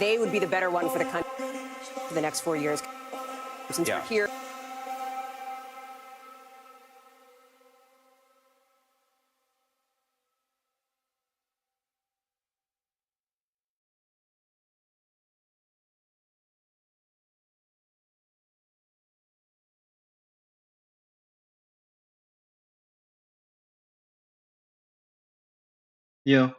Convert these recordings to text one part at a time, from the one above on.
they would be the better one for the country for the next 4 years. Since we're here. Yeah.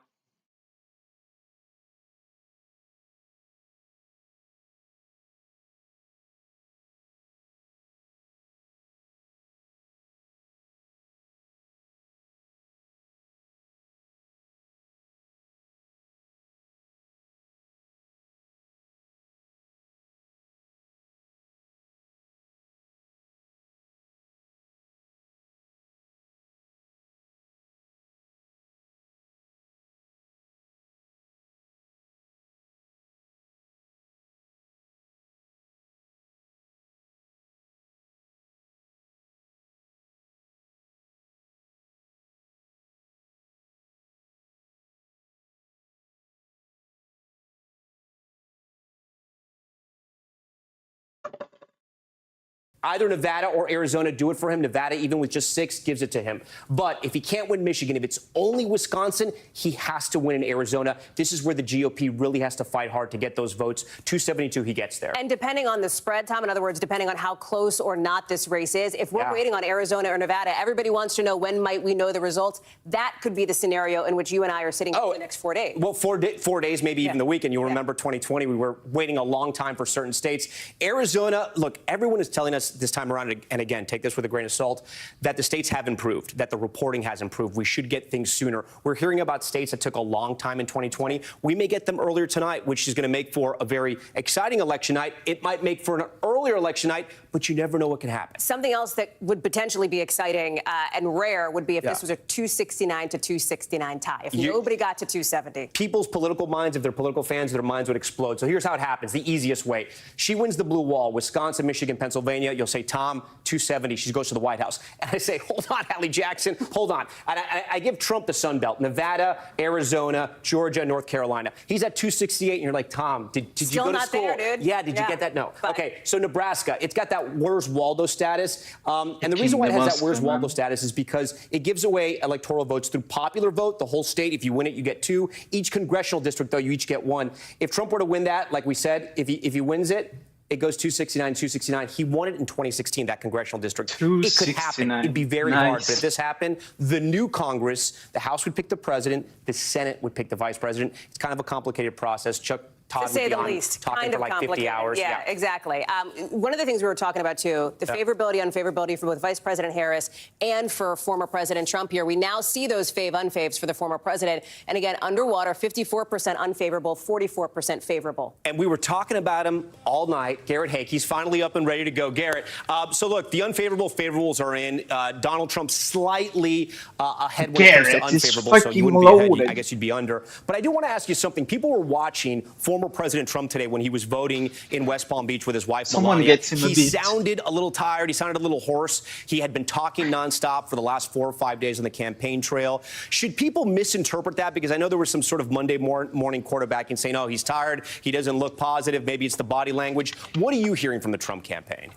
Either Nevada or Arizona do it for him. Nevada, even with just 6, gives it to him. But if he can't win Michigan, if it's only Wisconsin, he has to win in Arizona. This is where the GOP really has to fight hard to get those votes. 272, he gets there. And depending on the spread, Tom, in other words, depending on how close or not this race is, if we're waiting on Arizona or Nevada, everybody wants to know when might we know the results. That could be the scenario in which you and I are sitting for the next 4 days. Well, 4 days, maybe even the weekend. You'll remember 2020, we were waiting a long time for certain states. Arizona, look, everyone is telling us this time around, and again, take this with a grain of salt, that the states have improved, that the reporting has improved. We should get things sooner. We're hearing about states that took a long time in 2020. We may get them earlier tonight, which is going to make for a very exciting election night. It might make for an earlier election night, but you never know what can happen. Something else that would potentially be exciting and rare would be if this was a 269 to 269 tie. If nobody got to 270. People's political minds, if they're political fans, their minds would explode. So here's how it happens, the easiest way. She wins the blue wall, Wisconsin, Michigan, Pennsylvania. You'll say, Tom, 270, she goes to the White House. And I say, hold on, Hallie Jackson, hold on. And I give Trump the Sun Belt, Nevada, Arizona, Georgia, North Carolina. He's at 268, and you're like, Tom, did you go to school? Still not there, dude. Yeah, did you get that? No. But okay, so Nebraska, it's got that Where's Waldo status. And the reason why it has that Where's Waldo status is because it gives away electoral votes through popular vote, the whole state. If you win it, you get 2. Each congressional district, though, you each get 1. If Trump were to win that, like we said, if he wins it, it goes 269, 269. He won it in 2016, that congressional district. It could happen. It'd be very hard. But if this happened, the new Congress, the House would pick the president, the Senate would pick the vice president. It's kind of a complicated process. Chuck Todd to say would be the least, talking kind for like 50 hours. Yeah, exactly. One of the things we were talking about, too, the favorability, unfavorability for both Vice President Harris and for former President Trump here. We now see those unfaves for the former president. And again, underwater, 54% unfavorable, 44% favorable. And we were talking about him all night. Garrett Hake, he's finally up and ready to go. Garrett, so look, the unfavorable favorables are in. Donald Trump slightly ahead when it comes to unfavorable, so you wouldn't be ahead. I guess you'd be under. But I do want to ask you something. People were watching former President Trump today when he was voting in West Palm Beach with his wife, Melania. He sounded a little tired. He sounded a little hoarse. He had been talking nonstop for the last 4 or 5 days on the campaign trail. Should people misinterpret that? Because I know there was some sort of Monday morning quarterbacking saying, oh, he's tired. He doesn't look positive. Maybe it's the body language. What are you hearing from the Trump campaign?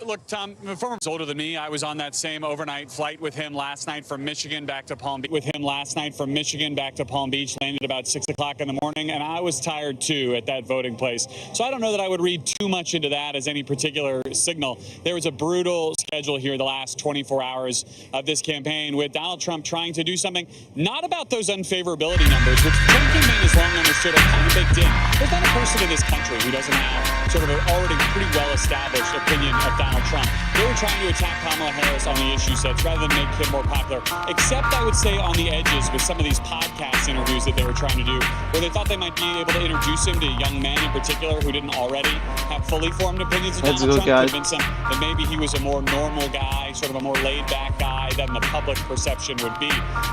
Look, Tom, the former is older than me. I was on that same overnight flight with him last night from Michigan back to Palm Beach. Landed about 6 o'clock in the morning, and I was tired too at that voting place. So I don't know that I would read too much into that as any particular signal. There was a brutal schedule here the last 24 hours of this campaign with Donald Trump trying to do something not about those unfavorability numbers, which Trump campaign is long understood are kind of baked in. There's not a person in this country who doesn't have sort of an already pretty well-established opinion of Donald Trump. They were trying to attack Kamala Harris on the issue sets rather than make him more popular, except I would say on the edges with some of these podcast interviews that they were trying to do, where they thought they might be able to introduce him to young men in particular who didn't already have fully formed opinions of Donald Trump, convince them that maybe he was a more normal guy, sort of a more laid-back guy than the public perception would be.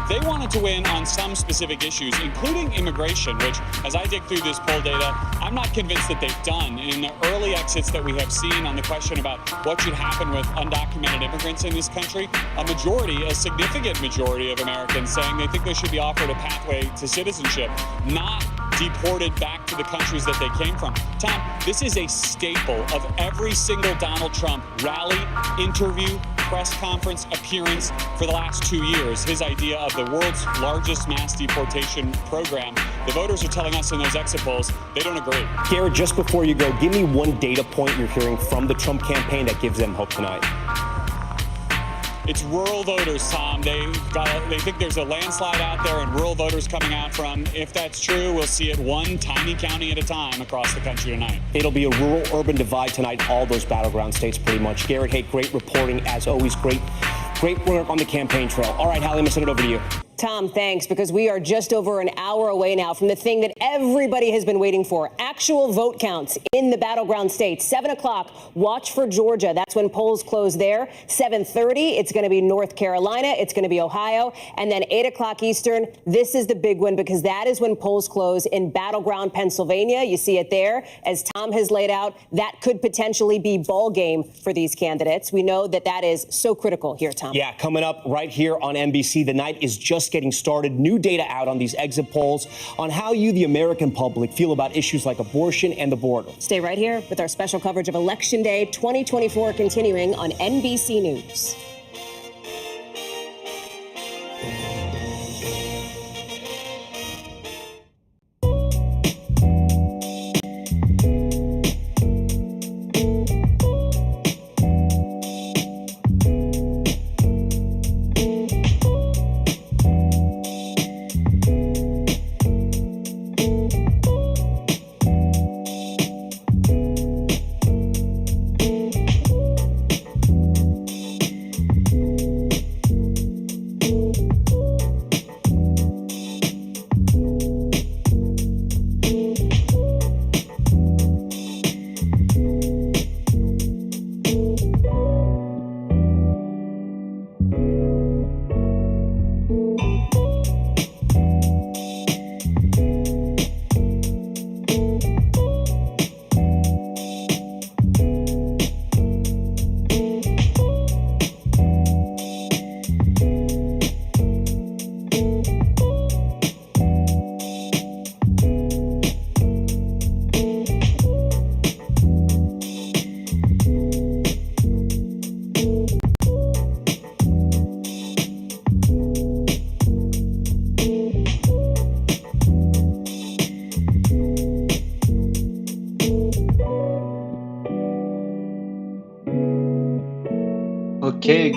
They wanted to win on some specific issues, including immigration, which, as I dig through this poll data, I'm not convinced that they've done. In the early exits that we have seen on the question about what should happen with undocumented immigrants in this country, a significant majority of Americans saying they think they should be offered a pathway to citizenship, not deported back to the countries that they came from. Tom, this is a staple of every single Donald Trump rally, interview, press conference, appearance for the last 2 years. His idea of the world's largest mass deportation program. The voters are telling us in those exit polls they don't agree. Garrett, just before you go, give me one data point you're hearing from the Trump campaign that gives them hope tonight. It's rural voters, Tom. They think there's a landslide out there and rural voters coming out from. If that's true, we'll see it one tiny county at a time across the country tonight. It'll be a rural-urban divide tonight, all those battleground states pretty much. Garrett Hake, great reporting as always. Great work on the campaign trail. All right, Hallie, I'm going to send it over to you. Tom, thanks, because we are just over an hour away now from the thing that everybody has been waiting for, actual vote counts in the battleground states. 7 o'clock, watch for Georgia. That's when polls close there. 7:30, it's going to be North Carolina. It's going to be Ohio. And then 8 o'clock Eastern, this is the big one because that is when polls close in battleground Pennsylvania. You see it there. As Tom has laid out, that could potentially be ball game for these candidates. We know that that is so critical here, Tom. Yeah, coming up right here on NBC, the night is just getting started. New data out on these exit polls on how you, the American public, feel about issues like abortion and the border. Stay right here with our special coverage of Election Day 2024 continuing on NBC News. Okej.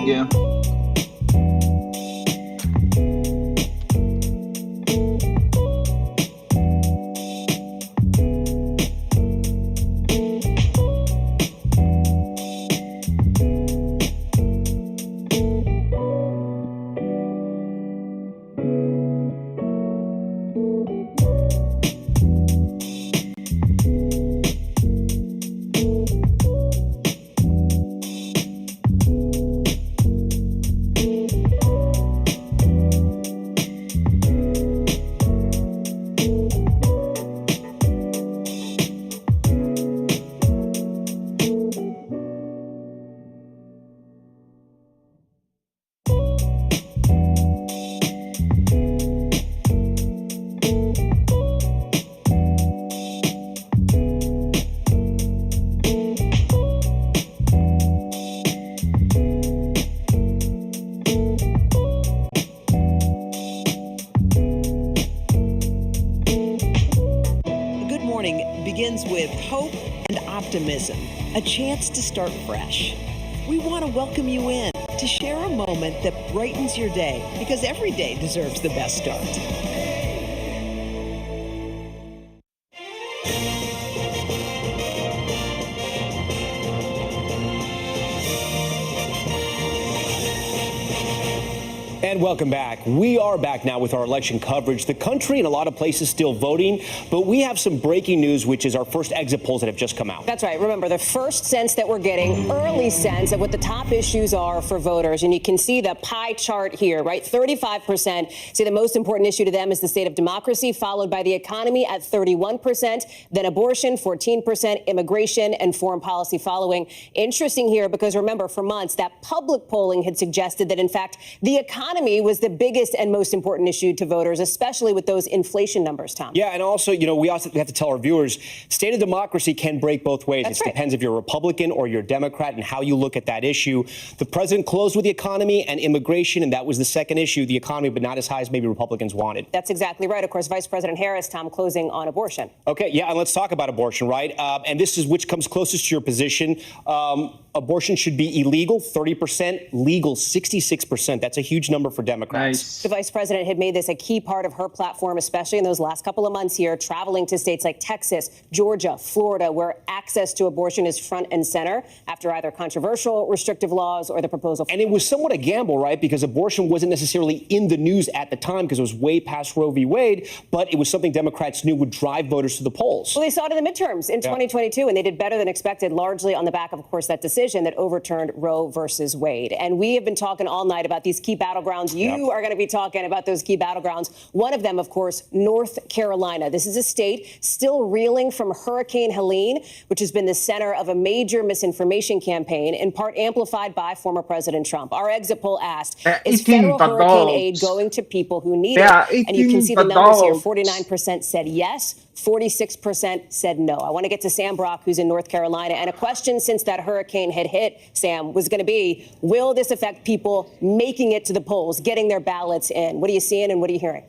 Begins with hope and optimism, a chance to start fresh. We want to welcome you in to share a moment that brightens your day, because every day deserves the best start. And welcome back. We are back now with our election coverage. The country in a lot of places still voting, but we have some breaking news, which is our first exit polls that have just come out. That's right. Remember, the first sense that we're getting, early sense of what the top issues are for voters. And you can see the pie chart here, right? 35% say the most important issue to them is the state of democracy, followed by the economy at 31%, then abortion, 14%, immigration, and foreign policy following. Interesting here because, remember, for months, that public polling had suggested that, in fact, the economy economy was the biggest and most important issue to voters, especially with those inflation numbers, Tom. Yeah, and also, we also have to tell our viewers, state of democracy can break both ways. That's It right. depends if you're a Republican or you're a Democrat and how you look at that issue. The president closed with the economy and immigration, and that was the second issue, the economy, but not as high as maybe Republicans wanted. That's exactly right. Of course, Vice President Harris, Tom, closing on abortion. Okay, yeah, and let's talk about abortion, right? And this is which comes closest to your position. Abortion should be illegal, 30%, legal, 66%. That's a huge number for Democrats. Nice. The vice president had made this a key part of her platform, especially in those last couple of months here, traveling to states like Texas, Georgia, Florida, where access to abortion is front and center after either controversial restrictive laws or the proposal. And it was somewhat a gamble, right? Because abortion wasn't necessarily in the news at the time because it was way past Roe v. Wade, but it was something Democrats knew would drive voters to the polls. Well, they saw it in the midterms in 2022, and they did better than expected, largely on the back of course, that decision that overturned Roe versus Wade. And we have been talking all night about these key battlegrounds. You are going to be talking about those key battlegrounds. One of them, of course, North Carolina. This is a state still reeling from Hurricane Helene, which has been the center of a major misinformation campaign, in part amplified by former President Trump. Our exit poll asked, is federal hurricane aid going to people who need it? And you can see the numbers here. 49% said yes. 46% said no. I want to get to Sam Brock, who's in North Carolina. And a question since that hurricane had hit, Sam, was going to be, will this affect people making it to the polls, getting their ballots in? What are you seeing and what are you hearing?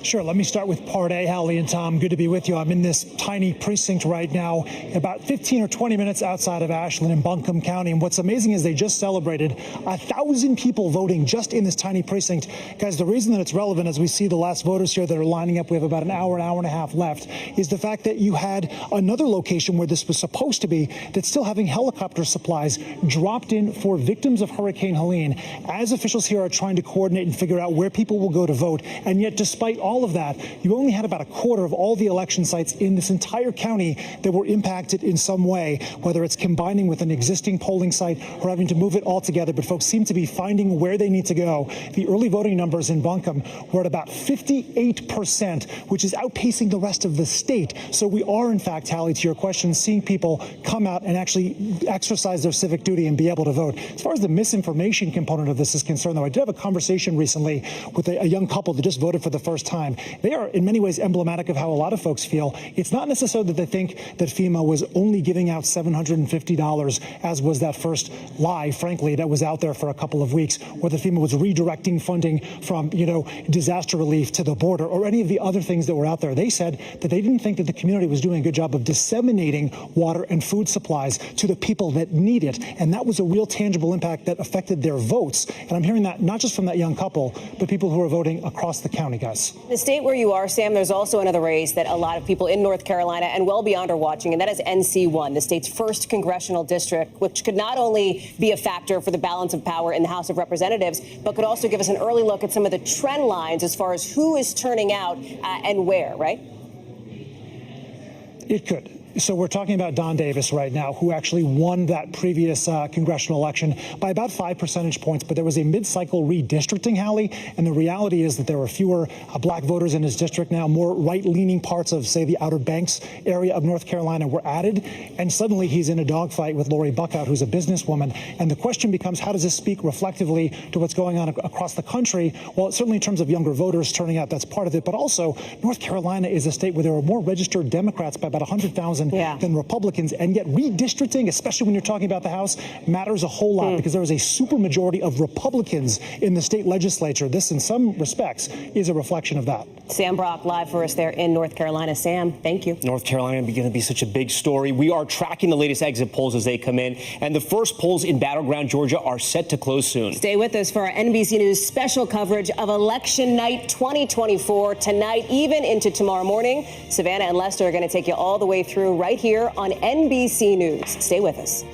Sure. Let me start with Part A, Hallie and Tom. Good to be with you. I'm in this tiny precinct right now, about 15 or 20 minutes outside of Ashland in Buncombe County. And what's amazing is they just celebrated 1,000 people voting just in this tiny precinct. Guys, the reason that it's relevant, as we see the last voters here that are lining up, we have about an hour and a half left, is the fact that you had another location where this was supposed to be that's still having helicopter supplies dropped in for victims of Hurricane Helene, as officials here are trying to coordinate and figure out where people will go to vote. And yet, despite all of that, you only had about a quarter of all the election sites in this entire county that were impacted in some way, whether it's combining with an existing polling site or having to move it all together. But folks seem to be finding where they need to go. The early voting numbers in Buncombe were at about 58%, which is outpacing the rest of the state. So we are, in fact, Hallie, to your question, seeing people come out and actually exercise their civic duty and be able to vote. As far as the misinformation component of this is concerned, though, I did have a conversation recently with a young couple that just voted for the first time. They are in many ways emblematic of how a lot of folks feel. It's not necessarily that they think that FEMA was only giving out $750, as was that first lie, frankly, that was out there for a couple of weeks, or that FEMA was redirecting funding from, disaster relief to the border, or any of the other things that were out there. They said that they didn't think that the community was doing a good job of disseminating water and food supplies to the people that need it. And that was a real tangible impact that affected their votes. And I'm hearing that not just from that young couple, but people who are voting across the county, guys. The state where you are, Sam, there's also another race that a lot of people in North Carolina and well beyond are watching, and that is NC1, the state's first congressional district, which could not only be a factor for the balance of power in the House of Representatives, but could also give us an early look at some of the trend lines as far as who is turning out and where, right? It could. So we're talking about Don Davis right now, who actually won that previous congressional election by about 5 percentage points. But there was a mid-cycle redistricting, Hallie, and the reality is that there were fewer black voters in his district now. More right-leaning parts of, say, the Outer Banks area of North Carolina were added. And suddenly he's in a dogfight with Lori Buckout, who's a businesswoman. And the question becomes, how does this speak reflectively to what's going on across the country? Well, certainly in terms of younger voters turning out, that's part of it. But also, North Carolina is a state where there are more registered Democrats by about 100,000 than Republicans, and yet redistricting, especially when you're talking about the House, matters a whole lot because there is a supermajority of Republicans in the state legislature. This, in some respects, is a reflection of that. Sam Brock, live for us there in North Carolina. Sam, thank you. North Carolina is going to be such a big story. We are tracking the latest exit polls as they come in, and the first polls in battleground Georgia are set to close soon. Stay with us for our NBC News special coverage of Election Night 2024 tonight, even into tomorrow morning. Savannah and Lester are going to take you all the way through right here on NBC News. Stay with us.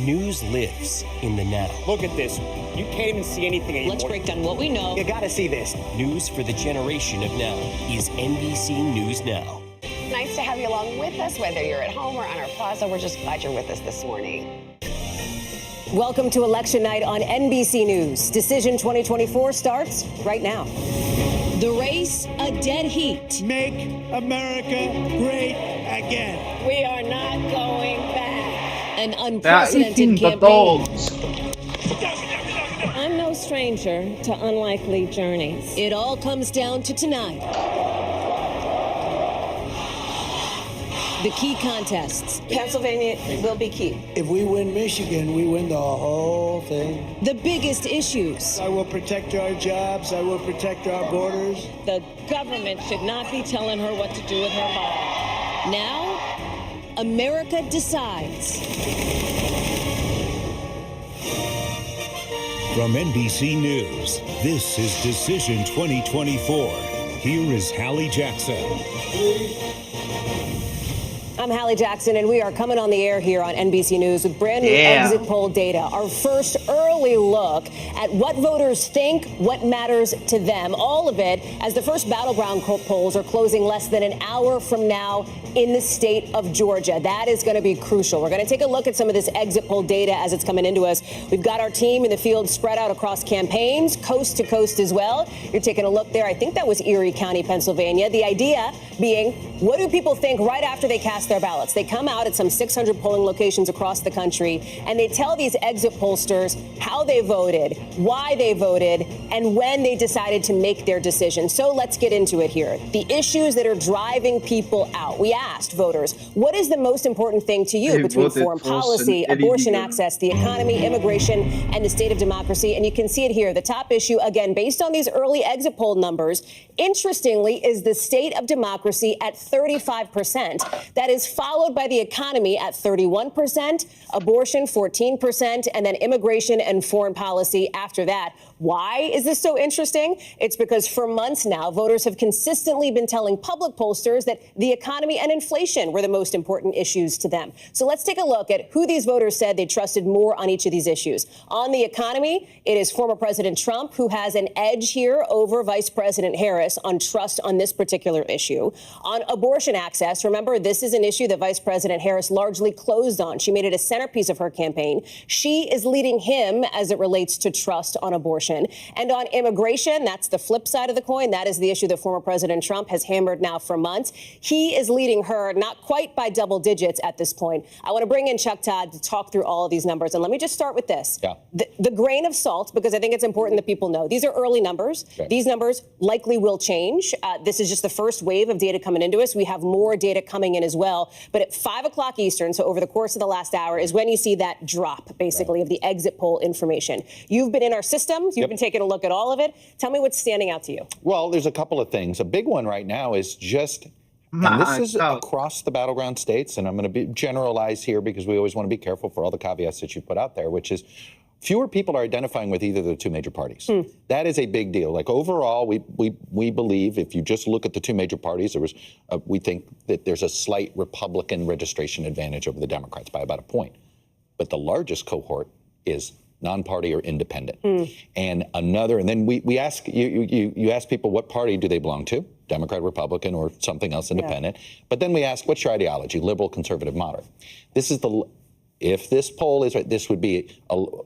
News lives in the now. Look at this. You can't even see anything anymore. Let's break down what we know. You gotta see this. News for the generation of now is NBC News Now. Nice to have you along with us, whether you're at home or on our plaza. We're just glad you're with us this morning. Welcome to Election Night on NBC News. Decision 2024 starts right now. The race, a dead heat. Make America great again. We are not going back. An They are unprecedented eating the campaign. dogs. I'm no stranger to unlikely journeys. It all comes down to tonight. The key contests. Pennsylvania will be key. If we win Michigan, we win the whole thing. The biggest issues. I will protect our jobs. I will protect our borders. The government should not be telling her what to do with her body. Now, America decides. From NBC News, this is Decision 2024. Here is Hallie Jackson. I'm Hallie Jackson, and we are coming on the air here on NBC News with brand new exit poll data. Our first early look at what voters think, what matters to them. All of it as the first battleground polls are closing less than an hour from now in the state of Georgia. That is going to be crucial. We're going to take a look at some of this exit poll data as it's coming into us. We've got our team in the field spread out across campaigns, coast to coast as well. You're taking a look there. I think that was Erie County, Pennsylvania. The idea being, what do people think right after they cast their ballots? They come out at some 600 polling locations across the country, and they tell these exit pollsters how they voted, why they voted, and when they decided to make their decision. So let's get into it here. The issues that are driving people out. We asked voters, what is the most important thing to you between foreign policy, abortion access, the economy, immigration, and the state of democracy? And you can see it here. The top issue, again, based on these early exit poll numbers, interestingly, is the state of democracy at 35%. That is followed by the economy at 31%, abortion 14%, and then immigration and foreign policy after that. Why is this so interesting? It's because for months now, voters have consistently been telling public pollsters that the economy and inflation were the most important issues to them. So let's take a look at who these voters said they trusted more on each of these issues. On the economy, it is former President Trump who has an edge here over Vice President Harris on trust on this particular issue. On abortion access, remember, this is an issue that Vice President Harris largely closed on. She made it a centerpiece of her campaign. She is leading him as it relates to trust on abortion. And on immigration, that's the flip side of the coin. That is the issue that former President Trump has hammered now for months. He is leading her not quite by double digits at this point. I want to bring in Chuck Todd to talk through all of these numbers. And let me just start with this. Yeah. The grain of salt, because I think it's important that people know these are early numbers. Okay. These numbers likely will change. This is just the first wave of data coming into us. We have more data coming in as well. But at 5 o'clock Eastern, so over the course of the last hour, is when you see that drop, basically, of the exit poll information. You've been in our systems. You've been taking a look at all of it. Tell me what's standing out to you. Well, there's a couple of things. A big one right now is just, and this is across the battleground states, and I'm going to generalize here because we always want to be careful for all the caveats that you put out there, which is fewer people are identifying with either of the two major parties. That is a big deal. Like overall, we believe if you just look at the two major parties, there was we think that there's a slight Republican registration advantage over the Democrats by about a point. But the largest cohort is non-party or independent. And then we ask you ask people what party do they belong to, Democrat, Republican, or something else independent. Yeah. But then we ask, what's your ideology, liberal, conservative, moderate? If this poll is right, this would be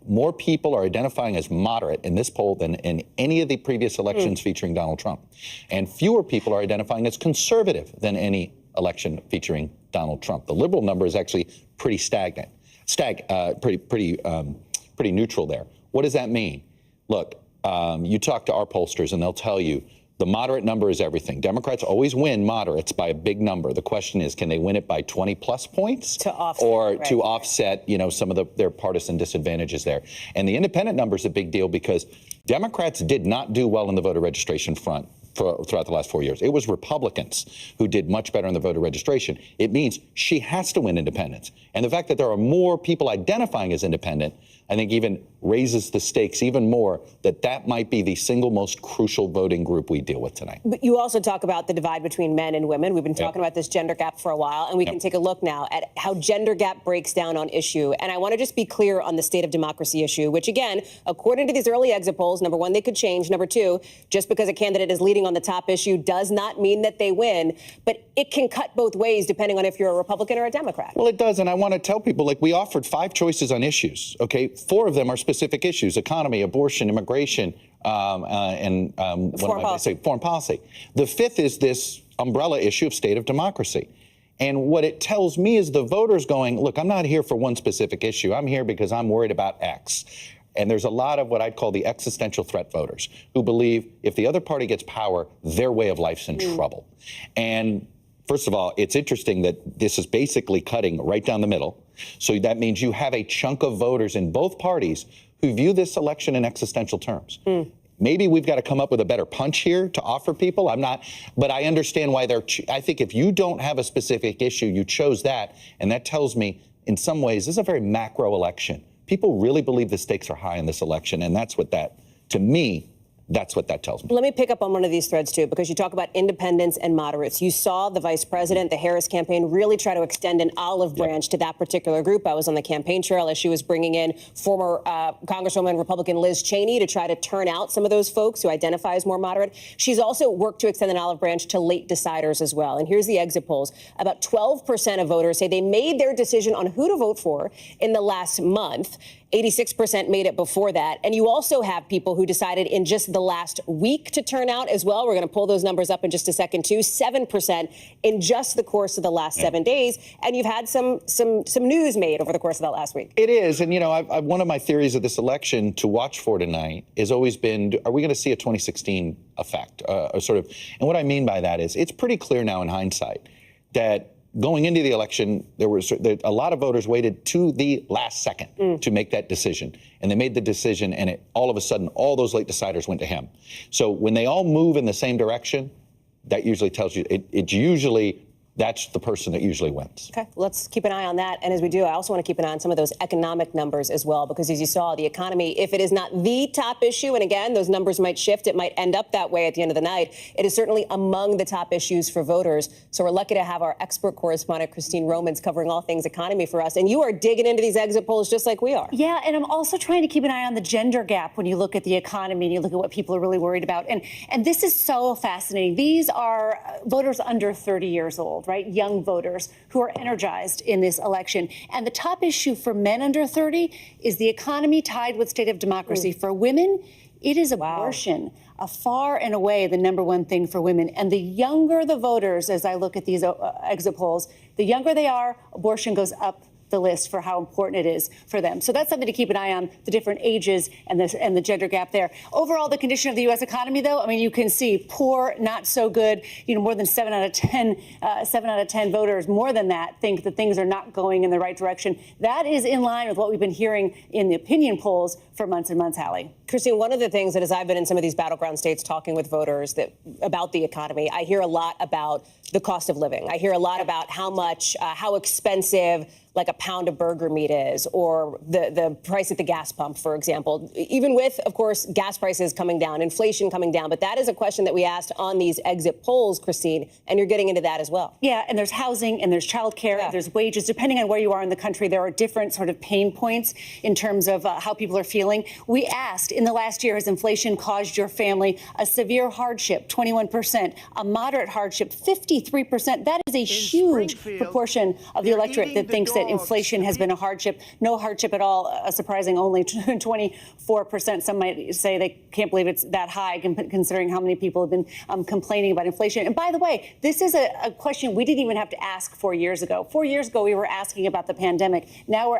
more people are identifying as moderate in this poll than in any of the previous elections featuring Donald Trump. And fewer people are identifying as conservative than any election featuring Donald Trump. The liberal number is actually pretty stagnant, pretty neutral there. What does that mean? Look, you talk to our pollsters and they'll tell you the moderate number is everything. Democrats always win moderates by a big number. The question is, can they win it by 20 plus points to offset, some of their partisan disadvantages there? And the independent number is a big deal because Democrats did not do well on the voter registration front throughout the last 4 years. It was Republicans who did much better in the voter registration. It means she has to win independents. And the fact that there are more people identifying as independent, I think even raises the stakes even more that might be the single most crucial voting group we deal with tonight. But you also talk about the divide between men and women. We've been talking about this gender gap for a while, and we can take a look now at how gender gap breaks down on issue. And I want to just be clear on the state of democracy issue, which, again, according to these early exit polls, number one, they could change. Number two, just because a candidate is leading on the top issue does not mean that they win. But it can cut both ways depending on if you're a Republican or a Democrat. Well, it does. And I want to tell people, like, we offered 5 choices on issues. OK, 4 of them are specific issues: economy, abortion, immigration, and foreign policy. The 5th is this umbrella issue of state of democracy. And what it tells me is the voters going, look, I'm not here for one specific issue. I'm here because I'm worried about X. And there's a lot of what I'd call the existential threat voters who believe if the other party gets power, their way of life's in trouble. And first of all, it's interesting that this is basically cutting right down the middle. So that means you have a chunk of voters in both parties who view this election in existential terms. Maybe we've got to come up with a better punch here to offer people. I'm not, but I understand why I think if you don't have a specific issue, you chose that. And that tells me in some ways, this is a very macro election. People really believe the stakes are high in this election. And that's what that, to me, that's what that tells me. Let me pick up on one of these threads, too, because you talk about independents and moderates. You saw the vice president, the Harris campaign, really try to extend an olive branch to that particular group. I was on the campaign trail as she was bringing in former Congresswoman Republican Liz Cheney to try to turn out some of those folks who identify as more moderate. She's also worked to extend an olive branch to late deciders as well. And here's the exit polls. About 12% of voters say they made their decision on who to vote for in the last month. 86% made it before that. And you also have people who decided in just the last week to turn out as well. We're going to pull those numbers up in just a second, too. 7% in just the course of the last 7 days. And you've had some news made over the course of that last week. It is. And, you know, one of my theories of this election to watch for tonight has always been, are we going to see a 2016 effect? And what I mean by that is it's pretty clear now in hindsight that going into the election, there was a lot of voters waited to the last second to make that decision. And they made the decision, and all of a sudden, all those late deciders went to him. So when they all move in the same direction, that usually tells you, that's the person that usually wins. Okay, let's keep an eye on that. And as we do, I also want to keep an eye on some of those economic numbers as well, because as you saw, the economy, if it is not the top issue, and again, those numbers might shift, it might end up that way at the end of the night, it is certainly among the top issues for voters. So we're lucky to have our expert correspondent, Christine Romans, covering all things economy for us. And you are digging into these exit polls just like we are. Yeah, and I'm also trying to keep an eye on the gender gap when you look at the economy and you look at what people are really worried about. And this is so fascinating. These are voters under 30 years old, right? Young voters who are energized in this election. And the top issue for men under 30 is the economy tied with state of democracy. For women, it is abortion. Far and away the number one thing for women. And the younger the voters, as I look at these exit polls, the younger they are, abortion goes up the list for how important it is for them. So that's something to keep an eye on, the different ages and the gender gap there. Overall, the condition of the U.S. economy, though, I mean, you can see poor, not so good. You know, more than 7 out of 10 voters, more than that, think that things are not going in the right direction. That is in line with what we've been hearing in the opinion polls for months and months, Hallie. Christine, one of the things that as I've been in some of these battleground states talking with voters about the economy, I hear a lot about the cost of living. I hear a lot about how expensive like a pound of burger meat is, or the price at the gas pump, for example, even with, of course, gas prices coming down, inflation coming down. But that is a question that we asked on these exit polls, Christine, and you're getting into that as well. Yeah, and there's housing and there's childcare, there's wages. Depending on where you are in the country, there are different sort of pain points in terms of how people are feeling. We asked in the last year, has inflation caused your family a severe hardship? 21%, a moderate hardship, 53%. That is a huge proportion of the electorate that thinks that inflation has been a hardship. No hardship at all, a surprising only 24%. Some might say they can't believe it's that high, considering how many people have been complaining about inflation. And by the way, this is a question we didn't even have to ask 4 years ago. 4 years ago, we were asking about the pandemic. Now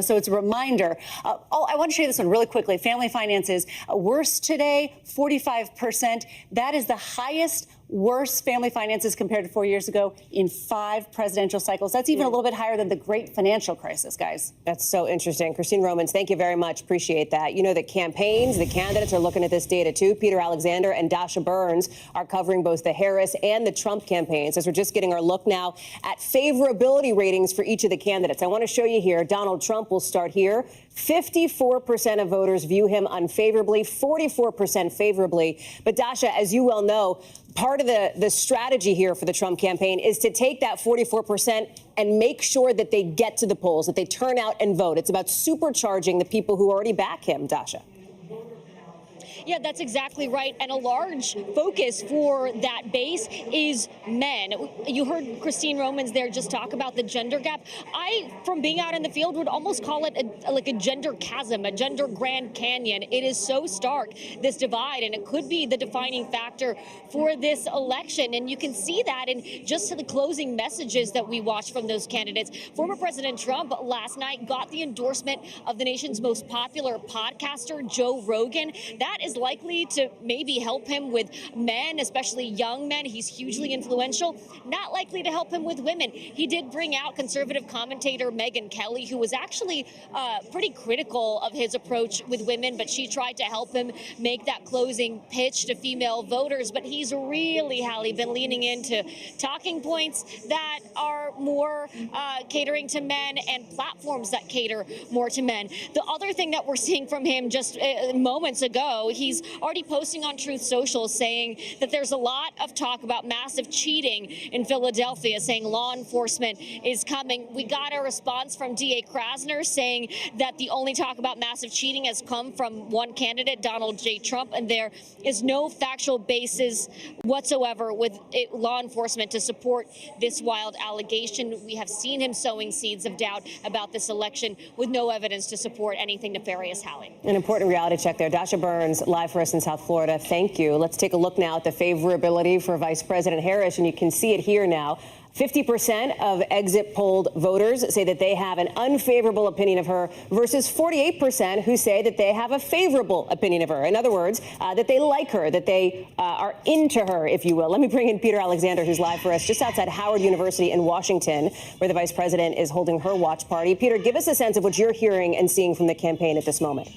so it's a reminder. I want to show you this one really quickly. Family finances, worse today, 45%. That is the highest worse family finances compared to 4 years ago in 5 presidential cycles. That's even a little bit higher than the great financial crisis, guys. That's so interesting. Christine Romans, thank you very much. Appreciate that. You know, the campaigns, the candidates are looking at this data too. Peter Alexander and Dasha Burns are covering both the Harris and the Trump campaigns, as we're just getting our look now at favorability ratings for each of the candidates. I want to show you here. Donald Trump will start here. 54% of voters view him unfavorably, 44% favorably. But Dasha, as you well know, part of the strategy here for the Trump campaign is to take that 44% and make sure that they get to the polls, that they turn out and vote. It's about supercharging the people who already back him, Dasha. Yeah, that's exactly right. And a large focus for that base is men. You heard Christine Romans there just talk about the gender gap. I, from being out in the field, would almost call it like a gender chasm, a gender Grand Canyon. It is so stark, this divide, and it could be the defining factor for this election. And you can see that in just the closing messages that we watched from those candidates. Former President Trump last night got the endorsement of the nation's most popular podcaster, Joe Rogan. That is likely to maybe help him with men, especially young men. He's hugely influential. Not likely to help him with women. He did bring out conservative commentator Megyn Kelly, who was actually pretty critical of his approach with women, but she tried to help him make that closing pitch to female voters. But he's really, Hallie, been leaning into talking points that are more catering to men and platforms that cater more to men. The other thing that we're seeing from him just moments ago, he's already posting on Truth Social saying that there's a lot of talk about massive cheating in Philadelphia, saying law enforcement is coming. We got a response from D.A. Krasner saying that the only talk about massive cheating has come from one candidate, Donald J. Trump, and there is no factual basis whatsoever with law enforcement to support this wild allegation. We have seen him sowing seeds of doubt about this election with no evidence to support anything nefarious, Hallie. An important reality check there. Dasha Burns, live for us in South Florida. Thank you. Let's take a look now at the favorability for Vice President Harris, and you can see it here now. 50% of exit polled voters say that they have an unfavorable opinion of her versus 48% who say that they have a favorable opinion of her. In other words, that they like her, that they are into her, if you will. Let me bring in Peter Alexander, who's live for us just outside Howard University in Washington, where the vice president is holding her watch party. Peter, give us a sense of what you're hearing and seeing from the campaign at this moment.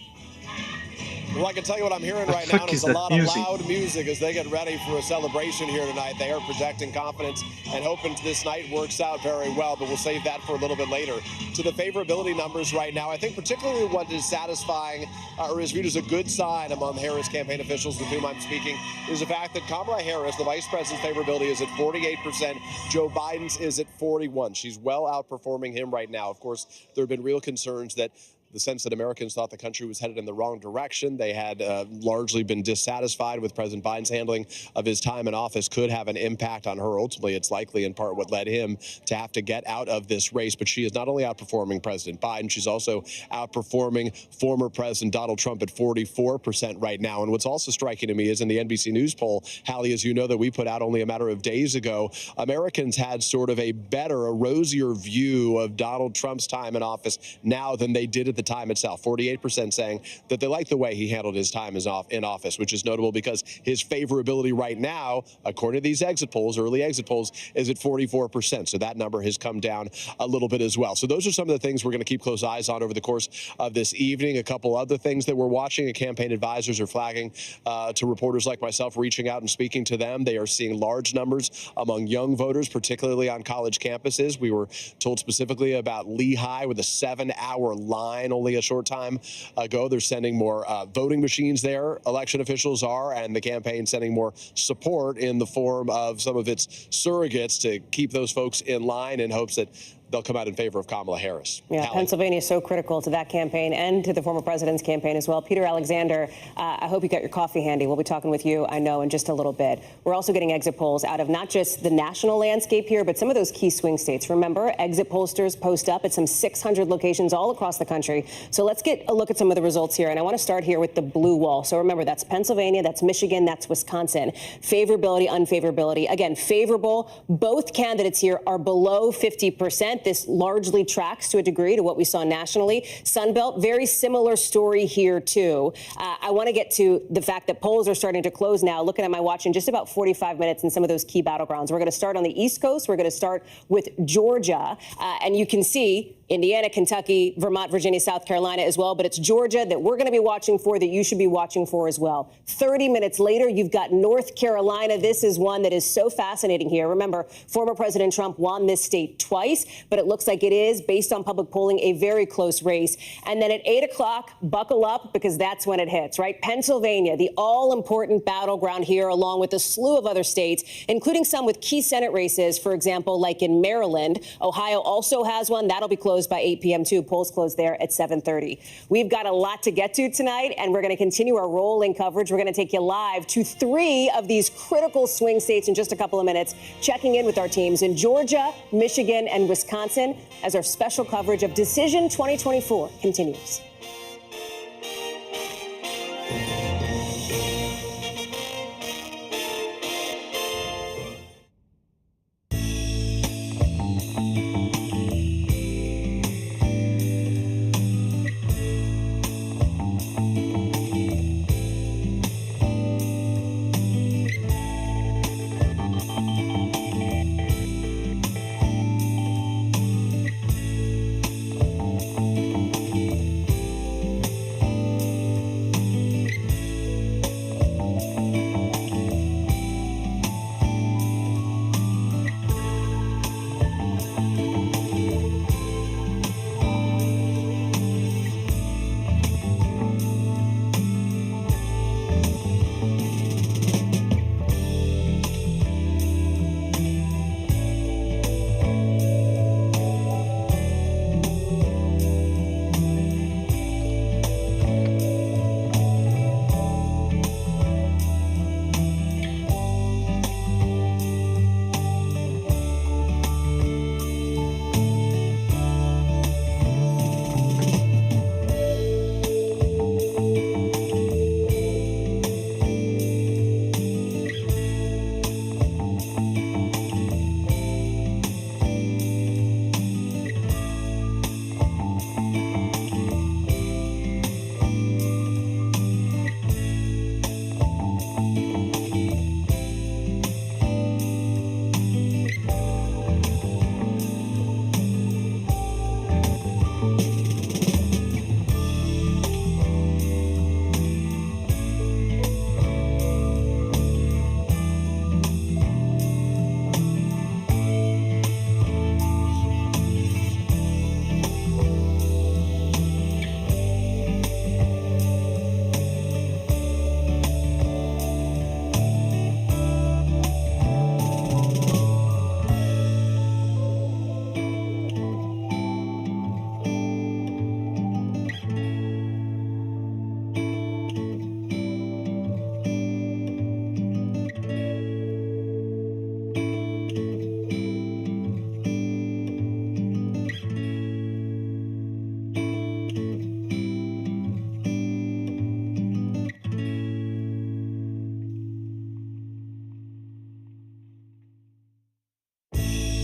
Well, I can tell you what I'm hearing right now is a lot of loud music as they get ready for a celebration here tonight. They are projecting confidence and hoping this night works out very well, but we'll save that for a little bit later. To the favorability numbers right now, I think particularly what is satisfying or is viewed as a good sign among Harris campaign officials with whom I'm speaking is the fact that Kamala Harris, the vice president's favorability, is at 48%. Joe Biden's is at 41%. She's well outperforming him right now. Of course, there have been real concerns that the sense that Americans thought the country was headed in the wrong direction. They had largely been dissatisfied with President Biden's handling of his time in office could have an impact on her. Ultimately, it's likely in part what led him to have to get out of this race. But she is not only outperforming President Biden, she's also outperforming former President Donald Trump at 44% right now. And what's also striking to me is in the NBC News poll, Hallie, as you know, that we put out only a matter of days ago, Americans had sort of a rosier view of Donald Trump's time in office now than they did at the time itself. 48% saying that they like the way he handled his time in office, which is notable because his favorability right now, according to these exit polls, early exit polls, is at 44%. So that number has come down a little bit as well. So those are some of the things we're going to keep close eyes on over the course of this evening. A couple other things that we're watching, campaign advisors are flagging to reporters like myself, reaching out and speaking to them. They are seeing large numbers among young voters, particularly on college campuses. We were told specifically about Lehigh with a 7-hour line only a short time ago. They're sending more voting machines there, election officials are, and the campaign sending more support in the form of some of its surrogates to keep those folks in line in hopes that they'll come out in favor of Kamala Harris. Yeah, Hallie. Pennsylvania is so critical to that campaign and to the former president's campaign as well. Peter Alexander, I hope you got your coffee handy. We'll be talking with you, I know, in just a little bit. We're also getting exit polls out of not just the national landscape here, but some of those key swing states. Remember, exit pollsters post up at some 600 locations all across the country. So let's get a look at some of the results here. And I want to start here with the blue wall. So remember, that's Pennsylvania, that's Michigan, that's Wisconsin. Favorability, unfavorability. Again, favorable. Both candidates here are below 50%. This largely tracks to a degree to what we saw nationally. Sunbelt, very similar story here, too. I want to get to the fact that polls are starting to close now. Looking at my watch in just about 45 minutes in some of those key battlegrounds. We're going to start on the East Coast. We're going to start with Georgia. And you can see Indiana, Kentucky, Vermont, Virginia, South Carolina as well. But it's Georgia that we're going to be watching for, that you should be watching for as well. 30 minutes later, you've got North Carolina. This is one that is so fascinating here. Remember, former President Trump won this state twice, but it looks like it is, based on public polling, a very close race. And then at 8 o'clock, buckle up, because that's when it hits, right? Pennsylvania, the all-important battleground here, along with a slew of other states, including some with key Senate races, for example, like in Maryland. Ohio also has one. That'll be closed by 8 p.m. too. Polls close there at 7:30. We've got a lot to get to tonight, and we're going to continue our rolling coverage. We're going to take you live to 3 of these critical swing states in just a couple of minutes, checking in with our teams in Georgia, Michigan, and Wisconsin as our special coverage of Decision 2024 continues.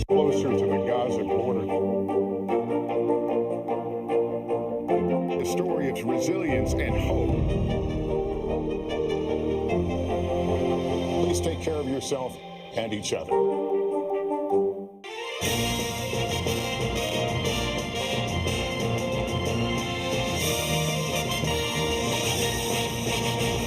Closer to the Gaza border. The story of resilience and hope. Please take care of yourself and each other.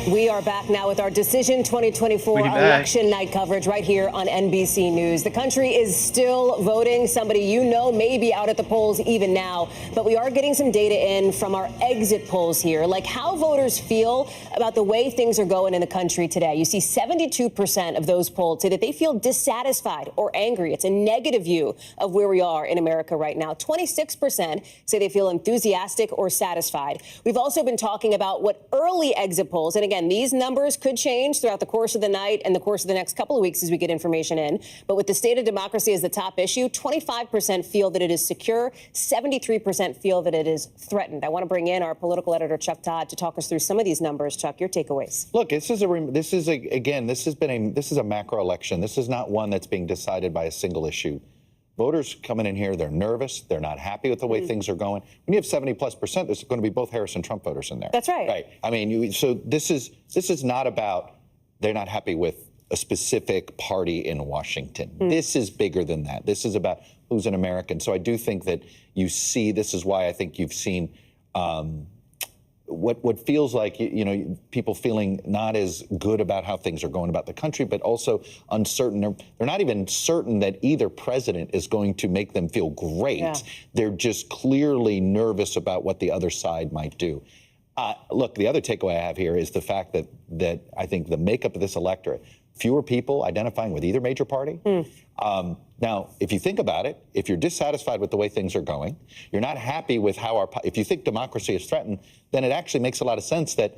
We are back now with our Decision 2024 election night coverage right here on NBC News. The country is still voting. Somebody you know may be out at the polls even now, but we are getting some data in from our exit polls here, like how voters feel about the way things are going in the country today. You see 72% of those polled say that they feel dissatisfied or angry. It's a negative view of where we are in America right now. 26% say they feel enthusiastic or satisfied. We've also been talking about what early exit polls, and again, these numbers could change throughout the course of the night and the course of the next couple of weeks as we get information in. But with the state of democracy as the top issue, 25% feel that it is secure, 73% feel that it is threatened. I want to bring in our political editor, Chuck Todd, to talk us through some of these numbers. Chuck, your takeaways. Look, this is a macro election. This is not one that's being decided by a single issue. Voters coming in here, they're nervous. They're not happy with the way things are going. When you have 70+%, there's going to be both Harris and Trump voters in there. That's right. Right. I mean, so this is not about they're not happy with a specific party in Washington. This is bigger than that. This is about who's an American. So I do think that you see, this is why I think you've seen what feels like, people feeling not as good about how things are going about the country, but also uncertain. They're not even certain that either president is going to make them feel great. Yeah. They're just clearly nervous about what the other side might do. Look, the other takeaway I have here is the fact that I think the makeup of this electorate, fewer people identifying with either major party. Now, if you think about it, if you're dissatisfied with the way things are going, you're not happy with how if you think democracy is threatened, then it actually makes a lot of sense that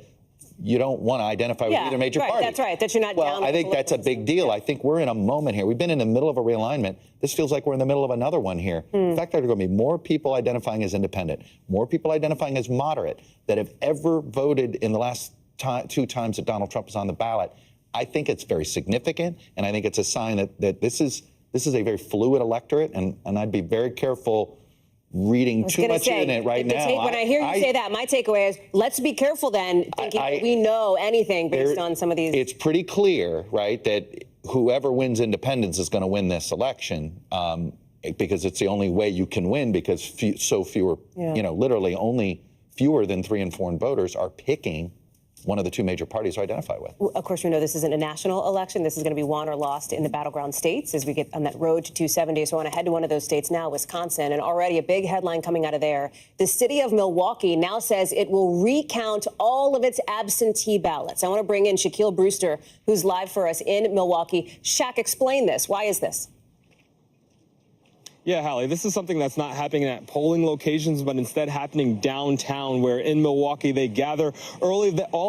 you don't want to identify with either major party. That's right. That you're not down. Well, I think that's a big deal. I think we're in a moment here. We've been in the middle of a realignment. This feels like we're in the middle of another one here. The fact that there are going to be more people identifying as independent, more people identifying as moderate that have ever voted in the last 2 times that Donald Trump is on the ballot, I think it's very significant, and I think it's a sign that this is a very fluid electorate, and I'd be very careful reading too much in it right now. When I hear you say that, my takeaway is let's be careful then, thinking we know anything based on some of these. It's pretty clear, right, that whoever wins independence is going to win this election because it's the only way you can win, because fewer, literally only fewer than 3 in 4 voters are picking one of the 2 major parties to identify with. Of course, we know this isn't a national election. This is going to be won or lost in the battleground states as we get on that road to 270. So I want to head to one of those states now, Wisconsin, and already a big headline coming out of there. The city of Milwaukee now says it will recount all of its absentee ballots. I want to bring in Shaquille Brewster, who's live for us in Milwaukee. Shaq, explain this. Why is this? Yeah, Hallie, this is something that's not happening at polling locations, but instead happening downtown, where in Milwaukee they gather all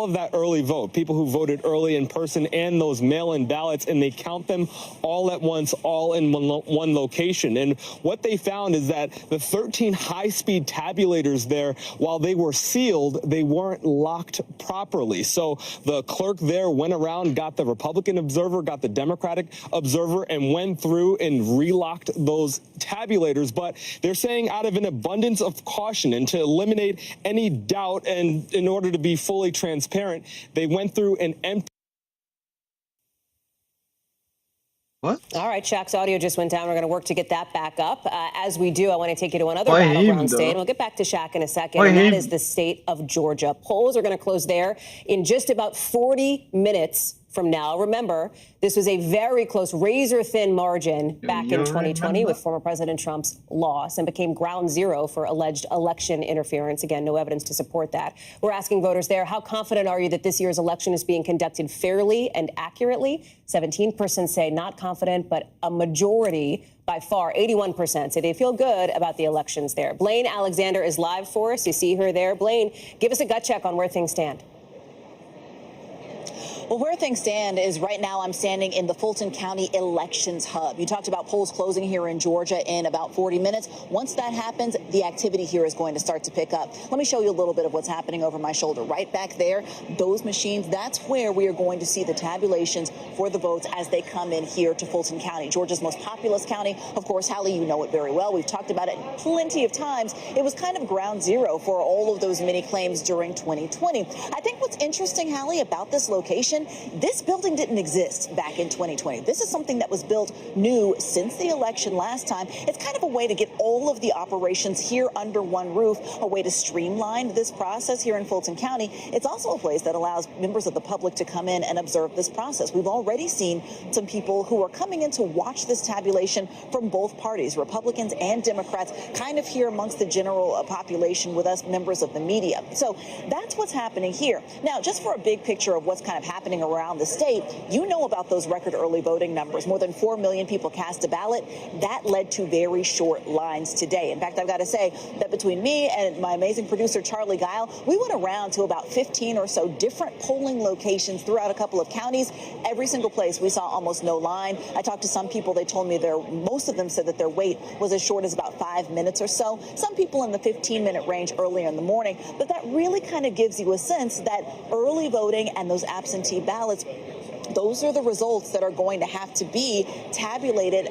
of that early vote, people who voted early in person and those mail-in ballots, and they count them all at once, all in one location. And what they found is that the 13 high-speed tabulators there, while they were sealed, they weren't locked properly. So the clerk there went around, got the Republican observer, got the Democratic observer, and went through and relocked those tabulators. But they're saying out of an abundance of caution and to eliminate any doubt, and in order to be fully transparent, they went through and emptied. What? All right, Shaq's audio just went down. We're going to work to get that back up. As we do, I want to take you to another battleground state. And we'll get back to Shaq in a second. And that is the state of Georgia. Polls are going to close there in just about 40 minutes from now. Remember, this was a very close, razor-thin margin back in 2020 with former President Trump's loss, and became ground zero for alleged election interference. Again, no evidence to support that. We're asking voters there, how confident are you that this year's election is being conducted fairly and accurately? 17% say not confident, but a majority, by far, 81%, say they feel good about the elections there. Blaine Alexander is live for us. You see her there. Blaine, give us a gut check on where things stand. Well, where things stand is right now I'm standing in the Fulton County Elections Hub. You talked about polls closing here in Georgia in about 40 minutes. Once that happens, the activity here is going to start to pick up. Let me show you a little bit of what's happening over my shoulder. Right back there, those machines, that's where we are going to see the tabulations for the votes as they come in here to Fulton County, Georgia's most populous county. Of course, Hallie, you know it very well. We've talked about it plenty of times. It was kind of ground zero for all of those mini claims during 2020. I think what's interesting, Hallie, about this location, this building didn't exist back in 2020. This is something that was built new since the election last time. It's kind of a way to get all of the operations here under one roof, a way to streamline this process here in Fulton County. It's also a place that allows members of the public to come in and observe this process. We've already seen some people who are coming in to watch this tabulation from both parties, Republicans and Democrats, kind of here amongst the general population with us members of the media. So that's what's happening here. Now, just for a big picture of what's kind of happening around the state, you know about those record early voting numbers. More than 4 million people cast a ballot. That led to very short lines today. In fact, I've got to say that between me and my amazing producer, Charlie Guile, we went around to about 15 or so different polling locations throughout a couple of counties. Every single place we saw almost no line. I talked to some people. They told me most of them said that their wait was as short as about 5 minutes or so. Some people in the 15-minute range earlier in the morning. But that really kind of gives you a sense that early voting and those absentee ballots, those are the results that are going to have to be tabulated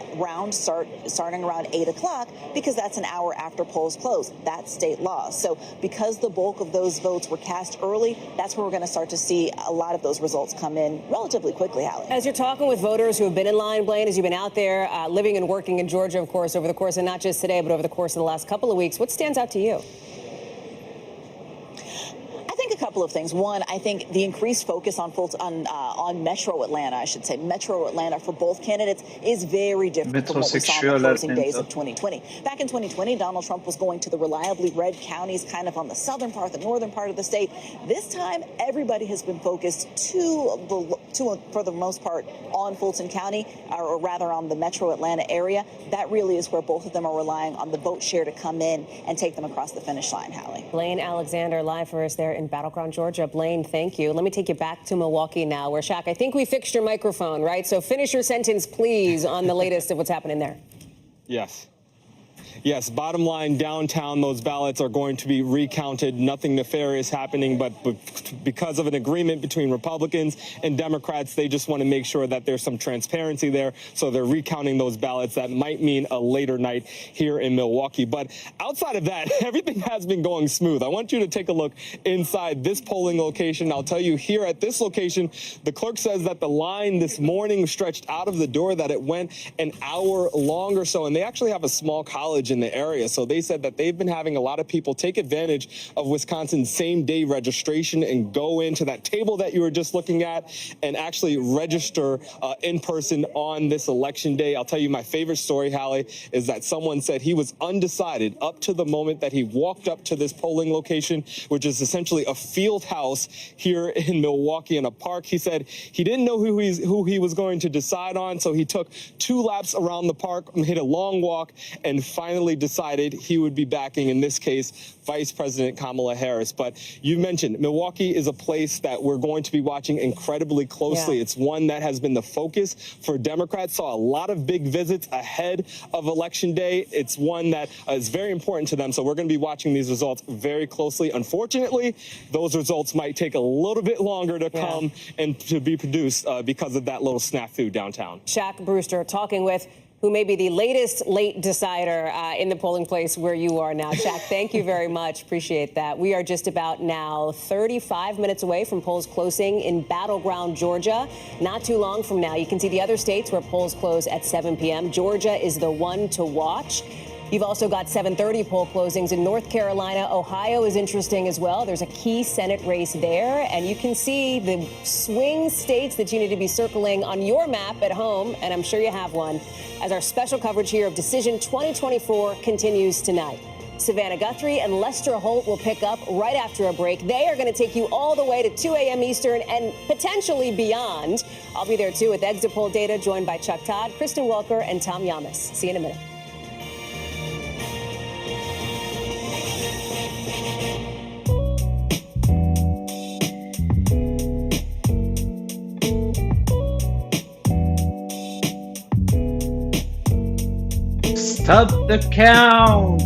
starting around 8 o'clock, because that's an hour after polls close. That's state law. So because the bulk of those votes were cast early, that's where we're going to start to see a lot of those results come in relatively quickly, Hallie. As you're talking with voters who have been in line, Blaine, as you've been out there living and working in Georgia, of course, over the course of not just today, but over the course of the last couple of weeks, what stands out to you? I think a couple of things. One, I think the increased focus on Metro Atlanta, I should say, Metro Atlanta for both candidates is very different from what we saw in the closing days of 2020. Back in 2020, Donald Trump was going to the reliably red counties, kind of on the southern part, the northern part of the state. This time, everybody has been focused for the most part on Fulton County, or rather on the Metro Atlanta area. That really is where both of them are relying on the vote share to come in and take them across the finish line, Hallie. Blaine Alexander live for us there in Battleground, Georgia. Blaine, thank you. Let me take you back to Milwaukee now, where, Shaq, I think we fixed your microphone, right? So finish your sentence, please, on the latest of what's happening there. Yes. Yes, bottom line, downtown, those ballots are going to be recounted. Nothing nefarious happening, but because of an agreement between Republicans and Democrats, they just want to make sure that there's some transparency there. So they're recounting those ballots. That might mean a later night here in Milwaukee. But outside of that, everything has been going smooth. I want you to take a look inside this polling location. I'll tell you, here at this location, the clerk says that the line this morning stretched out of the door, that it went an hour long or so. And they actually have a small college in the area. So they said that they've been having a lot of people take advantage of Wisconsin's same-day registration and go into that table that you were just looking at and actually register in person on this election day. I'll tell you, my favorite story, Hallie, is that someone said he was undecided up to the moment that he walked up to this polling location, which is essentially a field house here in Milwaukee in a park. He said he didn't know who he was going to decide on, so he took 2 laps around the park, hit a long walk, and finally decided he would be backing, in this case, Vice President Kamala Harris. But you mentioned Milwaukee is a place that we're going to be watching incredibly closely. Yeah. It's one that has been the focus for Democrats. Saw a lot of big visits ahead of Election Day. It's one that is very important to them. So we're going to be watching these results very closely. Unfortunately, those results might take a little bit longer to come and to be produced because of that little snafu downtown. Shaq Brewster talking with who may be the latest late decider in the polling place where you are now. Shaq, thank you very much. Appreciate that. We are just about now 35 minutes away from polls closing in Battleground, Georgia. Not too long from now, you can see the other states where polls close at 7 p.m. Georgia is the one to watch. You've also got 7:30 poll closings in North Carolina. Ohio is interesting as well. There's a key Senate race there, and you can see the swing states that you need to be circling on your map at home, and I'm sure you have one, as our special coverage here of Decision 2024 continues tonight. Savannah Guthrie and Lester Holt will pick up right after a break. They are going to take you all the way to 2 a.m. Eastern and potentially beyond. I'll be there, too, with exit poll data, joined by Chuck Todd, Kristen Welker, and Tom Yamas. See you in a minute. Stop the count!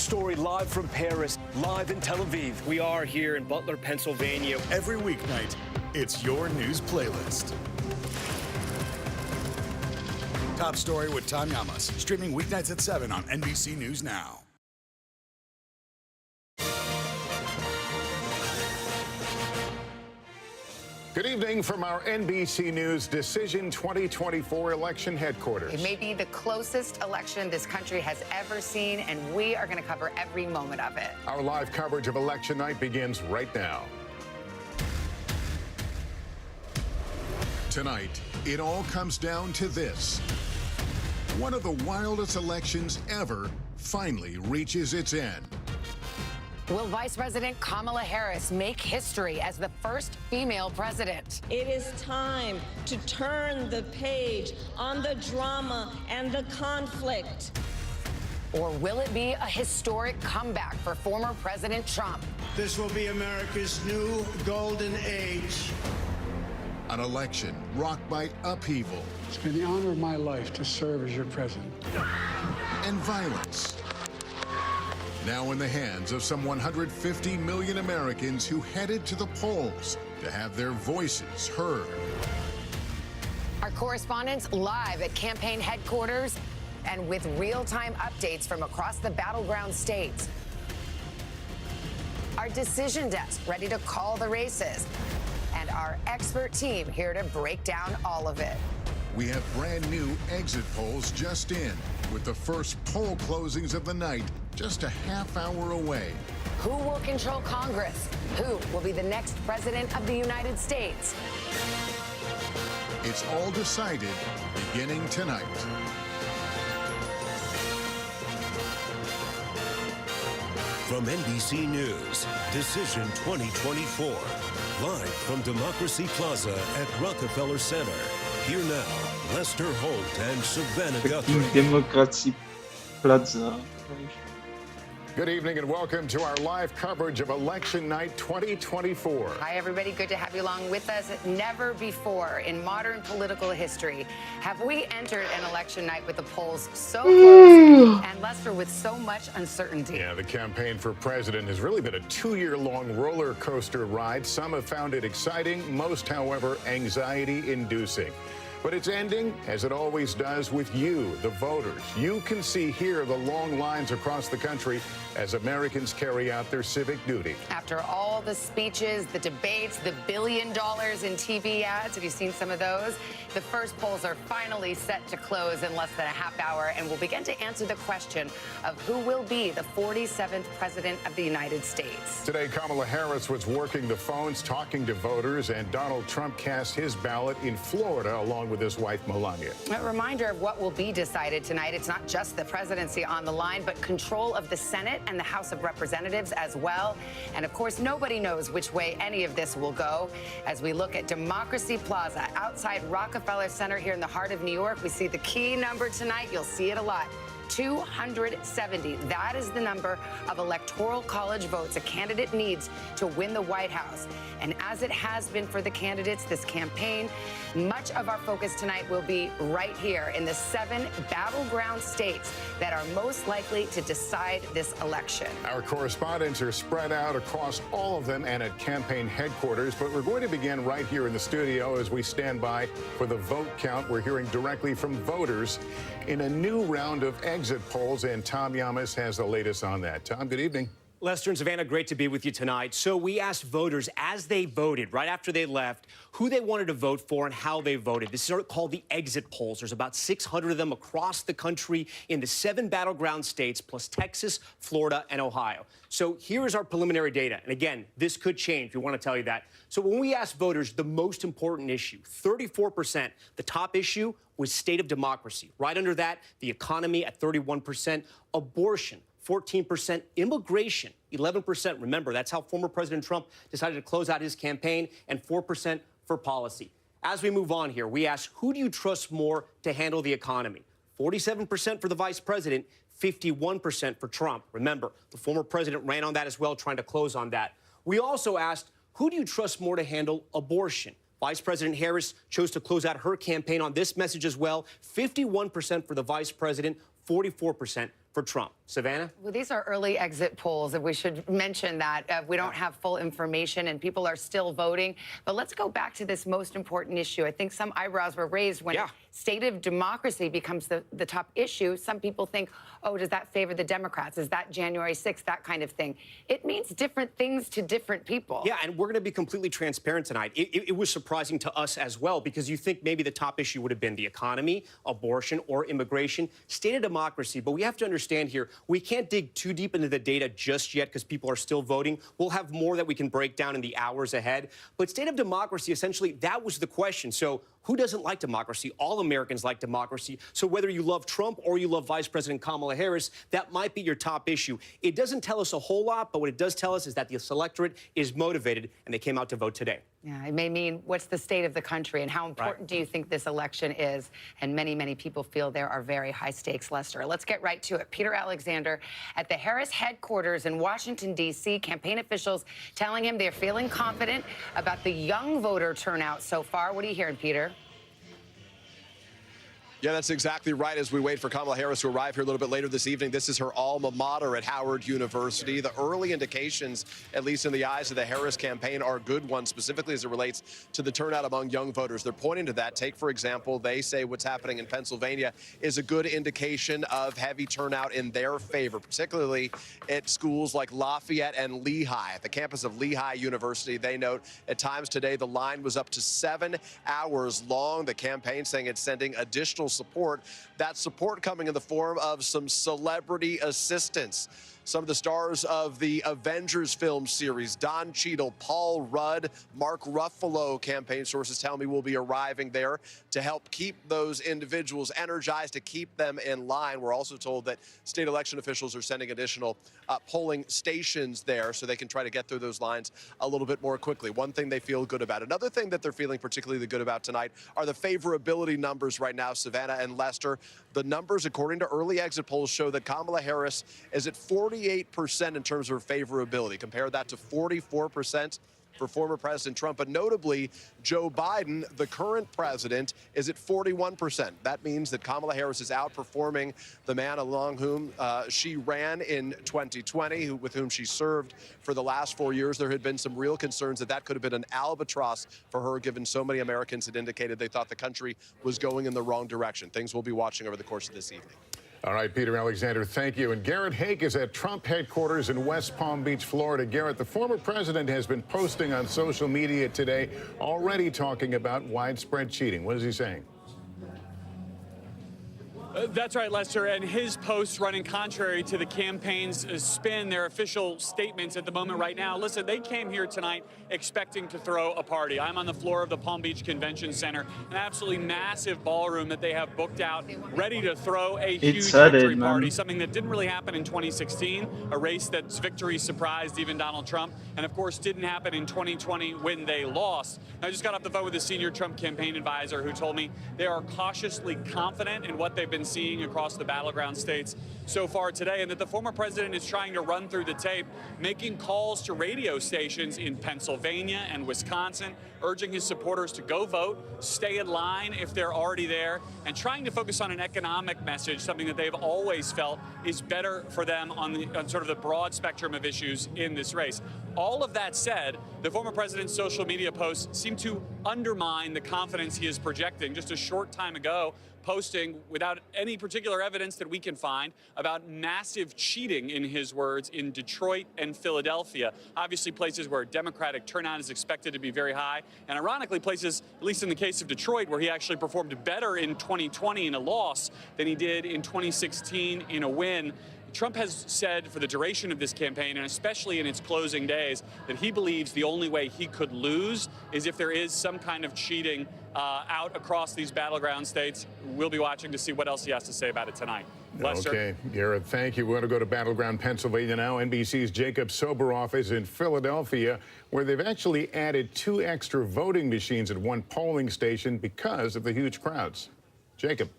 story live from Paris, live in Tel Aviv. We are here in Butler, Pennsylvania. Every weeknight, it's your news playlist. Top Story with Tom Yamas, streaming weeknights at 7 on NBC News Now. Good evening from our NBC News Decision 2024 election headquarters. It may be the closest election this country has ever seen, and we are going to cover every moment of it. Our live coverage of election night begins right now. Tonight, it all comes down to this. One of the wildest elections ever finally reaches its end. Will Vice President Kamala Harris make history as the first female president? It is time to turn the page on the drama and the conflict. Or will it be a historic comeback for former President Trump? This will be America's new golden age. An election rocked by upheaval. It's been the honor of my life to serve as your president. And violence. Now in the hands of some 150 million Americans who headed to the polls to have their voices heard. Our correspondents live at campaign headquarters and with real-time updates from across the battleground states. Our decision desk ready to call the races. And our expert team here to break down all of it. We have brand new exit polls just in, with the first poll closings of the night just a half hour away. Who will control Congress? Who will be the next president of the United States? It's all decided beginning tonight. From NBC News, Decision 2024. Live from Democracy Plaza at Rockefeller Center. Here now, Lester Holt and Savannah Guthrie. Democracy Plaza. Good evening and welcome to our live coverage of Election Night 2024. Hi, everybody. Good to have you along with us. Never before in modern political history have we entered an election night with the polls so close and, Lester, with so much uncertainty. Yeah, the campaign for president has really been a 2-year-long roller coaster ride. Some have found it exciting, most, however, anxiety-inducing. But it's ending, as it always does, with you, the voters. You can see here the long lines across the country as Americans carry out their civic duty. After all the speeches, the debates, the $1 billion in TV ads, have you seen some of those? The first polls are finally set to close in less than a half hour, and we'll begin to answer the question of who will be the 47th president of the United States. Today, Kamala Harris was working the phones, talking to voters, and Donald Trump cast his ballot in Florida along with his wife, Melania. A reminder of what will be decided tonight. It's not just the presidency on the line, but control of the Senate and the House of Representatives as well. And of course, nobody knows which way any of this will go. As we look at Democracy Plaza outside Rockefeller Center here in the heart of New York, we see the key number tonight. You'll see it a lot. 270. That is the number of electoral college votes a candidate needs to win the White House. And as it has been for the candidates this campaign, much of our focus tonight will be right here in the 7 battleground states that are most likely to decide this election. Our correspondents are spread out across all of them and at campaign headquarters, but we're going to begin right here in the studio as we stand by for the vote count. We're hearing directly from voters in a new round of exit polls, and Tom Yamas has the latest on that. Tom, good evening. Lester and Savannah, great to be with you tonight. So we asked voters as they voted, right after they left, who they wanted to vote for and how they voted. This is called the exit polls. There's about 600 of them across the country in the 7 battleground states, plus Texas, Florida, and Ohio. So here is our preliminary data. And again, this could change. We want to tell you that. So when we asked voters the most important issue, 34%, the top issue was state of democracy. Right under that, the economy at 31%, abortion, 14%, immigration, 11%. Remember, that's how former President Trump decided to close out his campaign, and 4% for policy. As we move on here, we ask, who do you trust more to handle the economy? 47% for the vice president, 51% for Trump. Remember, the former president ran on that as well, trying to close on that. We also asked, who do you trust more to handle abortion? Vice President Harris chose to close out her campaign on this message as well. 51% for the vice president, 44% for Trump. Savannah? Well, these are early exit polls, and we should mention that we don't have full information and people are still voting. But let's go back to this most important issue. I think some eyebrows were raised when state of democracy becomes the top issue. Some people think, oh, does that favor the Democrats? Is that January 6th, that kind of thing? It means different things to different people. Yeah, and we're going to be completely transparent tonight. It was surprising to us as well, because you think maybe the top issue would have been the economy, abortion, or immigration, state of democracy. But we have to understand here, we can't dig too deep into the data just yet because people are still voting. We'll have more that we can break down in the hours ahead. But state of democracy, essentially, that was the question. So who doesn't like democracy? All Americans like democracy. So whether you love Trump or you love Vice President Kamala Harris, that might be your top issue. It doesn't tell us a whole lot, but what it does tell us is that the electorate is motivated, and they came out to vote today. Yeah, it may mean what's the state of the country and how important do you think this election is? And many, many people feel there are very high stakes, Lester. Let's get right to it. Peter Alexander at the Harris headquarters in Washington, D.C., campaign officials telling him they're feeling confident about the young voter turnout so far. What are you hearing, Peter? Yeah, that's exactly right. As we wait for Kamala Harris to arrive here a little bit later this evening, this is her alma mater at Howard University. The early indications, at least in the eyes of the Harris campaign, are good ones, specifically as it relates to the turnout among young voters. They're pointing to that. Take, for example, they say what's happening in Pennsylvania is a good indication of heavy turnout in their favor, particularly at schools like Lafayette and Lehigh. At the campus of Lehigh University, they note at times today the line was up to 7 hours long. The campaign saying it's sending additional support. That support coming in the form of some celebrity assistance. Some of the stars of the Avengers film series, Don Cheadle, Paul Rudd, Mark Ruffalo, campaign sources tell me will be arriving there to help keep those individuals energized, to keep them in line. We're also told that state election officials are sending additional polling stations there so they can try to get through those lines a little bit more quickly. One thing they feel good about. Another thing that they're feeling particularly good about tonight are the favorability numbers right now, Savannah and Lester. The numbers, according to early exit polls, show that Kamala Harris is at 48% in terms of her favorability. Compare that to 44% for former President Trump. But notably, Joe Biden, the current president, is at 41%. That means that Kamala Harris is outperforming the man along whom she ran in 2020, with whom she served for the last 4 years. There had been some real concerns that could have been an albatross for her, given so many Americans had indicated they thought the country was going in the wrong direction. Things we'll be watching over the course of this evening. All right, Peter Alexander, thank you. And Garrett Haake is at Trump headquarters in West Palm Beach, Florida. Garrett, the former president has been posting on social media today, already talking about widespread cheating. What is he saying? That's right, Lester, and his posts running contrary to the campaign's spin, their official statements at the moment right now. Listen, they came here tonight expecting to throw a party. I'm on the floor of the Palm Beach Convention Center, an absolutely massive ballroom that they have booked out, ready to throw a huge victory party, something that didn't really happen in 2016, a race that's victory surprised even Donald Trump, and of course didn't happen in 2020 when they lost. I just got off the phone with a senior Trump campaign advisor who told me they are cautiously confident in what they've been seeing across the battleground states so far today, and that the former president is trying to run through the tape, making calls to radio stations in Pennsylvania and Wisconsin, urging his supporters to go vote, stay in line if they're already there, and trying to focus on an economic message, something that they've always felt is better for them on sort of the broad spectrum of issues in this race. All of that said, the former president's social media posts seem to undermine the confidence he is projecting. Just a short time ago, posting without any particular evidence that we can find about massive cheating, in his words, in Detroit and Philadelphia. Obviously places where Democratic turnout is expected to be very high, and ironically places, at least in the case of Detroit, where he actually performed better in 2020 in a loss than he did in 2016 in a win. Trump has said for the duration of this campaign, and especially in its closing days, that he believes the only way he could lose is if there is some kind of cheating out across these battleground states. We'll be watching to see what else he has to say about it tonight. Lester? Okay, Garrett, thank you. We're going to go to battleground Pennsylvania now. NBC's Jacob Soboroff is in Philadelphia, where they've actually added 2 extra voting machines at one polling station because of the huge crowds. Jacob.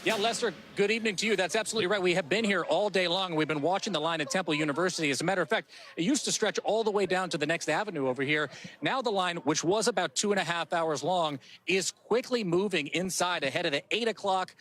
Yeah, Lester, good evening to you. That's absolutely right. We have been here all day long. We've been watching the line at Temple University. As a matter of fact, it used to stretch all the way down to the next avenue over here. Now the line, which was about 2.5 hours long, is quickly moving inside ahead of the 8 o'clock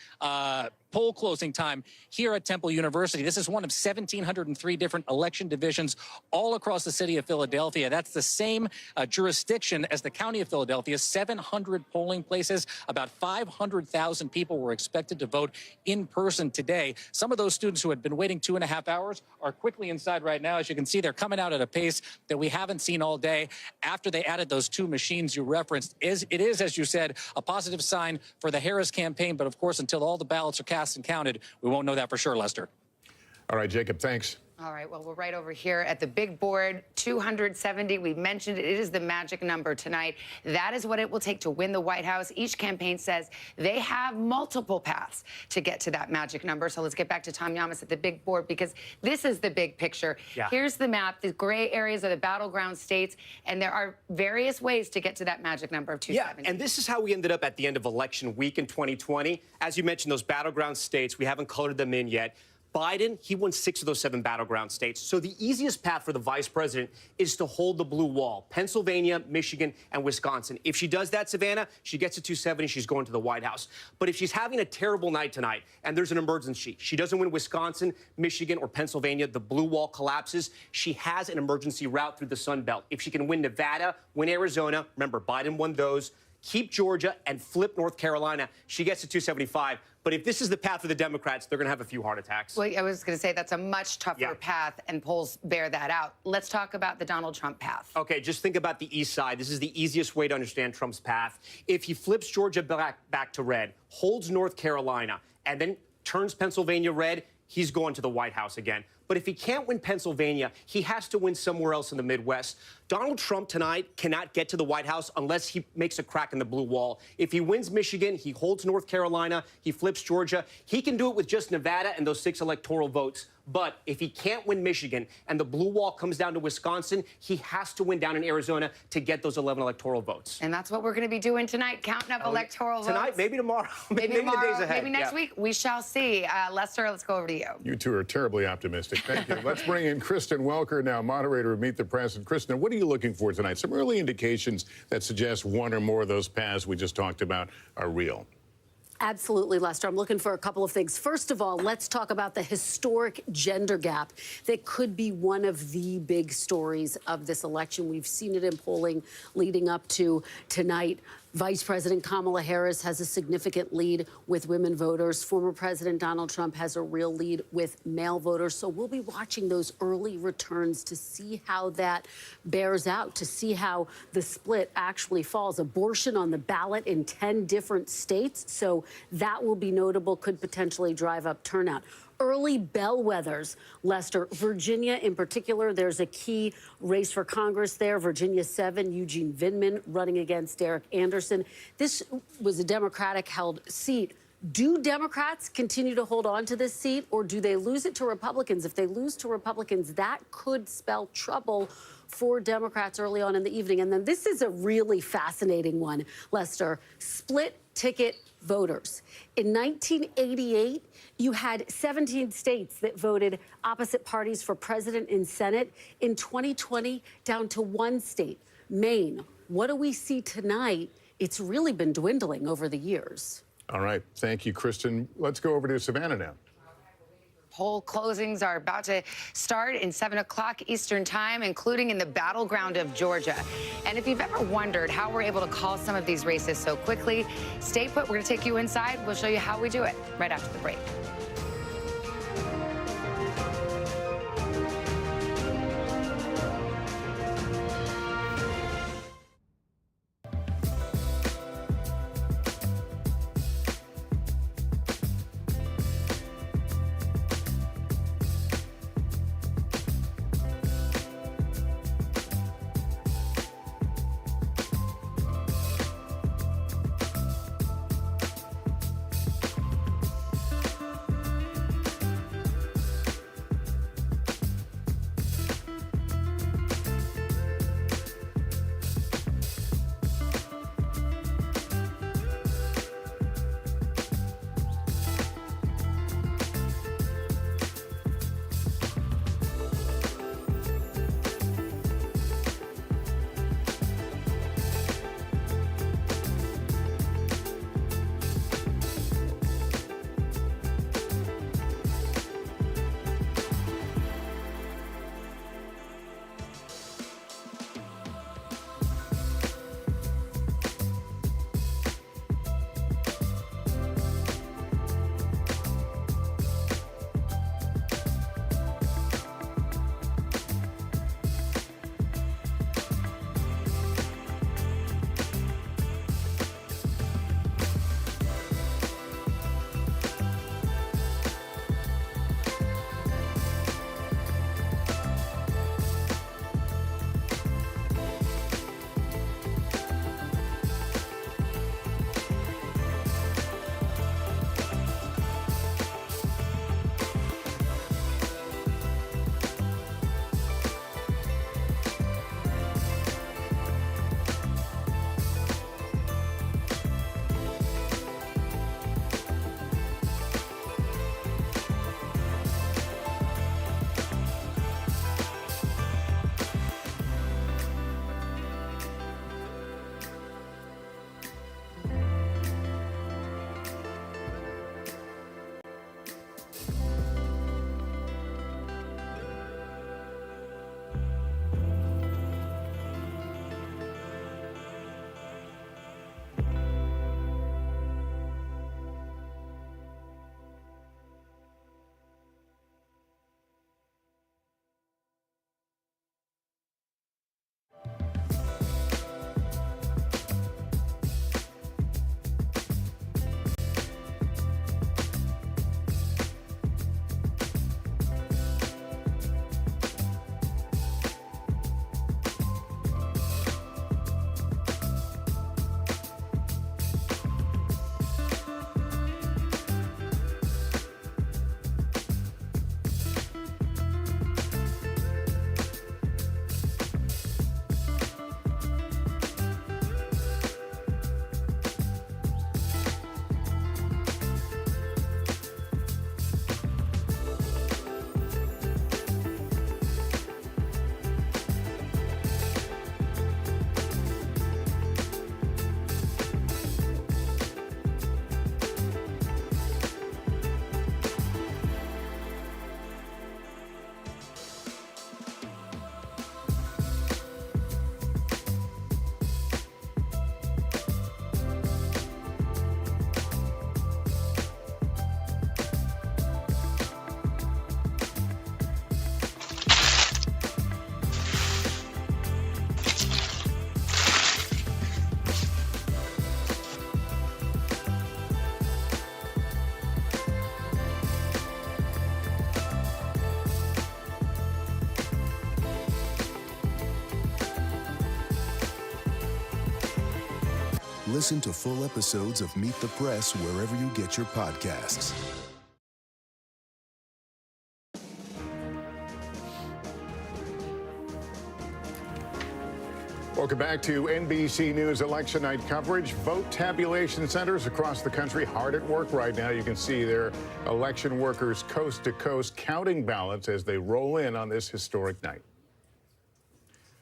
poll closing time here at Temple University. This is one of 1,703 different election divisions all across the city of Philadelphia. That's the same jurisdiction as the county of Philadelphia, 700 polling places. About 500,000 people were expected to vote in person today. Some of those students who had been waiting 2.5 hours are quickly inside right now. As you can see, they're coming out at a pace that we haven't seen all day after they added those 2 machines you referenced. It is, as you said, a positive sign for the Harris campaign. But of course, until all the ballots are cast and counted, we won't know that for sure, Lester. All right, Jacob, thanks. All right, well, we're right over here at the big board, 270. We mentioned it is the magic number tonight. That is what it will take to win the White House. Each campaign says they have multiple paths to get to that magic number. So let's get back to Tom Llamas at the big board, because this is the big picture. Yeah. Here's the map. The gray areas are the battleground states, and there are various ways to get to that magic number of 270. Yeah, and this is how we ended up at the end of election week in 2020. As you mentioned, those battleground states, we haven't colored them in yet. Biden, he won 6 of those 7 battleground states. So the easiest path for the vice president is to hold the blue wall. Pennsylvania, Michigan, and Wisconsin. If she does that, Savannah, she gets to 270, she's going to the White House. But if she's having a terrible night tonight and there's an emergency, she doesn't win Wisconsin, Michigan, or Pennsylvania, the blue wall collapses, she has an emergency route through the Sun Belt. If she can win Nevada, win Arizona, remember, Biden won those, keep Georgia, and flip North Carolina, she gets to 275. But if this is the path for the Democrats, they're going to have a few heart attacks. Well, I was going to say that's a much tougher path, and polls bear that out. Let's talk about the Donald Trump path. Okay, just think about the east side. This is the easiest way to understand Trump's path. If he flips Georgia back to red, holds North Carolina, and then turns Pennsylvania red, he's going to the White House again. But if he can't win Pennsylvania, he has to win somewhere else in the Midwest. Donald Trump tonight cannot get to the White House unless he makes a crack in the blue wall. If he wins Michigan, he holds North Carolina, he flips Georgia, he can do it with just Nevada and those 6 electoral votes. But if he can't win Michigan and the blue wall comes down to Wisconsin, he has to win down in Arizona to get those 11 electoral votes. And that's what we're going to be doing tonight, counting up electoral votes. Tonight, maybe tomorrow, maybe tomorrow, the days ahead. maybe next week. We shall see. Lester, let's go over to you. You two are terribly optimistic. Thank you. Let's bring in Kristen Welker now, moderator of Meet the President. Kristen, what are you looking for tonight? Some early indications that suggest one or more of those paths we just talked about are real. Absolutely, Lester. I'm looking for a couple of things. First of all, let's talk about the historic gender gap that could be one of the big stories of this election. We've seen it in polling leading up to tonight. Vice President Kamala Harris has a significant lead with women voters. Former President Donald Trump has a real lead with male voters. So we'll be watching those early returns to see how that bears out, to see how the split actually falls. Abortion on the ballot in 10 different states. So that will be notable, could potentially drive up turnout. Early bellwethers, Lester. Virginia in particular, there's a key race for Congress there. Virginia 7, Eugene Vindman running against Derek Anderson. This was a Democratic-held seat. Do Democrats continue to hold on to this seat, or do they lose it to Republicans? If they lose to Republicans, that could spell trouble for Democrats early on in the evening. And then this is a really fascinating one, Lester. Split ticket voters. In 1988, you had 17 states that voted opposite parties for president and Senate. In 2020, down to 1 state, Maine. What do we see tonight? It's really been dwindling over the years. All right. Thank you, Kristen. Let's go over to Savannah now. Poll closings are about to start in 7 o'clock Eastern time, including in the battleground of Georgia. And if you've ever wondered how we're able to call some of these races so quickly, stay put. We're going to take you inside. We'll show you how we do it right after the break. Listen to full episodes of Meet the Press wherever you get your podcasts. Welcome back to NBC News election night coverage. Vote tabulation centers across the country hard at work right now. You can see their election workers coast to coast counting ballots as they roll in on this historic night.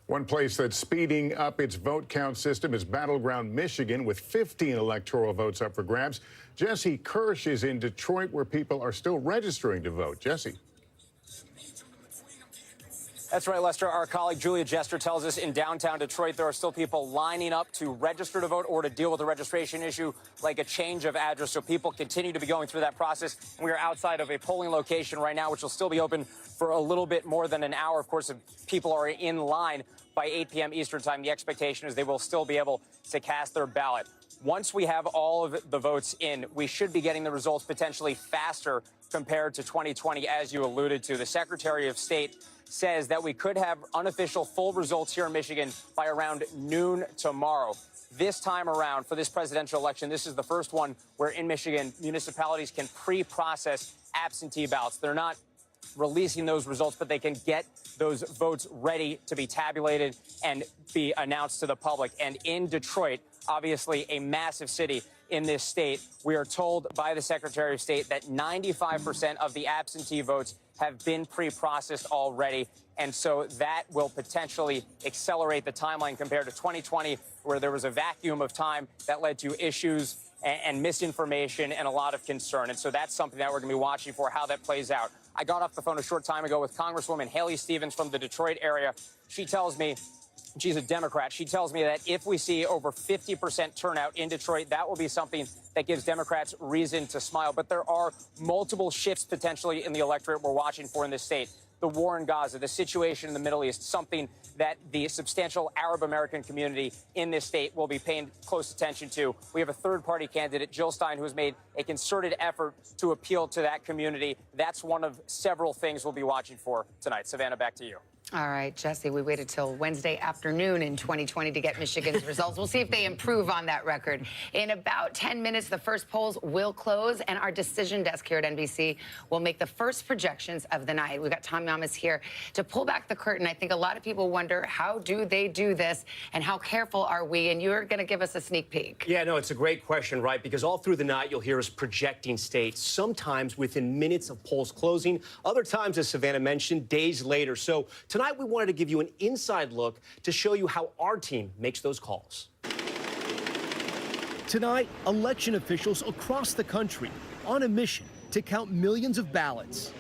One place that's speeding up its vote count system is battleground Michigan, with 15 electoral votes up for grabs. Jesse Kirsch is in Detroit, where people are still registering to vote. Jesse. That's right, Lester. Our colleague Julia Jester tells us in downtown Detroit there are still people lining up to register to vote or to deal with a registration issue like a change of address. So people continue to be going through that process. We are outside of a polling location right now, which will still be open for a little bit more than an hour. Of course, if people are in line by 8 p.m. Eastern time, the expectation is they will still be able to cast their ballot. Once we have all of the votes in, we should be getting the results potentially faster compared to 2020, as you alluded to. The Secretary of State says that we could have unofficial full results here in Michigan by around noon tomorrow. This time around for this presidential election, this is the first one where in Michigan, municipalities can pre-process absentee ballots. They're not releasing those results, but they can get those votes ready to be tabulated and be announced to the public. And in Detroit, obviously a massive city in this state, we are told by the Secretary of State that 95% of the absentee votes have been pre-processed already. And so that will potentially accelerate the timeline compared to 2020, where there was a vacuum of time that led to issues and misinformation and a lot of concern. And so that's something that we're going to be watching for, how that plays out. I got off the phone a short time ago with Congresswoman Haley Stevens from the Detroit area. She tells me, she's a Democrat, she tells me that if we see over 50% turnout in Detroit, that will be something that gives Democrats reason to smile. But there are multiple shifts potentially in the electorate we're watching for in this state. The war in Gaza, the situation in the Middle East, something that the substantial Arab American community in this state will be paying close attention to. We have a third-party candidate, Jill Stein, who has made a concerted effort to appeal to that community. That's one of several things we'll be watching for tonight. Savannah, back to you. All right, Jesse, we waited till Wednesday afternoon in 2020 to get Michigan's results. We'll see if they improve on that record. In about 10 minutes, the first polls will close, and our decision desk here at NBC will make the first projections of the night. We've got Tom Yamas here to pull back the curtain. I think a lot of people wonder, how do they do this, and how careful are we? And you're going to give us a sneak peek. Yeah, no, it's a great question, right? Because all through the night, you'll hear us projecting states, sometimes within minutes of polls closing, other times, as Savannah mentioned, days later. So tonight, we wanted to give you an inside look to show you how our team makes those calls. Tonight, election officials across the country on a mission to count millions of ballots.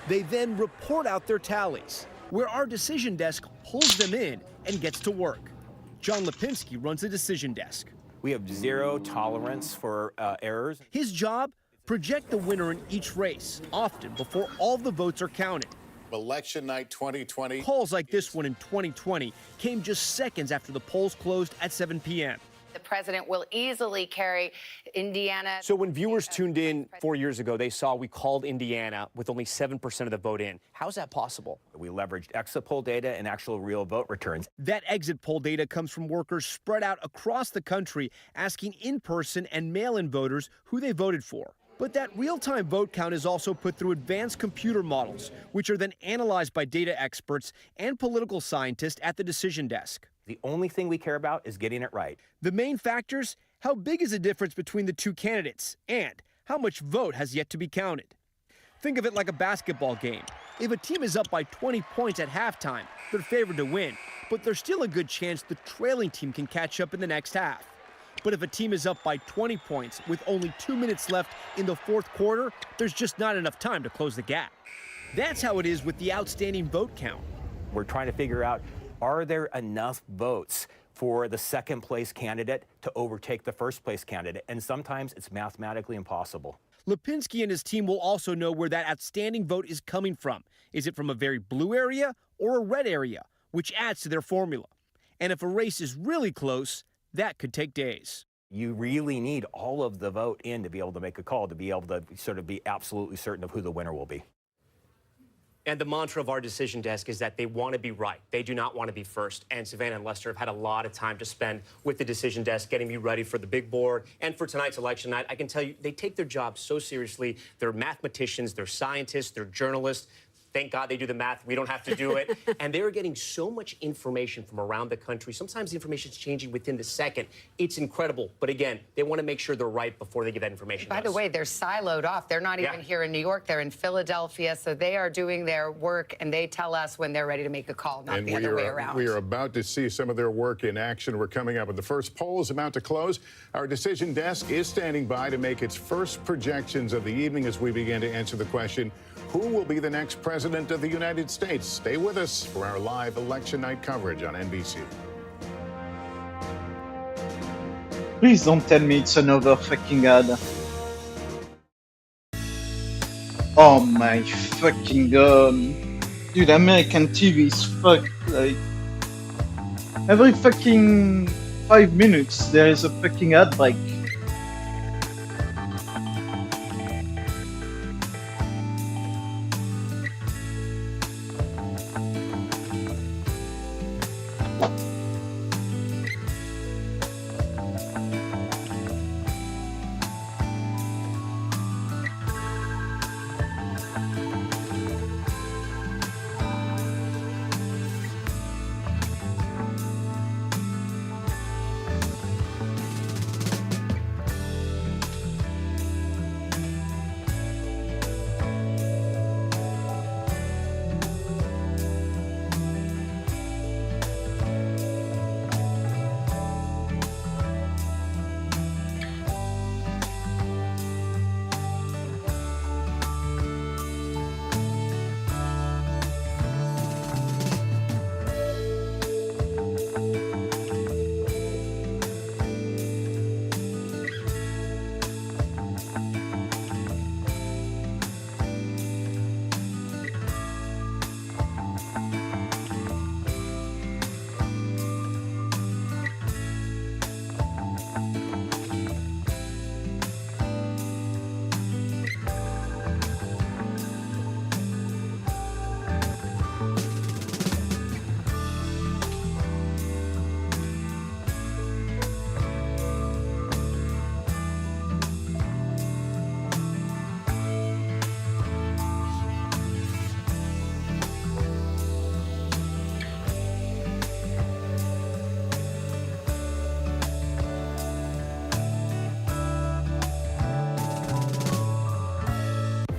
They then report out their tallies, where our decision desk pulls them in and gets to work. John Lipinski runs the decision desk. We have zero tolerance for errors. His job, project the winner in each race, often before all the votes are counted. Election night 2020. Calls like this one in 2020 came just seconds after the polls closed at 7 p.m. The president will easily carry Indiana. So when viewers tuned in 4 years ago, they saw we called Indiana with only 7% of the vote in. How's that possible? We leveraged exit poll data and actual real vote returns. That exit poll data comes from workers spread out across the country asking in-person and mail-in voters who they voted for. But that real-time vote count is also put through advanced computer models, which are then analyzed by data experts and political scientists at the decision desk. The only thing we care about is getting it right. The main factors: how big is the difference between the two candidates, and how much vote has yet to be counted. Think of it like a basketball game. If a team is up by 20 points at halftime, they're favored to win, but there's still a good chance the trailing team can catch up in the next half. But if a team is up by 20 points with only 2 minutes left in the fourth quarter, there's just not enough time to close the gap. That's how it is with the outstanding vote count. We're trying to figure out, are there enough votes for the second place candidate to overtake the first place candidate? And sometimes it's mathematically impossible. Lipinski and his team will also know where that outstanding vote is coming from. Is it from a very blue area or a red area, which adds to their formula? And if a race is really close, that could take days. You really need all of the vote in to be able to make a call, to be able to sort of be absolutely certain of who the winner will be. And the mantra of our decision desk is that they want to be right. They do not want to be first. And Savannah and Lester have had a lot of time to spend with the decision desk, getting me ready for the big board and for tonight's election night. I can tell you, they take their job so seriously. They're mathematicians, they're scientists, they're journalists. Thank God they do the math. We don't have to do it. And they are getting so much information from around the country. Sometimes the information is changing within the second. It's incredible. But again, they want to make sure they're right before they give that information to us. By the way, they're siloed off. They're not even here in New York. They're in Philadelphia. So they are doing their work, and they tell us when they're ready to make a call, not the other way around. We are about to see some of their work in action. We're coming up with the first poll is about to close. Our decision desk is standing by to make its first projections of the evening as we begin to answer the question, who will be the next president of the United States? Stay with us for our live election night coverage on NBC. Please don't tell me it's another fucking ad. Oh my fucking god. Dude, American TV is fucked. Like, every fucking 5 minutes there is a fucking ad break.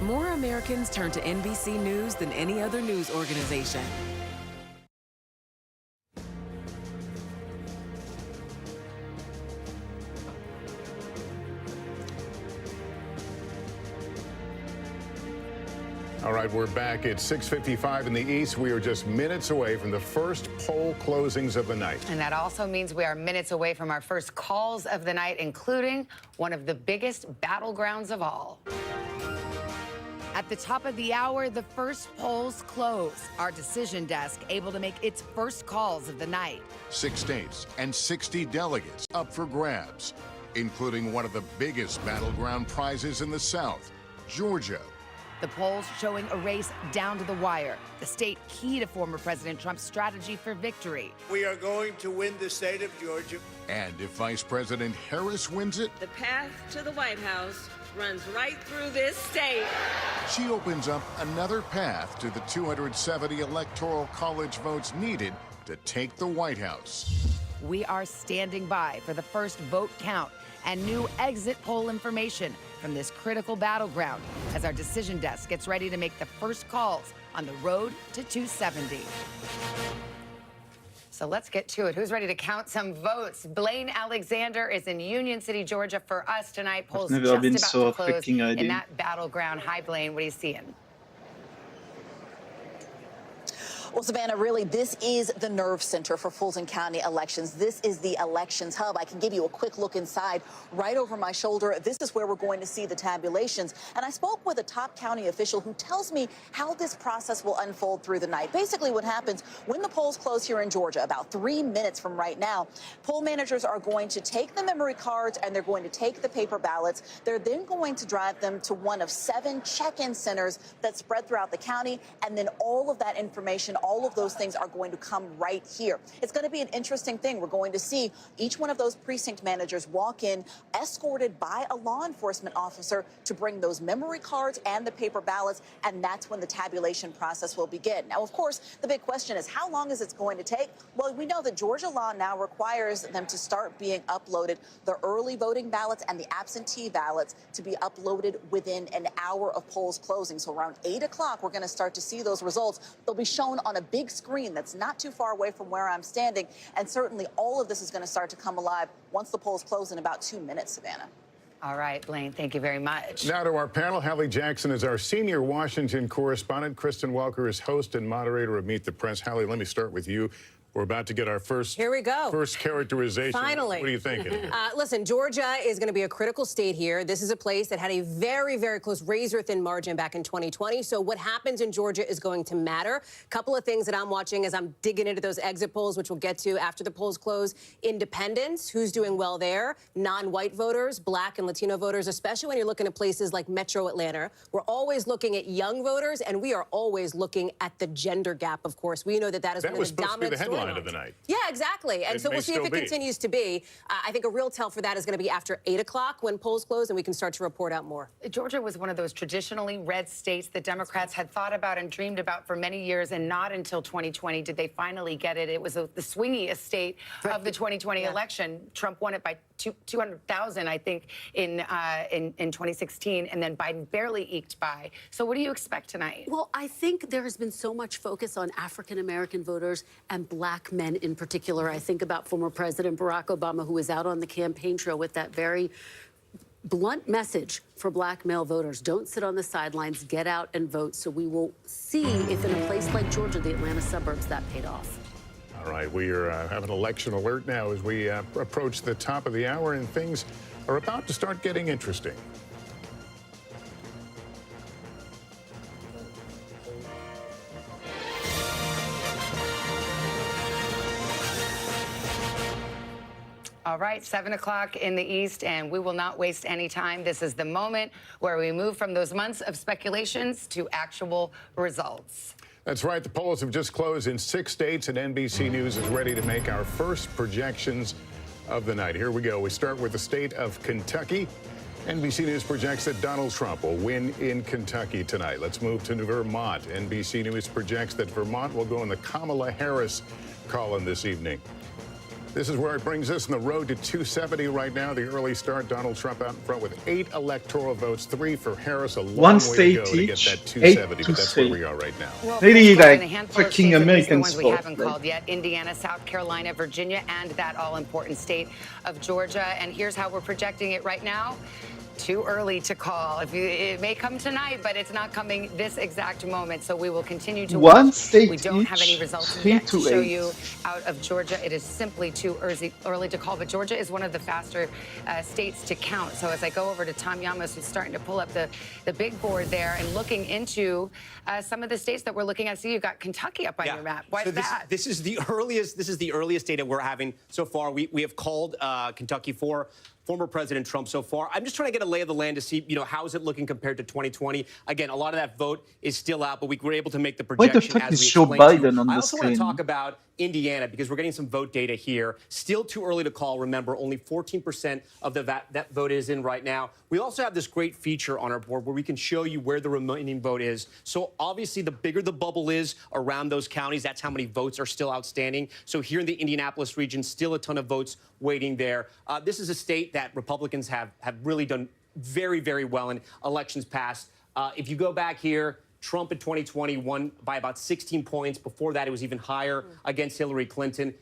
More Americans turn to NBC News than any other news organization. All right, we're back at 6:55 in the East. We are just minutes away from the first poll closings of the night. And that also means we are minutes away from our first calls of the night, including one of the biggest battlegrounds of all. At the top of the hour, the first polls close. Our decision desk able to make its first calls of the night. 6 states and 60 delegates up for grabs, including one of the biggest battleground prizes in the South, Georgia. The polls showing a race down to the wire, the state key to former President Trump's strategy for victory. We are going to win the state of Georgia. And if Vice President Harris wins it, The path to the White House runs right through this state. she opens up another path to the 270 Electoral College votes needed to take the White House. We are standing by for the first vote count and new exit poll information from this critical battleground as our decision desk gets ready to make the first calls on the road to 270. So let's get to it. Who's ready to count some votes? Blaine Alexander is in Union City, Georgia for us tonight. Polls I've just never been about so to close freaking in ready. that battleground. Hi, Blaine. What are you seeing? Well, Savannah, really, this is the nerve center for Fulton County elections. This is the elections hub. I can give you a quick look inside right over my shoulder. This is where we're going to see the tabulations. And I spoke with a top county official who tells me how this process will unfold through the night. Basically, what happens when the polls close here in Georgia, about 3 minutes from right now, poll managers are going to take the memory cards and they're going to take the paper ballots. They're then going to drive them to one of 7 check-in centers that spread throughout the county. And then all of that information, all of those things are going to come right here. It's going to be an interesting thing. We're going to see each one of those precinct managers walk in escorted by a law enforcement officer to bring those memory cards and the paper ballots. And that's when the tabulation process will begin. Now, of course, the big question is how long is it going to take? Well, we know that Georgia law now requires them to start being uploaded, the early voting ballots and the absentee ballots to be uploaded within an hour of polls closing. So around 8 o'clock, we're going to start to see those results. They'll be shown on a big screen that's not too far away from where I'm standing. And certainly all of this is going to start to come alive once the polls close in about 2 minutes, Savannah. All right, Blaine, thank you very much. Now to our panel. Hallie Jackson is our senior Washington correspondent. Kristen Welker is host and moderator of Meet the Press. Hallie, let me start with you. We're about to get our first characterization. Finally. What are you thinking? Listen, Georgia is going to be a critical state here. This is a place that had a very, very close razor-thin margin back in 2020. So what happens in Georgia is going to matter. A couple of things that I'm watching as I'm digging into those exit polls, which we'll get to after the polls close. Independents, who's doing well there? Non-white voters, Black and Latino voters, especially when you're looking at places like Metro Atlanta. We're always looking at young voters, and we are always looking at the gender gap, of course. We know that that is one of the dominant storylines of the night. Yeah, exactly. And so we'll see if it continues to be. I think a real tell for that is going to be after 8 o'clock when polls close and we can start to report out more. Georgia was one of those traditionally red states that Democrats had thought about and dreamed about for many years, and not until 2020 did they finally get it. It was the swingiest state of the 2020 election. Trump won it by 200,000, I think, in 2016, and then Biden barely eked by. So what do you expect tonight? Well, I think there has been so much focus on African-American voters and Black men in particular. I think about former President Barack Obama, who was out on the campaign trail with that very blunt message for Black male voters. Don't sit on the sidelines, get out and vote. So we will see if in a place like Georgia, the Atlanta suburbs, that paid off. All right, we are having an election alert now as we approach the top of the hour, and things are about to start getting interesting. All right, 7 o'clock in the East, and we will not waste any time. This is the moment where we move from those months of speculations to actual results. That's right. The polls have just closed in 6 states, and NBC News is ready to make our first projections of the night. Here we go. We start with the state of Kentucky. NBC News projects that Donald Trump will win in Kentucky tonight. Let's move to Vermont. NBC News projects that Vermont will go in the Kamala Harris column this evening. This is where it brings us on the road to 270 right now. The early start, Donald Trump out in front with 8 electoral votes, 3 for Harris. A long way to go to get that 270, but that's where we are right now. Well, Really, like, a handful of fucking states, at least the American ones we sport. haven't called yet: Indiana, South Carolina, Virginia, and that all-important state of Georgia. And here's how we're projecting it right now. Too early to call. It may come tonight, but it's not coming this exact moment. So we will continue to One watch. state We don't have any each, results 3 yet to to show 8. you out of Georgia. It is simply too early to call. But Georgia is one of the faster states to count. So as I go over to Tom Llamas, who's starting to pull up the big board there and looking into some of the states that we're looking at. See, you've got Kentucky up on your map. Why is that? This is the earliest data we're having so far. We have called Kentucky for former President Trump so far. I'm just trying to get a lay of the land to see, how is it looking compared to 2020? Again, a lot of that vote is still out, but we were able to make the Why projection the fuck as is we Joe explained to you. Biden on I the also want to screen? talk about Indiana because we're getting some vote data here. Still too early to call. Remember, only 14% of that vote is in right now. We also have this great feature on our board where we can show you where the remaining vote is. So obviously, the bigger the bubble is around those counties, that's how many votes are still outstanding. So here in the Indianapolis region, still a ton of votes waiting there. This is a state that Republicans have really done very, very well in elections past. If you go back here, Trump in 2020 won by about 16 points. Before that, it was even higher against Hillary Clinton.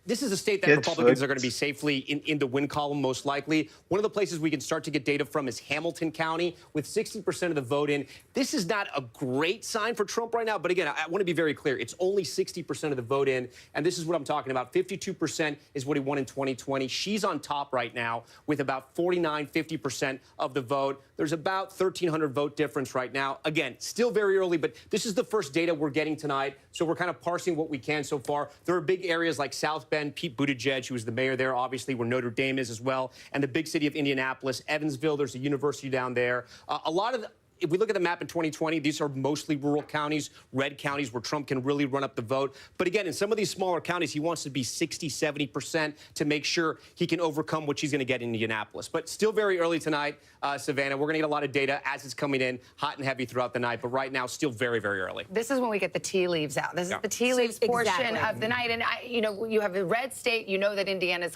This is a state that Republicans are going to be safely in the win column, most likely. One of the places we can start to get data from is Hamilton County, with 60% of the vote in. This is not a great sign for Trump right now, but again, I want to be very clear. It's only 60% of the vote in, and this is what I'm talking about. 52% is what he won in 2020. She's on top right now with about 49, 50% of the vote. There's about 1,300 vote difference right now. Again, still very early, but this is the first data we're getting tonight, so we're kind of parsing what we can so far. There are big areas like South Bend, Pete Buttigieg, who was the mayor there, obviously, where Notre Dame is as well, and the big city of Indianapolis, Evansville, there's a university down there. A lot of if we look at the map in 2020, these are mostly rural counties, red counties where Trump can really run up the vote. But again, in some of these smaller counties, he wants to be 60, 70% to make sure he can overcome what she's going to get in Indianapolis. But still very early tonight, Savannah. We're going to get a lot of data as it's coming in, hot and heavy throughout the night. But right now, still very, very early. This is when we get the tea leaves out. This is the tea leaves portion of the night. And, you know, you have a red state. You know that Indiana's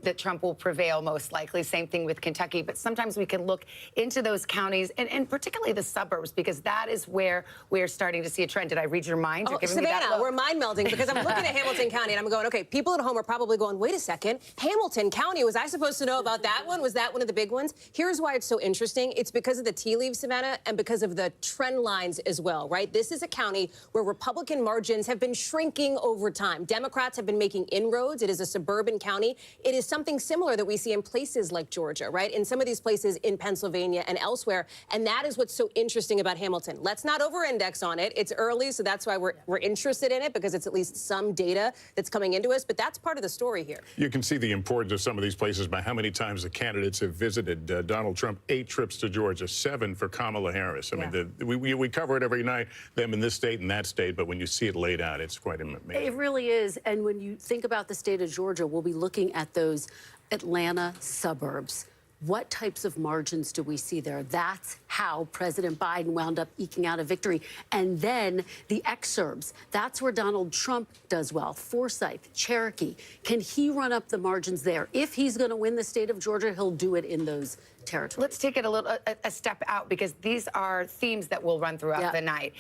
that Trump will prevail most likely. Same thing with Kentucky. But sometimes we can look into those counties and particularly the suburbs, because that is where we're starting to see a trend. Did I read your mind? Oh, Savannah, we're mind melding because I'm looking at Hamilton County and I'm going, okay, people at home are probably going, wait a second, Hamilton County, was I supposed to know about that one? Was that one of the big ones? Here's why it's so interesting. It's because of the tea leaves, Savannah, and because of the trend lines as well, right? This is a county where Republican margins have been shrinking over time. Democrats have been making inroads. It is a suburban county. It is something similar that we see in places like Georgia, right? In some of these places in Pennsylvania and elsewhere. And that is what's so interesting about Hamilton. Let's not over-index on it. It's early, so that's why we're interested in it, because it's at least some data that's coming into us. But that's part of the story here. You can see the importance of some of these places by how many times the candidates have visited. Donald Trump, 8 trips to Georgia, 7 for Kamala Harris. I mean, we cover it every night, them in this state and that state, but when you see it laid out, it's quite amazing. It really is. And when you think about the state of Georgia, we'll be looking at those Atlanta suburbs. What types of margins do we see there? That's how President Biden wound up eking out a victory. And then the exurbs, that's where Donald Trump does well. Forsyth, Cherokee, can he run up the margins there? If he's going to win the state of Georgia, he'll do it in those territories. Let's take it a step out, because these are themes that will run throughout the night.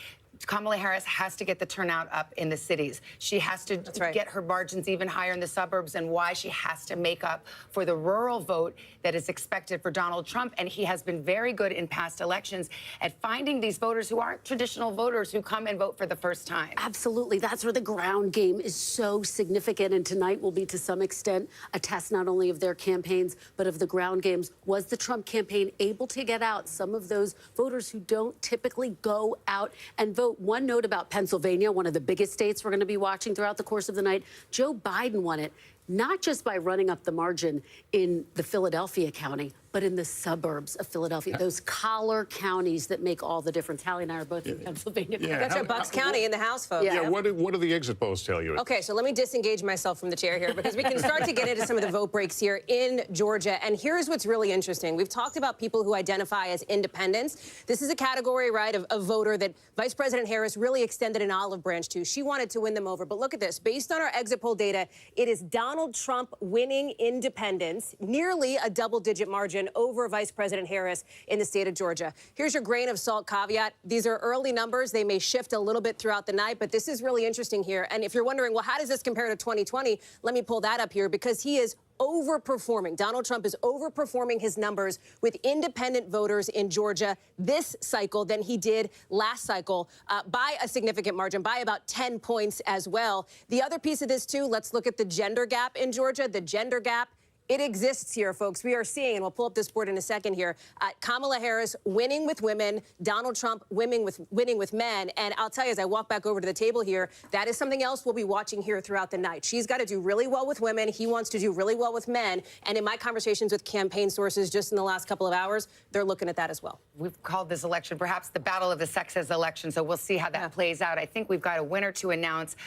Kamala Harris has to get the turnout up in the cities. She has to get her margins even higher in the suburbs, and why she has to make up for the rural vote that is expected for Donald Trump. And he has been very good in past elections at finding these voters who aren't traditional voters who come and vote for the first time. Absolutely. That's where the ground game is so significant. And tonight will be, to some extent, a test not only of their campaigns, but of the ground games. Was the Trump campaign able to get out some of those voters who don't typically go out and vote? One note about Pennsylvania, one of the biggest states we're going to be watching throughout the course of the night. Joe Biden won it, not just by running up the margin in the Philadelphia county, but in the suburbs of Philadelphia, those collar counties that make all the difference. Hallie and I are both in Pennsylvania. That's our Bucks County in the House, folks. Yeah, what do the exit polls tell you? Okay, so let me disengage myself from the chair here, because we can start to get into some of the vote breaks here in Georgia. And here's what's really interesting. We've talked about people who identify as independents. This is a category, right, of voter that Vice President Harris really extended an olive branch to. She wanted to win them over. But look at this. Based on our exit poll data, it is Donald Trump winning independents, nearly a double-digit margin over Vice President Harris in the state of Georgia. Here's your grain of salt caveat. These are early numbers. They may shift a little bit throughout the night, but this is really interesting here. And if you're wondering, well, how does this compare to 2020? Let me pull that up here, because he is overperforming. Donald Trump is overperforming his numbers with independent voters in Georgia this cycle than he did last cycle by a significant margin, by about 10 points as well. The other piece of this, too, let's look at the gender gap in Georgia. The gender gap, it exists here, folks. We are seeing, and we'll pull up this board in a second here, Kamala Harris winning with women, Donald Trump winning with men. And I'll tell you, as I walk back over to the table here, that is something else we'll be watching here throughout the night. She's got to do really well with women. He wants to do really well with men. And in my conversations with campaign sources just in the last couple of hours, they're looking at that as well. We've called this election perhaps the battle of the sexes election, so we'll see how that plays out. I think we've got a winner to announce,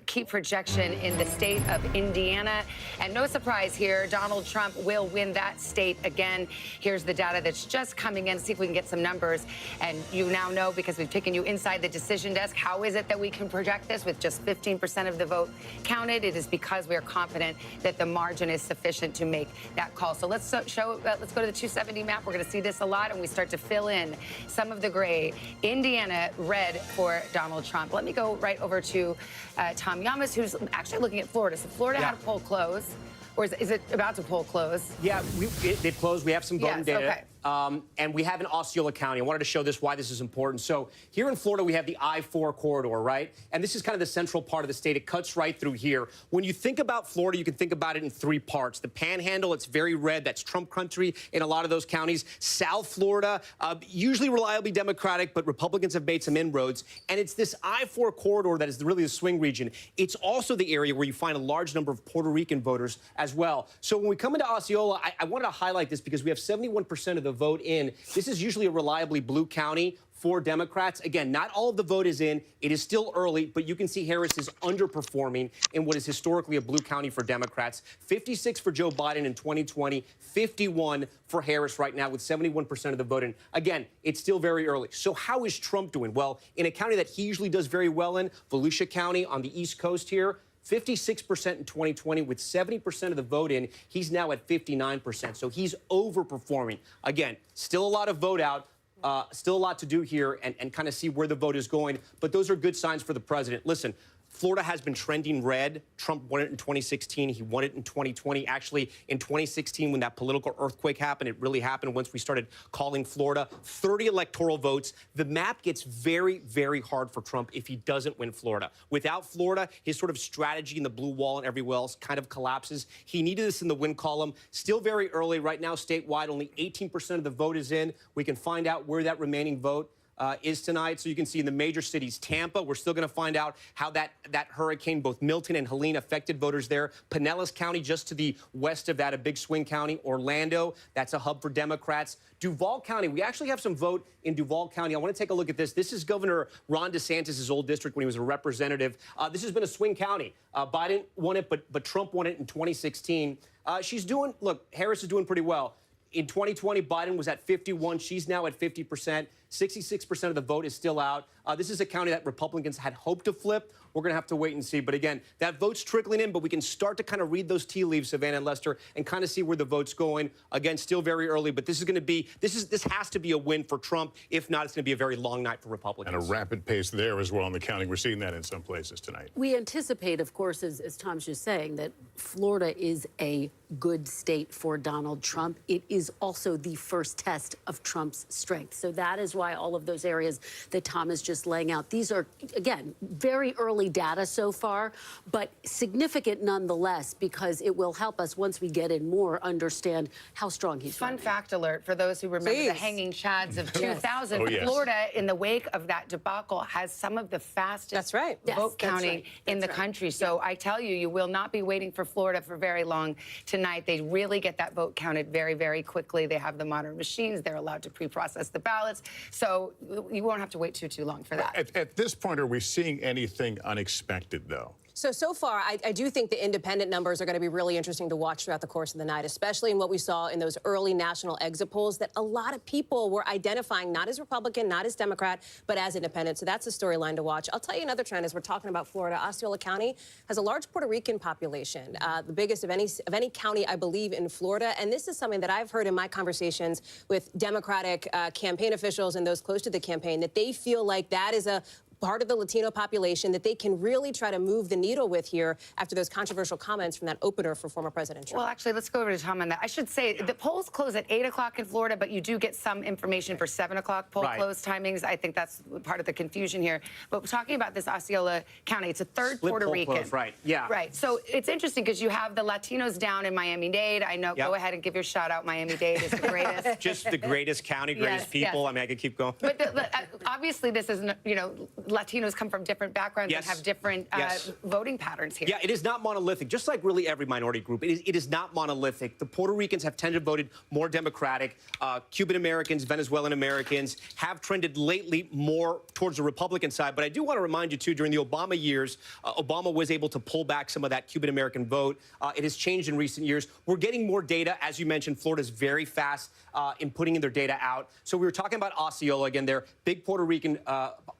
key projection in the state of Indiana. And no surprise here, Donald Trump will win that state again. Here's the data that's just coming in. See if we can get some numbers. And you now know, because we've taken you inside the decision desk, how is it that we can project this with just 15% of the vote counted? It is because we are confident that the margin is sufficient to make that call. So let's go to the 270 map. We're going to see this a lot, and we start to fill in some of the gray. Indiana, red for Donald Trump. Let me go right over to Tom Yamas, who's actually looking at Florida. So Florida had a poll close, or is it about to poll close? Yeah, they've closed. We have some voting data. Okay. And we have in Osceola County. I wanted to show this, why this is important. So here in Florida, we have the I-4 corridor, right? And this is kind of the central part of the state. It cuts right through here. When you think about Florida, you can think about it in three parts. The Panhandle, it's very red. That's Trump country in a lot of those counties. South Florida, usually reliably Democratic, but Republicans have made some inroads. And it's this I-4 corridor that is really the swing region. It's also the area where you find a large number of Puerto Rican voters as well. So when we come into Osceola, I wanted to highlight this because we have 71% of the vote in. This is usually a reliably blue county for Democrats. Again, not all of the vote is in. It is still early, but you can see Harris is underperforming in what is historically a blue county for Democrats. 56 for Joe Biden in 2020, 51 for Harris right now with 71% of the vote in. Again, it's still very early. So how is Trump doing? Well, in a county that he usually does very well in, Volusia County on the East Coast here, 56% in 2020 with 70% of the vote in. He's now at 59%. So he's overperforming. Again, still a lot of vote out. Still a lot to do here and kind of see where the vote is going. But those are good signs for the president. Listen, Florida has been trending red. Trump won it in 2016. He won it in 2020. Actually, in 2016, when that political earthquake happened, it really happened once we started calling Florida. 30 electoral votes. The map gets very, very hard for Trump if he doesn't win Florida. Without Florida, his sort of strategy in the blue wall and everywhere else kind of collapses. He needed this in the win column. Still very early. Right now, statewide, only 18% of the vote is in. We can find out where that remaining vote is tonight. So you can see in the major cities, Tampa, we're still going to find out how that hurricane, both Milton and Helene, affected voters there. Pinellas County, just to the west of that, a big swing county. Orlando, that's a hub for Democrats. Duval County, we actually have some vote in Duval County. I want to take a look at this. This is Governor Ron DeSantis' old district when he was a representative. This has been a swing county. Biden won it, but Trump won it in 2016. Harris is doing pretty well. In 2020, Biden was at 51. She's now at 50%. 66% of the vote is still out. This is a county that Republicans had hoped to flip. We're going to have to wait and see. But again, that vote's trickling in, but we can start to kind of read those tea leaves, Savannah and Lester, and kind of see where the vote's going. Again, still very early, but this is going to be, this has to be a win for Trump. If not, it's going to be a very long night for Republicans. And a rapid pace there as well in the county. We're seeing that in some places tonight. We anticipate, of course, as Tom's just saying, that Florida is a good state for Donald Trump. It is also the first test of Trump's strength. So that is why all of those areas that Tom is just laying out, these are, again, very early data so far, but significant nonetheless, because it will help us, once we get in more, understand how strong he's Fun fact alert for those who remember the hanging chads of 2000. Oh, yes. Florida, in the wake of that debacle, has some of the fastest vote counting in the country. So I tell you, you will not be waiting for Florida for very long tonight. They really get that vote counted very, very quickly. They have the modern machines. They're allowed to pre-process the ballots. So you won't have to wait too long for that. At this point, are we seeing anything unexpected, though? So far, I do think the independent numbers are going to be really interesting to watch throughout the course of the night, especially in what we saw in those early national exit polls, that a lot of people were identifying not as Republican, not as Democrat, but as independent. So that's a storyline to watch. I'll tell you another trend as we're talking about Florida. Osceola County has a large Puerto Rican population, the biggest of any county, I believe, in Florida. And this is something that I've heard in my conversations with Democratic campaign officials and those close to the campaign, that they feel like that is a part of the Latino population that they can really try to move the needle with here after those controversial comments from that opener for former President Trump. Well, actually, let's go over to Tom on that. I should say the polls close at 8 o'clock in Florida, but you do get some information for 7 o'clock poll close timings. I think that's part of the confusion here. But we're talking about this Osceola County. It's a third Split Puerto poll Rican. close, right, yeah. Right. So it's interesting because you have the Latinos down in Miami-Dade. I know, go ahead and give your shout out. Miami-Dade is the greatest. Just the greatest county, greatest people. Yes. I mean, I could keep going. But obviously, this is, Latinos come from different backgrounds and have different voting patterns here. Yeah, it is not monolithic. Just like really every minority group, it is not monolithic. The Puerto Ricans have tended to vote more Democratic. Cuban Americans, Venezuelan Americans have trended lately more towards the Republican side. But I do want to remind you, too, during the Obama years, Obama was able to pull back some of that Cuban American vote. It has changed in recent years. We're getting more data. As you mentioned, Florida's very fast in putting in their data out. So we were talking about Osceola again, their big Puerto Rican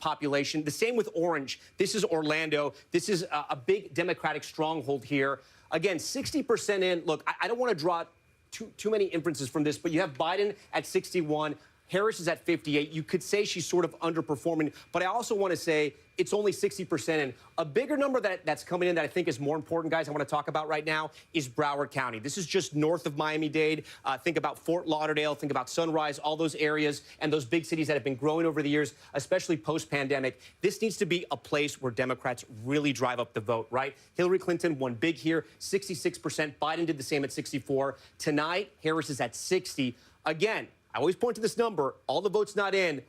population. The same with Orange. This is Orlando. This is a big Democratic stronghold here. Again, 60% in. Look, I don't want to draw too many inferences from this, but you have Biden at 61. Harris is at 58. You could say she's sort of underperforming, but I also want to say it's only 60% in. A bigger number that's coming in that I think is more important, guys, I want to talk about right now is Broward County. This is just north of Miami-Dade. Think about Fort Lauderdale, think about Sunrise, all those areas and those big cities that have been growing over the years, especially post-pandemic. This needs to be a place where Democrats really drive up the vote, right? Hillary Clinton won big here, 66%. Biden did the same at 64. Tonight, Harris is at 60. Again, I always point to this number. All the votes not in.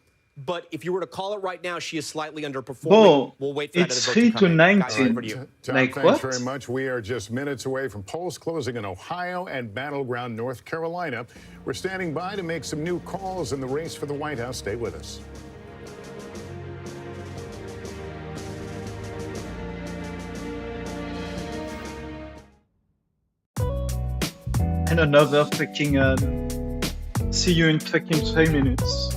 But if you were to call it right now, she is slightly underperforming. We'll wait for that it's vote 3 to to come 19. in. Guys, Tom, like thanks what? very much. We are just minutes away from polls closing in Ohio and battleground North Carolina. We're standing by to make some new calls in the race for the White House. Stay with us. And another fucking see you in fucking 3 minutes.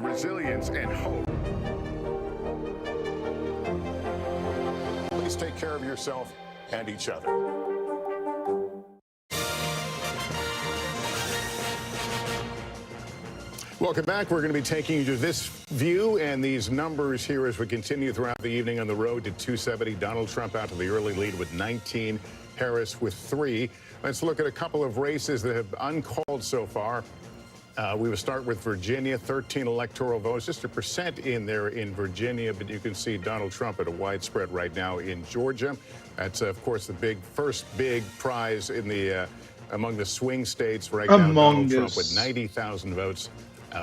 Resilience and hope. yourself and each other. Welcome back. We're going to be taking you to this view and these numbers here as we continue throughout the evening on the road to 270. Donald Trump out to the early lead with 19, Harris with 3. Let's look at a couple of races that have uncalled so far. We will start with Virginia, 13 electoral votes, just 1% in there in Virginia, but you can see Donald Trump at a widespread right now in Georgia. That's, of course, the first big prize in the among the swing states right now. Donald Trump with 90,000 votes.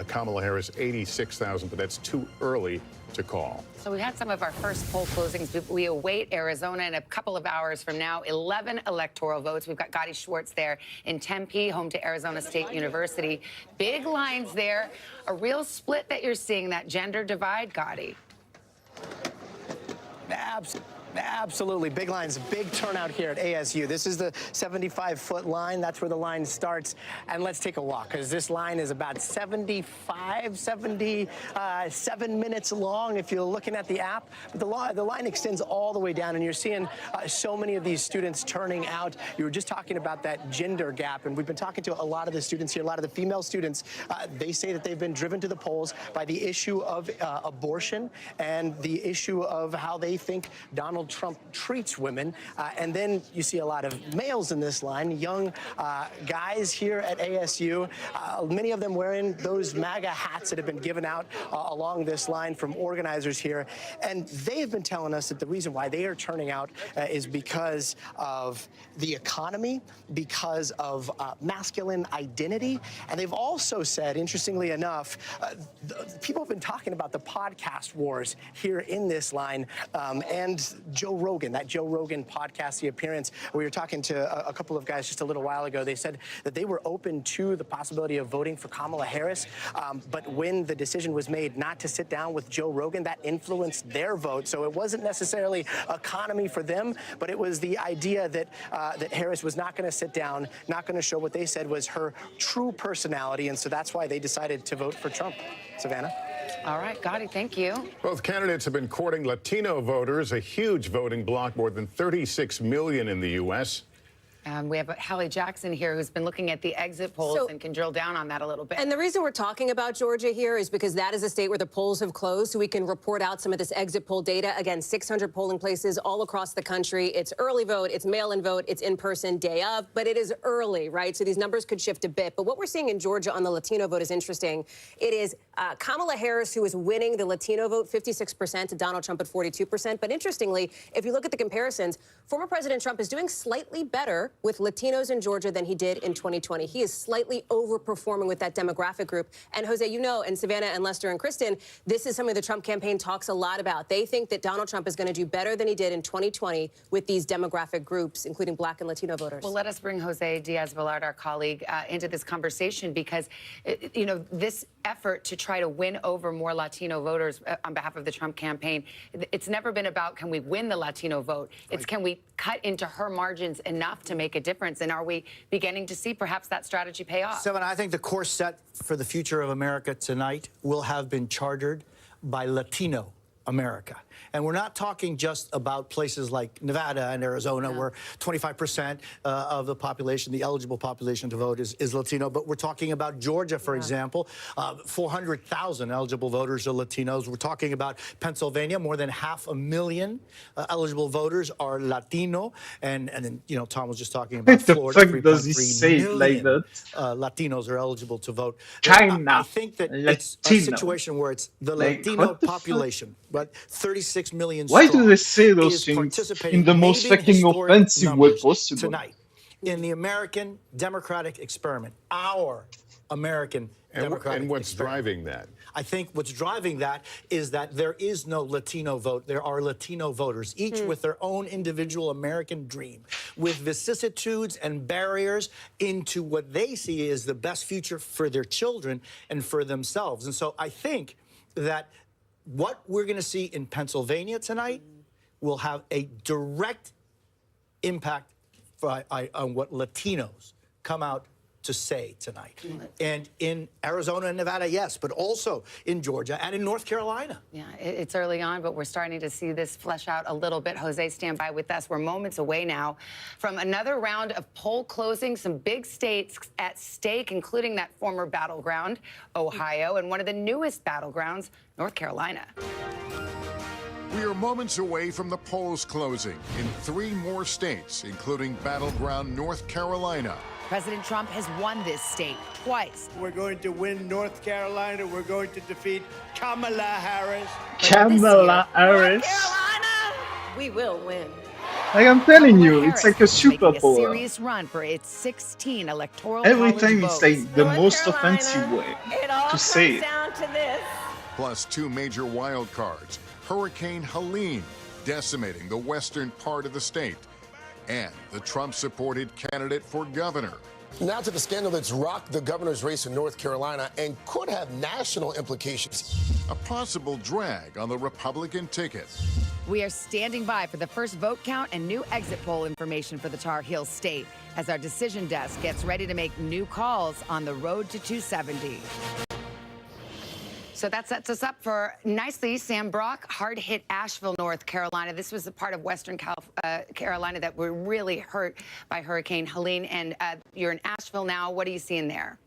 Kamala Harris, 86,000, but that's too early to call. So we had some of our first poll closings. We await Arizona in a couple of hours from now. 11 electoral votes. We've got Gotti Schwartz there in Tempe, home to Arizona State University. Big lines there. A real split that you're seeing, that gender divide, Gotti. Absolutely. Big lines, big turnout here at ASU. This is the 75-foot line. That's where the line starts. And let's take a walk, because this line is about 77 minutes long if you're looking at the app. But the line extends all the way down, and you're seeing so many of these students turning out. You were just talking about that gender gap, and we've been talking to a lot of the students here, a lot of the female students. They say that they've been driven to the polls by the issue of abortion and the issue of how they think Donald Trump treats women. And then you see a lot of males in this line, young guys here at ASU, many of them wearing those MAGA hats that have been given out along this line from organizers here. And they have been telling us that the reason why they are turning out is because of the economy, because of masculine identity. And they've also said, interestingly enough, people have been talking about the podcast wars here in this line, and Joe Rogan, that Joe Rogan podcast, the appearance. We were talking to a couple of guys just a little while ago. They said that they were open to the possibility of voting for Kamala Harris, but when the decision was made not to sit down with Joe Rogan, that influenced their vote. So it wasn't necessarily economy for them, but it was the idea that that Harris was not going to sit down, not going to show what they said was her true personality, and so that's why they decided to vote for Trump. Savannah? All right, Gotti, thank you. Both candidates have been courting Latino voters, a huge voting bloc, more than 36 million in the U.S. We have Hallie Jackson here, who's been looking at the exit polls and can drill down on that a little bit. And the reason we're talking about Georgia here is because that is a state where the polls have closed, so we can report out some of this exit poll data. Again, 600 polling places all across the country. It's early vote, it's mail-in vote, it's in-person day of, but it is early, right? So these numbers could shift a bit. But what we're seeing in Georgia on the Latino vote is interesting. It is Kamala Harris who is winning the Latino vote, 56%, to Donald Trump at 42%. But interestingly, if you look at the comparisons, former President Trump is doing slightly better with Latinos in Georgia than he did in 2020. He is slightly overperforming with that demographic group. And Jose, you know, and Savannah and Lester and Kristen, this is something the Trump campaign talks a lot about. They think that Donald Trump is going to do better than he did in 2020 with these demographic groups, including Black and Latino voters. Well, let us bring Jose Diaz-Balart, our colleague, into this conversation because, you know, this effort to try to win over more Latino voters on behalf of the Trump campaign, it's never been about can we win the Latino vote. It's can we cut into her margins enough to make a difference. And are we beginning to see perhaps that strategy pay off? Seven, I think the course set for the future of America tonight will have been chartered by Latino America. And we're not talking just about places like Nevada and Arizona, where 25% of the population, the eligible population to vote is Latino, but we're talking about Georgia, for example. 400,000 eligible voters are Latinos. We're talking about Pennsylvania, more than 500,000 eligible voters are Latino. And then, you know, Tom was just talking about Florida, 3.3 million Latinos are eligible to vote. China. I think that it's a situation where it's the Latino population, but 36 million Why strong, do they say those things in the most fucking offensive way possible? Tonight, in the American democratic experiment, our American democratic and what's experiment. driving that? I think what's driving that is that there is no Latino vote. There are Latino voters, each with their own individual American dream, with vicissitudes and barriers into what they see as the best future for their children and for themselves. And so I think that what we're going to see in Pennsylvania tonight will have a direct impact on what Latinos come out to say tonight. And in Arizona and Nevada, yes, but also in Georgia and in North Carolina. Yeah, it's early on, but we're starting to see this flesh out a little bit. Jose, stand by with us. We're moments away now from another round of poll closing. Some big states at stake, including that former battleground, Ohio, and one of the newest battlegrounds, North Carolina. We are moments away from the polls closing in 3 more states, including battleground North Carolina. President Trump has won this state twice. We're going to win North Carolina. We're going to defeat Kamala Harris. Kamala Harris. We will win. Like I'm telling you, Harris it's like a Super making Bowl. a serious run for its 16 electoral Every college time votes. it's like the North most Carolina, offensive way it all to say comes it. down to this. Plus 2 major wild cards. Hurricane Helene decimating the western part of the state. And the Trump-supported candidate for governor. Now to the scandal that's rocked the governor's race in North Carolina and could have national implications. A possible drag on the Republican ticket. We are standing by for the first vote count and new exit poll information for the Tar Heel state as our decision desk gets ready to make new calls on the road to 270. So that sets us up for nicely. Sam Brock, hard hit Asheville, North Carolina. This was the part of Western Carolina that were really hurt by Hurricane Helene. And you're in Asheville now. What are you seeing there?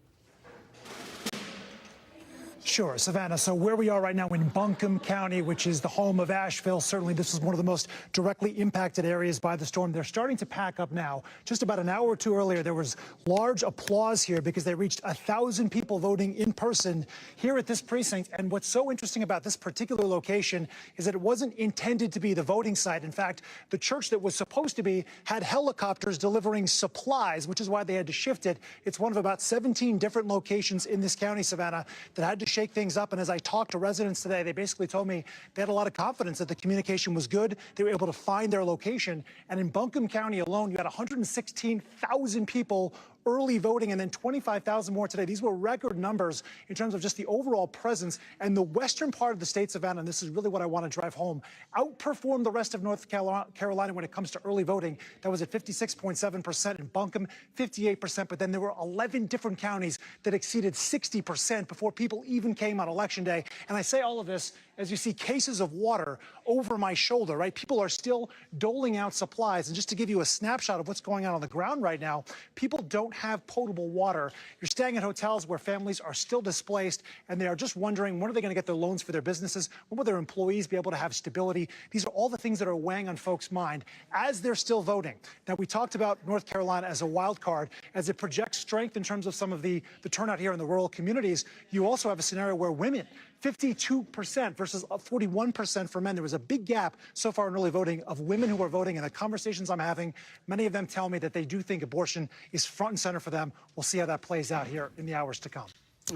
Sure, Savannah. So where we are right now in Buncombe County, which is the home of Asheville, certainly this is one of the most directly impacted areas by the storm. They're starting to pack up now. Just about an hour or two earlier, there was large applause here because they reached 1,000 people voting in person here at this precinct. And what's so interesting about this particular location is that it wasn't intended to be the voting site. In fact, the church that was supposed to be had helicopters delivering supplies, which is why they had to shift it. It's one of about 17 different locations in this county, Savannah, that had to shake things up. And as I talked to residents today, they basically told me they had a lot of confidence that the communication was good. They were able to find their location. And in Buncombe County alone, you had 116,000 people early voting and then 25,000 more today. These were record numbers in terms of just the overall presence. And the western part of the state, Savannah, and this is really what I want to drive home, outperformed the rest of North Carolina when it comes to early voting. That was at 56.7% in Buncombe, 58%. But then there were 11 different counties that exceeded 60% before people even came on Election Day. And I say all of this as you see cases of water over my shoulder, right? People are still doling out supplies. And just to give you a snapshot of what's going on the ground right now, people don't have potable water. You're staying at hotels where families are still displaced and they are just wondering when are they going to get their loans for their businesses? When will their employees be able to have stability? These are all the things that are weighing on folks' mind as they're still voting. Now, we talked about North Carolina as a wild card, as it projects strength in terms of some of the turnout here in the rural communities. You also have a scenario where women, 52% versus 41% for men. There was a big gap so far in early voting of women who are voting. And the conversations I'm having, many of them tell me that they do think abortion is front and center for them. We'll see how that plays out here in the hours to come.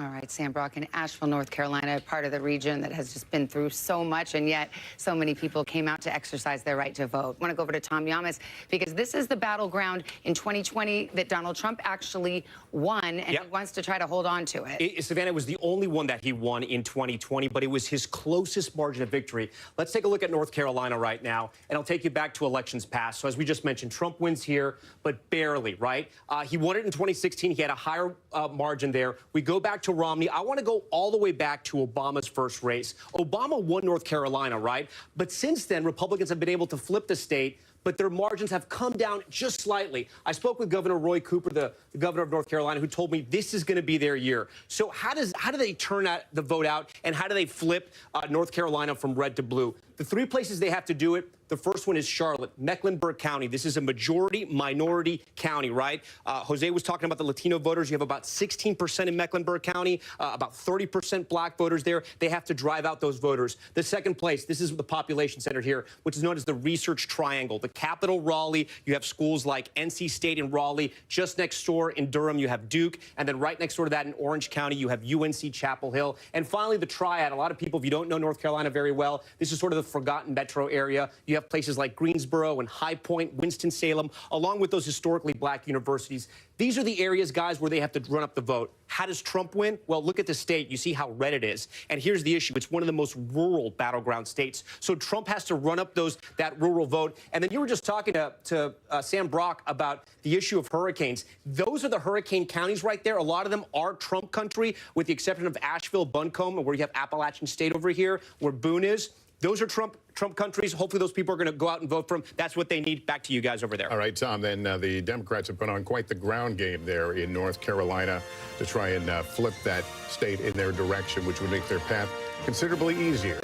All right, Sam Brock in Asheville, North Carolina, part of the region that has just been through so much, and yet so many people came out to exercise their right to vote. I want to go over to Tom Yamas because this is the battleground in 2020 that Donald Trump actually won, and he wants to try to hold on to it. Savannah was the only one that he won in 2020, but it was his closest margin of victory. Let's take a look at North Carolina right now, and I'll take you back to elections past. So as we just mentioned, Trump wins here, but barely, right? He won it in 2016. He had a higher margin there. We go back to Romney. I want to go all the way back to Obama's first race. Obama won North Carolina, right? But since then, Republicans have been able to flip the state, but their margins have come down just slightly. I spoke with Governor Roy Cooper, the governor of North Carolina, who told me this is going to be their year. So how do they turn the vote out, and how do they flip North Carolina from red to blue? The 3 places they have to do it, the first one is Charlotte, Mecklenburg County. This is a majority-minority county, right? Jose was talking about the Latino voters. You have about 16% in Mecklenburg County, about 30% black voters there. They have to drive out those voters. The second place, this is the population center here, which is known as the Research Triangle. The capital, Raleigh, you have schools like NC State in Raleigh. Just next door in Durham, you have Duke. And then right next door to that in Orange County, you have UNC Chapel Hill. And finally, the Triad. A lot of people, if you don't know North Carolina very well, this is sort of the the forgotten metro area. You have places like Greensboro and High Point, Winston-Salem, along with those historically black universities. These are the areas, guys, where they have to run up the vote. How does Trump win? Well, look at the state. You see how red it is. And here's the issue. It's one of the most rural battleground states. So Trump has to run up that rural vote. And then you were just talking to Sam Brock about the issue of hurricanes. Those are the hurricane counties right there. A lot of them are Trump country, with the exception of Asheville, Buncombe, where you have Appalachian State over here, where Boone is. Those are Trump countries. Hopefully those people are going to go out and vote for him. That's what they need. Back to you guys over there. All right, Tom, then the Democrats have put on quite the ground game there in North Carolina to try and flip that state in their direction, which would make their path considerably easier.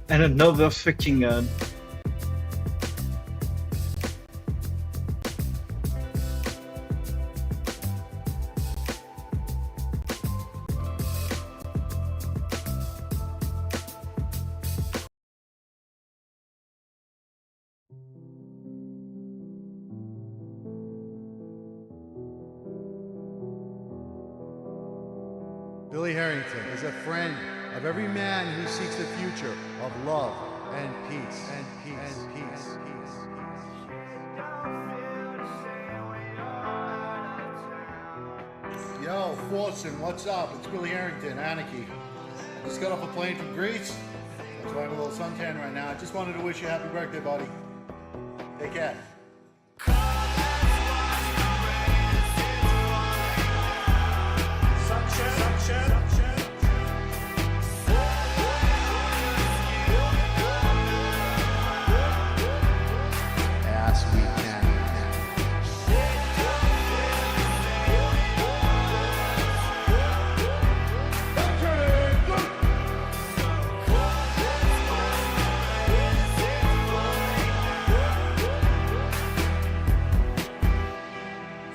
And another fucking Billy Harrington is a friend of every man who seeks the future of love and peace and peace and peace. Yo, Fortune, what's up? It's Billy Harrington, Anarchy. I just got off a plane from Greece. That's why I'm a little suntan right now. I just wanted to wish you a happy birthday, buddy. Take care. As we can.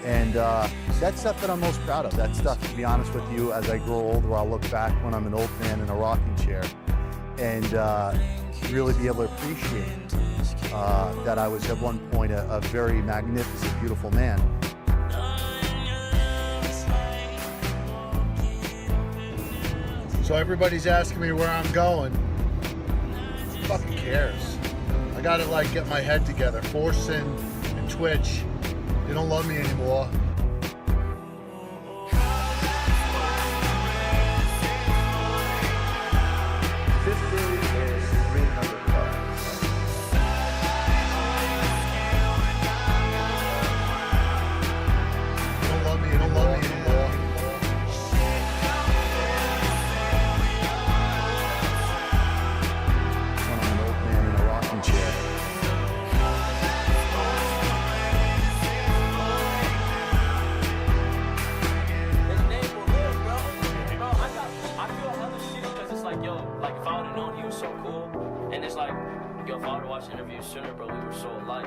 And that's stuff that I'm most proud of. That stuff, to be honest with you, as I grow older, I'll look back when I'm an old man in a rocking chair and really be able to appreciate that I was at one point a very magnificent, beautiful man. So everybody's asking me where I'm going. Who fucking cares? I gotta like get my head together. Forsen and Twitch, they don't love me anymore. Sooner, but we were so alike.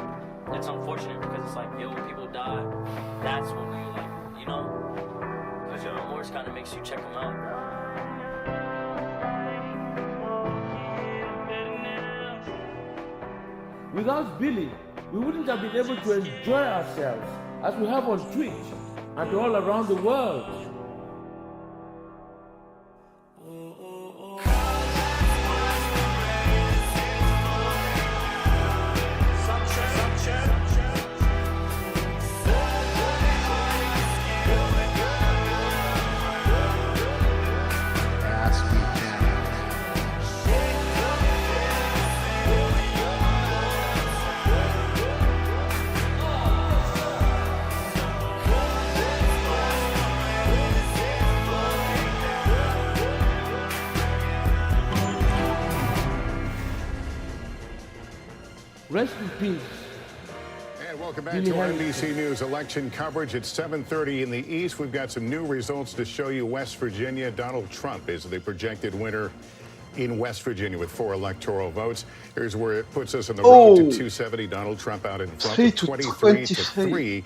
It's unfortunate because it's like, yo, when people die, that's when we like, you know, because your remorse kind of makes you check them out. Without Billy, we wouldn't have been able to enjoy ourselves as we have on Twitch and all around the world. Rest in peace. And welcome back to our NBC News election coverage. It's 7:30 in the East. We've got some new results to show you. West Virginia, Donald Trump is the projected winner in West Virginia with 4 electoral votes. Here's where it puts us on the road to 270. Donald Trump out in front, 23 to 3.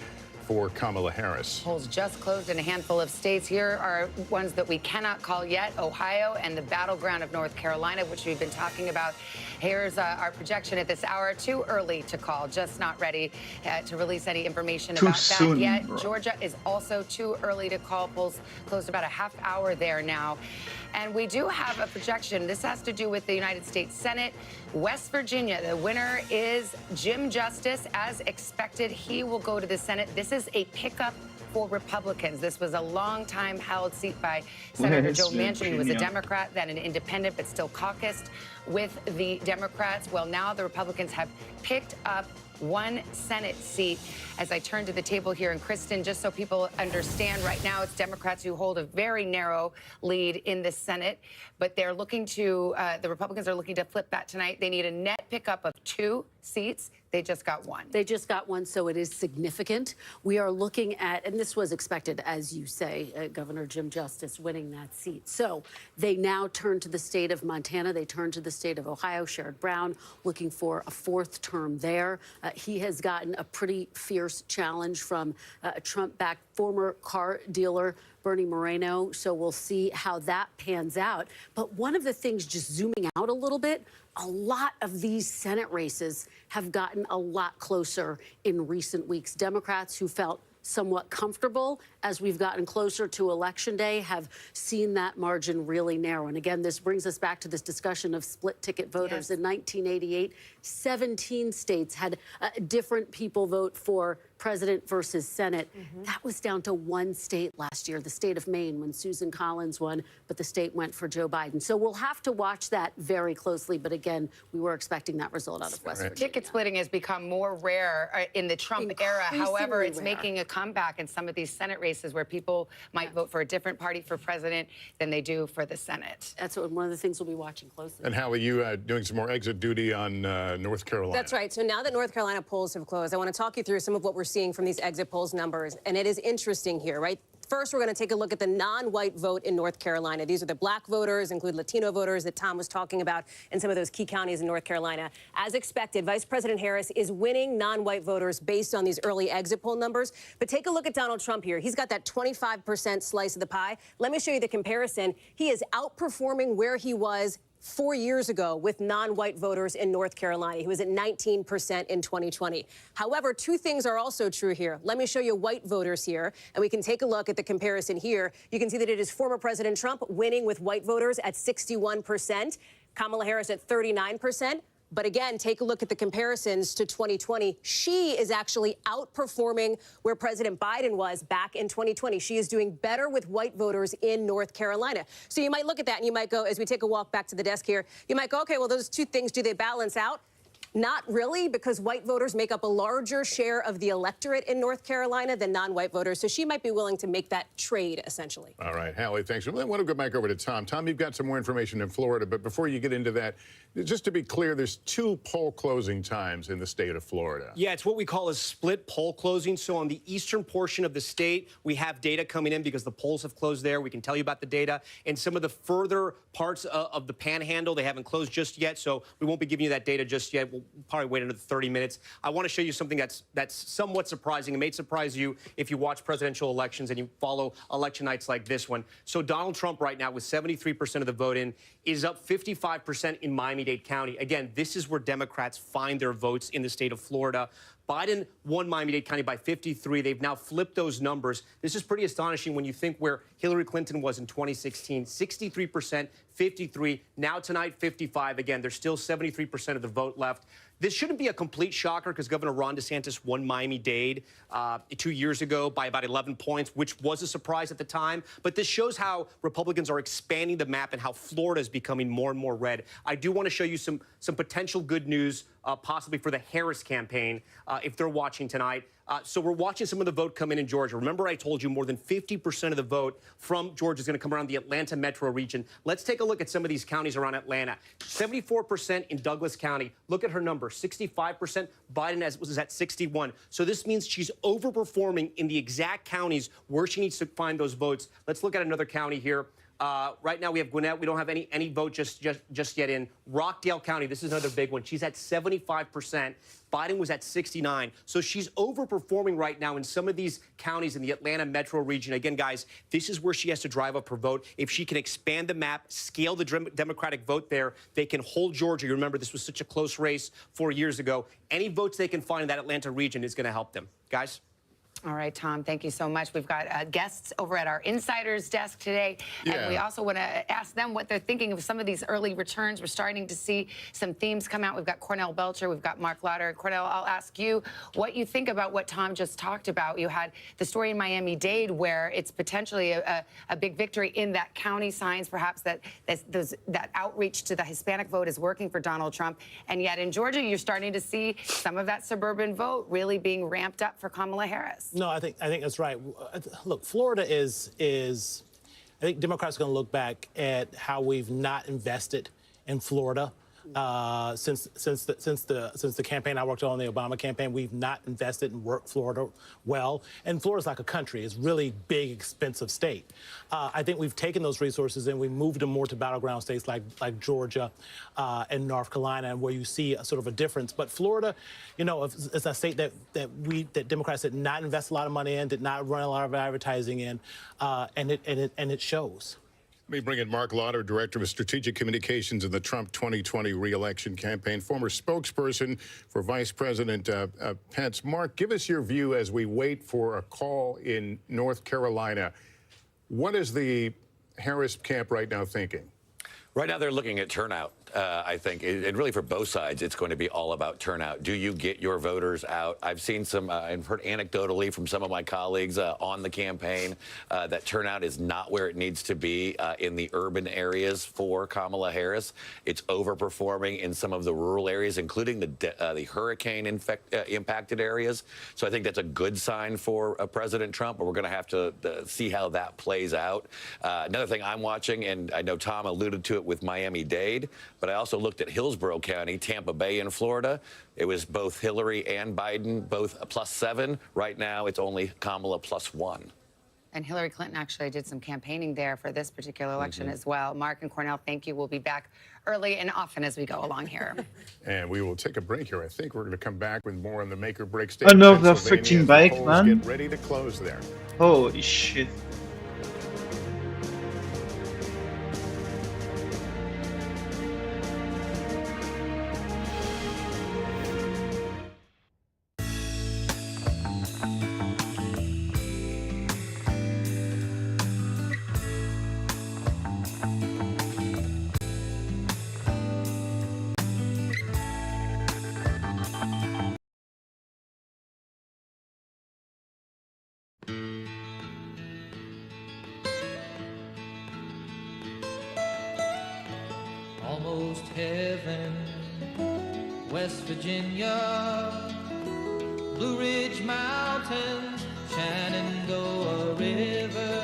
for Kamala Harris. Polls just closed in a handful of states. Here are ones that we cannot call yet: Ohio and the battleground of North Carolina, which we've been talking about. Here's our projection at this hour. Too early to call, just not ready to release any information about that yet. Georgia is also too early to call. Polls closed about a half hour there now. And we do have a projection. This has to do with the United States Senate. West Virginia, the winner is Jim Justice. As expected, he will go to the Senate. This is a pickup for Republicans. This was a long-time held seat by Senator Joe Manchin, who was a Democrat, then an independent, but still caucused with the Democrats. Well, now the Republicans have picked up one Senate seat. As I turn to the table here, and Kristen, just so people understand, right now it's Democrats who hold a very narrow lead in the Senate, but they're looking to, the Republicans are looking to flip that tonight. They need a net pickup of 2 seats. They just got 1. They just got 1, so it is significant. We are looking at, and this was expected, as you say, Governor Jim Justice winning that seat. So they now turn to the state of Montana. They turn to the state of Ohio. Sherrod Brown looking for a 4th term there. He has gotten a pretty fierce challenge from a Trump-backed former car dealer, Bernie Moreno. So we'll see how that pans out. But one of the things, just zooming out a little bit, a lot of these Senate races have gotten a lot closer in recent weeks. Democrats who felt somewhat comfortable as we've gotten closer to Election Day have seen that margin really narrow. And again, this brings us back to this discussion of split ticket voters. Yes. In 1988, 17 states had different people vote for president versus Senate. That was down to 1 state last year, the state of Maine, when Susan Collins won, but the state went for Joe Biden. So we'll have to watch that very closely. But again, we were expecting that result out of West Virginia. Ticket splitting has become more rare in the Trump era. However, it's making a comeback in some of these Senate races where people might vote for a different party for president than they do for the Senate. That's one of the things we'll be watching closely. And how are you doing some more exit duty on North Carolina? That's right. So now that North Carolina polls have closed, I want to talk you through some of what we're seeing from these exit polls numbers. And it is interesting here, right? First, we're going to take a look at the non-white vote in North Carolina. These are the black voters, include Latino voters that Tom was talking about in some of those key counties in North Carolina. As expected, Vice President Harris is winning non-white voters based on these early exit poll numbers. But take a look at Donald Trump here. He's got that 25% slice of the pie. Let me show you the comparison. He is outperforming where he was 4 years ago with non-white voters in North Carolina. He was at 19% in 2020. However, 2 things are also true here. Let me show you white voters here, and we can take a look at the comparison here. You can see that it is former President Trump winning with white voters at 61%, Kamala Harris at 39%. But again, take a look at the comparisons to 2020. She is actually outperforming where President Biden was back in 2020. She is doing better with white voters in North Carolina. So you might look at that and you might go, as we take a walk back to the desk here, you might go, okay, well, those 2 things, do they balance out? Not really, because white voters make up a larger share of the electorate in North Carolina than non-white voters. So she might be willing to make that trade, essentially. All right, Hallie, thanks. I want to go back over to Tom. Tom, you've got some more information in Florida, but before you get into that, just to be clear, there's 2 poll closing times in the state of Florida. Yeah, it's what we call a split poll closing. So on the eastern portion of the state, we have data coming in because the polls have closed there. We can tell you about the data. And some of the further parts of the panhandle, they haven't closed just yet, so we won't be giving you that data just yet. We'll probably wait another 30 minutes. I want to show you something that's somewhat surprising. It may surprise you if you watch presidential elections and you follow election nights like this one. So Donald Trump right now with 73% of the vote in is up 55% in Miami-Dade County. Again, this is where Democrats find their votes in the state of Florida. Biden won Miami-Dade County by 53. They've now flipped those numbers. This is pretty astonishing when you think where Hillary Clinton was in 2016, 63%, 53. Now tonight, 55. Again, there's still 73% of the vote left. This shouldn't be a complete shocker because Governor Ron DeSantis won Miami-Dade 2 years ago by about 11 points, which was a surprise at the time. But this shows how Republicans are expanding the map and how Florida is becoming more and more red. I do want to show you some potential good news, possibly for the Harris campaign, if they're watching tonight. So we're watching some of the vote come in Georgia. Remember, I told you more than 50% of the vote from Georgia is going to come around the Atlanta metro region. Let's take a look at some of these counties around Atlanta. 74% in Douglas County. Look at her number, 65%. Biden was at 61. So this means she's overperforming in the exact counties where she needs to find those votes. Let's look at another county here. Right now we have Gwinnett. We don't have any vote just yet in Rockdale County. This is another big one. She's at 75%. Biden was at 69. So she's overperforming right now in some of these counties in the Atlanta metro region. Again, guys, this is where she has to drive up her vote. If she can expand the map, scale the Democratic vote there, they can hold Georgia. You remember this was such a close race 4 years ago. Any votes they can find in that Atlanta region is going to help them. Guys? All right, Tom, thank you so much. We've got guests over at our Insiders desk today, and we also want to ask them what they're thinking of some of these early returns. We're starting to see some themes come out. We've got Cornell Belcher, we've got Mark Lauder. Cornell, I'll ask you what you think about what Tom just talked about. You had the story in Miami-Dade where it's potentially a big victory in that county, signs perhaps that that outreach to the Hispanic vote is working for Donald Trump, and yet in Georgia, you're starting to see some of that suburban vote really being ramped up for Kamala Harris. No, I think that's right. Look, Florida is I think Democrats are going to look back at how we've not invested in Florida since the campaign I worked on, the Obama campaign. We've not invested and worked Florida well. And Florida's like a country. It's really big, expensive state. I think we've taken those resources and we moved them more to battleground states like Georgia and North Carolina, where you see a sort of a difference. But Florida, you know, it's a state that Democrats did not invest a lot of money in, did not run a lot of advertising in, and it shows. Let me bring in Mark Lauder, Director of Strategic Communications in the Trump 2020 re-election campaign, former spokesperson for Vice President Pence. Mark, give us your view as we wait for a call in North Carolina. What is the Harris camp right now thinking? Right now, they're looking at turnout, I think. And really, for both sides, it's going to be all about turnout. Do you get your voters out? I've seen some, I've heard anecdotally from some of my colleagues on the campaign that turnout is not where it needs to be in the urban areas for Kamala Harris. It's overperforming in some of the rural areas, including the hurricane-impacted areas. So I think that's a good sign for President Trump, but we're going to have to see how that plays out. Another thing I'm watching, and I know Tom alluded to it with Miami-Dade, but I also looked at Hillsborough County, Tampa Bay in Florida. It was both Hillary and Biden, both +7. Right now, it's only Kamala +1. And Hillary Clinton actually did some campaigning there for this particular election as well. Mark and Cornell, thank you. We'll be back early and often as we go along here. And we will take a break here. I think we're going to come back with more on the make or break state. Another freaking bike, man. Get ready to close there. Holy shit. Almost heaven, West Virginia, Blue Ridge Mountains, Shenandoah River.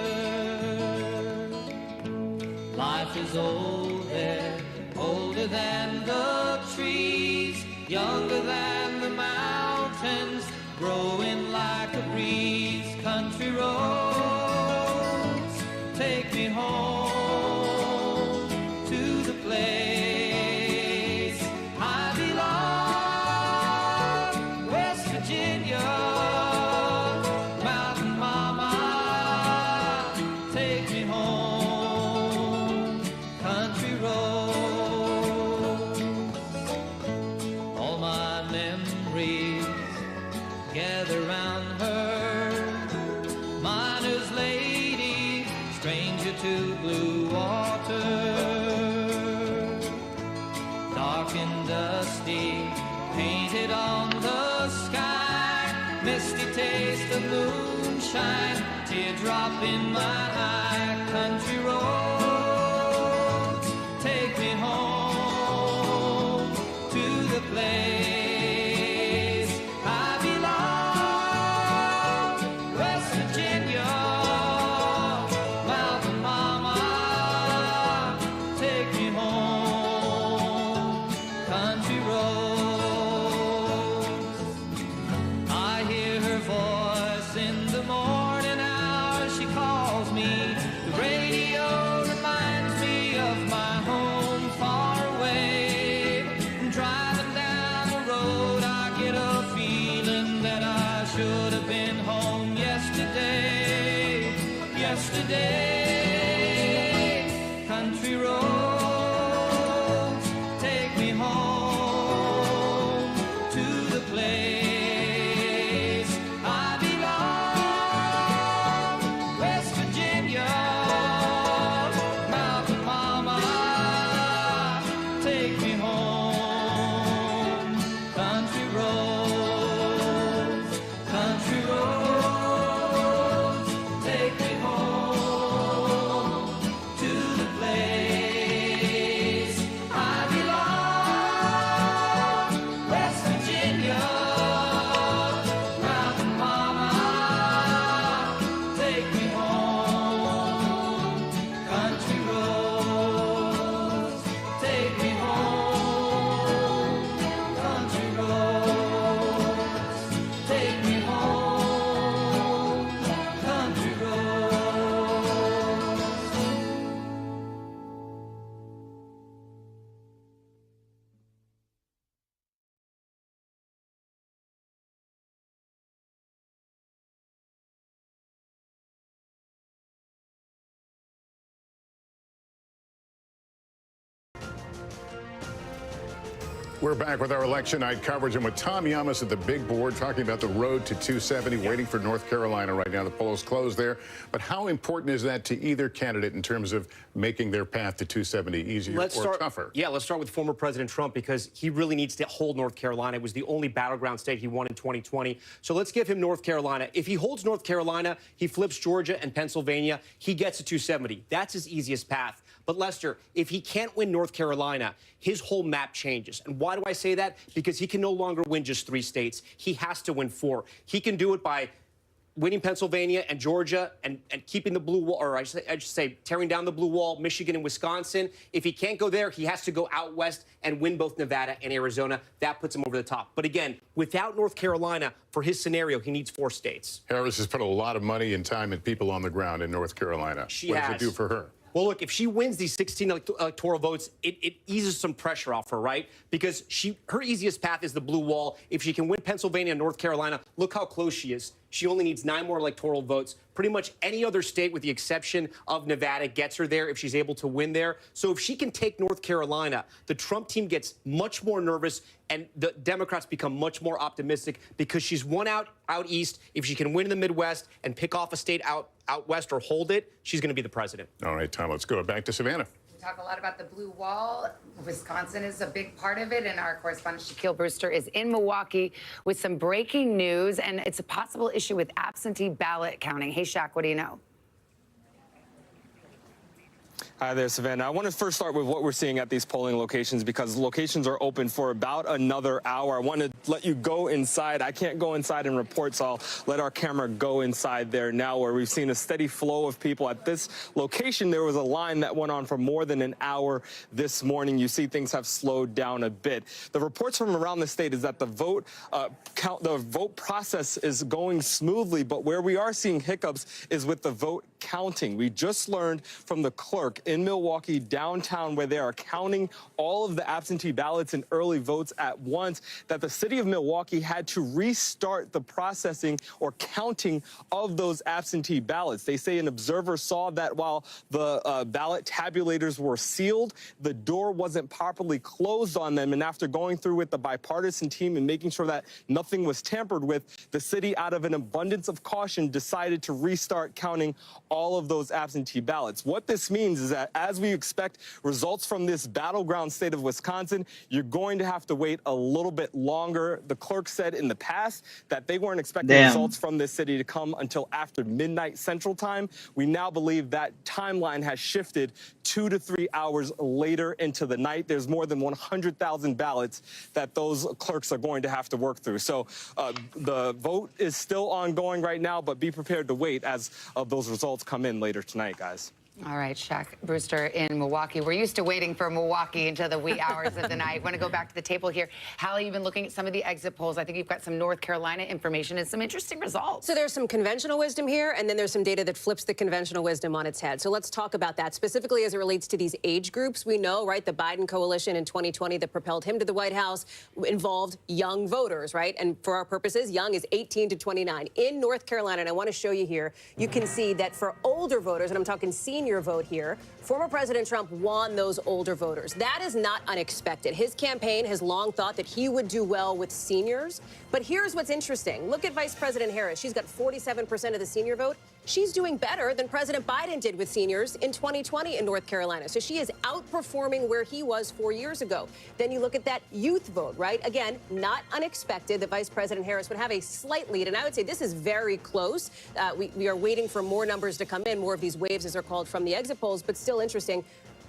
Life is old there, older than the trees, younger than the mountains, growing like a breeze. Country roads, take me home. Moonshine, teardrop in my eye. Country roads, take me home to the place I belong. West Virginia, Mountain Mama, take me home. Country roads, I hear her voice in the morning hour. She calls me, the radio We're back with our election night coverage and with Tom Yamas at the big board talking about the road to 270, waiting for North Carolina right now. The polls closed there. But how important is that to either candidate in terms of making their path to 270 easier or tougher? Yeah, let's start with former President Trump because he really needs to hold North Carolina. It was the only battleground state he won in 2020. So let's give him North Carolina. If he holds North Carolina, he flips Georgia and Pennsylvania, he gets to 270. That's his easiest path. But Lester, if he can't win North Carolina, his whole map changes. And why do I say that? Because he can no longer win just 3 states. He has to win 4. He can do it by winning Pennsylvania and Georgia and keeping the blue wall, or I should say tearing down the blue wall, Michigan and Wisconsin. If he can't go there, he has to go out west and win both Nevada and Arizona. That puts him over the top. But again, without North Carolina, for his scenario, he needs 4 states. Harris has put a lot of money and time and people on the ground in North Carolina. What does it do for her? Well, look, if she wins these 16 electoral votes, it eases some pressure off her, right? Because her easiest path is the blue wall. If she can win Pennsylvania and North Carolina, look how close she is. She only needs 9 more electoral votes. Pretty much any other state, with the exception of Nevada, gets her there if she's able to win there. So if she can take North Carolina, the Trump team gets much more nervous and the Democrats become much more optimistic because she's won out east. If she can win in the Midwest and pick off a state out west or hold it, she's going to be the president. All right, Tom, let's go back to Savannah. We talk a lot about the blue wall. Wisconsin is a big part of it, and our correspondent Shaquille Brewster is in Milwaukee with some breaking news, and it's a possible issue with absentee ballot counting. Hey, Shaq, what do you know? Hi there, Savannah. I want to first start with what we're seeing at these polling locations because locations are open for about another hour. I want to let you go inside. I can't go inside and report, so I'll let our camera go inside there now, where we've seen a steady flow of people. At this location, there was a line that went on for more than an hour this morning. You see things have slowed down a bit. The reports from around the state is that the vote process is going smoothly, but where we are seeing hiccups is with the vote counting. We just learned from the clerk in Milwaukee downtown, where they are counting all of the absentee ballots and early votes at once, that the city of Milwaukee had to restart the processing or counting of those absentee ballots. They say an observer saw that while the ballot tabulators were sealed, the door wasn't properly closed on them. And after going through with the bipartisan team and making sure that nothing was tampered with, the city, out of an abundance of caution, decided to restart counting all of those absentee ballots. What this means is that as we expect results from this battleground state of Wisconsin, you're going to have to wait a little bit longer. The clerk said in the past that they weren't expecting results from this city to come until after midnight Central Time. We now believe that timeline has shifted 2 to 3 hours later into the night. There's more than 100,000 ballots that those clerks are going to have to work through. So the vote is still ongoing right now, but be prepared to wait as those results come in later tonight, guys. All right, Shaq Brewster in Milwaukee. We're used to waiting for Milwaukee until the wee hours of the night. I want to go back to the table here. Hallie, you've been looking at some of the exit polls. I think you've got some North Carolina information and some interesting results. So there's some conventional wisdom here, and then there's some data that flips the conventional wisdom on its head. So let's talk about that, specifically as it relates to these age groups. We know, right, the Biden coalition in 2020 that propelled him to the White House involved young voters, right? And for our purposes, young is 18 to 29. In North Carolina, and I want to show you here, you can see that for older voters, and I'm talking senior vote here, former President Trump won those older voters. That is not unexpected. His campaign has long thought that he would do well with seniors. But here's what's interesting. Look at Vice President Harris. She's got 47% of the senior vote. She's doing better than President Biden did with seniors in 2020 in North Carolina. So she is outperforming where he was 4 years ago. Then you look at that youth vote, right? Again, not unexpected that Vice President Harris would have a slight lead. And I would say this is very close. We are waiting for more numbers to come in, more of these waves, as they're called, from the exit polls, but still interesting.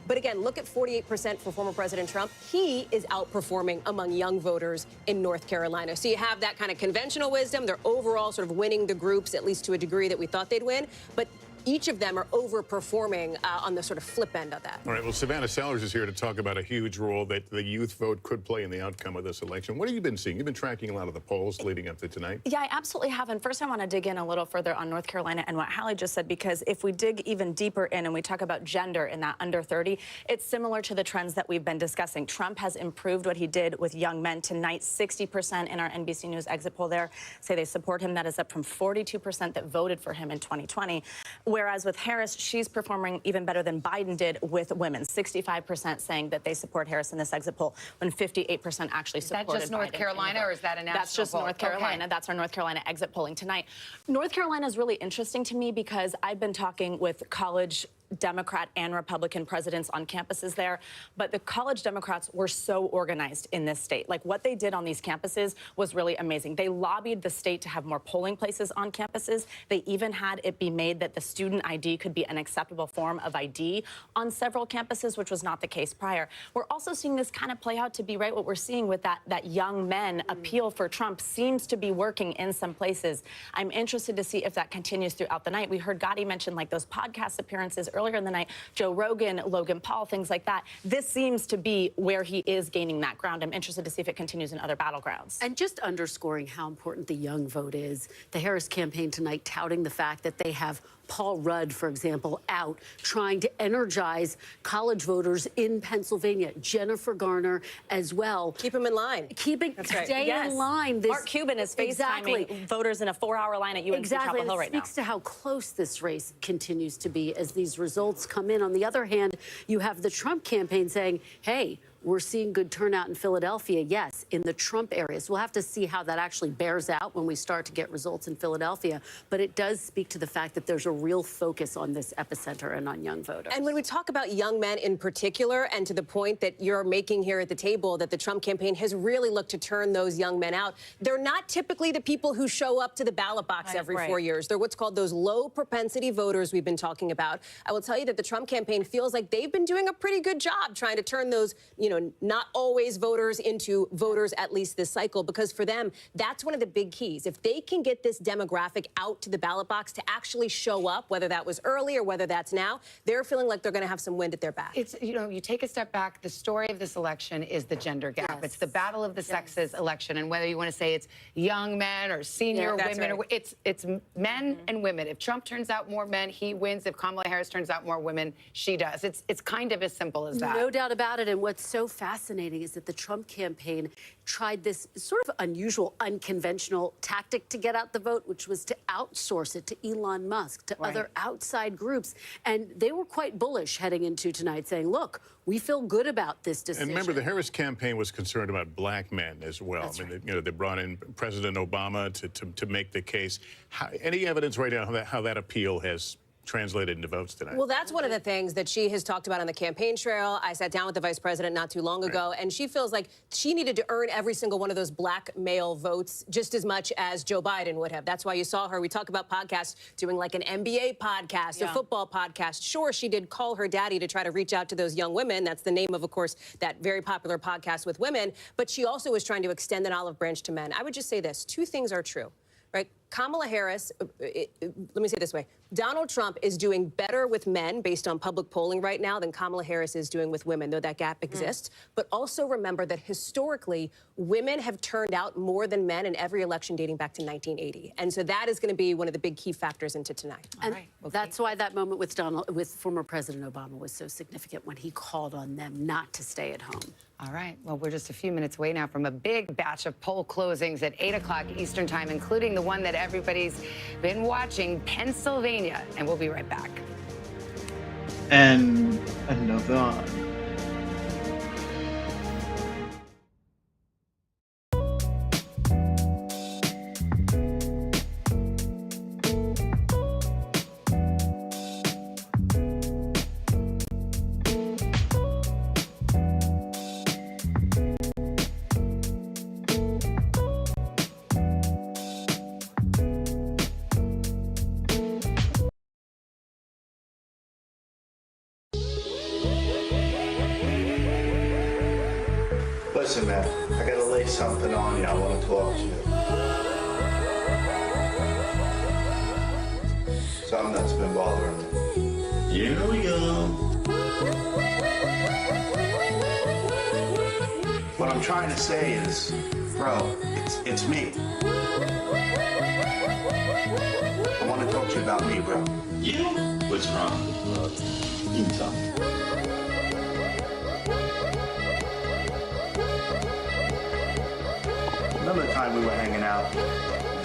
But again, look at 48% for former President Trump. He is outperforming among young voters in North Carolina. So you have that kind of conventional wisdom. They're overall sort of winning the groups, at least to a degree that we thought they'd win. But each of them are overperforming on the sort of flip end of that. All right, well, Savannah Sellers is here to talk about a huge role that the youth vote could play in the outcome of this election. What have you been seeing? You've been tracking a lot of the polls leading up to tonight. Yeah, I absolutely have. And first, I want to dig in a little further on North Carolina and what Hallie just said, because if we dig even deeper in and we talk about gender in that under 30, it's similar to the trends that we've been discussing. Trump has improved what he did with young men. Tonight, 60% in our NBC News exit poll there say they support him. That is up from 42% that voted for him in 2020. Whereas with Harris, she's performing even better than Biden did with women. 65% saying that they support Harris in this exit poll, when 58% actually supported Biden. Is that just North Carolina, or is that a national That's just poll? North Carolina. Okay. That's our North Carolina exit polling tonight. North Carolina is really interesting to me because I've been talking with college Democrat and Republican presidents on campuses there, but the college Democrats were so organized in this state. Like, what they did on these campuses was really amazing. They lobbied the state to have more polling places on campuses. They even had it be made that the student ID could be an acceptable form of ID on several campuses, which was not the case prior. We're also seeing this kind of play out to be right what we're seeing with that young men appeal for Trump seems to be working in some places. I'm interested to see if that continues throughout the night. We heard Gotti mention like those podcast appearances earlier in the night, Joe Rogan, Logan Paul, things like that. This seems to be where he is gaining that ground. I'm interested to see if it continues in other battlegrounds. And just underscoring how important the young vote is, the Harris campaign tonight touting the fact that they have Paul Rudd, for example, out trying to energize college voters in Pennsylvania. Jennifer Garner as well. Keep them in line. Stay in line. Mark Cuban is FaceTiming voters in a 4-hour line at UNC Chapel Hill right now. It speaks to how close this race continues to be as these results come in. On the other hand, you have the Trump campaign saying, hey, we're seeing good turnout in Philadelphia, yes, in the Trump areas. We'll have to see how that actually bears out when we start to get results in Philadelphia. But it does speak to the fact that there's a real focus on this epicenter and on young voters. And when we talk about young men in particular, and to the point that you're making here at the table, that the Trump campaign has really looked to turn those young men out, they're not typically the people who show up to the ballot box every 4 years. They're what's called those low propensity voters we've been talking about. I will tell you that the Trump campaign feels like they've been doing a pretty good job trying to turn those, not always voters into voters at least this cycle, because for them, that's one of the big keys. If they can get this demographic out to the ballot box to actually show up, whether that was early or whether that's now, they're feeling like they're going to have some wind at their back. It's, you take a step back, the story of this election is the gender gap. Yes. It's the battle of the sexes election, and whether you want to say it's young men or senior women, or it's men and women. If Trump turns out more men, he wins. If Kamala Harris turns out more women, she does. It's kind of as simple as that. No doubt about it. And what's so fascinating is that the Trump campaign tried this sort of unusual, unconventional tactic to get out the vote, which was to outsource it to Elon Musk, to other outside groups. And they were quite bullish heading into tonight, saying, look, we feel good about this decision. And remember, the Harris campaign was concerned about black men as well. That's I mean, they brought in President Obama to make the case. Any evidence right now how that appeal has translated into votes tonight? Well, that's one of the things that she has talked about on the campaign trail. I sat down with the vice president not too long ago, and she feels like she needed to earn every single one of those black male votes just as much as Joe Biden would have. That's why you saw her. We talk about podcasts, doing like an NBA podcast, a football podcast. Sure, she did call her daddy to try to reach out to those young women. That's the name of course, that very popular podcast with women. But she also was trying to extend an olive branch to men. I would just say this. Two things are true. Right? Kamala Harris, let me say it this way. Donald Trump is doing better with men based on public polling right now than Kamala Harris is doing with women, though that gap exists. But also remember that historically, women have turned out more than men in every election dating back to 1980. And so that is going to be one of the big key factors into tonight. And that's why that moment with former President Obama was so significant when he called on them not to stay at home. All right. Well, we're just a few minutes away now from a big batch of poll closings at 8 o'clock Eastern time, including the one that everybody's been watching, Pennsylvania. And we'll be right back. And another one. Listen, man, I gotta lay something on you. I want to talk to you. Something that's been bothering me. Here we go. What I'm trying to say is, bro, it's me. I want to talk to you about me, bro. You? What's wrong? You tell me. Remember the time we were hanging out,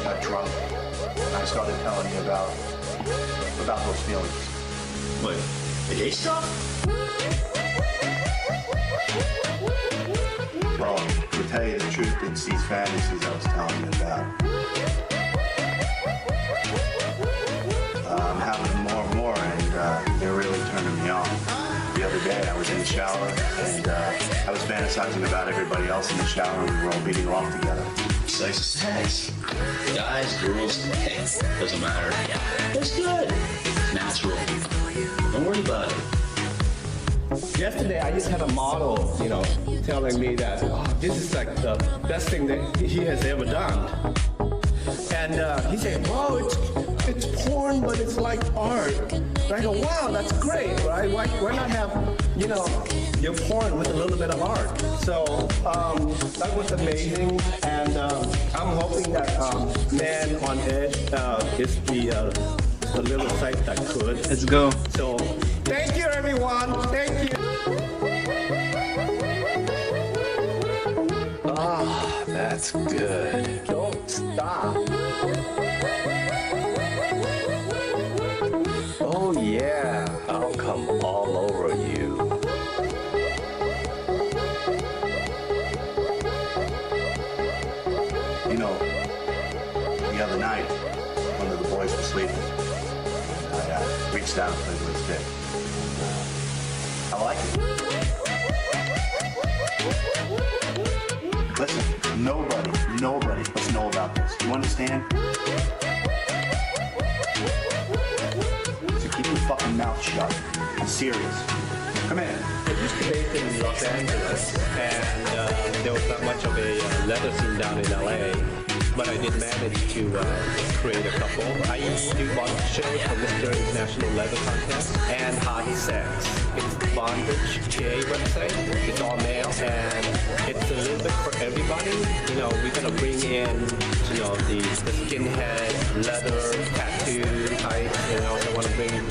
got drunk, and I started telling you about about those feelings. What? The gay stuff? Well, to tell you the truth, it's these fantasies I was telling you about. I'm having them more and more, and they're really turning me on. The other day, I was in the shower, and I was fantasizing about everybody else in the shower, and we were all beating off together. Sex is sex. Guys, girls, hey, doesn't matter. It's good. Natural. Don't worry about it. Yesterday, I just had a model, telling me that this is like the best thing that he has ever done. And he said, "Wow, it's porn, but it's like art." And I go, "Wow, that's great, right? Why not have, your porn with a little bit of art?" So that was amazing, and I'm hoping that Man on Edge is the little site that could. Let's go. So thank you, everyone. Thank you. Ah, that's good. Don't stop. Oh, yeah. I'll come all over you. The other night, one of the boys was sleeping. I reached out and played with his dick. I like it. Listen, nobody must know about this. You understand? So keep your fucking mouth shut. I'm serious. Come in. I used to live in Los Angeles, and there was not much of a leather scene down in LA, but I did manage to create a couple. I used to do bondage shows for Mr. International Leather Contest and Hot Sex. It's the bondage GA website. It's all male, and it's a little bit for everybody. We're gonna bring in, the skinhead, leather, tattoo type. I want to bring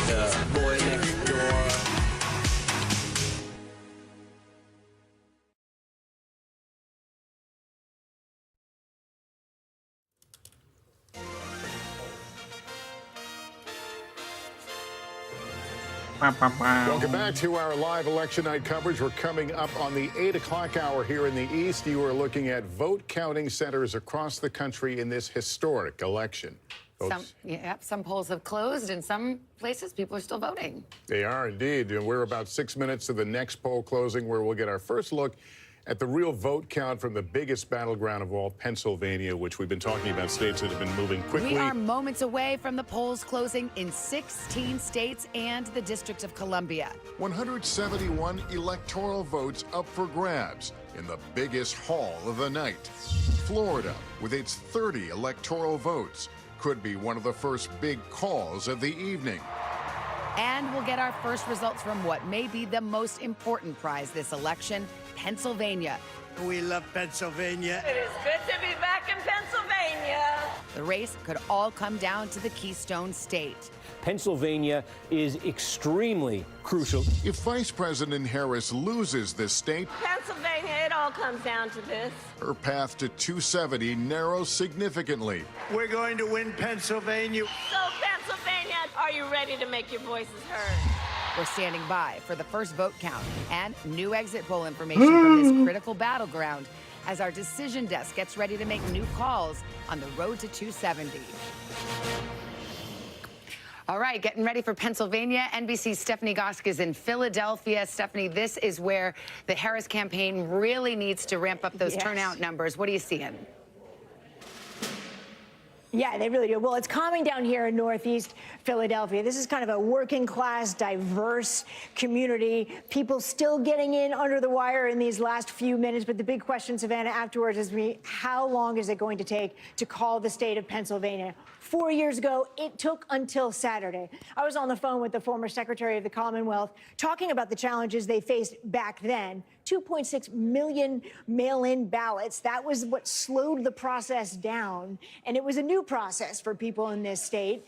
the boy next door. Welcome back to our live election night coverage. We're coming up on the 8 o'clock hour here in the East. You are looking at vote counting centers across the country in this historic election. Some polls have closed. In some places, people are still voting. They are indeed. And we're about 6 minutes to the next poll closing, where we'll get our first look at the real vote count from the biggest battleground of all, Pennsylvania, which we've been talking about, states that have been moving quickly. We are moments away from the polls closing in 16 states and the District of Columbia. 171 electoral votes up for grabs in the biggest haul of the night. Florida, with its 30 electoral votes, could be one of the first big calls of the evening. And we'll get our first results from what may be the most important prize this election, Pennsylvania. We love Pennsylvania. It is good to be back in Pennsylvania. The race could all come down to the Keystone State. Pennsylvania is extremely crucial. If Vice President Harris loses this state, Pennsylvania, it all comes down to this. her path to 270 narrows significantly. We're going to win Pennsylvania. So, Pennsylvania, are you ready to make your voices heard? We're standing by for the first vote count and new exit poll information from this critical battleground as our decision desk gets ready to make new calls on the road to 270. All right, getting ready for Pennsylvania. NBC's Stephanie Gosk is in Philadelphia. Stephanie, this is where the Harris campaign really needs to ramp up those turnout numbers. What are you seeing? Yeah, they really do. Well, it's calming down here in Northeast Philadelphia. This is kind of a working class, diverse community. People still getting in under the wire in these last few minutes. But the big question, Savannah, afterwards is how long is it going to take to call the state of Pennsylvania? 4 years ago, it took until Saturday. I was on the phone with the former Secretary of the Commonwealth talking about the challenges they faced back then. 2.6 million mail-in ballots. That was what slowed the process down. And it was a new process for people in this state.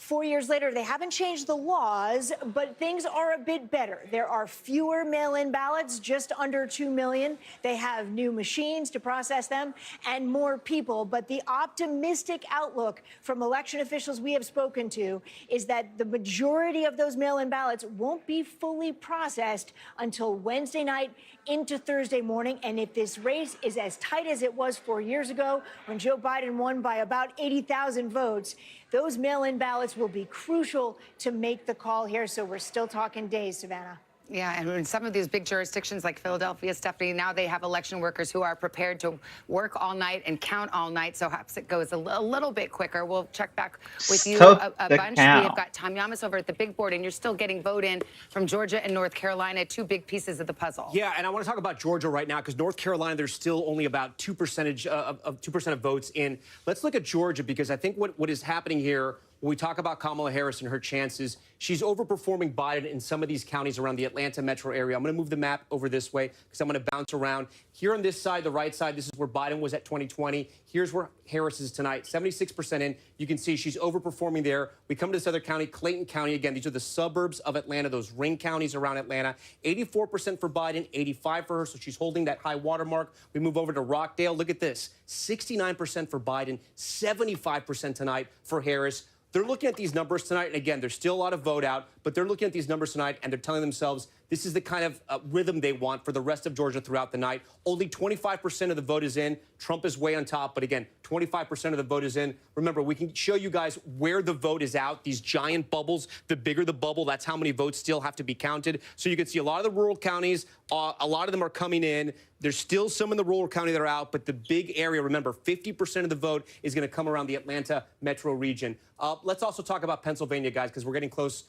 4 years later, they haven't changed the laws, but things are a bit better. There are fewer mail-in ballots, just under 2 million. They have new machines to process them and more people. But the optimistic outlook from election officials we have spoken to is that the majority of those mail-in ballots won't be fully processed until Wednesday night into Thursday morning. And if this race is as tight as it was 4 years ago, when Joe Biden won by about 80,000 votes, those mail-in ballots will be crucial to make the call here. So we're still talking days, Savannah. Yeah, and in some of these big jurisdictions like Philadelphia, Stephanie, now they have election workers who are prepared to work all night and count all night, so perhaps it goes a little bit quicker. We'll check back with you a bunch. We have got Tom Yamas over at the big board, and you're still getting vote in from Georgia and North Carolina, two big pieces of the puzzle. Yeah, and I want to talk about Georgia right now because North Carolina, there's still only about 2% of votes in. Let's look at Georgia because I think what is happening here when we talk about Kamala Harris and her chances, she's overperforming Biden in some of these counties around the Atlanta metro area. I'm going to move the map over this way because I'm going to bounce around. Here on this side, the right side, this is where Biden was at 2020. Here's where Harris is tonight, 76% in. You can see she's overperforming there. We come to this other county, Clayton County. Again, these are the suburbs of Atlanta, those ring counties around Atlanta. 84% for Biden, 85% for her, so she's holding that high watermark. We move over to Rockdale. Look at this, 69% for Biden, 75% tonight for Harris. They're looking at these numbers tonight, and again, there's still a lot of vote out, but they're looking at these numbers tonight, and they're telling themselves this is the kind of rhythm they want for the rest of Georgia throughout the night. Only 25% of the vote is in. Trump is way on top, but again, 25% of the vote is in. Remember, we can show you guys where the vote is out. These giant bubbles, the bigger the bubble, that's how many votes still have to be counted. So you can see a lot of the rural counties, a lot of them are coming in. There's still some in the rural county that are out, but the big area, remember, 50% of the vote is going to come around the Atlanta metro region. Let's also talk about Pennsylvania, guys, because we're getting close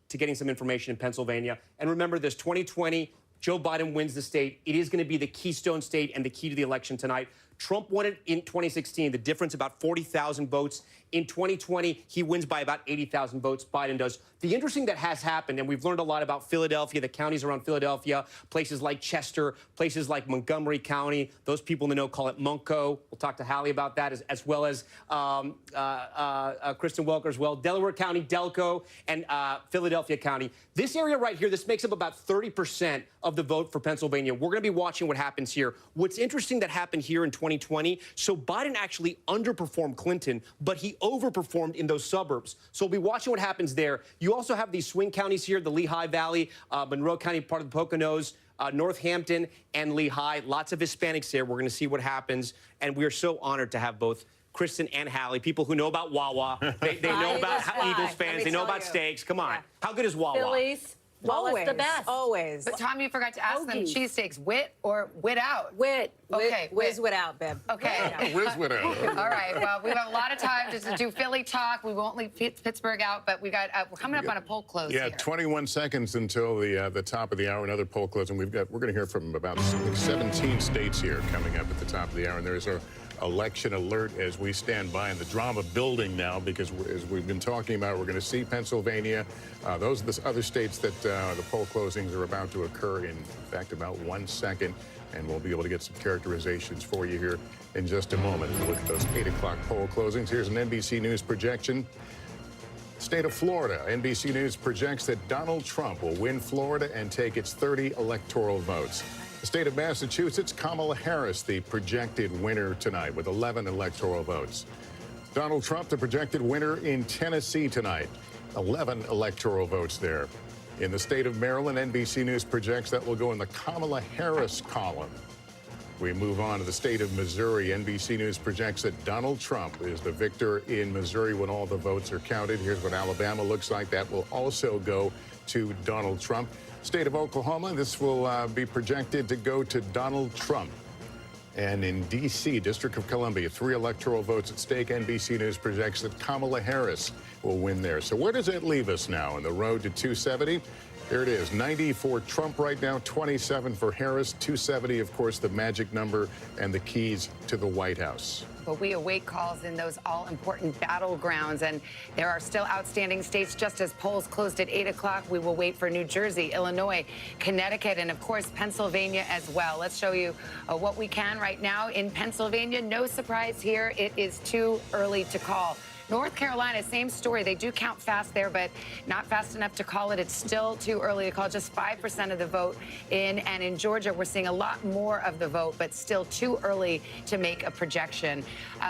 to getting some information in Pennsylvania. And remember this, 2020, Joe Biden wins the state. It is going to be the keystone state and the key to the election tonight. Trump won it in 2016. The difference, about 40,000 votes. In 2020, he wins by about 80,000 votes. Biden does. The interesting that has happened, and we've learned a lot about Philadelphia, the counties around Philadelphia, places like Chester, places like Montgomery County. Those people in the know call it Munco. We'll talk to Hallie about that, as well as Kristen Welker as well. Delaware County, Delco, and Philadelphia County. This area right here, this makes up about 30% of the vote for Pennsylvania. We're going to be watching what happens here. What's interesting that happened here in 2020, so Biden actually underperformed Clinton, but he overperformed in those suburbs. So we'll be watching what happens there. You also have these swing counties here, the Lehigh Valley, Monroe County, part of the Poconos, Northampton, and Lehigh. Lots of Hispanics there. We're going to see what happens. And we are so honored to have both Kristen and Hallie, people who know about Wawa. They know about Eagles fans. They know about steaks. Come on. Yeah. How good is Wawa? Phillies. Always, the best. Always. But Tom, you forgot to ask them cheesesteaks, wit or wit out? Wit. Okay, Whiz without, babe. Okay. Whiz without. All right. Well, we have a lot of time just to do Philly talk. We won't leave Pittsburgh out, but we got we're coming up on a poll close. Yeah, here. 21 seconds until the top of the hour. Another poll close, and we're going to hear from about 17 states here coming up at the top of the hour. And there's our election alert as we stand by, and the drama building now because as we've been talking about, we're going to see Pennsylvania. Those are the other states that the poll closings are about to occur in fact about 1 second, and we'll be able to get some characterizations for you here in just a moment. We'll look at those 8 o'clock poll closings. Here's an NBC News projection. State of Florida, NBC News projects that Donald Trump will win Florida and take its 30 electoral votes. The state of Massachusetts, Kamala Harris, the projected winner tonight with 11 electoral votes. Donald Trump, the projected winner in Tennessee tonight, 11 electoral votes there. In the state of Maryland, NBC News projects that will go in the Kamala Harris column. We move on to the state of Missouri. NBC News projects that Donald Trump is the victor in Missouri when all the votes are counted. Here's what Alabama looks like. That will also go to Donald Trump. State of Oklahoma, this will be projected to go to Donald Trump. And in D.C., District of Columbia, 3 electoral votes at stake. NBC News projects that Kamala Harris will win there. So where does it leave us now in the road to 270? There it is, 90 for Trump right now, 27 for Harris, 270, of course, the magic number and the keys to the White House. But we await calls in those all-important battlegrounds, and there are still outstanding states. Just as polls closed at 8 o'clock, we will wait for New Jersey, Illinois, Connecticut, and, of course, Pennsylvania as well. Let's show you what we can right now in Pennsylvania. No surprise here. It is too early to call. North Carolina, same story. They do count fast there, but not fast enough to call it. It's still too early to call. Just 5% of the vote in. And in Georgia, we're seeing a lot more of the vote, but still too early to make a projection.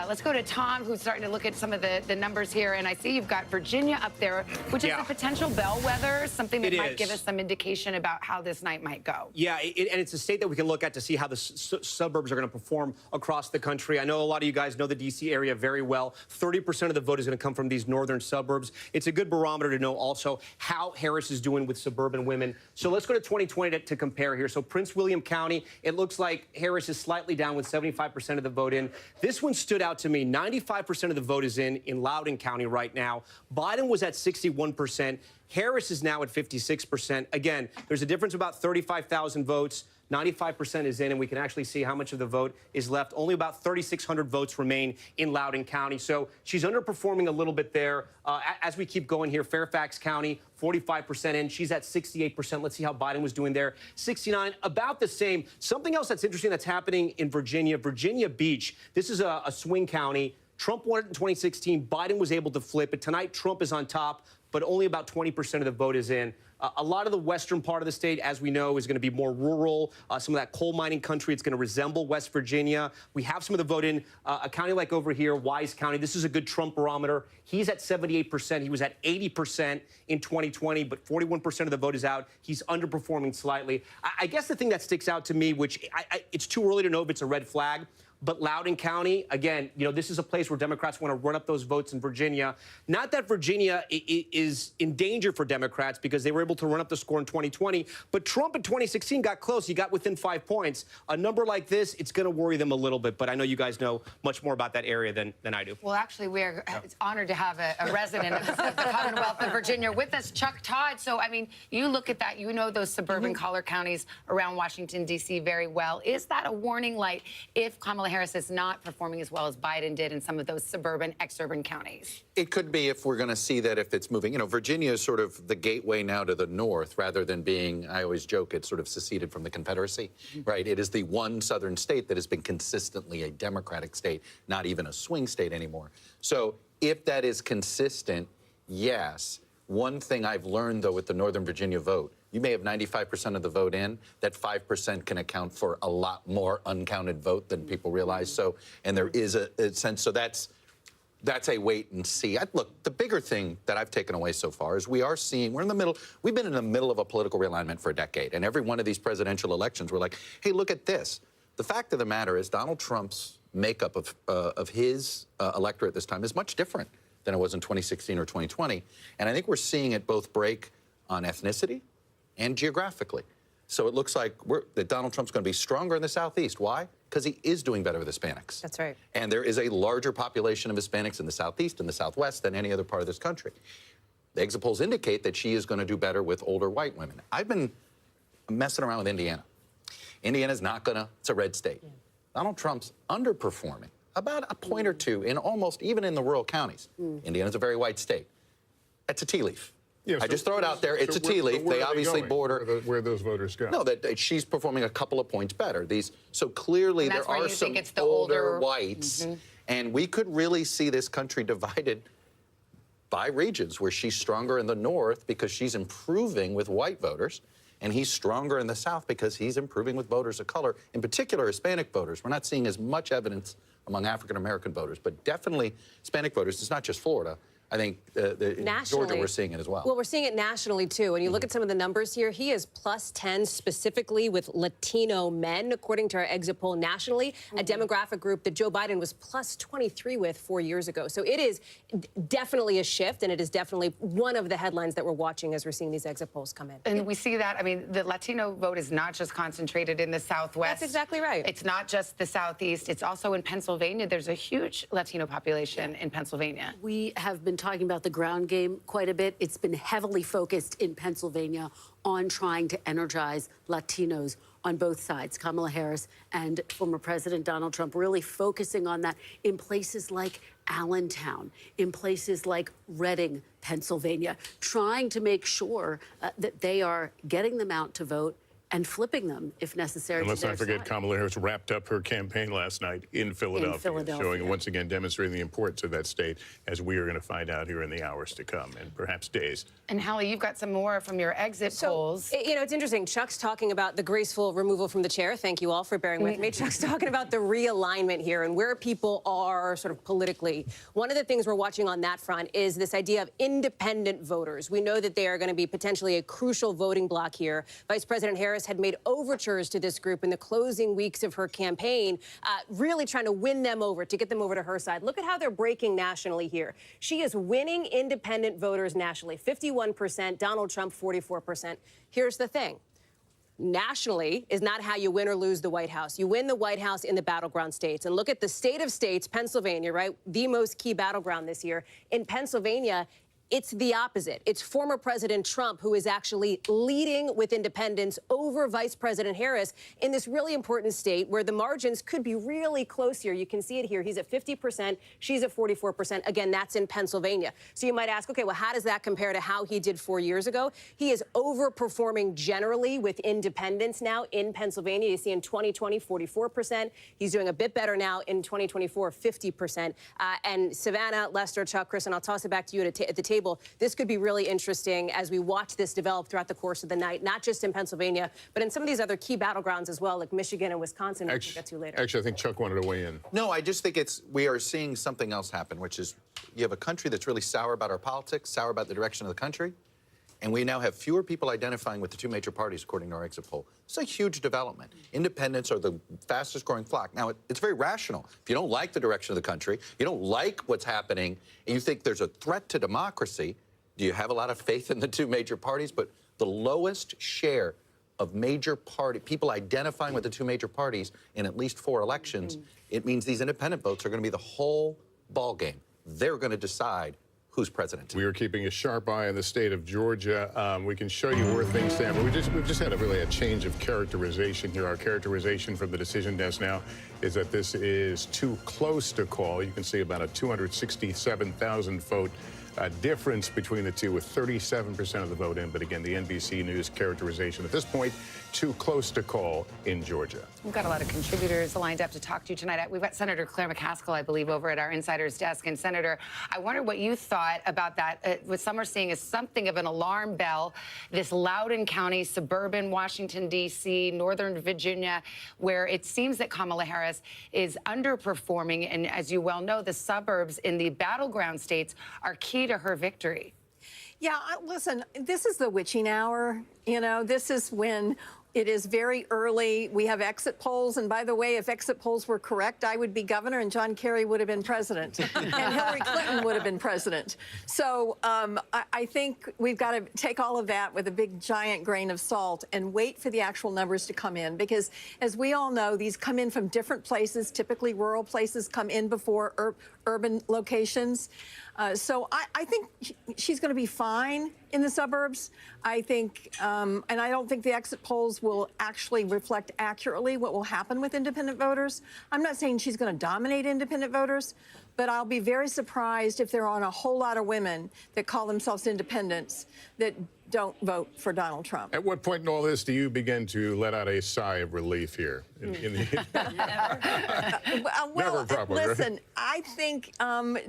Let's go to Tom, who's starting to look at some of the numbers here. And I see you've got Virginia up there, which is a potential bellwether, something that might give us some indication about how this night might go. Yeah, and it's a state that we can look at to see how the suburbs are going to perform across the country. I know a lot of you guys know the D.C. area very well. 30% of the vote is going to come from these northern suburbs. It's a good barometer to know also how Harris is doing with suburban women. So let's go to 2020 to compare here. So Prince William County, it looks like Harris is slightly down with 75% of the vote in. This one stood out to me. 95% of the vote is in Loudoun County right now. Biden was at 61%. Harris is now at 56%. Again, there's a difference of about 35,000 votes. 95% is in, and we can actually see how much of the vote is left. Only about 3,600 votes remain in Loudoun County. So she's underperforming a little bit there. As we keep going here, Fairfax County, 45% in. She's at 68%. Let's see how Biden was doing there. 69, about the same. Something else that's interesting that's happening in Virginia, Virginia Beach. This is a swing county. Trump won it in 2016. Biden was able to flip it. Tonight, Trump is on top, but only about 20% of the vote is in. A lot of the western part of the state, as we know, is going to be more rural. Some of that coal mining country, it's going to resemble West Virginia. We have some of the vote in a county like over here, Wise County. This is a good Trump barometer. He's at 78%. He was at 80% in 2020, but 41% of the vote is out. He's underperforming slightly. I guess the thing that sticks out to me, which it's too early to know if it's a red flag, but Loudoun County, again, you know, this is a place where Democrats want to run up those votes in Virginia. Not that Virginia is in danger for Democrats because they were able to run up the score in 2020, but Trump in 2016 got close. He got within 5 points. A number like this, it's going to worry them a little bit, but I know you guys know much more about that area than I do. Well, actually, we're honored to have a resident of the Commonwealth of Virginia with us, Chuck Todd. So, I mean, you look at that, you know those suburban collar counties around Washington, D.C. very well. Is that a warning light if Kamala Harris is not performing as well as Biden did in some of those suburban, exurban counties? It could be if we're going to see that if it's moving. You know, Virginia is sort of the gateway now to the north rather than being, I always joke, it's sort of seceded from the Confederacy, right? It is the one southern state that has been consistently a Democratic state, not even a swing state anymore. So if that is consistent, yes. One thing I've learned, though, with the Northern Virginia vote, you may have 95% of the vote in. That 5% can account for a lot more uncounted vote than people realize. So, and there is a sense. So that's a wait and see. Look, the bigger thing that I've taken away so far is we're in the middle. We've been in the middle of a political realignment for a decade, and every one of these presidential elections, we're like, hey, look at this. The fact of the matter is, Donald Trump's makeup of his electorate this time is much different than it was in 2016 or 2020. And I think we're seeing it both break on ethnicity and geographically. So it looks like that Donald Trump's going to be stronger in the Southeast. Why? Because he is doing better with Hispanics. That's right. And there is a larger population of Hispanics in the Southeast and the Southwest than any other part of this country. The exit polls indicate that she is going to do better with older white women. I've been messing around with Indiana. Indiana's not going to, it's a red state. Yeah. Donald Trump's underperforming about a point or two in almost, even in the rural counties. Indiana's a very white state. That's a tea leaf. Yeah, I just throw it out there. It's a tea leaf. They obviously border where those voters go. No, that she's performing a couple of points better. So clearly there are some it's the older whites, and we could really see this country divided by regions where she's stronger in the north because she's improving with white voters, and he's stronger in the south because he's improving with voters of color, in particular Hispanic voters. We're not seeing as much evidence among African-American voters, but definitely Hispanic voters. It's not just Florida. I think in Georgia we're seeing it as well. Well, we're seeing it nationally, too. When you look at some of the numbers here, he is plus 10 specifically with Latino men, according to our exit poll nationally, a demographic group that Joe Biden was plus 23 with 4 years ago. So it is definitely a shift, and it is definitely one of the headlines that we're watching as we're seeing these exit polls come in. And we see that, I mean, the Latino vote is not just concentrated in the Southwest. That's exactly right. It's not just the Southeast. It's also in Pennsylvania. There's a huge Latino population in Pennsylvania. We have been talking about the ground game quite a bit. It's been heavily focused in Pennsylvania on trying to energize Latinos on both sides, Kamala Harris and former President Donald Trump, really focusing on that in places like Allentown, in places like Reading, Pennsylvania, trying to make sure that they are getting them out to vote and flipping them if necessary. And let's to not their forget side. Kamala Harris wrapped up her campaign last night in Philadelphia, showing once again demonstrating the importance of that state, as we are going to find out here in the hours to come and perhaps days. And Hallie, you've got some more from your exit polls. You know, it's interesting. Chuck's talking about the graceful removal from the chair. Thank you all for bearing with me. Chuck's talking about the realignment here and where people are sort of politically. One of the things we're watching on that front is this idea of independent voters. We know that they are going to be potentially a crucial voting bloc here. Vice President Harris had made overtures to this group in the closing weeks of her campaign, really trying to win them over, to get them over to her side. Look at how they're breaking nationally here. She is winning independent voters nationally, 51%, Donald Trump, 44%. Here's the thing. Nationally is not how you win or lose the White House. You win the White House in the battleground states. And look at the state of states, Pennsylvania, right? The most key battleground this year. In Pennsylvania, it's the opposite. It's former President Trump who is actually leading with independents over Vice President Harris in this really important state where the margins could be really close here. You can see it here. He's at 50%. She's at 44%. Again, that's in Pennsylvania. So you might ask, okay, well, how does that compare to how he did 4 years ago? He is overperforming generally with independents now in Pennsylvania. You see in 2020, 44%. He's doing a bit better now in 2024, 50%. And Savannah, Lester, Chuck, Chris, and I'll toss it back to you at the table. This could be really interesting as we watch this develop throughout the course of the night, not just in Pennsylvania, but in some of these other key battlegrounds as well, like Michigan and Wisconsin, which we'll get to later. Actually, I think Chuck wanted to weigh in. No, I just think we are seeing something else happen, which is you have a country that's really sour about our politics, sour about the direction of the country, and we now have fewer people identifying with the two major parties, according to our exit poll. It's a huge development. Independents are the fastest growing flock. Now, it's very rational. If you don't like the direction of the country, you don't like what's happening, and you think there's a threat to democracy, do you have a lot of faith in the two major parties? But the lowest share of major party people identifying with the two major parties in at least 4 elections, it means these independent votes are going to be the whole ball game. They're going to decide who's president. We are keeping a sharp eye on the state of Georgia. We can show you where things stand, but we've just had a change of characterization here. Our characterization from the decision desk now is that this is too close to call. You can see about a 267,000 vote difference between the two, with 37% of the vote in. But again, the NBC News characterization at this point, too close to call in Georgia. We've got a lot of contributors lined up to talk to you tonight. We've got Senator Claire McCaskill, I believe, over at our insider's desk. And Senator, I wonder what you thought about that. What some are seeing is something of an alarm bell. This Loudoun County, suburban Washington, D.C., Northern Virginia, where it seems that Kamala Harris is underperforming. And as you well know, the suburbs in the battleground states are key to her victory. Yeah, listen, this is the witching hour. You know, this is when it is very early. We have exit polls. And by the way, if exit polls were correct, I would be governor and John Kerry would have been president and Hillary Clinton would have been president. So I think we've got to take all of that with a big, giant grain of salt and wait for the actual numbers to come in. Because as we all know, these come in from different places. Typically, rural places come in before urban locations. So I think she's going to be fine in the suburbs. I think, and I don't think the exit polls will actually reflect accurately what will happen with independent voters. I'm not saying she's going to dominate independent voters, but I'll be very surprised if there aren't a whole lot of women that call themselves independents that don't vote for Donald Trump. At what point in all this do you begin to let out a sigh of relief here? Well, probably, listen, right? I think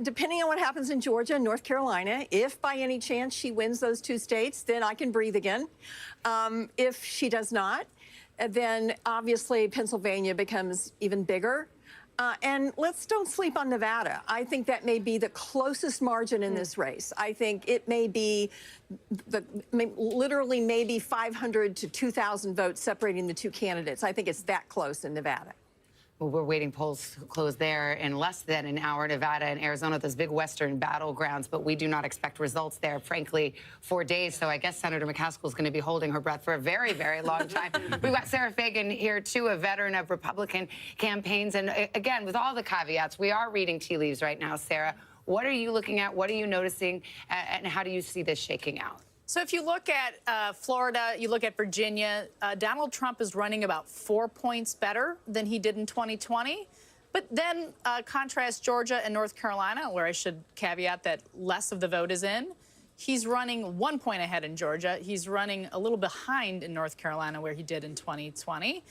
depending on what happens in Georgia and North Carolina, if by any chance she wins those 2 states, then I can breathe again. If she does not, then obviously Pennsylvania becomes even bigger. And don't sleep on Nevada. I think that may be the closest margin in this race. I think it may be literally maybe 500 to 2,000 votes separating the 2 candidates. I think it's that close in Nevada. Well, we're waiting polls to close there in less than an hour. Nevada and Arizona, those big Western battlegrounds, but we do not expect results there, frankly, for days. So I guess Senator McCaskill is going to be holding her breath for a very, very long time. We've got Sarah Fagan here, too, a veteran of Republican campaigns. And again, with all the caveats, we are reading tea leaves right now, Sarah. What are you looking at? What are you noticing? And how do you see this shaking out? So if you look at Florida, you look at Virginia, Donald Trump is running about 4 points better than he did in 2020. But then contrast Georgia and North Carolina, where I should caveat that less of the vote is in. He's running 1 point ahead in Georgia. He's running a little behind in North Carolina, where he did in 2020.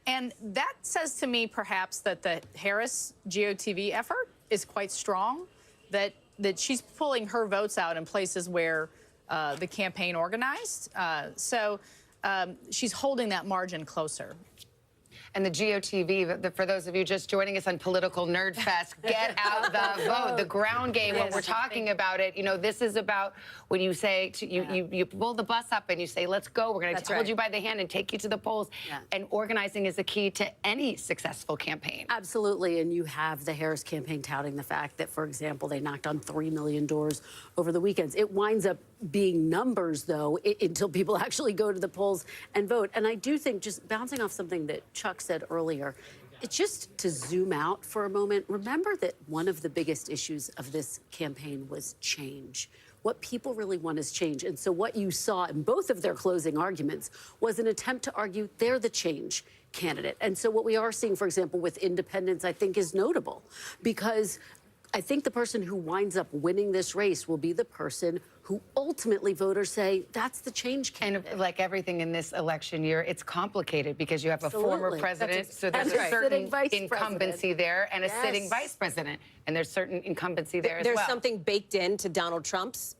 And that says to me, perhaps, that the Harris GOTV effort is quite strong, that she's pulling her votes out in places where the campaign organized. So she's holding that margin closer. And the GOTV, for those of you just joining us on Political Nerd Fest, get out the vote, the ground game, what we're talking about it. You know, this is about when you say, you pull the bus up and you say, let's go, we're going to hold you by the hand and take you to the polls. And organizing is the key to any successful campaign. Absolutely, and you have the Harris campaign touting the fact that, for example, they knocked on 3 million doors over the weekends. It winds up being numbers, though, until people actually go to the polls and vote. And I do think, just bouncing off something that Chuck said earlier, it's just to zoom out for a moment. Remember that one of the biggest issues of this campaign was change. What people really want is change. And so what you saw in both of their closing arguments was an attempt to argue they're the change candidate. And so what we are seeing, for example, with independents, I think is notable, because I think the person who winds up winning this race will be the person who ultimately voters say, that's the change candidate. And like everything in this election year, it's complicated because you have a former president, so there's a certain incumbency there, and a sitting vice president, and there's certain incumbency there as well. There's something baked into Donald Trump's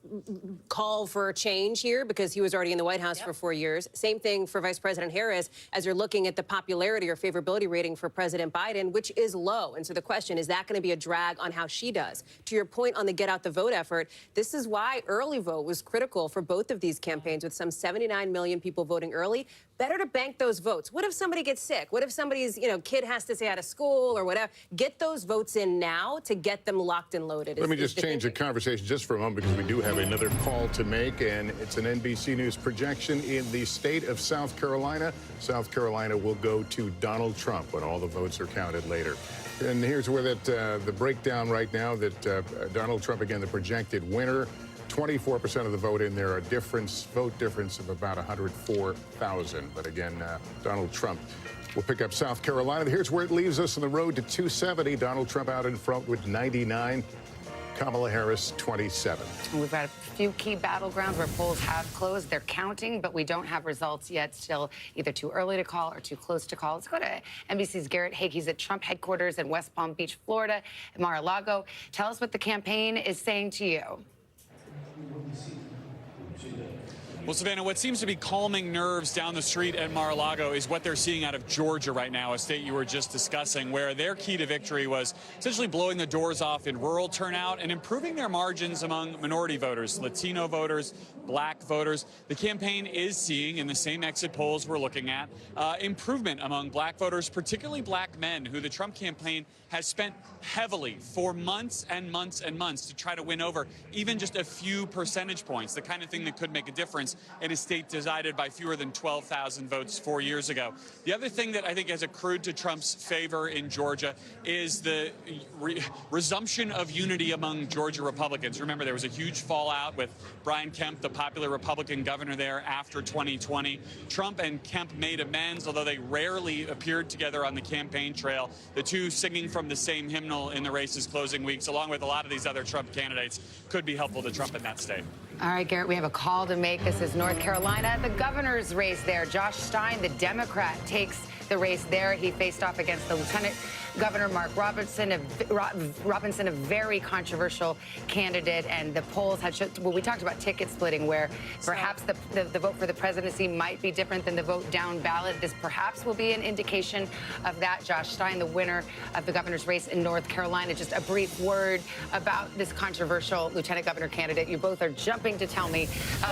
call for a change here, because he was already in the White House for 4 years. Same thing for Vice President Harris, as you're looking at the popularity or favorability rating for President Biden, which is low. And so the question, is that going to be a drag on how she does? To your point on the get out the vote effort, this is why early vote was critical for both of these campaigns, with some 79 million people voting early. Better to bank those votes. What if somebody gets sick? What if somebody's kid has to stay out of school or whatever? Get those votes in now to get them locked and loaded. Let me just change the conversation just for a moment, because we do have another call to make, and it's an NBC News projection in the state of South Carolina. South Carolina will go to Donald Trump when all the votes are counted later. And here's where the breakdown right now, that Donald Trump, again, the projected winner. 24% of the vote in there, a vote difference of about 104,000. But again, Donald Trump will pick up South Carolina. Here's where it leaves us on the road to 270. Donald Trump out in front with 99. Kamala Harris, 27. We've got a few key battlegrounds where polls have closed. They're counting, but we don't have results yet. Still either too early to call or too close to call. Let's go to NBC's Garrett Haake. He's at Trump headquarters in West Palm Beach, Florida, at Mar-a-Lago. Tell us what the campaign is saying to you. Well, Savannah, what seems to be calming nerves down the street at Mar-a-Lago is what they're seeing out of Georgia right now, a state you were just discussing, where their key to victory was essentially blowing the doors off in rural turnout and improving their margins among minority voters, Latino voters, black voters. The campaign is seeing, in the same exit polls we're looking at, improvement among black voters, particularly black men, who the Trump campaign has spent heavily for months and months and months to try to win over, even just a few percentage points, the kind of thing that could make a difference in a state decided by fewer than 12,000 votes 4 years ago. The other thing that I think has accrued to Trump's favor in Georgia is the resumption of unity among Georgia Republicans. Remember, there was a huge fallout with Brian Kemp, the popular Republican governor there, after 2020. Trump and Kemp made amends, although they rarely appeared together on the campaign trail, the two singing from the same hymnal in the race's closing weeks, along with a lot of these other Trump candidates, could be helpful to Trump in that state. All right, Garrett, we have a call to make. This is North Carolina, the governor's race there. Josh Stein, the Democrat, takes the race there. He faced off against the Lieutenant Governor Mark Robinson, a very controversial candidate. And the polls had showed, well, we talked about ticket splitting, where perhaps the vote for the presidency might be different than the vote down ballot. This perhaps will be an indication of that. Josh Stein, the winner of the governor's race in North Carolina. Just a brief word about this controversial lieutenant governor candidate. You both are jumping to tell me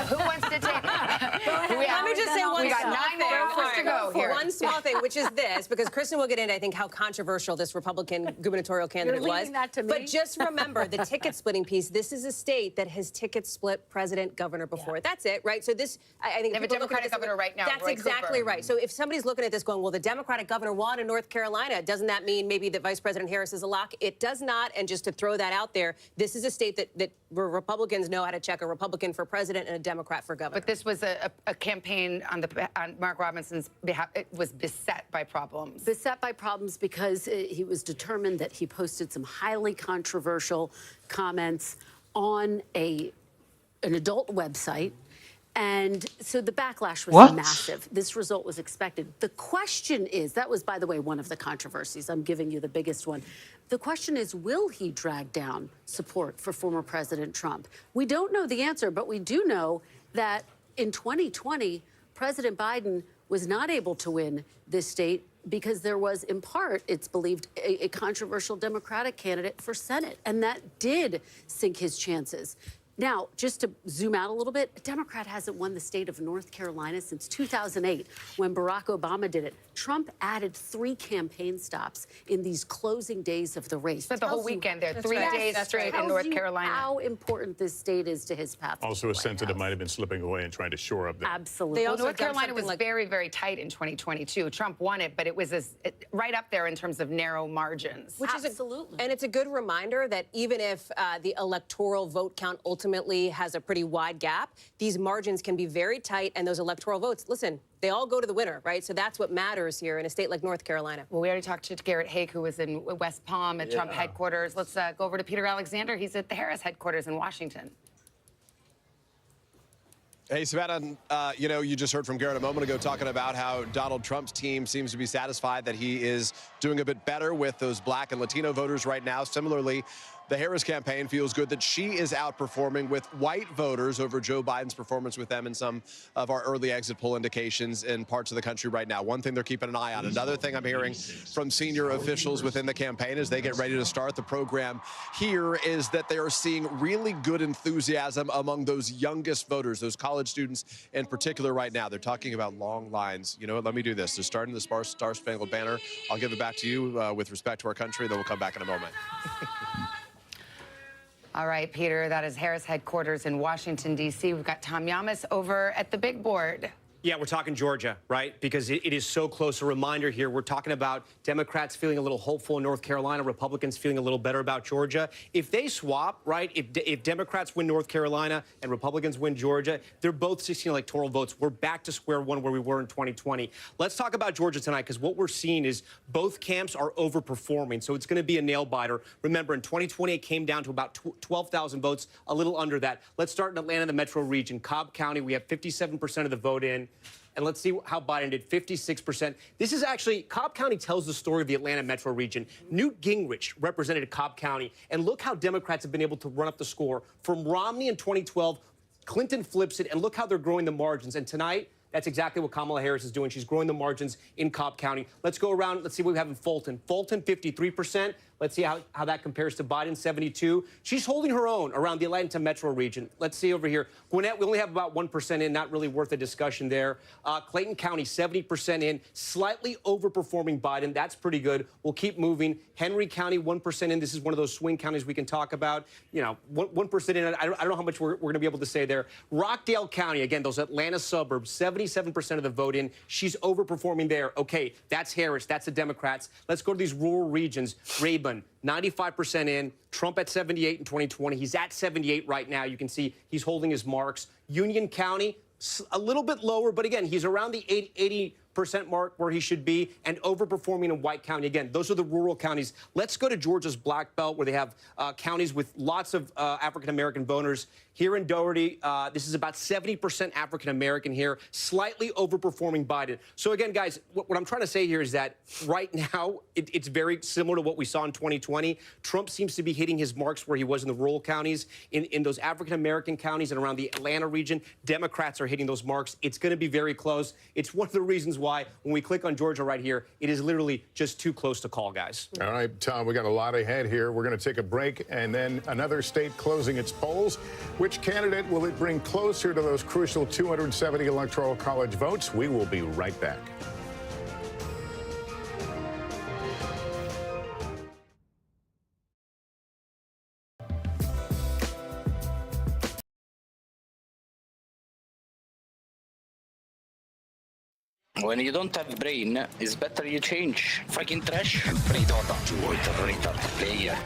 who wants to take. Let me just say one we got small 9 thing. hours to go here. One small thing, which is this, because Kristen will get into, I think, how controversial this Republican gubernatorial candidate You're was. leaving that to me? But just remember, the ticket splitting piece, this is a state that has ticket split president, governor before. That's it, right? So this, I think... They have a Democratic governor right now, That's Roy exactly Cooper. right. So if somebody's looking at this going, well, the Democratic governor won in North Carolina, doesn't that mean maybe that Vice President Harris is a lock? It does not. And just to throw that out there, this is a state that where Republicans know how to check a Republican for president and a Democrat for governor. But this was a campaign on Mark Robinson's behalf. It was beset by problems. Beset by problems because he was determined that he posted some highly controversial comments on a an adult website. And so the backlash was What? massive. This result was expected. The question is, that was, by the way, one of the controversies. I'm giving you the biggest one. The question is, will he drag down support for former President Trump? We don't know the answer, but we do know that in 2020, President Biden was not able to win this state because there was, in part, it's believed, a controversial Democratic candidate for Senate. And that did sink his chances. Now, just to zoom out a little bit, a Democrat hasn't won the state of North Carolina since 2008, when Barack Obama did it. Trump added 3 campaign stops in these closing days of the race. Spent the whole weekend there, 3 days straight in North Carolina. How important this state is to his path. Also, a sense that it might have been slipping away and trying to shore up that. Absolutely. Well, North Carolina was very, very tight in 2022. Trump won it, but it was right up there in terms of narrow margins. Which is absolutely. And it's a good reminder that even if the electoral vote count ultimately has a pretty wide gap, these margins can be very tight, and those electoral votes, listen, they all go to the winner, right? So that's what matters here in a state like North Carolina. Well, we already talked to Garrett Haake, who was in West Palm at Trump headquarters. Let's go over to Peter Alexander. He's at the Harris headquarters in Washington. Hey, Savannah, you know, you just heard from Garrett a moment ago talking about how Donald Trump's team seems to be satisfied that he is doing a bit better with those Black and Latino voters right now. Similarly, the Harris campaign feels good that she is outperforming with white voters over Joe Biden's performance with them in some of our early exit poll indications in parts of the country right now. One thing they're keeping an eye on. Another thing I'm hearing from senior officials within the campaign as they get ready to start the program here is that they are seeing really good enthusiasm among those youngest voters, those college students in particular right now. They're talking about long lines. You know what? Let me do this. They're starting the Star Spangled Banner. I'll give it back to you with respect to our country. Then we'll come back in a moment. All right, Peter, that is Harris headquarters in Washington, D.C. We've got Tom Yamas over at the big board. Yeah, we're talking Georgia, right? Because it is so close. A reminder here, we're talking about Democrats feeling a little hopeful in North Carolina, Republicans feeling a little better about Georgia. If they swap, right, if Democrats win North Carolina and Republicans win Georgia, they're both 16 electoral votes. We're back to square one where we were in 2020. Let's talk about Georgia tonight, because what we're seeing is both camps are overperforming, so it's going to be a nail-biter. Remember, in 2020, it came down to about 12,000 votes, a little under that. Let's start in Atlanta, the metro region. Cobb County, we have 57% of the vote in. And let's see how Biden did, 56%. This is actually, Cobb County tells the story of the Atlanta metro region. Newt Gingrich represented Cobb County, and look how Democrats have been able to run up the score. From Romney in 2012, Clinton flips it, and look how they're growing the margins. And tonight, that's exactly what Kamala Harris is doing. She's growing the margins in Cobb County. Let's go around. Let's see what we have in Fulton. Fulton, 53%. Let's see how that compares to Biden, 72. She's holding her own around the Atlanta metro region. Let's see over here. Gwinnett, we only have about 1% in, not really worth a discussion there. Clayton County, 70% in, slightly overperforming Biden. That's pretty good. We'll keep moving. Henry County, 1% in. This is one of those swing counties we can talk about. You know, 1% in. I don't know how much we're going to be able to say there. Rockdale County, again, those Atlanta suburbs, 77% of the vote in. She's overperforming there. Okay, that's Harris. That's the Democrats. Let's go to these rural regions. Rayburn, 95% in. Trump at 78 in 2020. He's at 78 right now. You can see he's holding his marks. Union County, a little bit lower, but again, he's around the 80% mark where he should be, and overperforming in White County. Again, those are the rural counties. Let's go to Georgia's Black Belt, where they have counties with lots of African-American voters. Here in Doherty, this is about 70% African-American here, slightly overperforming Biden. So again, guys, what I'm trying to say here is that right now, it's very similar to what we saw in 2020. Trump seems to be hitting his marks where he was in the rural counties. In those African-American counties and around the Atlanta region, Democrats are hitting those marks. It's going to be very close. It's one of the reasons why when we click on Georgia right here, it is literally just too close to call, guys. All right, Tom, we got a lot ahead here. We're going to take a break, and then another state closing its polls. Which candidate will it bring closer to those crucial 270 electoral college votes? We will be right back. When you don't have brain, it's better you change. Fucking trash. Predota. Retard player.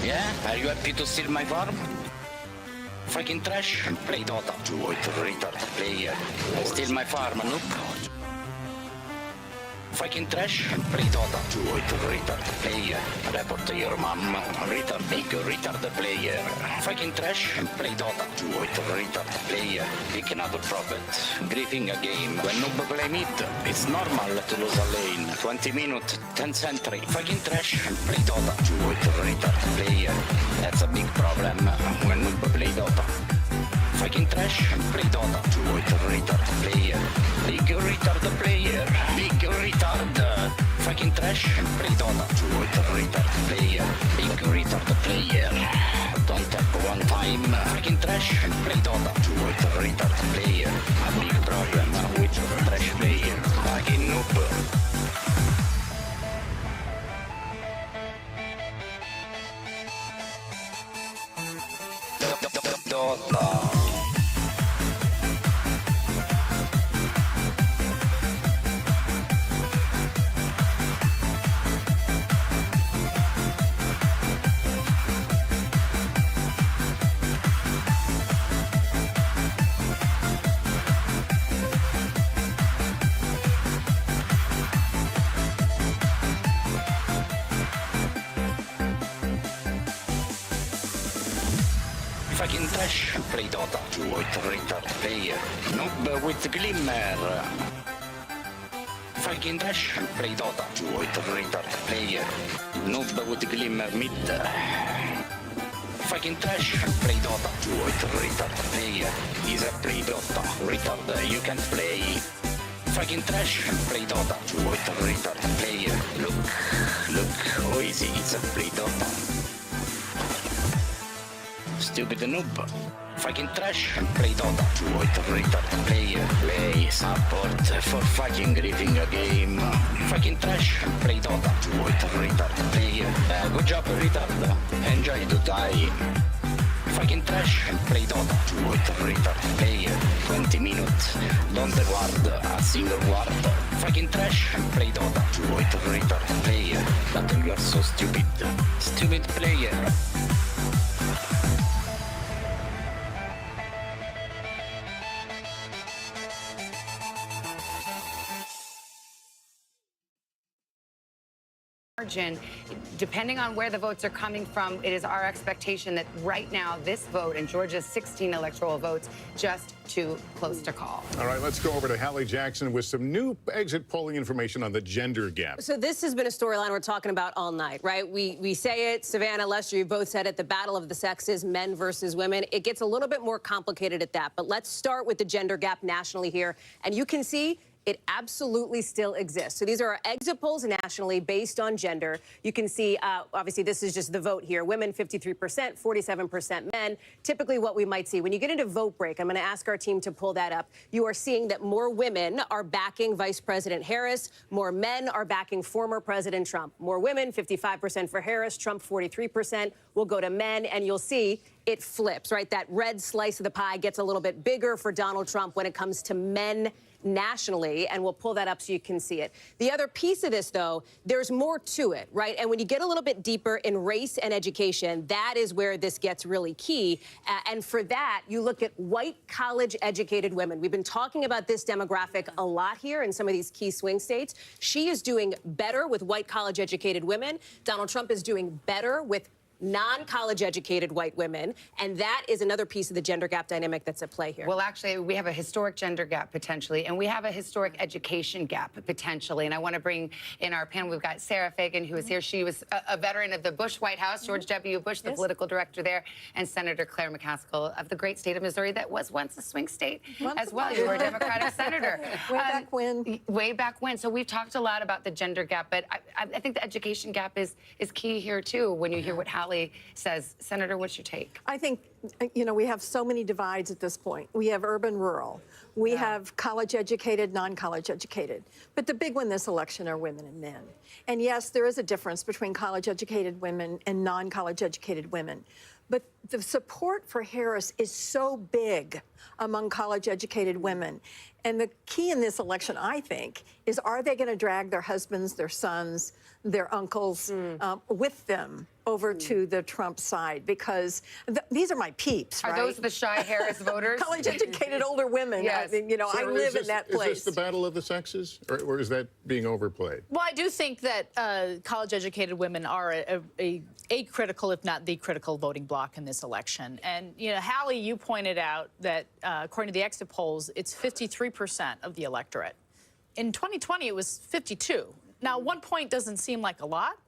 Yeah? Are you happy to steal my farm? Fucking trash. Predota. Retard player. Steal my farm, noob. Fucking trash, play Dota, retard player, report to your mom, retard big retard player. Fucking trash, play Dota, retard player, pick another prophet, griefing a game. When noob play mid, it's normal to lose a lane. 20 minutes, 10 century. Fucking trash, play Dota, retard player. That's a big problem when noob play Dota. Fucking trash, play Dota, retard player, big retard player, big retard. Fucking trash, play Dota, retard player, big retard player. Don't tap one time. Fucking trash, play Dota, retard player. A big problem with trash player. Fucking noob. Dota. Fucking trash, play Dota, retard player, noob with glimmer. Fucking trash, play Dota, retard player, noob with glimmer mid. Fucking trash, play Dota, retard player, is a play Dota, retard, you can't play. Fucking trash, play Dota, retard player, look, how easy it's a play Dota. Stupid noob. Fucking trash. Play Dota. Retard player. Play support for fucking griefing a game. Fucking trash. Play Dota. Retard player. Good job, retard. Enjoy to die. Fucking trash. Play Dota. Retard player. 20 minutes. Don't ward a single ward. Fucking trash. Play Dota. Retard player. But you are so stupid. Stupid player. Margin, depending on where the votes are coming from, it is our expectation that right now this vote in Georgia's 16 electoral votes just too close to call. All right, let's go over to Hallie Jackson with some new exit polling information on the gender gap. So this has been a storyline we're talking about all night, right? We say it, Savannah, Lester, you both said it, the battle of the sexes, men versus women. It gets a little bit more complicated at that, but let's start with the gender gap nationally here. And you can see it absolutely still exists. So these are our exit polls nationally based on gender. You can see, obviously, this is just the vote here. Women, 53%, 47% men. Typically what we might see. When you get into vote break, I'm going to ask our team to pull that up. You are seeing that more women are backing Vice President Harris. More men are backing former President Trump. More women, 55% for Harris. Trump, 43%. We'll go to men, and you'll see it flips, right? That red slice of the pie gets a little bit bigger for Donald Trump when it comes to men nationally, and we'll pull that up so you can see it. The other piece of this, though, there's more to it, right? And when you get a little bit deeper in race and education, that is where this gets really key. And for that, you look at white college-educated women. We've been talking about this demographic a lot here in some of these key swing states. She is doing better with white college-educated women. Donald Trump is doing better with non-college educated white women, and that is another piece of the gender gap dynamic that's at play here. Well, actually, we have a historic gender gap potentially, and we have a historic education gap potentially. And I want to bring in our panel. We've got Sarah Fagan, who is here. She was a veteran of the Bush White House, George W. Bush, the political director there, and Senator Claire McCaskill of the great state of Missouri that was once a swing state as well. You were a Democratic senator. Way back when. Way back when. So we've talked a lot about the gender gap, but I think the education gap is key here, too, when you hear what Hallie says. Senator, what's your take? I think, you know, we have so many divides at this point. We have urban-rural. We have college-educated, non-college educated. But the big one this election are women and men. And yes, there is a difference between college-educated women and non-college educated women. But the support for Harris is so big among college-educated women. And the key in this election, I think, is are they going to drag their husbands, their sons, their uncles with them over to the Trump side? Because these are my peeps, Are right? those the shy Harris voters? College-educated older women. Yes. I mean, I live in that place. Is this the battle of the sexes, or is that being overplayed? Well, I do think that college-educated women are a critical, if not the critical, voting bloc in this election. And, Hallie, you pointed out that according to the exit polls, it's 53% of the electorate. In 2020, it was 52. Now, 1 point doesn't seem like a lot,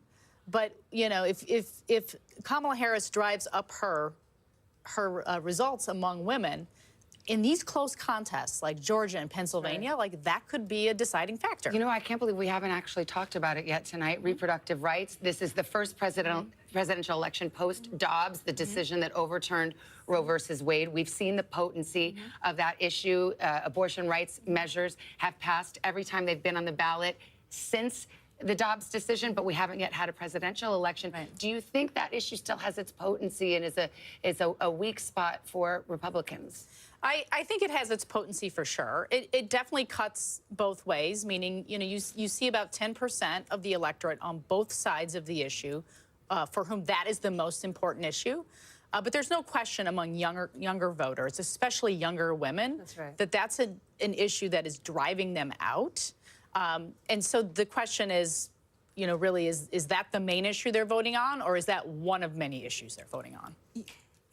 but, if Kamala Harris drives up her results among women, in these close contests like Georgia and Pennsylvania, like that could be a deciding factor. I can't believe we haven't actually talked about it yet tonight. Reproductive rights. This is the first presidential election post-Dobbs, the decision that overturned Roe versus Wade. We've seen the potency of that issue. Abortion rights measures have passed every time they've been on the ballot since the Dobbs decision, but we haven't yet had a presidential election. Do you think that issue still has its potency and is a weak spot for Republicans? I think it has its potency for sure. It definitely cuts both ways, meaning, you see about 10% of the electorate on both sides of the issue for whom that is the most important issue. But there's no question among younger voters, especially younger women, that's an issue that is driving them out. And so the question is, really, is that the main issue they're voting on, or is that one of many issues they're voting on?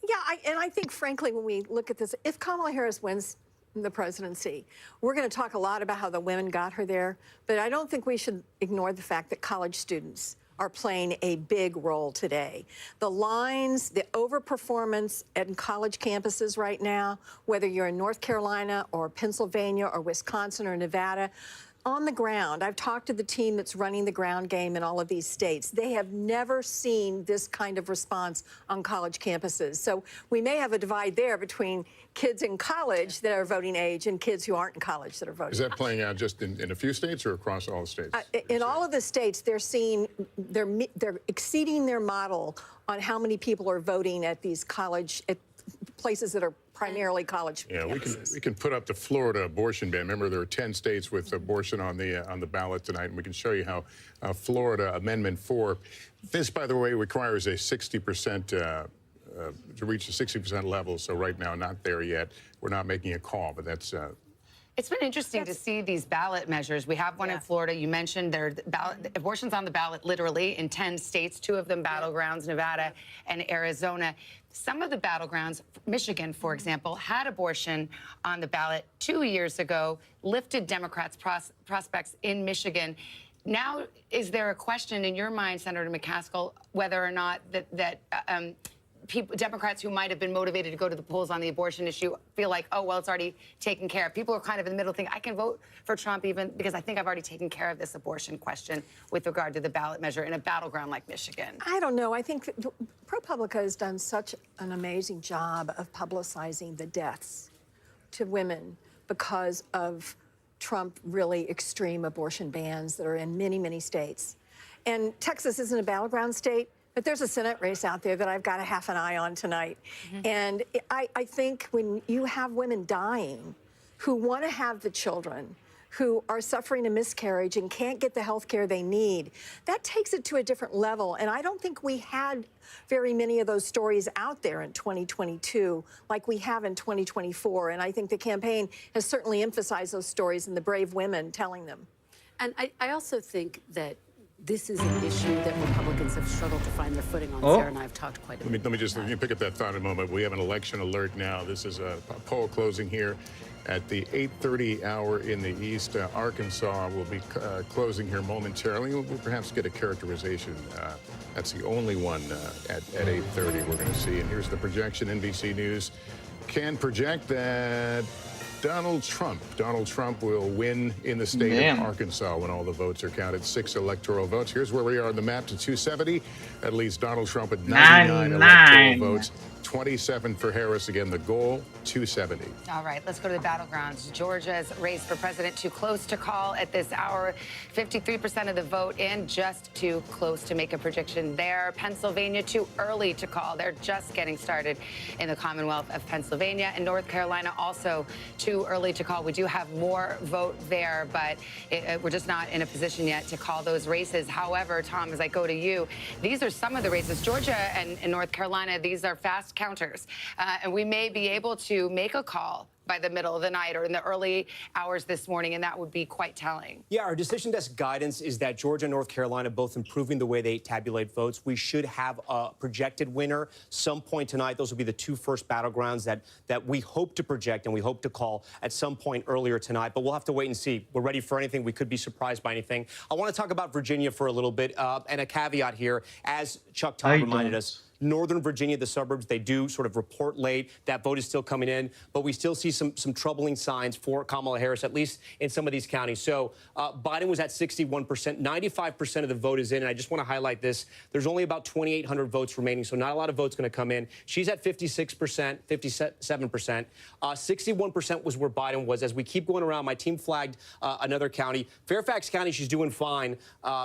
Yeah, and I think, frankly, when we look at this, if Kamala Harris wins the presidency, we're going to talk a lot about how the women got her there, but I don't think we should ignore the fact that college students are playing a big role today. The lines, the overperformance at college campuses right now, whether you're in North Carolina or Pennsylvania or Wisconsin or Nevada, on the ground, I've talked to the team that's running the ground game in all of these states. They have never seen this kind of response on college campuses. So we may have a divide there between kids in college that are voting age and kids who aren't in college that are voting. Is that playing out just in a few states or across all states? In all of the states, they're exceeding their model on how many people are voting at these college places that are primarily college campuses. We can put up the Florida abortion ban. Remember, there are 10 states with abortion on the ballot tonight, and we can show you how Florida Amendment 4. This, by the way, requires a 60% to reach the 60% level. So right now, not there yet. We're not making a call, but that's. It's been interesting to see these ballot measures. We have one in Florida. You mentioned abortion's on the ballot literally in 10 states, 2 of them battlegrounds, Nevada and Arizona. Some of the battlegrounds, Michigan, for example, had abortion on the ballot 2 years ago, lifted Democrats' prospects in Michigan. Now, is there a question in your mind, Senator McCaskill, whether or not that Democrats who might have been motivated to go to the polls on the abortion issue feel like, oh, well, it's already taken care of? People are kind of in the middle thinking, I can vote for Trump even because I think I've already taken care of this abortion question with regard to the ballot measure in a battleground like Michigan. I don't know. I think ProPublica has done such an amazing job of publicizing the deaths to women because of Trump really extreme abortion bans that are in many, many states. And Texas isn't a battleground state, but there's a Senate race out there that I've got a half an eye on tonight. And I think when you have women dying who want to have the children, who are suffering a miscarriage and can't get the health care they need, that takes it to a different level. And I don't think we had very many of those stories out there in 2022 like we have in 2024. And I think the campaign has certainly emphasized those stories and the brave women telling them. And I also think that this is an issue that Republicans have struggled to find their footing on. Sarah and I have talked quite a bit. Let me just pick up that thought in a moment. We have an election alert now. This is a poll closing here at the 8:30 hour in the East. Arkansas will be closing here momentarily. We'll perhaps get a characterization. That's the only one at 8:30 we're going to see. And here's the projection. NBC News can project that Donald Trump will win in the state of Arkansas when all the votes are counted. 6 electoral votes. Here's where we are on the map to 270. That leaves Donald Trump at 99 electoral votes. 27 for Harris. Again, the goal, 270. All right, let's go to the battlegrounds. Georgia's race for president too close to call at this hour. 53% of the vote in, just too close to make a prediction there. Pennsylvania too early to call. They're just getting started in the Commonwealth of Pennsylvania. And North Carolina also too early to call. We do have more vote there, but we're just not in a position yet to call those races. However, Tom, as I go to you, these are some of the races. Georgia and North Carolina, these are fast counters. And we may be able to make a call by the middle of the night or in the early hours this morning, and that would be quite telling. Yeah, our decision desk guidance is that Georgia and North Carolina both improving the way they tabulate votes. We should have a projected winner some point tonight. Those will be the two first battlegrounds that we hope to project and we hope to call at some point earlier tonight. But we'll have to wait and see. We're ready for anything. We could be surprised by anything. I want to talk about Virginia for a little bit, and a caveat here, as Chuck Todd reminded us. Northern Virginia, the suburbs, they do sort of report late. That vote is still coming in, but we still see some troubling signs for Kamala Harris, at least in some of these counties. So Biden was at 61%. 95% of the vote is in, and I just want to highlight this. There's only about 2,800 votes remaining, so not a lot of votes going to come in. She's at 56%, 57%. 61% was where Biden was. As we keep going around, my team flagged another county. Fairfax County, she's doing fine.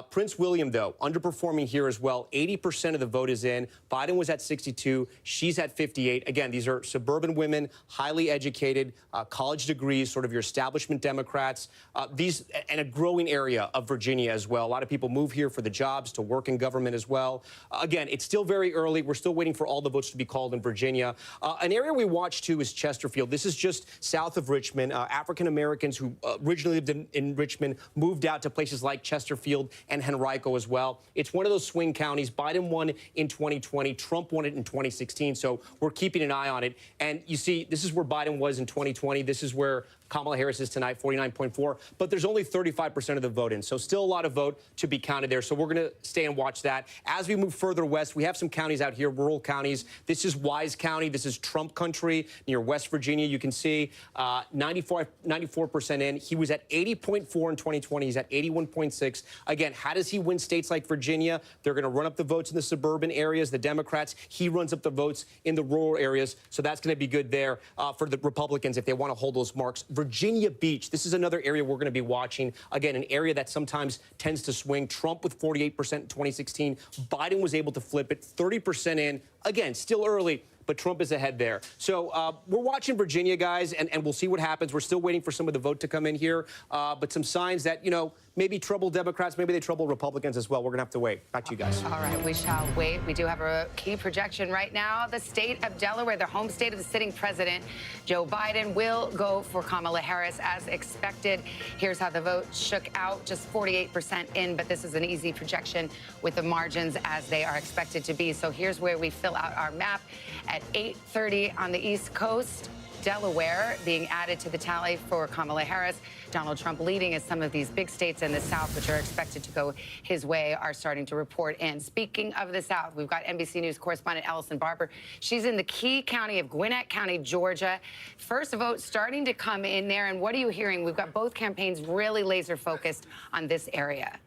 Prince William, though, underperforming here as well. 80% of the vote is in. Biden was at 62. She's at 58. Again, these are suburban women, highly educated, college degrees, sort of your establishment Democrats. These and a growing area of Virginia as well. A lot of people move here for the jobs, to work in government as well. Again, it's still very early. We're still waiting for all the votes to be called in Virginia. An area we watch, too, is Chesterfield. This is just south of Richmond. African Americans who originally lived in Richmond moved out to places like Chesterfield and Henrico as well. It's one of those swing counties. Biden won in 2020. Trump won it in 2016, so we're keeping an eye on it. And you see, this is where Biden was in 2020. This is where Kamala Harris is tonight, 49.4. But there's only 35% of the vote in, so still a lot of vote to be counted there. So we're going to stay and watch that. As we move further west, we have some counties out here, rural counties. This is County. This is Trump country near West Virginia. You can see 94% in. He was at 80.4 in 2020. He's at 81.6. Again, how does he win states like Virginia? They're going to run up the votes in the suburban areas, the Democrats. He runs up the votes in the rural areas, so that's going to be good there for the Republicans if they want to hold those marks. Virginia Beach, this is another area we're going to be watching. Again, an area that sometimes tends to swing. Trump with 48% in 2016. Biden was able to flip it, 30% in. Again, still early, but Trump is ahead there. So we're watching Virginia, guys, and we'll see what happens. We're still waiting for some of the vote to come in here, but some signs that, you know, maybe trouble Democrats, maybe they trouble Republicans as well. We're going to have to wait. Back to you guys. All right, we shall wait. We do have a key projection right now. The state of Delaware, the home state of the sitting president, Joe Biden, will go for Kamala Harris as expected. Here's how the vote shook out. Just 48% in, but this is an easy projection with the margins as they are expected to be. So here's where we fill out our map. At 8:30 on the East Coast, Delaware being added to the tally for Kamala Harris. Donald Trump leading as some of these big states in the South, which are expected to go his way, are starting to report in. Speaking of the South, we've got NBC News correspondent Allison Barber. She's in the key county of Gwinnett County, Georgia. First vote starting to come in there. And what are you hearing? We've got both campaigns really laser focused on this area.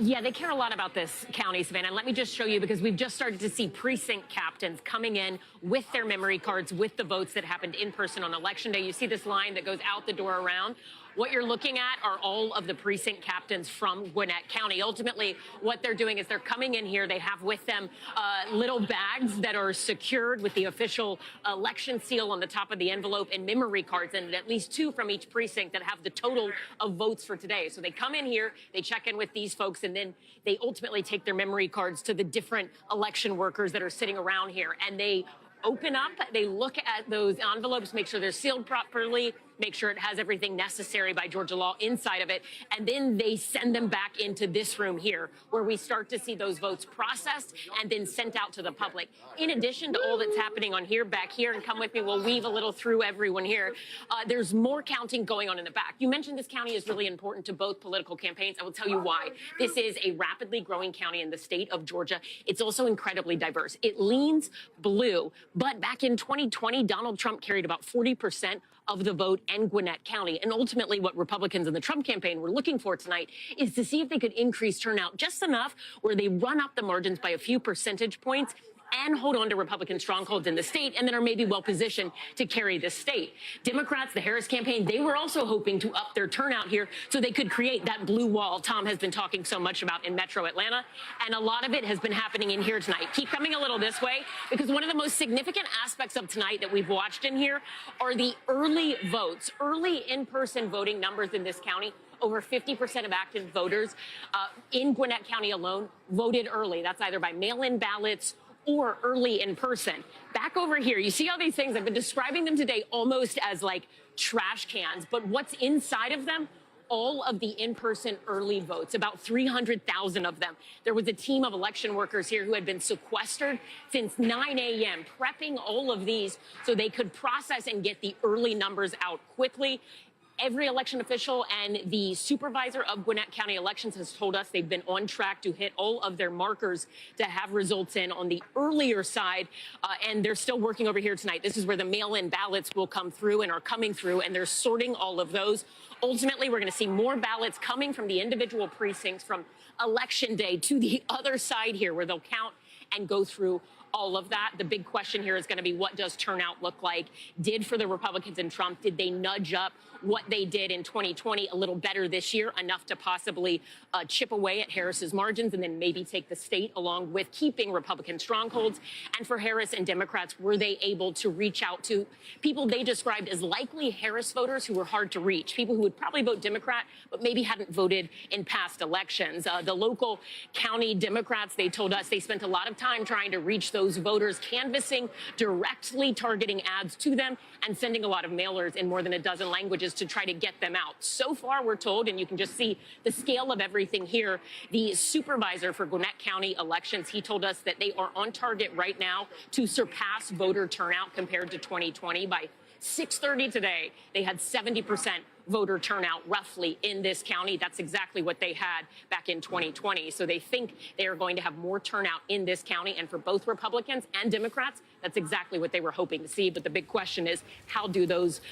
Yeah, they care a lot about this county, Savannah. And let me just show you, because we've just started to see precinct captains coming in with their memory cards, with the votes that happened in person on Election Day. You see this line that goes out the door around. What you're looking at are all of the precinct captains from Gwinnett County. Ultimately, what they're doing is they're coming in here. They have with them little bags that are secured with the official election seal on the top of the envelope and memory cards, and at least 2 from each precinct that have the total of votes for today. So they come in here, they check in with these folks, and then they ultimately take their memory cards to the different election workers that are sitting around here, and they open up, they look at those envelopes, make sure they're sealed properly, make sure it has everything necessary by Georgia law inside of it, and then they send them back into this room here, where we start to see those votes processed and then sent out to the public. In addition to all that's happening on here, back here, and come with me, we'll weave a little through everyone here, there's more counting going on in the back. You mentioned this county is really important to both political campaigns. I will tell you why. This is a rapidly growing county in the state of Georgia. It's also incredibly diverse. It leans blue, but back in 2020, Donald Trump carried about 40% of the vote in Gwinnett County. And ultimately, what Republicans in the Trump campaign were looking for tonight is to see if they could increase turnout just enough where they run up the margins by a few percentage points and hold on to Republican strongholds in the state, and then are maybe well positioned to carry this state. Democrats, the Harris campaign, they were also hoping to up their turnout here so they could create that blue wall Tom has been talking so much about in Metro Atlanta. And a lot of it has been happening in here tonight. Keep coming a little this way, because one of the most significant aspects of tonight that we've watched in here are the early votes, early in-person voting numbers in this county. Over 50% of active voters in Gwinnett County alone voted early. That's either by mail-in ballots or early in person. Back over here, you see all these things. I've been describing them today almost as like trash cans, but what's inside of them? All of the in-person early votes, about 300,000 of them. There was a team of election workers here who had been sequestered since 9 a.m., prepping all of these so they could process and get the early numbers out quickly. Every election official and the supervisor of Gwinnett County Elections has told us they've been on track to hit all of their markers to have results in on the earlier side, and they're still working over here tonight. This is where the mail-in ballots will come through and are coming through, and they're sorting all of those. Ultimately, we're going to see more ballots coming from the individual precincts from Election Day to the other side here, where they'll count and go through all of that. The big question here is going to be, what does turnout look like? Did for the Republicans and Trump, did they nudge up what they did in 2020 a little better this year, enough to possibly chip away at Harris's margins and then maybe take the state along with keeping Republican strongholds? And for Harris and Democrats, were they able to reach out to people they described as likely Harris voters who were hard to reach, people who would probably vote Democrat but maybe hadn't voted in past elections? The local county Democrats, they told us they spent a lot of time trying to reach those voters, canvassing, directly targeting ads to them, and sending a lot of mailers in more than a dozen languages to try to get them out. So far, we're told, and you can just see the scale of everything here, the supervisor for Gwinnett County Elections, he told us that they are on target right now to surpass voter turnout compared to 2020 by 6:30 today. They had 70% voter turnout roughly in this county. That's exactly what they had back in 2020. So they think they are going to have more turnout in this county. And for both Republicans and Democrats, that's exactly what they were hoping to see. But the big question is, how do those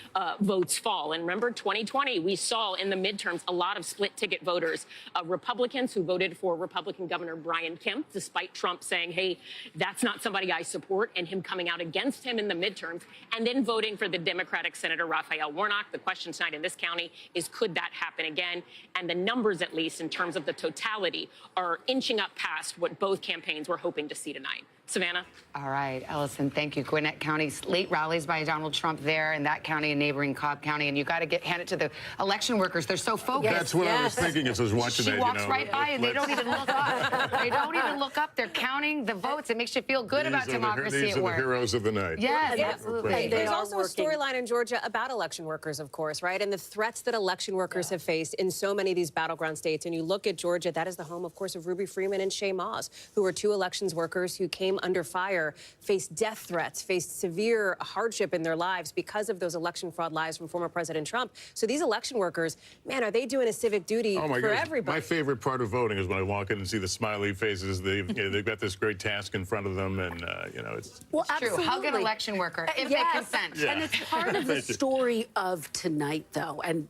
votes fall? And remember, 2020, we saw in the midterms a lot of split ticket voters, Republicans who voted for Republican Governor Brian Kemp, despite Trump saying, hey, that's not somebody I support, and him coming out against him in the midterms, and then voting for the Democratic Senator Raphael Warnock. The question tonight in this county is, could that happen again? And the numbers, at least in terms of the totality, are inching up past what both campaigns were hoping to see tonight. Savannah? All right, Ellison, thank you. Gwinnett County's late rallies by Donald Trump there in that county and neighboring Cobb County. And you got to hand it to the election workers. They're so focused. That's what I was thinking as I was watching that. She walks right by and they don't even look up. They don't even look up. They're counting the votes. It makes you feel good about democracy at work. These are the heroes of the night. Yes, absolutely. There's also a storyline in Georgia about election workers, of course, right? And the threats that election workers have faced in so many of these battleground states. And you look at Georgia, that is the home, of course, of Ruby Freeman and Shay Moss, who were two elections workers who came under fire, faced death threats, faced severe hardship in their lives because of those election fraud lies from former President Trump. So these election workers, man, are they doing a civic duty for everybody? My favorite part of voting is when I walk in and see the smiley faces. They've got this great task in front of them, and it's true. Hug an election worker if they consent. And it's part of the story of tonight, though, and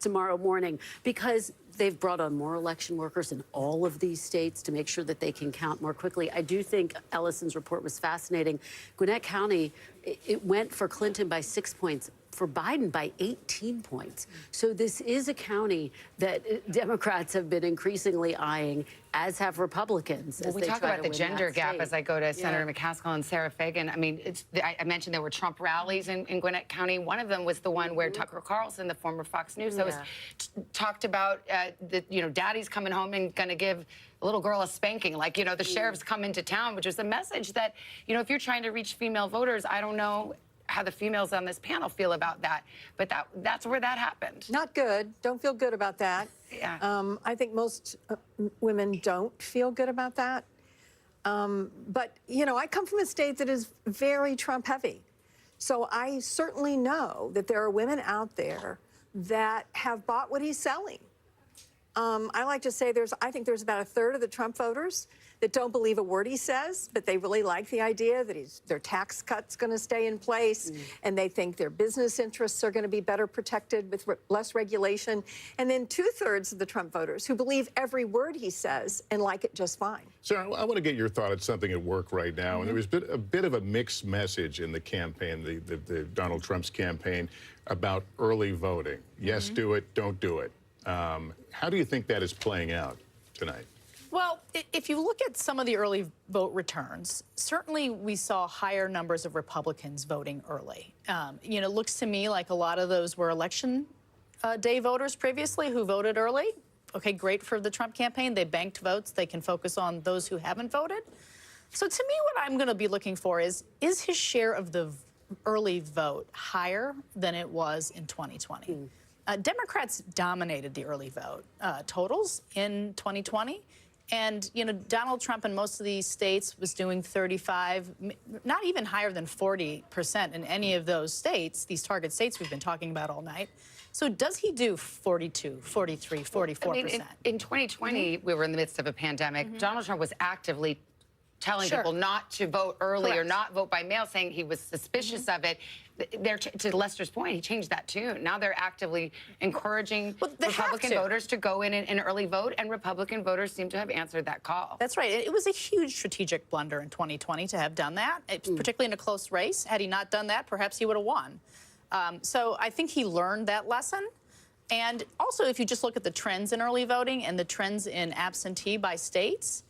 tomorrow morning, because they've brought on more election workers in all of these states to make sure that they can count more quickly. I do think Ellison's report was fascinating. Gwinnett County, it went for Clinton by 6 points, for Biden by 18 points. So this is a county that Democrats have been increasingly eyeing, as have Republicans. Well, we talk about the gender gap as I go to Senator McCaskill and Sarah Fagan. I mean, I mentioned there were Trump rallies in Gwinnett County. One of them was the one where Tucker Carlson, the former Fox News host, talked about daddy's coming home and going to give a little girl a spanking, like, the sheriff's come into town, which was a message that, if you're trying to reach female voters, I don't know how the females on this panel feel about that, but that's where that happened. Not good. Don't feel good about that. Yeah. I think most women don't feel good about that. But, I come from a state that is very Trump heavy. So I certainly know that there are women out there that have bought what he's selling. I like to say I think there's about a third of the Trump voters that don't believe a word he says, but they really like the idea that their tax cut's going to stay in place, and they think their business interests are going to be better protected with less regulation. And then 2/3 of the Trump voters who believe every word he says and like it just fine. Sarah, I want to get your thought on something at work right now. And there was a bit of a mixed message in the campaign, the Donald Trump's campaign, about early voting. Yes, do it, don't do it. How do you think that is playing out tonight? Well, if you look at some of the early vote returns, certainly we saw higher numbers of Republicans voting early. You know, it looks to me like a lot of those were election day voters previously who voted early. Okay, great for the Trump campaign. They banked votes. They can focus on those who haven't voted. So to me, what I'm going to be looking for is his share of the early vote higher than it was in 2020? Democrats dominated the early vote totals in 2020. And, you know, Donald Trump in most of these states was doing 35, not even higher than 40% in any of those states, these target states we've been talking about all night. So does he do 42, 43, 44%? I mean, in 2020, we were in the midst of a pandemic. Donald Trump was actively telling people not to vote early or not vote by mail, saying he was suspicious of it. To Lester's point, he changed that tune. Now they're actively encouraging Republican voters to go in and early vote, and Republican voters seem to have answered that call. That's right. It was a huge strategic blunder in 2020 to have done that, particularly in a close race. Had he not done that, perhaps he would have won. So I think he learned that lesson. And also, if you just look at the trends in early voting and the trends in absentee by states,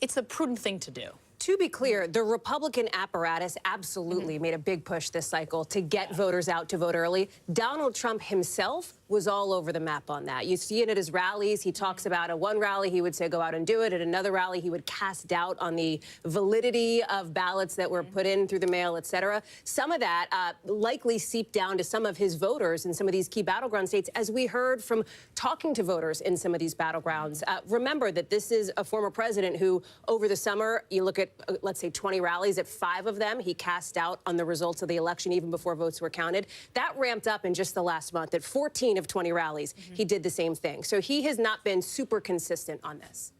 it's a prudent thing to do. To be clear, the Republican apparatus absolutely made a big push this cycle to get voters out to vote early. Donald Trump himself was all over the map on that. You see it at his rallies. He talks about at one rally, he would say, go out and do it. At another rally, he would cast doubt on the validity of ballots that were put in through the mail, et cetera. Some of that likely seeped down to some of his voters in some of these key battleground states, as we heard from talking to voters in some of these battlegrounds. Remember that this is a former president who, over the summer, you look at, let's say, 20 rallies. At 5 of them, he cast doubt on the results of the election even before votes were counted. That ramped up in just the last month. At 14 of 20 rallies, he did the same thing. So he has not been super consistent on this.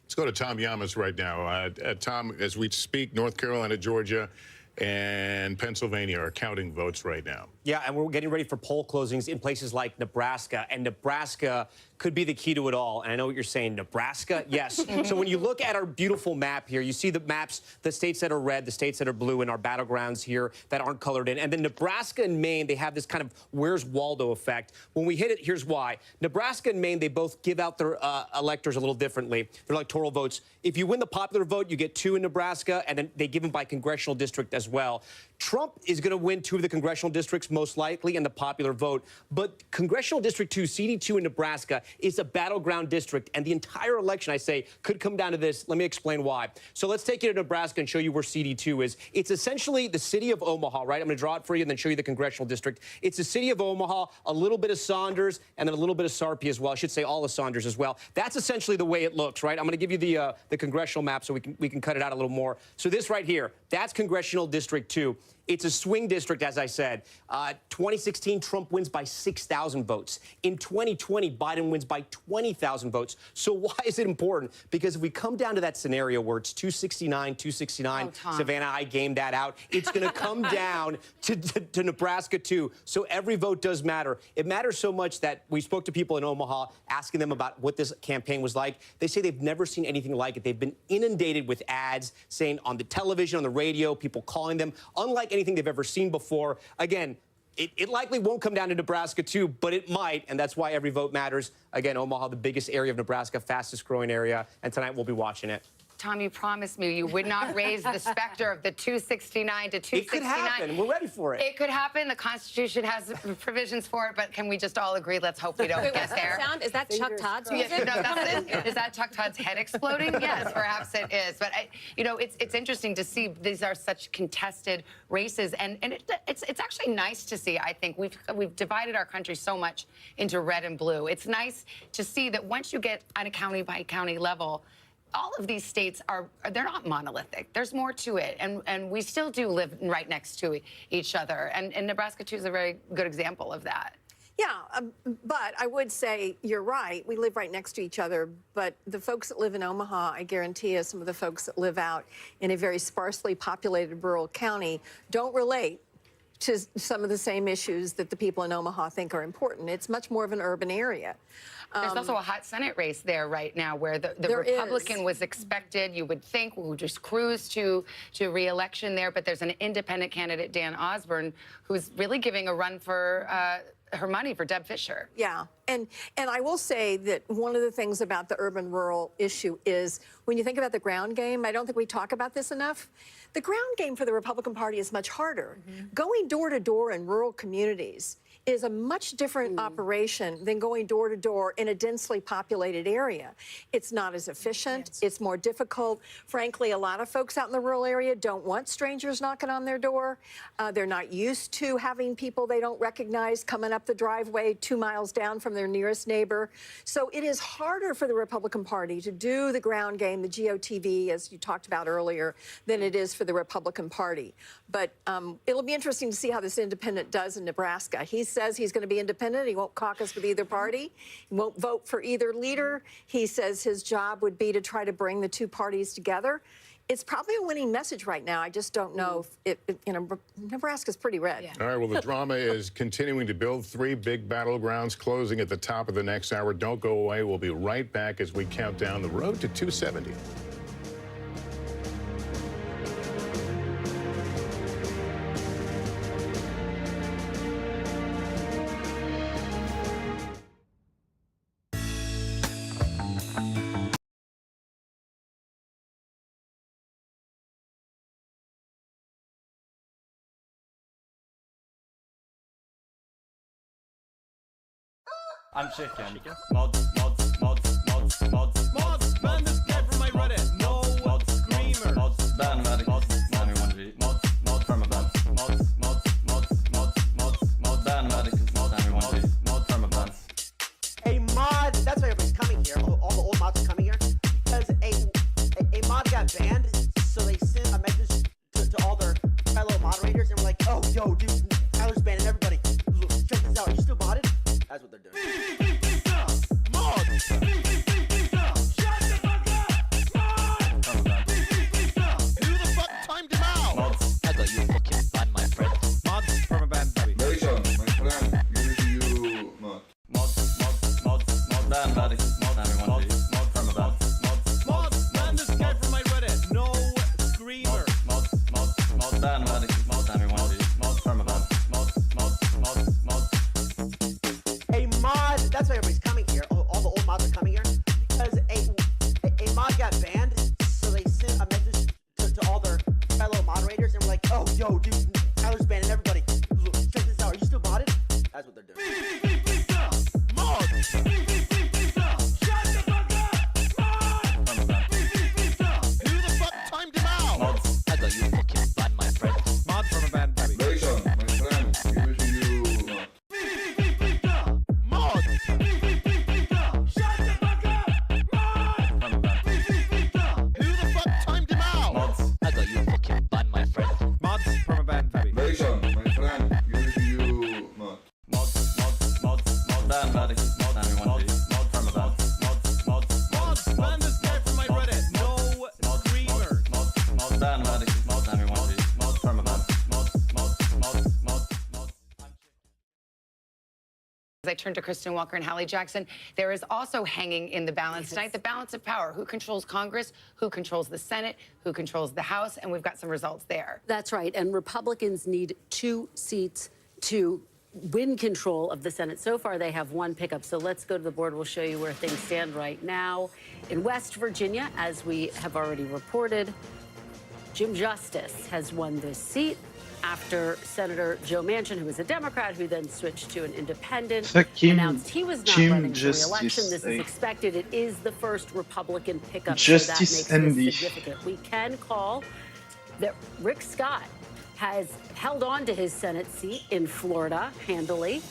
Let's go to Tom Yamas right now. Tom, as we speak, North Carolina, Georgia, and Pennsylvania are counting votes right now. Yeah, and we're getting ready for poll closings in places like Nebraska, and Nebraska could be the key to it all. And I know what you're saying, Nebraska? Yes. So when you look at our beautiful map here, you see the maps, the states that are red, the states that are blue, and our battlegrounds here that aren't colored in. And then Nebraska and Maine, they have this kind of Where's Waldo effect. When we hit it, here's why. Nebraska and Maine, they both give out their electors a little differently, their electoral votes. If you win the popular vote, you get 2 in Nebraska, and then they give them by congressional district as well. Trump is going to win 2 of the congressional districts, most likely, in the popular vote. But Congressional District 2, CD2 in Nebraska, is a battleground district. And the entire election, I say, could come down to this. Let me explain why. So let's take you to Nebraska and show you where CD2 is. It's essentially the city of Omaha, right? I'm going to draw it for you and then show you the congressional district. It's the city of Omaha, a little bit of Saunders, and then a little bit of Sarpy as well. I should say all of Saunders as well. That's essentially the way it looks, right? I'm going to give you the congressional map so we can cut it out a little more. So this right here, that's Congressional District 2. It's a swing district, as I said. 2016, Trump wins by 6,000 votes. In 2020, Biden wins by 20,000 votes. So why is it important? Because if we come down to that scenario where it's 269, Savannah, I gamed that out. It's going to come down to Nebraska, too. So every vote does matter. It matters so much that we spoke to people in Omaha, asking them about what this campaign was like. They say they've never seen anything like it. They've been inundated with ads saying on the television, on the radio, people calling them, unlike anything they've ever seen before. Again, it likely won't come down to Nebraska, too, but it might, and that's why every vote matters. Again, Omaha, the biggest area of Nebraska, fastest growing area, and tonight we'll be watching it. Tom, you promised me you would not raise the specter of the 269 to 269. It could happen. We're ready for it. It could happen. The Constitution has provisions for it, but can we just all agree? Let's hope we don't get there. Sound? Is that Chuck Todd's music? No, that's it. Is that Chuck Todd's head exploding? Yes, perhaps it is. But you know, it's interesting to see these are such contested races, and it's actually nice to see. I think we've divided our country so much into red and blue. It's nice to see that once you get on a county by county level, all of these states they're not monolithic. There's more to it, and we still do live right next to each other. And Nebraska, too, is a very good example of that. Yeah, but I would say you're right. We live right next to each other. But the folks that live in Omaha, I guarantee you, some of the folks that live out in a very sparsely populated rural county don't relate to some of the same issues that the people in Omaha think are important. It's much more of an urban area. There's also a hot Senate race there right now where the Republican was expected, you would think, would just cruise to re-election there. But there's an independent candidate, Dan Osborne, who's really giving a run for her money for Deb Fischer. Yeah, and I will say that one of the things about the urban-rural issue is when you think about the ground game, I don't think we talk about this enough. The ground game for the Republican Party is much harder. Going door to door in rural communities is a much different operation than going door to door in a densely populated area. It's not as efficient. It's more difficult. Frankly, a lot of folks out in the rural area don't want strangers knocking on their door. They're not used to having people they don't recognize coming up the driveway 2 miles down from their nearest neighbor. So it is harder for the Republican Party to do the ground game, the GOTV, as you talked about earlier, than it is for the Republican Party. But it'll be interesting to see how this independent does in Nebraska. He says he's going to be independent. He won't caucus with either party. He won't vote for either leader. He says his job would be to try to bring the two parties together. It's probably a winning message right now. I just don't know if Nebraska's pretty red. All right, well, the drama is continuing to build. 3 big battlegrounds closing at the top of the next hour. Don't go away. We'll be right back as we count down the road to 270. I'm chicken. Mods, ban this guy from my Reddit. No screamer. Ban medic. Anyone G. Permaban. Ban medic. Anyone G. Permaban. A mod, that's why everybody's coming here. All the old mods are coming here. Because a mod got banned, so they sent a message to all their fellow moderators, and we're like, oh, yo, dude, Tyler's banning everybody. Check this out. Are you still modded? That's what they're doing. That's why everybody's coming here. All the old mods are coming here. Because a mod got banned, so they sent a message to all their fellow moderators, and we're like, oh, yo, dude, Tyler's banning everybody. Check this out. Are you still modded? That's what they're doing. As I turn to Kristen Walker and Hallie Jackson, there is also hanging in the balance tonight the balance of power. Who controls Congress? Who controls the Senate? Who controls the House? And we've got some results there. That's right. And Republicans need 2 seats to win control of the Senate. So far, they have 1 pickup. So let's go to the board. We'll show you where things stand right now. In West Virginia, as we have already reported, Jim Justice has won this seat after Senator Joe Manchin, who was a Democrat, who then switched to an independent, announced he was not running for re-election. This is expected. It is the first Republican pickup, so that makes this significant. We can call that Rick Scott has held on to his Senate seat in Florida handily.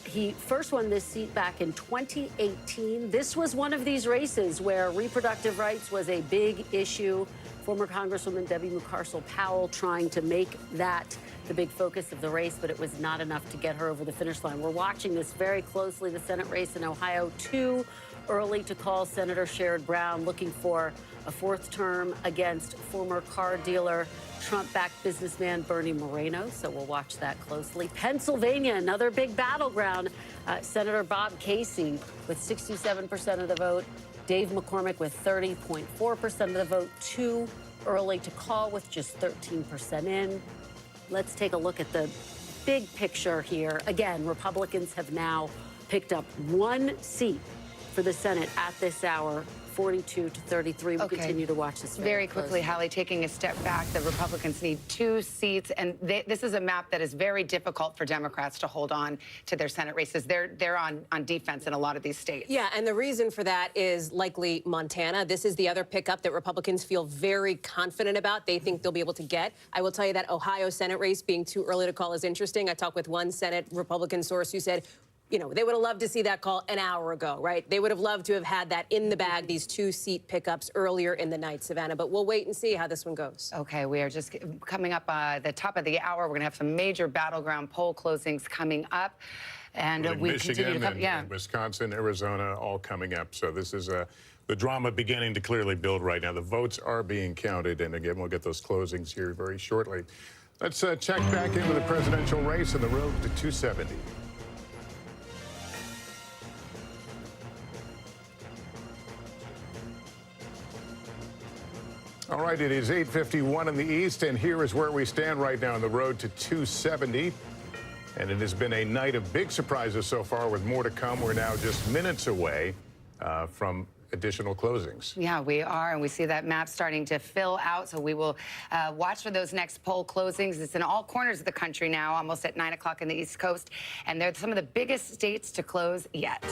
He first won this seat back in 2018. This was one of these races where reproductive rights was a big issue Former Congresswoman Debbie McCarcel-Powell trying to make that the big focus of the race, but it was not enough to get her over the finish line. We're watching this very closely. The Senate race in Ohio, too early to call. Senator Sherrod Brown looking for a fourth term against former car dealer, Trump-backed businessman Bernie Moreno. So we'll watch that closely. Pennsylvania, another big battleground. Senator Bob Casey with 67% of the vote. Dave McCormick with 30.4% of the vote. Too early to call with just 13% in. Let's take a look at the big picture here. Again, Republicans have now picked up one seat for the Senate at this hour, 42 to 33. We'll continue to watch this very quickly, Hallie, taking a step back, the Republicans need 2 seats, and this is a map that is very difficult for Democrats to hold on to their Senate races. They're on defense in a lot of these states. Yeah, and the reason for that is likely Montana. This is the other pickup that Republicans feel very confident about. They think they'll be able to get. I will tell you that Ohio Senate race being too early to call is interesting. I talked with one Senate Republican source who said, you know, they would have loved to see that call an hour ago, right? They would have loved to have had that in the bag, these 2-seat pickups earlier in the night, Savannah. But we'll wait and see how this one goes. Okay, we are just coming up the top of the hour. We're going to have some major battleground poll closings coming up. And we Michigan continue to come, and Wisconsin, Arizona, all coming up. So this is the drama beginning to clearly build right now. The votes are being counted, and again, we'll get those closings here very shortly. Let's check back into the presidential race and the road to 270. All right, it is 8:51 in the East, and here is where we stand right now on the road to 270. And it has been a night of big surprises so far, with more to come. We're now just minutes away from additional closings. Yeah, we are, and we see that map starting to fill out, so we will watch for those next poll closings. It's in all corners of the country now, almost at 9 o'clock in the East Coast, and they're some of the biggest states to close yet.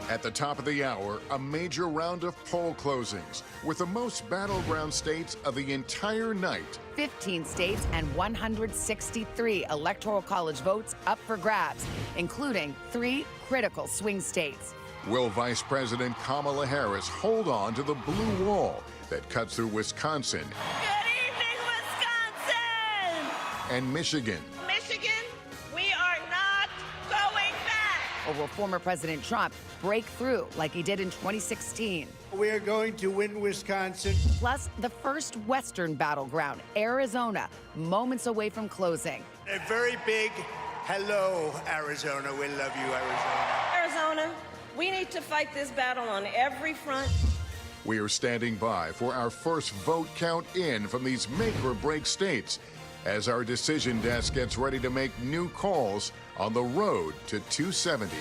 At the top of the hour, a major round of poll closings with the most battleground states of the entire night. 15 states and 163 electoral college votes up for grabs, including 3 critical swing states. Will Vice President Kamala Harris hold on to the blue wall that cuts through Wisconsin? Good evening, Wisconsin! And Michigan? Michigan, we are not going back! Or will former President Trump break through like he did in 2016? We are going to win Wisconsin. Plus, the first Western battleground, Arizona, moments away from closing. A very big hello, Arizona. We love you, Arizona. Arizona, we need to fight this battle on every front. We are standing by for our first vote count in from these make-or-break states as our decision desk gets ready to make new calls on the road to 270.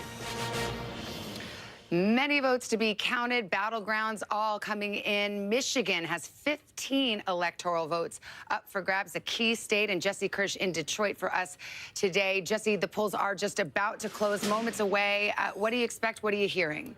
Many votes to be counted, battlegrounds all coming in. Michigan has 15 electoral votes up for grabs, a key state. And Jesse Kirsch in Detroit for us today. Jesse, the polls are just about to close, moments away. What do you expect? What are you hearing?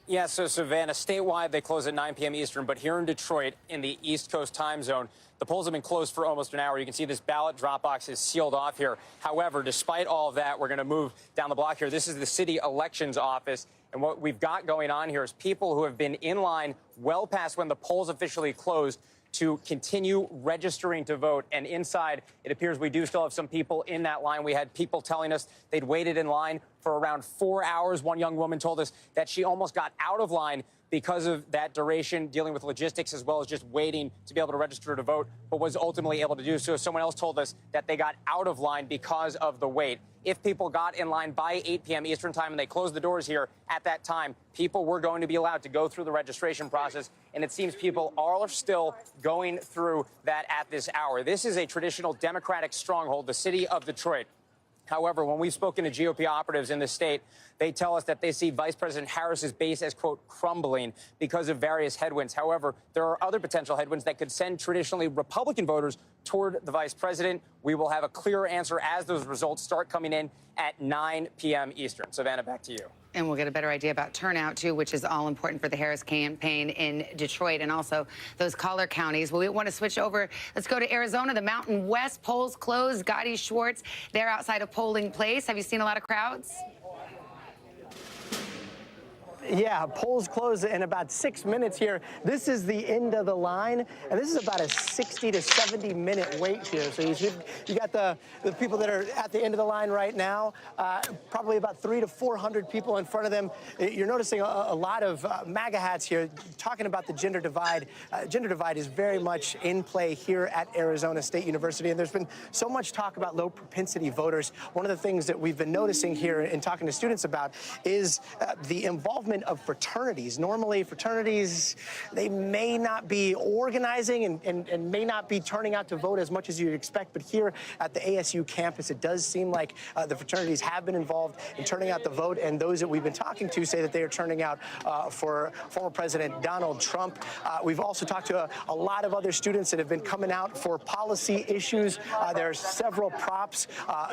Yeah, so Savannah, statewide, they close at 9 p.m. Eastern, but here in Detroit, in the East Coast time zone, the polls have been closed for almost an hour. You can see this ballot drop box is sealed off here. However, despite all of that, we're going to move down the block here. This is the city elections office. And what we've got going on here is people who have been in line well past when the polls officially closed to continue registering to vote. And inside, it appears we do still have some people in that line. We had people telling us they'd waited in line for around 4 hours. One young woman told us that she almost got out of line because of that duration, dealing with logistics as well as just waiting to be able to register to vote, but was ultimately able to do so. Someone else told us that they got out of line because of the wait. If people got in line by 8 p.m. Eastern time and they closed the doors here at that time, people were going to be allowed to go through the registration process. And it seems people are still going through that at this hour. This is a traditional Democratic stronghold, the city of Detroit. However, when we've spoken to GOP operatives in the state, they tell us that they see Vice President Harris's base as, quote, crumbling because of various headwinds. However, there are other potential headwinds that could send traditionally Republican voters toward the vice president. We will have a clearer answer as those results start coming in at 9 p.m. Eastern. Savannah, back to you. And we'll get a better idea about turnout, too, which is all important for the Harris campaign in Detroit and also those collar counties. Well, we want to switch over. Let's go to Arizona. The Mountain West polls closed. Gotti Schwartz, they're outside of polling place. Have you seen a lot of crowds? Yeah, polls close in about 6 minutes here. This is the end of the line, and this is about a 60 to 70 minute wait here. So you got the people that are at the end of the line right now, probably about 300 to 400 people in front of them. You're noticing a lot of MAGA hats here talking about the gender divide. Gender divide is very much in play here at Arizona State University, and there's been so much talk about low propensity voters. One of the things that we've been noticing here and talking to students about is the involvement of fraternities. Normally, fraternities, they may not be organizing and may not be turning out to vote as much as you'd expect, but here at the ASU campus, it does seem like the fraternities have been involved in turning out the vote, and those that we've been talking to say that they are turning out for former President Donald Trump. We've also talked to a lot of other students that have been coming out for policy issues. There are several props.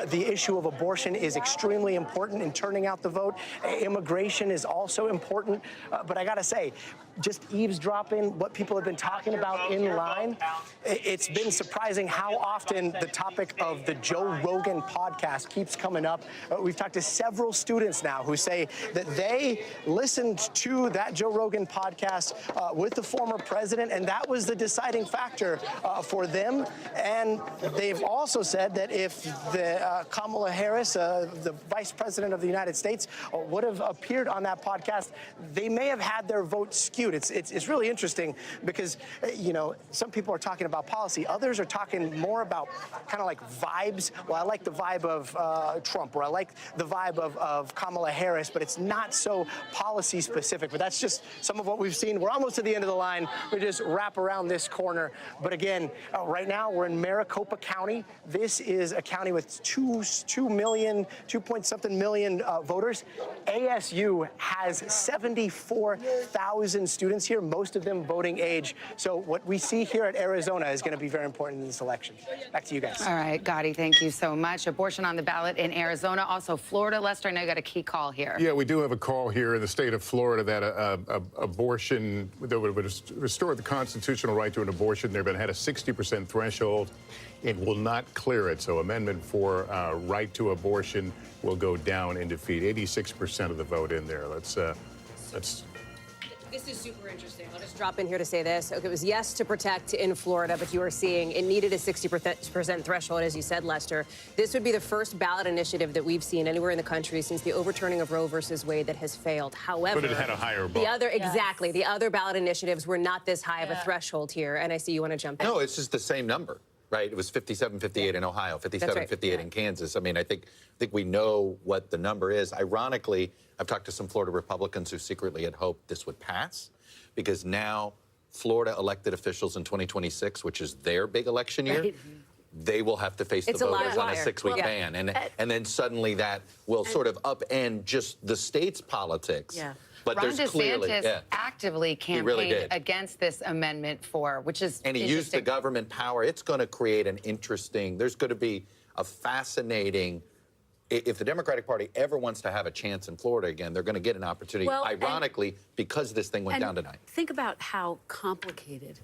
The issue of abortion is extremely important in turning out the vote. Immigration is also important. But I got to say, just eavesdropping what people have been talking about in line, it's been surprising how often the topic of the Joe Rogan podcast keeps coming up. We've talked to several students now who say that they listened to that Joe Rogan podcast with the former president, and that was the deciding factor for them. And they've also said that if the Kamala Harris, the vice president of the United States, would have appeared on that podcast, they may have had their vote skewed. It's really interesting because, you know, some people are talking about policy. Others are talking more about kind of like vibes. Well, I like the vibe of Trump, or I like the vibe of Kamala Harris, but it's not so policy specific. But that's just some of what we've seen. We're almost to the end of the line. We just wrap around this corner. But again, right now we're in Maricopa County. This is a county with 2 point something million voters. ASU has 74,000 students here, most of them voting age. So what we see here at Arizona is going to be very important in this election. Back to you guys. All right, Gotti, thank you so much. Abortion on the ballot in Arizona, also Florida. Lester, I know you got a key call here. Yeah, we do have a call here in the state of Florida that abortion, that would restore the constitutional right to an abortion. They've had a 60% threshold. It will not clear it. So amendment for right to abortion will go down in defeat. 86% of the vote in there. Let's This is super interesting. I'll just drop in here to say this. Okay, it was yes to protect in Florida, but you are seeing it needed a 60% threshold, as you said, Lester. This would be the first ballot initiative that we've seen anywhere in the country since the overturning of Roe versus Wade that has failed. However, but it had a higher bar. Exactly. The other ballot initiatives were not this high of a threshold here. And I see you want to jump in. No, it's just the same number. Right, it was 57, 58 in Ohio, 57, right. 58 in Kansas. I mean, I think we know what the number is. Ironically, I've talked to some Florida Republicans who secretly had hoped this would pass, because now Florida elected officials in 2026, which is their big election year, Right. they will have to face the voters on a 6-week ban. And then suddenly that will sort of upend just the state's politics. Yeah. But Ron there's clearly, DeSantis actively campaigned against this amendment which is and he used the government power. It's going to create an interesting, there's going to be a fascinating, if the Democratic Party ever wants to have a chance in Florida again, they're going to get an opportunity, ironically, because this thing went down tonight. Think about how complicated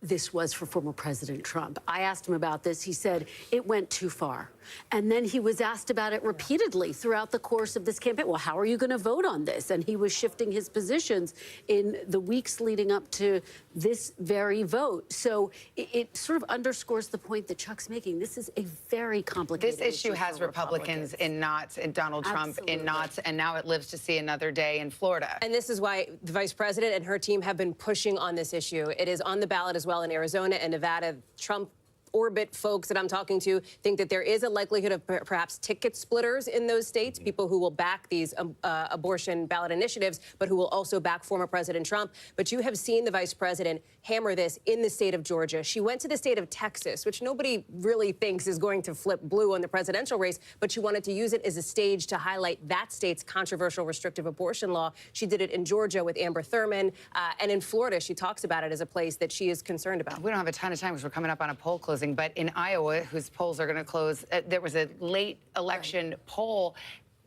this was for former President Trump. I asked him about this. He said it went too far. And then he was asked about it repeatedly throughout the course of this campaign. Well, how are you going to vote on this? And he was shifting his positions in the weeks leading up to this very vote. So it sort of underscores the point that Chuck's making. This is a very complicated This issue has Republicans in knots and Donald Trump in knots, and now it lives to see another day in Florida. And this is why the vice president and her team have been pushing on this issue. It is on the ballot as well in Arizona and Nevada. Trump orbit folks that I'm talking to think that there is a likelihood of perhaps ticket splitters in those states, people who will back these abortion ballot initiatives, but who will also back former President Trump. But you have seen the vice president hammer this in the state of Georgia. She went to the state of Texas, which nobody really thinks is going to flip blue on the presidential race, but she wanted to use it as a stage to highlight that state's controversial restrictive abortion law. She did it in Georgia with Amber Thurman, and in Florida, she talks about it as a place that she is concerned about. We don't have a ton of time because we're coming up on a poll closing, but in Iowa, whose polls are going to close, there was a late election poll.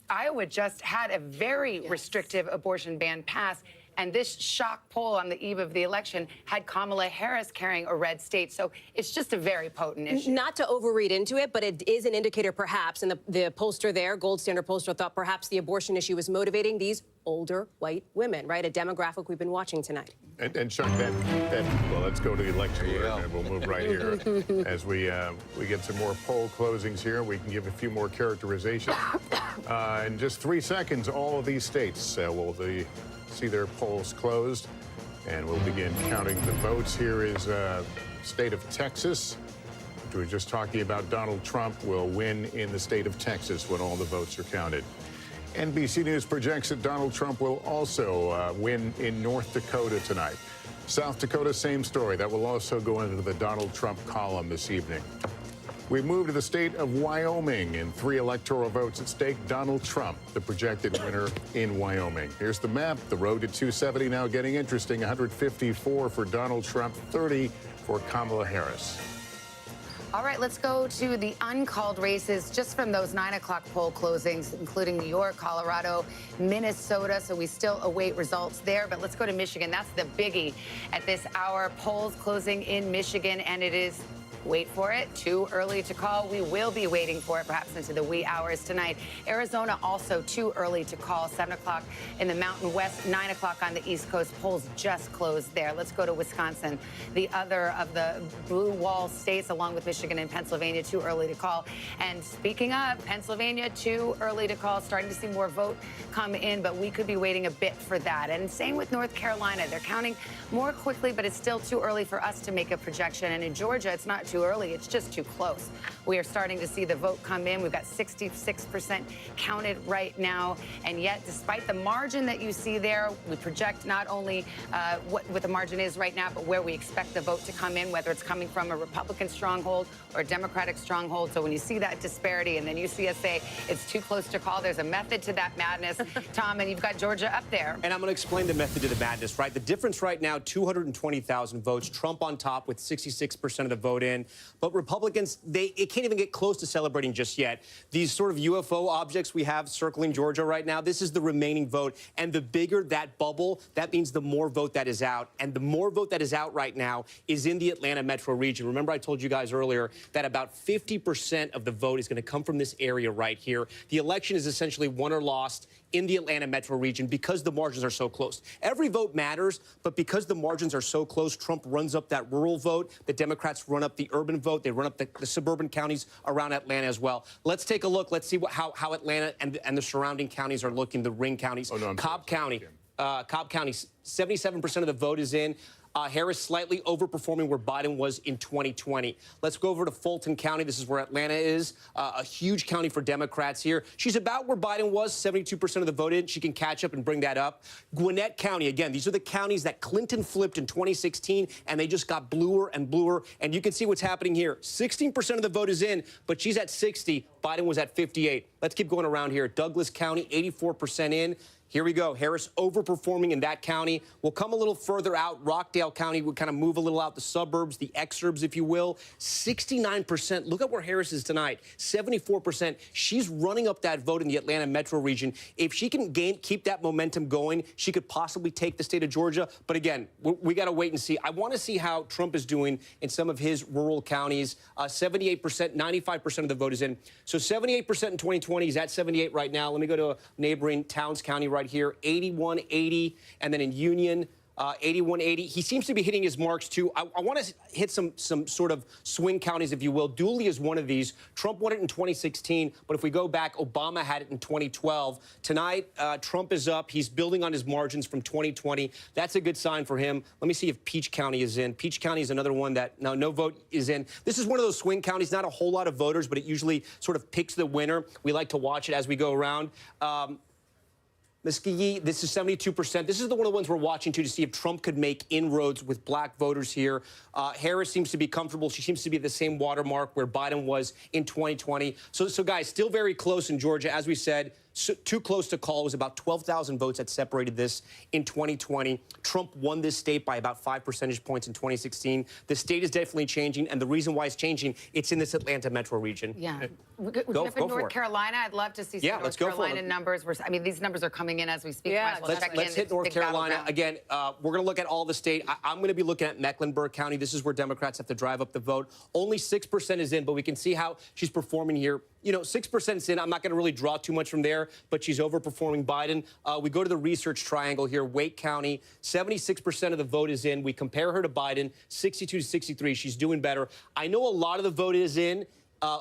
Iowa just had a very restrictive abortion ban passed, and this shock poll on the eve of the election had Kamala Harris carrying a red state. So it's just a very potent issue. Not to overread into it, but it is an indicator perhaps, and the pollster there, Gold Standard pollster, thought perhaps the abortion issue was motivating these older white women, right? A demographic we've been watching tonight. And Chuck, well, let's go to the election and we'll move right here. As we get some more poll closings here, we can give a few more characterizations. In just 3 seconds, all of these states will see their polls closed, and we'll begin counting the votes. Here is state of Texas. We were just talking about Donald Trump will win in the state of Texas when all the votes are counted. NBC News projects that Donald Trump will also win in North Dakota tonight. South Dakota, same story. That will also go into the Donald Trump column this evening. We move to the state of Wyoming. In 3 electoral votes at stake, Donald Trump, the projected winner in Wyoming. Here's the map. The road to 270 now getting interesting. 154 for Donald Trump, 30 for Kamala Harris. All right, let's go to the uncalled races just from those 9 o'clock poll closings, including New York, Colorado, Minnesota. So we still await results there. But let's go to Michigan. That's the biggie at this hour. Polls closing in Michigan, and it is, wait for it, too early to call. We will be waiting for it perhaps into the wee hours tonight. Arizona also too early to call. 7 o'clock in the Mountain West, 9 o'clock on the East Coast. Polls just closed there. Let's go to Wisconsin, the other of the blue wall states, along with Michigan and Pennsylvania, too early to call. And speaking of Pennsylvania, too early to call. Starting to see more vote come in, but we could be waiting a bit for that. And same with North Carolina. They're counting more quickly, but it's still too early for us to make a projection. And in Georgia, it's not too early. It's just too close. We are starting to see the vote come in. We've got 66% counted right now. And yet, despite the margin that you see there, we project not only what the margin is right now, but where we expect the vote to come in, whether it's coming from a Republican stronghold or a Democratic stronghold. So when you see that disparity and then you see us say it's too close to call, there's a method to that madness, Tom, and you've got Georgia up there. And I'm going to explain the method to the madness, right? The difference right now, 220,000 votes. Trump on top with 66% of the vote in. But Republicans, it can't even get close to celebrating just yet. These sort of UFO objects we have circling Georgia right now, this is the remaining vote. And the bigger that bubble, that means the more vote that is out. And the more vote that is out right now is in the Atlanta metro region. Remember, I told you guys earlier that about 50% of the vote is going to come from this area right here. The election is essentially won or lost in the Atlanta metro region because the margins are so close. Every vote matters, but because the margins are so close, Trump runs up that rural vote. The Democrats run up the urban vote. They run up the suburban counties around Atlanta as well. Let's take a look. Let's see how Atlanta and the surrounding counties are looking, the ring counties. Cobb County, 77% of the vote is in. Harris slightly overperforming where Biden was in 2020. Let's go over to Fulton County. This is where Atlanta is, a huge county for Democrats here. She's about where Biden was, 72% of the vote in. She can catch up and bring that up. Gwinnett County, again, these are the counties that Clinton flipped in 2016, and they just got bluer and bluer. And you can see what's happening here. 16% of the vote is in, but she's at 60. Biden was at 58. Let's keep going around here. Douglas County, 84% in. Here we go. Harris overperforming in that county. We'll come a little further out. Rockdale County will kind of move a little out the suburbs, the exurbs, if you will. 69%. Look at where Harris is tonight. 74%. She's running up that vote in the Atlanta metro region. If she can keep that momentum going, she could possibly take the state of Georgia. But again, we got to wait and see. I want to see how Trump is doing in some of his rural counties. 78%, 95% of the vote is in. So 78% in 2020. He's at 78 right now. Let me go to neighboring Towns County right here, 81-80, and then in Union, 81-80. He seems to be hitting his marks, too. I want to hit some sort of swing counties, if you will. Dooley is one of these. Trump won it in 2016, but if we go back, Obama had it in 2012. Tonight, Trump is up. He's building on his margins from 2020. That's a good sign for him. Let me see if Peach County is in. Peach County is another one that no vote is in. This is one of those swing counties, not a whole lot of voters, but it usually sort of picks the winner. We like to watch it as we go around. Nabskir, this is 72%. This is one of the ones we're watching to see if Trump could make inroads with black voters here. Harris seems to be comfortable. She seems to be at the same watermark where Biden was in 2020. So guys, still very close in Georgia. As we said, too close to call. It was about 12,000 votes that separated this in 2020. Trump won this state by about 5 percentage points in 2016. The state is definitely changing, and the reason why it's changing, it's in this Atlanta metro region. Yeah. Go for North Carolina. I'd love to see some North Carolina numbers. I mean, these numbers are coming in as we speak. Yeah, let's hit North Carolina. Again, we're going to look at all the state. I'm going to be looking at Mecklenburg County. This is where Democrats have to drive up the vote. Only 6% is in, but we can see how she's performing here. 6% in. I'm not going to really draw too much from there, but she's overperforming Biden. We go to the research triangle here. Wake County, 76% of the vote is in. We compare her to Biden, 62 to 63. She's doing better. I know a lot of the vote is in.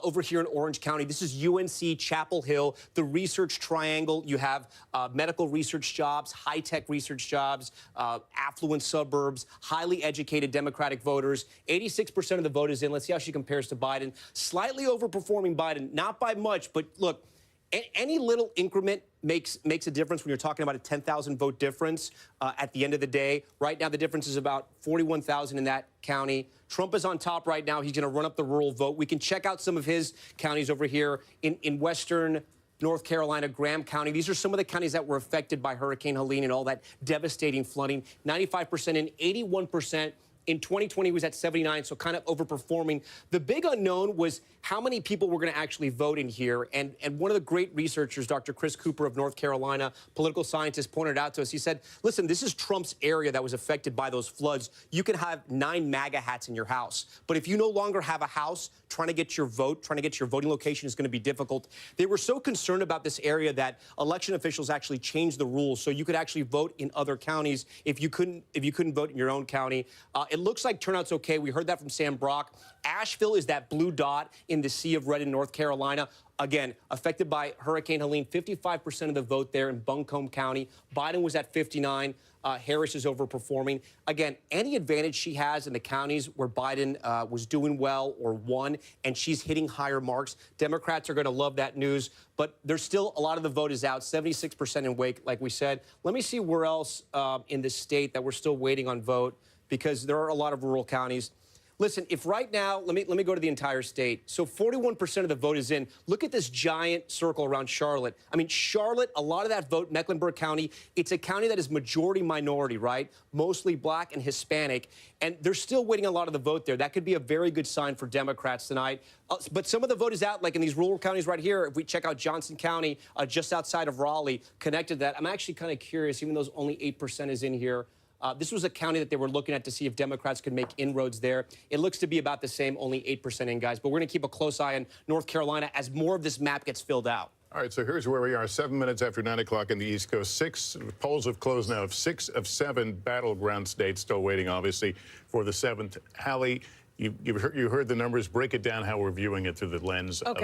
Over here in Orange County. This is UNC, Chapel Hill, the research triangle. You have medical research jobs, high-tech research jobs, affluent suburbs, highly educated Democratic voters. 86% of the vote is in. Let's see how she compares to Biden. Slightly overperforming Biden, not by much, but look, any little increment makes a difference when you're talking about a 10,000 vote difference at the end of the day. Right now, the difference is about 41,000 in that county. Trump is on top right now. He's going to run up the rural vote. We can check out some of his counties over here in western North Carolina, Graham County. These are some of the counties that were affected by Hurricane Helene and all that devastating flooding. 95% and 81%. In 2020, he was at 79, so kind of overperforming. The big unknown was how many people were going to actually vote in here. And one of the great researchers, Dr. Chris Cooper of North Carolina, political scientist, pointed out to us. He said, listen, this is Trump's area that was affected by those floods. You can have 9 MAGA hats in your house. But if you no longer have a house, trying to get your vote, trying to get your voting location is going to be difficult. They were so concerned about this area that election officials actually changed the rules so you could actually vote in other counties if you couldn't vote in your own county. It looks like turnout's okay. We heard that from Sam Brock. Asheville is that blue dot in the sea of red in North Carolina. Again, affected by Hurricane Helene, 55% of the vote there in Buncombe County. Biden was at 59. Harris is overperforming. Again, any advantage she has in the counties where Biden was doing well or won, and she's hitting higher marks, Democrats are going to love that news. But there's still a lot of the vote is out, 76% in Wake, like we said. Let me see where else in the state that we're still waiting on vote, because there are a lot of rural counties. Listen, if right now, let me go to the entire state. So 41% of the vote is in. Look at this giant circle around Charlotte. I mean, Charlotte, a lot of that vote, Mecklenburg County, it's a county that is majority minority, right? Mostly black and Hispanic. And they're still waiting a lot of the vote there. That could be a very good sign for Democrats tonight. But some of the vote is out, like in these rural counties right here. If we check out Johnson County, just outside of Raleigh, connected to that, I'm actually kind of curious, even though only 8% is in here. This was a county that they were looking at to see if Democrats could make inroads there. It looks to be about the same, only 8% in, guys. But we're going to keep a close eye on North Carolina as more of this map gets filled out. All right, so here's where we are, 7 minutes after 9 o'clock in the East Coast. Polls have closed now of 6 of 7 battleground states, still waiting, obviously, for the 7th. Hallie, you heard the numbers. Break it down how we're viewing it through the lens of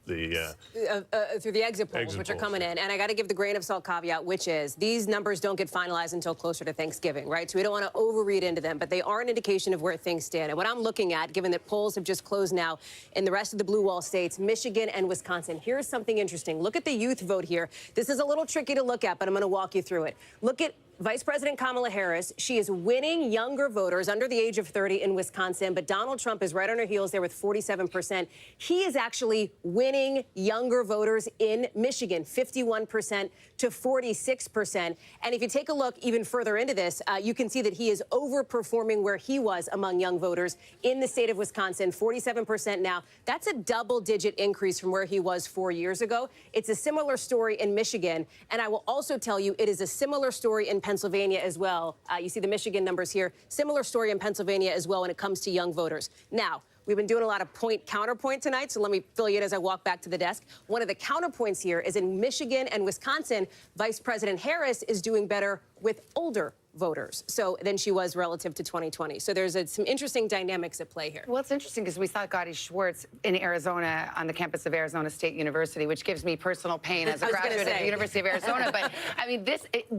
through the exit polls, which are coming in. And I got to give the grain of salt caveat, which is these numbers don't get finalized until closer to Thanksgiving, right? So we don't want to overread into them, but they are an indication of where things stand. And what I'm looking at, given that polls have just closed now in the rest of the blue wall states, Michigan and Wisconsin, here's something interesting. Look at the youth vote here. This is a little tricky to look at, but I'm going to walk you through it. Look at Vice President Kamala Harris. She is winning younger voters under the age of 30 in Wisconsin, but Donald Trump is right on her heels there with 47%. He is actually winning younger voters in Michigan, 51% to 46%. And if you take a look even further into this, you can see that he is overperforming where he was among young voters in the state of Wisconsin, 47% now. That's a double-digit increase from where he was 4 years ago. It's a similar story in Michigan, and I will also tell you it is a similar story in Pennsylvania as well. You see the Michigan numbers here. Similar story in Pennsylvania as well when it comes to young voters. Now, we've been doing a lot of counterpoint tonight, so let me fill you in as I walk back to the desk. One of the counterpoints here is in Michigan and Wisconsin, Vice President Harris is doing better with older voters than she was relative to 2020. So there's some interesting dynamics at play here. Well, it's interesting because we saw Gotti Schwartz in Arizona on the campus of Arizona State University, which gives me personal pain as a graduate of the University of Arizona. But I mean,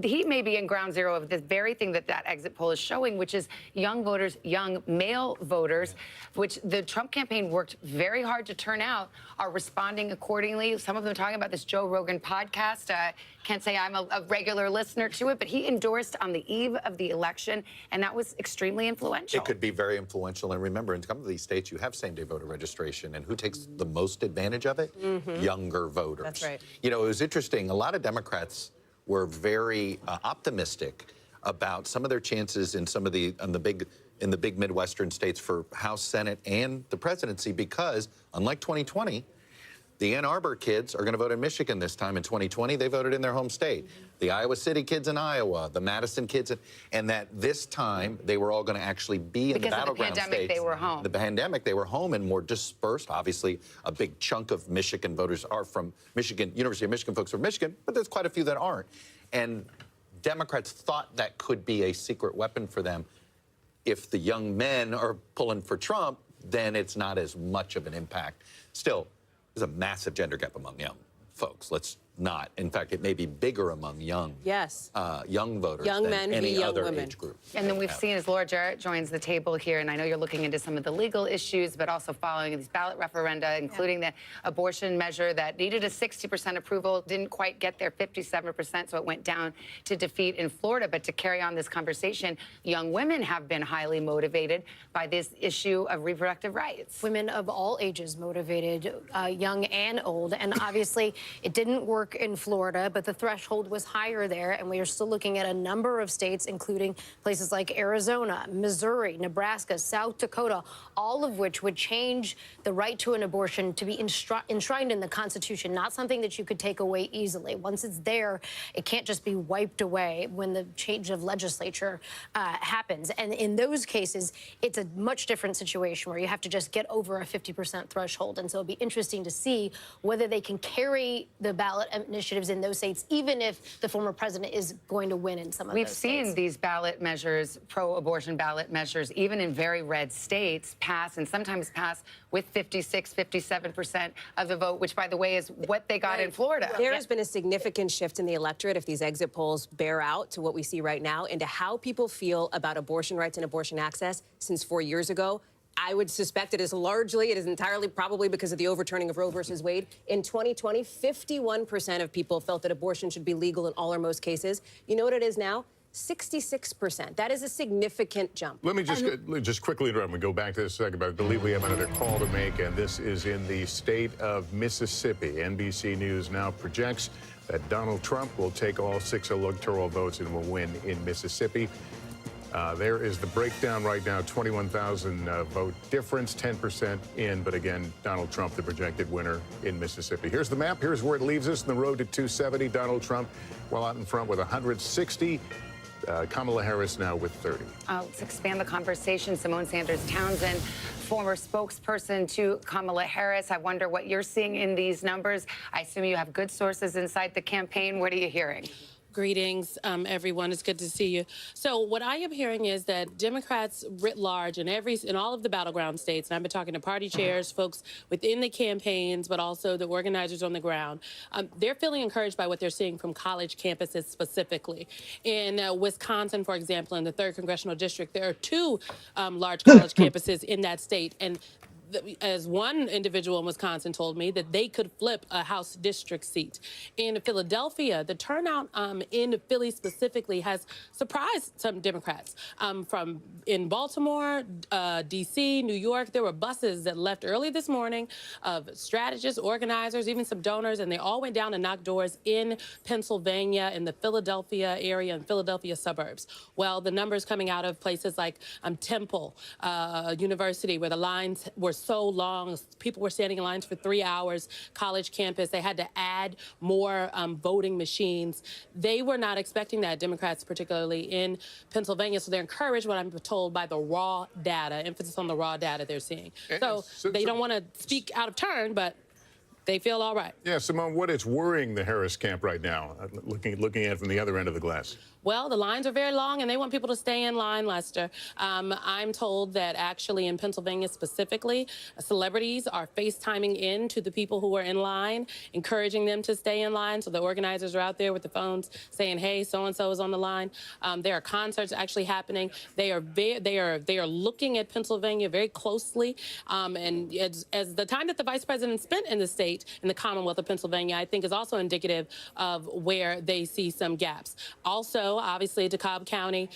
he may be in ground zero of this very thing that exit poll is showing, which is young voters, young male voters, which the Trump campaign worked very hard to turn out, are responding accordingly. Some of them talking about this Joe Rogan podcast. Can't say I'm a regular listener to it, but he endorsed on the eve of the election, and that was extremely influential. It could be very influential. And remember, in some of these states, you have same-day voter registration. And who takes the most advantage of it? Younger voters. That's right. You know, it was interesting. A lot of Democrats were very optimistic about some of their chances in some of the big Midwestern states for House, Senate, and the presidency, because unlike 2020, the Ann Arbor kids are going to vote in Michigan this time. In 2020, they voted in their home state. the Iowa City kids in Iowa, the Madison kids, and that this time they were all going to actually be in the battleground states. Because of the pandemic, they were home. The pandemic, they were home and more dispersed. Obviously, a big chunk of Michigan voters are from Michigan, University of Michigan folks are from Michigan, but there's quite a few that aren't. And Democrats thought that could be a secret weapon for them. If the young men are pulling for Trump, then it's not as much of an impact. Still, there's a massive gender gap among young folks. Let's not. In fact, it may be bigger among young voters young than men any v. young other women. age group. And then we've seen as Laura Jarrett joins the table here, and I know you're looking into some of the legal issues, but also following these ballot referenda, including the abortion measure that needed a 60% approval, didn't quite get there, 57%, so it went down to defeat in Florida. But to carry on this conversation, young women have been highly motivated by this issue of reproductive rights. Women of all ages motivated, young and old, and obviously it didn't work in Florida, but the threshold was higher there, and we are still looking at a number of states, including places like Arizona, Missouri, Nebraska, South Dakota, all of which would change the right to an abortion to be enshrined in the Constitution, not something that you could take away easily. Once it's there, it can't just be wiped away when the change of legislature happens. And in those cases, it's a much different situation where you have to just get over a 50% threshold. And so it'll be interesting to see whether they can carry the ballot initiatives in those states, even if the former president is going to win in some of those states. We've seen these ballot measures, pro-abortion ballot measures, even in very red states, pass and sometimes pass with 56, 57% of the vote, which, by the way, is what they got in Florida. There has been a significant shift in the electorate, if these exit polls bear out to what we see right now, into how people feel about abortion rights and abortion access since 4 years ago. I would suspect it is entirely probably because of the overturning of Roe versus Wade. In 2020, 51% of people felt that abortion should be legal in all or most cases. You know what it is now? 66%. That is a significant jump. Let me just quickly interrupt. We go back to this in a second, but I believe we have another call to make, and this is in the state of Mississippi. NBC News now projects that Donald Trump will take all 6 electoral votes and will win in Mississippi. There is the breakdown right now, 21,000 vote difference, 10% in. But again, Donald Trump, the projected winner in Mississippi. Here's the map. Here's where it leaves us in the road to 270. Donald Trump well out in front with 160. Kamala Harris now with 30. Let's expand the conversation. Simone Sanders Townsend, former spokesperson to Kamala Harris. I wonder what you're seeing in these numbers. I assume you have good sources inside the campaign. What are you hearing? Greetings, everyone. It's good to see you. So what I am hearing is that Democrats writ large in all of the battleground states, and I've been talking to party chairs, folks within the campaigns, but also the organizers on the ground, they're feeling encouraged by what they're seeing from college campuses specifically. In Wisconsin, for example, in the 3rd Congressional District, there are 2 large college campuses in that state, and as one individual in Wisconsin told me, that they could flip a House district seat. In Philadelphia, the turnout in Philly specifically has surprised some Democrats. From in Baltimore, D.C., New York, there were buses that left early this morning of strategists, organizers, even some donors, and they all went down and knocked doors in Pennsylvania, in the Philadelphia area and Philadelphia suburbs. Well, the numbers coming out of places like Temple University, where the lines were so long, people were standing in lines for 3 hours, college campus, they had to add more voting machines. They were not expecting that, Democrats particularly in Pennsylvania, so they're encouraged, what I'm told, by the raw data, emphasis on the raw data they're seeing. So they don't want to speak out of turn, but they feel all right. Yeah, Simone, what is worrying the Harris camp right now, looking at it from the other end of the glass? Well, the lines are very long, and they want people to stay in line, Lester. I'm told that actually in Pennsylvania specifically, celebrities are FaceTiming in to the people who are in line, encouraging them to stay in line. So the organizers are out there with the phones saying, hey, so-and-so is on the line. There are concerts actually happening. They are looking at Pennsylvania very closely. And as the time that the vice president spent in the state, in the Commonwealth of Pennsylvania, I think is also indicative of where they see some gaps. Also, obviously, DeKalb County,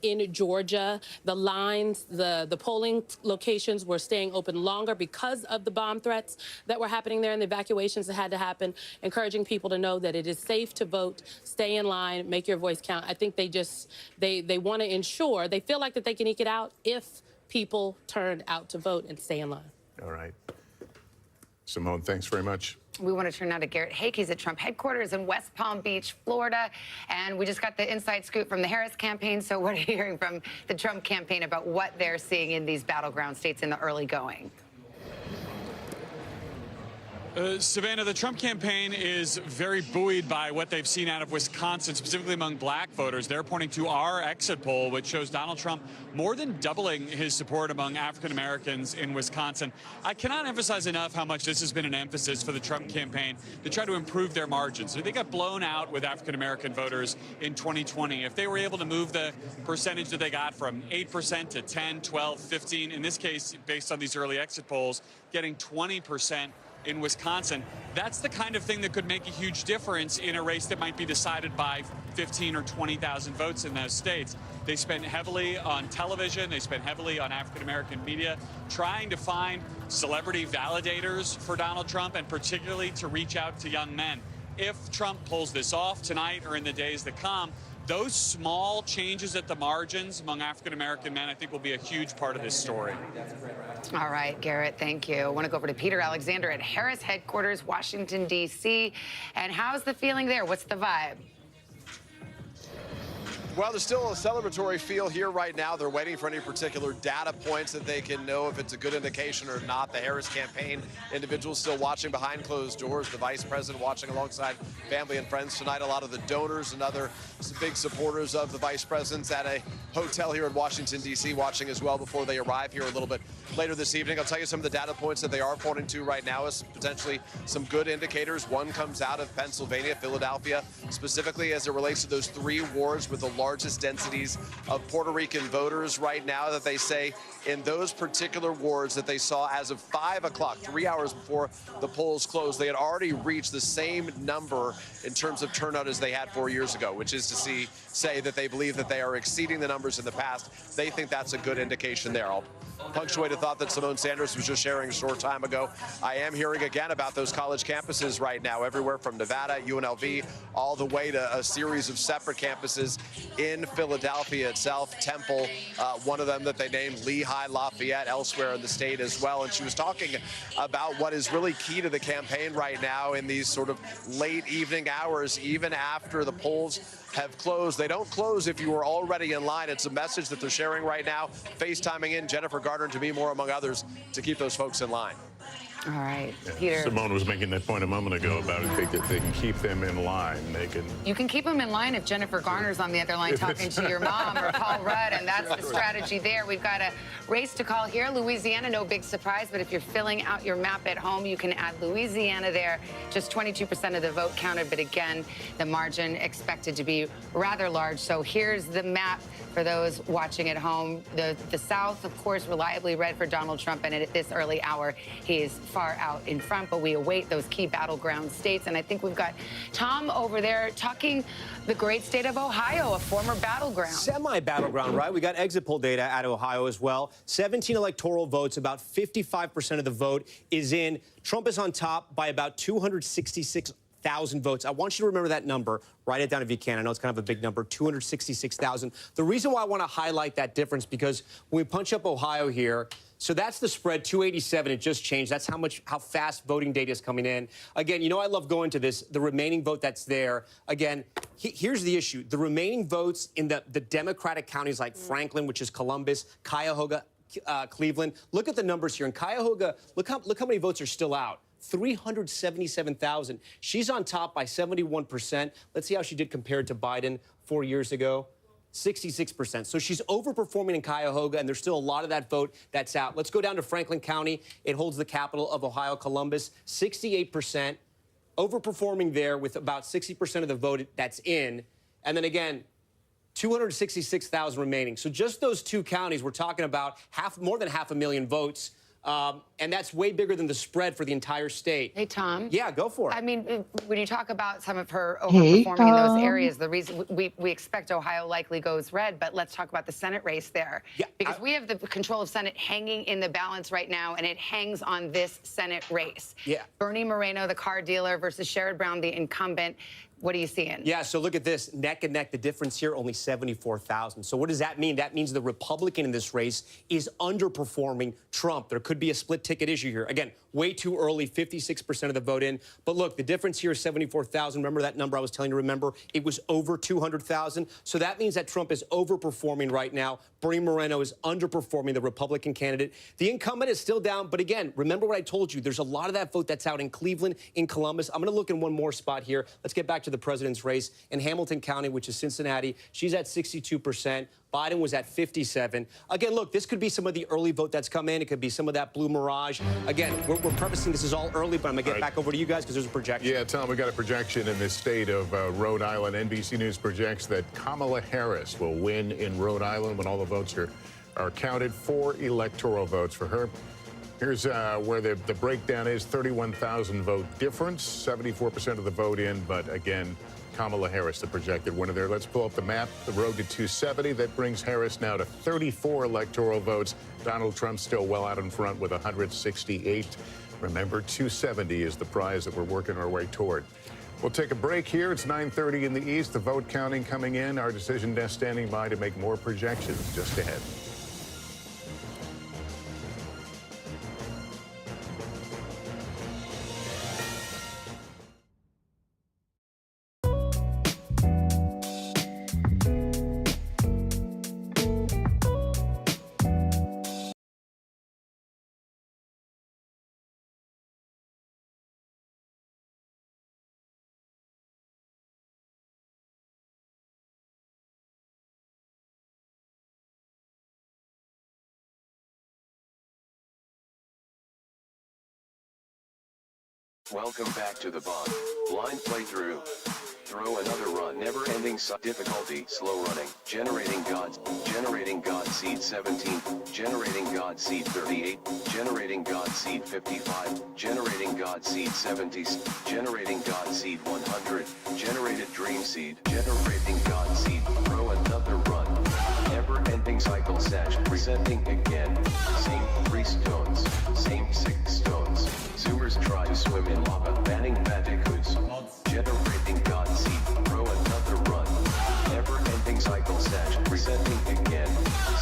in Georgia, the lines, the polling locations were staying open longer because of the bomb threats that were happening there and the evacuations that had to happen, encouraging people to know that it is safe to vote, stay in line, make your voice count. I think they want to ensure, they feel like that they can eke it out if people turn out to vote and stay in line. All right. Simone, thanks very much. We want to turn now to Garrett Hake. He's at Trump headquarters in West Palm Beach, Florida. And we just got the inside scoop from the Harris campaign. So what are you hearing from the Trump campaign about what they're seeing in these battleground states in the early going? Savannah, the Trump campaign is very buoyed by what they've seen out of Wisconsin, specifically among black voters. They're pointing to our exit poll, which shows Donald Trump more than doubling his support among African Americans in Wisconsin. I cannot emphasize enough how much this has been an emphasis for the Trump campaign to try to improve their margins. They got blown out with African American voters in 2020. If they were able to move the percentage that they got from 8% to 10, 12, 15, in this case, based on these early exit polls, getting 20% in Wisconsin, that's the kind of thing that could make a huge difference in a race that might be decided by 15 or 20,000 votes in those states. They spent heavily on television, they spent heavily on African-American media, trying to find celebrity validators for Donald Trump, and particularly to reach out to young men. If Trump pulls this off tonight or in the days that come, those small changes at the margins among African-American men, I think, will be a huge part of this story. All right, Garrett, thank you. I want to go over to Peter Alexander at Harris headquarters, Washington, D.C. And how's the feeling there? What's the vibe? Well, there's still a celebratory feel here right now. They're waiting for any particular data points that they can know if it's a good indication or not. The Harris campaign individuals still watching behind closed doors. The vice president watching alongside family and friends tonight. A lot of the donors and other big supporters of the vice president's at a hotel here in Washington, D.C. watching as well before they arrive here a little bit later this evening. I'll tell you some of the data points that they are pointing to right now as potentially some good indicators. One comes out of Pennsylvania, Philadelphia, specifically as it relates to those 3 wards with the largest densities of Puerto Rican voters right now, that they say in those particular wards that they saw as of 5 o'clock, 3 hours before the polls closed, they had already reached the same number in terms of turnout as they had 4 years ago, which is to say that they believe that they are exceeding the numbers in the past. They think that's a good indication there. I'll punctuate a thought that Simone Sanders was just sharing a short time ago. I am hearing again about those college campuses right now, everywhere from Nevada, UNLV, all the way to a series of separate campuses in Philadelphia itself. Temple, one of them that they named, Lehigh, Lafayette, elsewhere in the state as well. And she was talking about what is really key to the campaign right now in these sort of late evening hours, even after the polls have closed. They don't close if you are already in line. It's a message that they're sharing right now, FaceTiming in Jennifer Gardner and to me, more among others, to keep those folks in line. All right, Yeah. Peter. Simone was making that point a moment ago about if they can keep them in line. They can. You can keep them in line if Jennifer Garner's on the other line talking to your mom or Paul Rudd, and that's the strategy there. We've got a race to call here. Louisiana, no big surprise, but if you're filling out your map at home, you can add Louisiana there. Just 22% of the vote counted, but again, the margin expected to be rather large. So here's the map for those watching at home. The South, of course, reliably red for Donald Trump, and at this early hour, he is far out in front, but we await those key battleground states. And I think we've got Tom over there talking the great state of Ohio, a former battleground. Semi-battleground, right? We got exit poll data out of Ohio as well. 17 electoral votes, about 55% of the vote is in. Trump is on top by about 266,000 votes. I want you to remember that number. Write it down if you can. I know it's kind of a big number, 266,000. The reason why I want to highlight that difference, because when we punch up Ohio here, so that's the spread, 287. It just changed. That's how fast voting data is coming in. Again, you know I love going to this. The remaining vote that's there. Again, here's the issue. The remaining votes in the Democratic counties like Franklin, which is Columbus, Cuyahoga, Cleveland. Look at the numbers here. In Cuyahoga, look how many votes are still out. 377,000. She's on top by 71%. Let's see how she did compared to Biden 4 years ago. 66%. So she's overperforming in Cuyahoga, and there's still a lot of that vote that's out. Let's go down to Franklin County. It holds the capital of Ohio, Columbus, 68%. Overperforming there with about 60% of the vote that's in. And then again, 266,000 remaining. So just those 2 counties, we're talking about more than 500,000 votes. And that's way bigger than the spread for the entire state. Hey, Tom. Yeah, go for it. I mean, when you talk about some of her overperforming in those areas, the reason we expect Ohio likely goes red, but let's talk about the Senate race there. Yeah, because we have the control of Senate hanging in the balance right now, and it hangs on this Senate race. Yeah. Bernie Moreno, the car dealer, versus Sherrod Brown, the incumbent. What are you seeing? Yeah, so look at this, neck and neck. The difference here, only 74,000. So what does that mean? That means the Republican in this race is underperforming Trump. There could be a split ticket issue here. Again, way too early, 56% of the vote in. But look, the difference here is 74,000. Remember that number I was telling you to remember? It was over 200,000. So that means that Trump is overperforming right now. Bernie Moreno is underperforming the Republican candidate. The incumbent is still down. But again, remember what I told you. There's a lot of that vote that's out in Cleveland, in Columbus. I'm going to look in one more spot here. Let's get back to the president's race in Hamilton County, which is Cincinnati. She's at 62%. Biden was at 57. Again, look, this could be some of the early vote that's come in. It could be some of that blue mirage. Again, we're prefacing this is all early, but I'm going to get back over to you guys because there's a projection. Yeah, Tom, we got a projection in the state of Rhode Island. NBC News projects that Kamala Harris will win in Rhode Island when all the votes are counted. 4 electoral votes for her. Here's where the breakdown is. 31,000 vote difference, 74% of the vote in, but again, Kamala Harris, the projected winner there. Let's pull up the map. The road to 270. That brings Harris now to 34 electoral votes. Donald Trump still well out in front with 168. Remember, 270 is the prize that we're working our way toward. We'll take a break here. It's 9:30 in the East. The vote counting coming in. Our decision desk standing by to make more projections just ahead. Welcome back to the bomb. Blind playthrough. Throw another run. Never-ending difficulty. Slow running. Generating God seed 17. Generating God seed 38. Generating God seed 55. Generating God seed 70. Generating God seed 100. Generated dream seed. Generating God seed. Throw another run. Never-ending cycle sash. Presenting again. Same 3 stones. Same 6 stones. Zoomers try to swim in lava. Banning bandicoots. Generating God seed. Throw another run. Never-ending cycle sash. Presenting again.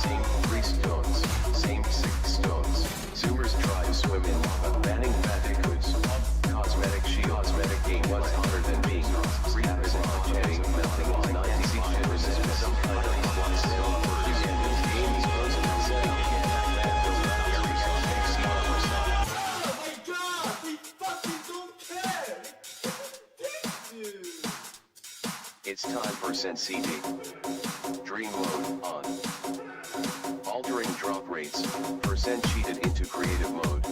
Same 3 stones. Same 6 stones. Zoomers try to swim in lava. Banning bandicoots. Cosmetic she cosmetic game. What's hotter than being lost? Rapid getting melting on 90% some kind of one stone. Games frozen and setting again. It's time for Sense-CD. Dream mode on. Altering drop rates. Percent cheated into creative mode.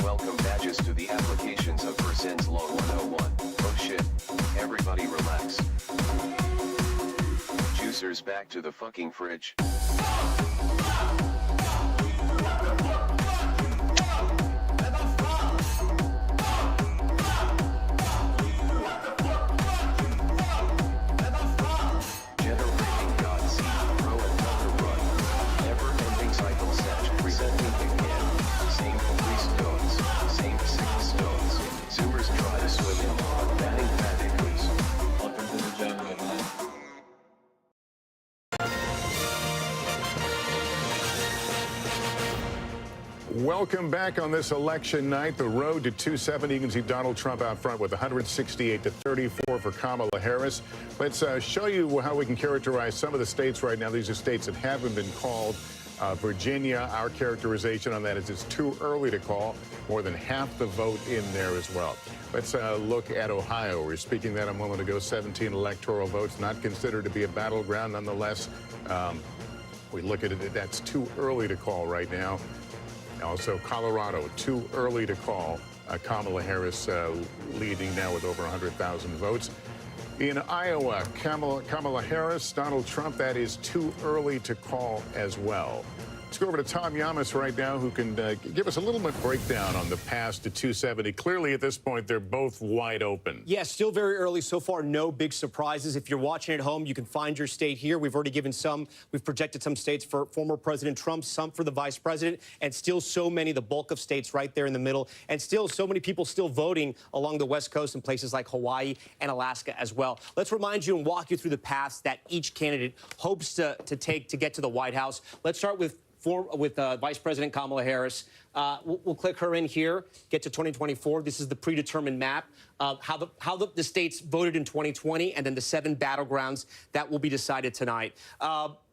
Welcome badges to the applications of Percent's Law 101. Oh shit. Everybody relax. Juicers back to the fucking fridge. Welcome back on this election night. The road to 270. You can see Donald Trump out front with 168 to 34 for Kamala Harris. Let's show you how we can characterize some of the states right now. These are states that haven't been called. Virginia, our characterization on that is it's too early to call. More than half the vote in there as well. Let's look at Ohio. We were speaking that a moment ago. 17 electoral votes, not considered to be a battleground. Nonetheless, we look at it, that's too early to call right now. Also, Colorado, too early to call. Kamala Harris leading now with over 100,000 votes. In Iowa, Kamala Harris, Donald Trump, that is too early to call as well. Let's go over to Tom Yamas right now, who can give us a little bit breakdown on the path to 270. Clearly, at this point, they're both wide open. Yeah, still very early so far. No big surprises. If you're watching at home, you can find your state here. We've already given some. We've projected some states for former President Trump, some for the vice president, and still so many, the bulk of states right there in the middle, and still so many people still voting along the West Coast in places like Hawaii and Alaska as well. Let's remind you and walk you through the paths that each candidate hopes to take to get to the White House. Let's start with Vice President Kamala Harris. We'll click her in here, get to 2024. This is the predetermined map of how the states voted in 2020, and then the 7 battlegrounds that will be decided tonight.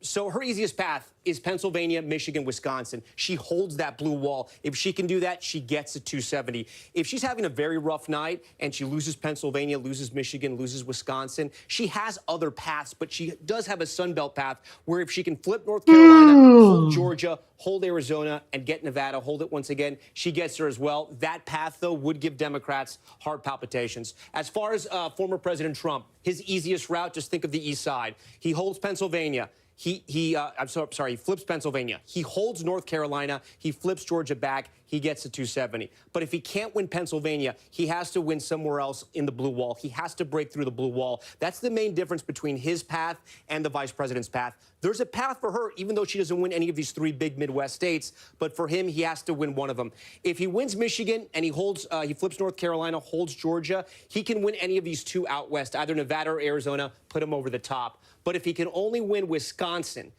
So her easiest path is Pennsylvania, Michigan, Wisconsin. She holds that blue wall. If she can do that, she gets to 270. If she's having a very rough night and she loses Pennsylvania, loses Michigan, loses Wisconsin, she has other paths, but she does have a Sun Belt path where if she can flip North Carolina, hold Georgia, hold Arizona, and get Nevada, hold it once again, she gets there as well. That path, though, would give Democrats heart palpitations. As far as former President Trump, his easiest route, just think of the east side. He holds Pennsylvania. He flips Pennsylvania. He holds North Carolina. He flips Georgia back. He gets to 270. But if he can't win Pennsylvania, he has to win somewhere else in the blue wall. He has to break through the blue wall. That's the main difference between his path and the vice president's path. There's a path for her, even though she doesn't win any of these 3 big Midwest states. But for him, he has to win one of them. If he wins Michigan and he flips North Carolina, holds Georgia, he can win any of these 2 out west, either Nevada or Arizona, put him over the top. But if he can only win Wisconsin,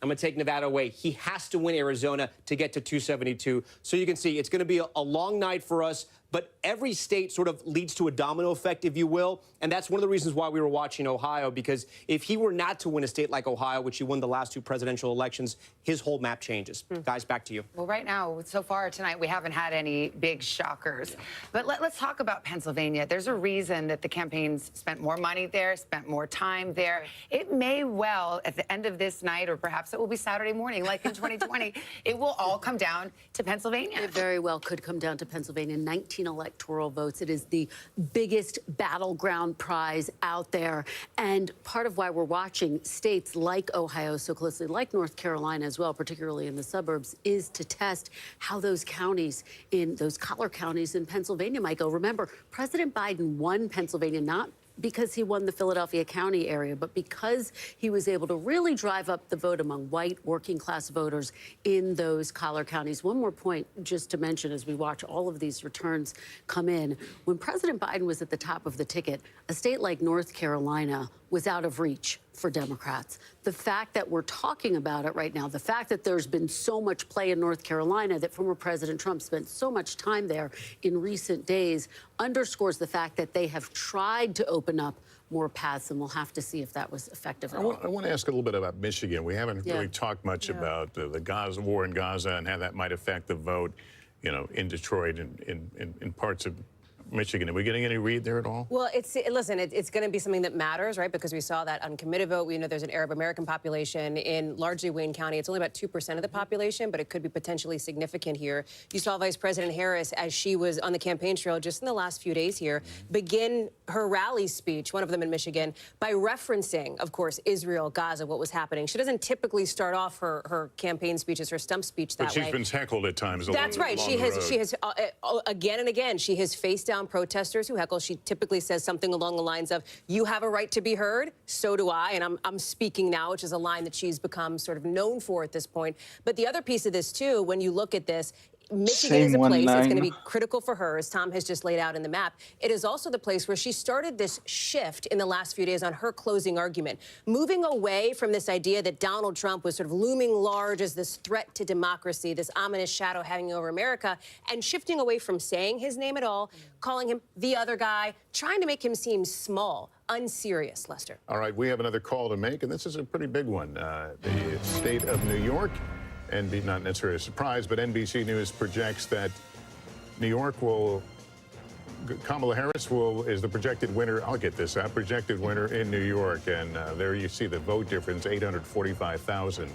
I'm going to take Nevada away. He has to win Arizona to get to 272. So you can see it's going to be a long night for us. But every state sort of leads to a domino effect, if you will. And that's one of the reasons why we were watching Ohio, because if he were not to win a state like Ohio, which he won the last 2 presidential elections, his whole map changes. Guys, back to you. Well, right now, so far tonight, we haven't had any big shockers. Yeah. But let's talk about Pennsylvania. There's a reason that the campaigns spent more money there, spent more time there. It may well, at the end of this night, or perhaps it will be Saturday morning, like in 2020, it will all come down to Pennsylvania. It very well could come down to Pennsylvania. 19 electoral votes. It is the biggest battleground prize out there. And part of why we're watching states like Ohio so closely, like North Carolina as well, particularly in the suburbs, is to test how those counties, in those collar counties in Pennsylvania might go. Remember, President Biden won Pennsylvania not because he won the Philadelphia County area, but because he was able to really drive up the vote among white working class voters in those collar counties. One more point just to mention as we watch all of these returns come in. When President Biden was at the top of the ticket, a state like North Carolina was out of reach for Democrats. The fact that we're talking about it right now, the fact that there's been so much play in North Carolina, that former President Trump spent so much time there in recent days, underscores the fact that they have tried to open up more paths, and we'll have to see if that was effective at all. I want to ask a little bit about Michigan. We haven't really talked much about the Gaza war in Gaza and how that might affect the vote, in Detroit and in parts of Michigan. Are we getting any read there at all? Well, it's going to be something that matters, right? Because we saw that uncommitted vote. We know there's an Arab American population in largely Wayne County. It's only about 2% of the population, but it could be potentially significant here. You saw Vice President Harris, as she was on the campaign trail just in the last few days here, begin her rally speech, one of them in Michigan, by referencing, of course, Israel, Gaza, what was happening. She doesn't typically start off her campaign speeches, her stump speech that way. But she's been heckled at times. That's right. She has again and again, she has faced down protesters who heckle. She typically says something along the lines of, "You have a right to be heard, so do I," and I'm speaking now, which is a line that she's become sort of known for at this point. But the other piece of this, too, when you look at this, Michigan is a place that's going to be critical for her, as Tom has just laid out in the map. It is also the place where she started this shift in the last few days on her closing argument, moving away from this idea that Donald Trump was sort of looming large as this threat to democracy, this ominous shadow hanging over America, and shifting away from saying his name at all, calling him the other guy, trying to make him seem small, unserious, Lester. All right, we have another call to make, and this is a pretty big one. The state of New York, and not necessarily a surprise, but NBC News projects that New York Kamala Harris is the projected winner. I'll get this out, projected winner in New York. And there you see the vote difference, 845,000,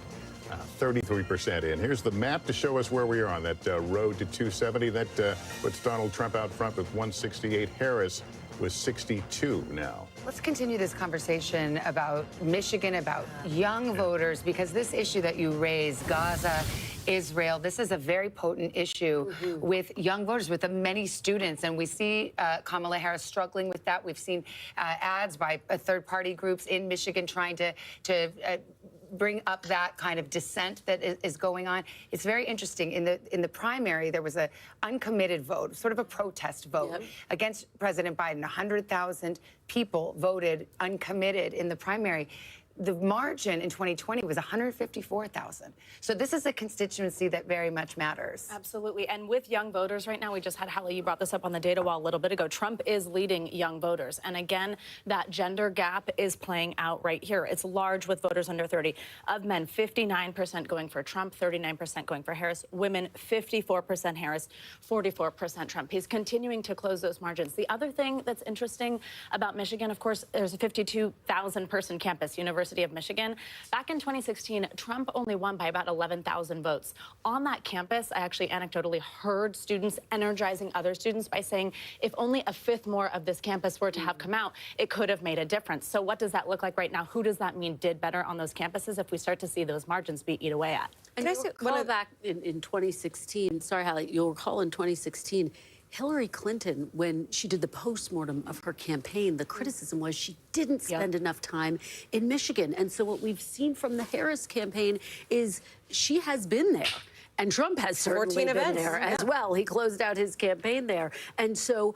33% in. Here's the map to show us where we are on that road to 270. That puts Donald Trump out front with 168, Harris with 62 now. Let's continue this conversation about Michigan, about young voters, because this issue that you raised, Gaza, Israel, this is a very potent issue with young voters, with the many students. And we see Kamala Harris struggling with that. We've seen ads by third-party groups in Michigan trying to bring up that kind of dissent that is going on. It's very interesting. In the primary, there was an uncommitted vote, sort of a protest vote against President Biden. 100,000 people voted uncommitted in the primary. The margin in 2020 was 154,000. So this is a constituency that very much matters. Absolutely. And with young voters right now, we just had Hallie, you brought this up on the data wall a little bit ago. Trump is leading young voters. And again, that gender gap is playing out right here. It's large with voters under 30. Of men, 59% going for Trump, 39% going for Harris. Women, 54% Harris, 44% Trump. He's continuing to close those margins. The other thing that's interesting about Michigan, of course, there's a 52,000 person campus, University of Michigan. Back in 2016, Trump only won by about 11,000 votes. On that campus, I actually anecdotally heard students energizing other students by saying, if only a fifth more of this campus were to have come out, it could have made a difference. So what does that look like right now? Who does that mean did better on those campuses if we start to see those margins be eat away at? And you'll recall back in 2016, sorry, Hallie, you'll recall in 2016, Hillary Clinton, when she did the postmortem of her campaign, the criticism was she didn't spend enough time in Michigan. And so what we've seen from the Harris campaign is she has been there. And Trump has certainly been there as well. He closed out his campaign there. And so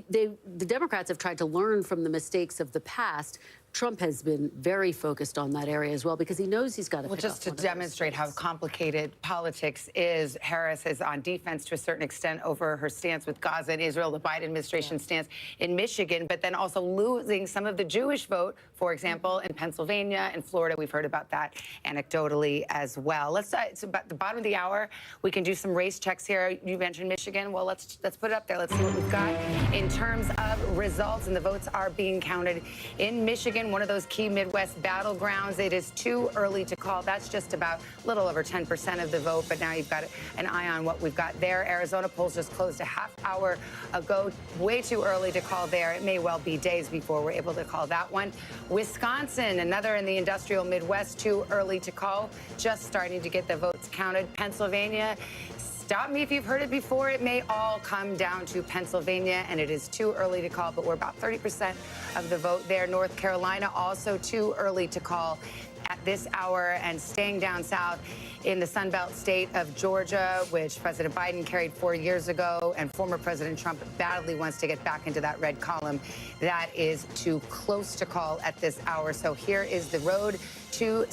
the Democrats have tried to learn from the mistakes of the past. Trump has been very focused on that area as well because he knows he's got to. Well, just to demonstrate how complicated politics is, Harris is on defense to a certain extent over her stance with Gaza and Israel, the Biden administration stance in Michigan, but then also losing some of the Jewish vote, for example, in Pennsylvania and Florida. We've heard about that anecdotally as well. It's about the bottom of the hour. We can do some race checks here. You mentioned Michigan. Well, let's put it up there. Let's see what we've got in terms of results, and the votes are being counted in Michigan, one of those key Midwest battlegrounds. It is too early to call. That's just about a little over 10% of the vote, but now you've got an eye on what we've got there. Arizona polls just closed a half hour ago. Way too early to call there. It may well be days before we're able to call that one. Wisconsin, another in the industrial Midwest, too early to call. Just starting to get the votes counted. Pennsylvania, stop me if you've heard it before. It may all come down to Pennsylvania, and it is too early to call, but we're about 30% of the vote there. North Carolina, also too early to call at this hour. And staying down south in the Sunbelt state of Georgia, which President Biden carried 4 years ago, and former President Trump badly wants to get back into that red column. That is too close to call at this hour. So here is the road to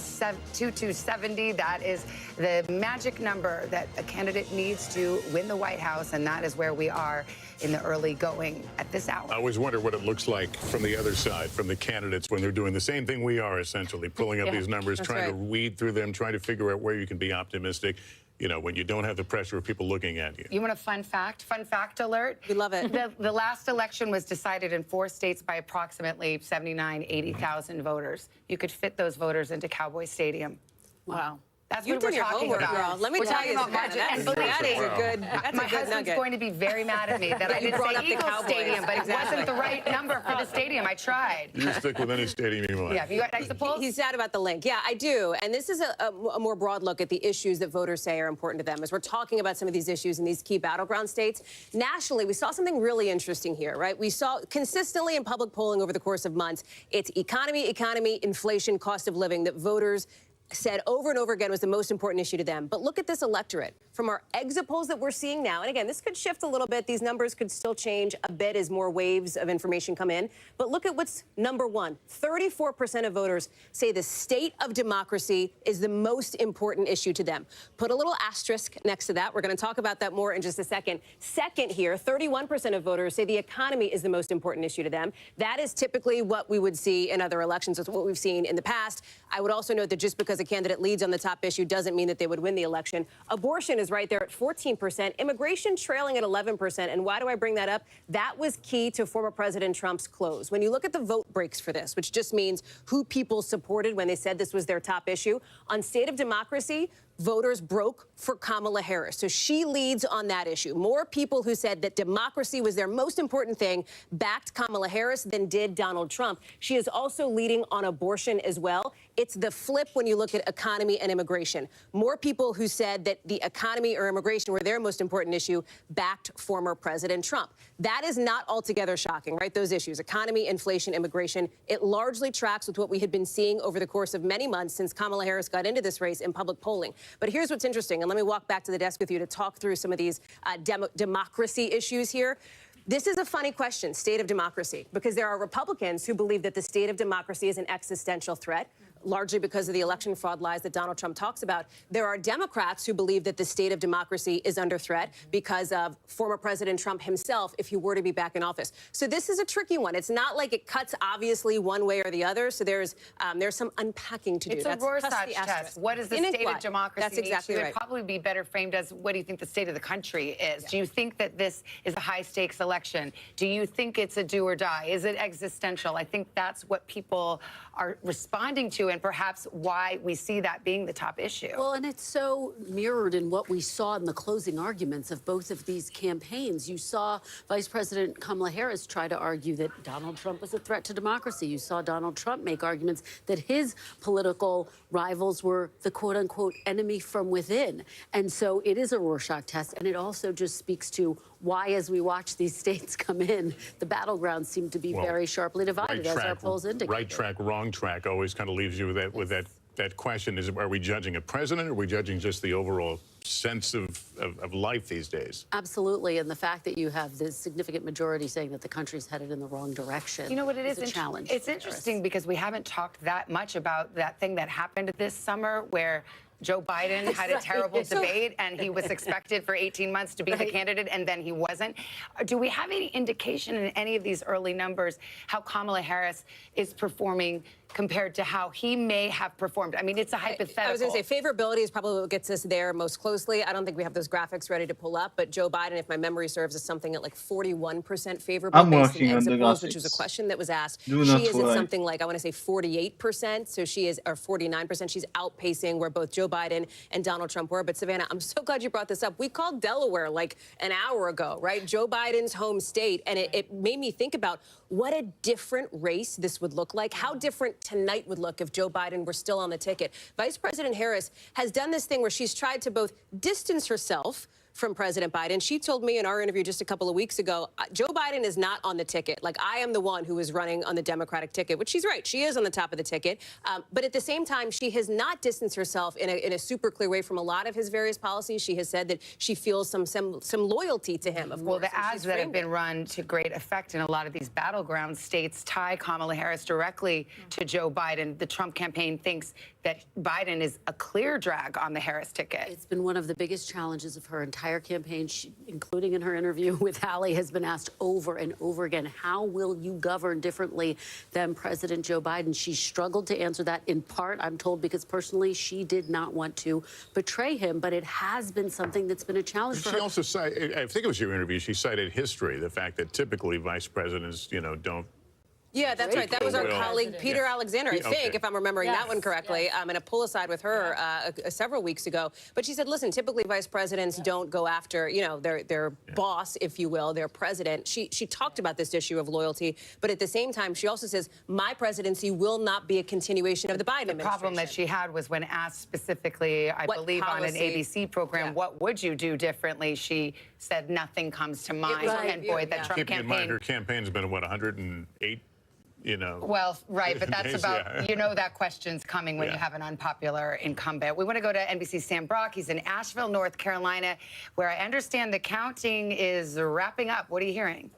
270. That is the magic number that a candidate needs to win the White House, and that is where we are in the early going at this hour. I always wonder what it looks like from the other side, from the candidates, when they're doing the same thing we are, essentially, pulling up these numbers, trying to weed through them, trying to figure out where you can be optimistic, you know, when you don't have the pressure of people looking at you. You want a fun fact? Fun fact alert? We love it. The last election was decided in 4 states by approximately 80,000 voters. You could fit those voters into Cowboy Stadium. Wow. That's You've what we're done your talking homework, about. girl. Let me We're tell talking you, about margin. that is a good. That's My a good husband's nugget. going to be very mad at me that I didn't brought say up the Eagles Cowboys. Stadium, but it Exactly. wasn't the right number for the stadium. I tried. You stick with any stadium you want. Yeah, have you got exit polls? He's sad about the link. Yeah, I do. And this is a more broad look at the issues that voters say are important to them. As we're talking about some of these issues in these key battleground states, nationally, we saw something really interesting here, right? We saw consistently in public polling over the course of months, it's economy, inflation, cost of living that voters said over and over again was the most important issue to them. But look at this electorate. From our exit polls that we're seeing now, and again, this could shift a little bit. These numbers could still change a bit as more waves of information come in. But look at what's number one. 34% of voters say the state of democracy is the most important issue to them. Put a little asterisk next to that. We're going to talk about that more in just a second. Second here, 31% of voters say the economy is the most important issue to them. That is typically what we would see in other elections. It's what we've seen in the past. I would also note that just because a candidate leads on the top issue doesn't mean that they would win the election. Abortion is right there at 14%, immigration trailing at 11%. And why do I bring that up? That was key to former President Trump's close. When you look at the vote breaks for this, which just means who people supported when they said this was their top issue, on state of democracy, voters broke for Kamala Harris. So she leads on that issue. More people who said that democracy was their most important thing backed Kamala Harris than did Donald Trump. She is also leading on abortion as well. It's the flip when you look at economy and immigration. More people who said that the economy or immigration were their most important issue backed former President Trump. That is not altogether shocking, right? Those issues, economy, inflation, immigration, it largely tracks with what we had been seeing over the course of many months since Kamala Harris got into this race in public polling. But here's what's interesting, and let me walk back to the desk with you to talk through some of these democracy issues here. This is a funny question, state of democracy, because there are Republicans who believe that the state of democracy is an existential threat, largely because of the election fraud lies that Donald Trump talks about. There are Democrats who believe that the state of democracy is under threat because of former President Trump himself if he were to be back in office. So this is a tricky one. It's not like it cuts obviously one way or the other. So there's some unpacking to do. It's a Rorschach test. What is the state of democracy? That's exactly right. It would probably be better framed as, what do you think the state of the country is? Yeah. Do you think that this is a high-stakes election? Do you think it's a do or die? Is it existential? I think that's what people are responding to, and perhaps why we see that being the top issue. Well, and it's so mirrored in what we saw in the closing arguments of both of these campaigns. You saw Vice President Kamala Harris try to argue that Donald Trump was a threat to democracy. You saw Donald Trump make arguments that his political rivals were the quote-unquote enemy from within. And so it is a Rorschach test, and it also just speaks to why, as we watch these states come in, the battlegrounds seem to be very sharply divided, as our polls indicate. Right track, wrong track always kind of leaves you with that question: are we judging a president, or are we judging just the overall sense of life these days? Absolutely, and the fact that you have this significant majority saying that the country's headed in the wrong direction. You know what it is? A challenge. It's interesting because we haven't talked that much about that thing that happened this summer where Joe Biden had a terrible debate, and he was expected for 18 months to be the candidate, and then he wasn't. Do we have any indication in any of these early numbers how Kamala Harris is performing compared to how he may have performed? I mean, it's a hypothetical. I was going to say favorability is probably what gets us there most closely. I don't think we have those graphics ready to pull up, but Joe Biden, if my memory serves, is something at like 41% favorable. I'm based working on on the exit polls, graphics. which was a question that was asked. Do She not is at worry. something like, I want to say 48%. So she is, or 49%. She's outpacing where both Joe Biden and Donald Trump were. But Savannah, I'm so glad you brought this up. We called Delaware like an hour ago, right? Joe Biden's home state. And it made me think about what a different race this would look like, how different tonight would look if Joe Biden were still on the ticket. Vice President Harris has done this thing where she's tried to both distance herself from President Biden. She told me in our interview just a couple of weeks ago, Joe Biden is not on the ticket. Like, I am the one who is running on the Democratic ticket, which she's right. She is on the top of the ticket. But at the same time, she has not distanced herself in a super clear way from a lot of his various policies. She has said that she feels some loyalty to him, of course. Well, the ads that have been run to great effect in a lot of these battleground states tie Kamala Harris directly to Joe Biden. The Trump campaign thinks that Biden is a clear drag on the Harris ticket. It's been one of the biggest challenges of her entire campaign, including in her interview with Hallie, has been asked over and over again, how will you govern differently than President Joe Biden? She struggled to answer that, in part, I'm told, because personally she did not want to betray him, but it has been something that's been a challenge for her. She also cited, I think it was your interview, she cited history, the fact that typically vice presidents, don't. Yeah, that's right. That was our colleague, Peter Alexander, I think, if I'm remembering that one correctly, in a pull-aside with her several weeks ago. But she said, listen, typically vice presidents don't go after, their boss, if you will, their president. She talked about this issue of loyalty, but at the same time, she also says, my presidency will not be a continuation of the Biden administration. The problem that she had was when asked specifically, I believe on an ABC program, what would you do differently? She said nothing comes to mind. And boy, that Trump Keeping campaign. in mind, her campaign's been, 108? Well, right, but that's about, yeah. that question's coming when you have an unpopular incumbent. We want to go to NBC's Sam Brock. He's in Asheville, North Carolina, where I understand the counting is wrapping up. What are you hearing?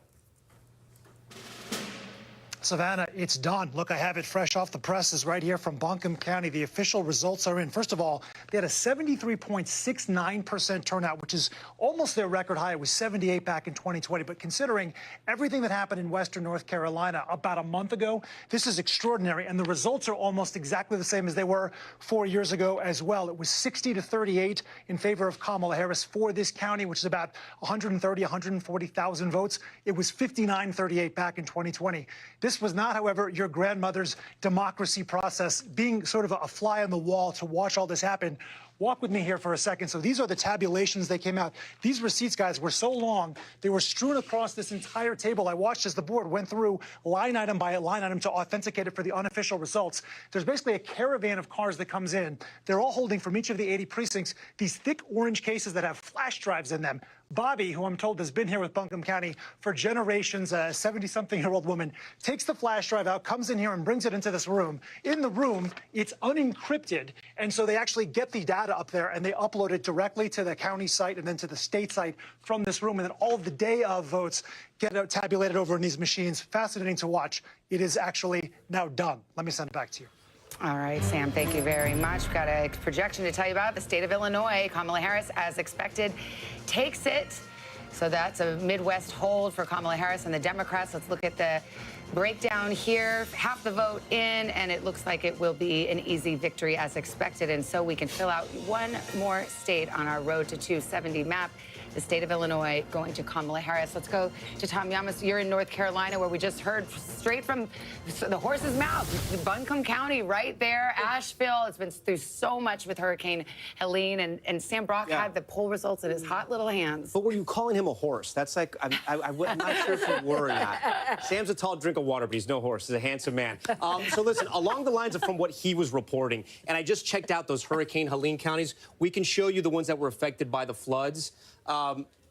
Savannah, it's done. Look, I have it fresh off the presses right here from Buncombe County. The official results are in. First of all, they had a 73.69% turnout, which is almost their record high. It was 78 back in 2020. But considering everything that happened in Western North Carolina about a month ago, this is extraordinary. And the results are almost exactly the same as they were 4 years ago as well. It was 60-38 in favor of Kamala Harris for this county, which is about 140,000 votes. It was 59-38 back in 2020. This was not, however, your grandmother's democracy process. Being sort of a fly on the wall to watch all this happen walk with me here for a second. So these are the tabulations that came out. These receipts, guys, were so long, they were strewn across this entire table. I watched as the board went through line item by line item to authenticate it for the unofficial results. There's basically a caravan of cars that comes in. They're all holding from each of the 80 precincts these thick orange cases that have flash drives in them. Bobby, who I'm told has been here with Buncombe County for generations, a 70-something-year-old woman, takes the flash drive out, comes in here and brings it into this room. In the room, it's unencrypted, and so they actually get the data up there and they upload it directly to the county site and then to the state site from this room, and then all of the day of votes get tabulated over in these machines. Fascinating to watch. It is actually now done. Let me send it back to you. All right, Sam, thank you very much. We've got a projection to tell you about. The state of Illinois, Kamala Harris, as expected, takes it. So that's a Midwest hold for Kamala Harris and the Democrats. Let's look at the breakdown here. Half the vote in, and it looks like it will be an easy victory as expected. And so we can fill out one more state on our road to 270 map. The state of Illinois going to Kamala Harris. Let's go to Tom Yamas. You're in North Carolina, where we just heard straight from the horse's mouth. Buncombe County right there, Asheville. It's been through so much with Hurricane Helene, and Sam Brock had the poll results in his hot little hands. But were you calling him a horse? That's like, I'm not sure if you were or not. Sam's a tall drink of water, but he's no horse. He's a handsome man. So listen, along the lines of from what he was reporting, and I just checked out those Hurricane Helene counties, we can show you the ones that were affected by the floods.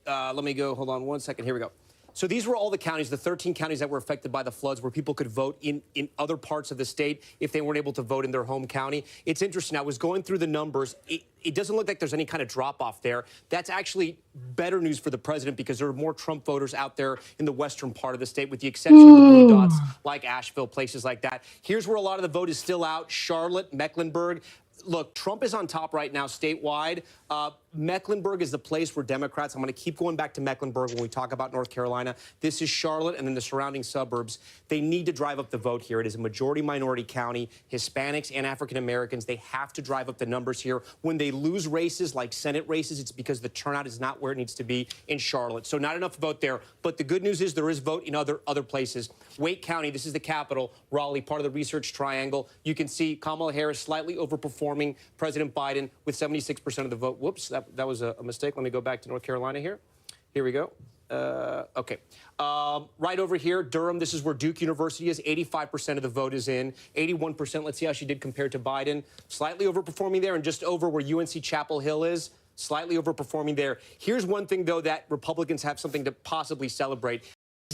Let me go, hold on one second. Here we go. So these were all the counties, the 13 counties that were affected by the floods, where people could vote in other parts of the state if they weren't able to vote in their home county. It's interesting. I was going through the numbers. It doesn't look like there's any kind of drop-off there. That's actually better news for the president, because there are more Trump voters out there in the western part of the state, with the exception of the blue dots like Asheville, places like that. Here's where a lot of the vote is still out. Charlotte, Mecklenburg. Look, Trump is on top right now statewide. Mecklenburg is the place where Democrats, I'm going to keep going back to Mecklenburg when we talk about North Carolina. This is Charlotte and then the surrounding suburbs. They need to drive up the vote here. It is a majority-minority county. Hispanics and African Americans, they have to drive up the numbers here. When they lose races like Senate races, it's because the turnout is not where it needs to be in Charlotte. So not enough vote there. But the good news is there is vote in other places. Wake County, this is the capital. Raleigh, part of the Research Triangle. You can see Kamala Harris slightly overperforming President Biden with 76% of the vote. Whoops, that was a mistake. Let me go back to North Carolina here. Here we go. Okay. Right over here, Durham, this is where Duke University is. 85% of the vote is in. 81%. Let's see how she did compared to Biden. Slightly overperforming there, and just over where UNC Chapel Hill is. Slightly overperforming there. Here's one thing, though, that Republicans have something to possibly celebrate.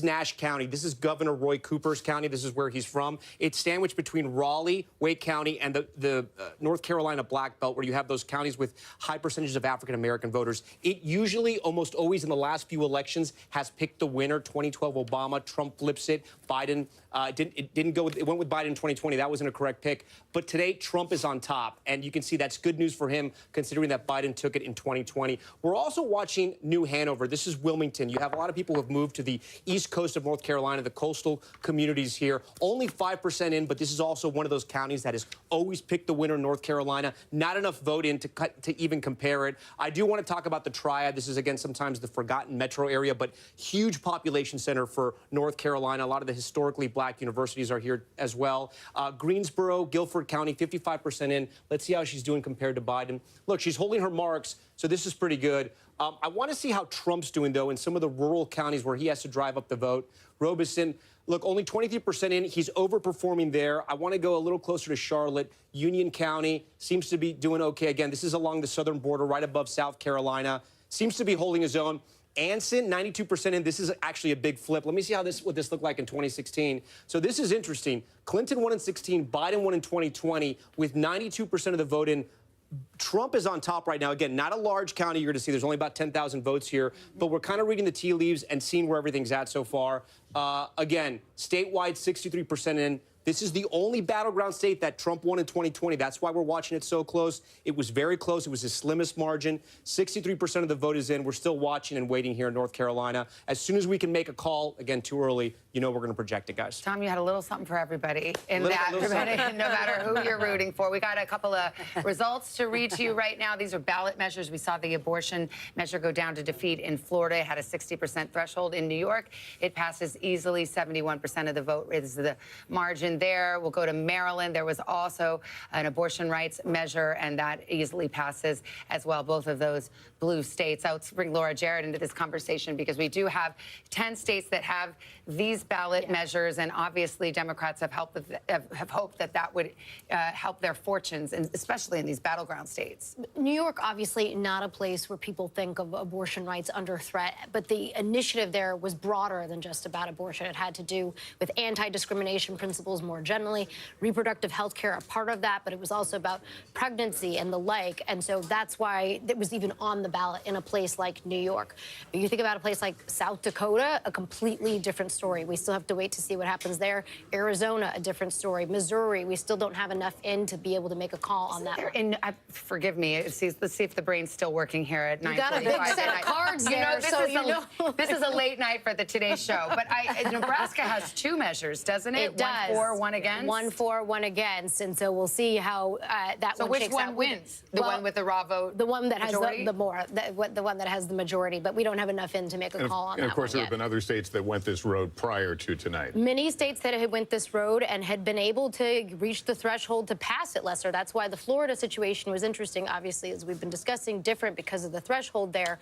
Nash County. This is Governor Roy Cooper's county. This is where he's from. It's sandwiched between Raleigh, Wake County, and the North Carolina Black Belt, where you have those counties with high percentages of African-American voters. It usually, almost always in the last few elections, has picked the winner. 2012 Obama, Trump flips it. Biden it went with Biden in 2020. That wasn't a correct pick. But today, Trump is on top. And you can see that's good news for him, considering that Biden took it in 2020. We're also watching New Hanover. This is Wilmington. You have a lot of people who have moved to the east coast of North Carolina, the coastal communities here. Only 5% in, but this is also one of those counties that has always picked the winner in North Carolina. Not enough vote in to even compare it. I do want to talk about the Triad. This is, again, sometimes the forgotten metro area, but huge population center for North Carolina. A lot of the historically black universities are here as well. Greensboro, Guilford County, 55% in. Let's see how she's doing compared to Biden. Look, she's holding her marks, so this is pretty good. I want to see how Trump's doing, though, in some of the rural counties where he has to drive up the vote. Robeson, look, only 23% in. He's overperforming there. I want to go a little closer to Charlotte. Union County seems to be doing okay. Again, this is along the southern border, right above South Carolina. Seems to be holding his own. Anson, 92% in. This is actually a big flip. Let me see what this looked like in 2016. So this is interesting. Clinton won in 16, Biden won in 2020 with 92% of the vote in. Trump is on top right now. Again, not a large county you're going to see. There's only about 10,000 votes here. But we're kind of reading the tea leaves and seeing where everything's at so far. Again, statewide, 63% in. This is the only battleground state that Trump won in 2020. That's why we're watching it so close. It was very close. It was his slimmest margin. 63% of the vote is in. We're still watching and waiting here in North Carolina. As soon as we can make a call, again, too early, you know we're going to project it, guys. Tom, you had a little something for everybody in that, no matter who you're rooting for. We got a couple of results to read to you right now. These are ballot measures. We saw the abortion measure go down to defeat in Florida. It had a 60% threshold in New York. It passes easily. 71% of the vote is the margin. abortion there. We'll go to Maryland. There was also an abortion rights measure, and that easily passes as well, both of those blue states. Let's bring Laura Jarrett into this conversation because we do have 10 states that have these ballot measures, and obviously Democrats have hoped that that would help their fortunes, and especially in these battleground states. New York, obviously not a place where people think of abortion rights under threat, but the initiative there was broader than just about abortion. It had to do with anti-discrimination principles more generally, reproductive health care a part of that, but it was also about pregnancy and the like, and so that's why it was even on the ballot in a place like New York. But you think about a place like South Dakota, a completely different story. We still have to wait to see what happens there. Arizona, a different story. Missouri, we still don't have enough in to be able to make a call on that. And forgive me, let's see if the brain's still working here at 9:45. You got a big set of cards there, this is a late night for the Today Show. But Nebraska has 2 measures, doesn't it? It does. 1 for, 1 against? 1 for, 1 against. And so we'll see how that one shakes out. So which one wins? The one with the raw vote? The one that majority? has the one that has the majority. But we don't have enough in to make a call on that. And of course, one there have been other states that went this road prior to tonight. Many states that had went this road and had been able to reach the threshold to pass it, Lester. That's why the Florida situation was interesting, obviously, as we've been discussing, different because of the threshold there.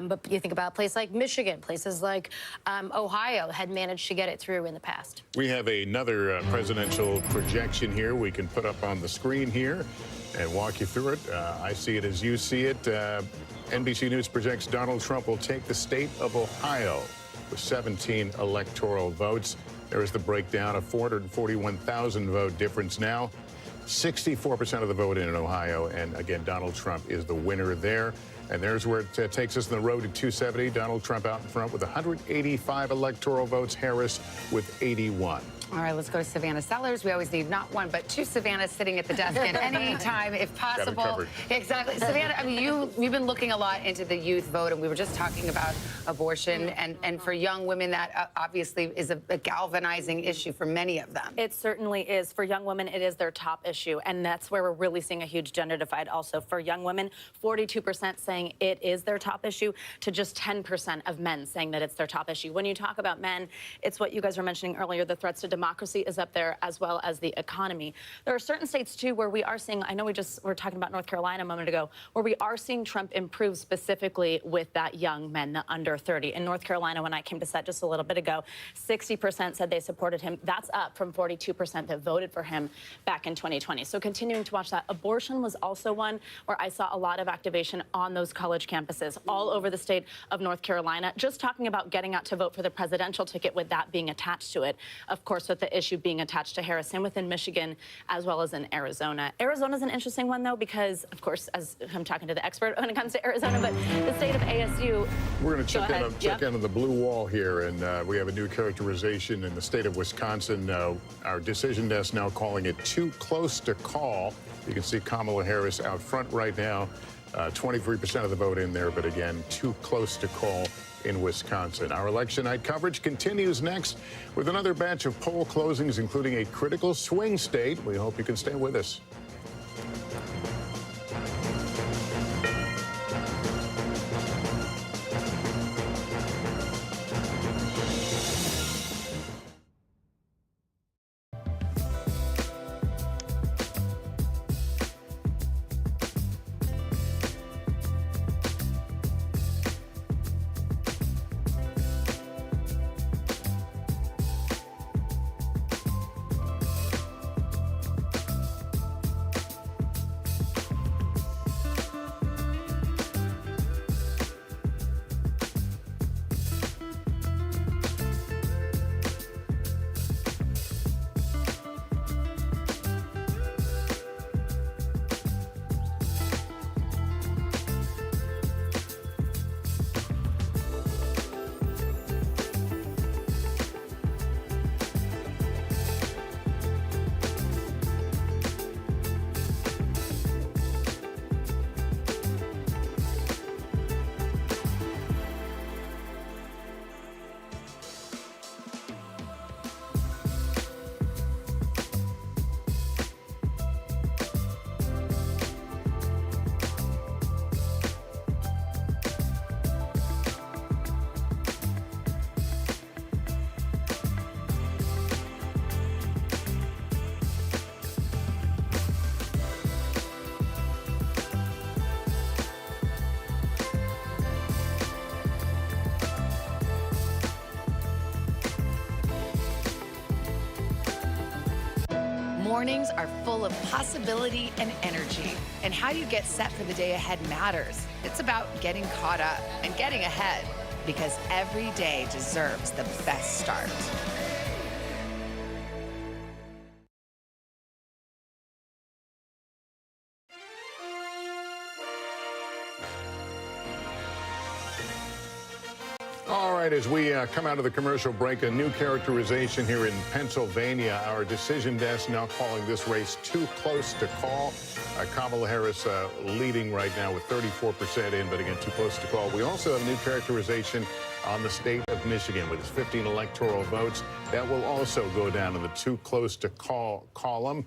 But you think about a place like Michigan, places like Ohio had managed to get it through in the past. We have another presidential projection here we can put up on the screen here and walk you through it. I see it as you see it. NBC News projects Donald Trump will take the state of Ohio with 17 electoral votes. There is the breakdown of 441,000 vote difference now. 64% of the vote in Ohio, and again, Donald Trump is the winner there. And there's where it takes us on the road to 270. Donald Trump out in front with 185 electoral votes, Harris with 81. All right, let's go to Savannah Sellers. We always need not 1, but 2 Savannahs sitting at the desk at any time, if possible. Exactly. Savannah, I mean, you've been looking a lot into the youth vote, and we were just talking about abortion. And for young women, that obviously is a galvanizing issue for many of them. It certainly is. For young women, it is their top issue. And that's where we're really seeing a huge gender divide also. For young women, 42% saying it is their top issue to just 10% of men saying that it's their top issue. When you talk about men, it's what you guys were mentioning earlier, the threats to democracy is up there, as well as the economy. There are certain states, too, where we are seeing, I know we were talking about North Carolina a moment ago, where we are seeing Trump improve specifically with that young men, the under 30. In North Carolina, when I came to set just a little bit ago, 60% said they supported him. That's up from 42% that voted for him back in 2020. So continuing to watch that. Abortion was also one where I saw a lot of activation on those college campuses all over the state of North Carolina, just talking about getting out to vote for the presidential ticket with that being attached to it. Of course, with the issue being attached to Harris, and within Michigan, as well as in Arizona. Arizona's an interesting one, though, because, of course, as I'm talking to the expert when it comes to Arizona, but the state of ASU. We're going to check in on the blue wall here, and we have a new characterization in the state of Wisconsin. Our decision desk now calling it too close to call. You can see Kamala Harris out front right now, 23% of the vote in there, but again, too close to call in Wisconsin. Our election night coverage continues next with another batch of poll closings, including a critical swing state. We hope you can stay with us. mornings are full of possibility and energy. And how you get set for the day ahead matters. It's about getting caught up and getting ahead, because every day deserves the best start. All right, as we come out of the commercial break, a new characterization here in Pennsylvania. Our decision desk now calling this race too close to call. Kamala Harris leading right now with 34% in, but again, too close to call. We also have a new characterization on the state of Michigan with its 15 electoral votes. That will also go down in the too close to call column.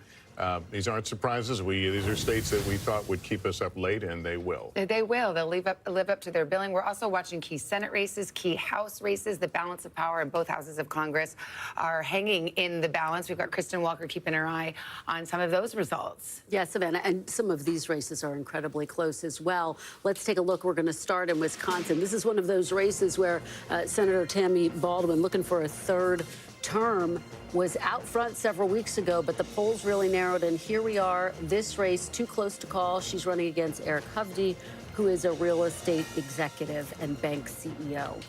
These aren't surprises. These are states that we thought would keep us up late, and they will. They will. They'll live up to their billing. We're also watching key Senate races, key House races. The balance of power in both houses of Congress are hanging in the balance. We've got Kristen Walker keeping her eye on some of those results. Yeah, Savannah, and some of these races are incredibly close as well. Let's take a look. We're going to start in Wisconsin. This is one of those races where Senator Tammy Baldwin, looking for a third term, was out front several weeks ago, but the polls really narrowed, and here we are. This race, too close to call. She's running against Eric Hovde, who is a real estate executive and bank CEO.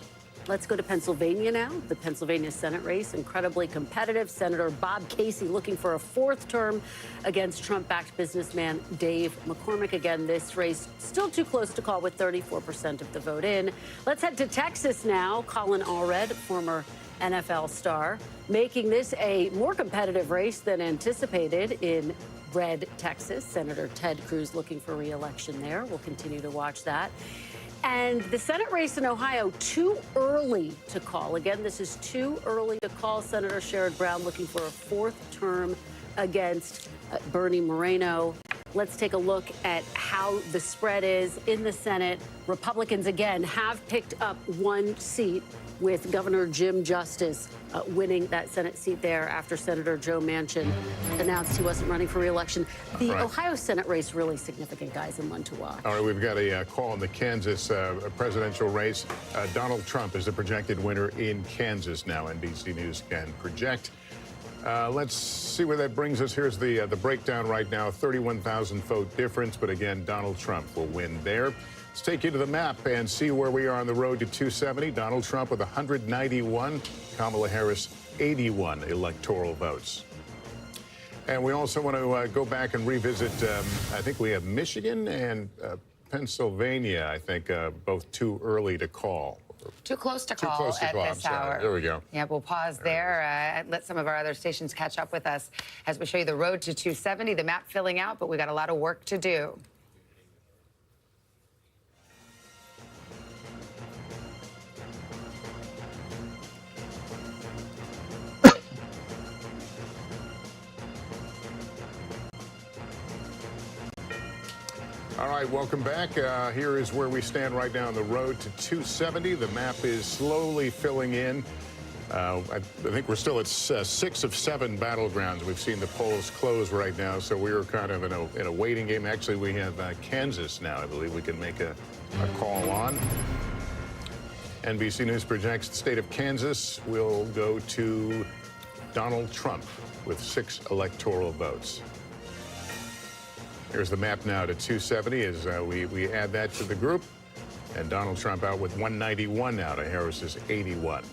Let's go to Pennsylvania now. The Pennsylvania Senate race, incredibly competitive. Senator Bob Casey looking for a fourth term against Trump-backed businessman Dave McCormick. Again, this race still too close to call with 34% of the vote in. Let's head to Texas now. Colin Allred, former NFL star, making this a more competitive race than anticipated in red Texas. Senator Ted Cruz looking for re-election there. We'll continue to watch that. And the Senate race in Ohio, too early to call. Again, this is too early to call. Senator Sherrod Brown looking for a fourth term against Bernie Moreno. Let's take a look at how the spread is in the Senate. Republicans, again, have picked up one seat, with Governor Jim Justice winning that Senate seat there after Senator Joe Manchin announced he wasn't running for re-election. The Ohio Senate race, really significant, guys, and one to watch. All right, we've got a call in the Kansas presidential race. Donald Trump is the projected winner in Kansas now. NBC News can project. Let's see where that brings us. Here's the breakdown right now. 31,000 vote difference, but again, Donald Trump will win there. Let's take you to the map and see where we are on the road to 270. Donald Trump with 191, Kamala Harris 81 electoral votes. And we also want to go back and revisit, I think we have Michigan and Pennsylvania, I think, both too early to call. Too close to call, close to at call. this hour. There we go. Yeah, we'll pause there. Let some of our other stations catch up with us as we show you the road to 270. The map filling out, but we got a lot of work to do. All right, welcome back. Here is where we stand right now on the road to 270. The map is slowly filling in. I think we're still at 6 of 7 battlegrounds. We've seen the polls close right now, so we are kind of in a waiting game. Actually, we have Kansas now. I believe we can make a call on. NBC News projects the state of Kansas will go to Donald Trump with 6 electoral votes. Here's the map now to 270 as we add that to the group. And Donald Trump out with 191 now to Harris's 81.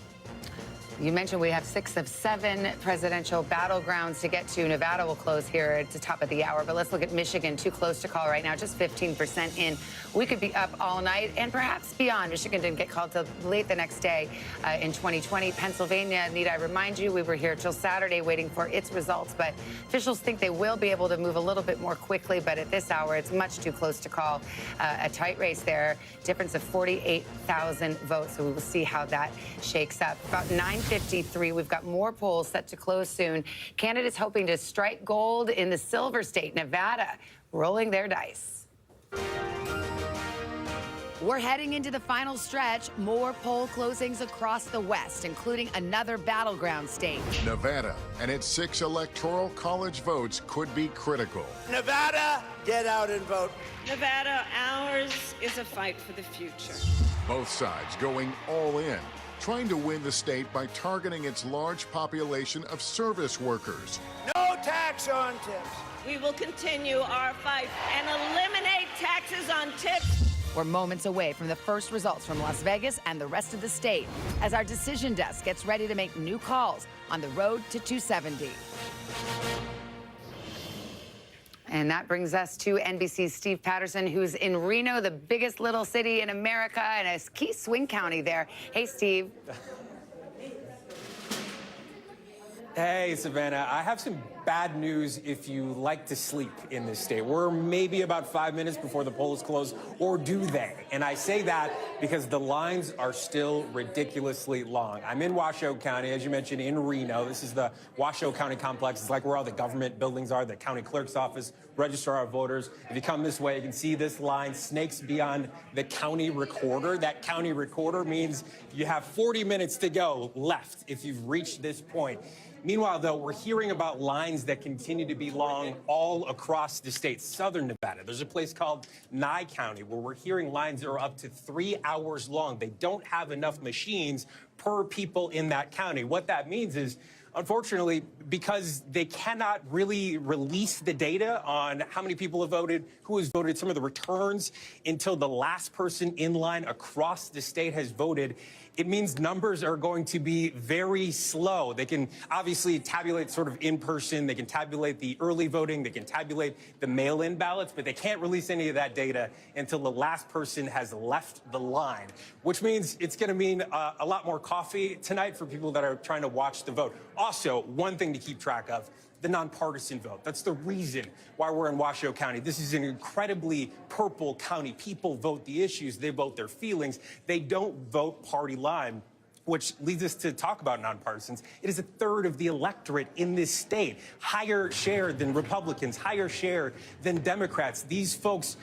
You mentioned we have 6 of 7 presidential battlegrounds to get to. Nevada will close here at the top of the hour, but let's look at Michigan. Too close to call right now, just 15% in. We could be up all night and perhaps beyond. Michigan didn't get called till late the next day in 2020. Pennsylvania, need I remind you, we were here till Saturday waiting for its results, but officials think they will be able to move a little bit more quickly, but at this hour, it's much too close to call. A tight race there, difference of 48,000 votes, so we will see how that shakes up. About 9:53, we've got more polls set to close soon. Candidates hoping to strike gold in the silver state, Nevada, rolling their dice. We're heading into the final stretch. More poll closings across the West, including another battleground state. Nevada and its 6 electoral college votes could be critical. Nevada, get out and vote. Nevada, ours is a fight for the future. Both sides going all in, trying to win the state by targeting its large population of service workers. No tax tax on tips. We will continue our fight and eliminate taxes on tips. We're moments away from the first results from Las Vegas and the rest of the state as our decision desk gets ready to make new calls on the road to 270. And that brings us to NBC's Steve Patterson, who's in Reno, the biggest little city in America and a key swing county there. Hey, Steve. Hey, Savannah. I have some bad news if you like to sleep in this state. We're maybe about 5 minutes before the polls close, or do they? And I say that because the lines are still ridiculously long. I'm in Washoe County, as you mentioned, in Reno. This is the Washoe County complex. It's like where all the government buildings are, the county clerk's office, registrar of voters. If you come this way, you can see this line snakes beyond the county recorder. That county recorder means you have 40 minutes to go left if you've reached this point. Meanwhile, though, we're hearing about lines that continue to be long all across the state. Southern Nevada, there's a place called Nye County where we're hearing lines that are up to 3 hours long. They don't have enough machines per people in that county. What that means is, unfortunately, because they cannot really release the data on how many people have voted, who has voted, some of the returns until the last person in line across the state has voted, it means numbers are going to be very slow. They can obviously tabulate sort of in person. They can tabulate the early voting. They can tabulate the mail-in ballots, but they can't release any of that data until the last person has left the line, which means it's going to mean a lot more coffee tonight for people that are trying to watch the vote. Also, one thing to keep track of, the nonpartisan vote. That's the reason why we're in Washoe County. This is an incredibly purple county. People vote the issues. They vote their feelings. They don't vote party line, which leads us to talk about nonpartisans. It is a third of the electorate in this state, higher share than Republicans, higher share than Democrats. These folks,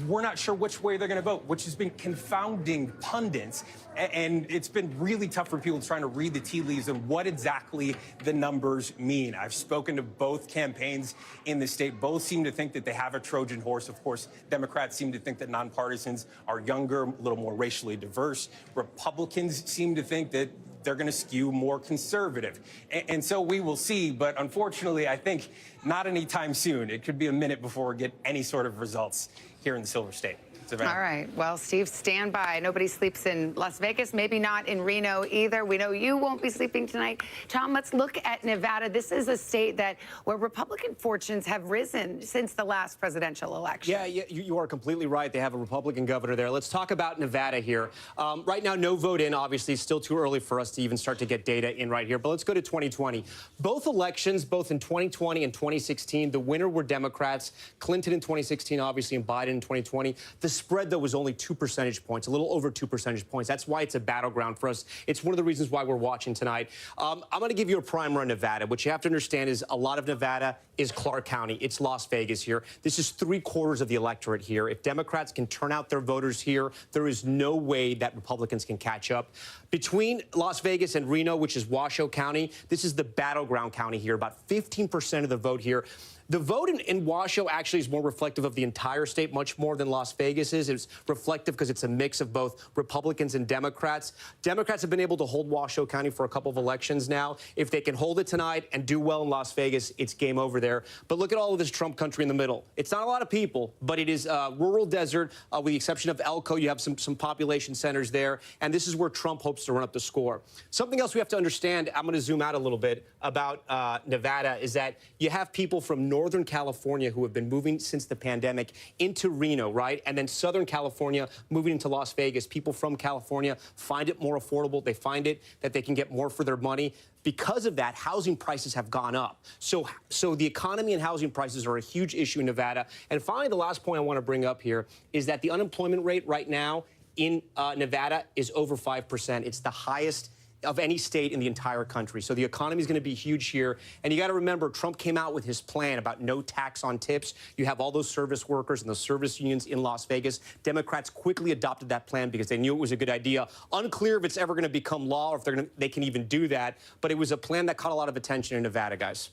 we're not sure which way they're going to vote, which has been confounding pundits. And it's been really tough for people trying to read the tea leaves and what exactly the numbers mean. I've spoken to both campaigns in the state. Both seem to think that they have a Trojan horse. Of course, Democrats seem to think that nonpartisans are younger, a little more racially diverse. Republicans seem to think that they're going to skew more conservative. And so we will see. But unfortunately, I think not anytime soon. It could be a minute before we get any sort of results here in the Silver State. Savannah. All right. Well, Steve, stand by. Nobody sleeps in Las Vegas, maybe not in Reno either. We know you won't be sleeping tonight. Tom, let's look at Nevada. This is a state where Republican fortunes have risen since the last presidential election. Yeah, you are completely right. They have a Republican governor there. Let's talk about Nevada here. Right now, no vote in, obviously. Still too early for us to even start to get data in right here. But let's go to 2020. Both elections, both in 2020 and 2016, the winner were Democrats. Clinton in 2016, obviously, and Biden in 2020. The spread, though, was only 2 percentage points, a little over 2 percentage points. That's why it's a battleground for us. It's one of the reasons why we're watching tonight. I'm going to give you a primer on Nevada. What you have to understand is a lot of Nevada is Clark County. It's Las Vegas here. This is 3/4 of the electorate here. If Democrats can turn out their voters here, there is no way that Republicans can catch up. Between Las Vegas and Reno, which is Washoe County, this is the battleground county here. About 15% of the vote here. The vote in Washoe actually is more reflective of the entire state, much more than Las Vegas is. It's reflective because it's a mix of both Republicans and Democrats. Democrats have been able to hold Washoe County for a couple of elections now. If they can hold it tonight and do well in Las Vegas, it's game over there. But look at all of this Trump country in the middle. It's not a lot of people, but it is rural desert. With the exception of Elko, you have some population centers there. And this is where Trump hopes to run up the score. Something else we have to understand, I'm going to zoom out a little bit, about Nevada, is that you have people from Northern California who have been moving since the pandemic into Reno, right? And then Southern California moving into Las Vegas. People from California find it more affordable. They find it that they can get more for their money. Because of that, housing prices have gone up. So the economy and housing prices are a huge issue in Nevada. And finally, the last point I want to bring up here is that the unemployment rate right now in Nevada is over 5%. It's the highest of any state in the entire country. So the economy is going to be huge here. And you got to remember, Trump came out with his plan about no tax on tips. You have all those service workers and those service unions in Las Vegas. Democrats quickly adopted that plan because they knew it was a good idea. Unclear if it's ever going to become law or if they can even do that. But it was a plan that caught a lot of attention in Nevada, guys.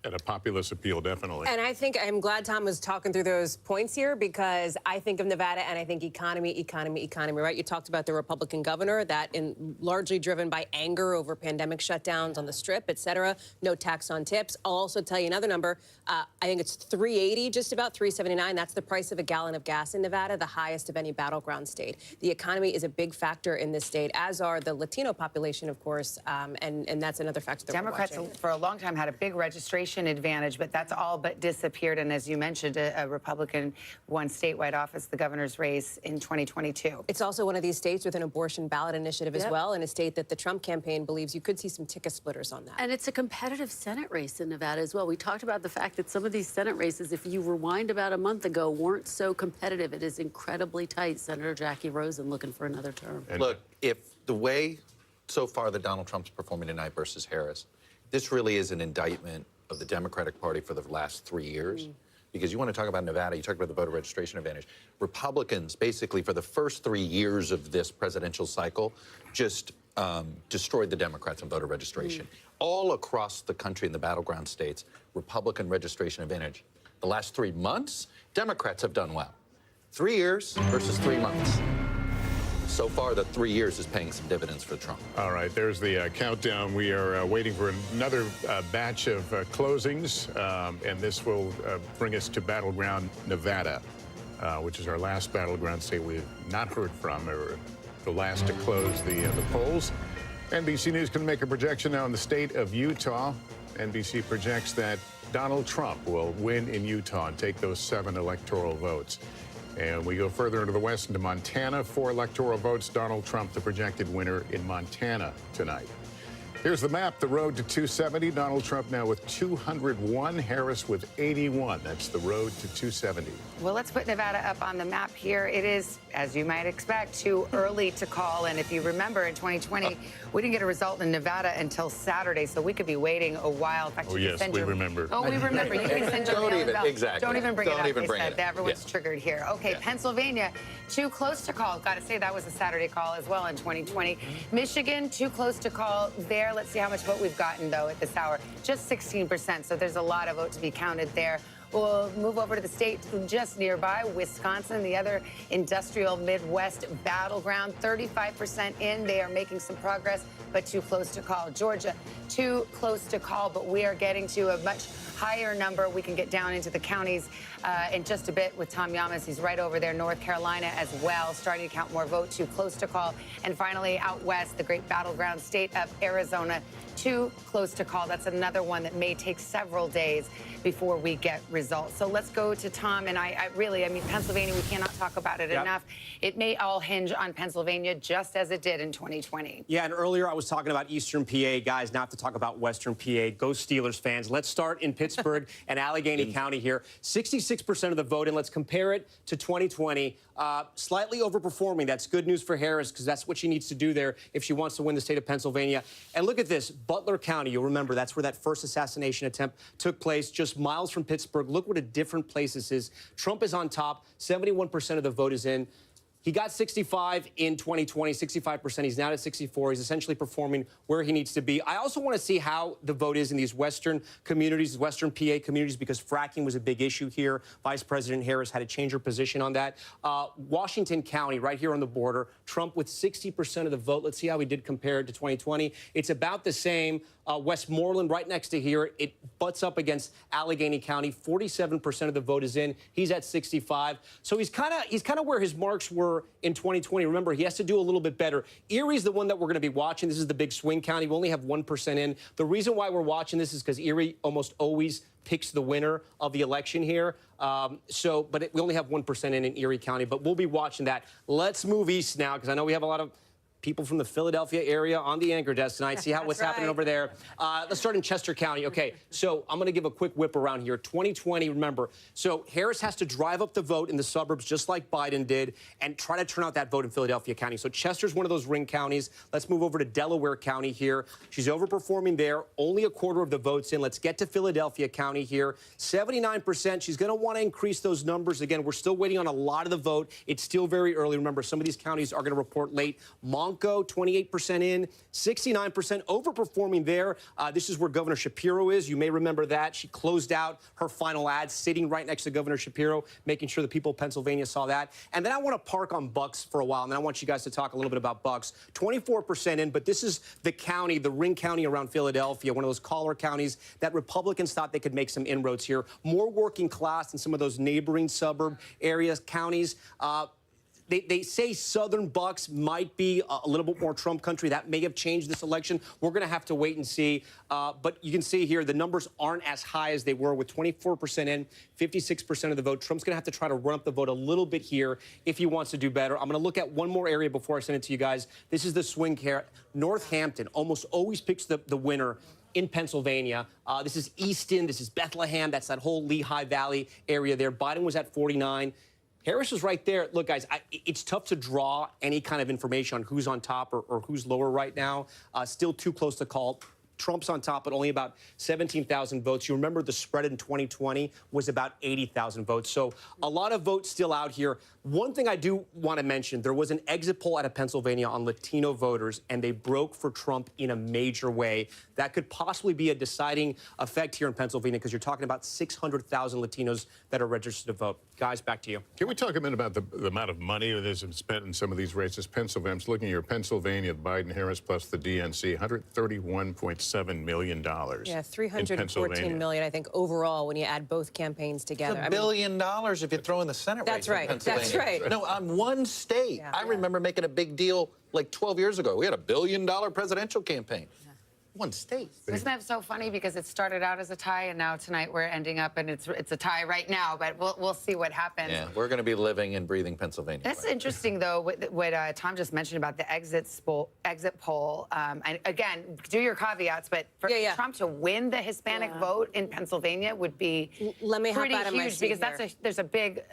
And a populist appeal, definitely. And I think I'm glad Tom was talking through those points here, because I think of Nevada and I think economy, right? You talked about the Republican governor, largely driven by anger over pandemic shutdowns on the Strip, et cetera. No tax on tips. I'll also tell you another number. I think it's $3.80, just about $3.79. That's the price of a gallon of gas in Nevada, the highest of any battleground state. The economy is a big factor in this state, as are the Latino population, of course, and that's another factor that Democrats we're watching. for a long time had a big registration advantage, but that's all but disappeared. And as you mentioned, a Republican won statewide office, the governor's race in 2022. It's also one of these states with an abortion ballot initiative as well, and a state that the Trump campaign believes you could see some ticket splitters on that. And it's a competitive Senate race in Nevada as well. We talked about the fact that some of these Senate races, if you rewind about a month ago, weren't so competitive. It is incredibly tight. Senator Jackie Rosen looking for another term. Look, if the way so far that Donald Trump's performing tonight versus Harris, this really is an indictment of the Democratic Party for the last 3 years. Because you want to talk about Nevada, you talk about the voter registration advantage. Republicans, basically, for the first 3 years of this presidential cycle, just destroyed the Democrats in voter registration. All across the country in the battleground states, Republican registration advantage. The last 3 months, Democrats have done well. 3 years versus 3 months. So far, the 3 years is paying some dividends for Trump. All right, there's the countdown. We are waiting for another batch of closings, and this will bring us to battleground Nevada, which is our last battleground state we've not heard from, or the last to close the polls. NBC News can make a projection now in the state of Utah. NBC projects that Donald Trump will win in Utah and take those 7 electoral votes. And we go further into the west, into Montana. 4 electoral votes. Donald Trump, the projected winner in Montana tonight. Here's the map. The road to 270. Donald Trump now with 201. Harris with 81. That's the road to 270. Well, let's put Nevada up on the map here. It is, as you might expect, too early to call. And if you remember, in 2020, we didn't get a result in Nevada until Saturday, so we could be waiting a while. In fact, Oh, yes, we remember. Oh, we remember. You can send your Don't mail even- ballot. exactly. Don't even bring Don't it up. even They bring said it that up. everyone's Yeah. triggered here. Okay, Pennsylvania, too close to call. Got to say, that was a Saturday call as well in 2020. Michigan, too close to call there. Let's see how much vote we've gotten, though, at this hour. Just 16%, so there's a lot of vote to be counted there. We'll move over to the state just nearby, Wisconsin, the other industrial Midwest battleground. 35% in. They are making some progress, but too close to call. Georgia, too close to call, but we are getting to a much higher number. We can get down into the counties in just a bit with Tom Yamas. He's right over there. North Carolina as well, starting to count more vote, too close to call. And finally, out west, the great battleground state of Arizona, too close to call. That's another one that may take several days before we get results. So let's go to Tom. And I mean, Pennsylvania, we cannot talk about it enough. It may all hinge on Pennsylvania, just as it did in 2020. Yeah, and earlier I was talking about Eastern PA. Guys, now I have to talk about Western PA. Go Steelers fans. Let's start in Pittsburgh and Allegheny County here. 66% of the vote, and let's compare it to 2020. Slightly overperforming. That's good news for Harris, because that's what she needs to do there if she wants to win the state of Pennsylvania. And look at this. Butler County, you'll remember, that's where that first assassination attempt took place, just miles from Pittsburgh. Look what a different place this is. Trump is on top. 71% of the vote is in. He got 65 in 2020, 65%. He's now at 64. He's essentially performing where he needs to be. I also want to see how the vote is in these Western communities, Western PA communities, because fracking was a big issue here. Vice President Harris had to change her position on that. Washington County, right here on the border, Trump with 60% of the vote. Let's see how he did compared to 2020. It's about the same. Westmoreland, right next to here, it butts up against Allegheny County. 47% of the vote is in. He's at 65. So he's kind of where his marks were in 2020. Remember, he has to do a little bit better. Erie's the one that we're going to be watching. This is the big swing county. We only have 1% in. The reason why we're watching this is because Erie almost always picks the winner of the election here. But we only have 1% in Erie County. But we'll be watching that. Let's move east now, because I know we have a lot of people from the Philadelphia area on the anchor desk tonight. See what's happening over there. Let's start in Chester County. Okay, so I'm going to give a quick whip around here. 2020, remember. So Harris has to drive up the vote in the suburbs just like Biden did and try to turn out that vote in Philadelphia County. So Chester's one of those ring counties. Let's move over to Delaware County here. She's overperforming there. Only a quarter of the votes in. Let's get to Philadelphia County here. 79%. She's going to want to increase those numbers. Again, we're still waiting on a lot of the vote. It's still very early. Remember, some of these counties are going to report late. Bronco, 28% in, 69% overperforming there. This is where Governor Shapiro is. You may remember that. She closed out her final ad sitting right next to Governor Shapiro, making sure the people of Pennsylvania saw that. And then I want to park on Bucks for a while, and then I want you guys to talk a little bit about Bucks. 24% in, but this is the county, the ring county around Philadelphia, one of those collar counties that Republicans thought they could make some inroads here. More working class than some of those neighboring suburb areas, counties. They say Southern Bucks might be a little bit more Trump country. That may have changed this election. We're going to have to wait and see. But you can see here the numbers aren't as high as they were with 24% in, 56% of the vote. Trump's going to have to try to run up the vote a little bit here if he wants to do better. I'm going to look at one more area before I send it to you guys. This is the swing here. Northampton almost always picks the winner in Pennsylvania. This is Easton. This is Bethlehem. That's that whole Lehigh Valley area there. Biden was at 49. Harris is right there. Look, guys, it's tough to draw any kind of information on who's on top or who's lower right now. Still too close to call. Trump's on top at only about 17,000 votes. You remember the spread in 2020 was about 80,000 votes. So a lot of votes still out here. One thing I do want to mention, there was an exit poll out of Pennsylvania on Latino voters, and they broke for Trump in a major way. That could possibly be a deciding effect here in Pennsylvania because you're talking about 600,000 Latinos that are registered to vote. Guys, back to you. Can we talk a minute about the amount of money that is spent in some of these races? Pennsylvania, I'm just looking here, Pennsylvania, Biden, Harris, plus the DNC, $131.7 million. Yeah, $314 million, I think, overall when you add both campaigns together. It's $1 billion if you throw in the Senate race. That's right. That's right. No, on one state. Yeah. I remember making a big deal like 12 years ago. We had $1 billion presidential campaign. One state. Isn't that so funny? Because it started out as a tie, and now tonight we're ending up, and it's a tie right now. But we'll see what happens. Yeah, we're going to be living and breathing Pennsylvania. That's interesting, though, what Tom just mentioned about the exit poll. And again, do your caveats, but for Trump to win the Hispanic vote in Pennsylvania would be pretty huge because there's a big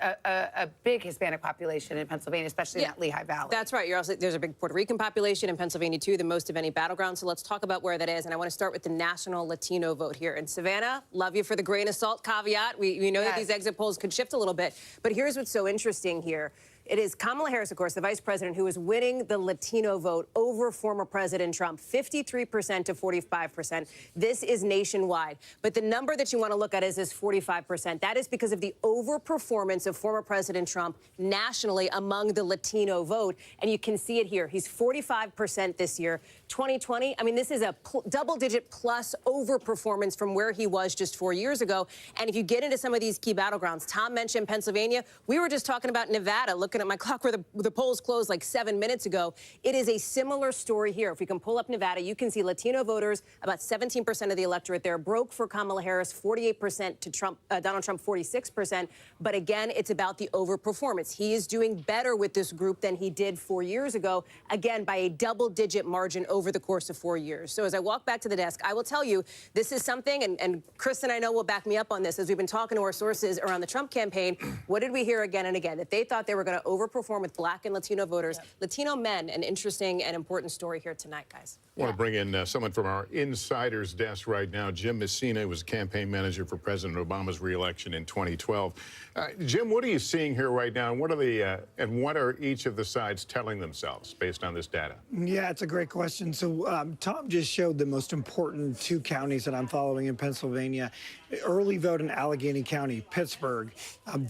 Hispanic population in Pennsylvania, especially in that Lehigh Valley. That's right. There's a big Puerto Rican population in Pennsylvania, too, the most of any battleground. So let's talk about where that is. And I want to start with the national Latino vote here. And Savannah, love you for the grain of salt caveat. We know that these exit polls could shift a little bit. But here's what's so interesting here. It is Kamala Harris, of course, the vice president, who is winning the Latino vote over former President Trump, 53% to 45%. This is nationwide. But the number that you want to look at is this 45%. That is because of the overperformance of former President Trump nationally among the Latino vote. And you can see it here. He's 45% this year. 2020, I mean, this is a double-digit plus overperformance from where he was just 4 years ago. And if you get into some of these key battlegrounds, Tom mentioned Pennsylvania. We were just talking about Nevada, looking at my clock where the polls closed like 7 minutes ago. It is a similar story here. If we can pull up Nevada, you can see Latino voters, about 17% of the electorate there, broke for Kamala Harris, 48% to Donald Trump, 46%. But again, it's about the overperformance. He is doing better with this group than he did 4 years ago, again, by a double-digit margin over the course of 4 years. So as I walk back to the desk, I will tell you this is something, and Chris and I know will back me up on this, as we've been talking to our sources around the Trump campaign. What did we hear again and again? That they thought they were going to overperform with Black and Latino voters. Latino men, an interesting and important story here tonight, guys. I want to bring in someone from our insider's desk right now. Jim Messina was campaign manager for President Obama's re-election in 2012. Jim, what are you seeing here right now, and what are each of the sides telling themselves based on this data? Yeah, it's a great question. So Tom just showed the most important two counties that I'm following in Pennsylvania. Early vote in Allegheny County, Pittsburgh,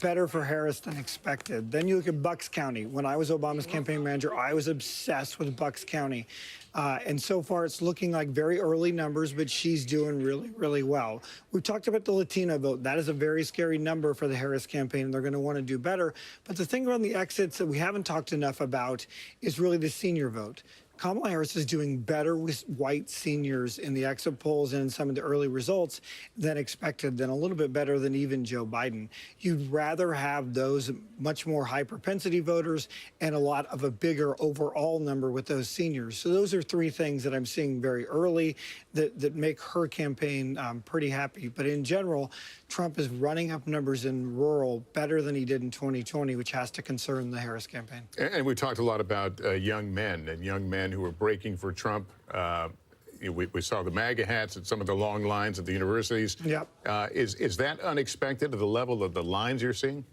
better for Harris than expected. Then you look at Bucks County. When I was Obama's campaign manager, I was obsessed with Bucks County. And so far, it's looking like very early numbers, but she's doing really, really well. We talked about the Latino vote. That is a very scary number for the Harris campaign, and they're going to want to do better. But the thing around the exits that we haven't talked enough about is really the senior vote. Kamala Harris is doing better with white seniors in the exit polls and in some of the early results than expected, than a little bit better than even Joe Biden. You'd rather have those much more high propensity voters and a lot of a bigger overall number with those seniors. So those are three things that I'm seeing very early that make her campaign pretty happy. But in general, Trump is running up numbers in rural better than he did in 2020, which has to concern the Harris campaign. And we talked a lot about young men who were breaking for Trump. We saw the MAGA hats and some of the long lines at the universities. Yep. Is that unexpected to the level of the lines you're seeing?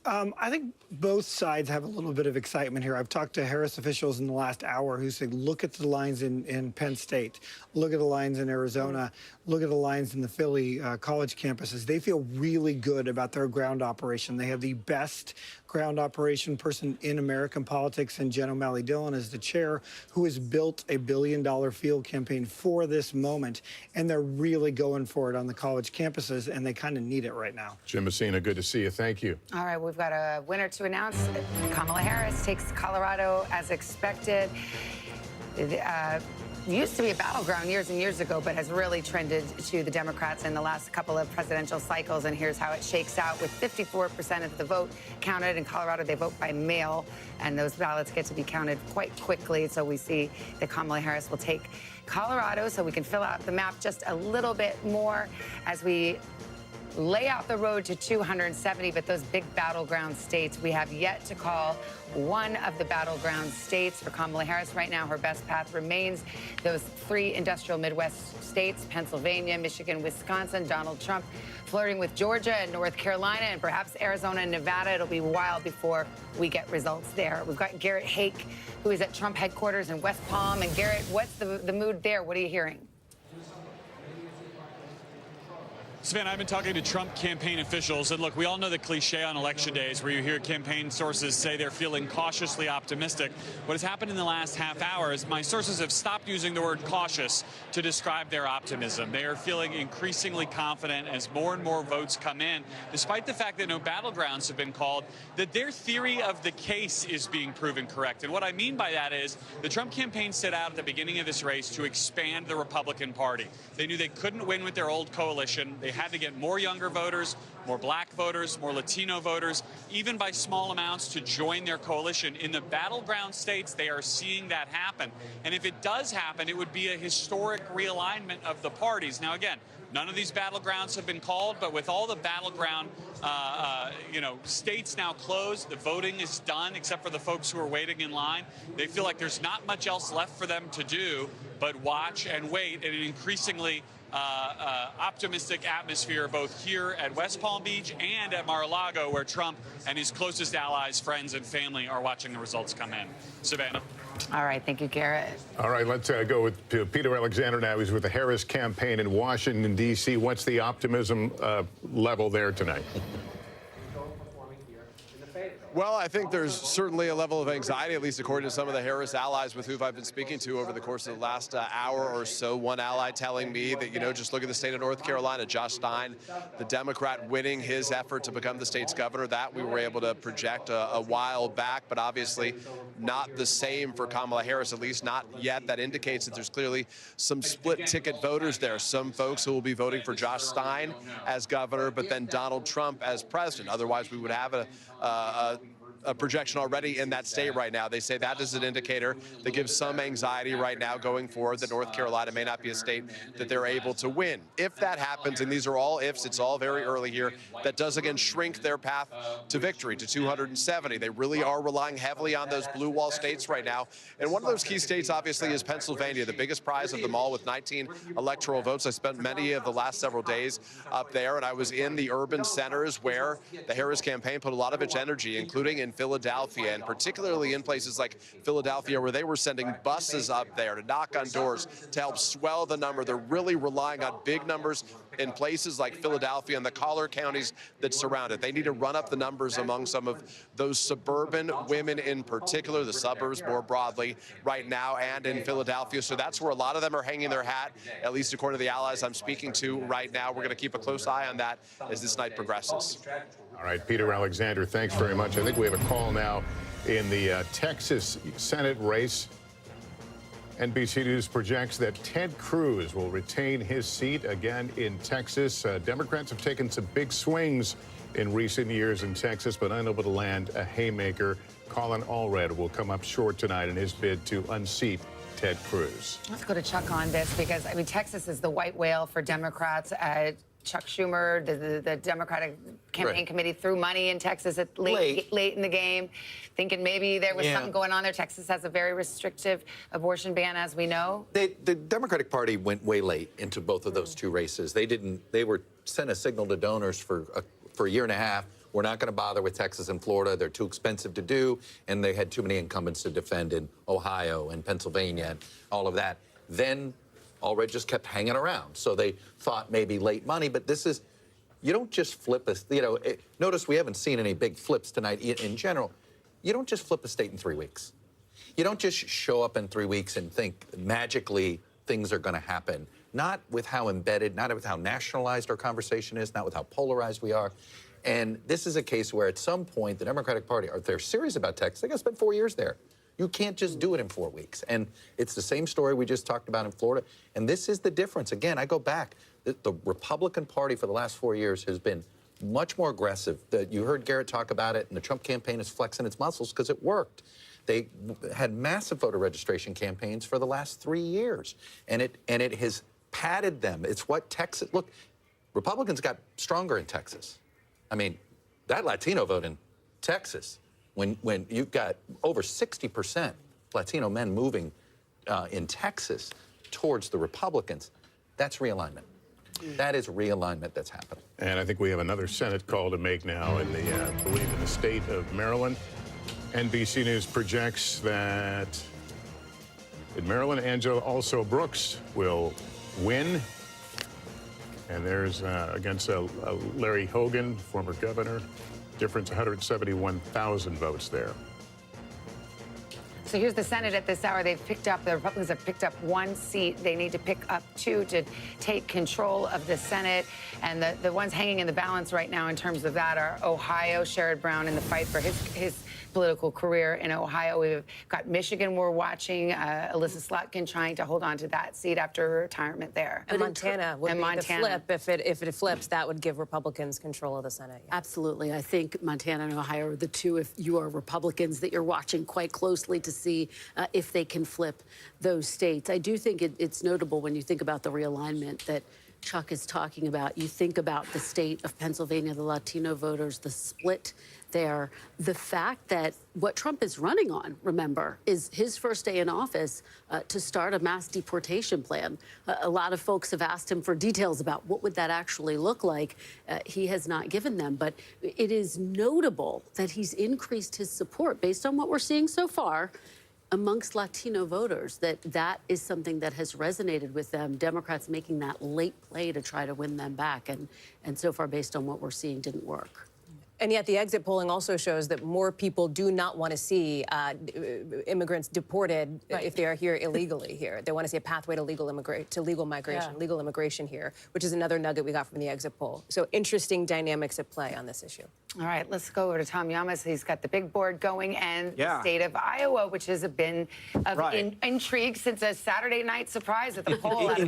I think both sides have a little bit of excitement here. I've talked to Harris officials in the last hour who say, look at the lines in Penn State, look at the lines in Arizona, look at the lines in the Philly college campuses. They feel really good about their ground operation. They have the best ground operation person in American politics, and Jen O'Malley Dillon is the chair, who has built a billion-dollar field campaign for this moment, and they're really going for it on the college campuses, and they kind of need it right now. Jim Messina, good to see you. Thank you. All right, we've got a winner to announce. Kamala Harris takes Colorado as expected. Used to be a battleground years and years ago, but has really trended to the Democrats in the last couple of presidential cycles. And here's how it shakes out. With 54% of the vote counted in Colorado, they vote by mail, and those ballots get to be counted quite quickly. So we see that Kamala Harris will take Colorado, so we can fill out the map just a little bit more as we lay out the road to 270, but those big battleground states, we have yet to call one of the battleground states for Kamala Harris. Right now, her best path remains those 3 industrial Midwest states, Pennsylvania, Michigan, Wisconsin. Donald Trump flirting with Georgia and North Carolina and perhaps Arizona and Nevada. It'll be a while before we get results there. We've got Garrett Hake, who is at Trump headquarters in West Palm. And Garrett, what's the mood there? What are you hearing? Savannah, I've been talking to Trump campaign officials, and look, we all know the cliche on election days where you hear campaign sources say they're feeling cautiously optimistic. What has happened in the last half hour is my sources have stopped using the word cautious to describe their optimism. They are feeling increasingly confident as more and more votes come in, despite the fact that no battlegrounds have been called, that their theory of the case is being proven correct. And what I mean by that is the Trump campaign set out at the beginning of this race to expand the Republican Party. They knew they couldn't win with their old coalition. They had to get more younger voters, more black voters, more Latino voters, even by small amounts, to join their coalition. In the battleground states, they are seeing that happen. And if it does happen, it would be a historic realignment of the parties. Now, again, none of these battlegrounds have been called, but with all the battleground states now closed, the voting is done, except for the folks who are waiting in line. They feel like there's not much else left for them to do but watch and wait in an increasingly optimistic atmosphere, both here at West Palm Beach and at Mar-a-Lago, where Trump and his closest allies, friends, and family are watching the results come in. Savannah. All right, thank you, Garrett. All right, let's go with Peter Alexander now. He's with the Harris campaign in Washington, D.C. What's the optimism level there tonight? Well, I think there's certainly a level of anxiety, at least according to some of the Harris allies with whom I've been speaking to over the course of the last hour or so. One ally telling me that, just look at the state of North Carolina. Josh Stein, the Democrat, winning his effort to become the state's governor. That we were able to project a while back, but obviously not the same for Kamala Harris, at least not yet. That indicates that there's clearly some split ticket voters there. Some folks who will be voting for Josh Stein as governor, but then Donald Trump as president. Otherwise, we would have a projection already in that state right now. They say that is an indicator that gives some anxiety right now going forward that North Carolina may not be a state that they're able to win. If that happens, and these are all ifs, it's all very early here, that does again shrink their path to victory to 270. They really are relying heavily on those blue wall states right now. And one of those key states obviously is Pennsylvania, the biggest prize of them all with 19 electoral votes. I spent many of the last several days up there, and I was in the urban centers where the Harris campaign put a lot of its energy, including in Philadelphia, and particularly in places like Philadelphia, where they were sending buses up there to knock on doors to help swell the number. They're really relying on big numbers in places like Philadelphia and the collar counties that surround it. They need to run up the numbers among some of those suburban women in particular, the suburbs more broadly right now, and in Philadelphia. So that's where a lot of them are hanging their hat, at least according to the allies I'm speaking to right now. We're going to keep a close eye on that as this night progresses. All right, Peter Alexander, thanks very much. I think we have a call now in the Texas Senate race. NBC News projects that Ted Cruz will retain his seat again in Texas. Democrats have taken some big swings in recent years in Texas, but unable to land a haymaker. Colin Allred will come up short tonight in his bid to unseat Ted Cruz. Let's go to Chuck on this because, Texas is the white whale for Democrats. Chuck Schumer, the Democratic campaign committee, threw money in Texas at late in the game, thinking maybe there was something going on there. Texas has a very restrictive abortion ban, as we know. The Democratic Party went way late into both of those two races. They sent a signal to donors for a year and a half. we're not going to bother with Texas and Florida. They're too expensive to do, and they had too many incumbents to defend in Ohio and Pennsylvania and all of that. Then Allred just kept hanging around. So they thought maybe late money, but this is, you don't just flip a, notice we haven't seen any big flips tonight in general. You don't just flip a state in 3 weeks. You don't just show up in 3 weeks and think magically things are going to happen. Not with how embedded, not with how nationalized our conversation is, not with how polarized we are. And this is a case where at some point the Democratic Party, if they're serious about Texas, they got to spend 4 years there. You can't just do it in 4 weeks. And it's the same story we just talked about in Florida. And this is the difference. Again, I go back. The Republican Party for the last 4 years has been much more aggressive. You heard Garrett talk about it, and the Trump campaign is flexing its muscles because it worked. They had massive voter registration campaigns for the last 3 years, and it has padded them. It's what Texas, look, Republicans got stronger in Texas. I mean, that Latino vote in Texas, when you've got over 60% Latino men moving in Texas towards the Republicans, that's realignment. That is realignment that's happening. And I think we have another Senate call to make now in the, I believe, in the state of Maryland. NBC News projects that in Maryland, Angela also Brooks will win. And there's against Larry Hogan, former governor, difference 171,000 votes there. So here's the Senate at this hour. They've picked up, the Republicans have picked up 1 seat. They need to pick up 2 to take control of the Senate. And the ones hanging in the balance right now in terms of that are Ohio, Sherrod Brown in the fight for his political career in Ohio. We've got Michigan we're watching, Alyssa Slotkin trying to hold on to that seat after her retirement there. And Montana would be the flip. If it flips, that would give Republicans control of the Senate. Yeah. Absolutely. I think Montana and Ohio are the two, if you are Republicans, that you're watching quite closely to see if they can flip those states. I do think it's notable when you think about the realignment that Chuck is talking about. You think about the state of Pennsylvania, the Latino voters, the split there, the fact that what Trump is running on, remember, is his first day in office to start a mass deportation plan. A lot of folks have asked him for details about what would that actually look like. He has not given them, but it is notable that he's increased his support based on what we're seeing so far amongst Latino voters, that is something that has resonated with them. Democrats making that late play to try to win them back, and so far, based on what we're seeing, didn't work. And yet the exit polling also shows that more people do not want to see immigrants deported if they are here illegally here. They want to see a pathway to legal migration, legal immigration here, which is another nugget we got from the exit poll. So interesting dynamics at play on this issue. All right, let's go over to Tom Yamas. He's got the big board going, and the state of Iowa, which has been of intrigue since a Saturday night surprise at the poll. It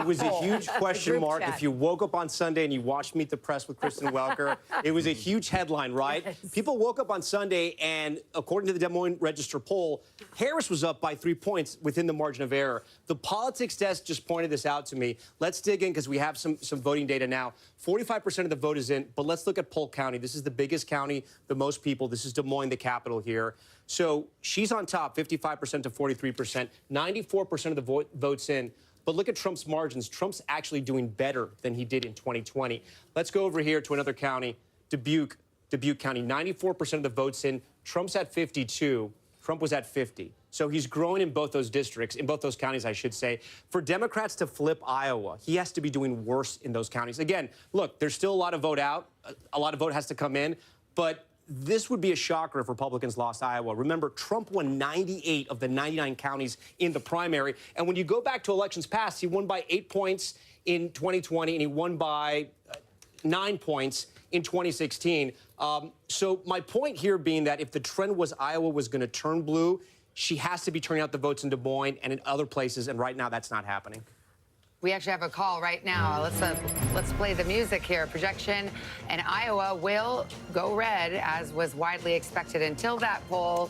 was a huge question mark. If you woke up on Sunday and you watched Meet the Press with Kristen Welker, it was a huge headline, right? Yes. People woke up on Sunday, and according to the Des Moines Register poll, Harris was up by 3 points within the margin of error. The politics desk just pointed this out to me. Let's dig in because we have some voting data now. 45% of the vote is in, but let's look at Polk County. This is the biggest county, the most people. This is Des Moines, the capital here. So she's on top, 55% to 43%, 94% of the votes in. But look at Trump's margins. Trump's actually doing better than he did in 2020. Let's go over here to another county, Dubuque County, 94% of the votes in. Trump's at 52. Trump was at 50. So he's growing in both those districts, in both those counties, I should say. For Democrats to flip Iowa, he has to be doing worse in those counties. Again, look, there's still a lot of vote out. A lot of vote has to come in. But this would be a shocker if Republicans lost Iowa. Remember, Trump won 98 of the 99 counties in the primary. And when you go back to elections past, he won by 8 points in 2020, and he won by 9 points in 2016. So my point here being that if the trend was Iowa was going to turn blue, she has to be turning out the votes in Des Moines and in other places, and right now that's not happening. We actually have a call right now. Let's play the music here. Projection, and Iowa will go red, as was widely expected until that poll.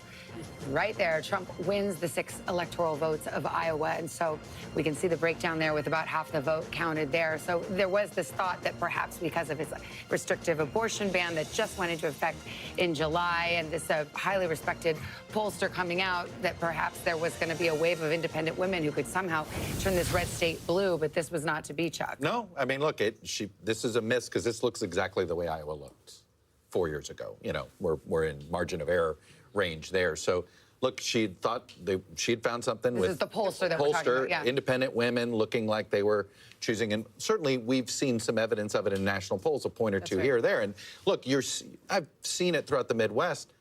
Right there, Trump wins the 6 electoral votes of Iowa, and so we can see the breakdown there with about half the vote counted there. So there was this thought that perhaps because of his restrictive abortion ban that just went into effect in July, and this highly respected pollster coming out, that perhaps there was going to be a wave of independent women who could somehow turn this red state blue, but this was not to be, Chuck. No, I mean, look, this is a miss because this looks exactly the way Iowa looks. 4 years ago. You know, we're in margin of error range there. So, look, she'd found something This with is the pollster that we're talking about, yeah. independent women looking like they were choosing, and certainly we've seen some evidence of it in national polls, a point or two here or there. And look, I've seen it throughout the Midwest,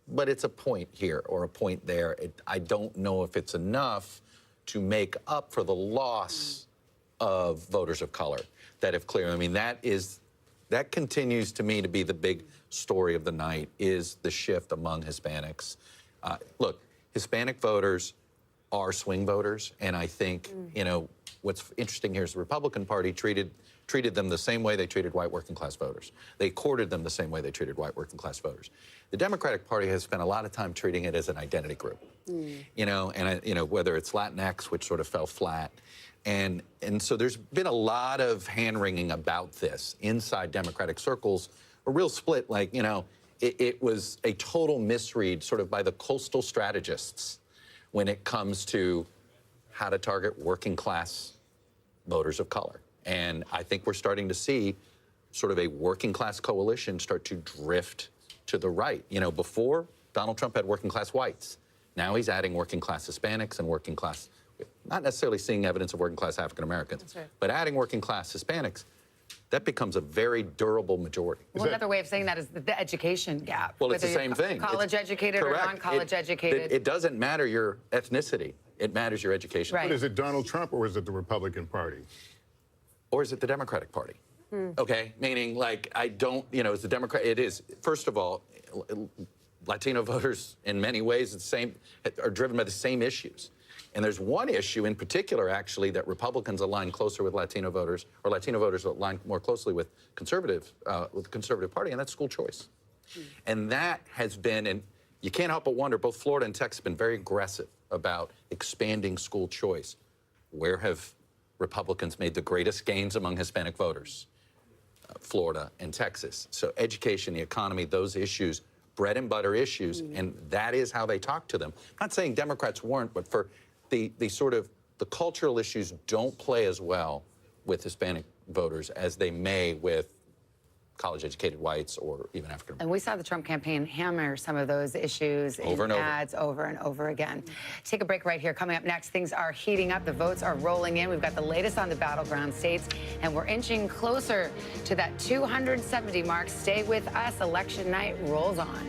but it's a point here or a point there. I don't know if it's enough to make up for the loss of voters of color that have cleared. I mean, that continues to me to be the big story of the night, is the shift among Hispanics. Look, Hispanic voters are swing voters, and I think, you know, what's interesting here is the Republican Party treated them the same way they treated white working class voters. They courted them the same way they treated white working class voters. The Democratic Party has spent a lot of time treating it as an identity group, you know, and you know, whether it's Latinx, which sort of fell flat, and so there's been a lot of hand-wringing about this inside Democratic circles, a real split, like, you know, it was a total misread sort of by the coastal strategists when it comes to how to target working class voters of color. And I think we're starting to see sort of a working class coalition start to drift to the right. You know, before, Donald Trump had working class whites. Now he's adding working class Hispanics and working class, not necessarily seeing evidence of working class African Americans, but adding working class Hispanics. That becomes a very durable majority. Well, another way of saying that is the education gap. Well, it's the same thing. College educated or non-college educated. It doesn't matter your ethnicity. It matters your education. But is it Donald Trump or is it the Republican Party? Or is it the Democratic Party? Okay, meaning, like, I don't, you know, it's the Democrat. It is, first of all, Latino voters in many ways are driven by the same issues. And there's one issue in particular, actually, that Republicans align closer with Latino voters, or Latino voters align more closely with the Conservative Party, and that's school choice. And that has been, and you can't help but wonder, both Florida and Texas have been very aggressive about expanding school choice. Where have Republicans made the greatest gains among Hispanic voters? Florida and Texas. So education, the economy, those issues, bread and butter issues, and that is how they talk to them. I'm not saying Democrats weren't, but for the sort of the cultural issues don't play as well with Hispanic voters as they may with college-educated whites or even African Americans. And we saw the Trump campaign hammer some of those issues in ads over and over again. Take a break right here. Coming up next, things are heating up. The votes are rolling in. We've got the latest on the battleground states, and we're inching closer to that 270 mark. Stay with us. Election night rolls on.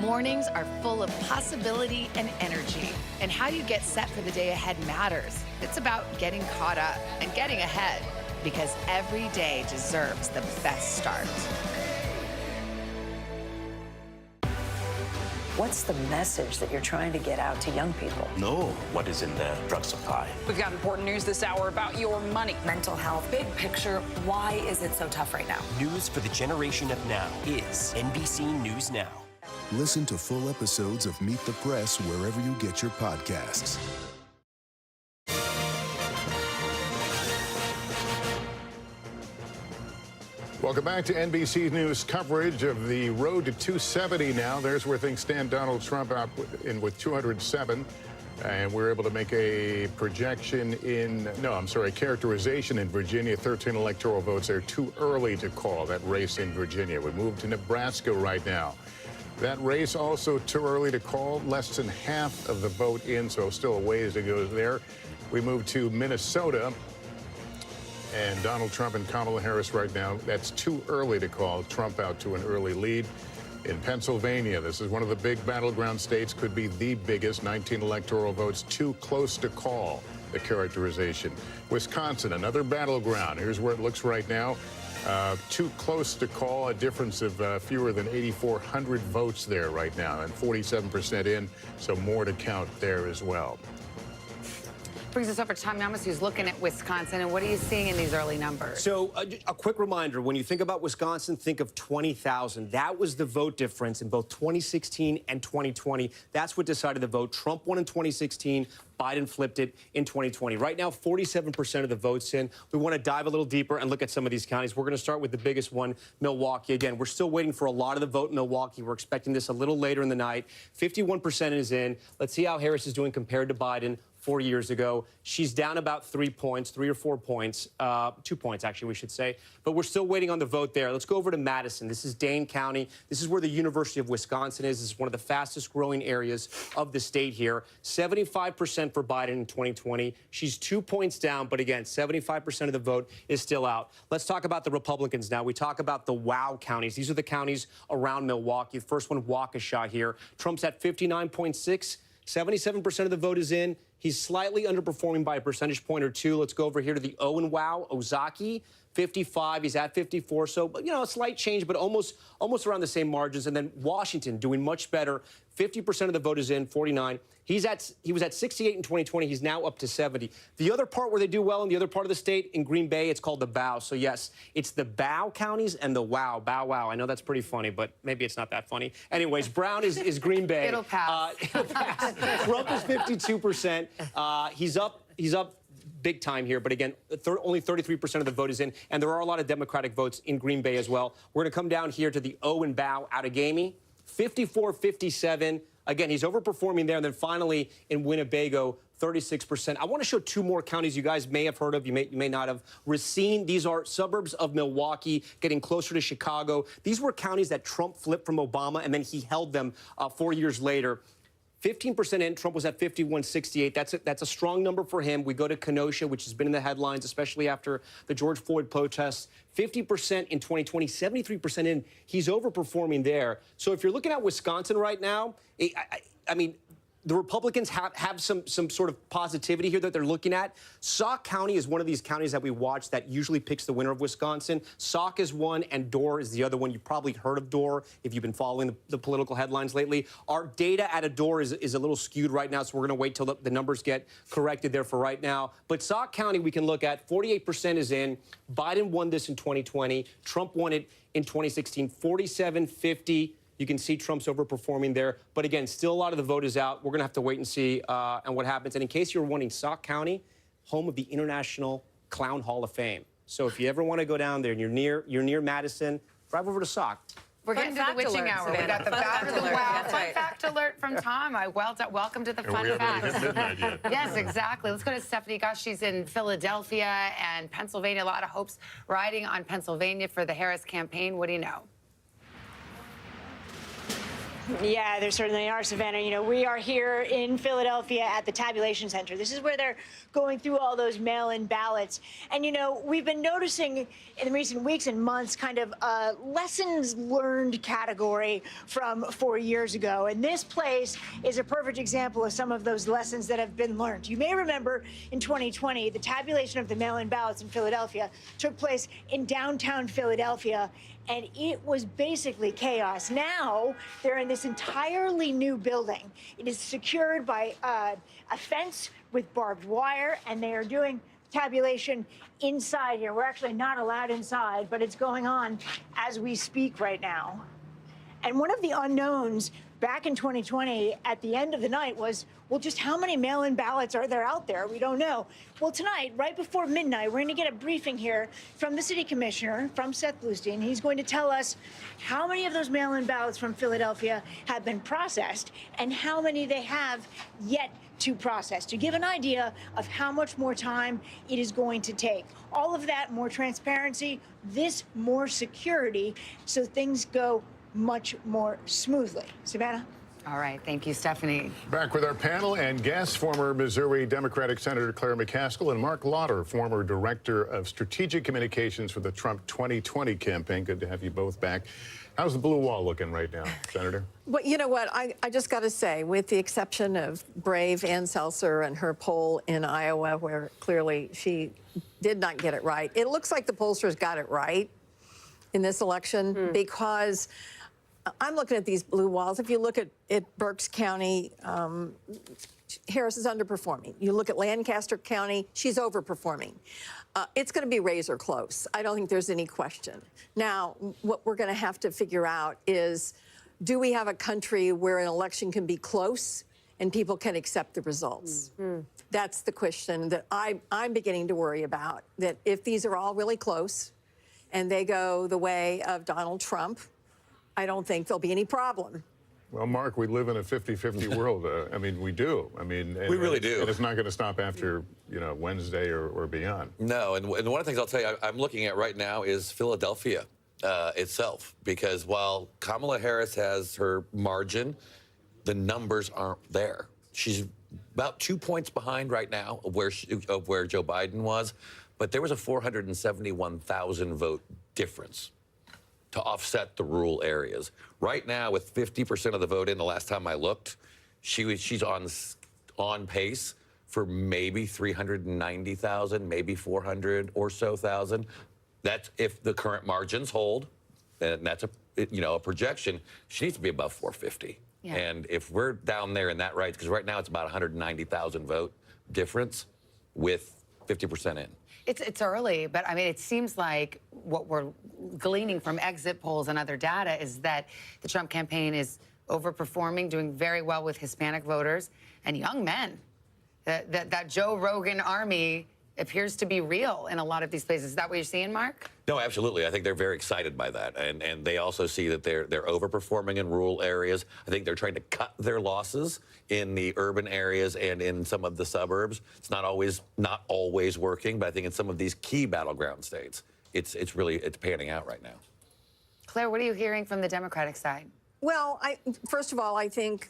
Mornings are full of possibility and energy, and how you get set for the day ahead matters. It's about getting caught up and getting ahead, because every day deserves the best start. What's the message that you're trying to get out to young people? Know what is in the drug supply. We've got important news this hour about your money. Mental health, big picture. Why is it so tough right now? News for the generation of now is NBC News Now. Listen to full episodes of Meet the Press wherever you get your podcasts. Welcome back to NBC News coverage of the road to 270 now. There's where things stand. Donald Trump out with 207. And we're able to make a projection characterization in Virginia. 13 electoral votes. They're too early to call that race in Virginia. We move to Nebraska right now. That race also too early to call. Less than half of the vote in, so still a ways to go there. We move to Minnesota. And Donald Trump and Kamala Harris right now, that's too early to call. Trump out to an early lead. In Pennsylvania, this is one of the big battleground states, could be the biggest, 19 electoral votes, too close to call, the characterization. Wisconsin, another battleground. Here's where it looks right now. Too close to call, a difference of fewer than 8,400 votes there right now, and 47% in, so more to count there as well. Brings us over to Tom Yamas, who's looking at Wisconsin. And what are you seeing in these early numbers? So a quick reminder, when you think about Wisconsin, think of 20,000. That was the vote difference in both 2016 and 2020. That's what decided the vote. Trump won in 2016. Biden flipped it in 2020. Right now, 47% of the votes in. We want to dive a little deeper and look at some of these counties. We're going to start with the biggest one, Milwaukee. Again, we're still waiting for a lot of the vote in Milwaukee. We're expecting this a little later in the night. 51% is in. Let's see how Harris is doing compared to Biden 4 years ago. She's down about 3 points, 3 or 4 points, 2 points, actually, we should say. But we're still waiting on the vote there. Let's go over to Madison. This is Dane County. This is where the University of Wisconsin is. This is one of the fastest growing areas of the state here. 75% for Biden in 2020. She's 2 points down, but again, 75% of the vote is still out. Let's talk about the Republicans now. We talk about the WOW counties. These are the counties around Milwaukee. The first one, Waukesha here. Trump's at 59.6. 77% of the vote is in. He's slightly underperforming by a percentage point or two. Let's go over here to the O and WOW, Ozaki, 55. He's at 54. So, a slight change, but almost around the same margins. And then Washington doing much better. 50% of the vote is in, 49. He was at 68 in 2020. He's now up to 70. The other part where they do well in the other part of the state, in Green Bay, it's called the BOW. So, yes, it's the BOW counties and the WOW. Bow wow. I know that's pretty funny, but maybe it's not that funny. Anyways, Brown is Green Bay. It'll pass. It'll pass. Trump is 52%. He's up big time here. But again, only 33% of the vote is in. And there are a lot of Democratic votes in Green Bay as well. We're going to come down here to the O and BOW, Outagamie, 54-57. Again, he's overperforming there. And then finally in Winnebago, 36%. I want to show 2 more counties you guys may have heard of, you may not have. Racine, these are suburbs of Milwaukee, getting closer to Chicago. These were counties that Trump flipped from Obama, and then he held them 4 years later. 15% in. Trump was at 51.68. That's a strong number for him. We go to Kenosha, which has been in the headlines, especially after the George Floyd protests. 50% in 2020, 73% in. He's overperforming there. So if you're looking at Wisconsin right now, I mean, the Republicans have some sort of positivity here that they're looking at. Sauk County is one of these counties that we watch that usually picks the winner of Wisconsin. Sauk is one, and Dorr is the other one. You've probably heard of Dorr if you've been following the political headlines lately. Our data out of Dorr is a little skewed right now, so we're going to wait till the numbers get corrected there for right now. But Sauk County we can look at. 48% is in. Biden won this in 2020. Trump won it in 2016. 47-50. You can see Trump's overperforming there. But again, still a lot of the vote is out. We're going to have to wait and see and what happens. And in case you're wondering, Sauk County, home of the International Clown Hall of Fame. So if you ever want to go down there and you're near Madison, drive over to Sauk. We're getting to the witching hour. We got the fact alert. Wow, fun fact alert from Tom. Welcome to the fun facts. Yes, exactly. Let's go to Stephanie Gosh. She's in Philadelphia and Pennsylvania. A lot of hopes riding on Pennsylvania for the Harris campaign. What do you know? Yeah, there certainly are, Savannah. We are here in Philadelphia at the tabulation center. This is where they're going through all those mail-in ballots. And, we've been noticing in recent weeks and months kind of a lessons learned category from 4 years ago. And this place is a perfect example of some of those lessons that have been learned. You may remember in 2020, the tabulation of the mail-in ballots in Philadelphia took place in downtown Philadelphia, and it was basically chaos. Now they're in this entirely new building. It is secured by a fence with barbed wire, and they are doing tabulation inside here. We're actually not allowed inside, but it's going on as we speak right now. And one of the unknowns back in 2020 at the end of the night was, well, just how many mail-in ballots are there out there? We don't know. Well, tonight, right before midnight, we're going to get a briefing here from the city commissioner, from Seth Bluestein. He's going to tell us how many of those mail-in ballots from Philadelphia have been processed and how many they have yet to process, to give an idea of how much more time it is going to take. All of that, more transparency, this more security, so things go much more smoothly. Savannah? All right. Thank you, Stephanie. Back with our panel and guests, former Missouri Democratic Senator Claire McCaskill and Mark Lauder, former Director of Strategic Communications for the Trump 2020 campaign. Good to have you both back. How's the blue wall looking right now, Senator? Well, you know what? I just got to say, with the exception of brave Ann Seltzer and her poll in Iowa, where clearly she did not get it right, it looks like the pollsters got it right in this election because I'm looking at these blue walls. If you look at Berks County, Harris is underperforming. You look at Lancaster County, she's overperforming. It's going to be razor close. I don't think there's any question. Now, what we're going to have to figure out is, do we have a country where an election can be close and people can accept the results? That's the question that I'm beginning to worry about, that if these are all really close and they go the way of Donald Trump, I don't think there'll be any problem. Well, Mark, we live in a 50-50 world. I mean, we do. I mean, we really do. And it's not going to stop after, Wednesday or beyond. No, and one of the things I'll tell you I'm looking at right now is Philadelphia itself, because while Kamala Harris has her margin, the numbers aren't there. She's about 2 points behind right now of where Joe Biden was, but there was a 471,000 vote difference to offset the rural areas. Right now, with 50% of the vote in, the last time I looked, she's on pace for maybe 390,000, maybe 400 or so thousand. That's if the current margins hold, and that's a projection. She needs to be above 450. Yeah. And if we're down there in that right, because right now it's about 190,000 vote difference with 50% in. It's early, but I mean, it seems like what we're gleaning from exit polls and other data is that the Trump campaign is overperforming, doing very well with Hispanic voters and young men. That Joe Rogan army appears to be real in a lot of these places. Is that what you're seeing, Mark? No, absolutely. I think they're very excited by that. And they also see that they're overperforming in rural areas. I think they're trying to cut their losses in the urban areas and in some of the suburbs. It's not always working, but I think in some of these key battleground states, it's panning out right now. Claire, what are you hearing from the Democratic side? Well, first of all, I think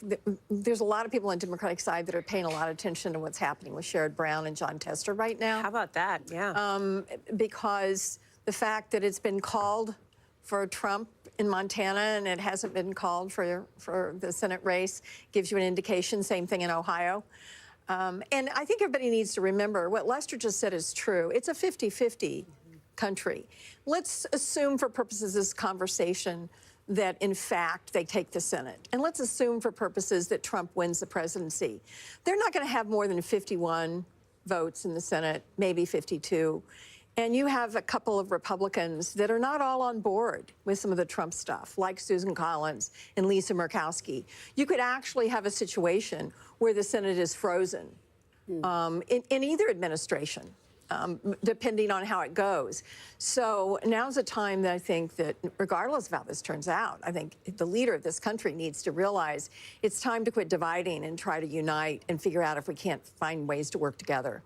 there's a lot of people on the Democratic side that are paying a lot of attention to what's happening with Sherrod Brown and John Tester right now. How about that? Yeah. Because the fact that it's been called for Trump in Montana and it hasn't been called for the Senate race gives you an indication. Same thing in Ohio. And I think everybody needs to remember what Lester just said is true. It's a 50-50 country. Let's assume for purposes of this conversation that, in fact, they take the Senate. And let's assume for purposes that Trump wins the presidency. They're not going to have more than 51 votes in the Senate, maybe 52. And you have a couple of Republicans that are not all on board with some of the Trump stuff, like Susan Collins and Lisa Murkowski. You could actually have a situation where the Senate is frozen in either administration. Depending on how it goes. So now's a time that I think that, regardless of how this turns out, I think the leader of this country needs to realize it's time to quit dividing and try to unite and figure out if we can't find ways to work together.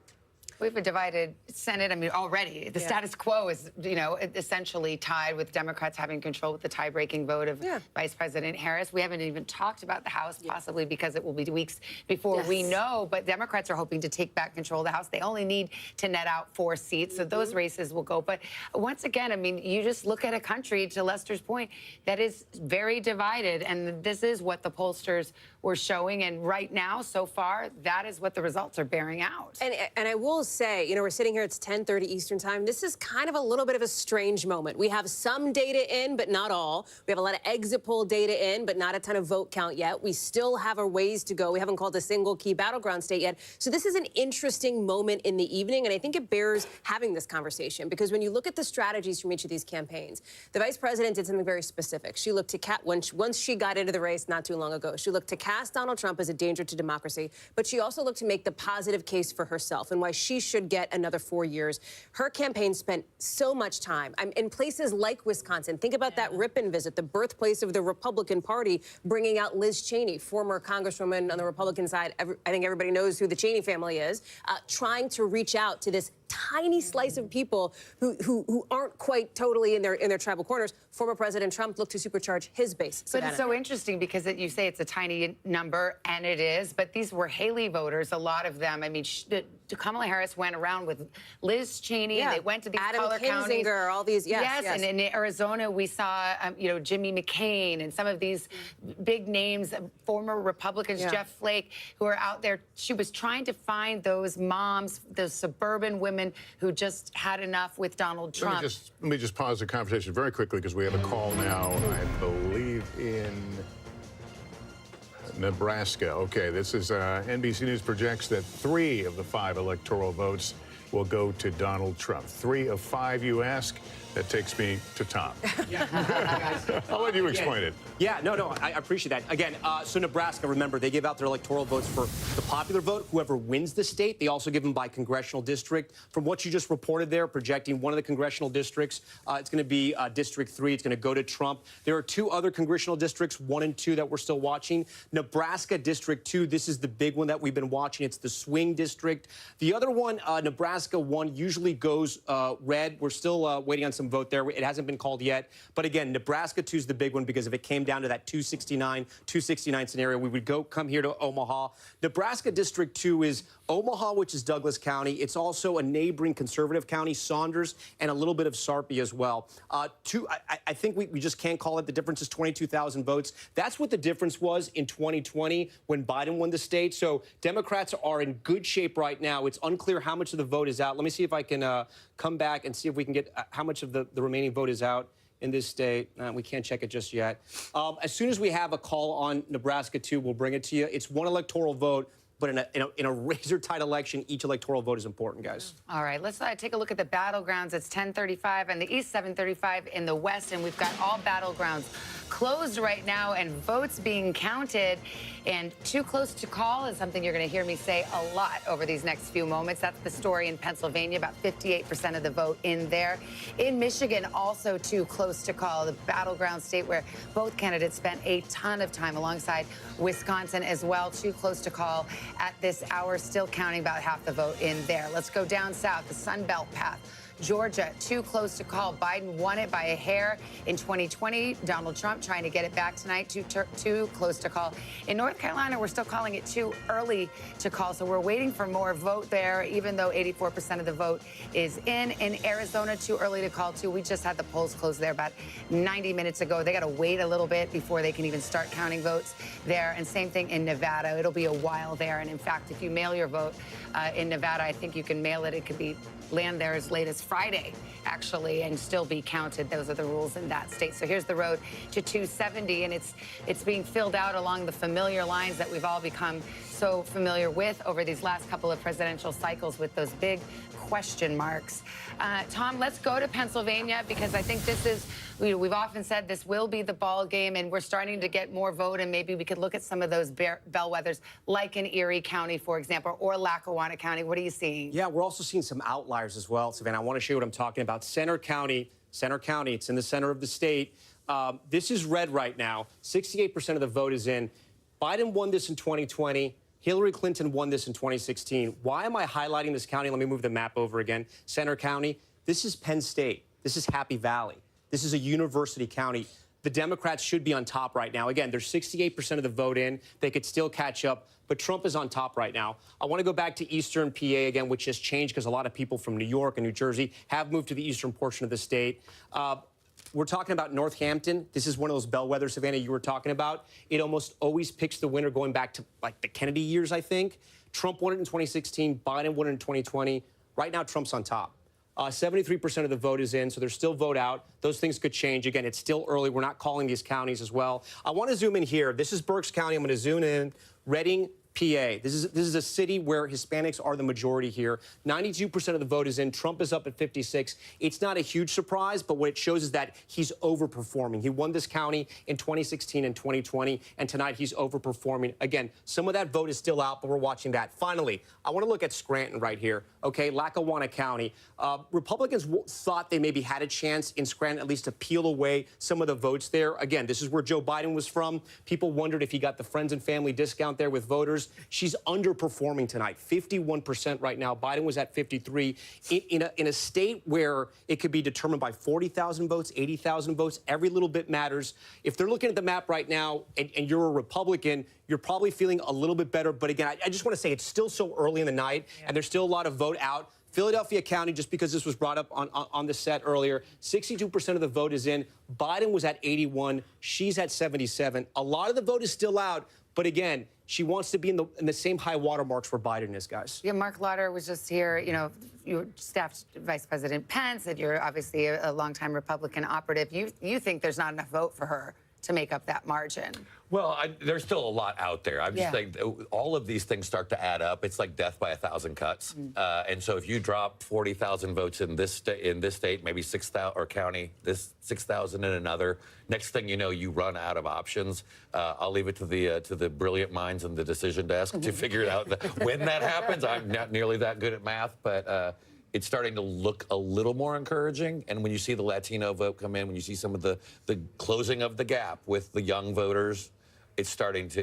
We have a divided Senate. I mean, already the status quo is, essentially tied with Democrats having control with the tie-breaking vote of Vice President Harris. We haven't even talked about the House, possibly because it will be weeks before we know. But Democrats are hoping to take back control of the House. They only need to net out 4 seats, so those races will go. But once again, I mean, you just look at a country, to Lester's point, that is very divided, and this is what the pollsters were showing. And right now, so far, that is what the results are bearing out. And I will say, we're sitting here, it's 10:30 Eastern time. This is kind of a little bit of a strange moment. We have some data in, but not all. We have a lot of exit poll data in, but not a ton of vote count yet. We still have a ways to go. We haven't called a single key battleground state yet. So this is an interesting moment in the evening, and I think it bears having this conversation, because when you look at the strategies from each of these campaigns, the vice president did something very specific. She looked to once she got into the race not too long ago, she looked to cast Donald Trump as a danger to democracy, but she also looked to make the positive case for herself and why she should get another 4 years. Her campaign spent so much time in places like Wisconsin. Think about that Ripon visit, the birthplace of the Republican Party, bringing out Liz Cheney, former congresswoman on the Republican side. I think everybody knows who the Cheney family is, trying to reach out to this tiny slice of people who aren't quite totally in their tribal corners. Former President Trump looked to supercharge his base. But it's so interesting because you say it's a tiny number, and it is, but these were Haley voters, a lot of them. I mean, Kamala Harris went around with Liz Cheney, and they went to these color counties. All these, yes. And in Arizona, we saw, Jimmy McCain and some of these big names, former Republicans, Jeff Flake, who are out there. She was trying to find those moms, those suburban women who just had enough with Donald Trump. Let me just pause the conversation very quickly because we have a call now, I believe, in Nebraska. Okay, this is NBC News projects that 3 of the 5 electoral votes will go to Donald Trump. 3 of 5, you ask? That takes me to Tom. I'll let you explain it. Yeah, no, I appreciate that. Again, so Nebraska, remember, they give out their electoral votes for the popular vote, whoever wins the state. They also give them by congressional district. From what you just reported there, projecting one of the congressional districts, it's going to be District 3. It's going to go to Trump. There are 2 other congressional districts, 1 and 2, that we're still watching. Nebraska District 2, this is the big one that we've been watching. It's the swing district. The other one, Nebraska 1, usually goes red. We're still waiting on some vote there. It hasn't been called yet. But again, Nebraska 2 is the big one, because if it came down to that 269 scenario, we would come here to Omaha. Nebraska District 2 is Omaha, which is Douglas County. It's also a neighboring conservative county, Saunders, and a little bit of Sarpy as well. I think we just can't call it. The difference is 22,000 votes. That's what the difference was in 2020 when Biden won the state. So Democrats are in good shape right now. It's unclear how much of the vote is out. Let me see if I can come back and see if we can get how much of the remaining vote is out in this state. We can't check it just yet. As soon as we have a call on Nebraska 2, we'll bring it to you. It's 1 electoral vote, but in a razor-tight election, each electoral vote is important, guys. All right, let's take a look at the battlegrounds. It's 10:35 in the east, 7:35 in the west, and we've got all battlegrounds closed right now and votes being counted. And too close to call is something you're going to hear me say a lot over these next few moments. That's the story in Pennsylvania, about 58% of the vote in there. In Michigan, also too close to call, the battleground state where both candidates spent a ton of time, alongside Wisconsin as well. Too close to call at this hour, still counting about half the vote in there. Let's go down south, the Sun Belt path. Georgia, too close to call. Biden won it by a hair in 2020. Donald Trump trying to get it back tonight, too close to call. In North Carolina, we're still calling it too early to call, so we're waiting for more vote there, even though 84% of the vote is in. In Arizona, too early to call, too. We just had the polls closed there about 90 minutes ago. They got to wait a little bit before they can even start counting votes there. And same thing in Nevada. It'll be a while there. And in fact, if you mail your vote in Nevada, I think you can mail it. It could be land there as late as Friday, actually, and still be counted. Those are the rules in that state. So here's the road to 270, and it's being filled out along the familiar lines that we've all become so familiar with over these last couple of presidential cycles, with those big question marks. Tom, let's go to Pennsylvania, because I think this is, we've often said this will be the ball game, and we're starting to get more vote, and maybe we could look at some of those bellwethers, like in Erie County, for example, or Lackawanna County. What are you seeing? Yeah, we're also seeing some outliers as well, Savannah. I want to show you what I'm talking about. Center County, it's in the center of the state. This is red right now. 68% of the vote is in. Biden won this in 2020. Hillary Clinton won this in 2016. Why am I highlighting this county? Let me move the map over again. Center County. This is Penn State. This is Happy Valley. This is a university county. The Democrats should be on top right now. Again, there's 68% of the vote in. They could still catch up, but Trump is on top right now. I want to go back to eastern PA again, which has changed because a lot of people from New York and New Jersey have moved to the eastern portion of the state. We're talking about Northampton. This is one of those bellwethers, Savannah, you were talking about. It almost always picks the winner going back to, like, the Kennedy years, I think. Trump won it in 2016. Biden won it in 2020. Right now, Trump's on top. 73% of the vote is in, so there's still vote out. Those things could change. Again, it's still early. We're not calling these counties as well. I want to zoom in here. This is Berks County. I'm going to zoom in. Reading, PA. This is a city where Hispanics are the majority here. 92% of the vote is in. Trump is up at 56. It's not a huge surprise, but what it shows is that he's overperforming. He won this county in 2016 and 2020, and tonight he's overperforming. Again, some of that vote is still out, but we're watching that. Finally, I want to look at Scranton right here, okay? Lackawanna County. Republicans thought they maybe had a chance in Scranton at least to peel away some of the votes there. Again, this is where Joe Biden was from. People wondered if he got the friends and family discount there with voters. She's underperforming tonight, 51% right now. Biden was at 53. In a state where it could be determined by 40,000 votes, 80,000 votes, every little bit matters. If they're looking at the map right now and you're a Republican, you're probably feeling a little bit better. But again, I just want to say it's still so early in the night, and there's still a lot of vote out. Philadelphia County, just because this was brought up on the set earlier, 62% of the vote is in. Biden was at 81. She's at 77. A lot of the vote is still out. But again, she wants to be in the same high watermarks where Biden is, guys. Yeah, Mark Lauder was just here. You know, you staffed Vice President Pence, and you're obviously a longtime Republican operative. You think there's not enough vote for her to make up that margin? Well, there's still a lot out there. I'm just saying, all of these things start to add up. It's like death by 1,000 cuts. And so if you drop 40,000 votes in this state, maybe 6,000 or county, this 6,000 in another, next thing you know, you run out of options. I'll leave it to the brilliant minds in the decision desk to figure it out when that happens. I'm not nearly that good at math, but it's starting to look a little more encouraging. And when you see the Latino vote come in, when you see some of the closing of the gap with the young voters, it's starting to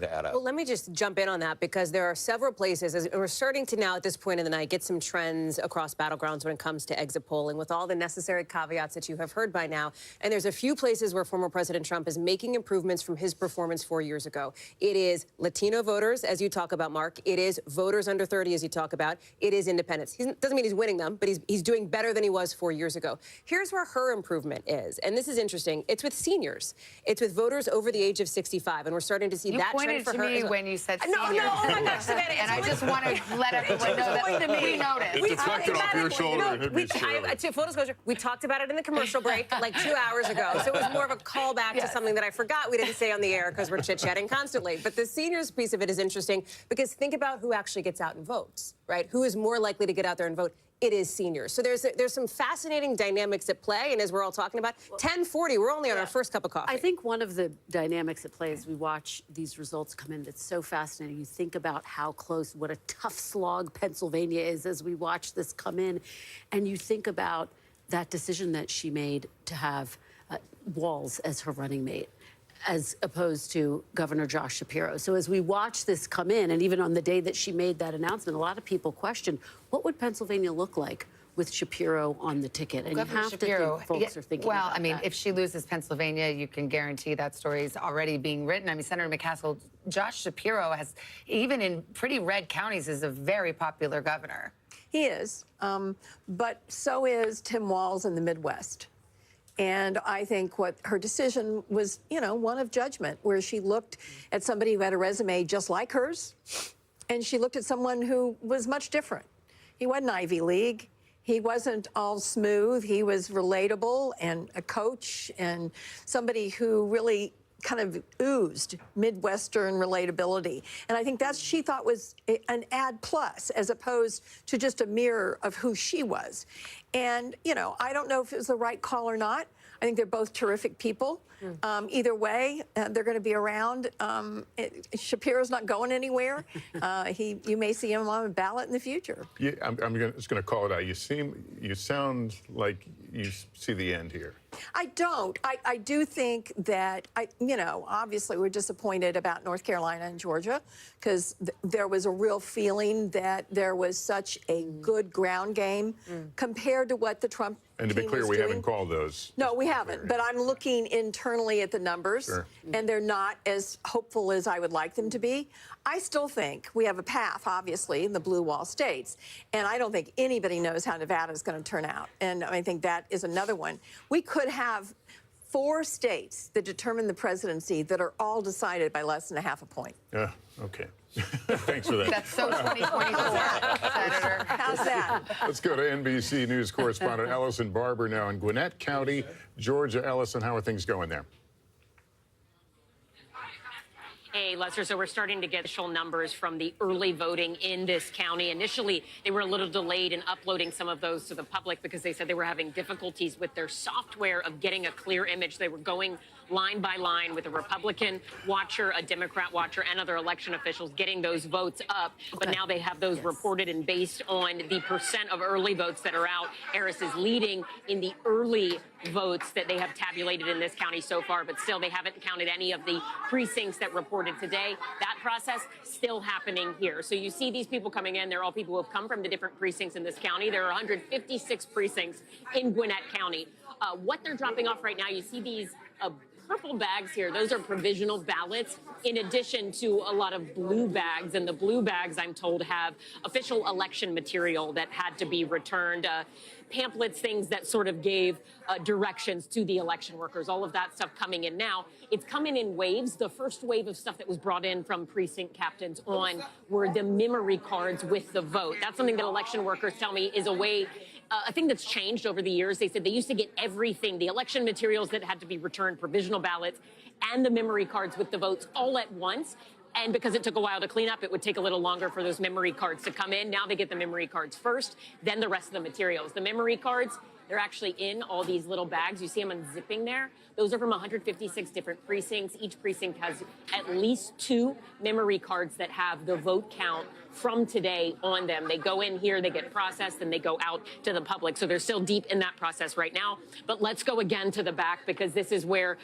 add up. Well, let me just jump in on that, because there are several places, and we're starting to now at this point in the night get some trends across battlegrounds when it comes to exit polling, with all the necessary caveats that you have heard by now. And there's a few places where former President Trump is making improvements from his performance 4 years ago. It is Latino voters, as you talk about, Mark. It is voters under 30, as you talk about. It is independents. He doesn't mean he's winning them, but he's doing better than he was 4 years ago. Here's where her improvement is, and this is interesting. It's with seniors. It's with voters over the age of 65. And we're starting to see that trend for her. You pointed to me when you said no, seniors. no, oh my gosh, Savannah. And I just want to let everyone know that we noticed. It deflected off your shoulder. Full disclosure, we talked about it in the commercial break like 2 hours ago. So it was more of a callback to something that I forgot we didn't say on the air because we're chit-chatting constantly. But the seniors piece of it is interesting, because think about who actually gets out and votes, right? Who is more likely to get out there and vote? It is seniors. So there's some fascinating dynamics at play, and as we're all talking about, 10:40, we're only on our first cup of coffee. I think one of the dynamics at play as we watch these results come in that's so fascinating. You think about how close, what a tough slog Pennsylvania is as we watch this come in, and you think about that decision that she made to have Walz as her running mate, as opposed to Governor Josh Shapiro. So as we watch this come in, and even on the day that she made that announcement, a lot of people questioned, what would Pennsylvania look like with Shapiro on the ticket? And Governor you have Shapiro, to think folks are thinking well, about I mean, that. if she loses Pennsylvania, you can guarantee that story is already being written. I mean, Senator McCaskill, Josh Shapiro has, even in pretty red counties, is a very popular governor. He is, but so is Tim Walz in the Midwest. And I think what her decision was, one of judgment, where she looked at somebody who had a resume just like hers, and she looked at someone who was much different. He wasn't Ivy League. He wasn't all smooth. He was relatable and a coach and somebody who really kind of oozed Midwestern relatability. And I think that's, she thought, was an add plus, as opposed to just a mirror of who she was. And, I don't know if it was the right call or not. I think they're both terrific people. Either way, they're going to be around. Shapiro's not going anywhere. You may see him on a ballot in the future. Yeah, I'm just going to call it out. You sound like you see the end here. I don't. I do think that, obviously we're disappointed about North Carolina and Georgia, because there was a real feeling that there was such a good ground game compared to what the Trump And to be team clear, was we doing. haven't called those. No, we haven't. But I'm looking internally at the numbers, and they're not as hopeful as I would like them to be. I still think we have a path, obviously, in the blue wall states, and I don't think anybody knows how Nevada is going to turn out. And I think that is another one. We could have 4 states that determine the presidency that are all decided by less than a half a point. Okay. Thanks for that. That's so 2024, Senator. How's that? Let's go to NBC News correspondent Allison Barber now in Gwinnett County, Georgia. Allison, how are things going there? Hey, Lester, so we're starting to get initial numbers from the early voting in this county. Initially, they were a little delayed in uploading some of those to the public because they said they were having difficulties with their software of getting a clear image. They were going line by line with a Republican watcher, a Democrat watcher, and other election officials getting those votes up. But now they have those reported, and based on the percent of early votes that are out, Harris is leading in the early votes that they have tabulated in this county so far, but still they haven't counted any of the precincts that reported today. That process still happening here. So you see these people coming in. They're all people who have come from the different precincts in this county. There are 156 precincts in Gwinnett County. What they're dropping off right now, you see these purple bags here. Those are provisional ballots, in addition to a lot of blue bags. And the blue bags, I'm told, have official election material that had to be returned. Pamphlets, things that sort of gave directions to the election workers, all of that stuff coming in now. It's coming in waves. The first wave of stuff that was brought in from precinct captains on were the memory cards with the vote. That's something that election workers tell me is a way, a thing that's changed over the years. They said they used to get everything, the election materials that had to be returned, provisional ballots, and the memory cards with the votes all at once. And because it took a while to clean up, it would take a little longer for those memory cards to come in. Now they get the memory cards first, then the rest of the materials. The memory cards, they're actually in all these little bags. You see them unzipping there. Those are from 156 different precincts. Each precinct has at least 2 memory cards that have the vote count from today on them. They go in here, they get processed, and they go out to the public. So they're still deep in that process right now. But let's go again to the back, because this is where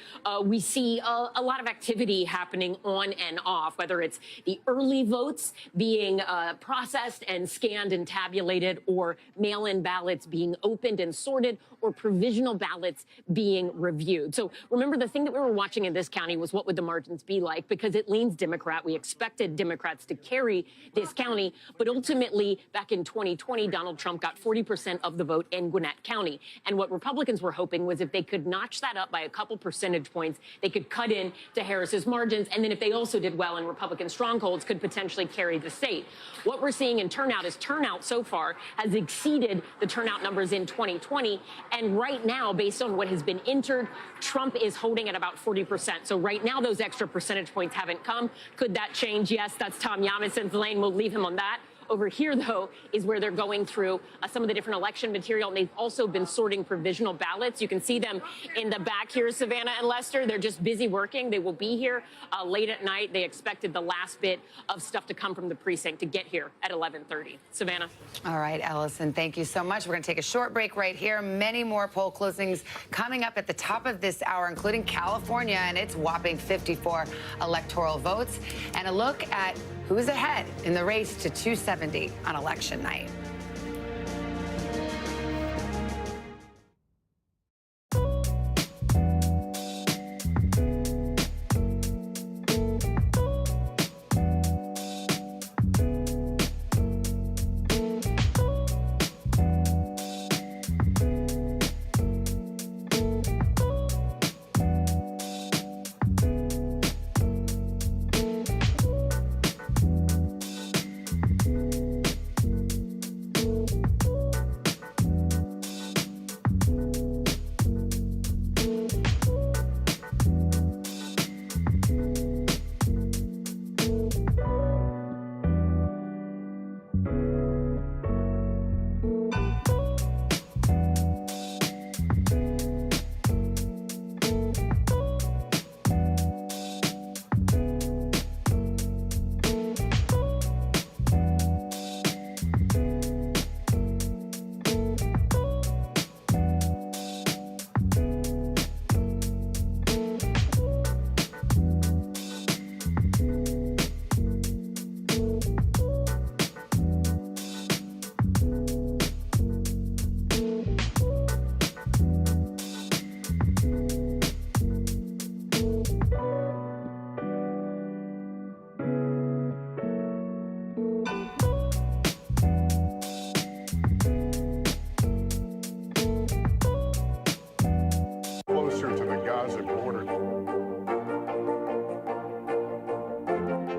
we see a lot of activity happening on and off, whether it's the early votes being processed and scanned and tabulated, or mail-in ballots being opened and sorted, or provisional ballots being reviewed. So remember, the thing that we were watching in this county was what would the margins be like, because it leans Democrat. We expected Democrats to carry this county, but ultimately back in 2020, Donald Trump got 40% of the vote in Gwinnett County. And what Republicans were hoping was if they could notch that up by a couple percentage points, they could cut in to Harris's margins. And then if they also did well in Republican strongholds, could potentially carry the state. What we're seeing in turnout is turnout so far has exceeded the turnout numbers in 2020. And right now, based on what has been entered, Trump is holding at about 40%. So right now, those extra percentage points haven't come. Could that change? Yes, that's Tom Yamison's lane. We'll leave him on that. Over here, though, is where they're going through some of the different election material. And they've also been sorting provisional ballots. You can see them in the back here, Savannah and Lester. They're just busy working. They will be here late at night. They expected the last bit of stuff to come from the precinct to get here at 11:30. Savannah. All right, Allison, thank you so much. We're going to take a short break right here. Many more poll closings coming up at the top of this hour, including California and its whopping 54 electoral votes, and a look at who's ahead in the race to 270 on election night.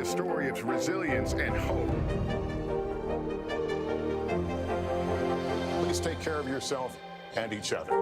A story of resilience and hope. Please take care of yourself and each other.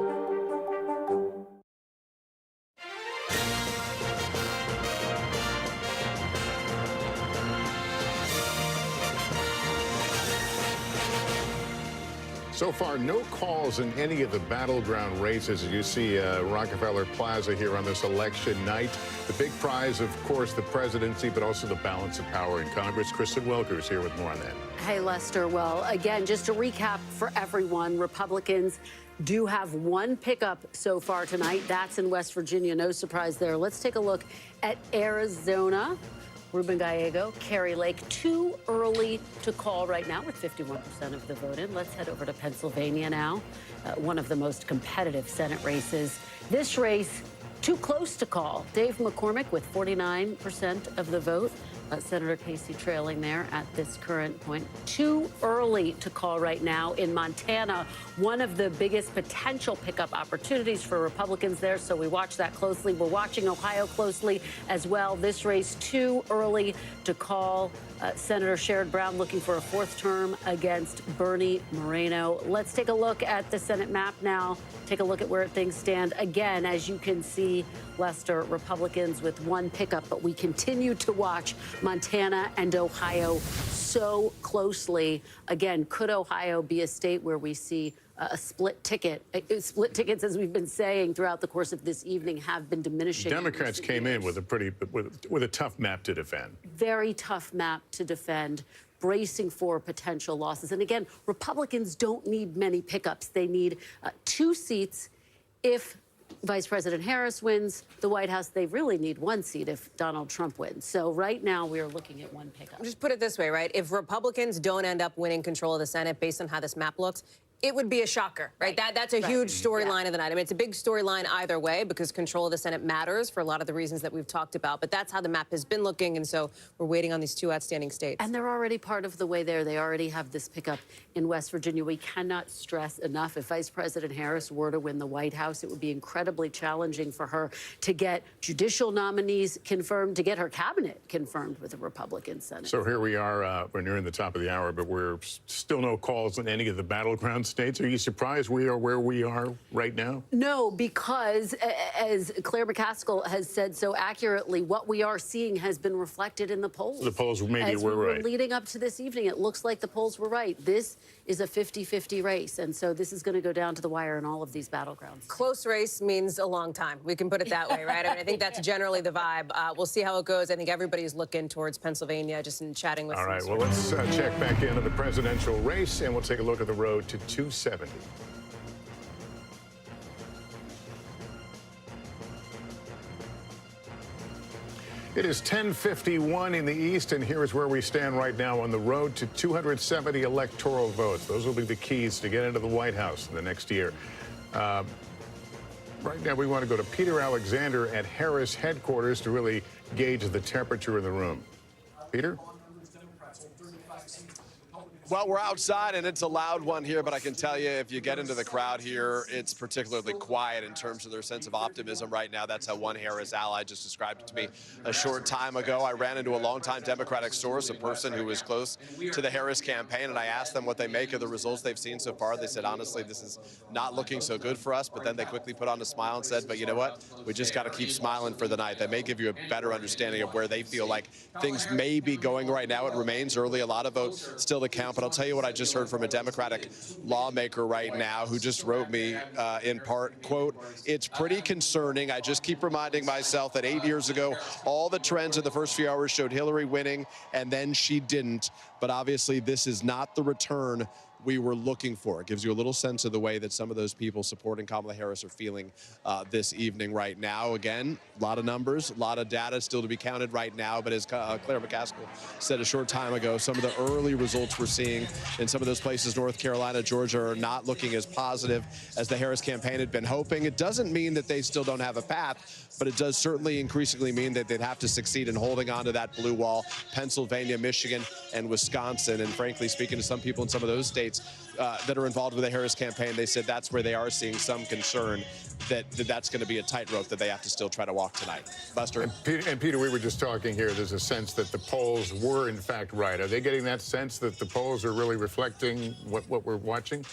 So far, no calls in any of the battleground races as you see Rockefeller Plaza here on this election night. The big prize, of course, the presidency, but also the balance of power in Congress. Kristen Welker's here with more on that. Hey, Lester. Well, again, just to recap for everyone, Republicans do have one pickup so far tonight. That's in West Virginia. No surprise there. Let's take a look at Arizona. Ruben Gallego, Kari Lake, too early to call right now with 51% of the vote in. Let's head over to Pennsylvania now, one of the most competitive Senate races. This race, too close to call. Dave McCormick with 49% of the vote. Senator Casey trailing there at this current point. Too early to call right now in Montana, one of the biggest potential pickup opportunities for Republicans there, so we watch that closely. We're watching Ohio closely as well. This race too early to call. Senator Sherrod Brown looking for a fourth term against Bernie Moreno. Let's take a look at the Senate map now. Take a look at where things stand. Again, as you can see, Lester, Republicans with one pickup, but we continue to watch Montana and Ohio so closely. Again, could Ohio be a state where we see a split ticket? Split tickets, as we've been saying throughout the course of this evening, have been diminishing. Democrats came in with a tough map to defend. Very tough map to defend, bracing for potential losses. And again, Republicans don't need many pickups. They need 2 seats if Vice President Harris wins the White House. They really need 1 seat if Donald Trump wins. So right now we are looking at 1 pickup. Just put it this way, right? If Republicans don't end up winning control of the Senate based on how this map looks, it would be a shocker, right? That's a huge storyline of the night. I mean, it's a big storyline either way because control of the Senate matters for a lot of the reasons that we've talked about. But that's how the map has been looking, and so we're waiting on these 2 outstanding states. And they're already part of the way there. They already have this pickup in West Virginia. We cannot stress enough, if Vice President Harris were to win the White House, it would be incredibly challenging for her to get judicial nominees confirmed, to get her cabinet confirmed with the Republican Senate. So here we are, we're nearing the top of the hour, but we're still no calls in any of the battleground states. Are you surprised we are where we are right now? No, because as Claire McCaskill has said so accurately, what we are seeing has been reflected in the polls. The polls maybe were right. Leading up to this evening, it looks like the polls were right. This is a 50-50 race, and so this is going to go down to the wire in all of these battlegrounds. Close race means a long time. We can put it that way, right? I mean, I think that's generally the vibe. We'll see how it goes. I think everybody's looking towards Pennsylvania, just in chatting with. All right, well, let's check back into the presidential race, and we'll take a look at the road to 270. It is 10:51 in the East, and here is where we stand right now on the road to 270 electoral votes. Those will be the keys to get into the White House in the next year. Right now, we want to go to Peter Alexander at Harris headquarters to really gauge the temperature in the room. Peter? Well, we're outside, and it's a loud one here, but I can tell you if you get into the crowd here, it's particularly quiet in terms of their sense of optimism right now. That's how one Harris ally just described it to me a short time ago. I ran into a longtime Democratic source, a person who was close to the Harris campaign, and I asked them what they make of the results they've seen so far. They said, honestly, this is not looking so good for us, but then they quickly put on a smile and said, but you know what? We just got to keep smiling for the night. That may give you a better understanding of where they feel like things may be going right now. It remains early, a lot of votes still to count. But I'll tell you what I just heard from a Democratic lawmaker right now who just wrote me in part, quote, it's pretty concerning. I just keep reminding myself that 8 years ago, all the trends in the first few hours showed Hillary winning, and then she didn't. But obviously, this is not the return we were looking for. It gives you a little sense of the way that some of those people supporting Kamala Harris are feeling this evening right now. Again, a lot of numbers, a lot of data still to be counted right now. But as Claire McCaskill said a short time ago, some of the early results we're seeing in some of those places, North Carolina, Georgia, are not looking as positive as the Harris campaign had been hoping. It doesn't mean that they still don't have a path, but it does certainly increasingly mean that they'd have to succeed in holding on to that blue wall. Pennsylvania, Michigan, and Wisconsin. And frankly, speaking to some people in some of those states, states that are involved with the Harris campaign, they said that's where they are seeing some concern that's going to be a tightrope that they have to still try to walk tonight. Buster? And Peter, we were just talking here, there's a sense that the polls were in fact right. Are they getting that sense that the polls are really reflecting what we're watching?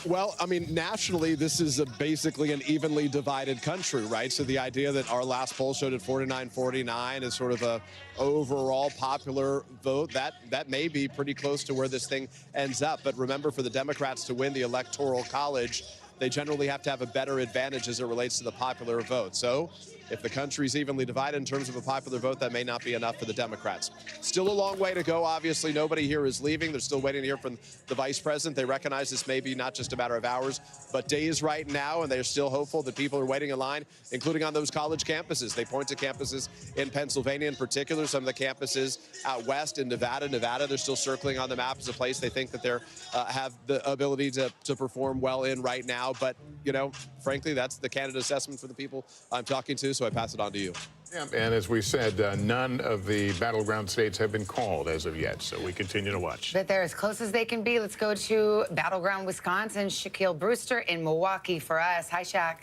Well, I mean, nationally, this is basically an evenly divided country, right? So the idea that our last poll showed at 49-49 is sort of a overall popular vote, that may be pretty close to where this thing ends up. But remember, for the Democrats to win the Electoral College, they generally have to have a better advantage as it relates to the popular vote. So if the country's evenly divided in terms of a popular vote, that may not be enough for the Democrats. Still a long way to go. Obviously, nobody here is leaving. They're still waiting to hear from the vice president. They recognize this may be not just a matter of hours, but days right now, and they're still hopeful that people are waiting in line, including on those college campuses. They point to campuses in Pennsylvania in particular, some of the campuses out west in Nevada. They're still circling on the map as a place they think that they have the ability to perform well in right now. But, you know, frankly, that's the candidate assessment for the people I'm talking to. So I pass it on to you. Yeah, and as we said, none of the battleground states have been called as of yet, so we continue to watch. But they're as close as they can be. Let's go to battleground Wisconsin. Shaquille Brewster in Milwaukee for us. Hi, Shaq.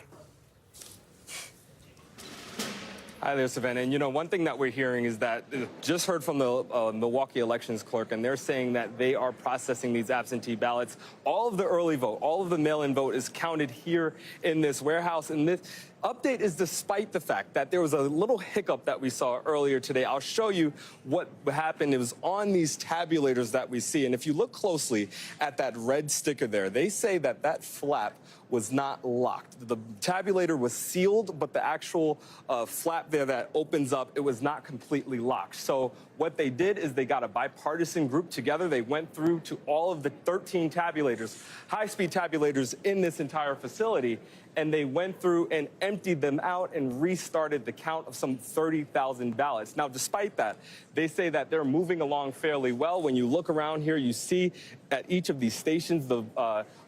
Hi there, Savannah. And, you know, one thing that we're hearing is that just heard from the Milwaukee elections clerk, and they're saying that they are processing these absentee ballots. All of the early vote, all of the mail-in vote is counted here in this warehouse. And this update is despite the fact that there was a little hiccup that we saw earlier today. I'll show you what happened. It was on these tabulators that we see. And if you look closely at that red sticker there, they say that that flap was not locked. The tabulator was sealed, but the actual flap there that opens up, it was not completely locked. So what they did is they got a bipartisan group together. They went through to all of the 13 tabulators, high-speed tabulators in this entire facility, and they went through and emptied them out and restarted the count of some 30,000 ballots. Now, despite that, they say that they're moving along fairly well. When you look around here, you see at each of these stations, the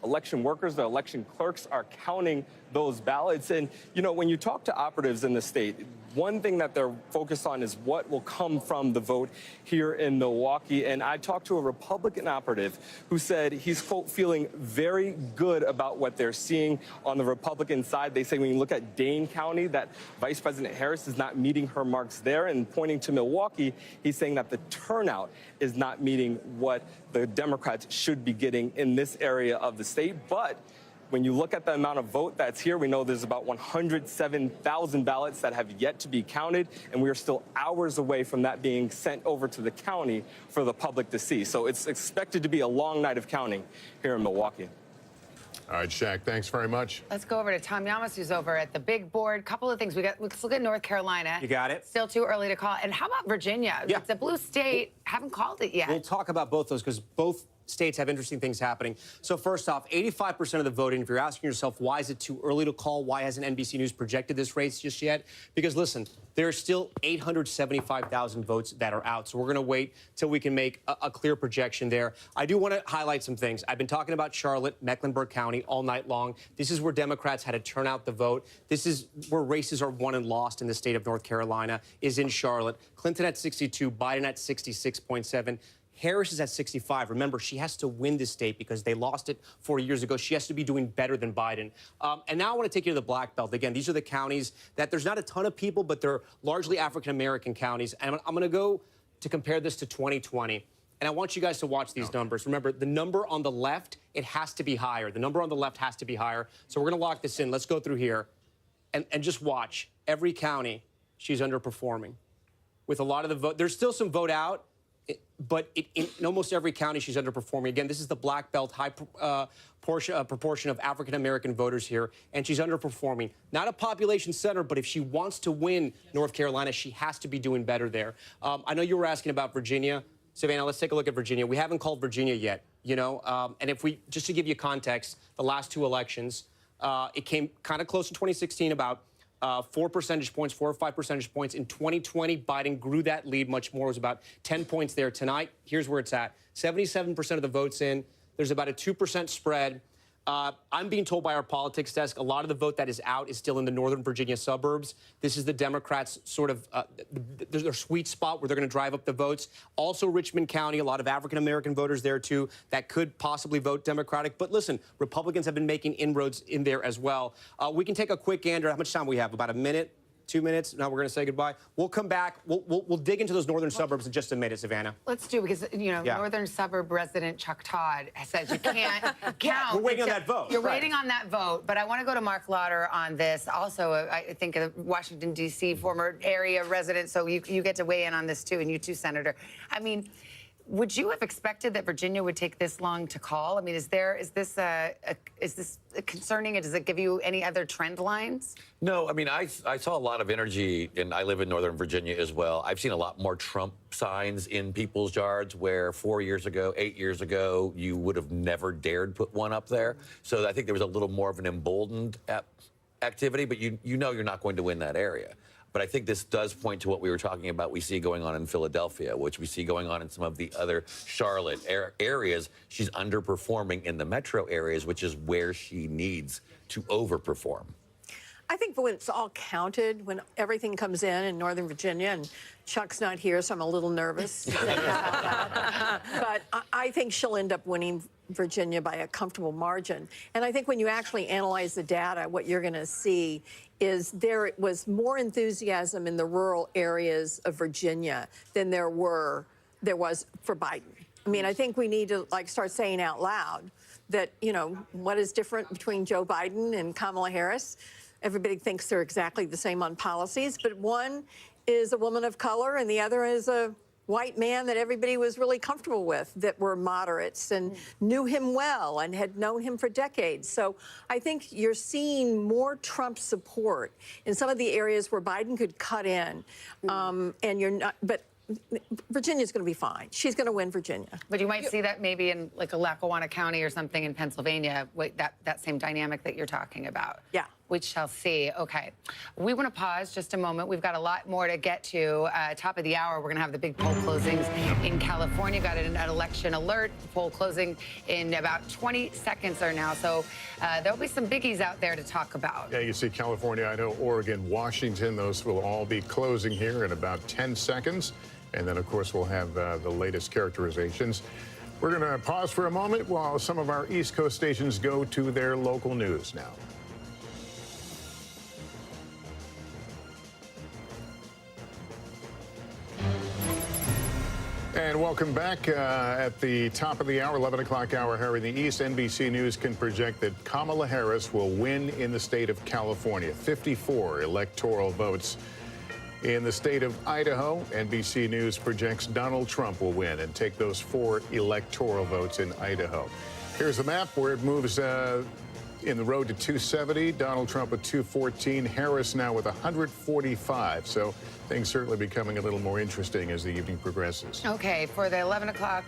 election workers, the election clerks are counting those ballots. And, you know, when you talk to operatives in the state, one thing that they're focused on is what will come from the vote here in Milwaukee. And I talked to a Republican operative who said he's, quote, feeling very good about what they're seeing on the Republican side. They say when you look at Dane County, that Vice President Harris is not meeting her marks there. And pointing to Milwaukee, he's saying that the turnout is not meeting what the Democrats should be getting in this area of the state. But when you look at the amount of vote that's here, we know there's about 107,000 ballots that have yet to be counted, and we are still hours away from that being sent over to the county for the public to see. So it's expected to be a long night of counting here in Milwaukee. All right, Shaq, thanks very much. Let's go over to Tom Yamas, who's over at the big board. Couple of things. Let's look at North Carolina. You got it. Still too early to call. And how about Virginia? Yeah. It's a blue state. Haven't called it yet. We'll talk about both those because both states have interesting things happening. So first off, 85% of the voting, if you're asking yourself, why is it too early to call? Why hasn't NBC News projected this race just yet? Because listen, there are still 875,000 votes that are out. So we're going to wait till we can make a clear projection there. I do want to highlight some things. I've been talking about Charlotte, Mecklenburg County all night long. This is where Democrats had to turn out the vote. This is where races are won and lost in the state of North Carolina, is in Charlotte. Clinton at 62, Biden at 66.7. Harris is at 65. Remember, she has to win this state because they lost it 4 years ago. She has to be doing better than Biden. And now I want to take you to the Black Belt. Again, these are the counties that there's not a ton of people, but they're largely African-American counties. And I'm going to go to compare this to 2020. And I want you guys to watch these numbers. Remember, the number on the left, it has to be higher. The number on the left has to be higher. So we're going to lock this in. Let's go through here and just watch. Every county, she's underperforming. With a lot of the vote, there's still some vote out. But in almost every county, she's underperforming. Again, this is the Black Belt, high proportion of African-American voters here, and she's underperforming. Not a population center, but if she wants to win North Carolina, she has to be doing better there. I know you were asking about Virginia. Savannah, let's take a look at Virginia. We haven't called Virginia yet, you know, and if we, just to give you context, the last two elections, it came kind of close in 2016, about 4 percentage points, 4 or 5 percentage points. In 2020, Biden grew that lead much more. It was about 10 points there. Tonight, here's where it's at. 77% of the votes in. There's about a 2% spread. I'm being told by our politics desk, a lot of the vote that is out is still in the Northern Virginia suburbs. This is the Democrats' sort of their sweet spot where they're going to drive up the votes. Also, Richmond County, a lot of African-American voters there, too, that could possibly vote Democratic. But listen, Republicans have been making inroads in there as well. We can take a quick gander. How much time we have? About a minute? 2 minutes. Now we're going to say goodbye. We'll come back. We'll dig into those northern suburbs in just a minute, Savannah. Let's do, because, northern suburb resident Chuck Todd says you can't count. We're waiting on that vote. You're waiting on that vote. But I want to go to Mark Lauder on this. Also, I think a Washington, D.C. former area resident, so you get to weigh in on this, too, and you too, Senator. I mean, would you have expected that Virginia would take this long to call? I mean, is this concerning? Does it give you any other trend lines? No, I mean, I saw a lot of energy, and I live in Northern Virginia as well. I've seen a lot more Trump signs in people's yards where 4 years ago, 8 years ago, you would have never dared put one up there. So I think there was a little more of an emboldened activity, but you know you're not going to win that area. But I think this does point to what we were talking about we see going on in Philadelphia, which we see going on in some of the other Charlotte areas. She's underperforming in the metro areas, which is where she needs to overperform. I think when it's all counted, when everything comes in Northern Virginia, and Chuck's not here, so I'm a little nervous about that. But I think she'll end up winning Virginia by a comfortable margin. And I think when you actually analyze the data, what you're going to see is there was more enthusiasm in the rural areas of Virginia than there was for Biden. I mean, I think we need to start saying out loud that, what is different between Joe Biden and Kamala Harris. Everybody thinks they're exactly the same on policies, but one is a woman of color and the other is a white man that everybody was really comfortable with, that were moderates and knew him well and had known him for decades. So I think you're seeing more Trump support in some of the areas where Biden could cut in, and you're not, but Virginia's going to be fine. She's going to win Virginia. But you might see that maybe in like a Lackawanna County or something in Pennsylvania, that same dynamic that you're talking about. Yeah. We shall see. Okay. We want to pause just a moment. We've got a lot more to get to. Top of the hour, we're going to have the big poll closings in California. Got an election alert. Poll closing in about 20 seconds or now. So there'll be some biggies out there to talk about. Yeah, you see California, Idaho, Oregon, Washington. Those will all be closing here in about 10 seconds. And then, of course, we'll have the latest characterizations. We're going to pause for a moment while some of our East Coast stations go to their local news now. And welcome back. At the top of the hour, 11 o'clock hour here in the East, NBC News can project that Kamala Harris will win in the state of California. 54 electoral votes. In the state of Idaho, NBC News projects Donald Trump will win and take those 4 electoral votes in Idaho. Here's the map where it moves in the road to 270. Donald Trump with 214. Harris now with 145. So things certainly becoming a little more interesting as the evening progresses. Okay, for the 11 o'clock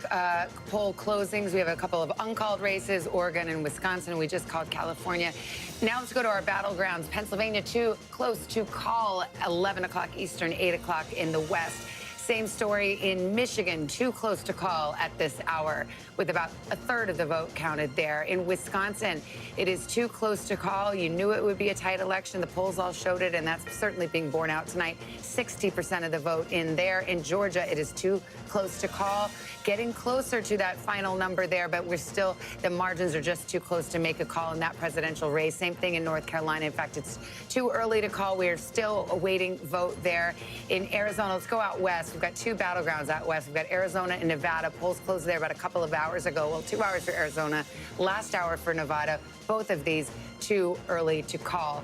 poll closings, we have a couple of uncalled races, Oregon and Wisconsin. We just called California. Now let's go to our battlegrounds. Pennsylvania, too close to call, 11 o'clock Eastern, 8 o'clock in the West. Same story in Michigan, too close to call at this hour, with about a third of the vote counted there. In Wisconsin, it is too close to call. You knew it would be a tight election. The polls all showed it, and that's certainly being borne out tonight. 60% of the vote in there. In Georgia, it is too close to call. Getting closer to that final number there, but the margins are just too close to make a call in that presidential race. Same thing in North Carolina. In fact, it's too early to call. We are still awaiting vote there. In Arizona, let's go out west. We've got 2 battlegrounds out west. We've got Arizona and Nevada. Polls closed there about a couple of hours ago. Well, 2 hours for Arizona, last hour for Nevada. Both of these too early to call.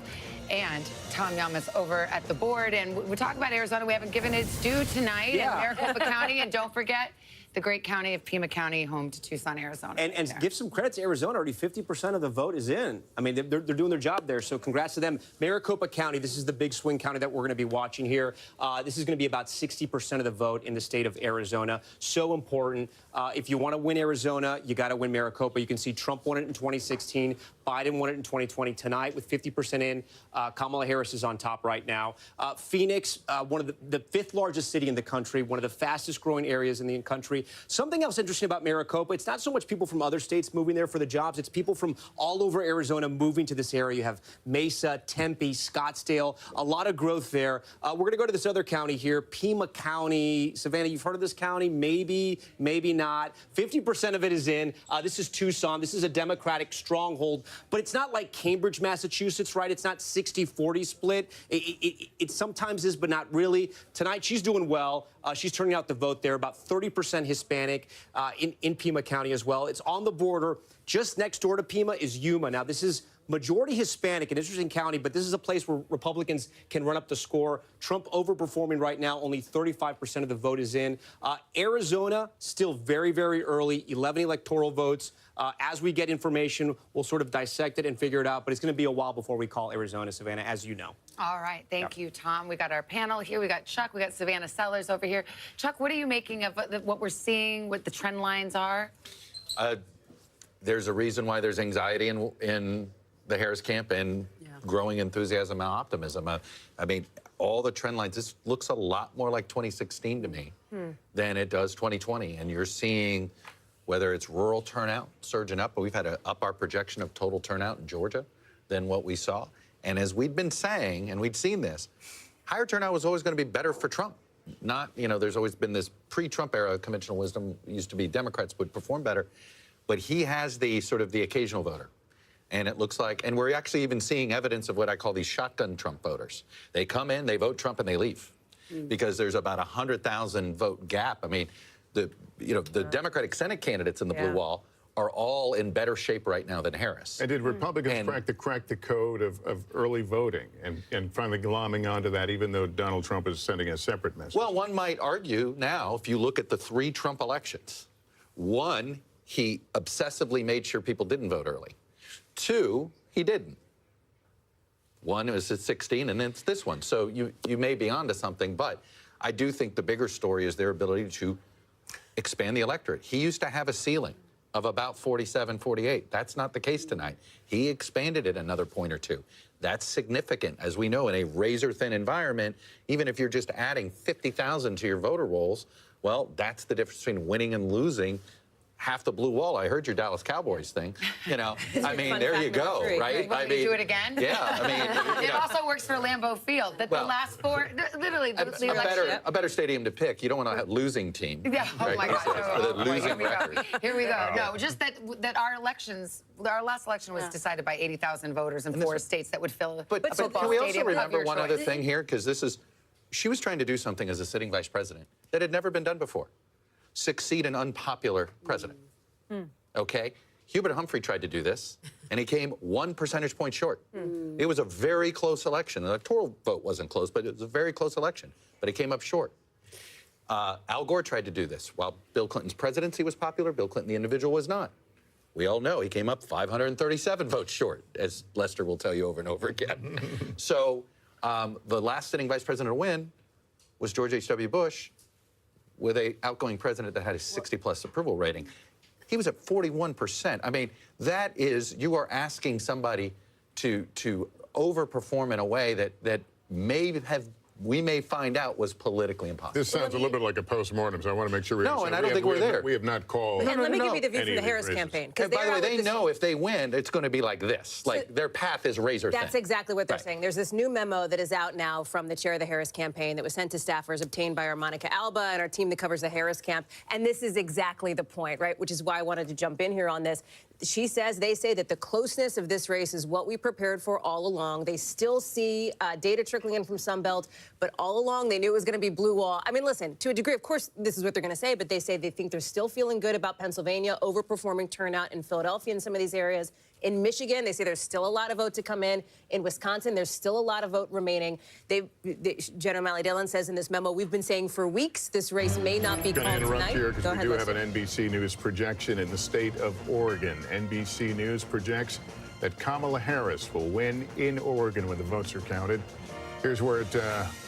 And Tom Yamas over at the board. And we talk about Arizona. We haven't given its due tonight in Maricopa County. And don't forget, the great county of Pima County, home to Tucson, Arizona. And give some credit to Arizona. Already 50% of the vote is in. I mean, they're doing their job there, so congrats to them. Maricopa County, this is the big swing county that we're going to be watching here. This is going to be about 60% of the vote in the state of Arizona. So important. If you want to win Arizona, you got to win Maricopa. You can see Trump won it in 2016. Biden won it in 2020. Tonight, with 50% in, Kamala Harris is on top right now. Phoenix, one of the 5th largest city in the country, one of the fastest growing areas in the country. early. Something else interesting about Maricopa, it's not so much people from other states moving there for the jobs, it's people from all over Arizona moving to this area. You have Mesa, Tempe, Scottsdale, a lot of growth there. We're going to go to this other county here, Pima County. Savannah, you've heard of this county? Maybe, maybe not. 50% of it is in. This is Tucson. This is a Democratic stronghold, but it's not like Cambridge, Massachusetts, right? It's not 60-40 split. It sometimes is, but not really. Tonight, she's doing well. She's turning out the vote there, about 30% Hispanic in Pima County as well. It's on the border. Just next door to Pima is Yuma. Now, this is majority Hispanic, an interesting county, but this is a place where Republicans can run up the score. Trump overperforming right now. Only 35% of the vote is in. Arizona, still very, very early, 11 electoral votes. As we get information, we'll sort of dissect it and figure it out, but it's going to be a while before we call Arizona, Savannah, as you know. All right. Thank you, Tom. We got our panel here. We got Chuck. We got Savannah Sellers over here. Chuck, what are you making of what we're seeing, what the trend lines are? There's a reason why there's anxiety in the Harris camp and growing enthusiasm and optimism. I mean, all the trend lines, this looks a lot more like 2016 to me than it does 2020. And you're seeing whether it's rural turnout surging up, but we've had to up our projection of total turnout in Georgia than what we saw. And as we'd been saying, and we'd seen this, higher turnout was always going to be better for Trump. Not, you know, there's always been this pre-Trump era conventional wisdom used to be Democrats would perform better, but he has the sort of the occasional voter. And it looks like, and we're actually even seeing evidence of what I call these shotgun Trump voters. They come in, they vote Trump, and they leave because there's about 100,000 vote gap. I mean, the Democratic Senate candidates in the blue wall are all in better shape right now than Harris. And did Republicans crack the code of early voting and finally glomming onto that, even though Donald Trump is sending a separate message? Well, one might argue now, if you look at the 3 Trump elections, 1, he obsessively made sure people didn't vote early. 2, he didn't. 1 was at 16, and then it's this one. So you may be onto something, but I do think the bigger story is their ability to expand the electorate. He used to have a ceiling of about 47, 48. That's not the case tonight. He expanded it another point or 2. That's significant. As we know, in a razor-thin environment, even if you're just adding 50,000 to your voter rolls, well, that's the difference between winning and losing. Half the blue wall. I heard your Dallas Cowboys thing. You know, I mean, there you go, right? Want me to do it again? Yeah, I mean, it also works for Lambeau Field. That the last 4, literally, the election. A better stadium to pick. You don't want to have a losing team. Yeah. Oh right? my God. The losing record. Here we go. No, just that our elections, our last election was decided by 80,000 voters in 4 states that would fill a football stadium. But can we also remember one other thing here? Because this is, she was trying to do something as a sitting vice president that had never been done before. Succeed an unpopular president. Okay? Hubert Humphrey tried to do this, and he came 1 percentage point short. It was a very close election. The electoral vote wasn't close, but it was a very close election. But he came up short. Al Gore tried to do this. While Bill Clinton's presidency was popular, Bill Clinton, the individual, was not. We all know he came up 537 votes short, as Lester will tell you over and over again. So the last sitting vice president to win was George H.W. Bush, with an outgoing president that had a 60-plus approval rating. He was at 41%. I mean, that is, you are asking somebody to overperform in a way that we may find out was politically impossible. This sounds a little bit like a postmortem, so I want to make sure we No, and I don't think we're there. We have not called. And let me give you the view from the Harris campaign. And by the way, they know if they win, it's going to be like this. Like, their path is razor thin. That's exactly what they're saying. There's this new memo that is out now from the chair of the Harris campaign that was sent to staffers, obtained by our Monica Alba and our team that covers the Harris camp. And this is exactly the point, right? Which is why I wanted to jump in here on this. She says, they say that the closeness of this race is what we prepared for all along. They still see data trickling in from Sunbelt, but all along they knew it was going to be blue wall. I mean, listen, to a degree, of course, this is what they're going to say, but they say they think they're still feeling good about Pennsylvania, overperforming turnout in Philadelphia and some of these areas. In Michigan, they say there's still a lot of vote to come in. In Wisconsin, there's still a lot of vote remaining. Jen O'Malley Dillon says in this memo, we've been saying for weeks this race may not be called tonight. I'm going to interrupt here because we do have an NBC News projection in the state of Oregon. NBC News projects that Kamala Harris will win in Oregon when the votes are counted. Here's where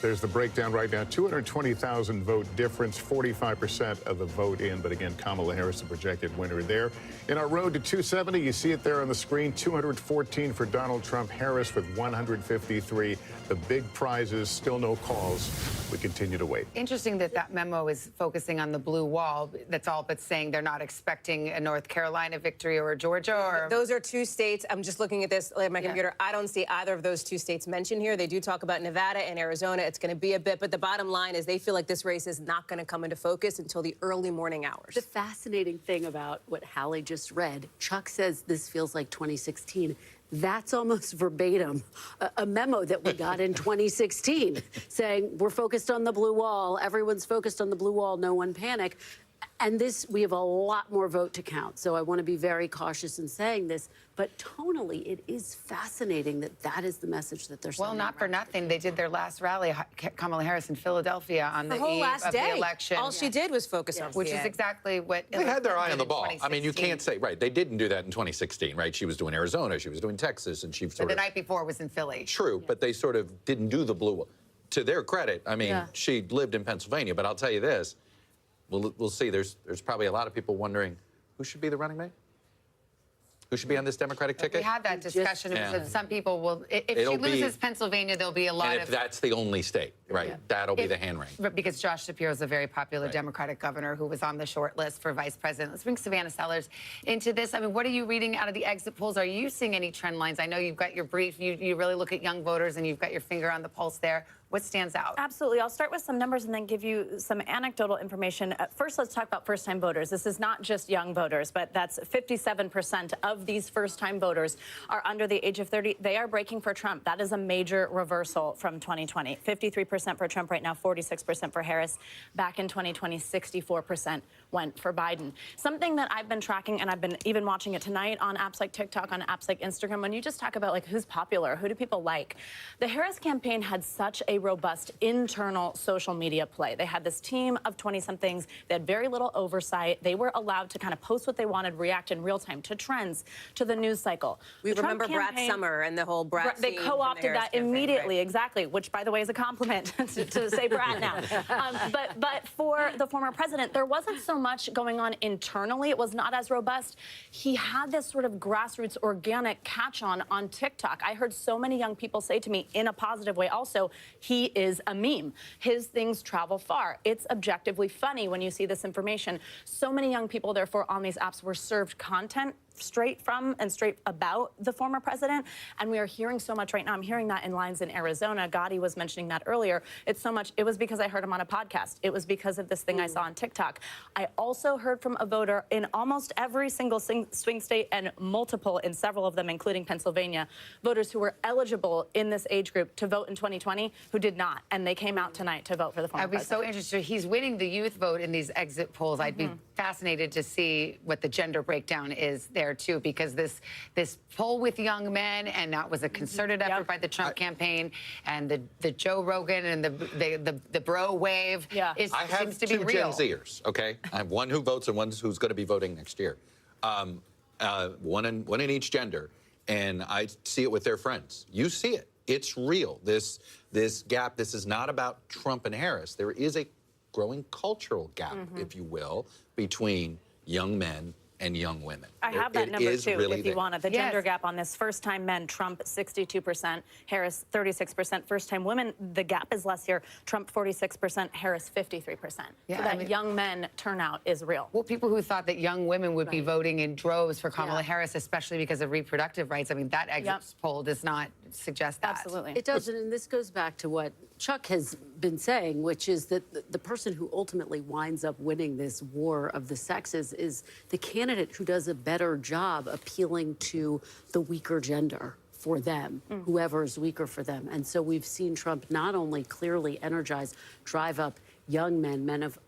there's the breakdown right now. 220,000 vote difference, 45% of the vote in. But again, Kamala Harris, the projected winner there. In our road to 270, you see it there on the screen, 214 for Donald Trump, Harris with 153. The big prizes, still no calls. We continue to wait. Interesting that that memo is focusing on the blue wall. That's all but saying they're not expecting a North Carolina victory or a Georgia or... Those are two states. I'm just looking at this on my computer. I don't see either of those two states mentioned here. They do talk about Nevada and Arizona. It's going to be a bit, but the bottom line is they feel like this race is not going to come into focus until the early morning hours. The fascinating thing about what Hallie just read, Chuck says this feels like 2016. That's almost verbatim a memo that we got in 2016 saying we're focused on the blue wall. Everyone's focused on the blue wall. No one panic. And this, we have a lot more vote to count. So I want to be very cautious in saying this. But tonally, it is fascinating that that is the message that they're sending. Well, not for nothing. They did their last rally, Kamala Harris in Philadelphia, on the eve of the election. All she did was focus on which is exactly what they had their eye on the ball. I mean, you can't say, right, they didn't do that in 2016, right? She was doing Arizona, she was doing Texas, and she sort of... the night before was in Philly. True, but they sort of didn't do the blue wall. To their credit, I mean, she lived in Pennsylvania, but I'll tell you this, we'll see. There's probably a lot of people wondering who should be the running mate? Who should be on this Democratic ticket? We had that discussion. Some people will, if she loses Pennsylvania, there'll be a lot and if that's the only state, right, that'll be the hand range. Because Josh Shapiro is a very popular Democratic governor who was on the short list for vice president. Let's bring Savannah Sellers into this. I mean, what are you reading out of the exit polls? Are you seeing any trend lines? I know you've got your brief. You really look at young voters, and you've got your finger on the pulse there. What stands out? Absolutely. I'll start with some numbers and then give you some anecdotal information. First, let's talk about first-time voters. This is not just young voters, but that's 57% of these first-time voters are under the age of 30. They are breaking for Trump. That is a major reversal from 2020. 53% for Trump right now, 46% for Harris. Back in 2020, 64% went for Biden. Something that I've been tracking, and I've been even watching it tonight on apps like TikTok, on apps like Instagram, when you just talk about like who's popular, who do people like. The Harris campaign had such a robust internal social media play. They had this team of 20-somethings. They had very little oversight. They were allowed to kind of post what they wanted, react in real time to trends, to the news cycle. We remember Brat Summer and the whole Brat They co-opted that immediately, right? exactly, which, by the way, is a compliment to say Brat now. But for the former president, there wasn't so much going on internally. It was not as robust. He had this sort of grassroots organic catch-on TikTok. I heard so many young people say to me, in a positive way also, he is a meme. His things travel far. It's objectively funny when you see this information. So many young people, therefore, on these apps were served content straight from and straight about the former president. And we are hearing so much right now. I'm hearing that in lines in Arizona. Gotti was mentioning that earlier. It's so much. It was because I heard him on a podcast. It was because of this thing I saw on TikTok. I also heard from a voter in almost every single swing state and multiple in several of them, including Pennsylvania, voters who were eligible in this age group to vote in 2020 who did not. And they came out tonight to vote for the former president. I'd be so interested. He's winning the youth vote in these exit polls. I'd be fascinated to see what the gender breakdown is there too, because this poll with young men, and that was a concerted effort by the Trump campaign, and the Joe Rogan and the bro wave seems to be real. I have two Gen Zers, okay? I have one who votes and one who's going to be voting next year. One in each gender, and I see it with their friends. You see it. It's real. This gap, this is not about Trump and Harris. There is a growing cultural gap, if you will, between young men and young women. I have that number too, really if you want it. The gender gap on this: first-time men, Trump 62%, Harris 36%. First-time women, the gap is less here. Trump 46%, Harris 53%. So that young men turnout is real. Well, people who thought that young women would be voting in droves for Kamala Harris, especially because of reproductive rights, I mean, that exit poll does not suggest that. Absolutely. It doesn't, and this goes back to what Chuck has been saying, which is that the person who ultimately winds up winning this war of the sexes is the candidate who does a better job appealing to the weaker gender for them, whoever is weaker for them. And so we've seen Trump not only clearly energize, drive up young men of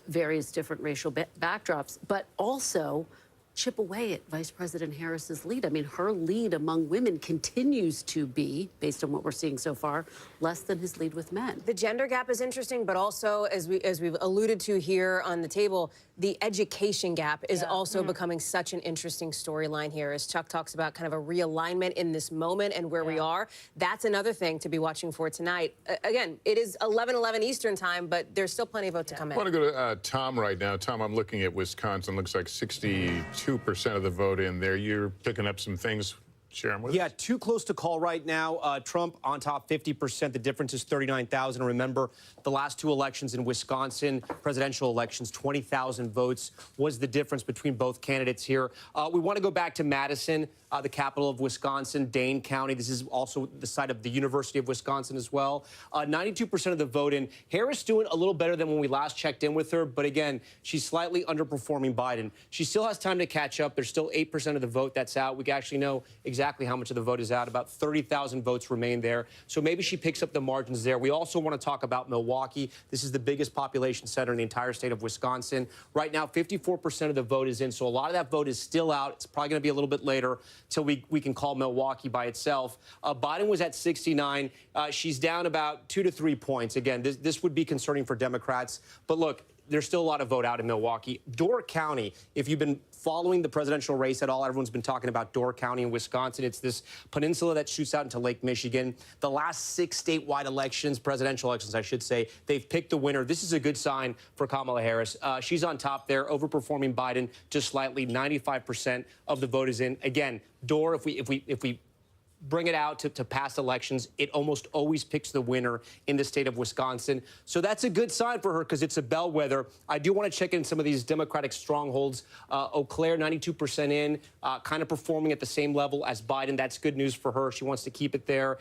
various different racial backdrops, but also chip away at Vice President Harris's lead. I mean, her lead among women continues to be, based on what we're seeing so far, less than his lead with men. The gender gap is interesting, but also, as we've alluded to here on the table, the education gap is also becoming such an interesting storyline here. As Chuck talks about kind of a realignment in this moment and where we are, that's another thing to be watching for tonight. Again, it is 11:11 Eastern time, but there's still plenty of vote to come in. I want to go to Tom right now. Tom, I'm looking at Wisconsin. Looks like 62% of the vote in there. You're picking up some things. Share them with us. Too close to call right now. Trump on top 50%. The difference is 39,000. Remember, the last two elections in Wisconsin, presidential elections, 20,000 votes was the difference between both candidates here. We want to go back to Madison, the capital of Wisconsin, Dane County. This is also the site of the University of Wisconsin as well. 92% of the vote in. Harris doing a little better than when we last checked in with her, but again, she's slightly underperforming Biden. She still has time to catch up. There's still 8% of the vote that's out. We can actually know exactly how much of the vote is out. About 30,000 votes remain there. So maybe she picks up the margins there. We also want to talk about Milwaukee. This is the biggest population center in the entire state of Wisconsin. Right now, 54% of the vote is in. So a lot of that vote is still out. It's probably going to be a little bit later till we can call Milwaukee by itself. Biden was at 69. She's down about 2 to 3 points. Again, this would be concerning for Democrats. But look, there's still a lot of vote out in Milwaukee. Door County, if you've been following the presidential race at all, everyone's been talking about Door County in Wisconsin. It's this peninsula that shoots out into Lake Michigan. The last 6 statewide elections, presidential elections, I should say, they've picked the winner. This is a good sign for Kamala Harris. She's on top there, overperforming Biden just slightly. 95% of the vote is in. Again, Door, if we bring it out to past elections, it almost always picks the winner in the state of Wisconsin. So that's a good sign for her because it's a bellwether. I do want to check in some of these Democratic strongholds. Eau Claire, 92% in, kind of performing at the same level as Biden. That's good news for her. She wants to keep it there.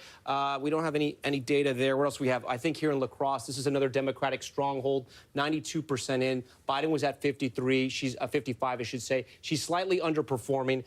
We don't have any data there. What else we have? I think here in La Crosse, this is another Democratic stronghold, 92% in. Biden was at 53. She's 55, I should say. She's slightly underperforming.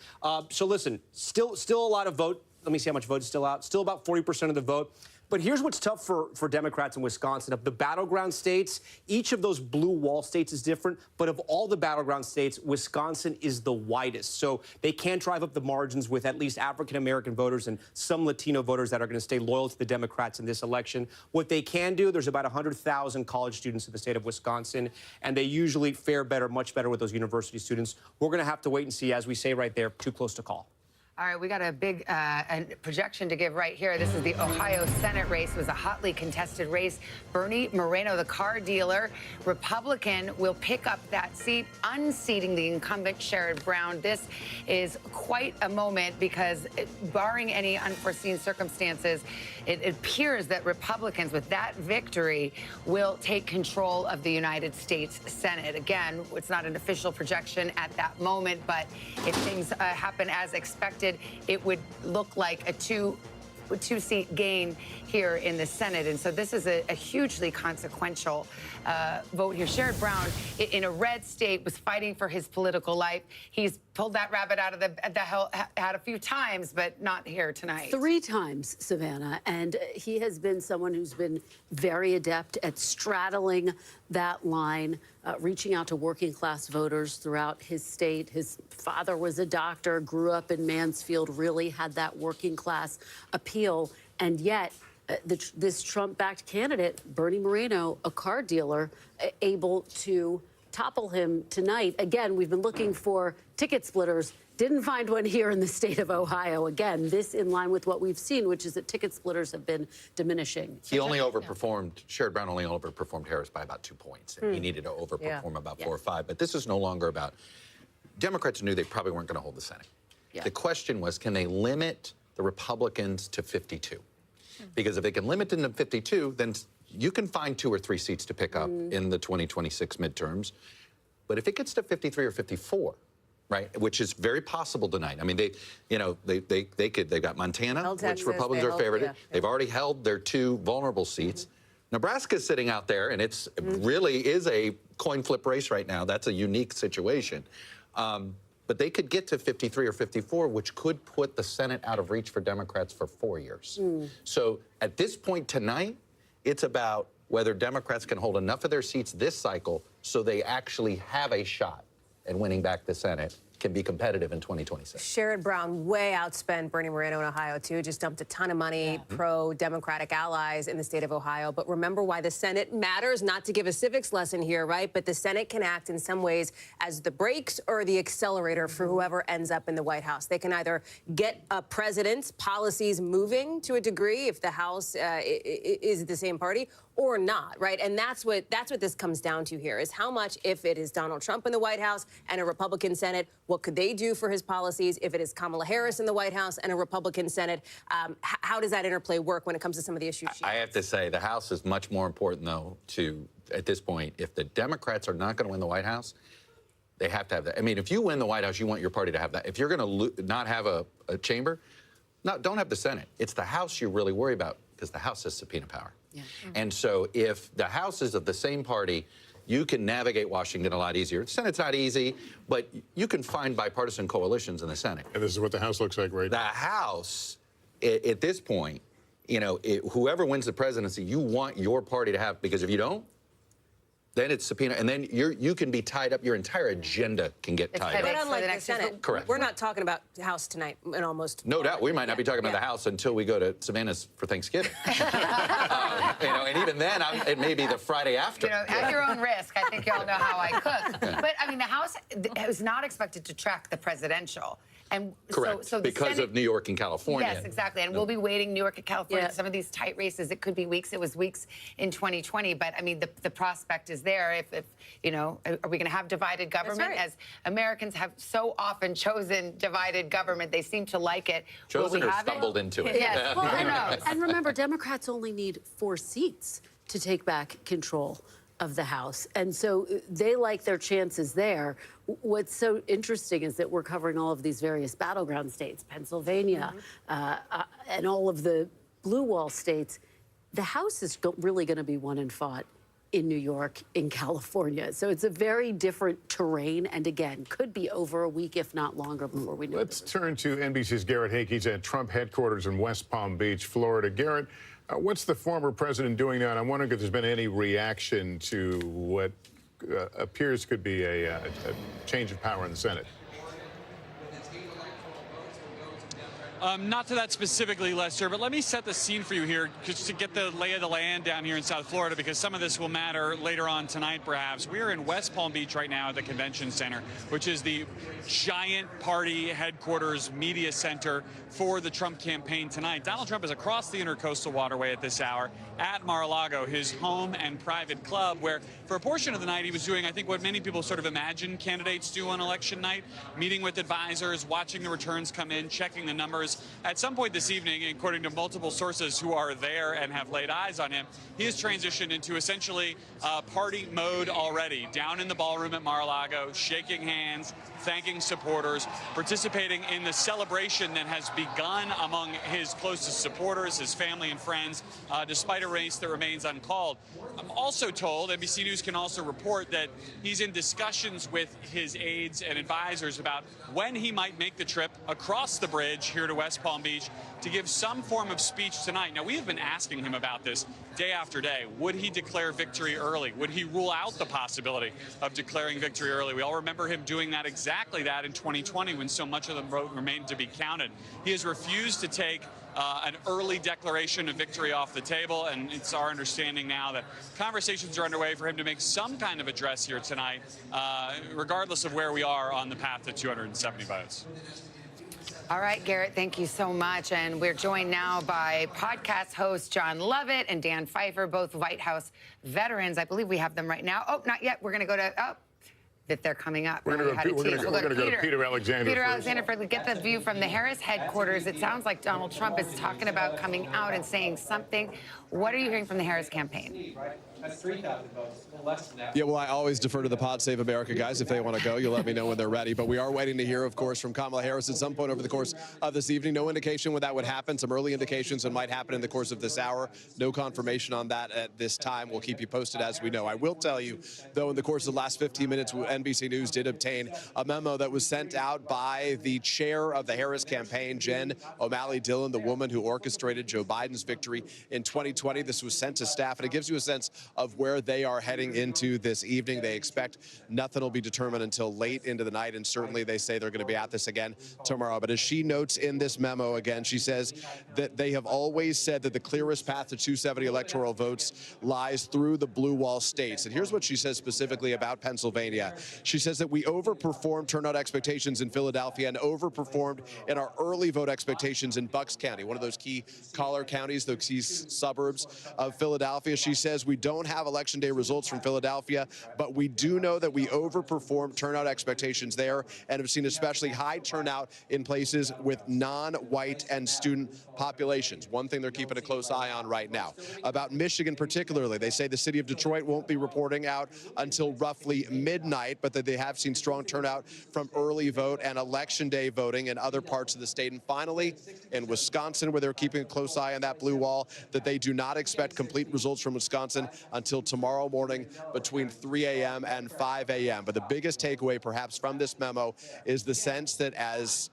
So listen, still a lot of vote. Let me see how much vote is still out. Still about 40% of the vote. But here's what's tough for Democrats in Wisconsin. Of the battleground states, each of those blue wall states is different. But of all the battleground states, Wisconsin is the widest. So they can drive up the margins with at least African-American voters and some Latino voters that are going to stay loyal to the Democrats in this election. What they can do, there's about 100,000 college students in the state of Wisconsin, and they usually fare better, much better with those university students. We're going to have to wait and see, as we say right there, too close to call. All right, we got a big projection to give right here. This is the Ohio Senate race. It was a hotly contested race. Bernie Moreno, the car dealer, Republican, will pick up that seat, unseating the incumbent Sherrod Brown. This is quite a moment because, barring any unforeseen circumstances, it appears that Republicans, with that victory, will take control of the United States Senate. Again, it's not an official projection at that moment, but if things happen as expected, it would look like a two-seat gain here in the Senate. And so this is a hugely consequential vote here. Sherrod Brown, in a red state, was fighting for his political life. He's pulled that rabbit out of the hat a few times, but not here tonight. 3 times, Savannah. And he has been someone who's been very adept at straddling that line, reaching out to working class voters throughout his state. His father was a doctor, grew up in Mansfield, really had that working class appeal. And yet, this Trump-backed candidate, Bernie Moreno, a car dealer, able to topple him tonight. Again, we've been looking for ticket splitters. Didn't find one here in the state of Ohio. Again, this in line with what we've seen, which is that ticket splitters have been diminishing. He only overperformed, Sherrod Brown only overperformed Harris by about 2 points. He needed to overperform about 4 or 5. But this is no longer about, Democrats knew they probably weren't going to hold the Senate. The question was, can they limit the Republicans to 52? Because if they can limit them to 52, then you can find 2 or 3 seats to pick up in the 2026 midterms. But if it gets to 53 or 54, right, which is very possible tonight. I mean, they've got Montana, which Republicans are favored. They've already held their 2 vulnerable seats. Nebraska's sitting out there, and it really is a coin flip race right now. That's a unique situation. But they could get to 53 or 54, which could put the Senate out of reach for Democrats for 4 years. So at this point tonight, it's about whether Democrats can hold enough of their seats this cycle so they actually have a shot at winning back the Senate can be competitive in 2026. Sherrod Brown way outspent Bernie Moreno in Ohio, too. Just dumped a ton of money, pro-Democratic allies in the state of Ohio. But remember why the Senate matters, not to give a civics lesson here, right? But the Senate can act in some ways as the brakes or the accelerator for whoever ends up in the White House. They can either get a president's policies moving to a degree if the House is the same party, or not, right? And that's what this comes down to here, is how much, if it is Donald Trump in the White House and a Republican Senate, what could they do for his policies? If it is Kamala Harris in the White House and a Republican Senate, how does that interplay work when it comes to some of the issues? I have to say, the House is much more important, though, at this point, if the Democrats are not going to win the White House, they have to have that. I mean, if you win the White House, you want your party to have that. If you're going to not have a chamber, don't have the Senate. It's the House you really worry about, because the House has subpoena power. Yeah. And so if the House is of the same party, you can navigate Washington a lot easier. The Senate's not easy, but you can find bipartisan coalitions in the Senate. And this is what the House looks like right now. The House, at this point, whoever wins the presidency, you want your party to have, because if you don't, then it's subpoena, and then you can be tied up. Your entire agenda can get tied up. But unlike the Senate, correct. We're not talking about the House tonight in almost. No doubt, we might not be talking about the House until we go to Savannah's for Thanksgiving. And even then, it may be the Friday after. At your own risk, I think y'all know how I cook. But I mean, the House was not expected to track the presidential. And correct, so the because Senate, of New York and California. Yes, exactly. And we'll be waiting New York and California. Some of these tight races, it could be weeks. It was weeks in 2020. But I mean, the prospect is there. If are we going to have divided government? Right. As Americans have so often chosen divided government, they seem to like it. Chosen or stumbled into it. Yes. Well, and remember, Democrats only need 4 seats to take back control of the House. And so they like their chances there. What's so interesting is that we're covering all of these various battleground states, Pennsylvania, and all of the blue wall states. The House is really going to be won and fought in New York, in California. So it's a very different terrain, and again, could be over a week, if not longer, before we know. Let's turn to NBC's Garrett Hakey's at Trump headquarters in West Palm Beach, Florida. Garrett, what's the former president doing now? And I'm wondering if there's been any reaction to what appears could be a change of power in the Senate. Not to that specifically, Lester, but let me set the scene for you here just to get the lay of the land down here in South Florida, because some of this will matter later on tonight, perhaps. We are in West Palm Beach right now at the Convention Center, which is the giant party headquarters media center for the Trump campaign tonight. Donald Trump is across the Intercoastal Waterway at this hour at Mar-a-Lago, his home and private club, where for a portion of the night he was doing, I think, what many people sort of imagine candidates do on election night, meeting with advisors, watching the returns come in, checking the numbers. At some point this evening, according to multiple sources who are there and have laid eyes on him, he has transitioned into essentially party mode already, down in the ballroom at Mar-a-Lago, shaking hands, thanking supporters, participating in the celebration that has begun among his closest supporters, his family and friends, despite a race that remains uncalled. I'm also told, NBC News can also report, that he's in discussions with his aides and advisors about when he might make the trip across the bridge here to West Palm Beach to give some form of speech tonight. Now, we have been asking him about this day after day. Would he declare victory early? Would he rule out the possibility of declaring victory early? We all remember him doing exactly that in 2020 when so much of the vote remained to be counted. He has refused to take an early declaration of victory off the table, and it's our understanding now that conversations are underway for him to make some kind of address here tonight, regardless of where we are on the path to 270 votes. All right, Garrett, thank you so much. And we're joined now by podcast hosts John Lovett and Dan Pfeiffer, both White House veterans. I believe we have them right now. Oh, not yet. We're going to go to, that they're coming up. We're going to go to Peter Alexander. Peter Alexander, get the view from the Harris headquarters. It sounds like Donald Trump is talking about coming out and saying something. What are you hearing from the Harris campaign? 3,000 votes, less than that. Yeah, well, I always defer to the Pod Save America guys. If they want to go, you let me know when they're ready. But we are waiting to hear, of course, from Kamala Harris at some point over the course of this evening. No indication when that would happen. Some early indications that might happen in the course of this hour. No confirmation on that at this time. We'll keep you posted as we know. I will tell you, though, in the course of the last 15 minutes, NBC News did obtain a memo that was sent out by the chair of the Harris campaign, Jen O'Malley Dillon, the woman who orchestrated Joe Biden's victory in 2020. This was sent to staff, and it gives you a sense of where they are heading into this evening. They expect nothing will be determined until late into the night, and certainly they say they're going to be at this again tomorrow. But as she notes in this memo again, she says that they have always said that the clearest path to 270 electoral votes lies through the blue wall states. And here's what she says specifically about Pennsylvania. She says that we overperformed turnout expectations in Philadelphia and overperformed in our early vote expectations in Bucks County, one of those key collar counties, those key suburbs of Philadelphia. She says we don't have election day results from Philadelphia, but we do know that we overperformed turnout expectations there and have seen especially high turnout in places with non-white and student populations. One thing they're keeping a close eye on right now. About Michigan particularly, they say the city of Detroit won't be reporting out until roughly midnight, but that they have seen strong turnout from early vote and election day voting in other parts of the state. And finally, in Wisconsin, where they're keeping a close eye on that blue wall, that they do not expect complete results from Wisconsin until tomorrow morning between 3 a.m. and 5 a.m. But the biggest takeaway perhaps from this memo is the sense that as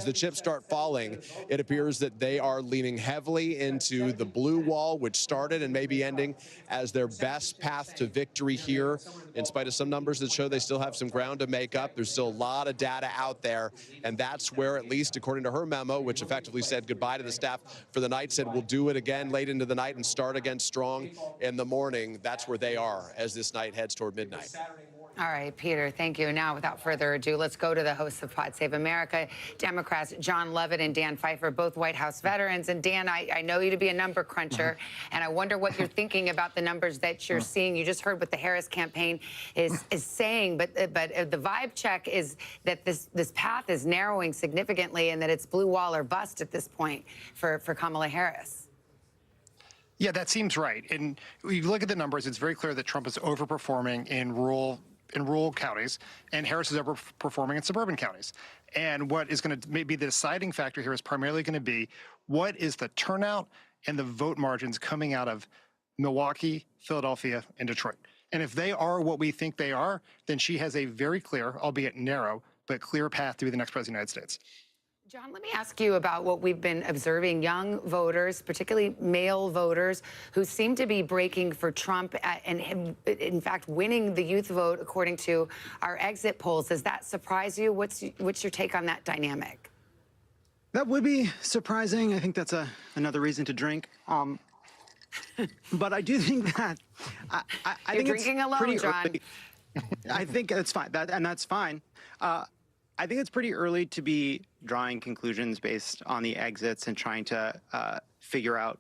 the chips start falling, it appears that they are leaning heavily into the blue wall, which started and may be ending as their best path to victory here. In spite of some numbers that show they still have some ground to make up, there's still a lot of data out there. And that's where, at least according to her memo, which effectively said goodbye to the staff for the night, said we'll do it again late into the night and start again strong in the morning. That's where they are as this night heads toward midnight. All right, Peter, thank you. Now, without further ado, let's go to the hosts of Pod Save America, Democrats John Lovett and Dan Pfeiffer, both White House veterans. And Dan, I know you to be a number cruncher, and I wonder what you're thinking about the numbers that you're seeing. You just heard what the Harris campaign is saying, but the vibe check is that this path is narrowing significantly and that it's blue wall or bust at this point for Kamala Harris. Yeah, that seems right. And you look at the numbers, it's very clear that Trump is overperforming in rural counties, and Harris is overperforming in suburban counties. And what is going to be the deciding factor here is primarily going to be what is the turnout and the vote margins coming out of Milwaukee, Philadelphia, and Detroit. And if they are what we think they are, then she has a very clear, albeit narrow, but clear path to be the next president of the United States. John, let me ask you about what we've been observing. Young voters, particularly male voters, who seem to be breaking for Trump and, in fact, winning the youth vote, according to our exit polls. Does that surprise you? What's your take on that dynamic? That would be surprising. I think that's another reason to drink. But I do think that I think drinking it's alone, pretty John. Early. I think that's fine. That's fine. I think it's pretty early to be drawing conclusions based on the exits and trying to figure out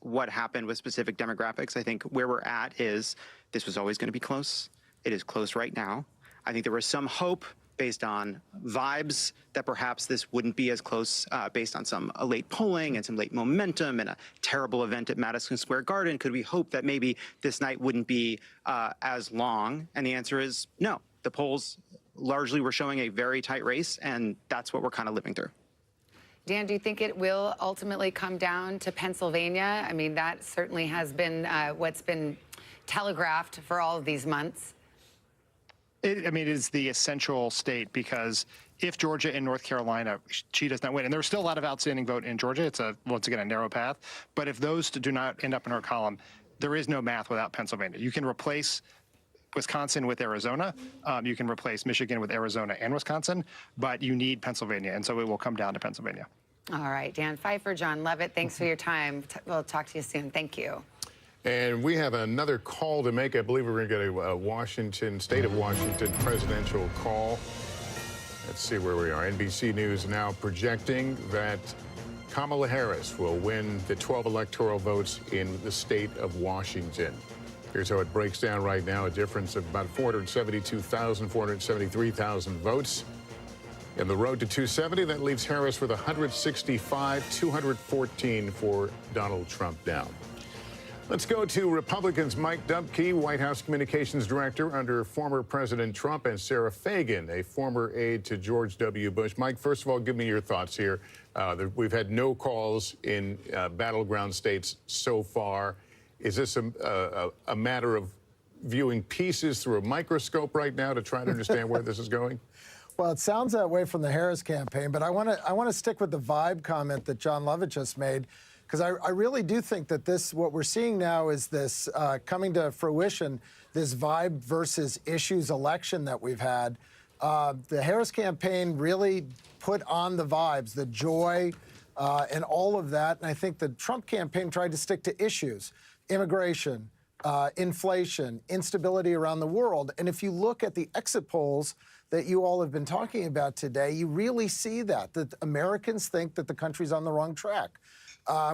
what happened with specific demographics. I think where we're at is this was always going to be close. It is close right now. I think there was some hope based on vibes that perhaps this wouldn't be as close based on some late polling and some late momentum and a terrible event at Madison Square Garden. Could we hope that maybe this night wouldn't be as long? And the answer is no. The polls largely were showing a very tight race, and that's what we're kind of living through. Dan, do you think it will ultimately come down to Pennsylvania? I mean, that certainly has been what's been telegraphed for all of these months. It is the essential state because if Georgia and North Carolina, she does not win, and there's still a lot of outstanding vote in Georgia. It's once again a narrow path. But if those do not end up in her column, there is no math without Pennsylvania. You can replace Wisconsin with Arizona. You can replace Michigan with Arizona and Wisconsin, but you need Pennsylvania, and so it will come down to Pennsylvania. All right, Dan Pfeiffer, John Lovett, thanks for your time. We'll talk to you soon. Thank you. And we have another call to make. I believe we're going to get a state of Washington presidential call. Let's see where we are. NBC News now projecting that Kamala Harris will win the 12 electoral votes in the state of Washington. Here's how it breaks down right now, a difference of about 472,000, 473,000 votes. In the road to 270, that leaves Harris with 165, 214 for Donald Trump now. Let's go to Republicans Mike Dubke, White House Communications Director under former President Trump, and Sarah Fagan, a former aide to George W. Bush. Mike, first of all, give me your thoughts here. We've had no calls in battleground states so far. Is this a matter of viewing pieces through a microscope right now to try to understand where this is going? Well, it sounds that way from the Harris campaign, but I want to stick with the vibe comment that John Lovett just made, because I really do think that what we're seeing now is this coming to fruition, this vibe versus issues election that we've had. The Harris campaign really put on the vibes, the joy, and all of that. And I think the Trump campaign tried to stick to issues, immigration, inflation, instability around the world. And if you look at the exit polls that you all have been talking about today, you really see that Americans think that the country's on the wrong track.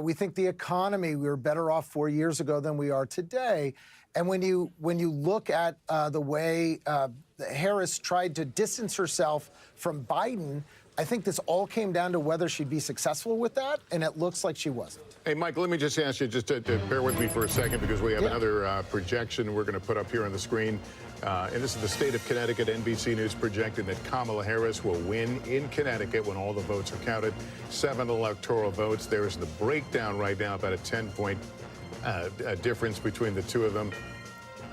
We think the economy, we were better off 4 years ago than we are today. And when you look at the way Harris tried to distance herself from Biden, I think this all came down to whether she'd be successful with that, and it looks like she wasn't. Hey, Michael, let me just ask you just to bear with me for a second, because we have another projection we're going to put up here on the screen. And this is the state of Connecticut. NBC News projecting that Kamala Harris will win in Connecticut when all the votes are counted. 7 electoral votes. There is the breakdown right now, about a 10-point difference between the two of them.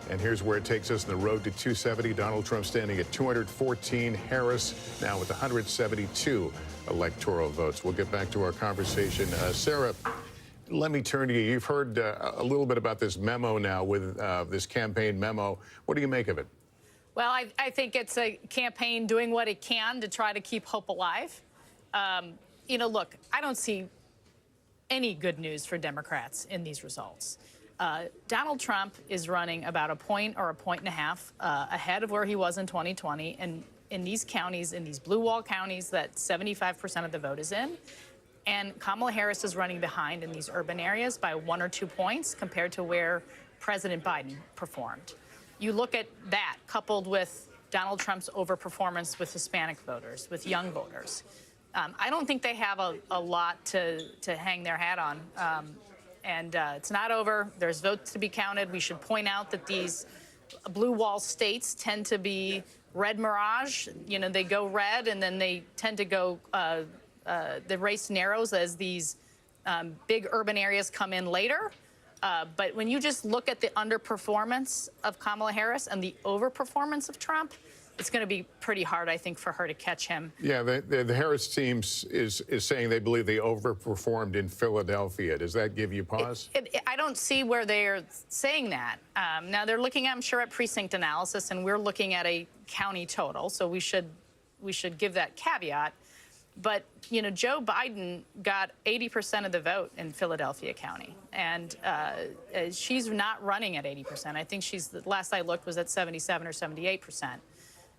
And here's where it takes us in the road to 270. Donald Trump standing at 214. Harris now with 172 electoral votes. We'll get back to our conversation. Sarah, let me turn to you. You've heard a little bit about this memo now with this campaign memo. What do you make of it? Well, I think it's a campaign doing what it can to try to keep hope alive. Look, I don't see any good news for Democrats in these results. Donald Trump is running about a point or a point and a half ahead of where he was in 2020. And in these counties, in these blue wall counties that 75% of the vote is in, and Kamala Harris is running behind in these urban areas by 1 or 2 points compared to where President Biden performed. You look at that coupled with Donald Trump's overperformance with Hispanic voters, with young voters. I don't think they have a lot to hang their hat on. It's not over. There's votes to be counted. We should point out that these blue wall states tend to be red mirage. They go red, and then they tend to go, the race narrows as these big urban areas come in later. But when you just look at the underperformance of Kamala Harris and the overperformance of Trump, it's going to be pretty hard, I think, for her to catch him. Yeah, the Harris team is saying they believe they overperformed in Philadelphia. Does that give you pause? I don't see where they're saying that. Now, they're looking, I'm sure, at precinct analysis, and we're looking at a county total, so we should give that caveat. But, Joe Biden got 80% of the vote in Philadelphia County, and she's not running at 80%. I think the last I looked, was at 77 or 78%.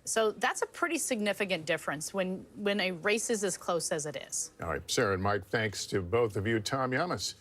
So that's a pretty significant difference when a race is as close as it is. All right, Sarah and Mike, thanks to both of you. Tom Yamas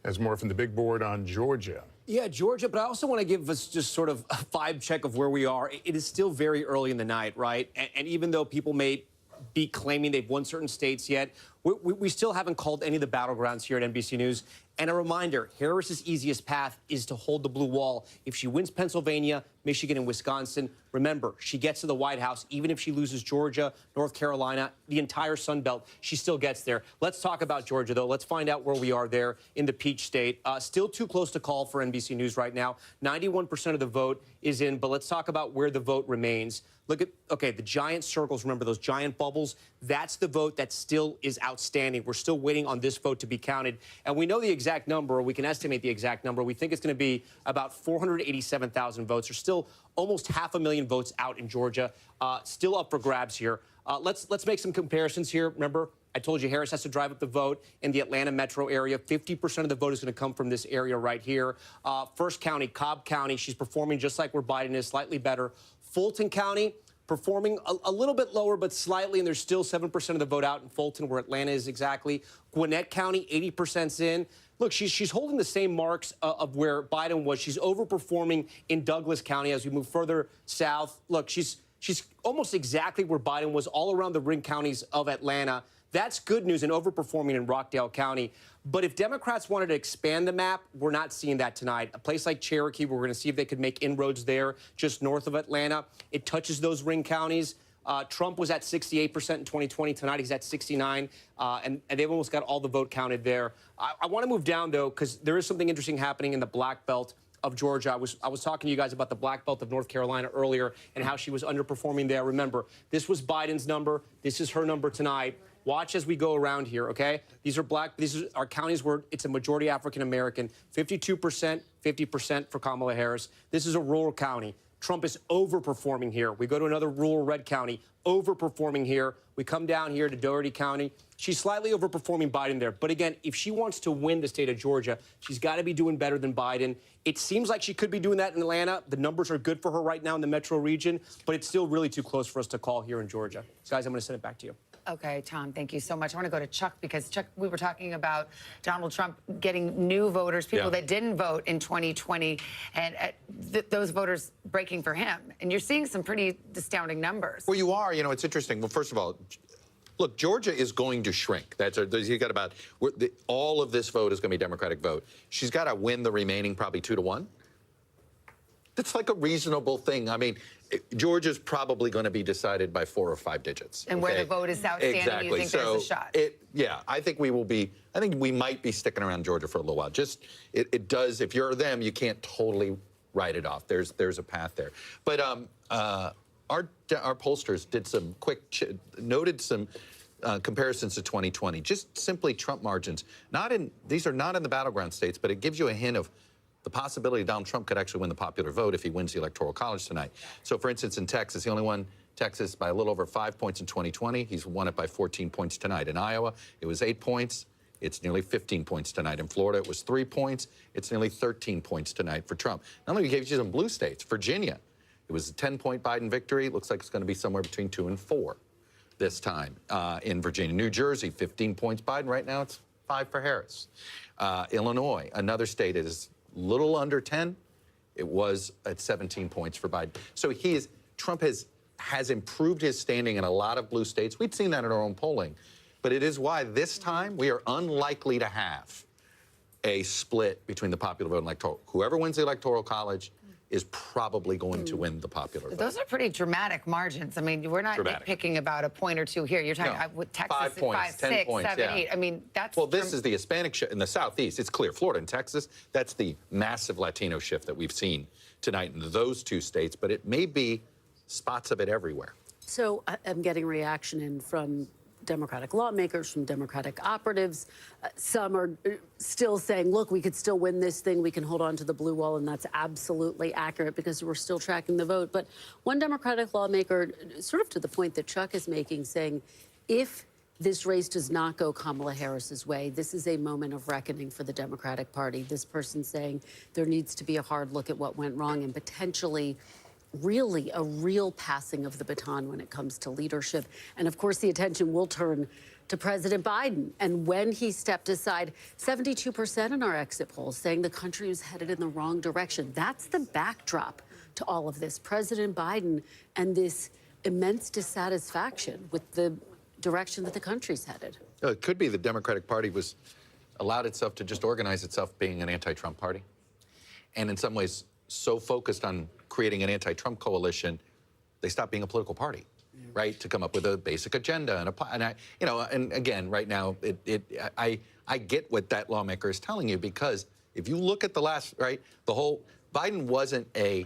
has more from the big board on Georgia. Yeah, Georgia, but I also want to give us just sort of a vibe check of where we are. It is still very early in the night, right? And even though people may be claiming they've won certain states yet, we still haven't called any of the battlegrounds here at NBC News. And a reminder, Harris's easiest path is to hold the blue wall. If she wins Pennsylvania, Michigan, and Wisconsin, remember, she gets to the White House. Even if she loses Georgia, North Carolina, the entire Sun Belt, she still gets there. Let's talk about Georgia, though. Let's find out where we are there in the Peach State. Still too close to call for NBC News right now. 91% of the vote is in, but let's talk about where the vote remains. Look at, okay, the giant circles, remember those giant bubbles? That's the vote that still is outstanding. We're still waiting on this vote to be counted. And we know the exact number, or we can estimate the exact number. We think it's going to be about 487,000 votes. There's still almost 500,000 votes out in Georgia, still up for grabs here. Let's make some comparisons here. Remember, I told you Harris has to drive up the vote in the Atlanta metro area. 50% of the vote is going to come from this area right here. First County, Cobb County, she's performing just like where Biden is, slightly better. Fulton County, performing a little bit lower, but slightly, and there's still 7% of the vote out in Fulton, where Atlanta is exactly. Gwinnett County, 80%'s in. Look, she's holding the same marks of where Biden was. She's overperforming in Douglas County as we move further south. Look, she's almost exactly where Biden was all around the ring counties of Atlanta. That's good news and overperforming in Rockdale County. But if Democrats wanted to expand the map, we're not seeing that tonight. A place like Cherokee, we're going to see if they could make inroads there just north of Atlanta. It touches those ring counties. Trump was at 68% in 2020. Tonight he's at 69%, and they've almost got all the vote counted there. I want to move down, though, because there is something interesting happening in the Black Belt of Georgia. I was talking to you guys about the Black Belt of North Carolina earlier and how she was underperforming there. Remember, this was Biden's number. This is her number tonight. Watch as we go around here, okay? These are counties where it's a majority African American, 52%, 50% for Kamala Harris. This is a rural county. Trump is overperforming here. We go to another rural red county, overperforming here. We come down here to Doherty County. She's slightly overperforming Biden there. But again, if she wants to win the state of Georgia, she's got to be doing better than Biden. It seems like she could be doing that in Atlanta. The numbers are good for her right now in the metro region, but it's still really too close for us to call here in Georgia. Guys, I'm going to send it back to you. Okay, Tom, thank you so much. I want to go to Chuck because, Chuck, we were talking about Donald Trump getting new voters, people that didn't vote in 2020, and those voters breaking for him. And you're seeing some pretty astounding numbers. Well, you are. You know, it's interesting. Well, first of all, look, Georgia is going to shrink. You got about all of this vote is going to be Democratic vote. She's got to win the remaining probably 2-1. That's like a reasonable thing. I mean, Georgia's probably going to be decided by 4 or 5 digits. And where the vote is outstanding, exactly. You think there's a shot? I think we will be. I think we might be sticking around Georgia for a little while. Just it does. If you're them, you can't totally write it off. There's a path there. But our pollsters did some noted some comparisons to 2020. Just simply Trump margins. These are not in the battleground states, but it gives you a hint of the possibility Donald Trump could actually win the popular vote if he wins the Electoral College tonight. So, for instance, in Texas, he only won Texas by a little over 5 points in 2020. He's won it by 14 points tonight. In Iowa, it was 8 points. It's nearly 15 points tonight. In Florida, it was 3 points. It's nearly 13 points tonight for Trump. Not only gave you some blue states, Virginia, it was a 10-point Biden victory. It looks like it's going to be somewhere between 2 and 4 this time in Virginia. New Jersey, 15 points Biden. Right now, it's 5 for Harris. Illinois, another state, is little under 10. It was at 17 points for Biden. So Trump has improved his standing in a lot of blue states. We'd seen that in our own polling. But it is why this time we are unlikely to have a split between the popular vote and electoral. Whoever wins the Electoral College is probably going to win the popular vote. Those are pretty dramatic margins. I mean, we're not picking about a point or two here. You're talking with Texas 5 points, 5, 10 6, points, 7, 8. I mean, that's this is the Hispanic shift in the Southeast. It's clear. Florida and Texas, that's the massive Latino shift that we've seen tonight in those 2 states. But it may be spots of it everywhere. So I'm getting reaction in from Democratic lawmakers, from Democratic operatives. Some are still saying, look, we could still win this thing. We can hold on to the blue wall. And that's absolutely accurate because we're still tracking the vote. But one Democratic lawmaker, sort of to the point that Chuck is making, saying if this race does not go Kamala Harris's way, this is a moment of reckoning for the Democratic Party. This person saying there needs to be a hard look at what went wrong and potentially really a real passing of the baton when it comes to leadership. And of course, the attention will turn to President Biden. And when he stepped aside, 72% in our exit polls saying the country was headed in the wrong direction. That's the backdrop to all of this. President Biden and this immense dissatisfaction with the direction that the country's headed. It could be the Democratic Party allowed itself to just organize itself being an anti-Trump party. And in some ways, so focused on creating an anti-Trump coalition, they stopped being a political party, right? To come up with a basic agenda and again, right now, I get what that lawmaker is telling you because if you look at Biden wasn't a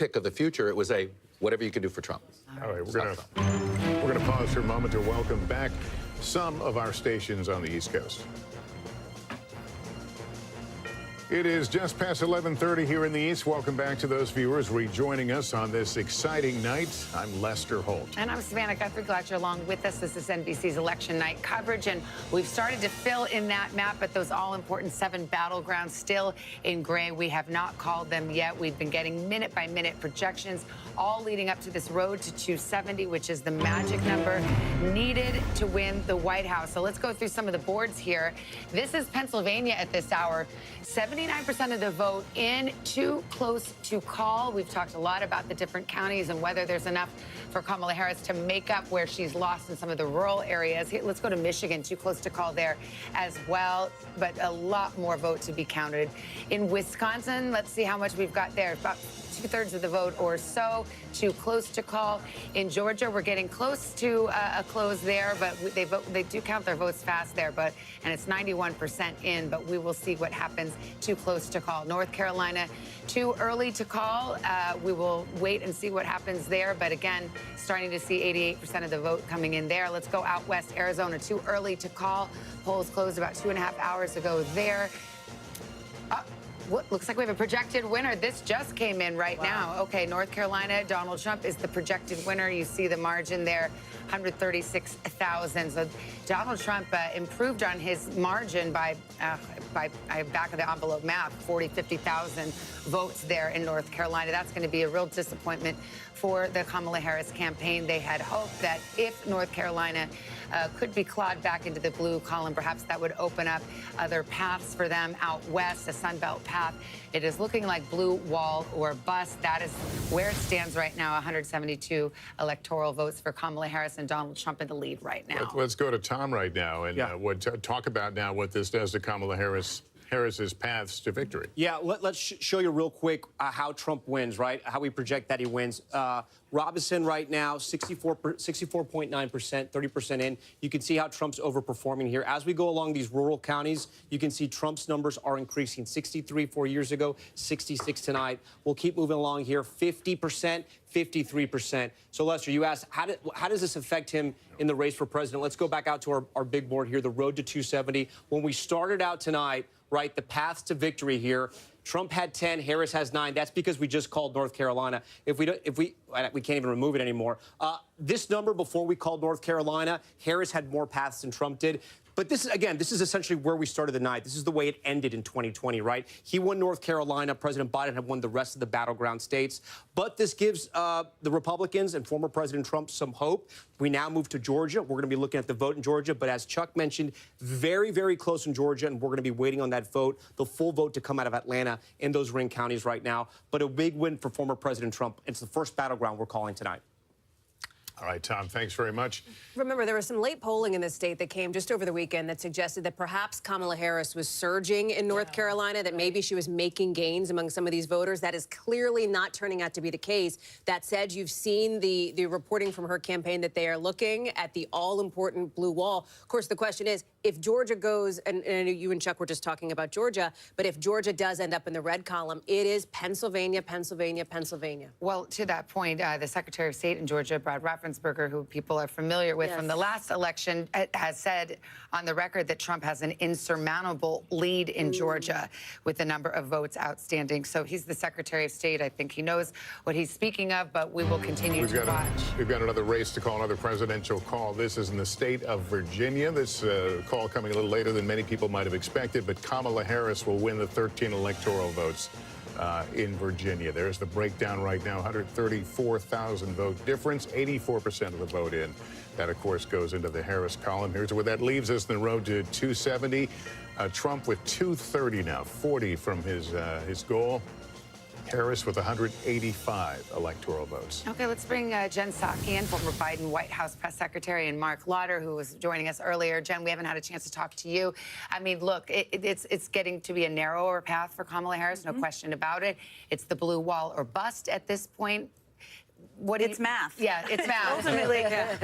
pick of the future. It was a whatever you can do for Trump. All right, we're gonna pause for a moment to welcome back some of our stations on the East Coast. It is just past 11:30 here in the East. Welcome back to those viewers rejoining us on this exciting night. I'm Lester Holt. And I'm Savannah Guthrie. Glad you're along with us. This is NBC's election night coverage, and we've started to fill in that map, but those all-important 7 battlegrounds still in gray. We have not called them yet. We've been getting minute-by-minute projections, all leading up to this road to 270, which is the magic number needed to win the White House. So let's go through some of the boards here. This is Pennsylvania at this hour. 79% of the vote in, too close to call. We've talked a lot about the different counties and whether there's enough for Kamala Harris to make up where she's lost in some of the rural areas. Here, let's go to Michigan, too close to call there as well, but a lot more vote to be counted. In Wisconsin, let's see how much we've got there. About 2/3 of the vote or so, too close to call. In Georgia, we're getting close to a close there, but they do count their votes fast there, and it's 91% in, but we will see what happens. Too close to call. North Carolina, too early to call. We will wait and see what happens there, but again, starting to see 88% of the vote coming in there. Let's go out west. Arizona, too early to call. Polls closed about 2.5 hours ago there. What looks like we have a projected winner. This just came in right now. Okay, North Carolina, Donald Trump is the projected winner. You see the margin there, 136,000. So Donald Trump improved on his margin by back of the envelope math, 50,000 votes there in North Carolina. That's going to be a real disappointment for the Kamala Harris campaign. They had hoped that if North Carolina could be clawed back into the blue column, perhaps that would open up other paths for them out west, a Sunbelt path. It is looking like blue wall or bust. That is where it stands right now, 172 electoral votes for Kamala Harris and Donald Trump in the lead right now. Let's go to Tom right now and talk about now what this does to Kamala Harris's paths to victory. Yeah, let's show you real quick how Trump wins, right? How we project that he wins. Robinson right now, 64.9%, 30% in. You can see how Trump's overperforming here. As we go along these rural counties, you can see Trump's numbers are increasing. 63 4 years ago, 66 tonight. We'll keep moving along here. 50%, 53%. So, Lester, you asked, how does this affect him in the race for president? Let's go back out to our big board here, the road to 270. When we started out tonight, right, the paths to victory here, Trump had 10, Harris has 9. That's because we just called North Carolina. We can't even remove it anymore. This number before we called North Carolina, Harris had more paths than Trump did. But this is essentially where we started the night. This is the way it ended in 2020, right? He won North Carolina. President Biden had won the rest of the battleground states. But this gives the Republicans and former President Trump some hope. We now move to Georgia. We're going to be looking at the vote in Georgia. But as Chuck mentioned, very, very close in Georgia. And we're going to be waiting on that vote, the full vote to come out of Atlanta in those ring counties right now. But a big win for former President Trump. It's the first battleground we're calling tonight. All right, Tom, thanks very much. Remember, there was some late polling in the state that came just over the weekend that suggested that perhaps Kamala Harris was surging in North Carolina, that maybe she was making gains among some of these voters. That is clearly not turning out to be the case. That said, you've seen the reporting from her campaign that they are looking at the all-important blue wall. Of course, the question is, if Georgia goes, and you and Chuck were just talking about Georgia, but if Georgia does end up in the red column, it is Pennsylvania, Pennsylvania, Pennsylvania. Well, to that point, the Secretary of State in Georgia, Brad Raffensperger, who people are familiar with from the last election, has said on the record that Trump has an insurmountable lead in Georgia with the number of votes outstanding. So he's the Secretary of State. I think he knows what he's speaking of, but we will continue to watch. We've got another race to call, another presidential call. This is in the state of Virginia. This call coming a little later than many people might have expected, but Kamala Harris will win the 13 electoral votes in Virginia. There's the breakdown right now, 134,000 vote difference, 84% of the vote in. That, of course, goes into the Harris column. Here's where that leaves us, the road to 270. Trump with 230 now, 40 from his goal. Harris with 185 electoral votes. Okay, let's bring Jen Psaki in, former Biden White House press secretary, and Mark Lauder, who was joining us earlier. Jen, we haven't had a chance to talk to you. I mean, look, it's getting to be a narrower path for Kamala Harris, no question about it. It's the blue wall or bust at this point. It's math. Yeah, it's math. Ultimately,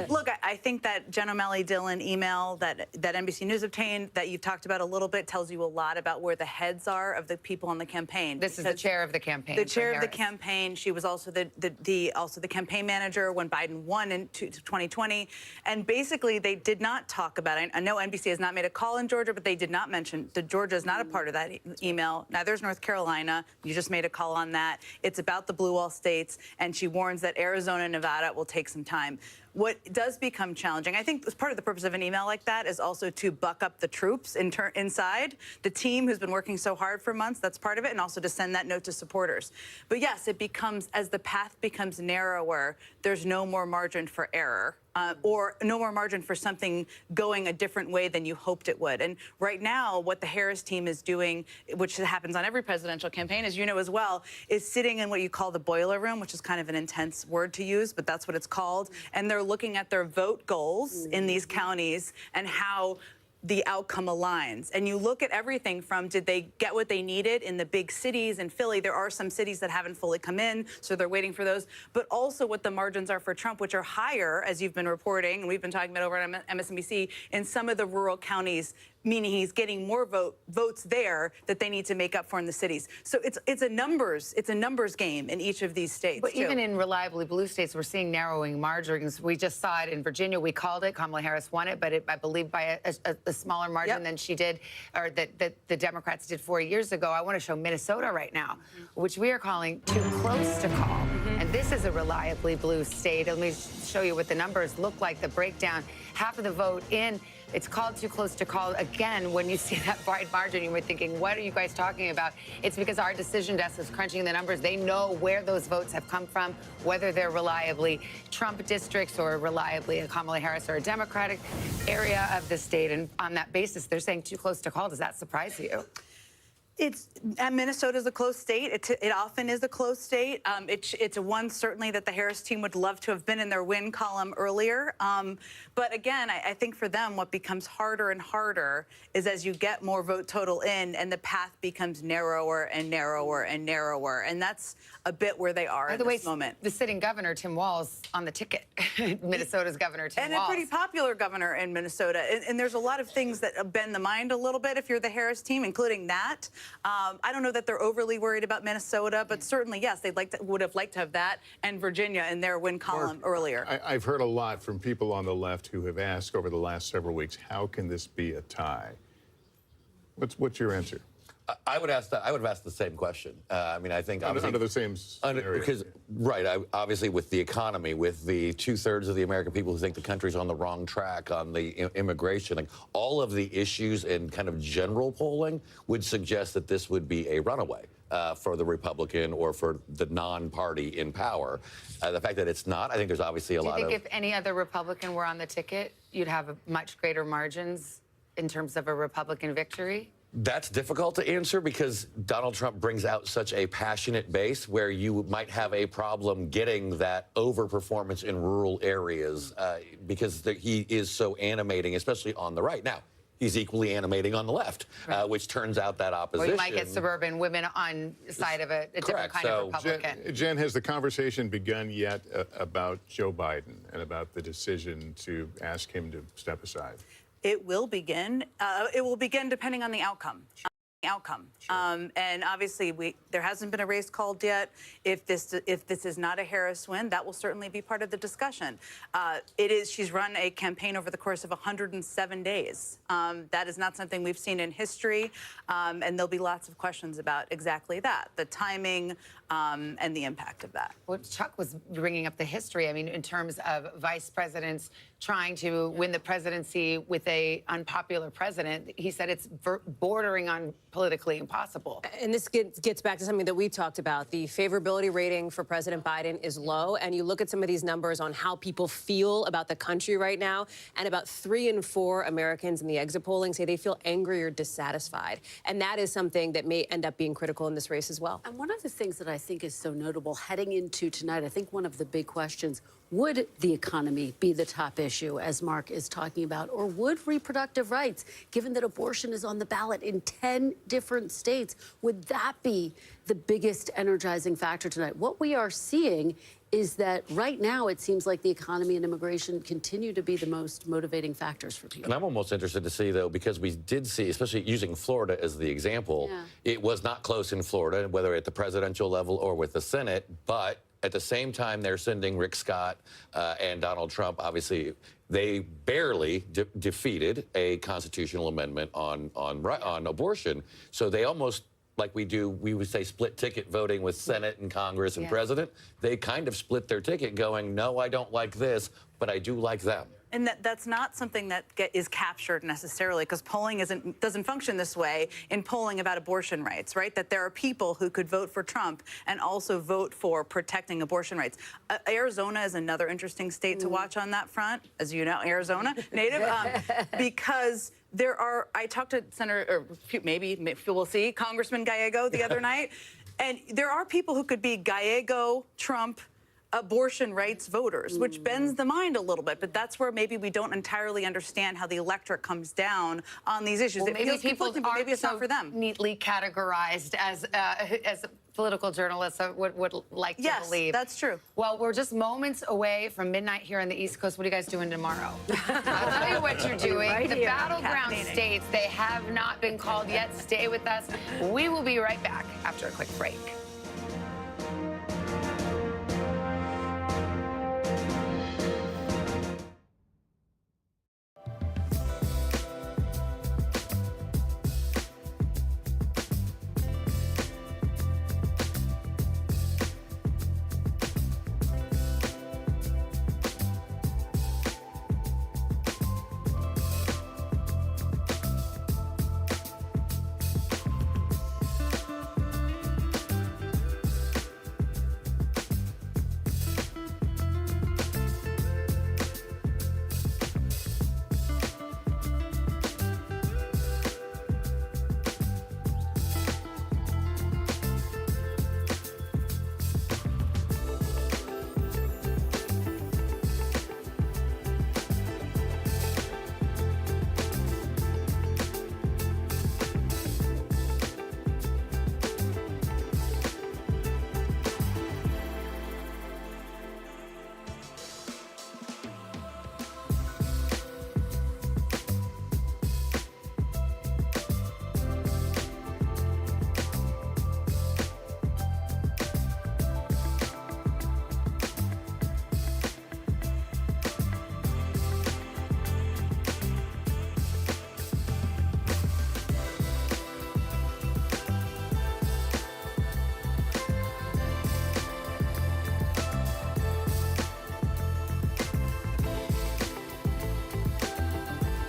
look, I think that Jen O'Malley-Dillon email that NBC News obtained that you've talked about a little bit tells you a lot about where the heads are of the people on the campaign. This is the chair of the campaign. The chair of the campaign. She was also the campaign manager when Biden won in 2020. And basically, they did not talk about it. I know NBC has not made a call in Georgia, but they did not mention that Georgia is not a part of that email. Neither is North Carolina. You just made a call on that. It's about the blue wall states, and she warns that Arizona and Nevada will take some time. What does become challenging, I think part of the purpose of an email like that is also to buck up the troops inside, the team who's been working so hard for months, that's part of it, and also to send that note to supporters. But yes, it becomes, as the path becomes narrower, there's no more margin for error. Or no more margin for something going a different way than you hoped it would. And right now, what the Harris team is doing, which happens on every presidential campaign, as you know as well, is sitting in what you call the boiler room, which is kind of an intense word to use, but that's what it's called. And they're looking at their vote goals in these counties and how the outcome aligns. And you look at everything from, did they get what they needed in the big cities? In Philly, there are some cities that haven't fully come in, so they're waiting for those. But also what the margins are for Trump, which are higher, as you've been reporting, and we've been talking about over on MSNBC, in some of the rural counties, meaning he's getting more votes there that they need to make up for in the cities. So it's a numbers game in each of these states. But too. even in reliably blue states, we're seeing narrowing margins. We just saw it in Virginia. We called it. Kamala Harris won it, but I believe by a smaller margin than she did, or that the Democrats did 4 years ago. I want to show Minnesota right now, which we are calling too close to call. And this is a reliably blue state. Let me show you what the numbers look like, the breakdown. Half of the vote in. It's called too close to call. Again, when you see that wide margin, you were thinking, what are you guys talking about? It's because our decision desk is crunching the numbers. They know where those votes have come from, whether they're reliably Trump districts or reliably a Kamala Harris or a Democratic area of the state. And on that basis, they're saying too close to call. Does that surprise you? Minnesota's a close state. It often is a close state. It's one certainly that the Harris team would love to have been in their win column earlier. But again, I think for them, what becomes harder and harder is as you get more vote total in, and the path becomes narrower and narrower and narrower, and that's a bit where they are at this moment. The sitting governor Tim Walz on the ticket, Minnesota's governor Tim Walz, and a pretty popular governor in Minnesota. And there's a lot of things that bend the mind a little bit if you're the Harris team, including that. I don't know that they're overly worried about Minnesota, but certainly, yes, would have liked to have that and Virginia in their win column earlier. I've heard a lot from people on the left who have asked over the last several weeks, how can this be a tie? What's your answer? I would have asked the same question. I mean, I think obviously under the same scenario. Because obviously with the economy, with the 2/3 of the American people who think the country's on the wrong track on the immigration, like all of the issues in kind of general polling would suggest that this would be a runaway for the Republican or for the non-party in power. The fact that it's not, I think there's obviously a lot of. Do you think if any other Republican were on the ticket, you'd have much greater margins in terms of a Republican victory? That's difficult to answer because Donald Trump brings out such a passionate base where you might have a problem getting that overperformance in rural areas because he is so animating, especially on the right. Now, he's equally animating on the left, which turns out that opposition. Or you might get suburban women on the side of a different kind of Republican. Jen, has the conversation begun yet about Joe Biden and about the decision to ask him to step aside? It will begin. It will begin depending on the outcome. And obviously, there hasn't been a race called yet. If this is not a Harris win, that will certainly be part of the discussion. She's run a campaign over the course of 107 days. That is not something we've seen in history, and there'll be lots of questions about exactly that, the timing and the impact of that. Well, Chuck was bringing up the history. I mean, in terms of vice presidents trying to win the presidency with a unpopular president, he said it's bordering on politically impossible. And this gets back to something that we talked about. The favorability rating for President Biden is low, and you look at some of these numbers on how people feel about the country right now, and about 3 in 4 Americans in the exit polling say they feel angry or dissatisfied. And that is something that may end up being critical in this race as well. And one of the things that I think is so notable heading into tonight, I think one of the big questions, would the economy be the top issue, as Mark is talking about, or would reproductive rights, given that abortion is on the ballot in 10 different states, would that be the biggest energizing factor tonight? What we are seeing is that right now it seems like the economy and immigration continue to be the most motivating factors for people. And I'm almost interested to see, though, because we did see, especially using Florida as the example, it was not close in Florida, whether at the presidential level or with the Senate, but at the same time, they're sending Rick Scott and Donald Trump. Obviously, they barely defeated a constitutional amendment on abortion. So they almost, like we would say split ticket voting with Senate and Congress and president. They kind of split their ticket going, no, I don't like this, but I do like them. And that's not something that is captured necessarily, because polling doesn't function this way in polling about abortion rights, right? That there are people who could vote for Trump and also vote for protecting abortion rights. Arizona is another interesting state to watch on that front, as you know, Arizona native, because I talked to Senator, or maybe we'll see, Congressman Gallego the other night, and there are people who could be Gallego, Trump, abortion rights voters, which bends the mind a little bit. But that's where maybe we don't entirely understand how the electorate comes down on these issues. Well, It maybe feels people conflicting, but aren't maybe it's so not for them. neatly categorized as political journalists would like to believe. Yes, that's true. Well, we're just moments away from midnight here on the East Coast. What are you guys doing tomorrow? I'll tell you what you're doing. Right the here, battleground caffeinating. states, they have not been called yet. Stay with us. We will be right back after a quick break.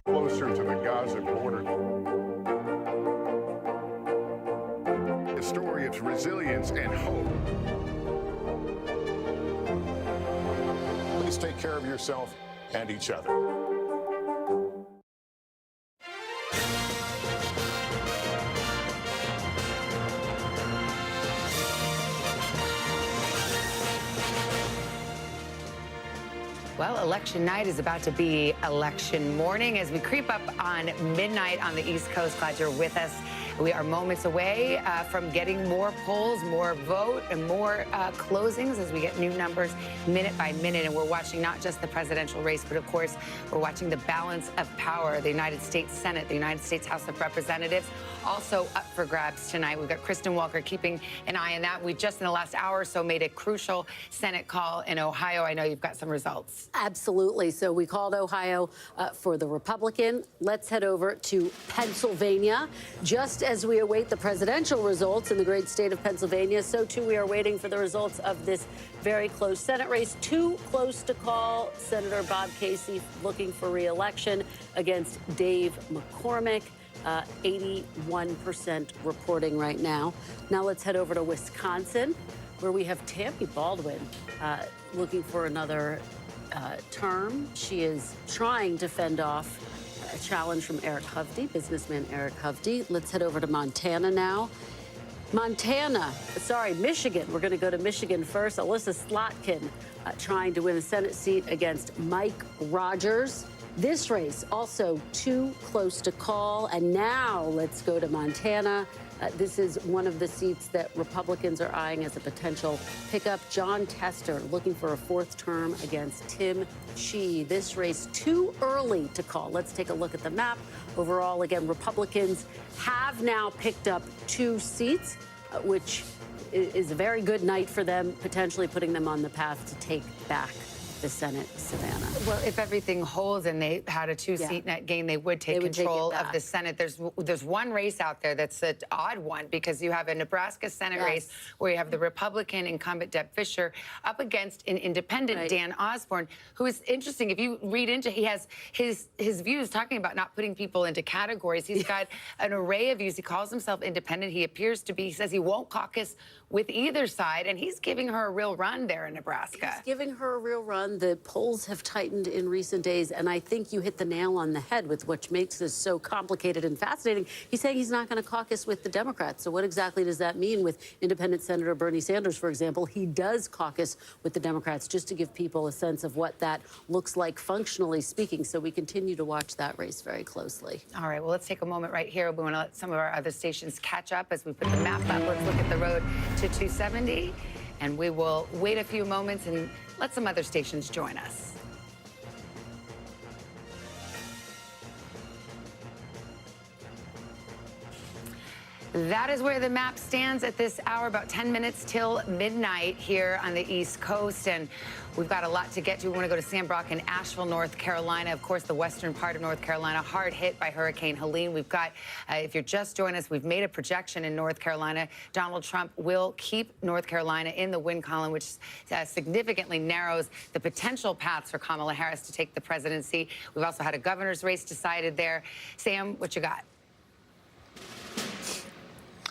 Closer to the Gaza border. A story of resilience and hope. Please take care of yourself and each other. Well, election night is about to be election morning as we creep up on midnight on the East Coast. Glad you're with us. We are moments away from getting more polls, more vote, and more closings as we get new numbers minute by minute. And we're watching not just the presidential race, but of course, we're watching the balance of power. The United States Senate, the United States House of Representatives, also up for grabs tonight. We've got Kristen Walker keeping an eye on that. We just in the last hour or so made a crucial Senate call in Ohio. I know you've got some results. Absolutely. So we called Ohio for the Republican. Let's head over to Pennsylvania. Just as we await the presidential results in the great state of Pennsylvania, so too we are waiting for the results of this very close Senate race. Too close to call. Senator Bob Casey looking for re-election against Dave McCormick. 81% reporting right now. Now let's head over to Wisconsin, where we have Tammy Baldwin looking for another term. She is trying to fend off a challenge from Eric Hovde, businessman Eric Hovde. Let's head over to Montana now. Michigan. We're going to go to Michigan first. Alyssa Slotkin trying to win a Senate seat against Mike Rogers. This race also too close to call. And now let's go to Montana. This is one of the seats that Republicans are eyeing as a potential pickup. John Tester looking for a fourth term against Tim Chee. This race too early to call. Let's take a look at the map. Overall, again, Republicans have now picked up 2 seats, which is a very good night for them, potentially putting them on the path to take back the Senate, Savannah. Well, if everything holds and they had a 2-seat net gain, they would take control of the Senate. There's one race out there that's an odd one because you have a Nebraska Senate race where you have the Republican incumbent Deb Fischer up against an independent Dan Osborne, who is interesting. If you read into, he has his views talking about not putting people into categories. He's got an array of views. He calls himself independent. He appears to be, he says he won't caucus with either side, and he's giving her a real run there in Nebraska. He's giving her a real run. The polls have tightened in recent days, and I think you hit the nail on the head with what makes this so complicated and fascinating. He's saying he's not going to caucus with the Democrats. So what exactly does that mean with independent Senator Bernie Sanders, for example? He does caucus with the Democrats, just to give people a sense of what that looks like functionally speaking. So we continue to watch that race very closely. All right, well, let's take a moment right here. We want to let some of our other stations catch up as we put the map up. Let's look at the road to 270, and we will wait a few moments and let some other stations join us. That is where the map stands at this hour, about 10 minutes till midnight here on the East Coast. And we've got a lot to get to. We want to go to Sam Brock in Asheville, North Carolina. Of course, the western part of North Carolina, hard hit by Hurricane Helene. We've got, if you're just joining us, we've made a projection in North Carolina. Donald Trump will keep North Carolina in the win column, which significantly narrows the potential paths for Kamala Harris to take the presidency. We've also had a governor's race decided there. Sam, what you got?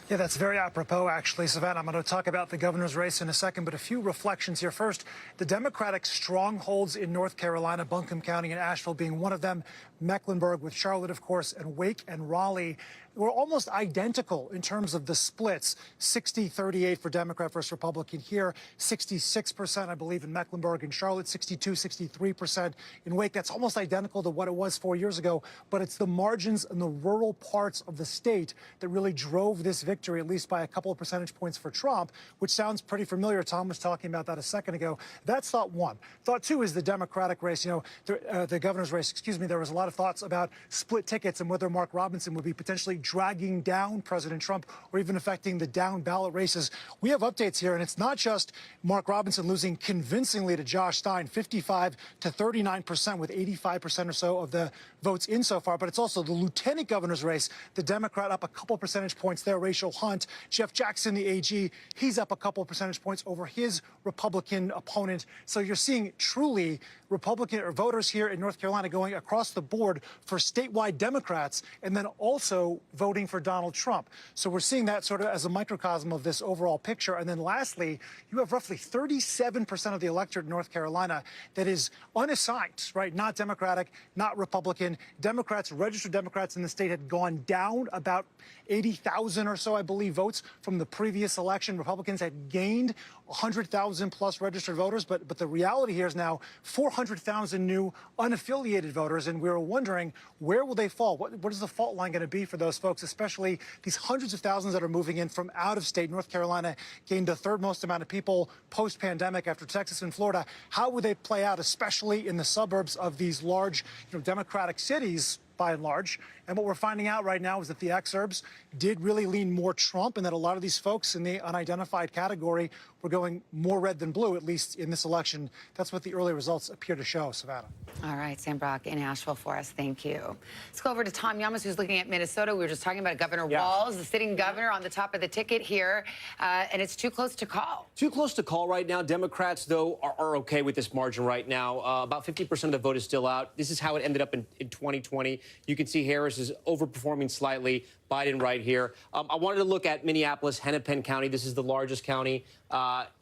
Yeah, that's very apropos, actually, Savannah. I'm going to talk about the governor's race in a second, but a few reflections here. First, the Democratic strongholds in North Carolina, Buncombe County and Asheville being one of them, Mecklenburg with Charlotte, of course, and Wake and Raleigh were almost identical in terms of the splits. 60-38 for Democrat versus Republican here, 66%, I believe, in Mecklenburg and Charlotte, 63% in Wake. That's almost identical to what it was 4 years ago, but it's the margins in the rural parts of the state that really drove this victory, at least by a couple of percentage points for Trump, which sounds pretty familiar. Tom was talking about that a second ago. That's thought one. Thought two is the Democratic race, the governor's race, excuse me. There was a lot of thoughts about split tickets and whether Mark Robinson would be potentially dragging down President Trump or even affecting the down ballot races. We have updates here, and it's not just Mark Robinson losing convincingly to Josh Stein, 55 to 39% with 85% or so of the votes in so far, but it's also the lieutenant governor's race. The Democrat up a couple percentage points there, Rachel Hunt. Jeff Jackson, the AG, he's up a couple percentage points over his Republican opponent. So you're seeing truly Republican voters here in North Carolina going across the board for statewide Democrats and then also voting for Donald Trump. So we're seeing that sort of as a microcosm of this overall picture. And then lastly, you have roughly 37% of the electorate in North Carolina that is unassigned, right? Not Democratic, not Republican. Democrats, registered Democrats in the state had gone down about 80,000 or so, I believe, votes from the previous election. Republicans had gained 100,000 plus registered voters, but the reality here is now 400,000 new unaffiliated voters, and we're wondering where will they fall? What is the fault line going to be for those folks, especially these hundreds of thousands that are moving in from out of state? North Carolina gained the third most amount of people post-pandemic after Texas and Florida. How would they play out, especially in the suburbs of these large, Democratic cities? By and large. And what we're finding out right now is that the exurbs did really lean more Trump, and that a lot of these folks in the unidentified category were going more red than blue, at least in this election. That's what the early results appear to show, Savannah. All right, Sam Brock in Asheville for us. Thank you. Let's go over to Tom Yamas, who's looking at Minnesota. We were just talking about Governor Walz, the sitting governor, on the top of the ticket here, and it's too close to call. Too close to call right now. Democrats, though, are okay with this margin right now. About 50% of the vote is still out. This is how it ended up in 2020. You can see Harris is overperforming slightly. Biden right here. I wanted to look at Minneapolis, Hennepin County. This is the largest county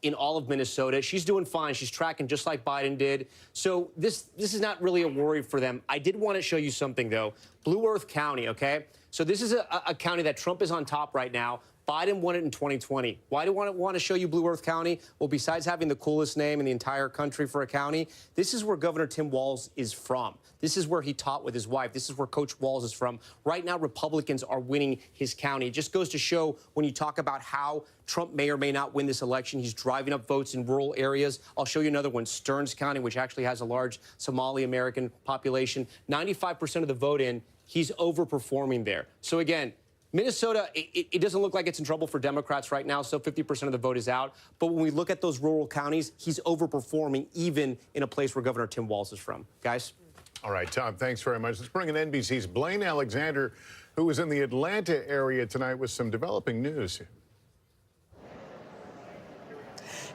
in all of Minnesota. She's doing fine. She's tracking just like Biden did. So this is not really a worry for them. I did want to show you something, though. Blue Earth County, okay? So this is a county that Trump is on top right now. Biden won it in 2020. Why do I want to show you Blue Earth County? Well, besides having the coolest name in the entire country for a county, this is where Governor Tim Walz is from. This is where he taught with his wife. This is where Coach Walz is from. Right now, Republicans are winning his county. It just goes to show when you talk about how Trump may or may not win this election, he's driving up votes in rural areas. I'll show you another one, Stearns County, which actually has a large Somali-American population. 95% of the vote in, he's overperforming there. So again, Minnesota, it doesn't look like it's in trouble for Democrats right now. Still 50% of the vote is out. But when we look at those rural counties, he's overperforming even in a place where Governor Tim Walz is from. Guys? All right, Tom, thanks very much. Let's bring in NBC's Blaine Alexander, who was in the Atlanta area tonight with some developing news.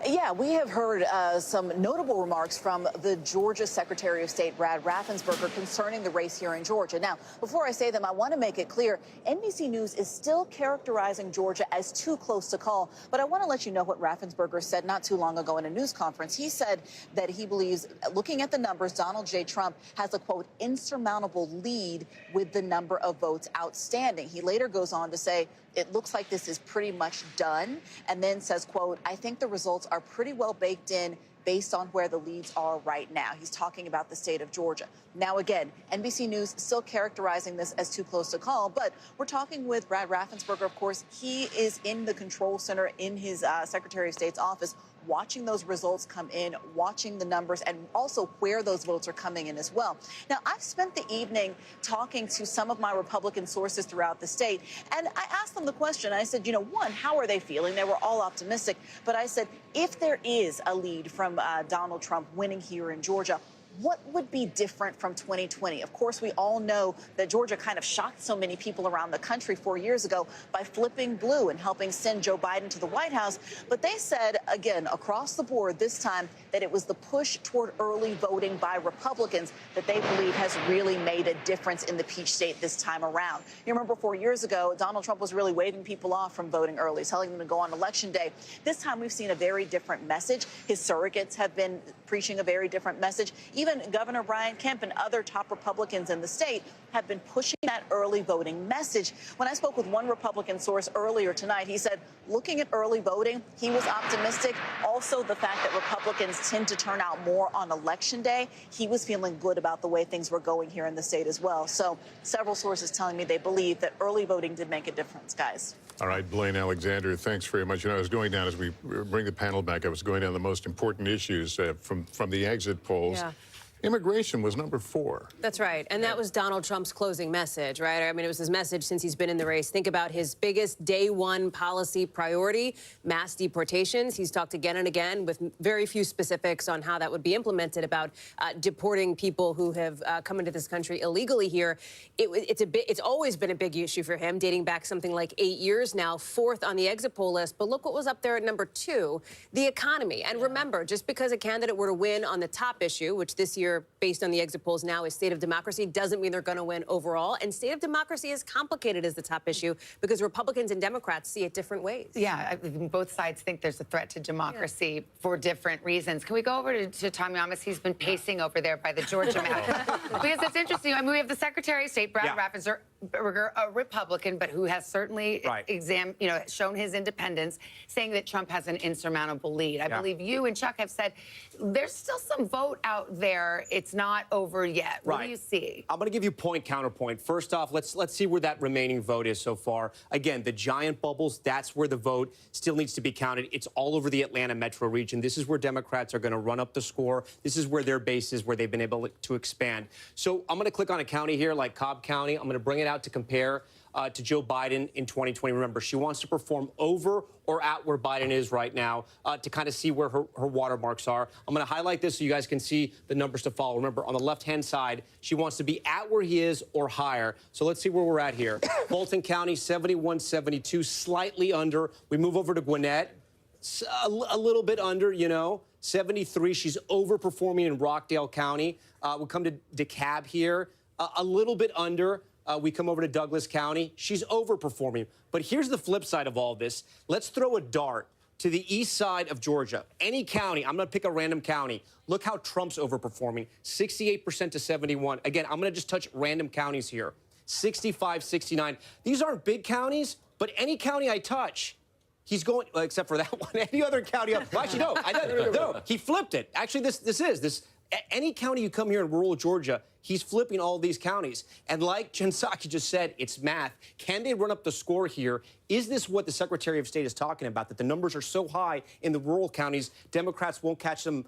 Yeah, we have heard some notable remarks from the Georgia Secretary of State, Brad Raffensperger, concerning the race here in Georgia. Now, before I say them, I want to make it clear, NBC News is still characterizing Georgia as too close to call. But I want to let you know what Raffensperger said not too long ago in a news conference. He said that he believes, looking at the numbers, Donald J. Trump has a, quote, insurmountable lead with the number of votes outstanding. He later goes on to say, it looks like this is pretty much done, and then says, quote, I think the results are pretty well baked in based on where the leads are right now. He's talking about the state of Georgia. Now, again, NBC News still characterizing this as too close to call, but we're talking with Brad Raffensperger. Of course, he is in the control center in his Secretary of State's office, watching those results come in, watching the numbers, and also where those votes are coming in as well. Now, I've spent the evening talking to some of my Republican sources throughout the state, and I asked them the question. I said, you know, one, how are they feeling? They were all optimistic. But I said, if there is a lead from Donald Trump winning here in Georgia, what would be different from 2020? Of course, we all know that Georgia kind of shocked so many people around the country 4 years ago by flipping blue and helping send Joe Biden to the White House. But they said, again, across the board this time, that it was the push toward early voting by Republicans that they believe has really made a difference in the Peach State this time around. You remember 4 years ago, Donald Trump was really waving people off from voting early, telling them to go on Election Day. This time we've seen a very different message. His surrogates have been preaching a very different message. Even Governor Brian Kemp and other top Republicans in the state have been pushing that early voting message. When I spoke with one Republican source earlier tonight, he said, looking at early voting, he was optimistic. Also, the fact that Republicans tend to turn out more on Election Day, he was feeling good about the way things were going here in the state as well. So several sources telling me they believe that early voting did make a difference, guys. All right, Blaine Alexander, thanks very much. You know, I was going down, as we bring the panel back, I was going down the most important issues from the exit polls. Yeah. Immigration was number 4. That's right. And that was Donald Trump's closing message, right? I mean, it was his message since he's been in the race. Think about his biggest day one policy priority, mass deportations. He's talked again and again with very few specifics on how that would be implemented, about deporting people who have come into this country illegally here. It's always been a big issue for him, dating back something like 8 years now, 4th on the exit poll list. But look what was up there at number 2, the economy. And remember, just because a candidate were to win on the top issue, which this year, based on the exit polls now, is state of democracy, doesn't mean they're going to win overall. And state of democracy is complicated as the top issue because Republicans and Democrats see it different ways. Yeah, both sides think there's a threat to democracy for different reasons. Can we go over to Tom Yamas? He's been pacing over there by the Georgia map. Because it's interesting. I mean, we have the Secretary of State, Brad Raffensperger, a Republican, but who has certainly shown his independence, saying that Trump has an insurmountable lead. I believe you and Chuck have said there's still some vote out there. It's not over yet. What do you see? I'm going to give you point counterpoint. First off, let's see where that remaining vote is so far. Again, the giant bubbles, that's where the vote still needs to be counted. It's all over the Atlanta metro region. This is where Democrats are going to run up the score. This is where their base is, where they've been able to expand. So I'm going to click on a county here like Cobb County. I'm going to bring it out to compare to Joe Biden in 2020. Remember, she wants to perform over or at where Biden is right now to kind of see where her watermarks are. I'm going to highlight this so you guys can see the numbers to follow. Remember, on the left-hand side, she wants to be at where he is or higher. So let's see where we're at here. Fulton County, 71-72, slightly under. We move over to Gwinnett, a little bit under, 73. She's overperforming in Rockdale County. We come to DeKalb here, a little bit under. We come over to Douglas County. She's overperforming. But here's the flip side of all this. Let's throw a dart to the east side of Georgia. Any county, I'm going to pick a random county. Look how Trump's overperforming, 68% to 71. Again, I'm going to just touch random counties here, 65, 69. These aren't big counties, but any county I touch, he's going, except for that one, any other county. Well, actually, no, he flipped it. Actually, any county you come here in rural Georgia, he's flipping all these counties. And like Jen Psaki just said, it's math. Can they run up the score here? Is this what the Secretary of State is talking about, that the numbers are so high in the rural counties, Democrats won't catch them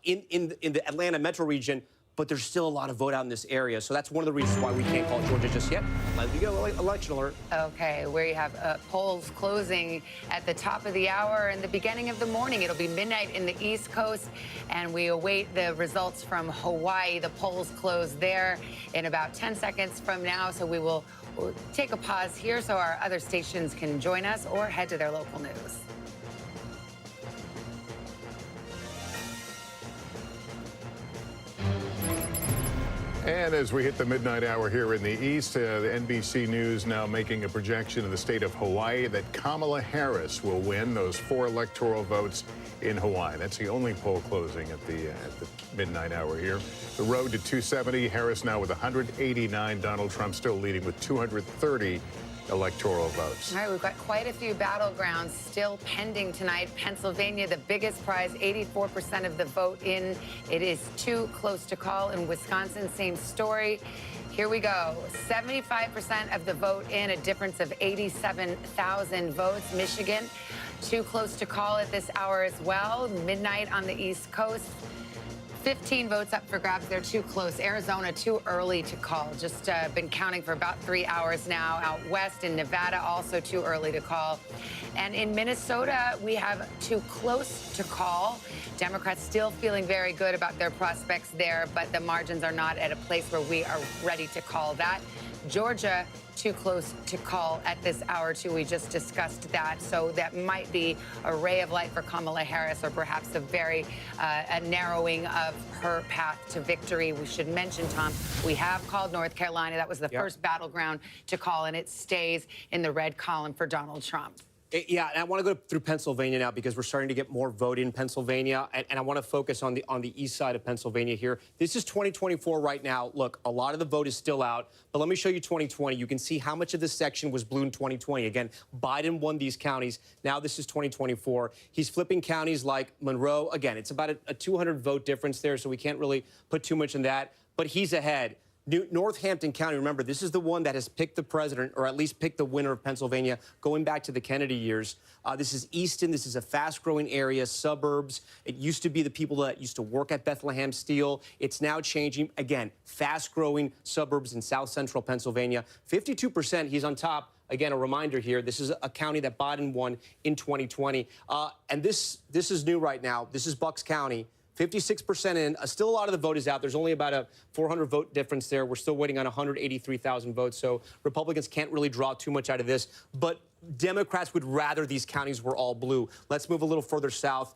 in the Atlanta metro region, but there's still a lot of vote out in this area. So that's one of the reasons why we can't call Georgia just yet. Let me go, election alert. Okay, where you have polls closing at the top of the hour and the beginning of the morning. It'll be midnight in the East Coast, and we await the results from Hawaii. The polls close there in about 10 seconds from now, so we'll take a pause here so our other stations can join us or head to their local news. And as we hit the midnight hour here in the East, the NBC News now making a projection in the state of Hawaii that Kamala Harris will win those 4 electoral votes in Hawaii. That's the only poll closing at the midnight hour here. The road to 270, Harris now with 189, Donald Trump still leading with 230 electoral votes. All right, we've got quite a few battlegrounds still pending tonight. Pennsylvania, the biggest prize, 84% of the vote in. It is too close to call. In Wisconsin, same story. Here we go. 75% of the vote in, a difference of 87,000 votes. Michigan, too close to call at this hour as well. Midnight on the East Coast. 15 votes up for grabs. They're too close. Arizona, too early to call. Just been counting for about 3 hours now. Out west in Nevada, also too early to call. And in Minnesota, we have too close to call. Democrats still feeling very good about their prospects there, but the margins are not at a place where we are ready to call that. Georgia, too close to call at this hour, too. We just discussed that. So that might be a ray of light for Kamala Harris, or perhaps a narrowing of her path to victory. We should mention, Tom, we have called North Carolina. That was the first battleground to call, and it stays in the red column for Donald Trump. Yeah, and I want to go through Pennsylvania now because we're starting to get more vote in Pennsylvania, and I want to focus on the east side of Pennsylvania here. This is 2024 right now. Look, a lot of the vote is still out, but let me show you 2020. You can see how much of this section was blue in 2020. Again, Biden won these counties. Now this is 2024. He's flipping counties like Monroe. Again, it's about a 200 vote difference there, so we can't really put too much in that, but he's ahead. Northampton County, remember, this is the one that has picked the president, or at least picked the winner of Pennsylvania, going back to the Kennedy years. This is Easton. This is a fast-growing area, suburbs. It used to be the people that used to work at Bethlehem Steel. It's now changing. Again, fast-growing suburbs in south-central Pennsylvania. 52%, he's on top. Again, a reminder here, this is a county that Biden won in 2020. And this is new right now. This is Bucks County. 56% in. Still a lot of the vote is out. There's only about a 400 vote difference there. We're still waiting on 183,000 votes, so Republicans can't really draw too much out of this. But Democrats would rather these counties were all blue. Let's move a little further south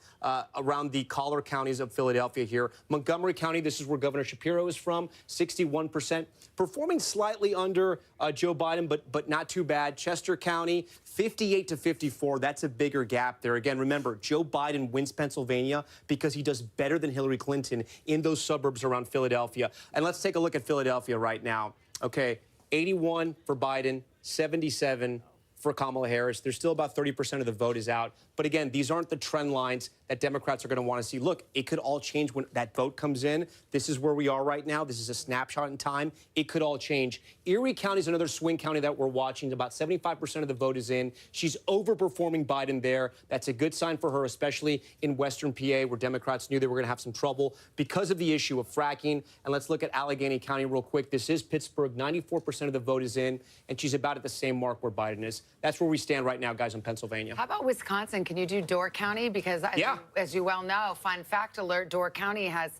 around the collar counties of Philadelphia here. Montgomery County, this is where Governor Shapiro is from, 61%. Performing slightly under Joe Biden, but not too bad. Chester County, 58 to 54. That's a bigger gap there. Again, remember, Joe Biden wins Pennsylvania because he does better than Hillary Clinton in those suburbs around Philadelphia. And let's take a look at Philadelphia right now. Okay, 81 for Biden, 77 for Kamala Harris. There's still about 30% of the vote is out. But again, these aren't the trend lines that Democrats are going to want to see. Look, it could all change when that vote comes in. This is where we are right now. This is a snapshot in time. It could all change. Erie County is another swing county that we're watching. About 75% of the vote is in. She's overperforming Biden there. That's a good sign for her, especially in Western PA, where Democrats knew they were going to have some trouble because of the issue of fracking. And let's look at Allegheny County real quick. This is Pittsburgh. 94% of the vote is in, and she's about at the same mark where Biden is. That's where we stand right now, guys, in Pennsylvania. How about Wisconsin? Can you do Door County? Because as you well know, fun fact alert, Door County has,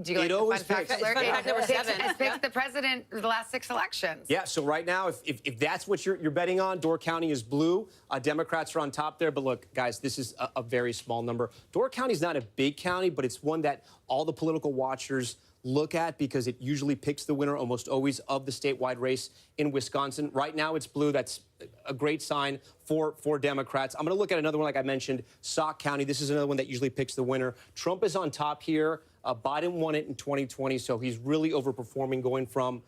do you like the fun fact alert? Fun fact number 7. It's picked the president the last 6 elections. Yeah, so right now, if that's what you're betting on, Door County is blue. Democrats are on top there. But look, guys, this is a very small number. Door County is not a big county, but it's one that all the political watchers look at because it usually picks the winner almost always of the statewide race in Wisconsin. Right now it's blue. That's a great sign for Democrats. I'm going to look at another one like I mentioned, Sauk County. This is another one that usually picks the winner. Trump is on top here. Biden won it in 2020, so he's really overperforming, going from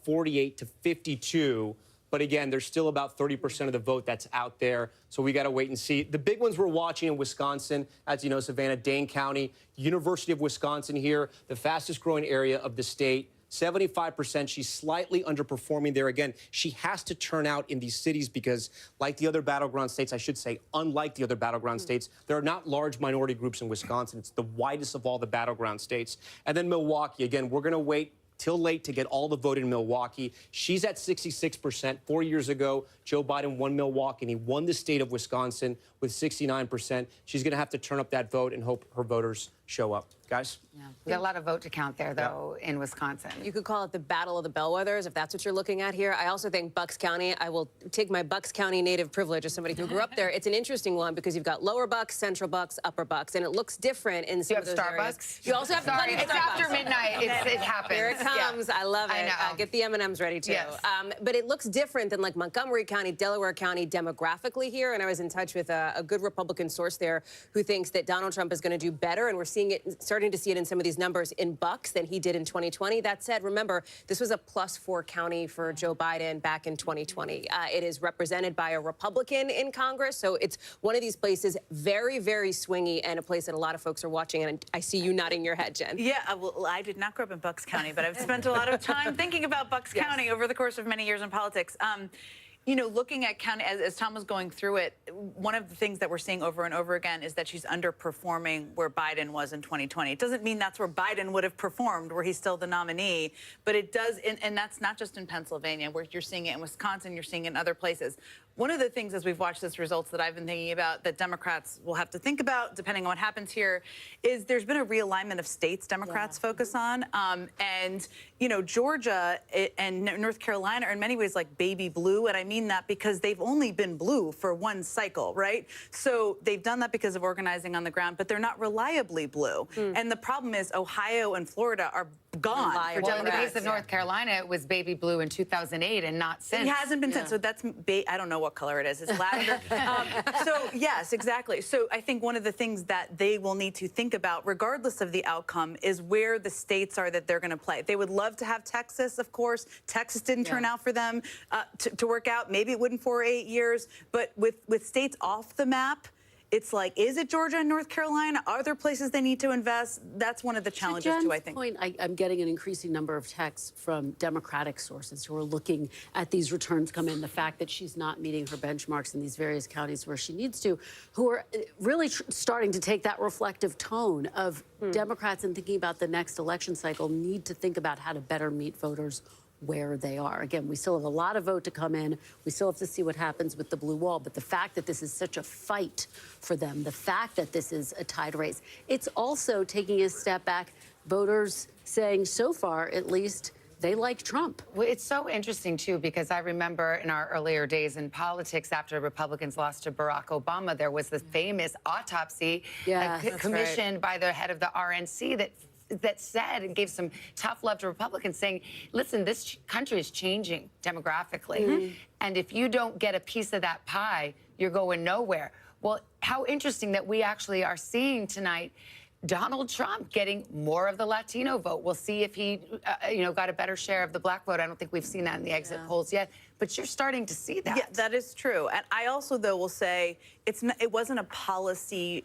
48 to 52. But again, there's still about 30% of the vote that's out there. So we got to wait and see. The big ones we're watching in Wisconsin, as you know, Savannah, Dane County, University of Wisconsin here, the fastest growing area of the state. 75%. She's slightly underperforming there. Again, she has to turn out in these cities because, like the other battleground states, I should say, unlike the other battleground states, there are not large minority groups in Wisconsin. It's the widest of all the battleground states. And then Milwaukee, again, we're going to wait till late to get all the vote in Milwaukee. She's at 66%. 4 years ago, Joe Biden won Milwaukee, and he won the state of Wisconsin with 69%. She's going to have to turn up that vote and hope her voters show up. Guys? Yeah. We got a lot of vote to count there, though, in Wisconsin. You could call it the Battle of the Bellwethers, if that's what you're looking at here. I also think Bucks County, I will take my Bucks County native privilege as somebody who grew up there. It's an interesting one because you've got lower Bucks, central Bucks, upper Bucks, and it looks different in some of those Starbucks? areas. You also have Sorry, plenty of it's Starbucks. after midnight. It happens. Here it comes. Yeah. I love it. I know. Get the M&Ms ready, too. Yes. But it looks different than like Montgomery County, Delaware County demographically here, and I was in touch with a good Republican source there who thinks that Donald Trump is going to do better, and we're seeing it, starting to see it in some of these numbers in Bucks than he did in 2020. That said, remember, this was a +4 county for Joe Biden back in 2020. It is represented by a Republican in Congress, so it's one of these places very, very swingy and a place that a lot of folks are watching, and I see you nodding your head, Jen. Yeah, well, I did not grow up in Bucks County, but I've spent a lot of time thinking about Bucks County over the course of many years in politics. You know, looking at county, as Tom was going through it, one of the things that we're seeing over and over again is that she's underperforming where Biden was in 2020. It doesn't mean that's where Biden would have performed, where he's still the nominee, but it does, and that's not just in Pennsylvania, where you're seeing it in Wisconsin, you're seeing it in other places. One of the things as we've watched this results that I've been thinking about that Democrats will have to think about, depending on what happens here, is there's been a realignment of states Democrats focus on. And, you know, Georgia and North Carolina are in many ways like baby blue. And I mean that because they've only been blue for one cycle, right? So they've done that because of organizing on the ground, but they're not reliably blue. And the problem is Ohio and Florida are gone for Democrats. Well, in the case of North Carolina, it was baby blue in 2008 and not since. It hasn't been since. So that's, I don't know what color it is. It's lavender. So, yes, exactly. So I think one of the things that they will need to think about, regardless of the outcome, is where the states are that they're going to play. They would love to have Texas, of course. Texas didn't turn out for them to work out. Maybe it wouldn't for 8 years. But with states off the map, it's like, is it Georgia and North Carolina? Are there places they need to invest? That's one of the challenges, too, I think. To Jen's point, I'm getting an increasing number of texts from Democratic sources who are looking at these returns come in, the fact that she's not meeting her benchmarks in these various counties where she needs to, who are really starting to take that reflective tone of Democrats and thinking about the next election cycle need to think about how to better meet voters where they are. Again, we still have a lot of vote to come in. We still have to see what happens with the blue wall. But the fact that this is such a fight for them, the fact that this is a tied race, it's also taking a step back, voters saying so far, at least, they like Trump. Well, it's so interesting, too, because I remember in our earlier days in politics, after Republicans lost to Barack Obama, there was the famous autopsy commissioned by the head of the RNC that said and gave some tough love to Republicans, saying, listen, this country is changing demographically. And if you don't get a piece of that pie, you're going nowhere. Well, how interesting that we actually are seeing tonight Donald Trump getting more of the Latino vote. We'll see if he, got a better share of the black vote. I don't think we've seen that in the exit polls yet, but you're starting to see that. Yeah, that is true. And I also, though, will say it wasn't a policy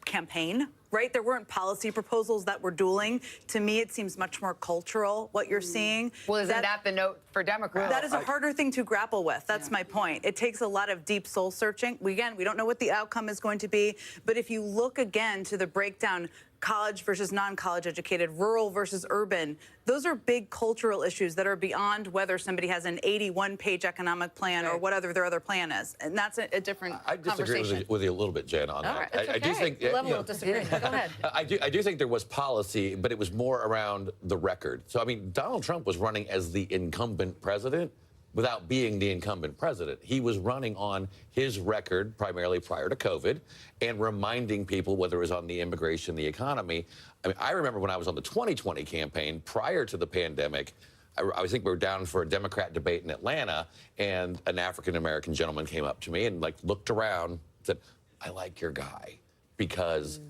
campaign, right? There weren't policy proposals that were dueling. To me, it seems much more cultural, what you're seeing. Well, isn't that the note for Democrats? That is a harder thing to grapple with. That's my point. It takes a lot of deep soul searching. We don't know what the outcome is going to be. But if you look again to the breakdown, college versus non-college educated, rural versus urban, those are big cultural issues that are beyond whether somebody has an 81-page economic plan or whatever their other plan is. And that's a different I disagree conversation. with you a little bit, Jen, on that. I do think level of disagreement. Go ahead. I do think there was policy, but it was more around the record. So, I mean, Donald Trump was running as the incumbent president without being the incumbent president. He was running on his record, primarily prior to COVID, and reminding people, whether it was on the immigration, the economy. I mean, I remember when I was on the 2020 campaign, prior to the pandemic, I think we were down for a Democrat debate in Atlanta, and an African-American gentleman came up to me and, looked around and said, I like your guy because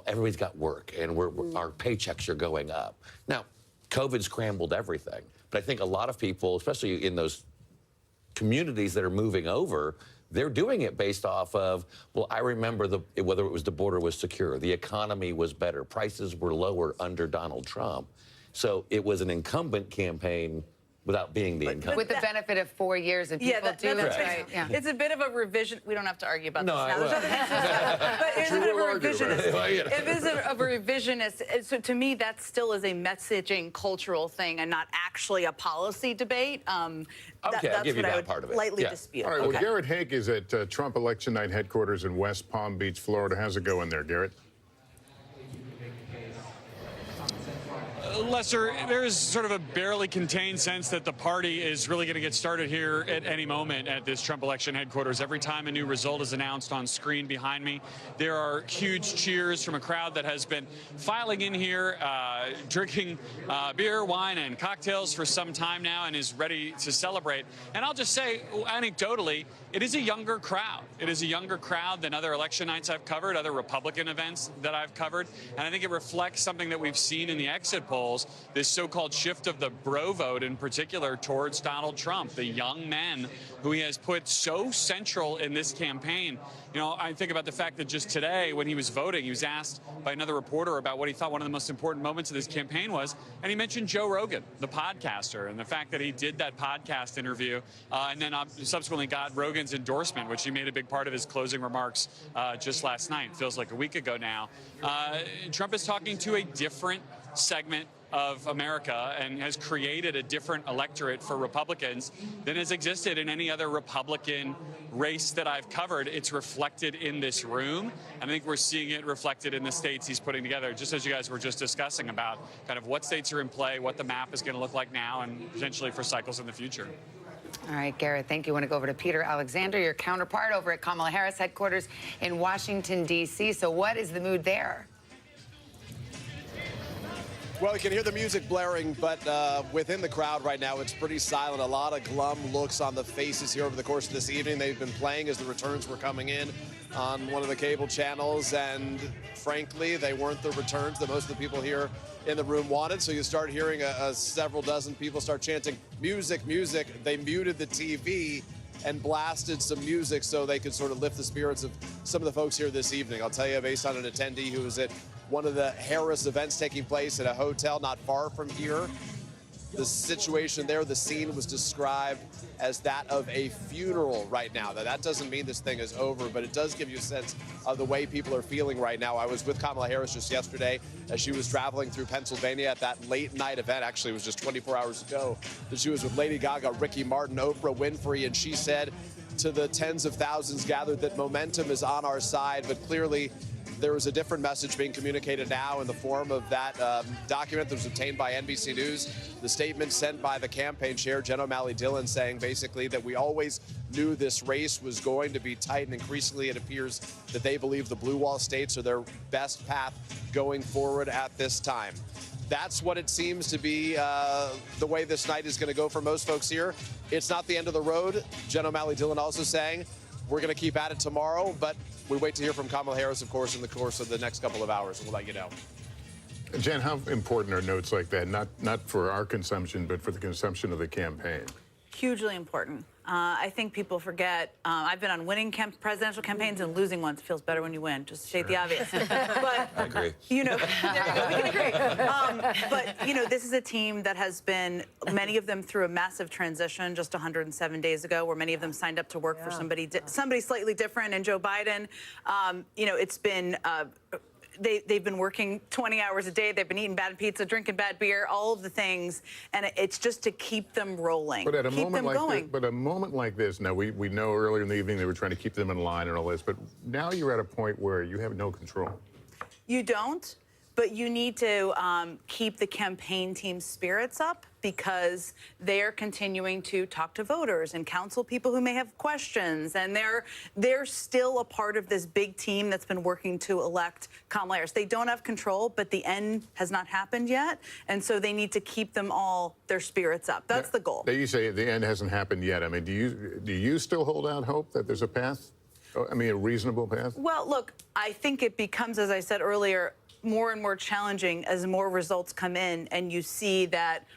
everybody's got work and our paychecks are going up. Now, COVID scrambled everything. But I think a lot of people, especially in those communities that are moving over, they're doing it based off of, well, I remember whether it was the border was secure, the economy was better, prices were lower under Donald Trump. So it was an incumbent campaign without being the incumbent. With the benefit of 4 years, and people do it right. Yeah. It's a bit of a revision. We don't have to argue about No, this now. There's other things to discuss. But it's a bit of a revisionist. It is a revisionist. So to me, that still is a messaging, cultural thing, and not actually a policy debate. Okay, that's I'll give you what I that would part of it. lightly dispute. All right, well, Garrett Haake is at Trump election night headquarters in West Palm Beach, Florida. How's it going there, Garrett? Lester, there is sort of a barely contained sense that the party is really going to get started here at any moment at this Trump election headquarters. Every time a new result is announced on screen behind me, there are huge cheers from a crowd that has been filing in here, drinking beer, wine, and cocktails for some time now and is ready to celebrate. And I'll just say, anecdotally, it is a younger crowd. It is a younger crowd than other election nights I've covered, other Republican events that I've covered. And I think it reflects something that we've seen in the exit polls, this so-called shift of the bro vote in particular towards Donald Trump, the young men who he has put so central in this campaign. You know, I think about the fact that just today when he was voting, he was asked by another reporter about what he thought one of the most important moments of this campaign was, and he mentioned Joe Rogan, the podcaster, and the fact that he did that podcast interview and then subsequently got Rogan's endorsement, which he made a big part of his closing remarks just last night. Feels like a week ago now. Trump is talking to a different segment of America and has created a different electorate for Republicans than has existed in any other Republican race that I've covered. It's reflected in this room. I think we're seeing it reflected in the states he's putting together, just as you guys were just discussing about kind of what states are in play, what the map is going to look like now, and potentially for cycles in the future. All right, Garrett, thank you. I want to go over to Peter Alexander, your counterpart over at Kamala Harris headquarters in Washington, D.C. So what is the mood there? Well, you can hear the music blaring, but within the crowd right now, it's pretty silent. A lot of glum looks on the faces here over the course of this evening. They've been playing as the returns were coming in on one of the cable channels, and frankly, they weren't the returns that most of the people here in the room wanted. So you start hearing several dozen people start chanting, "Music, music." They muted the TV and blasted some music so they could sort of lift the spirits of some of the folks here this evening. I'll tell you, based on an attendee who was at one of the Harris events taking place at a hotel not far from here, the situation there, the scene was described as that of a funeral right now. Now, that doesn't mean this thing is over, but it does give you a sense of the way people are feeling right now. I was with Kamala Harris just yesterday as she was traveling through Pennsylvania at that late night event. Actually, it was just 24 hours ago that she was with Lady Gaga, Ricky Martin, Oprah Winfrey, and she said to the tens of thousands gathered that momentum is on our side, but clearly there was a different message being communicated now in the form of that document that was obtained by NBC News, the statement sent by the campaign chair, Jen O'Malley Dillon, saying basically that we always knew this race was going to be tight, and increasingly it appears that they believe the blue wall states are their best path going forward at this time. That's what it seems to be the way this night is going to go for most folks here. It's not the end of the road. Jen O'Malley Dillon also saying we're going to keep at it tomorrow, but we wait to hear from Kamala Harris, of course, in the course of the next couple of hours, and we'll let you know. Jen, how important are notes like that, not for our consumption, but for the consumption of the campaign? Hugely important. I think people forget. I've been on winning presidential campaigns, and losing ones feels better when you win, just to state the obvious. But, I agree. you know, there you go, we can agree. But, you know, this is a team that has been, many of them through a massive transition just 107 days ago, where many of them signed up to work for somebody slightly different, and Joe Biden. You know, it's been... They've been working 20 hours a day. They've been eating bad pizza, drinking bad beer, all of the things, and it's just to keep them rolling, but at a keep moment them like going. this, but a moment like this, now we know earlier in the evening they were trying to keep them in line and all this, but now you're at a point where you have no control. You don't, but you need to keep the campaign team's spirits up, because they're continuing to talk to voters and counsel people who may have questions, and they're still a part of this big team that's been working to elect Kamala Harris. They don't have control, but the end has not happened yet, and so they need to keep them all, their spirits up. That's the goal. You say the end hasn't happened yet. I mean, do you still hold out hope that there's a path? I mean, a reasonable path? Well, look, I think it becomes, as I said earlier, more and more challenging as more results come in, and you see that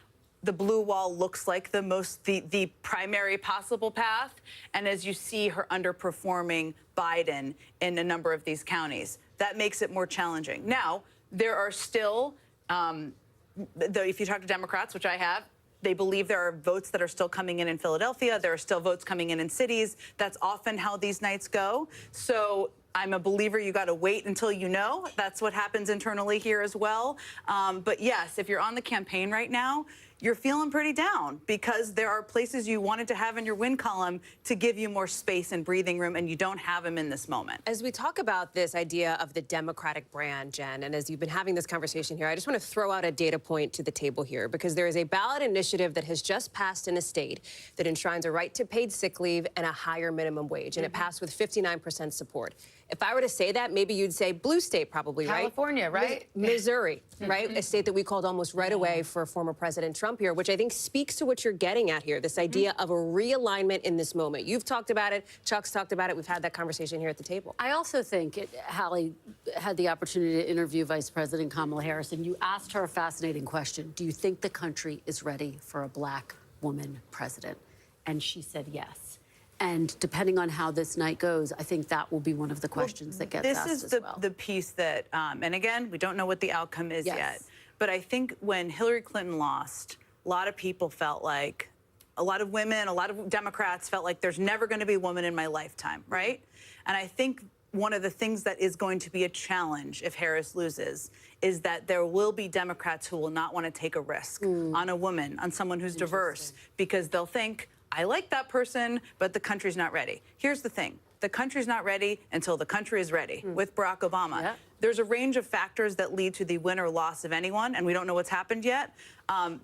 the blue wall looks like the primary possible path, and as you see her underperforming Biden in a number of these counties, that makes it more challenging. Now, there are still, if you talk to Democrats, which I have, they believe there are votes that are still coming in Philadelphia. There are still votes coming in cities. That's often how these nights go. So I'm a believer you got to wait until you know. That's what happens internally here as well. But yes, if you're on the campaign right now, you're feeling pretty down because there are places you wanted to have in your win column to give you more space and breathing room, and you don't have them in this moment. As we talk about this idea of the Democratic brand, Jen, and as you've been having this conversation here, I just want to throw out a data point to the table here, because there is a ballot initiative that has just passed in a state that enshrines a right to paid sick leave and a higher minimum wage, and it passed with 59% support. If I were to say that, maybe you'd say blue state probably, right? California, right? Missouri, right? A state that we called almost right away for former President Trump here, which I think speaks to what you're getting at here, this idea of a realignment in this moment. You've talked about it. Chuck's talked about it. We've had that conversation here at the table. I also think Hallie had the opportunity to interview Vice President Kamala Harris, and you asked her a fascinating question. Do you think the country is ready for a black woman president? And she said yes. And depending on how this night goes, I think that will be one of the questions that gets asked as well. This is the piece that, and again, we don't know what the outcome is yet, but I think when Hillary Clinton lost, a lot of people felt like, a lot of women, a lot of Democrats felt like there's never going to be a woman in my lifetime, right? And I think one of the things that is going to be a challenge if Harris loses is that there will be Democrats who will not want to take a risk on a woman, on someone who's diverse, because they'll think, I like that person, but the country's not ready. Here's the thing. The country's not ready until the country is ready with Barack Obama. Yeah. There's a range of factors that lead to the win or loss of anyone, and we don't know what's happened yet,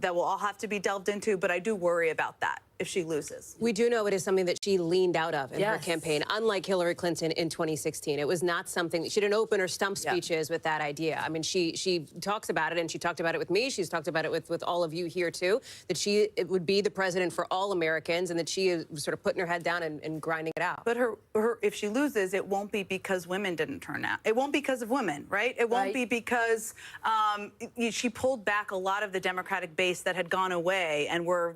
that will all have to be delved into, but I do worry about that if she loses. We do know it is something that she leaned out of in her campaign, unlike Hillary Clinton in 2016. It was not something, she didn't open her stump speeches with that idea. I mean, she talks about it, and she talked about it with me. She's talked about it with all of you here, too, that it would be the president for all Americans, and that she is sort of putting her head down and grinding it out. But if she loses, it won't be because women didn't turn out. It won't be because of women, right? It won't be because she pulled back a lot of the Democratic base that had gone away and were,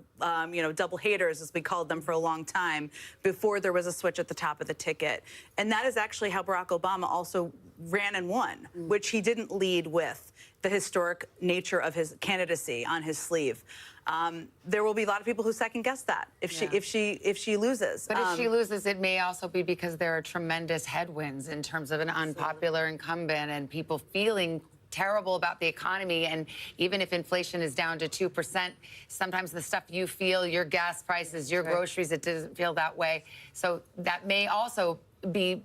double haters, as we called them for a long time, before there was a switch at the top of the ticket. And that is actually how Barack Obama also ran and won, which he didn't lead with the historic nature of his candidacy on his sleeve. There will be a lot of people who second guess that if she loses. But if she loses, it may also be because there are tremendous headwinds in terms of an unpopular incumbent and people feeling terrible about the economy. And even if inflation is down to 2%, sometimes the stuff you feel, your gas prices, your groceries, it doesn't feel that way. So that may also be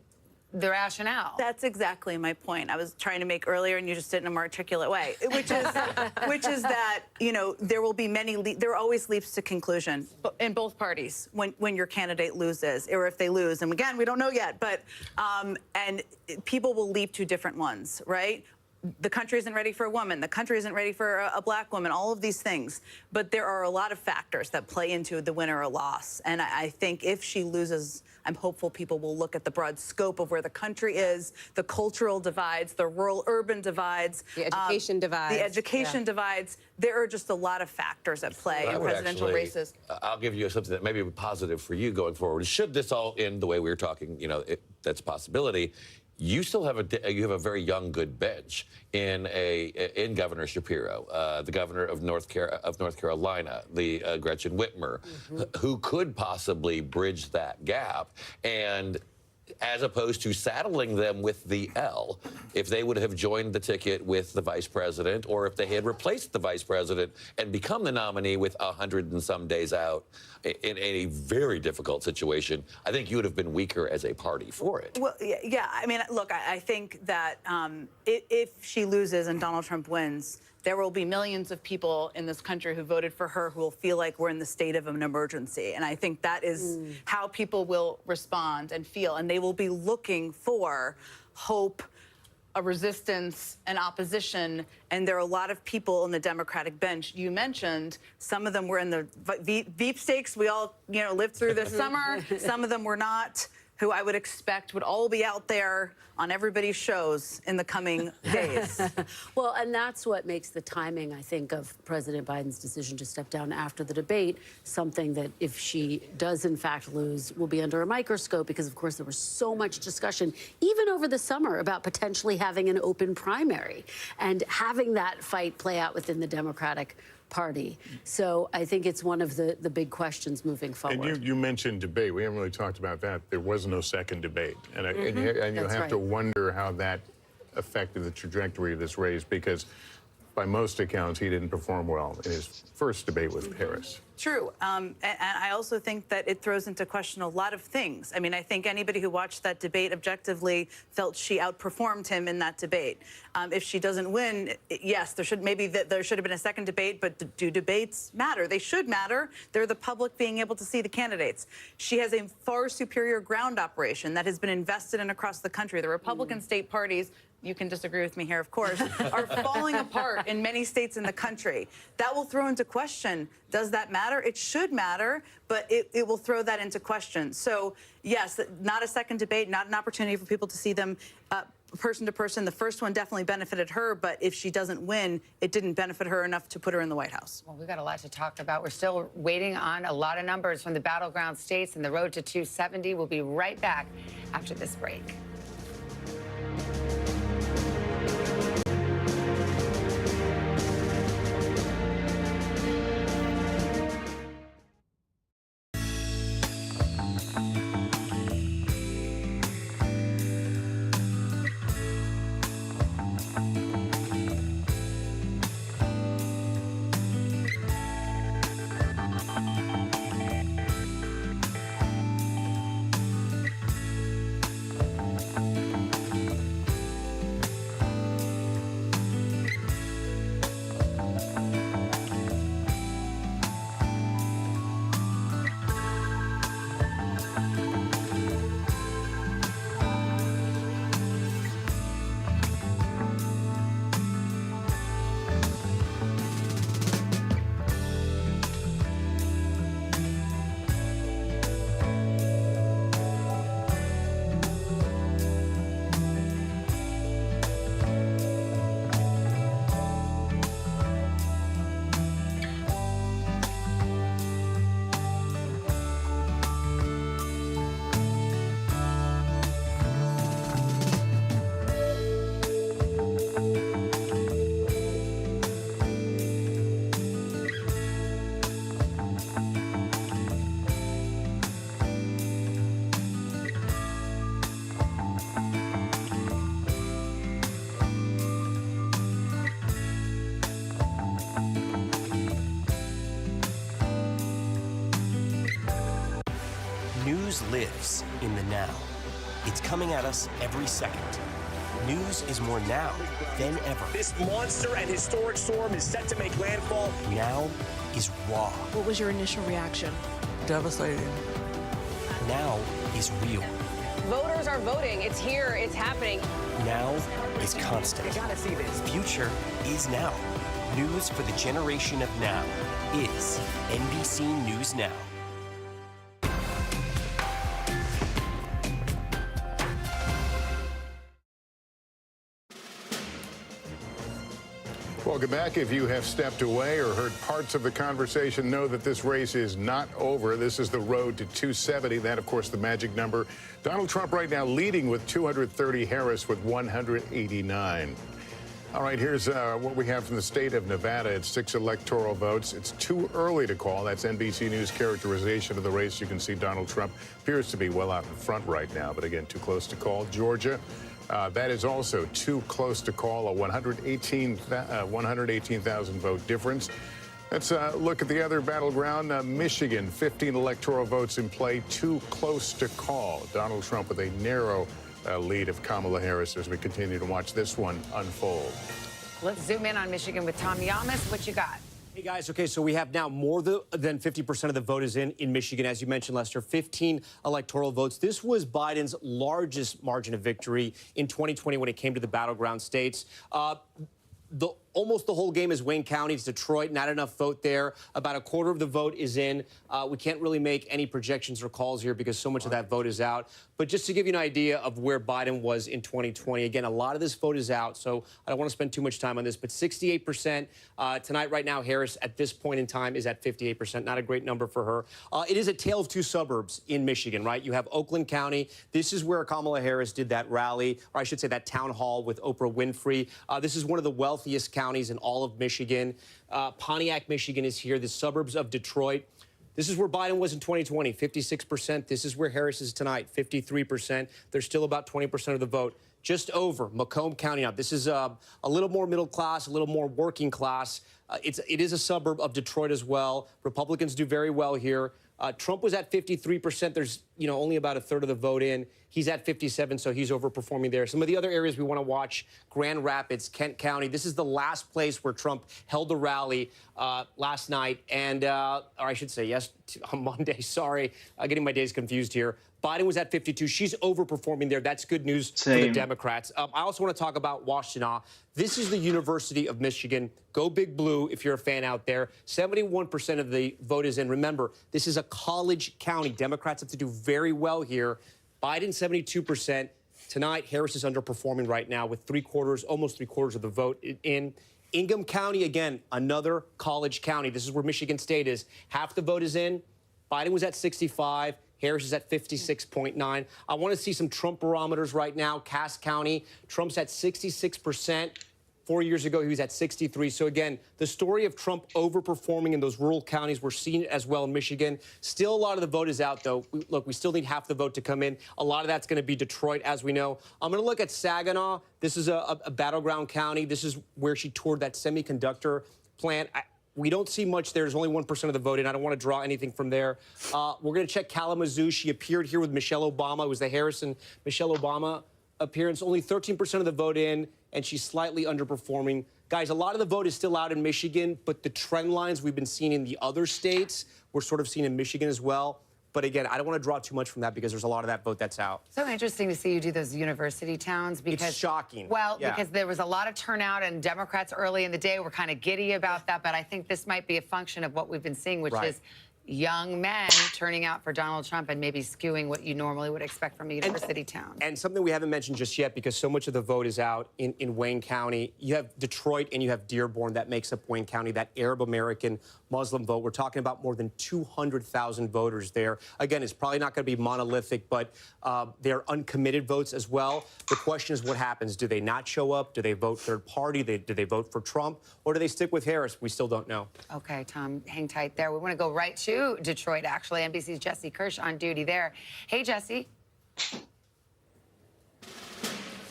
the rationale. That's exactly my point. I was trying to make earlier, and you just did it in a more articulate way, which is that there will be there are always leaps to conclusion in both parties when your candidate loses, or if they lose. And again, we don't know yet, but and people will leap to different ones, right? The country isn't ready for a woman. The country isn't ready for a black woman, all of these things. But there are a lot of factors that play into the win or loss. And I think if she loses, I'm hopeful people will look at the broad scope of where the country is, the cultural divides, the rural-urban divides. The education divides. The education divides. There are just a lot of factors at play in presidential races. I'll give you something that may be positive for you going forward. Should this all end the way we were talking, that's a possibility. You still have a very young, good bench in Governor Shapiro, the governor of North Carolina, the Gretchen Whitmer, who could possibly bridge that gap, and as opposed to saddling them with the L, if they would have joined the ticket with the vice president, or if they had replaced the vice president and become the nominee with 100 and some days out in a very difficult situation, I think you would have been weaker as a party for it. Well, yeah. I mean, look, I think that if she loses and Donald Trump wins, there will be millions of people in this country who voted for her who will feel like we're in the state of an emergency. And I think that is how people will respond and feel. And they will be looking for hope, a resistance, an opposition. And there are a lot of people on the Democratic bench. You mentioned some of them were in the Veep stakes we all lived through this summer. Some of them were not, who I would expect would all be out there on everybody's shows in the coming days. Well, and that's what makes the timing, I think, of President Biden's decision to step down after the debate something that, if she does in fact lose, will be under a microscope, because, of course, there was so much discussion, even over the summer, about potentially having an open primary and having that fight play out within the Democratic Party. So I think it's one of the big questions moving forward. And you mentioned debate. We haven't really talked about that. There was no second debate. And you have to wonder how that affected the trajectory of this race, because by most accounts, he didn't perform well in his first debate with Harris. True. And I also think that it throws into question a lot of things. I mean, I think anybody who watched that debate objectively felt she outperformed him in that debate. If she doesn't win, yes, there should have been a second debate, but do debates matter? They should matter. They're the public being able to see the candidates. She has a far superior ground operation that has been invested in across the country. The Republican state parties, you can disagree with me here, of course, are falling apart in many states in the country. That will throw into question, does that matter? It should matter, but it will throw that into question. So, yes, not a second debate, not an opportunity for people to see them person to person. The first one definitely benefited her, but if she doesn't win, it didn't benefit her enough to put her in the White House. Well, we've got a lot to talk about. We're still waiting on a lot of numbers from the battleground states and the road to 270. We'll be right back after this break. News lives in the now. It's coming at us every second. News is more now than ever. This monster and historic storm is set to make landfall. Now is raw. What was your initial reaction? Devastating. Now is real. Voters are voting. It's here. It's happening. Now is constant. You gotta see this. Future is now. News for the generation of now is NBC News Now. Welcome back. If you have stepped away or heard parts of the conversation, know that this race is not over. This is the road to 270. That, of course, the magic number. Donald Trump right now leading with 230, Harris with 189. All right, here's what we have from the state of Nevada. It's 6 electoral votes. It's too early to call. That's NBC News characterization of the race. You can see Donald Trump appears to be well out in front right now, but again, too close to call. Georgia. That is also too close to call, a 118,000 vote difference. Let's look at the other battleground. Michigan, 15 electoral votes in play, too close to call. Donald Trump with a narrow lead of Kamala Harris as we continue to watch this one unfold. Let's zoom in on Michigan with Tom Yamas. What you got? Hey, guys. OK, so we have now more than 50% of the vote is in Michigan, as you mentioned, Lester, 15 electoral votes. This was Biden's largest margin of victory in 2020 when it came to the battleground states. Almost the whole game is Wayne County. It's Detroit. Not enough vote there. About a quarter of the vote is in. We can't really make any projections or calls here because so much of that vote is out. But just to give you an idea of where Biden was in 2020, again, a lot of this vote is out, so I don't want to spend too much time on this. But 68% tonight, right now, Harris at this point in time is at 58%. Not a great number for her. It is a tale of two suburbs in Michigan, right? You have Oakland County. This is where Kamala Harris did that rally, or I should say that town hall with Oprah Winfrey. This is one of the wealthiest counties in all of Michigan. Pontiac, Michigan is here, the suburbs of Detroit. This is where Biden was in 2020, 56%. This is where Harris is tonight, 53%. There's still about 20% of the vote. just over Macomb County. Now, this is a little more middle class, a little more working class. It is a suburb of Detroit as well. Republicans do very well here. Trump was at 53%. There's, only about a third of the vote in. He's at 57, so he's overperforming there. Some of the other areas we want to watch, Grand Rapids, Kent County. This is the last place where Trump held a rally last night. And, or I should say, on Monday. Sorry, getting my days confused here. Biden was at 52. She's overperforming there. That's good news for the Democrats. I also want to talk about Washtenaw. This is the University of Michigan. Go Big Blue if you're a fan out there. 71% of the vote is in. Remember, this is a college county. Democrats have to do very well here. Biden, 72%. Tonight, Harris is underperforming right now with almost three quarters of the vote in. Ingham County, again, another college county. This is where Michigan State is. Half the vote is in. Biden was at 65. Harris is at 56.9. I want to see some Trump barometers right now. Cass County, Trump's at 66%. 4 years ago, he was at 63. So again, the story of Trump overperforming in those rural counties, we're seeing it as well in Michigan. Still, a lot of the vote is out, though. Look, we still need half the vote to come in. A lot of that's going to be Detroit, as we know. I'm going to look at Saginaw. This is a battleground county. This is where she toured that semiconductor plant. We don't see much there. There's only 1% of the vote in. I don't want to draw anything from there. We're going to check Kalamazoo. She appeared here with Michelle Obama. It was the Harris and Michelle Obama appearance. Only 13% of the vote in, and she's slightly underperforming. Guys, a lot of the vote is still out in Michigan, but the trend lines we've been seeing in the other states, we're sort of seeing in Michigan as well. But again, I don't want to draw too much from that because there's a lot of that vote that's out. So interesting to see you do those university towns because it's shocking. Well, because there was a lot of turnout and Democrats early in the day were kind of giddy about that. But I think this might be a function of what we've been seeing, which is young men turning out for Donald Trump and maybe skewing what you normally would expect from a university town. And something we haven't mentioned just yet, because so much of the vote is out in Wayne County. You have Detroit and you have Dearborn. That makes up Wayne County, that Arab-American Muslim vote. We're talking about more than 200,000 voters there. Again, it's probably not going to be monolithic, but they're uncommitted votes as well. The question is what happens. Do they not show up? Do they vote third party? Do they vote for Trump? Or do they stick with Harris? We still don't know. Okay, Tom, hang tight there. We want to go right to Detroit, actually. NBC's Jesse Kirsch on duty there. Hey, Jesse.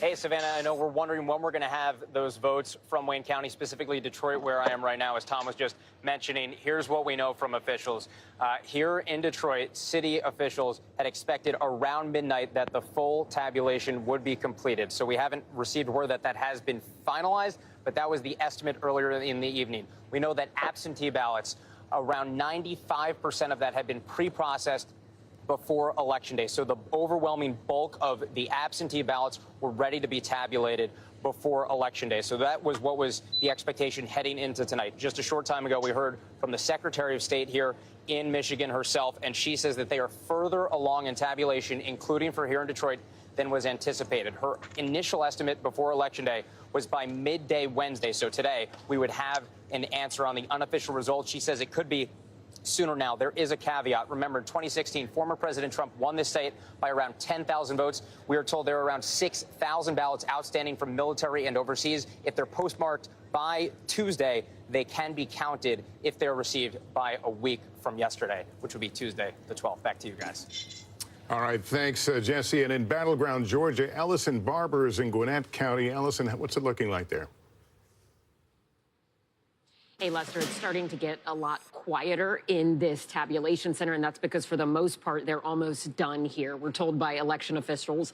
Hey, Savannah, I know we're wondering when we're going to have those votes from Wayne County, specifically Detroit, where I am right now, as Tom was just mentioning. Here's what we know from officials. Here in Detroit, city officials had expected around midnight that the full tabulation would be completed. So we haven't received word that that has been finalized, but that was the estimate earlier in the evening. We know that absentee ballots, around 95% of that had been pre-processed before Election Day. So the overwhelming bulk of the absentee ballots were ready to be tabulated before Election Day. So that was what was the expectation heading into tonight. Just a short time ago, we heard from the Secretary of State here in Michigan herself, and she says that they are further along in tabulation, including for here in Detroit, than was anticipated. Her initial estimate before Election Day was by midday Wednesday. So today we would have an answer on the unofficial results. She says it could be sooner now. There is a caveat. Remember, in 2016, former President Trump won this state by around 10,000 votes. We are told there are around 6,000 ballots outstanding from military and overseas. If they're postmarked by Tuesday, they can be counted if they're received by a week from yesterday, which would be Tuesday, the 12th. Back to you guys. All right, thanks, Jesse. And in battleground Georgia, Ellison Barber is in Gwinnett County. Ellison, what's it looking like there? Hey, Lester, it's starting to get a lot quieter in this tabulation center, and that's because for the most part, they're almost done here. We're told by election officials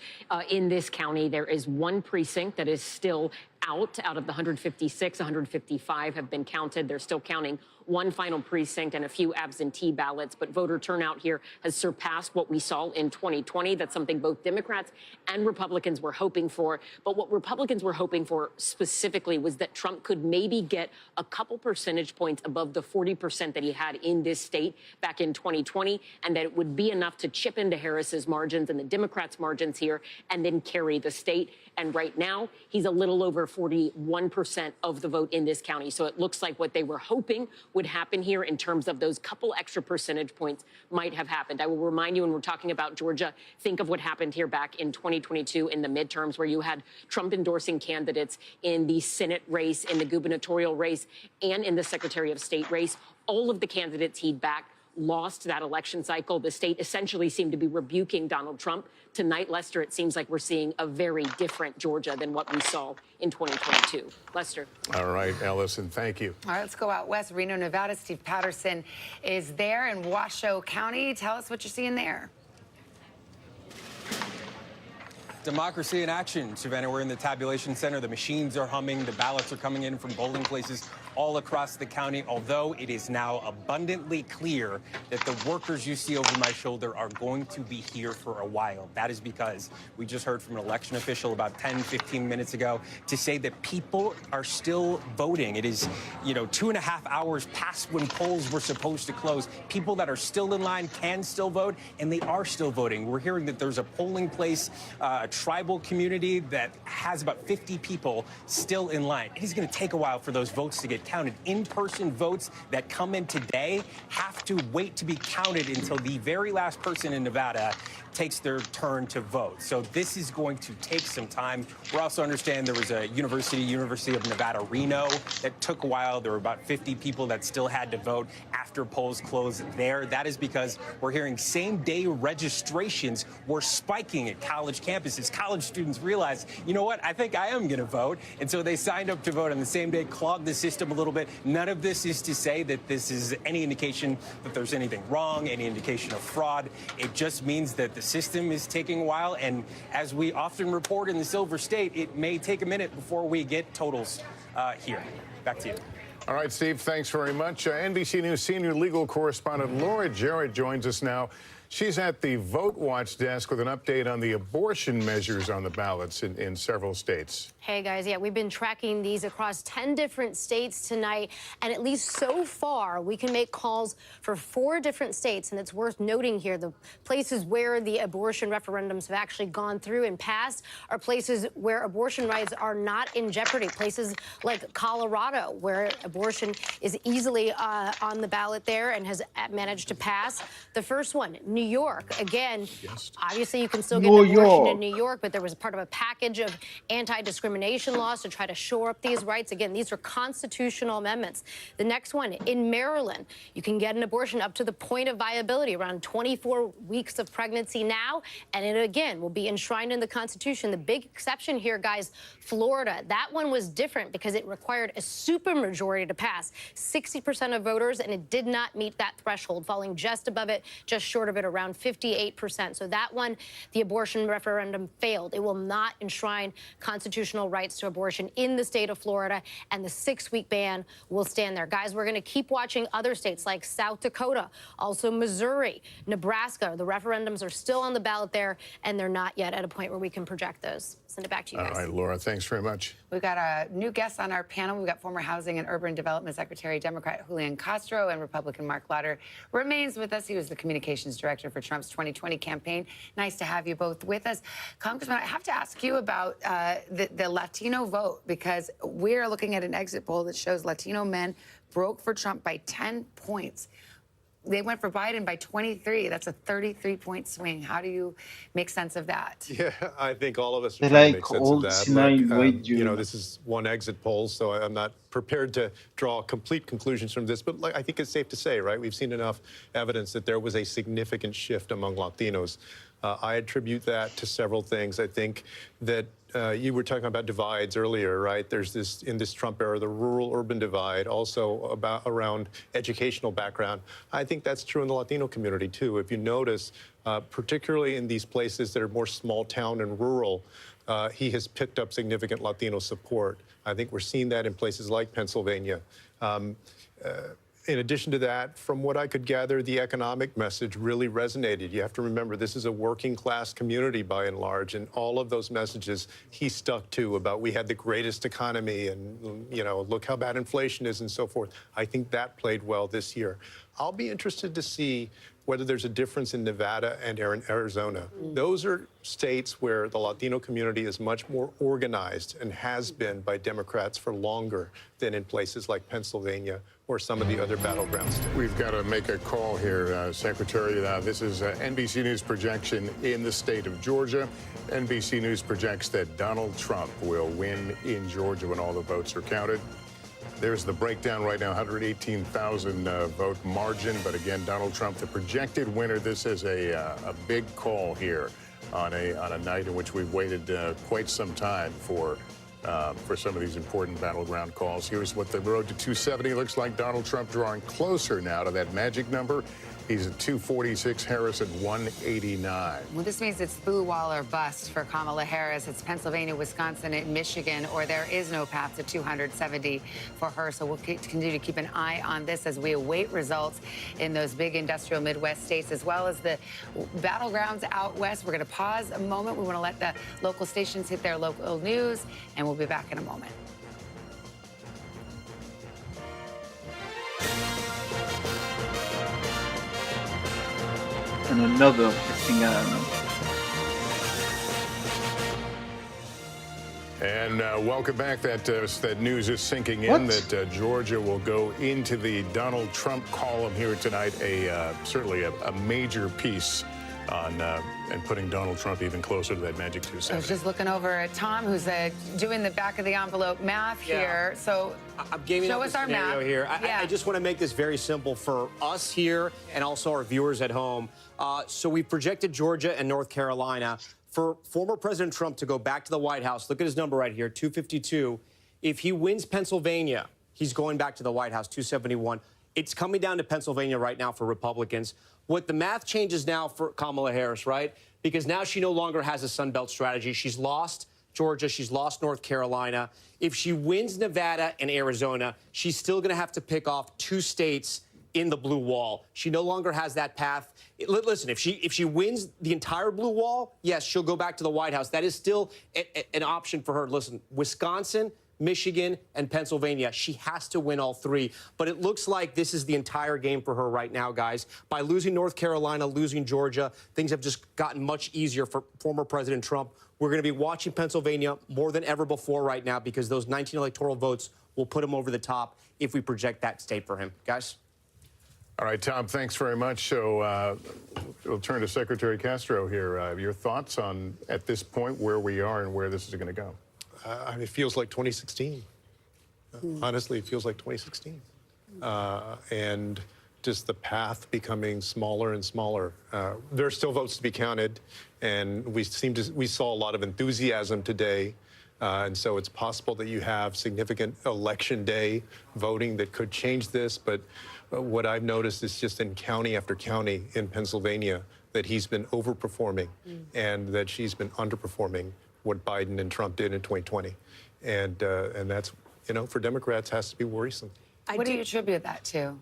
in this county, there is one precinct that is still out of the 156, 155 have been counted. They're still counting one final precinct and a few absentee ballots, but voter turnout here has surpassed what we saw in 2020. That's something both Democrats and Republicans were hoping for. But what Republicans were hoping for specifically was that Trump could maybe get a couple percentage points above the 40% that he had in this state back in 2020, and that it would be enough to chip into Harris's margins and the Democrats' margins here and then carry the state. And right now, he's a little over 41% of the vote in this county. So it looks like what they were hoping would happen here in terms of those couple extra percentage points might have happened. I will remind you, when we're talking about Georgia, think of what happened here back in 2022 in the midterms, where you had Trump endorsing candidates in the Senate race, in the gubernatorial race, and in the Secretary of State race. All of the candidates he'd backed lost that election cycle. The state essentially seemed to be rebuking Donald Trump. Tonight, Lester, it seems like we're seeing a very different Georgia than what we saw in 2022. Lester. All right, Ellison, thank you. All right, let's go out west. Reno, Nevada. Steve Patterson is there in Washoe County. Tell us what you're seeing there. Democracy in action, Savannah. We're in the tabulation center. The machines are humming. The ballots are coming in from polling places all across the county, although it is now abundantly clear that the workers you see over my shoulder are going to be here for a while. That is because we just heard from an election official about 10, 15 minutes ago to say that people are still voting. It is, 2.5 hours past when polls were supposed to close. People that are still in line can still vote, and they are still voting. We're hearing that there's a polling place, a tribal community that has about 50 people still in line. It is going to take a while for those votes to get counted. In-person votes that come in today have to wait to be counted until the very last person in Nevada takes their turn to vote. So this is going to take some time. We also understand there was a University of Nevada, Reno, that took a while. There were about 50 people that still had to vote after polls closed there. That is because we're hearing same-day registrations were spiking at college campuses. College students realized, you know what, I think I am going to vote. And so they signed up to vote on the same day, clogged the system a little bit. None of this is to say that this is any indication that there's anything wrong, any indication of fraud. It just means that the system is taking a while. And as we often report in the Silver State, it may take a minute before we get totals here. Back to you. All right, Steve, thanks very much. NBC News senior legal correspondent Laura Jarrett joins us now. She's at the Vote Watch desk with an update on the abortion measures on the ballots in several states. Hey, guys. Yeah, we've been tracking these across 10 different states tonight. And at least so far, we can make calls for 4 different states. And it's worth noting here, the places where the abortion referendums have actually gone through and passed are places where abortion rights are not in jeopardy. Places like Colorado, where abortion is easily on the ballot there and has managed to pass. The first one, New York. Again, obviously you can still get an abortion in New York, but there was part of a package of anti-discrimination laws to try to shore up these rights. Again, these are constitutional amendments. The next one, in Maryland, you can get an abortion up to the point of viability, around 24 weeks of pregnancy now, and it, again, will be enshrined in the Constitution. The big exception here, guys, Florida. That one was different because it required a supermajority to pass, 60% of voters, and it did not meet that threshold, falling just above it, just short of it, around 58%. So that one, the abortion referendum failed. It will not enshrine constitutional rights to abortion in the state of Florida, and the 6-week ban will stand there. Guys, we're going to keep watching other states like South Dakota, also Missouri, Nebraska. The referendums are still on the ballot there, and they're not yet at a point where we can project those. Send it back to you guys. All right, Laura, thanks very much. We've got a new guest on our panel. We've got former Housing and Urban Development Secretary, Democrat Julian Castro, and Republican Mark Lauder remains with us. He was the communications director for Trump's 2020 campaign. Nice to have you both with us. Congressman, I have to ask you about the Latino vote, because we're looking at an exit poll that shows Latino men broke for Trump by 10 points. They went for Biden by 23. That's a 33-point swing. How do you make sense of that? Yeah, I think all of us are trying to make sense of that. Look, this is one exit poll, so I'm not prepared to draw complete conclusions from this, but I think it's safe to say, right? We've seen enough evidence that there was a significant shift among Latinos. I attribute that to several things. I think that you were talking about divides earlier, right? There's this, in this Trump era, the rural-urban divide, also around educational background. I think that's true in the Latino community, too. If you notice, particularly in these places that are more small town and rural, he has picked up significant Latino support. I think we're seeing that in places like Pennsylvania. In addition to that, from what I could gather, the economic message really resonated. You have to remember, this is a working class community by and large, and all of those messages he stuck to about we had the greatest economy and, look how bad inflation is and so forth. I think that played well this year. I'll be interested to see whether there's a difference in Nevada and Arizona. Those are states where the Latino community is much more organized and has been by Democrats for longer than in places like Pennsylvania or some of the other battleground states. We've got to make a call here, Secretary. This is NBC News projection in the state of Georgia. NBC News projects that Donald Trump will win in Georgia when all the votes are counted. There's the breakdown right now, 118,000 vote margin. But again, Donald Trump, the projected winner. This is a big call here on a night in which we've waited quite some time for some of these important battleground calls. Here's what the road to 270 looks like. Donald Trump drawing closer now to that magic number. He's at 246, Harris at 189. Well, this means it's boo wall or bust for Kamala Harris. It's Pennsylvania, Wisconsin, and Michigan, or there is no path to 270 for her. So we'll continue to keep an eye on this as we await results in those big industrial Midwest states, as well as the battlegrounds out west. We're going to pause a moment. We want to let the local stations hit their local news, and we'll be back in a moment. And another thing I don't know. And welcome back. That news is sinking in that Georgia will go into the Donald Trump column here tonight. Certainly a major piece on and putting Donald Trump even closer to that magic 270. I was just looking over at Tom, who's doing the back of the envelope math here. So I'm gaming show up us the our scenario math. here. Yeah. I just want to make this very simple for us here and also our viewers at home. So we projected Georgia and North Carolina for former President Trump to go back to the White House. Look at his number right here, 252. If he wins Pennsylvania, he's going back to the White House, 271. It's coming down to Pennsylvania right now for Republicans. What the math changes now for Kamala Harris, right? Because now she no longer has a Sun Belt strategy. She's lost Georgia. She's lost North Carolina. If she wins Nevada and Arizona, she's still going to have to pick off 2 states in the blue wall. She no longer has that path. Listen, if she wins the entire blue wall, yes, she'll go back to the White House. That is still an option for her. Listen, Wisconsin, Michigan, and Pennsylvania. She has to win all 3. But it looks like this is the entire game for her right now, guys. By losing North Carolina, losing Georgia, things have just gotten much easier for former President Trump. We're going to be watching Pennsylvania more than ever before right now because those 19 electoral votes will put him over the top if we project that state for him. Guys? All right, Tom, thanks very much. So we'll turn to Secretary Castro here. Your thoughts on, at this point, where we are and where this is going to go? It feels like 2016. Honestly, it feels like 2016. And just the path becoming smaller and smaller. There are still votes to be counted, and we saw a lot of enthusiasm today. And so it's possible that you have significant election day voting that could change this. But what I've noticed is just in county after county in Pennsylvania that he's been overperforming and that she's been underperforming what Biden and Trump did in 2020. And that's, for Democrats has to be worrisome. What do you attribute that to?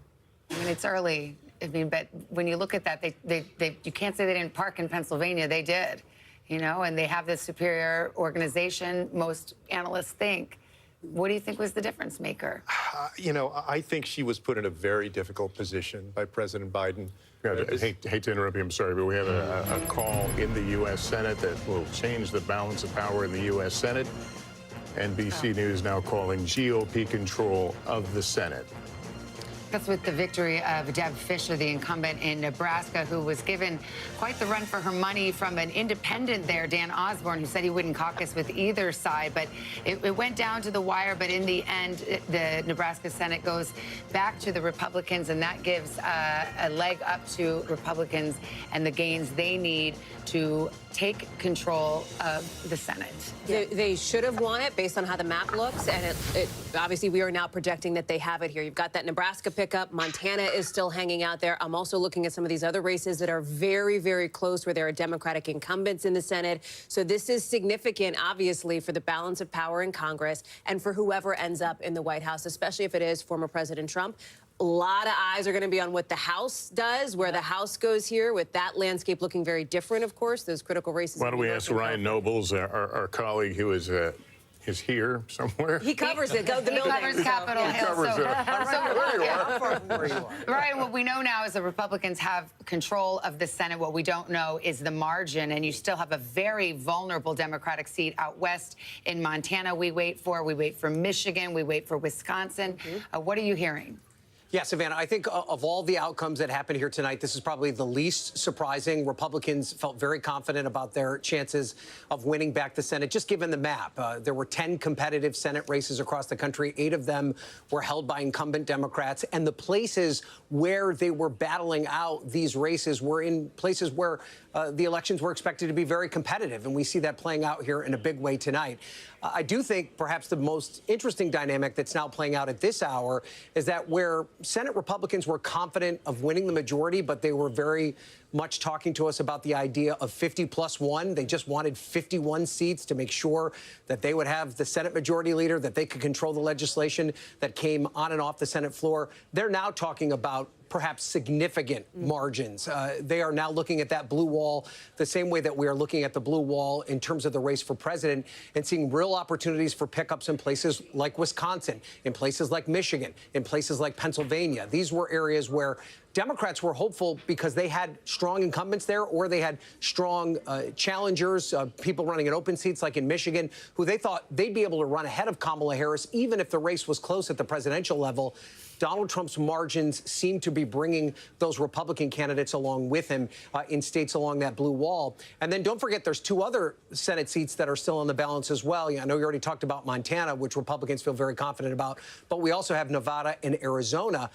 I mean, it's early. I mean, but when you look at that, you can't say they didn't park in Pennsylvania. They did, and they have this superior organization, most analysts think. What do you think was the difference maker? I think she was put in a very difficult position by President Biden. I hate to interrupt you, I'm sorry, but we have a call in the U.S. Senate that will change the balance of power in the U.S. Senate. NBC News now calling GOP control of the Senate. That's with the victory of Deb Fischer, the incumbent in Nebraska, who was given quite the run for her money from an independent there, Dan Osborne, who said he wouldn't caucus with either side. But it went down to the wire. But in the end, the Nebraska Senate goes back to the Republicans, and that gives a leg up to Republicans and the gains they need to take control of the Senate. They should have won it based on how the map looks, and obviously we are now projecting that they have it here. You've got that Nebraska pickup. Montana is still hanging out there. I'm also looking at some of these other races that are very, very close where there are Democratic incumbents in the Senate. So this is significant, obviously, for the balance of power in Congress and for whoever ends up in the White House, especially if it is former President Trump. A lot of eyes are going to be on what the House does, where the House goes here, with that landscape looking very different, of course, those critical races. Why don't we ask Ryan Nobles, our colleague who is here somewhere? He covers it. The He covers Capitol Hill. There you are. Right, what we know now is the Republicans have control of the Senate. What we don't know is the margin, and you still have a very vulnerable Democratic seat out west in Montana we wait for. We wait for Michigan. We wait for Wisconsin. What are you hearing? Yeah, Savannah, I think of all the outcomes that happened here tonight, this is probably the least surprising. Republicans felt very confident about their chances of winning back the Senate, just given the map. There were 10 competitive Senate races across the country. 8 of them were held by incumbent Democrats. And the places where they were battling out these races were in places where the elections were expected to be very competitive. And we see that playing out here in a big way tonight. I do think perhaps the most interesting dynamic that's now playing out at this hour is that where Senate Republicans were confident of winning the majority, but they were very much talking to us about the idea of 50+1. They just wanted 51 seats to make sure that they would have the Senate Majority Leader, that they could control the legislation that came on and off the Senate floor. They're now talking about perhaps significant margins. They are now looking at that blue wall the same way that we are looking at the blue wall in terms of the race for president and seeing real opportunities for pickups in places like Wisconsin, in places like Michigan, in places like Pennsylvania. These were areas where Democrats were hopeful because they had strong incumbents there or they had strong challengers, people running in open seats like in Michigan, who they thought they'd be able to run ahead of Kamala Harris even if the race was close at the presidential level. Donald Trump's margins seem to be bringing those Republican candidates along with him in states along that blue wall. And then don't forget, there's 2 other Senate seats that are still on the balance as well. I know you already talked about Montana, which Republicans feel very confident about, but we also have Nevada and Arizona.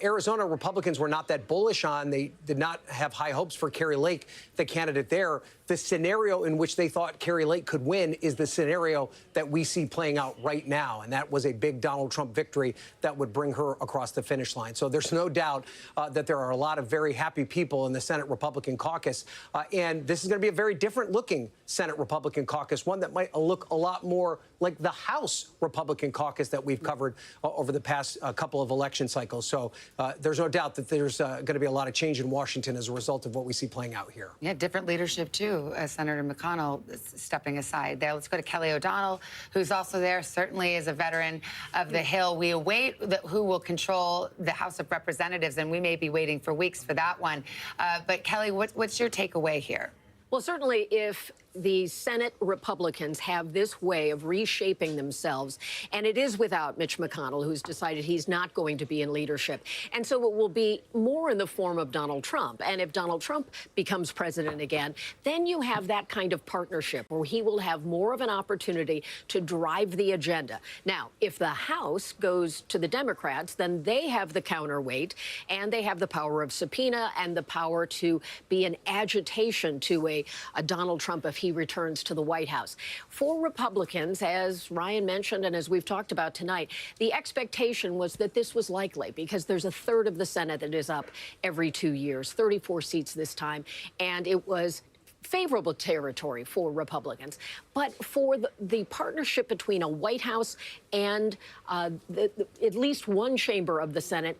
Arizona Republicans were not that bullish on. They did not have high hopes for Kari Lake, the candidate there. The scenario in which they thought Kari Lake could win is the scenario that we see playing out right now. And that was a big Donald Trump victory that would bring her across the finish line. So there's no doubt that there are a lot of very happy people in the Senate Republican caucus. And this is going to be a very different looking Senate Republican caucus, one that might look a lot more like the House Republican caucus that we've covered over the past couple of election cycles. So there's no doubt that there's going to be a lot of change in Washington as a result of what we see playing out here. Yeah, different leadership, too. Senator McConnell stepping aside there. Let's go to Kelly O'Donnell, who's also there, certainly is a veteran of the Hill. We await who will control the House of Representatives, and we may be waiting for weeks for that one. But, Kelly, what's your takeaway here? Well, certainly if the Senate Republicans have this way of reshaping themselves, and it is without Mitch McConnell, who's decided he's not going to be in leadership. And so it will be more in the form of Donald Trump. And if Donald Trump becomes president again, then you have that kind of partnership where he will have more of an opportunity to drive the agenda. Now, if the House goes to the Democrats, then they have the counterweight and they have the power of subpoena and the power to be an agitation to a Donald Trump if he returns to the White House. For Republicans, as Ryan mentioned and as we've talked about tonight, the expectation was that this was likely because there's a third of the Senate that is up every 2 years, 34 seats this time, and it was favorable territory for Republicans. But for the partnership between a White House and at least one chamber of the Senate,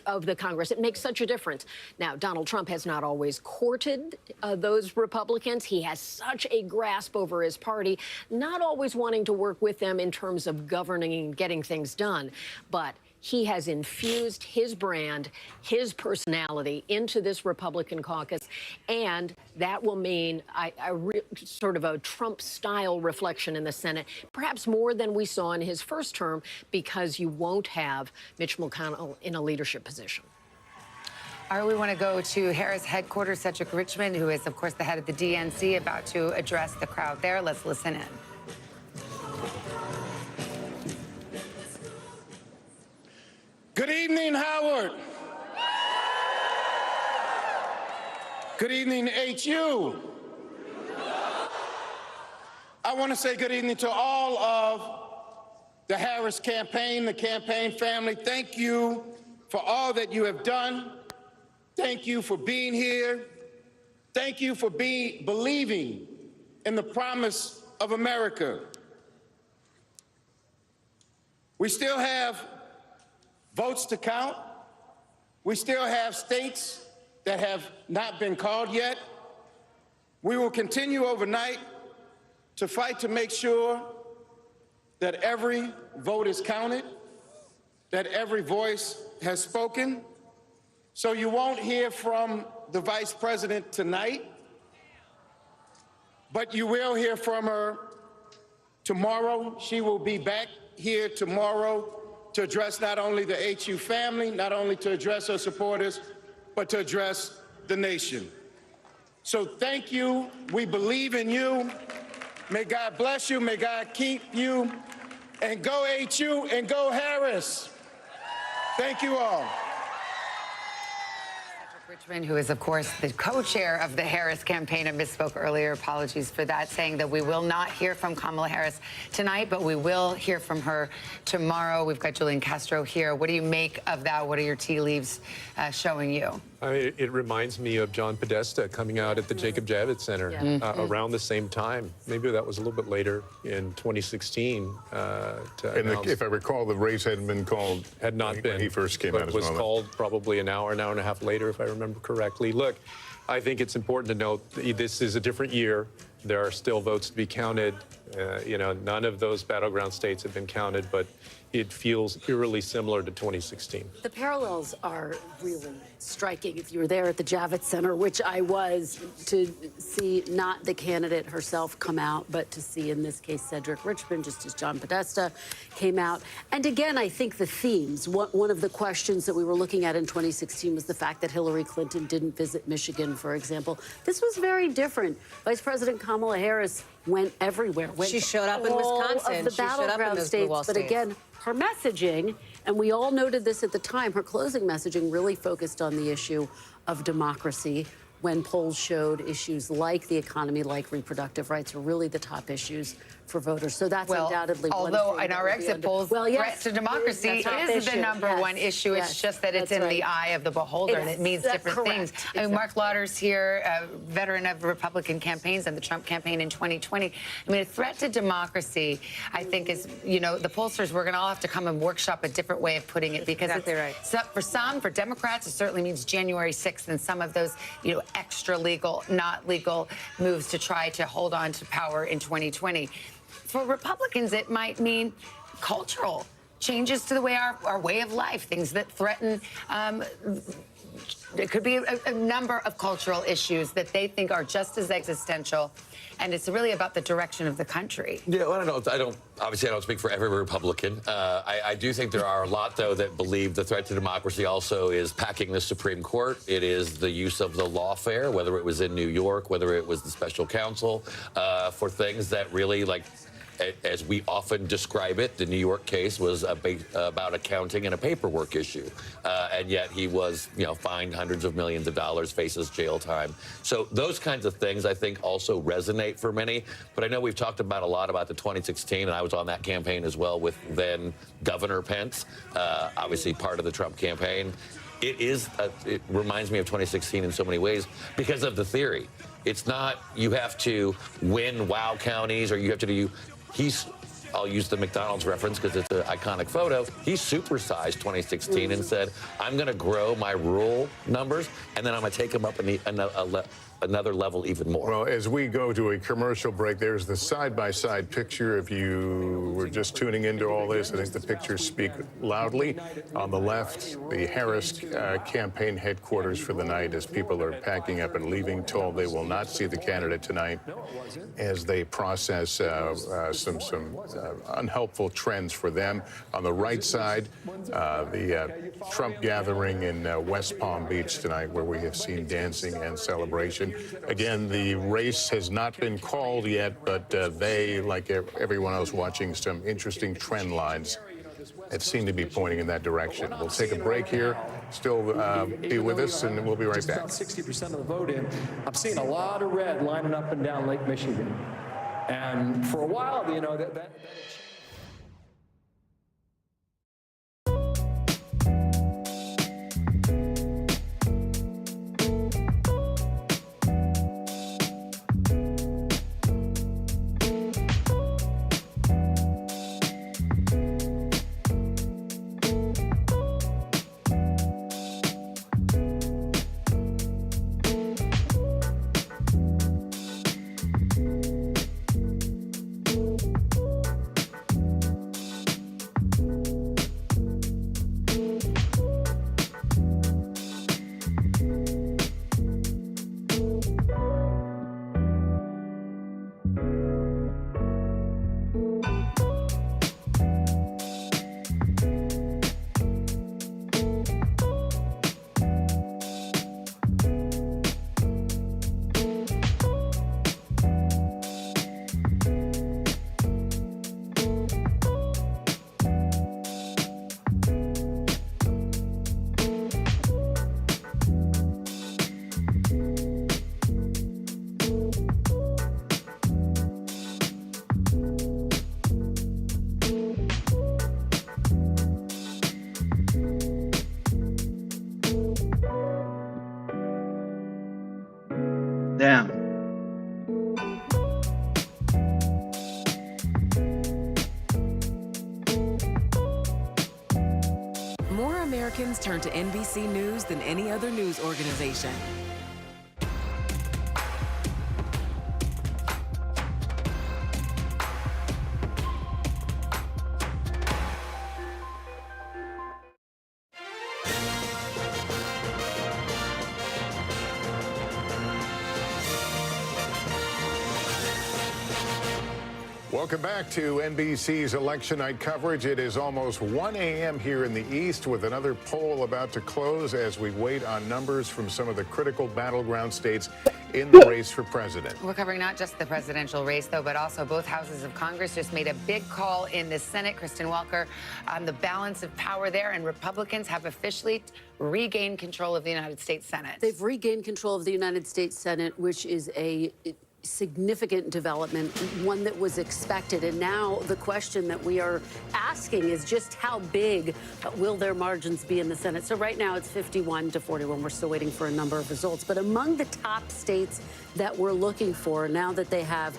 of the Congress, it makes such a difference. Now, Donald Trump has not always courted those Republicans. He has such a grasp over his party, not always wanting to work with them in terms of governing and getting things done. But he has infused his brand, his personality into this Republican caucus, and that will mean sort of a Trump-style reflection in the Senate, perhaps more than we saw in his first term, because you won't have Mitch McConnell in a leadership position. All right, we want to go to Harris headquarters. Cedric Richmond, who is, of course, the head of the DNC, about to address the crowd there. Let's listen in. Good evening, Howard. Good evening, HU. I want to say good evening to all of the Harris campaign, the campaign family. Thank you for all that you have done. Thank you for being here. Thank you for believing in the promise of America. We still have votes to count. We still have states that have not been called yet. We will continue overnight to fight to make sure that every vote is counted, that every voice has spoken. So you won't hear from the Vice President tonight, but you will hear from her tomorrow. She will be back here tomorrow to address not only the HU family, not only to address her supporters, but to address the nation. So thank you. We believe in you. May God bless you. May God keep you. And go HU and go Harris. Thank you all. Richmond, who is, of course, the co-chair of the Harris campaign, and misspoke earlier, apologies for that, saying that we will not hear from Kamala Harris tonight, but we will hear from her tomorrow. We've got Julian Castro here. What do you make of that? What are your tea leaves showing you? I mean, it reminds me of John Podesta coming out at the Jacob Javits Center around the same time. Maybe that was a little bit later in 2016. If I recall, the race hadn't been called. Had not been. When he first came out. It was called probably an hour and a half later, if I remember correctly. Look, I think it's important to note that this is a different year. There are still votes to be counted. You know, none of those battleground states have been counted, but it feels eerily similar to 2016. The parallels are really striking. If you were there at the Javits Center, which I was, to see not the candidate herself come out, but to see, in this case, Cedric Richmond, just as John Podesta came out. And again, I think the themes, one of the questions that we were looking at in 2016 was the fact that Hillary Clinton didn't visit Michigan, for example. This was very different. Vice President Kamala Harris went everywhere. She showed up in Wisconsin. Of the She showed up in battleground those states. blue wall But states. again, her messaging, and we all noted this at the time, her closing messaging really focused on the issue of democracy, when polls showed issues like the economy, like reproductive rights, are really the top issues for voters. So that's undoubtedly one although thing in our exit polls, threat to democracy is the number one issue. It's just that it's in the eye of the beholder, and it means different things. I mean, Mark Lauder's here, a veteran of Republican campaigns and the Trump campaign in 2020. I mean, a threat to democracy, I think, is, you know, the pollsters, we're going to all have to come and workshop a different way of putting it, because for some, for Democrats, it certainly means January 6th and some of those, you know, extra legal, not legal moves to try to hold on to power in 2020. For Republicans, it might mean cultural changes to the way our way of life, things that threaten. It could be a number of cultural issues that they think are just as existential, and it's really about the direction of the country. Yeah, well, obviously I don't speak for every Republican. I do think there are a lot, though, that believe the threat to democracy also is packing the Supreme Court. It is the use of the lawfare, whether it was in New York, whether it was the special counsel, for things that really, like, as we often describe it, the New York case was about accounting and a paperwork issue. And yet he was, you know, fined hundreds of millions of dollars, faces jail time. So those kinds of things, I think, also resonate for many. But I know we've talked about a lot about the 2016, and I was on that campaign as well with then Governor Pence, obviously part of the Trump campaign. It reminds me of 2016 in so many ways because of the theory. It's not you have to win wow counties, or you have to do. I'll use the McDonald's reference because it's an iconic photo. He supersized 2016 and said, I'm going to grow my rural numbers, and then I'm going to take them up another level even more. Well, as we go to a commercial break, there's the side-by-side picture. If you were just tuning into all this, I think the pictures speak loudly. On the left, the Harris campaign headquarters for the night, as people are packing up and leaving, told they will not see the candidate tonight as they process some unhelpful trends for them. On the right side, the Trump gathering in West Palm Beach tonight, where we have seen dancing and celebration. Again, the race has not been called yet, but they, like everyone else, watching some interesting trend lines that seem to be pointing in that direction. We'll take a break here. Still be with us, and we'll be right back. About 60% of the vote in. I'm seeing a lot of red lining up and down Lake Michigan. And for a while, you know, that Americans turn to NBC News than any other news organization. Welcome back to NBC's election night coverage. It is almost 1 a.m. here in the East with another poll about to close as we wait on numbers from some of the critical battleground states in the race for president. We're covering not just the presidential race, though, but also both houses of Congress just made a big call in the Senate. Kristen Welker on the balance of power there, and Republicans have officially regained control of the United States Senate. They've regained control of the United States Senate, which is a significant development, one that was expected. And now the question that we are asking is just how big will their margins be in the Senate? So right now it's 51 to 41. We're still waiting for a number of results. But among the top states that we're looking for, now that they have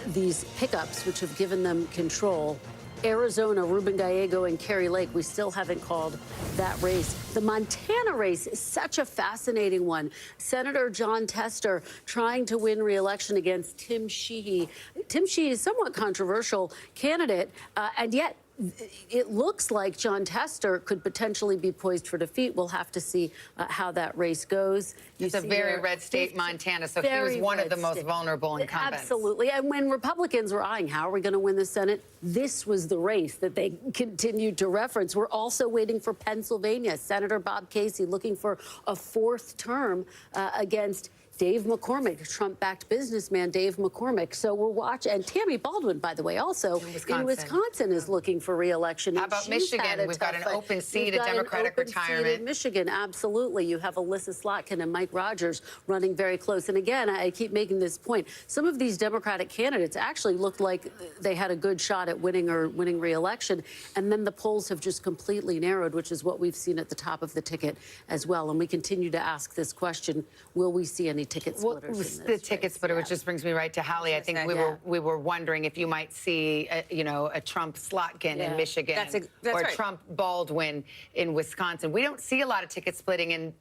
these pickups, which have given them control, Arizona, Ruben Gallego, and Kari Lake, we still haven't called that race. The Montana race is such a fascinating one. Senator Jon Tester trying to win re-election against Tim Sheehy. Tim Sheehy is a somewhat controversial candidate, and yet it looks like Jon Tester could potentially be poised for defeat. We'll have to see how that race goes. It's a very red state, Montana, so he was one of the most vulnerable incumbents. Absolutely. And when Republicans were eyeing how are we going to win the Senate, this was the race that they continued to reference. We're also waiting for Pennsylvania. Senator Bob Casey looking for a fourth term against Dave McCormick, Trump-backed businessman Dave McCormick. So we're watching, and Tammy Baldwin, by the way, also in Wisconsin is looking for re-election. How about Michigan? We've got an open seat, a Democratic retirement. In Michigan, absolutely. You have Alyssa Slotkin and Mike Rogers running very close. And again, I keep making this point. Some of these Democratic candidates actually looked like they had a good shot at winning re-election. And then the polls have just completely narrowed, which is what we've seen at the top of the ticket as well. And we continue to ask this question, will we see any ticket splitters in this ticket splitter, which just brings me right to Hallie. I think we were wondering if you might see, a Trump Slotkin in Michigan or right. Trump Baldwin in Wisconsin. We don't see a lot of ticket splitting in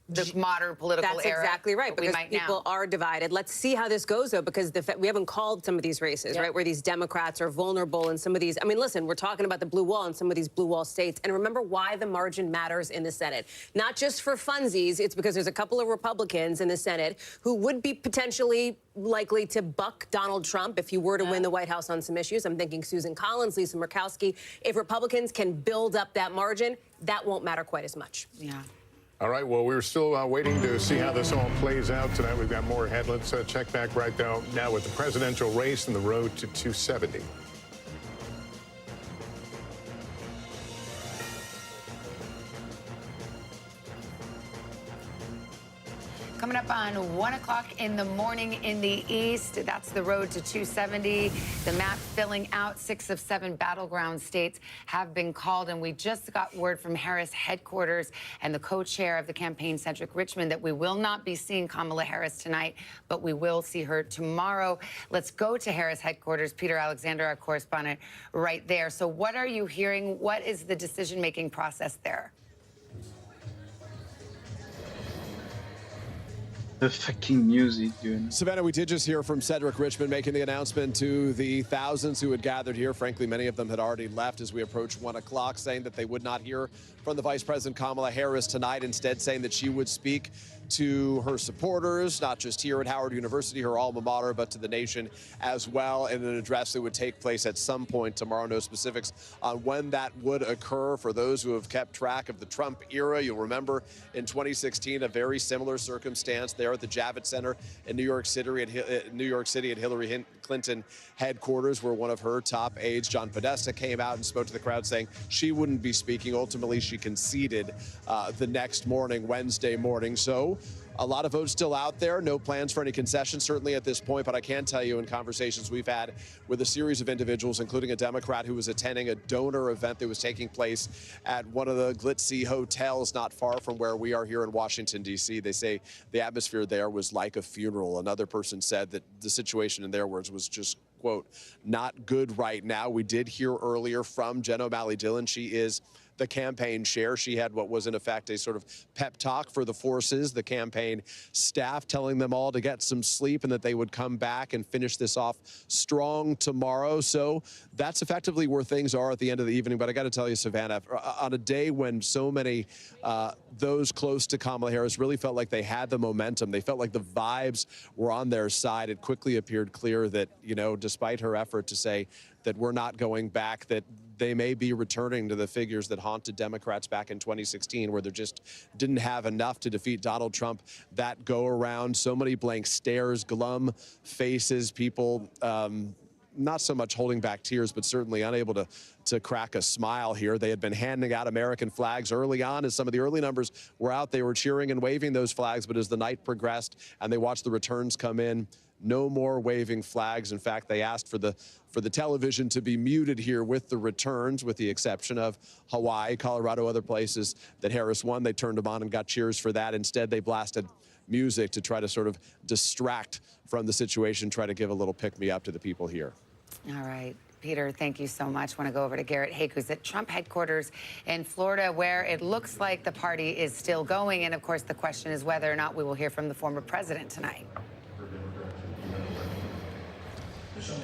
the modern political That's era. exactly right, because might people are divided. Let's see how this goes, though, because we haven't called some of these races, right, where these Democrats are vulnerable in some of these. I mean, listen, we're talking about the blue wall in some of these blue wall states. And remember why the margin matters in the Senate. Not just for funsies. It's because there's a couple of Republicans in the Senate who would be potentially likely to buck Donald Trump if he were to win the White House on some issues. I'm thinking Susan Collins, Lisa Murkowski. If Republicans can build up that margin, that won't matter quite as much. Yeah. All right, well, we're still waiting to see how this all plays out tonight. We've got more ahead. Let's check back right now with the presidential race and the road to 270. Coming up on 1 o'clock in the morning in the East, that's the road to 270. The map filling out 6 of 7 battleground states have been called. And we just got word from Harris headquarters and the co-chair of the campaign, Cedric Richmond, that we will not be seeing Kamala Harris tonight, but we will see her tomorrow. Let's go to Harris headquarters. Peter Alexander, our correspondent, right there. So what are you hearing? What is the decision-making process there? The fucking music, dude. Savannah, we did just hear from Cedric Richmond making the announcement to the thousands who had gathered here. Frankly, many of them had already left as we approached 1 o'clock, saying that they would not hear from the Vice President Kamala Harris tonight, instead saying that she would speak to her supporters, not just here at Howard University, her alma mater, but to the nation as well, in an address that would take place at some point tomorrow. No specifics on when that would occur. For those who have kept track of the Trump era, you'll remember in 2016, a very similar circumstance there at the Javits Center in New York City at Hillary Clinton headquarters, where one of her top aides, John Podesta, came out and spoke to the crowd saying she wouldn't be speaking. Ultimately, she conceded the next morning, Wednesday morning. So a lot of votes still out there. No plans for any concessions, certainly at this point. But I can tell you in conversations we've had with a series of individuals, including a Democrat who was attending a donor event that was taking place at one of the glitzy hotels not far from where we are here in Washington, D.C. They say the atmosphere there was like a funeral. Another person said that the situation, in their words, was just, quote, not good right now. We did hear earlier from Jen O'Malley Dillon. She is the campaign share. She had what was in effect a sort of pep talk for the forces, the campaign staff, telling them all to get some sleep and that they would come back and finish this off strong tomorrow. So that's effectively where things are at the end of the evening. But I got to tell you, Savannah, on a day when so many those close to Kamala Harris really felt like they had the momentum, they felt like the vibes were on their side, it quickly appeared clear that, you know, despite her effort to say that we're not going back, that they may be returning to the figures that haunted Democrats back in 2016, where they just didn't have enough to defeat Donald Trump that go around. So many blank stares, glum faces, people not so much holding back tears, but certainly unable to crack a smile here. They had been handing out American flags early on. As some of the early numbers were out, they were cheering and waving those flags. But as the night progressed and they watched the returns come in, no more waving flags. In fact, they asked for the television to be muted here with the returns, with the exception of Hawaii, Colorado, other places that Harris won. They turned them on and got cheers for that. Instead, they blasted music to try to sort of distract from the situation, try to give a little pick-me-up to the people here. All right. Peter, thank you so much. I want to go over to Garrett Haake, who's at Trump headquarters in Florida, where it looks like the party is still going. And, of course, the question is whether or not we will hear from the former president tonight.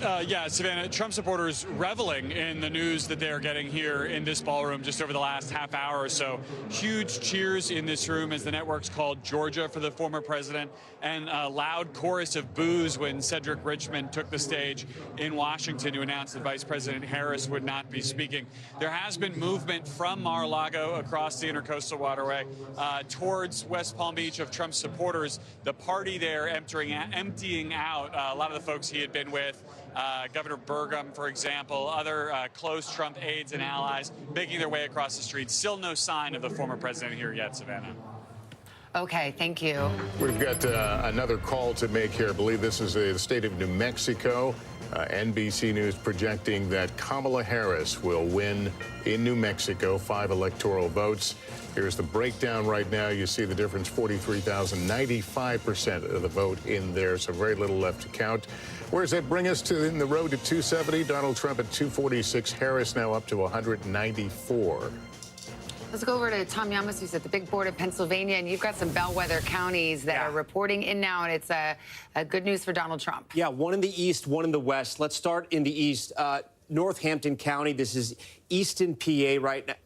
Yeah, Savannah, Trump supporters reveling in the news that they're getting here in this ballroom just over the last half hour or so. Huge cheers in this room as the networks called Georgia for the former president, and a loud chorus of boos when Cedric Richmond took the stage in Washington to announce that Vice President Harris would not be speaking. There has been movement from Mar-a-Lago across the Intercoastal Waterway towards West Palm Beach of Trump supporters. The party there emptying out a lot of the folks he had been with. Governor Burgum, for example, other close Trump aides and allies making their way across the street. Still no sign of the former president here yet, Savannah. Okay, thank you. We've got another call to make here. I believe this is the state of New Mexico. NBC News projecting that Kamala Harris will win in New Mexico, 5 electoral votes. Here's the breakdown right now. You see the difference, 43,000, 95% of the vote in there, so very little left to count. Where does that bring us to in the road to 270? Donald Trump at 246, Harris now up to 194. Let's go over to Tom Yamas, who's at the big board of Pennsylvania, and you've got some bellwether counties that are reporting in now, and it's a good news for Donald Trump. Yeah, one in the east, one in the west. Let's start in the east. Northampton County, this is Easton, PA,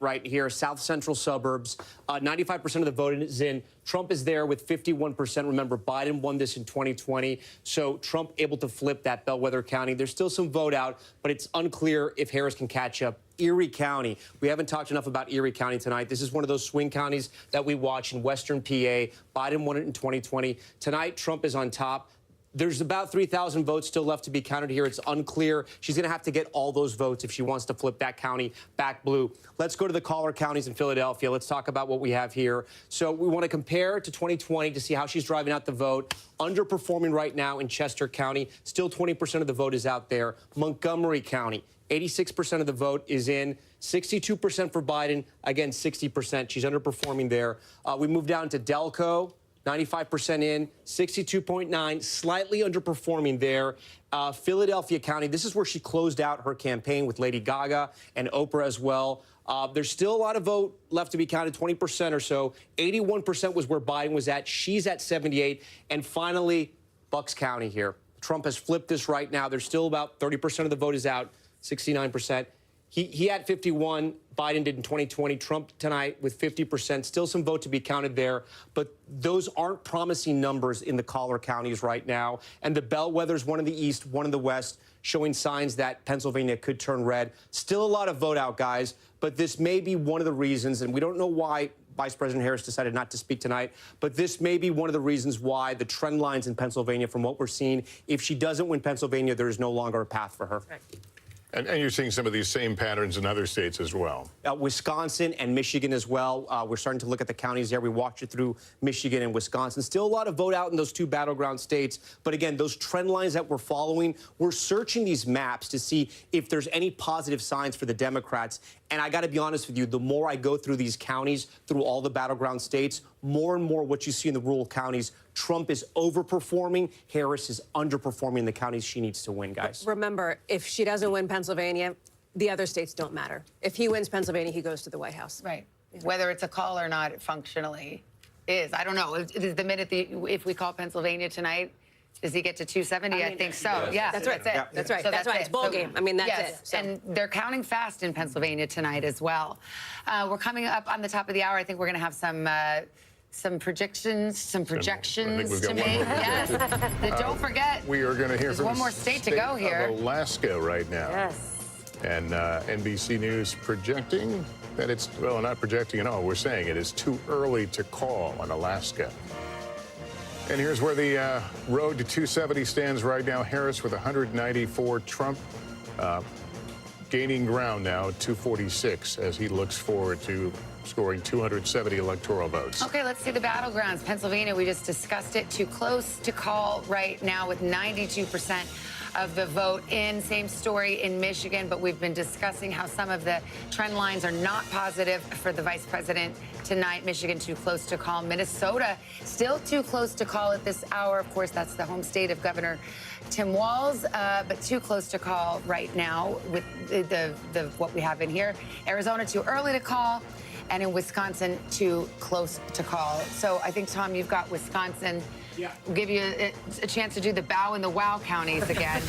right here, south central suburbs. 95% of the vote is in. Trump is there with 51%. Remember, Biden won this in 2020, so Trump able to flip that bellwether county. There's still some vote out, but it's unclear if Harris can catch up. Erie County. We haven't talked enough about Erie County tonight. This is one of those swing counties that we watch in western PA. Biden won it in 2020. Tonight, Trump is on top. There's about 3,000 votes still left to be counted here. It's unclear. She's going to have to get all those votes if she wants to flip that county back blue. Let's go to the collar counties in Philadelphia. Let's talk about what we have here. So we want to compare to 2020 to see how she's driving out the vote. Underperforming right now in Chester County. Still 20% of the vote is out there. Montgomery County, 86% of the vote is in. 62% for Biden. Again, 60%. She's underperforming there. We move down to Delco. 95% in, 62.9, slightly underperforming there. Philadelphia County, this is where she closed out her campaign with Lady Gaga and Oprah as well. There's still a lot of vote left to be counted, 20% or so. 81% was where Biden was at. She's at 78. And finally, Bucks County here. Trump has flipped this right now. There's still about 30% of the vote is out, 69%. He had 51. Biden did in 2020. Trump tonight with 50%. Still some vote to be counted there. But those aren't promising numbers in the collar counties right now. And the bellwethers, one in the east, one in the west, showing signs that Pennsylvania could turn red. Still a lot of vote out, guys. But this may be one of the reasons, and we don't know why Vice President Harris decided not to speak tonight, but this may be one of the reasons why the trend lines in Pennsylvania, from what we're seeing, if she doesn't win Pennsylvania, there is no longer a path for her. Right. And you're seeing some of these same patterns in other states as well. Wisconsin and Michigan as well. We're starting to look at the counties there. We walked you through Michigan and Wisconsin. Still a lot of vote out in those two battleground states. But again, those trend lines that we're following, we're searching these maps to see if there's any positive signs for the Democrats. And I got to be honest with you, the more I go through these counties, through all the battleground states, more and more what you see in the rural counties, Trump is overperforming. Harris is underperforming the counties she needs to win, guys. Remember, if she doesn't win Pennsylvania, the other states don't matter. If he wins Pennsylvania, he goes to the White House. Right. Whether it's a call or not, it functionally is. I don't know. The minute if we call Pennsylvania tonight, does he get to 270? I think so. Yeah. That's right. That's it. That's right. So That's right. It's ball game. I mean, that's yes, it. So. And they're counting fast in Pennsylvania tonight as well. We're coming up on the top of the hour. I think we're going to have some projections to make. Yes. Don't forget. We are going to hear there's from one more state to go here. Of Alaska right now. Yes. And NBC News projecting that it's, well, not projecting at all. We're saying it is too early to call on Alaska. And here's where the road to 270 stands right now. Harris with 194. Trump gaining ground now at 246 as he looks forward to scoring 270 electoral votes. Okay, let's see the battlegrounds. Pennsylvania, we just discussed it. Too close to call right now with 92% of the vote in. Same story in Michigan, but we've been discussing how some of the trend lines are not positive for the vice president tonight. Michigan too close to call. Minnesota still too close to call at this hour. Of course, that's the home state of Governor Tim Walz, but too close to call right now with the what we have in here. Arizona too early to call. And in Wisconsin, too close to call. So I think, Tom, you've got Wisconsin. Yeah. We'll give you a chance to do the bow and the wow counties again.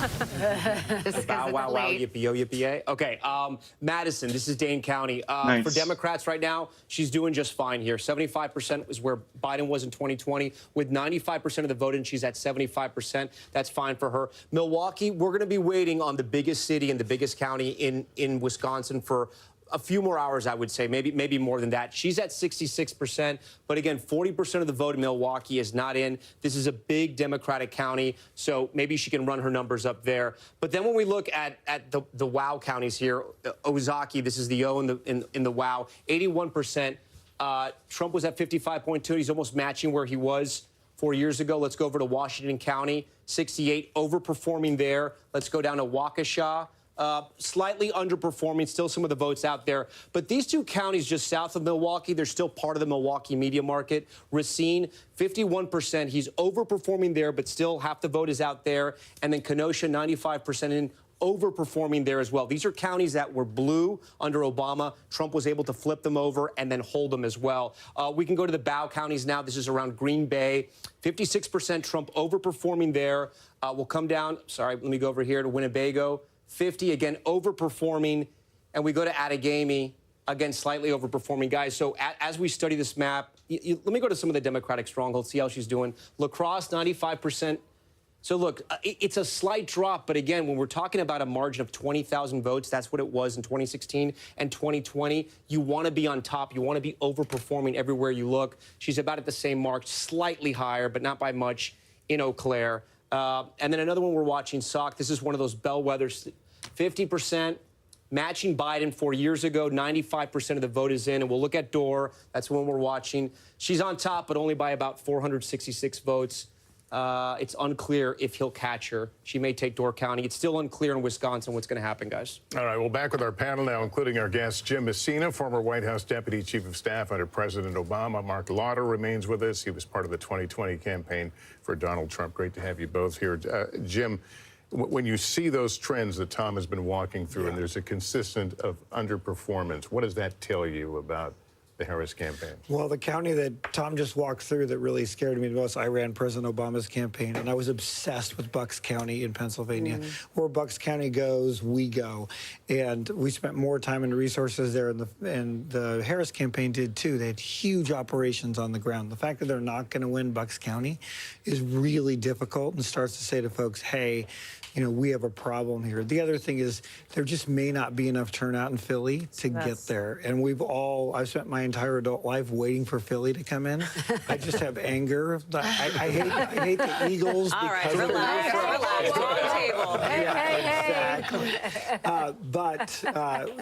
Bow, wow, wow, yippee-yo, yippee-yay. Okay, Madison, this is Dane County. Nice. For Democrats right now, she's doing just fine here. 75% is where Biden was in 2020. With 95% of the vote, and she's at 75%. That's fine for her. Milwaukee, we're going to be waiting on the biggest city and the biggest county in Wisconsin for a few more hours, I would say, maybe more than that. She's at 66%, but again, 40% of the vote in Milwaukee is not in. This is a big Democratic county, so maybe she can run her numbers up there. But then when we look at the wow counties here, Ozaki, this is the O in the wow, 81%. Trump was at 55.2. He's almost matching where he was 4 years ago. Let's go over to Washington County, 68, overperforming there. Let's go down to Waukesha. Slightly underperforming, still some of the votes out there. But these two counties just south of Milwaukee, they're still part of the Milwaukee media market. Racine, 51%. He's overperforming there, but still half the vote is out there. And then Kenosha, 95% in, overperforming there as well. These are counties that were blue under Obama. Trump was able to flip them over and then hold them as well. We can go to the bow counties now. This is around Green Bay. 56% Trump overperforming there. We'll come down. Sorry, let me go over here to Winnebago. 50, again, overperforming. And we go to Outagamie, again, slightly overperforming. Guys, so as we study this map, let me go to some of the Democratic strongholds, see how she's doing. La Crosse, 95%. So, look, it's a slight drop. But, again, when we're talking about a margin of 20,000 votes, that's what it was in 2016 and 2020. You want to be on top. You want to be overperforming everywhere you look. She's about at the same mark, slightly higher, but not by much, in Eau Claire. And then another one we're watching, Sauk. This is one of those bellwethers, 50%, matching Biden 4 years ago. 95% of the vote is in. And we'll look at Dorr. That's one we're watching. She's on top, but only by about 466 votes. It's unclear if he'll catch her. She may take Dorr County. It's still unclear in Wisconsin what's going to happen, guys. All right, well, back with our panel now, including our guest, Jim Messina, former White House Deputy Chief of Staff under President Obama. Mark Lauder remains with us. He was part of the 2020 campaign for Donald Trump. Great to have you both here. Jim, when you see those trends that Tom has been walking through, and there's a consistent of underperformance, what does that tell you about the Harris campaign? Well, the county that Tom just walked through that really scared me the most, I ran President Obama's campaign, and I was obsessed with Bucks County in Pennsylvania. Where Bucks County goes, we go. And we spent more time and resources there, and the Harris campaign did too. They had huge operations on the ground. The fact that they're not going to win Bucks County is really difficult and starts to say to folks, hey, you know, we have a problem here. The other thing is there just may not be enough turnout in Philly to get there. And I've spent my entire adult life waiting for Philly to come in. I just have anger. I hate the Eagles. All right, relax. Wrong table. Exactly. But,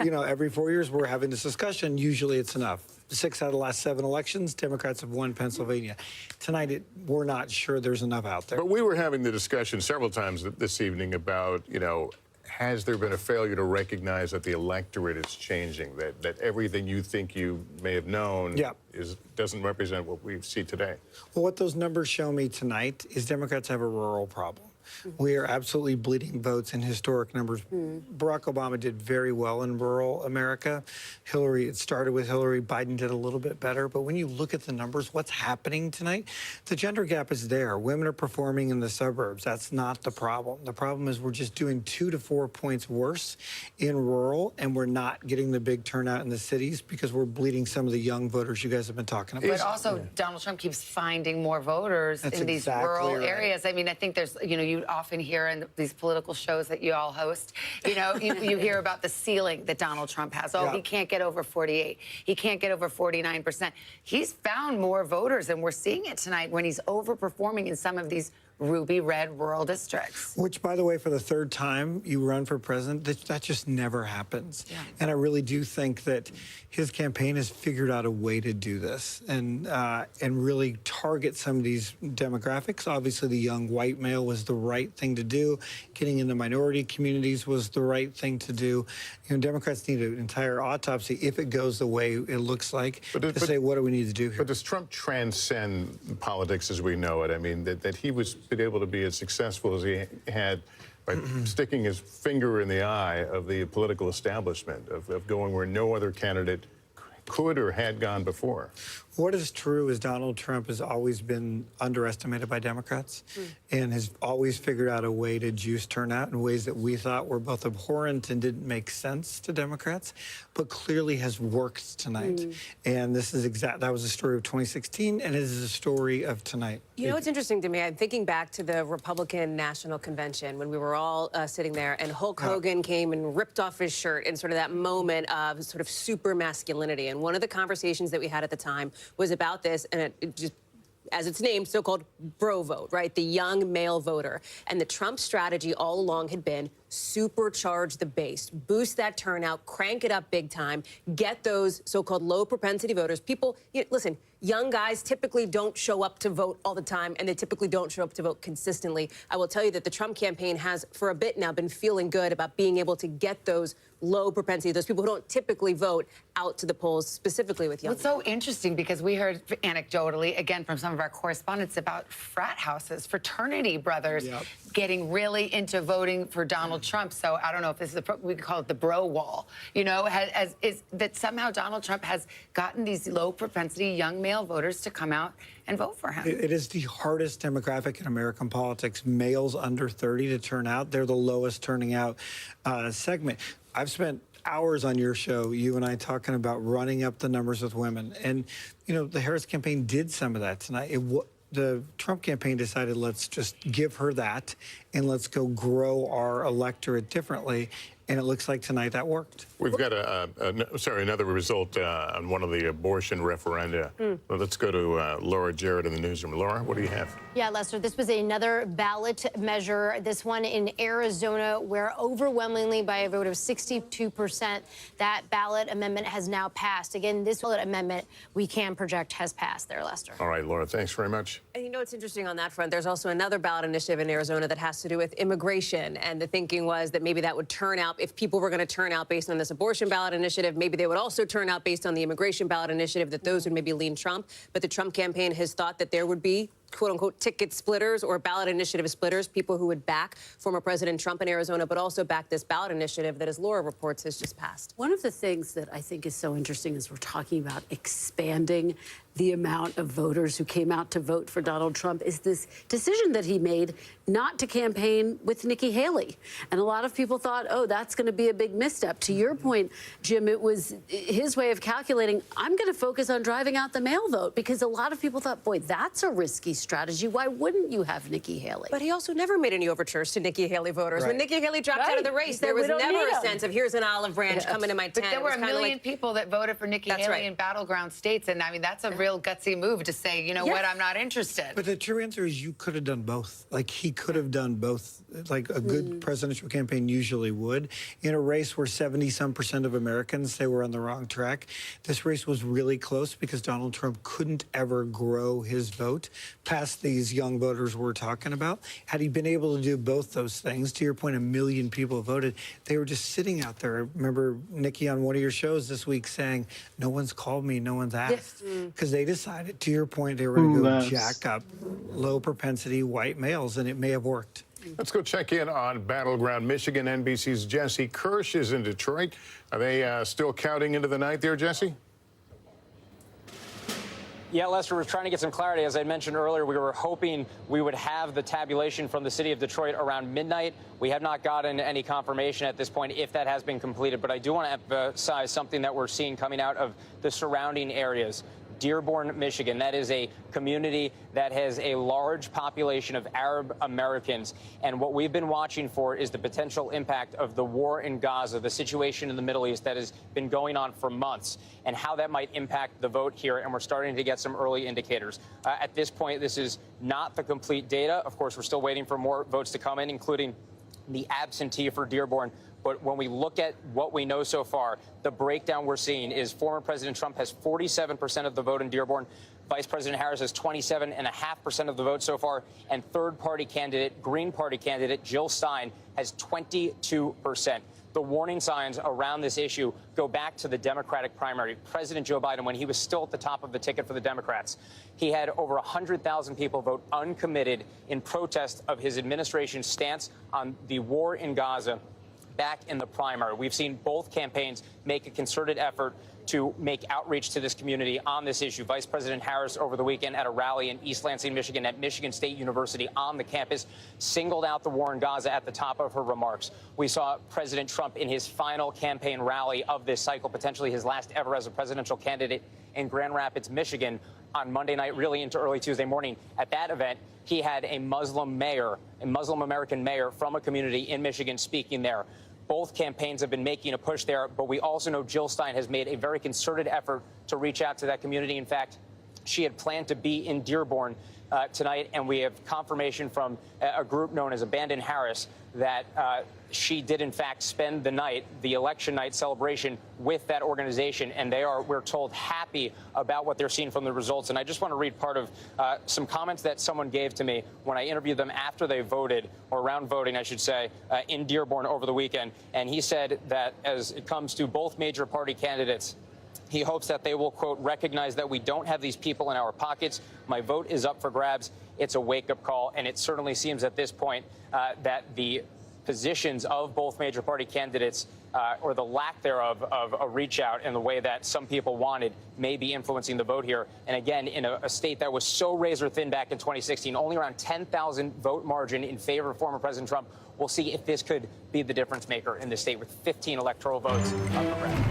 you know, every 4 years we're having this discussion. Usually it's enough. 6 out of the last 7 elections, Democrats have won Pennsylvania. Tonight, we're not sure there's enough out there. But we were having the discussion several times this evening about, you know, has there been a failure to recognize that the electorate is changing, that everything you think you may have known doesn't represent what we see today? Well, what those numbers show me tonight is Democrats have a rural problem. We are absolutely bleeding votes in historic numbers. Barack Obama did very well in rural America. It started with Hillary. Biden did a little bit better. But when you look at the numbers, what's happening tonight, the gender gap is there. Women are performing in the suburbs. That's not the problem. The problem is we're just doing 2 to 4 points worse in rural, and we're not getting the big turnout in the cities because we're bleeding some of the young voters you guys have been talking about. But also, Donald Trump keeps finding more voters in these rural areas. I mean, I think there's, you often hear in these political shows that you all host, you hear about the ceiling that Donald Trump has. Oh, he can't get over 48. He can't get over 49%. He's found more voters, and we're seeing it tonight when he's overperforming in some of these ruby red rural districts. Which, by the way, for the third time you run for president, that just never happens. And I really do think that his campaign has figured out a way to do this and really target some of these demographics. Obviously, the young white male was the right thing to do. Getting into minority communities was the right thing to do. Democrats need an entire autopsy if it goes the way it looks like to say, what do we need to do here? But does Trump transcend politics as we know it? I mean, that he was been able to be as successful as he had by sticking his finger in the eye of the political establishment, of going where no other candidate could or had gone before. What is true is Donald Trump has always been underestimated by Democrats and has always figured out a way to juice turnout in ways that we thought were both abhorrent and didn't make sense to Democrats, but clearly has worked tonight. And this is that was the story of 2016, and it is a story of tonight. You know what's interesting to me? I'm thinking back to the Republican National Convention when we were all sitting there and Hulk Hogan came and ripped off his shirt in sort of that moment of sort of super masculinity. And one of the conversations that we had at the time was about this, and it just, as it's named, so-called bro vote, right? The young male voter. And the Trump strategy all along had been supercharge the base, boost that turnout, crank it up big time, get those so-called low propensity voters. People, listen, young guys typically don't show up to vote all the time, and they typically don't show up to vote consistently. I will tell you that the Trump campaign has, for a bit now, been feeling good about being able to get those low propensity, those people who don't typically vote, out to the polls, specifically with young Well, it's so interesting because we heard anecdotally, again, from some of our correspondents about frat houses, fraternity brothers getting really into voting for Donald Trump. So I don't know if this is, we could call it the bro wall, is that somehow Donald Trump has gotten these low propensity young male voters to come out and vote for him. It is the hardest demographic in American politics. Males under 30 to turn out. They're the lowest turning out segment. I've spent hours on your show, you and I, talking about running up the numbers with women. And, the Harris campaign did some of that tonight. The Trump campaign decided, let's just give her that and let's go grow our electorate differently. And it looks like tonight that worked. We've got another result on one of the abortion referenda. Well, let's go to Laura Jarrett in the newsroom. Laura, what do you have? Yeah, Lester, this was another ballot measure, this one in Arizona, where overwhelmingly by a vote of 62%, that ballot amendment has now passed. Again, this ballot amendment we can project has passed there, Lester. All right, Laura, thanks very much. And what's interesting on that front, there's also another ballot initiative in Arizona that has to do with immigration. And the thinking was that maybe that would turn out, if people were going to turn out based on this abortion ballot initiative, maybe they would also turn out based on the immigration ballot initiative, that those would maybe lean Trump. But the Trump campaign has thought that there would be, quote unquote, ticket splitters or ballot initiative splitters, people who would back former President Trump in Arizona, but also back this ballot initiative that, as Laura reports, has just passed. One of the things that I think is so interesting is we're talking about expanding the amount of voters who came out to vote for Donald Trump is this decision that he made not to campaign with Nikki Haley. And a lot of people thought, oh, that's going to be a big misstep. To your point, Jim, it was his way of calculating, I'm going to focus on driving out the male vote, because a lot of people thought, boy, that's a risky strategy. Why wouldn't you have Nikki Haley? But he also never made any overtures to Nikki Haley voters. When Nikki Haley dropped out of the race, there was never a sense of, here's an olive branch, come into my tent. But there were a million people that voted for Nikki Haley in battleground states. And I mean, that's a real gutsy move to say, you know what, I'm not interested. But the true answer is you could have done both. Like, he could have done both, like a good presidential campaign usually would. In a race where 70-some% of Americans say we're on the wrong track, this race was really close because Donald Trump couldn't ever grow his vote past these young voters we're talking about. Had he been able to do both those things, to your point, 1 million people voted. They were just sitting out there. I remember Nikki on one of your shows this week saying, no one's called me, no one's asked. Because they decided, to your point, they were going to go jack up low propensity white males, and it may have worked. Let's go check in on Battleground Michigan. NBC's Jesse Kirsch is in Detroit. Are they still counting into the night there, Jesse? Yeah, Lester, we're trying to get some clarity. As I mentioned earlier, we were hoping we would have the tabulation from the city of Detroit around midnight. We have not gotten any confirmation at this point if that has been completed, but I do want to emphasize something that we're seeing coming out of the surrounding areas. Dearborn, Michigan. That is a community that has a large population of Arab Americans. And what we've been watching for is the potential impact of the war in Gaza, the situation in the Middle East that has been going on for months, and how that might impact the vote here. And we're starting to get some early indicators. At this point, this is not the complete data. Of course, we're still waiting for more votes to come in, including the absentee for Dearborn. But when we look at what we know so far, the breakdown we're seeing is former President Trump has 47% of the vote in Dearborn. Vice President Harris has 27.5% of the vote so far. And third-party candidate, Green Party candidate Jill Stein has 22%. The warning signs around this issue go back to the Democratic primary. President Joe Biden, when he was still at the top of the ticket for the Democrats, he had over 100,000 people vote uncommitted in protest of his administration's stance on the war in Gaza back in the primary. We've seen both campaigns make a concerted effort to make outreach to this community on this issue. Vice President Harris over the weekend at a rally in East Lansing, Michigan at Michigan State University on the campus singled out the war in Gaza at the top of her remarks. We saw President Trump in his final campaign rally of this cycle, potentially his last ever as a presidential candidate in Grand Rapids, Michigan, on Monday night, really into early Tuesday morning. At that event, he had a Muslim mayor, a Muslim American mayor from a community in Michigan speaking there. Both campaigns have been making a push there, but we also know Jill Stein has made a very concerted effort to reach out to that community. In fact, she had planned to be in Dearborn tonight, and we have confirmation from a group known as Abandon Harris that she did, in fact, spend the night, the election night celebration, with that organization. And they are, we're told, happy about what they're seeing from the results. And I just want to read part of some comments that someone gave to me when I interviewed them after they voted, or around voting, I should say, in Dearborn over the weekend. And he said that as it comes to both major party candidates, he hopes that they will, quote, recognize that we don't have these people in our pockets. My vote is up for grabs. It's a wake-up call. And it certainly seems at this point that the positions of both major party candidates, or the lack thereof of a reach out in the way that some people wanted, may be influencing the vote here. And again, in a state that was so razor thin back in 2016, only around 10,000 vote margin in favor of former President Trump. We'll see if this could be the difference maker in this state with 15 electoral votes up for grabs.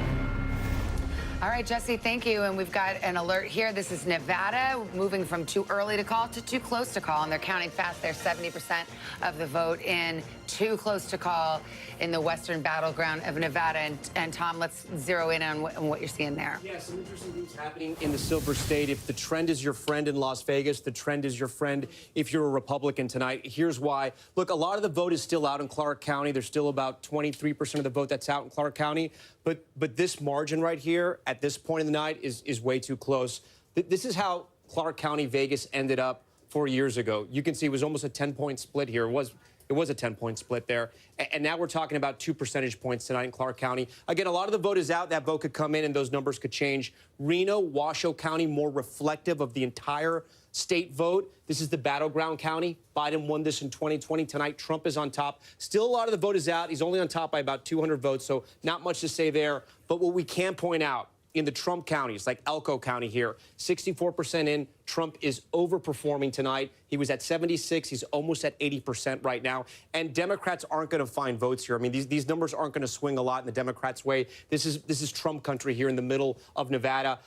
All right, Jesse, thank you. And we've got an alert here. This is Nevada, moving from too early to call to too close to call. And they're counting fast. They're 70% of the vote in. Too close to call in the western battleground of Nevada. And Tom, let's zero in on what you're seeing there. Yeah, some interesting things happening in the Silver State. If the trend is your friend in Las Vegas, the trend is your friend if you're a Republican tonight. Here's why. Look, a lot of the vote is still out in Clark County. There's still about 23% of the vote that's out in Clark County. But this margin right here at this point in the night is way too close. This is how Clark County, Vegas ended up 4 years ago. You can see it was almost a 10-point split here. It was a 10-point split there. And now we're talking about 2 percentage points tonight in Clark County. Again, a lot of the vote is out. That vote could come in and those numbers could change. Reno, Washoe County, more reflective of the entire state vote. This is the battleground county. Biden won this in 2020. Tonight, Trump is on top. Still, a lot of the vote is out. He's only on top by about 200 votes, so not much to say there. But what we can point out, in the Trump counties, like Elko County here, 64% in. Trump is overperforming tonight. He was at 76. He's almost at 80% right now. And Democrats aren't going to find votes here. I mean, these numbers aren't going to swing a lot in the Democrats' way. This is Trump country here in the middle of Nevada.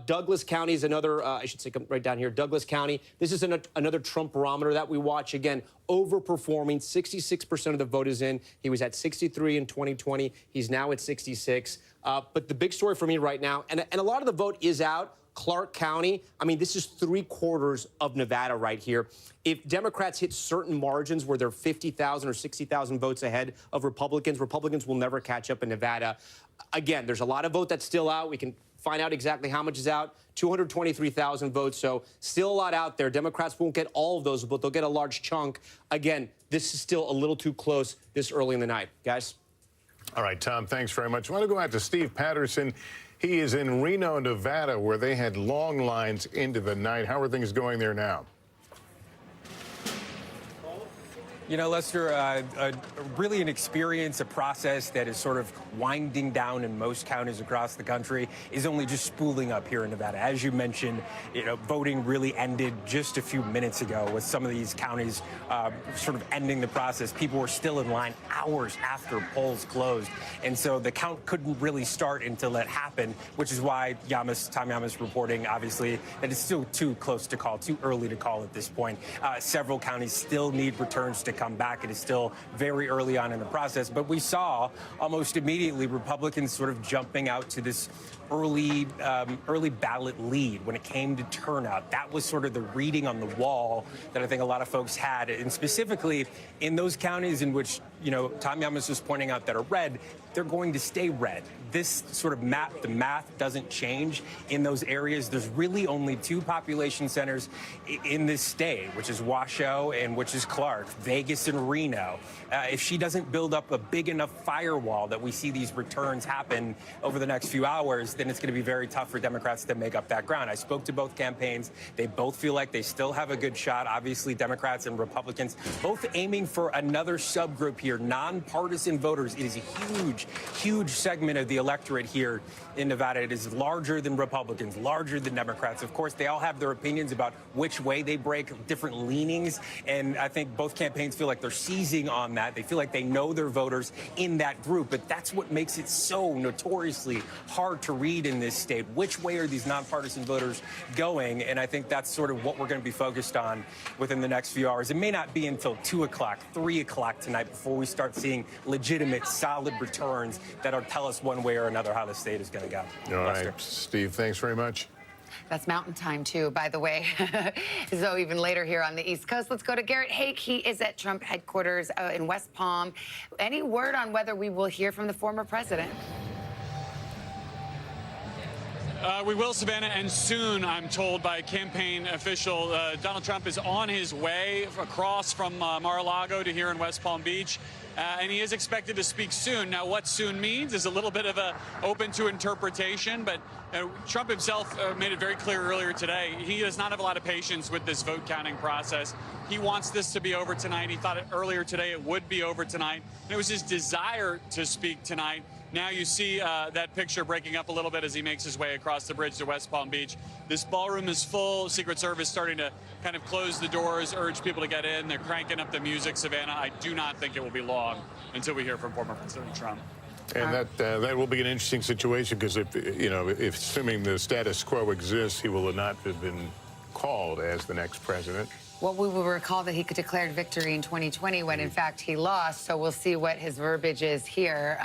Douglas County is another, I should say, come right down here, Douglas County. This is another Trump barometer that we watch. Again, overperforming. 66% of the vote is in. He was at 63 in 2020. He's now at 66. But the big story for me right now, and a lot of the vote is out. Clark County, I mean, this is 3/4 of Nevada right here. If Democrats hit certain margins where they're 50,000 or 60,000 votes ahead of Republicans, Republicans will never catch up in Nevada. Again, there's a lot of vote that's still out. We can find out exactly how much is out. 223,000 votes, so still a lot out there. Democrats won't get all of those, but they'll get a large chunk. Again, this is still a little too close this early in the night. Guys? All right, Tom, thanks very much. I want to go out to Steve Patterson. He is in Reno, Nevada, where they had long lines into the night. How are things going there now? You know, Lester, really an experience, a process that is sort of winding down in most counties across the country is only just spooling up here in Nevada. As you mentioned, you know, voting really ended just a few minutes ago with some of these counties sort of ending the process. People were still in line hours after polls closed. And so the count couldn't really start until that happened, which is why Tom Yamas reporting, obviously, that it's still too close to call, too early to call at this point. Several counties still need returns to come back. It is still very early on in the process, but we saw almost immediately Republicans sort of jumping out to this early ballot lead when it came to turnout. That was sort of the reading on the wall that I think a lot of folks had, and specifically in those counties in which, you know, Tom Yamas was pointing out that are red, they're going to stay red. This sort of map, the math doesn't change in those areas. There's really only two population centers in this state, which is Washoe and which is Clark, Vegas and Reno. If she doesn't build up a big enough firewall that we see these returns happen over the next few hours, then it's going to be very tough for Democrats to make up that ground. I spoke to both campaigns. They both feel like they still have a good shot. Obviously, Democrats and Republicans both aiming for another subgroup here, nonpartisan voters. It is a huge, huge segment of the electorate here in Nevada. It is larger than Republicans, larger than Democrats. Of course, they all have their opinions about which way they break, different leanings, and I think both campaigns feel like they're seizing on that. They feel like they know their voters in that group, but that's what makes it so notoriously hard to read in this state. Which way are these nonpartisan voters going? And I think that's sort of what we're going to be focused on within the next few hours. It may not be until 2 o'clock, 3 o'clock tonight before we start seeing legitimate, solid returns that'll tell us one way or another how the state is going to go. All right, Steve, thanks very much. That's Mountain Time, too, by the way. So even later here on the East Coast, let's go to Garrett Haake. He is at Trump headquarters in West Palm. Any word on whether we will hear from the former president? We will, Savannah, and soon, I'm told by a campaign official. Donald Trump is on his way across from Mar-a-Lago to here in West Palm Beach. And he is expected to speak soon. Now, what soon means is a little bit of a open to interpretation, but Trump himself made it very clear earlier today. He does not have a lot of patience with this vote counting process. He wants this to be over tonight. He thought earlier today it would be over tonight. And it was his desire to speak tonight. Now you see that picture breaking up a little bit as he makes his way across the bridge to West Palm Beach. This ballroom is full. Secret Service starting to kind of close the doors, urge people to get in. They're cranking up the music, Savannah. I do not think it will be long until we hear from former President Trump. And that will be an interesting situation because if assuming the status quo exists, he will not have been called as the next president. Well, we will recall that he declared victory in 2020 when, in fact, he lost. So we'll see what his verbiage is here.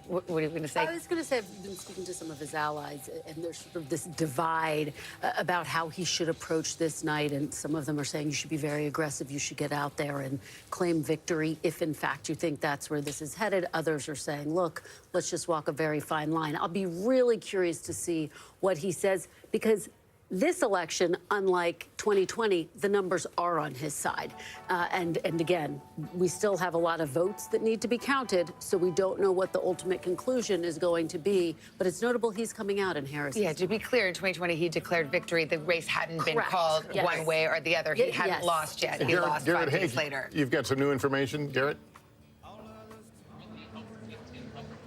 What are you going to say? I was going to say I've been speaking to some of his allies, and there's sort of this divide about how he should approach this night. And some of them are saying you should be very aggressive. You should get out there and claim victory if, in fact, you think that's where this is headed. Others are saying, look, let's just walk a very fine line. I'll be really curious to see what he says, because this election, unlike 2020, the numbers are on his side. And again, we still have a lot of votes that need to be counted, so we don't know what the ultimate conclusion is going to be. But it's notable he's coming out in Harris. Yeah, to be clear, in 2020, he declared victory. The race hadn't been called one way or the other. He hadn't lost yet. He lost Garrett 5 days Haake, later. You've got some new information, Garrett?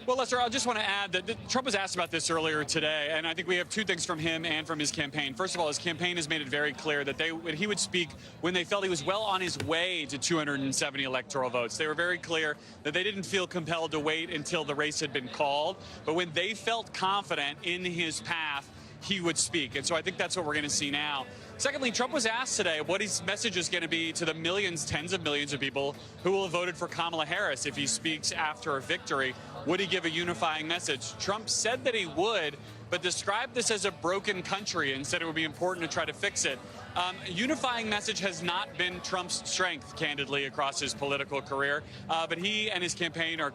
Well, Lester, I just want to add that Trump was asked about this earlier today, and I think we have two things from him and from his campaign. First of all, his campaign has made it very clear that he would speak when they felt he was well on his way to 270 electoral votes. They were very clear that they didn't feel compelled to wait until the race had been called, but when they felt confident in his path, he would speak. And so I think that's what we're going to see now. Secondly, Trump was asked today what his message is going to be to the millions, tens of millions of people who will have voted for Kamala Harris if he speaks after a victory. Would he give a unifying message? Trump said that he would, but described this as a broken country and said it would be important to try to fix it. A unifying message has not been Trump's strength, candidly, across his political career. But he and his campaign are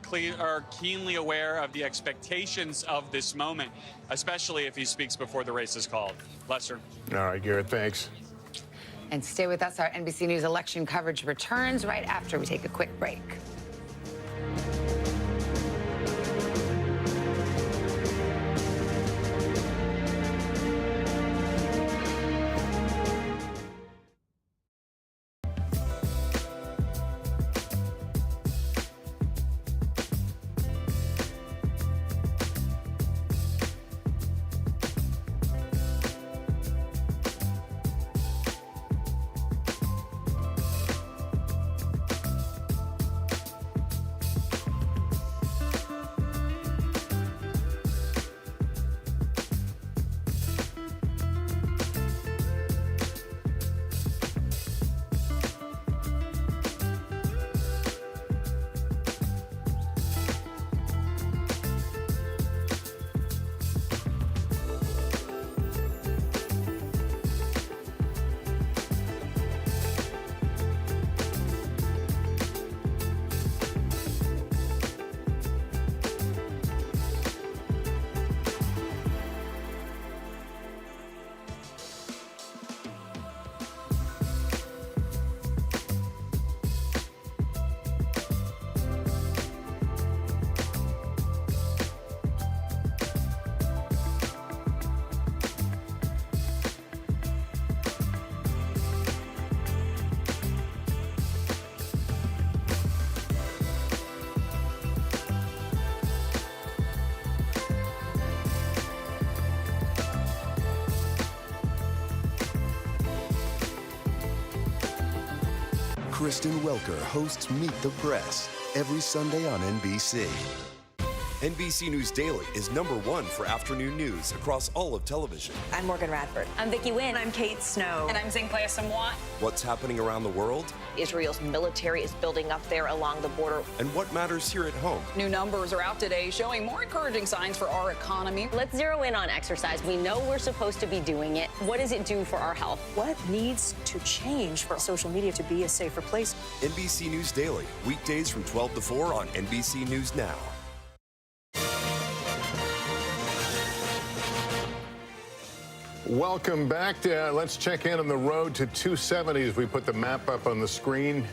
keenly aware of the expectations of this moment, especially if he speaks before the race is called. Lester. All right, Garrett, thanks. And stay with us. Our NBC News election coverage returns right after we take a quick break. Kristen Welker hosts Meet the Press every Sunday on NBC. NBC News Daily is #1 for afternoon news across all of television. I'm Morgan Radford. I'm Vicki Wynn. I'm Kate Snow. And I'm Zinklea Samwat. What's happening around the world? Israel's military is building up there along the border. And what matters here at home? New numbers are out today showing more encouraging signs for our economy. Let's zero in on exercise. We know we're supposed to be doing it. What does it do for our health? What needs to change for social media to be a safer place? NBC News Daily, weekdays from 12 to 4 on NBC News Now. Welcome back. Let's check in on the road to 270 as we put the map up on the screen.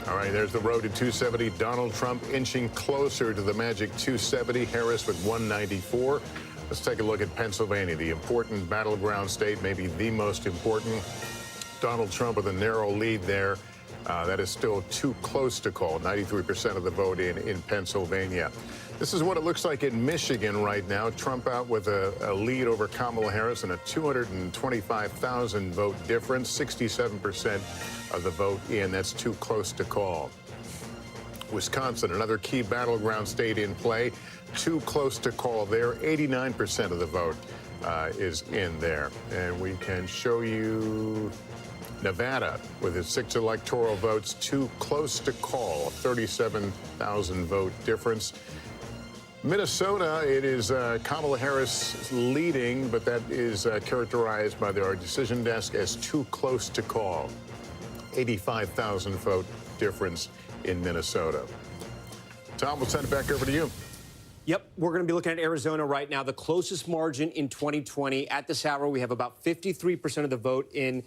All right, there's the road to 270. Donald Trump inching closer to the magic 270. Harris with 194. Let's take a look at Pennsylvania, the important battleground state, maybe the most important. Donald Trump with a narrow lead there. That is still too close to call. 93% of the vote in Pennsylvania. This is what it looks like in Michigan right now. Trump out with a lead over Kamala Harris and a 225,000 vote difference. 67% of the vote in. That's too close to call. Wisconsin, another key battleground state in play. Too close to call there. 89% of the vote is in there. And we can show you Nevada with its 6 electoral votes. Too close to call. 37,000 vote difference. Minnesota, it is Kamala Harris leading, but that is characterized by our decision desk as too close to call. 85,000 vote difference in Minnesota. Tom, we'll send it back over to you. Yep, we're going to be looking at Arizona right now, the closest margin in 2020. At this hour, we have about 53% of the vote in.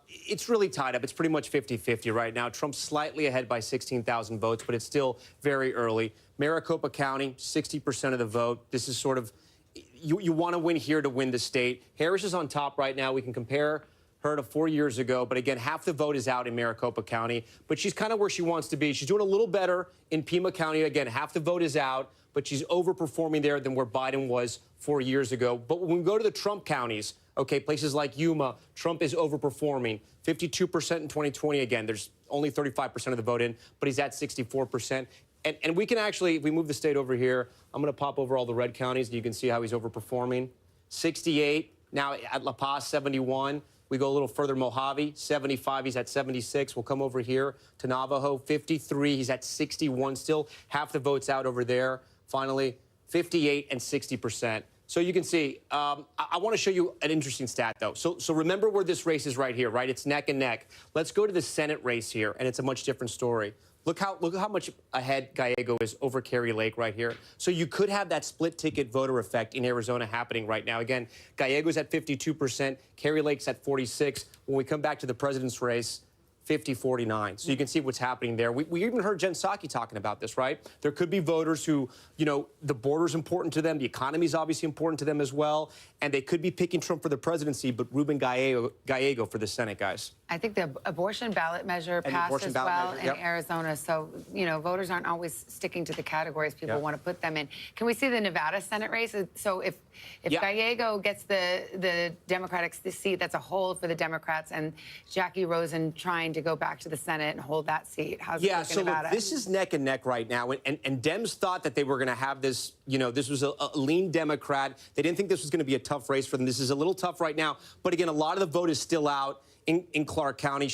It's really tied up. It's pretty much 50-50 right now. Trump's slightly ahead by 16,000 votes, but it's still very early. Maricopa County, 60% of the vote. This is sort of, you want to win here to win the state. Harris is on top right now. We can compare her to 4 years ago. But again, half the vote is out in Maricopa County. But she's kind of where she wants to be. She's doing a little better in Pima County. Again, half the vote is out, but she's overperforming there than where Biden was 4 years ago. But when we go to the Trump counties, okay, places like Yuma, Trump is overperforming. 52% in 2020. Again, there's only 35% of the vote in, but he's at 64%. And we can actually, if we move the state over here, I'm going to pop over all the red counties, and you can see how he's overperforming. 68. Now at La Paz, 71. We go a little further, Mojave, 75. He's at 76. We'll come over here to Navajo, 53. He's at 61 still. Half the votes out over there. Finally, 58 and 60%. So you can see, I want to show you an interesting stat, though. So remember where this race is right here, right? It's neck and neck. Let's go to the Senate race here, and it's a much different story. Look how much ahead Gallego is over Kerry Lake right here. So you could have that split ticket voter effect in Arizona happening right now. Again, Gallego's at 52%, Kerry Lake's at 46%. When we come back to the president's race, 50-49. So you can see what's happening there. We even heard Jen Psaki talking about this, right? There could be voters who, you know, the border's important to them, the economy's obviously important to them as well, and they could be picking Trump for the presidency, but Ruben Gallego for the Senate, guys. I think the abortion ballot measure passed as well in Arizona. So, you know, voters aren't always sticking to the categories people want to put them in. Can we see the Nevada Senate race? So if Gallego gets the Democratic seat, that's a hold for the Democrats, and Jackie Rosen trying to go back to the Senate and hold that seat. How's it look in Nevada? Look, this is neck and neck right now, and Dems thought that they were going to have this, you know, this was a lean Democrat. They didn't think this was going to be a tough race for them. This is a little tough right now, but again, a lot of the vote is still out in Clark County.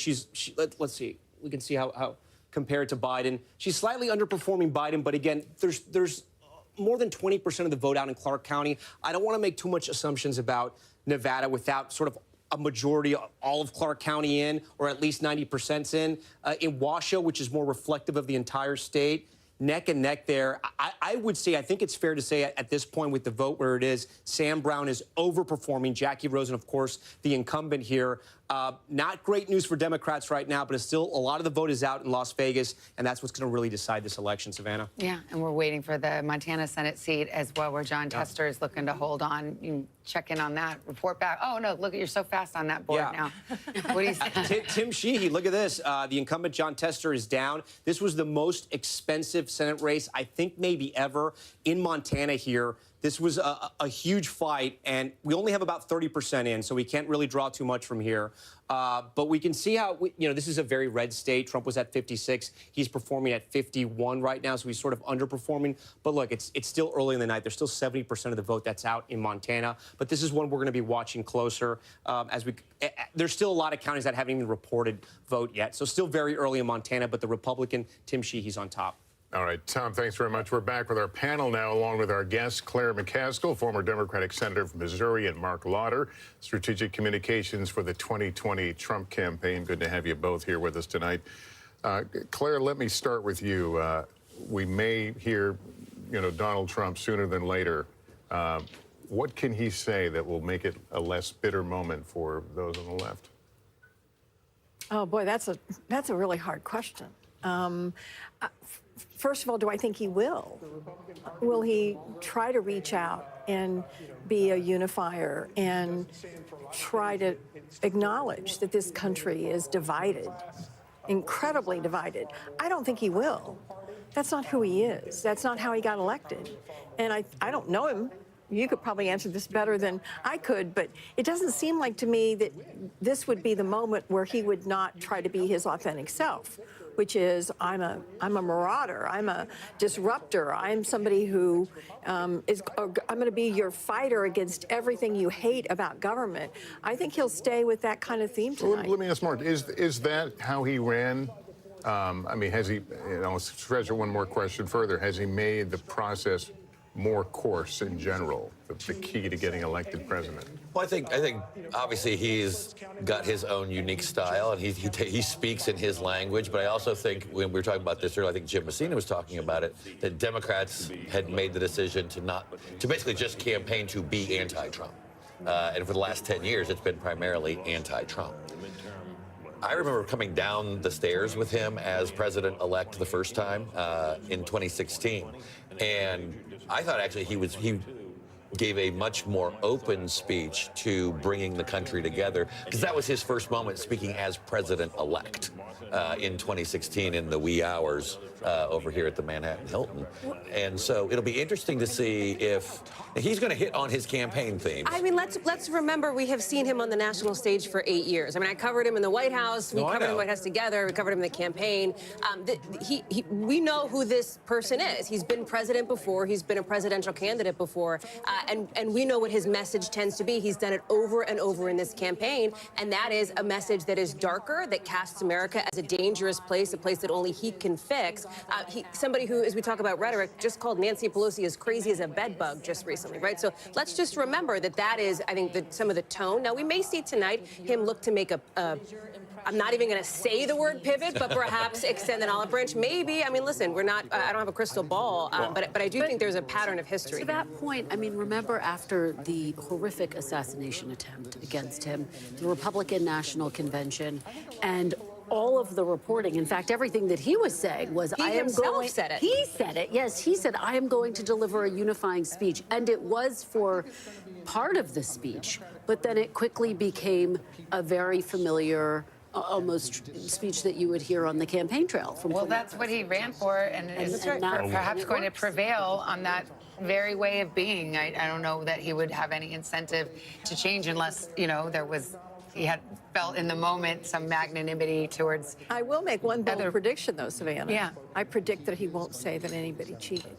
Let's see, we can see how compared to Biden. She's slightly underperforming Biden, but again, there's more than 20% of the vote out in Clark County. I don't want to make too much assumptions about Nevada without sort of a majority, all of Clark County in, or at least 90% in Washoe, which is more reflective of the entire state. Neck and neck there. I would say, I think it's fair to say at this point with the vote where it is, Sam Brown is overperforming. Jackie Rosen, of course, the incumbent here. Not great news for Democrats right now, but it's still a lot of the vote is out in Las Vegas, and that's what's going to really decide this election, Savannah. Yeah, and we're waiting for the Montana Senate seat as well, where John Tester is looking to hold on. You can check in on that, report back. Oh, no, look, you're so fast on that board now. What do you say? Tim Sheehy, look at this. The incumbent John Tester is down. This was the most expensive Senate race, I think maybe ever, in Montana here. This was a huge fight, and we only have about 30% in, so we can't really draw too much from here. But we can see how, this is a very red state. Trump was at 56. He's performing at 51 right now, so he's sort of underperforming. But look, it's still early in the night. There's still 70% of the vote that's out in Montana. But this is one we're going to be watching closer there's still a lot of counties that haven't even reported vote yet. So still very early in Montana, but the Republican, Tim Sheehy's on top. All right, Tom, thanks very much. We're back with our panel now, along with our guests, Claire McCaskill, former Democratic Senator from Missouri, and Mark Lauder, Strategic Communications for the 2020 Trump campaign. Good to have you both here with us tonight. Claire, let me start with you. We may hear, Donald Trump sooner than later. What can he say that will make it a less bitter moment for those on the left? Oh, boy, that's a really hard question. First of all, do I think he will? Will he try to reach out and be a unifier and try to acknowledge that this country is divided, incredibly divided? I don't think he will. That's not who he is. That's not how he got elected. And I don't know him. You could probably answer this better than I could, but it doesn't seem like to me that this would be the moment where he would not try to be his authentic self, which is I'm a marauder, I'm a disruptor, I'm somebody who I'm going to be your fighter against everything you hate about government. I think he'll stay with that kind of theme tonight. Let me ask Mark, is that how he ran? I mean, has he, let's stretch it one more question further, has he made the process more coarse in general, the key to getting elected president? Well, I think obviously he's got his own unique style, and he speaks in his language. But I also think, when we were talking about this earlier, I think Jim Messina was talking about it, that Democrats had made the decision to basically just campaign to be anti-Trump. And for the last 10 years, it's been primarily anti-Trump. I remember coming down the stairs with him as president-elect the first time in 2016, and I thought actually he gave a much more open speech to bringing the country together, because that was his first moment speaking as president-elect in 2016 in the wee hours over here at the Manhattan Hilton. And so it'll be interesting to see if he's going to hit on his campaign themes. I mean, let's remember we have seen him on the national stage for 8 years. I mean, I covered him in the White House. We covered him in the White House together. We covered him in the campaign. We know who this person is. He's been president before. He's been a presidential candidate before. And we know what his message tends to be. He's done it over and over in this campaign. And that is a message that is darker, that casts America as a dangerous place, a place that only he can fix. Somebody who, as we talk about rhetoric, just called Nancy Pelosi as crazy as a bedbug just recently, right? So let's just remember that is, I think, some of the tone. Now, we may see tonight him look to make I'm not even going to say the word pivot, but perhaps extend an olive branch. Maybe. I mean, listen, we're not, I don't have a crystal ball, but I do think there's a pattern of history. To that point, I mean, remember after the horrific assassination attempt against him, the Republican National Convention, and all of the reporting, in fact, everything that he was saying was, He said it. He said it, yes. He said, I am going to deliver a unifying speech. And it was for part of the speech, but then it quickly became a very familiar, almost speech that you would hear on the campaign trail. Well, that's what he ran for, and is perhaps going to prevail on that very way of being. I don't know that he would have any incentive to change unless, he had felt in the moment some magnanimity towards. I will make one bold prediction, though, Savannah. Yeah. I predict that he won't say that anybody cheated.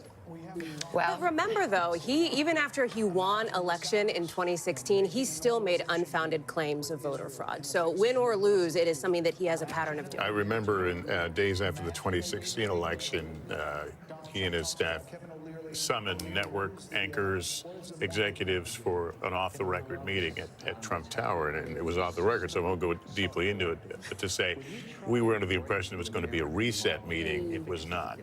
Well, but remember, though, even after he won election in 2016, he still made unfounded claims of voter fraud. So win or lose, it is something that he has a pattern of doing. I remember in days after the 2016 election, he and his staff summoned network anchors, executives for an off-the-record meeting at Trump Tower, and it was off the record, so I won't go deeply into it, but to say we were under the impression it was going to be a reset meeting, it was not.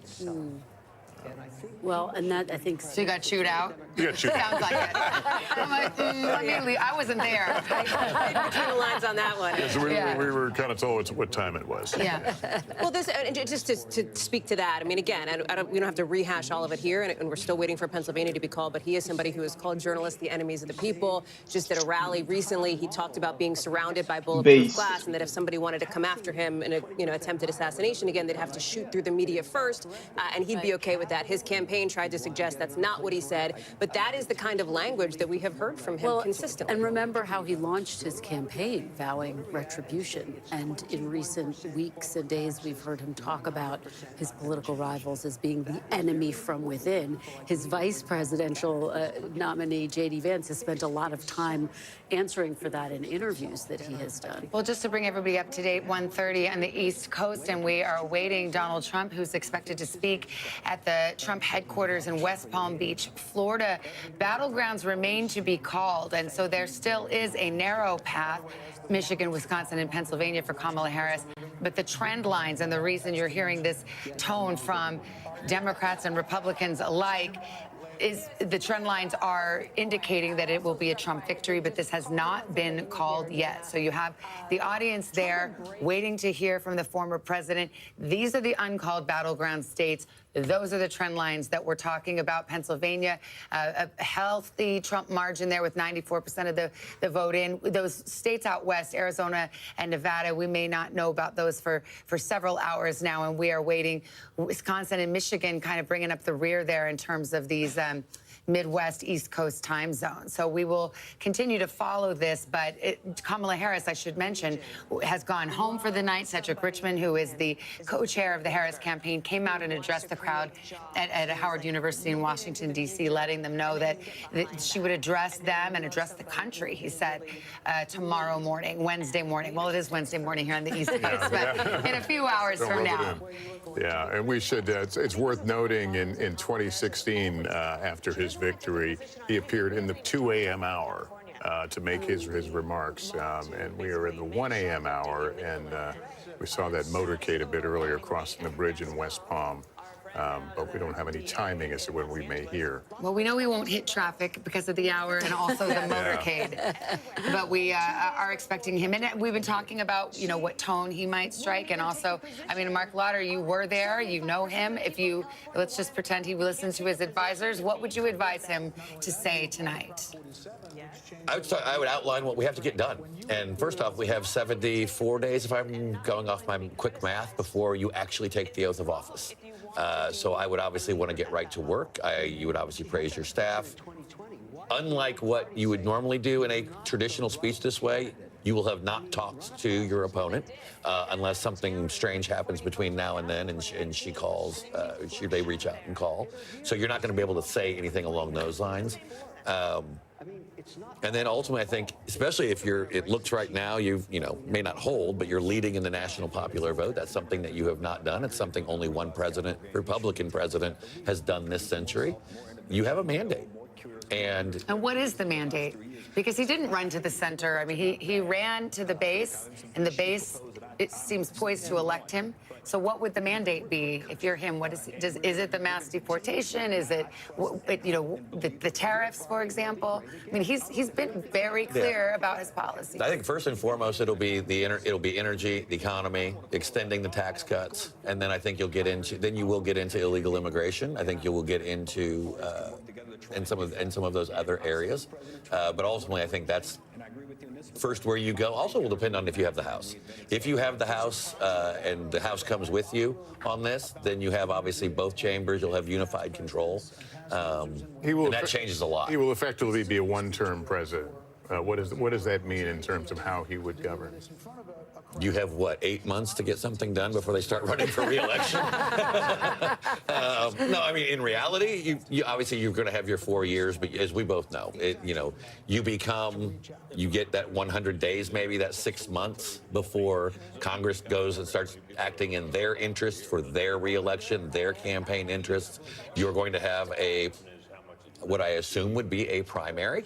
Well, and that, I think... So you got chewed out? You got chewed out. Sounds like it. I'm like, let me leave. I wasn't there. I between the lines on that one. Yeah, so we were kind of told what time it was. Yeah. Well, just to speak to that, I mean, again, we don't have to rehash all of it here, and we're still waiting for Pennsylvania to be called, but he is somebody who has called journalists the enemies of the people. Just at a rally recently, he talked about being surrounded by bulletproof glass, and that if somebody wanted to come after him in a attempted assassination, again, they'd have to shoot through the media first, and he'd be okay with that. that. His campaign tried to suggest that's not what he said, but that is the kind of language that we have heard from him consistently. And remember how he launched his campaign vowing retribution. And in recent weeks and days, we've heard him talk about his political rivals as being the enemy from within. His vice presidential nominee, J.D. Vance, has spent a lot of time answering for that in interviews that he has done. Well, just to bring everybody up to date, 1:30 on the East Coast, and we are awaiting Donald Trump, who's expected to speak at the Trump headquarters in West Palm Beach, Florida. Battlegrounds remain to be called, and so there still is a narrow path, Michigan, Wisconsin, and Pennsylvania for Kamala Harris. But the trend lines and the reason you're hearing this tone from Democrats and Republicans alike is the trend lines are indicating that it will be a Trump victory, but this has not been called yet. So you have the audience there waiting to hear from the former president. These are the uncalled battleground states. Those are the trend lines that we're talking about. Pennsylvania, a healthy Trump margin there with 94% of the vote in. Those states out west, Arizona and Nevada, we may not know about those for several hours now, and we are waiting. Wisconsin and Michigan kind of bringing up the rear there in terms of these Midwest, East Coast time zones. So we will continue to follow this, but Kamala Harris, I should mention, has gone home for the night. Cedric Richmond, who is the co-chair of the Harris campaign, came out and addressed the crowd at Howard University in Washington, D.C., letting them know that she would address them and address the country, he said, tomorrow morning, Wednesday morning. Well, it is Wednesday morning here on the East Coast, but in a few hours from now. Yeah, and we should, it's worth noting in 2016, after his victory, he appeared in the 2 a.m. hour to make his remarks, and we are in the 1 a.m. hour, and we saw that motorcade a bit earlier crossing the bridge in West Palm. But we don't have any timing as to when we may hear. Well, we know we won't hit traffic because of the hour and also the motorcade. But we are expecting him. And we've been talking about, what tone he might strike. And also, Mark Lauder, you were there. You know him. Let's just pretend he listens to his advisors. What would you advise him to say tonight? I would outline what we have to get done. And first off, we have 74 days, if I'm going off my quick math, before you actually take the oath of office. So I would obviously want to get right to work. You would obviously praise your staff. Unlike what you would normally do in a traditional speech this way, you will have not talked to your opponent unless something strange happens between now and then, and she calls, they reach out and call. So you're not going to be able to say anything along those lines. And then ultimately, I think, especially if it looks right now, may not hold, but you're leading in the national popular vote. That's something that you have not done. It's something only one Republican president, has done this century. You have a mandate. And what is the mandate? Because he didn't run to the center. He ran to the base, and the base, it seems poised to elect him. So what would the mandate be if you're him? Is it the mass deportation? Is it, the tariffs, for example? He's been very clear about his policies. I think first and foremost, it'll be energy, the economy, extending the tax cuts, and then I think you will get into illegal immigration. I think you will get into in some of those other areas. But ultimately, I think that's first where you go. Also will depend on if you have the House. If you have the House and the House comes with you on this, then you have obviously both chambers. You'll have unified control. And that changes a lot. He will effectively be a one-term president. What does that mean in terms of how he would govern? You have, 8 months to get something done before they start running for re-election? No, in reality, you obviously you're going to have your 4 years, but as we both know, you get that 100 days, maybe that 6 months before Congress goes and starts acting in their interest for their re-election, their campaign interests. You're going to have what I assume would be a primary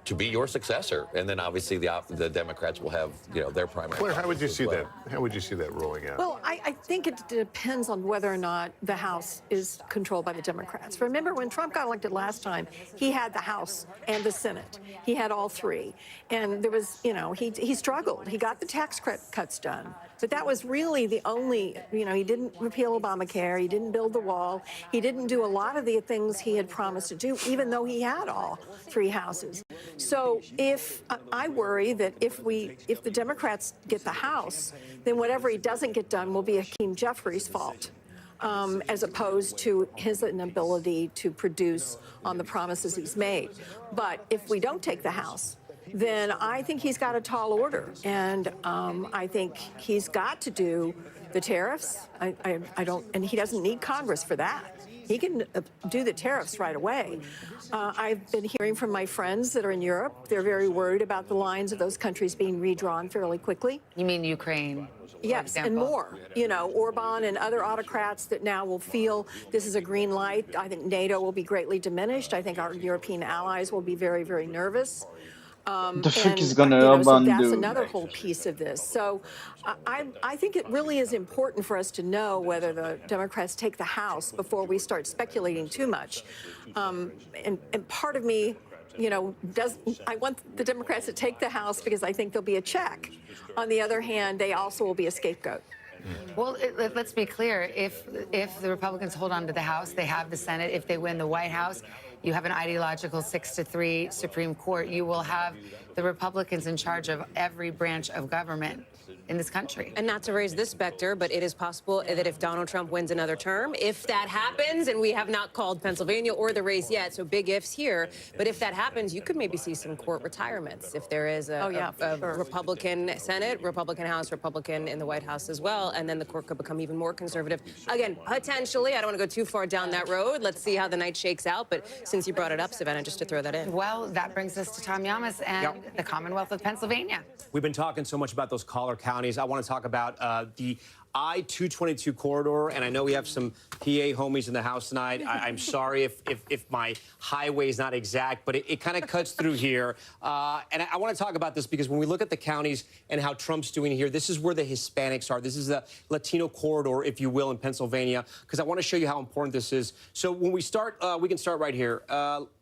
to be your successor, and then obviously the Democrats will have their primary. Claire, how would you see that? How would you see that rolling out? Well, I think it depends on whether or not the House is controlled by the Democrats. Remember, when Trump got elected last time, he had the House and the Senate. He had all three, and there was, he struggled. He got the tax cuts done, but that was really the only, he didn't repeal Obamacare. He didn't build the wall. He didn't do a lot of the things he had promised to do, even though he had all three houses. So I worry that if the Democrats get the House, then whatever he doesn't get done will be Hakeem Jeffries' fault. as opposed to his inability to produce on the promises he's made. But if we don't take the House, then I think he's got a tall order, and I think he's got to do the tariffs. I don't, and he doesn't need Congress for that. He can do the tariffs right away. I've been hearing from my friends that are in Europe. They're very worried about the lines of those countries being redrawn fairly quickly. You mean Ukraine? Yes, and more. You know, Orban and other autocrats that now will feel this is a green light. I think NATO will be greatly diminished. I think our European allies will be very, very nervous. The fuck is gonna so Orban that's do? another whole piece of this. So I think it really is important for us to know whether the Democrats take the House before we start speculating too much. And part of me, you know, I want the Democrats to take the House because I think there'll be a check. On the other hand, they also will be a scapegoat. Well, let's be clear. If the Republicans hold on to the House, they have the Senate. If they win the White House, you have an ideological 6-3 Supreme Court. You will have the Republicans in charge of every branch of government in this country. And not to raise this specter, but it is possible that if Donald Trump wins another term, if that happens, and we have not called Pennsylvania or the race yet, so big ifs here, but if that happens, you could maybe see some court retirements if there is a Republican Senate, Republican House, Republican in the White House as well, and then the court could become even more conservative. Again, potentially, I don't want to go too far down that road. Let's see how the night shakes out, but since you brought it up, Savannah, just to throw that in. Well, that brings us to Tom Yamas and the Commonwealth of Pennsylvania. We've been talking so much about those collar counties. I want to talk about the I-222 corridor, and I know we have some PA homies in the house tonight. I'm sorry if my highway is not exact, but it kind of cuts through here. And I want to talk about this because when we look at the counties and how Trump's doing here, this is where the Hispanics are. This is the Latino corridor, if you will, in Pennsylvania, because I want to show you how important this is. So when we start, we can start right here.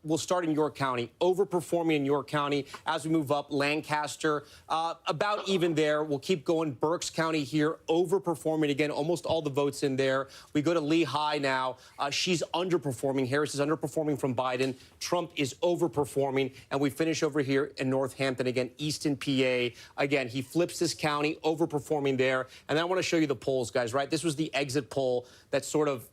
We'll start in York County, overperforming in York County. As we move up, Lancaster, about even there. We'll keep going. Berks County here, overperforming again, almost all the votes in there. We go to Lehigh now. She's underperforming. Harris is underperforming from Biden. Trump is overperforming. And we finish over here in Northampton again, Easton, PA. Again, he flips this county, overperforming there. And then I want to show you the polls, guys, right? This was the exit poll that sort of,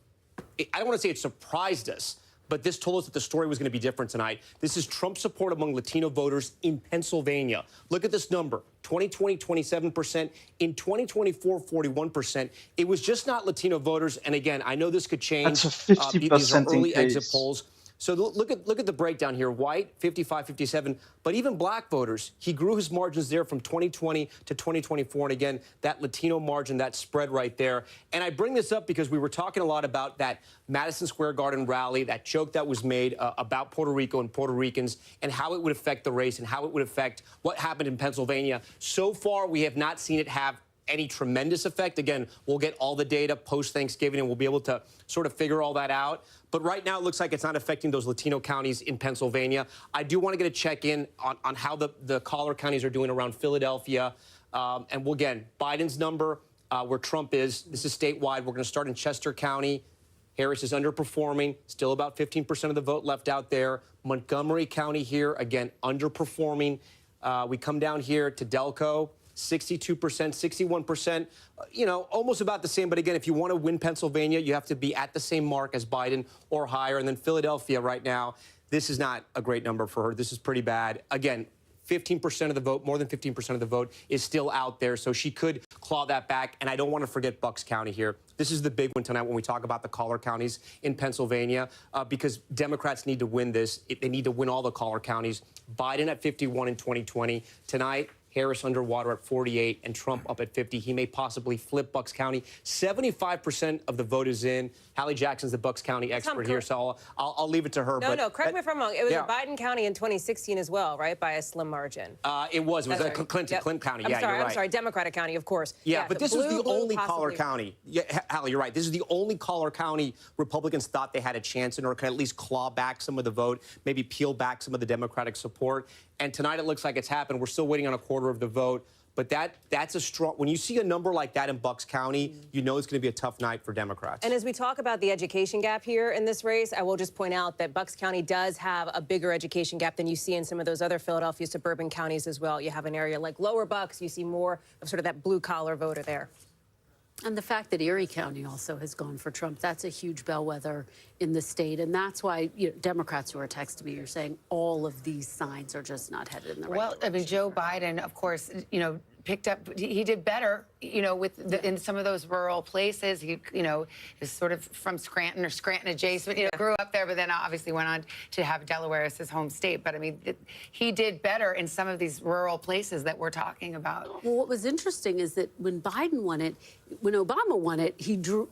I don't want to say it surprised us, but this told us that the story was going to be different tonight. This is Trump support among Latino voters in Pennsylvania. Look at this number. 2020, 27%. In 2024, 41%. It was just not Latino voters. And again, I know this could change. That's a 50% These are early increase. exit polls. So look at the breakdown here. White, 55, 57. But even black voters, he grew his margins there from 2020 to 2024. And again, that Latino margin, that spread right there. And I bring this up because we were talking a lot about that Madison Square Garden rally, that joke that was made about Puerto Rico and Puerto Ricans and how it would affect the race and how it would affect what happened in Pennsylvania. So far, we have not seen it have any tremendous effect. Again, we'll get all the data post-Thanksgiving, and we'll be able to sort of figure all that out. But right now, it looks like it's not affecting those Latino counties in Pennsylvania. I do want to get a check-in on how the collar counties are doing around Philadelphia. And we'll, again, Biden's number, where Trump is. This is statewide. We're going to start in Chester County. Harris is underperforming, still about 15% of the vote left out there. Montgomery County here, again, underperforming. We come down here to Delco. 62%, 61%, you know, almost about the same. But again, if you want to win Pennsylvania, you have to be at the same mark as Biden or higher. And then Philadelphia right now, this is not a great number for her. This is pretty bad. Again, 15% of the vote, more than 15% of the vote is still out there. So she could claw that back. And I don't want to forget Bucks County here. This is the big one tonight when we talk about the collar counties in Pennsylvania, because Democrats need to win this. They need to win all the collar counties. Biden at 51 in 2020. Tonight, Harris underwater at 48 and Trump up at 50. He may possibly flip Bucks County. 75% of the vote is in. Hallie Jackson's the Bucks County expert here, so I'll leave it to her. No, correct me if I'm wrong. It was a Biden County in 2016 as well, right, by a slim margin. It was Clinton County. I'm sorry, you're right. I'm sorry, Democratic County, of course. Yeah, but this was the only collar county. Yeah, Hallie, you're right. This is the only collar county Republicans thought they had a chance in, or could at least claw back some of the vote, maybe peel back some of the Democratic support. And tonight it looks like it's happened. We're still waiting on a quarter of the vote. But that's a strong, when you see a number like that in Bucks County, you know it's going to be a tough night for Democrats. And as we talk about the education gap here in this race, I will just point out that Bucks County does have a bigger education gap than you see in some of those other Philadelphia suburban counties as well. You have an area like Lower Bucks, you see more of sort of that blue collar voter there. And the fact that Erie County also has gone for Trump, that's a huge bellwether in the state. And that's why Democrats who are texting me are saying all of these signs are just not headed in the right direction. Well, I mean, Joe Biden, of course, picked up, he did better, in some of those rural places. He, is sort of from Scranton or Scranton adjacent, grew up there, but then obviously went on to have Delaware as his home state. But I mean, he did better in some of these rural places that we're talking about. Well, what was interesting is that when Biden won it, when Obama won it, he drew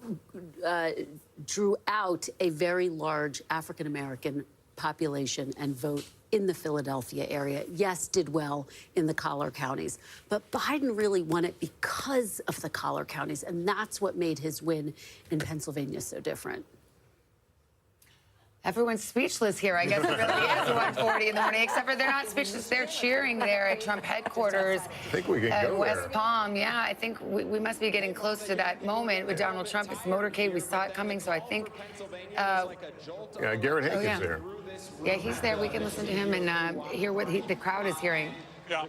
out a very large African-American population and vote in the Philadelphia area. Yes, did well in the collar counties. But Biden really won it because of the collar counties, and that's what made his win in Pennsylvania so different. Everyone's speechless here. I guess it really is 1:40 in the morning, except for they're not speechless. They're cheering there at Trump headquarters. I think we can go West there. Palm. Yeah, I think we must be getting close to that moment with Donald Trump. His motorcade, we saw it coming, so I think... Garrett Hagen's there. Yeah, he's there. We can listen to him and hear what the crowd is hearing. Yeah.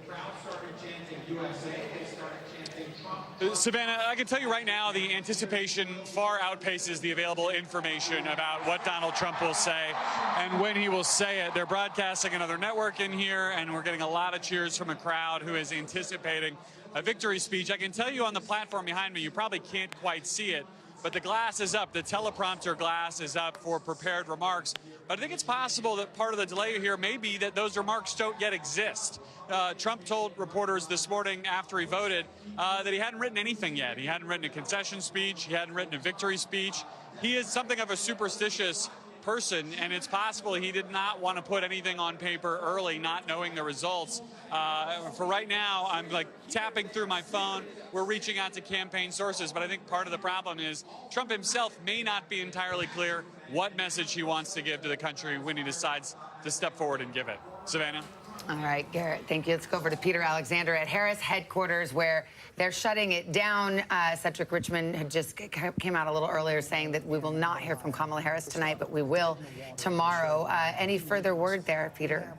Savannah, I can tell you right now, the anticipation far outpaces the available information about what Donald Trump will say and when he will say it. They're broadcasting another network in here, and we're getting a lot of cheers from a crowd who is anticipating a victory speech. I can tell you on the platform behind me, you probably can't quite see it, but the glass is up. The teleprompter glass is up for prepared remarks. But I think it's possible that part of the delay here may be that those remarks don't yet exist. Trump told reporters this morning after he voted that he hadn't written anything yet. He hadn't written a concession speech. He hadn't written a victory speech. He is something of a superstitious person, and it's possible he did not want to put anything on paper early, not knowing the results. For right now, I'm like tapping through my phone. We're reaching out to campaign sources, but I think part of the problem is Trump himself may not be entirely clear what message he wants to give to the country when he decides to step forward and give it. Savannah? All right, Garrett, thank you. Let's go over to Peter Alexander at Harris headquarters, where they're shutting it down. Cedric Richmond had just came out a little earlier saying that we will not hear from Kamala Harris tonight, but we will tomorrow. Any further word there, Peter?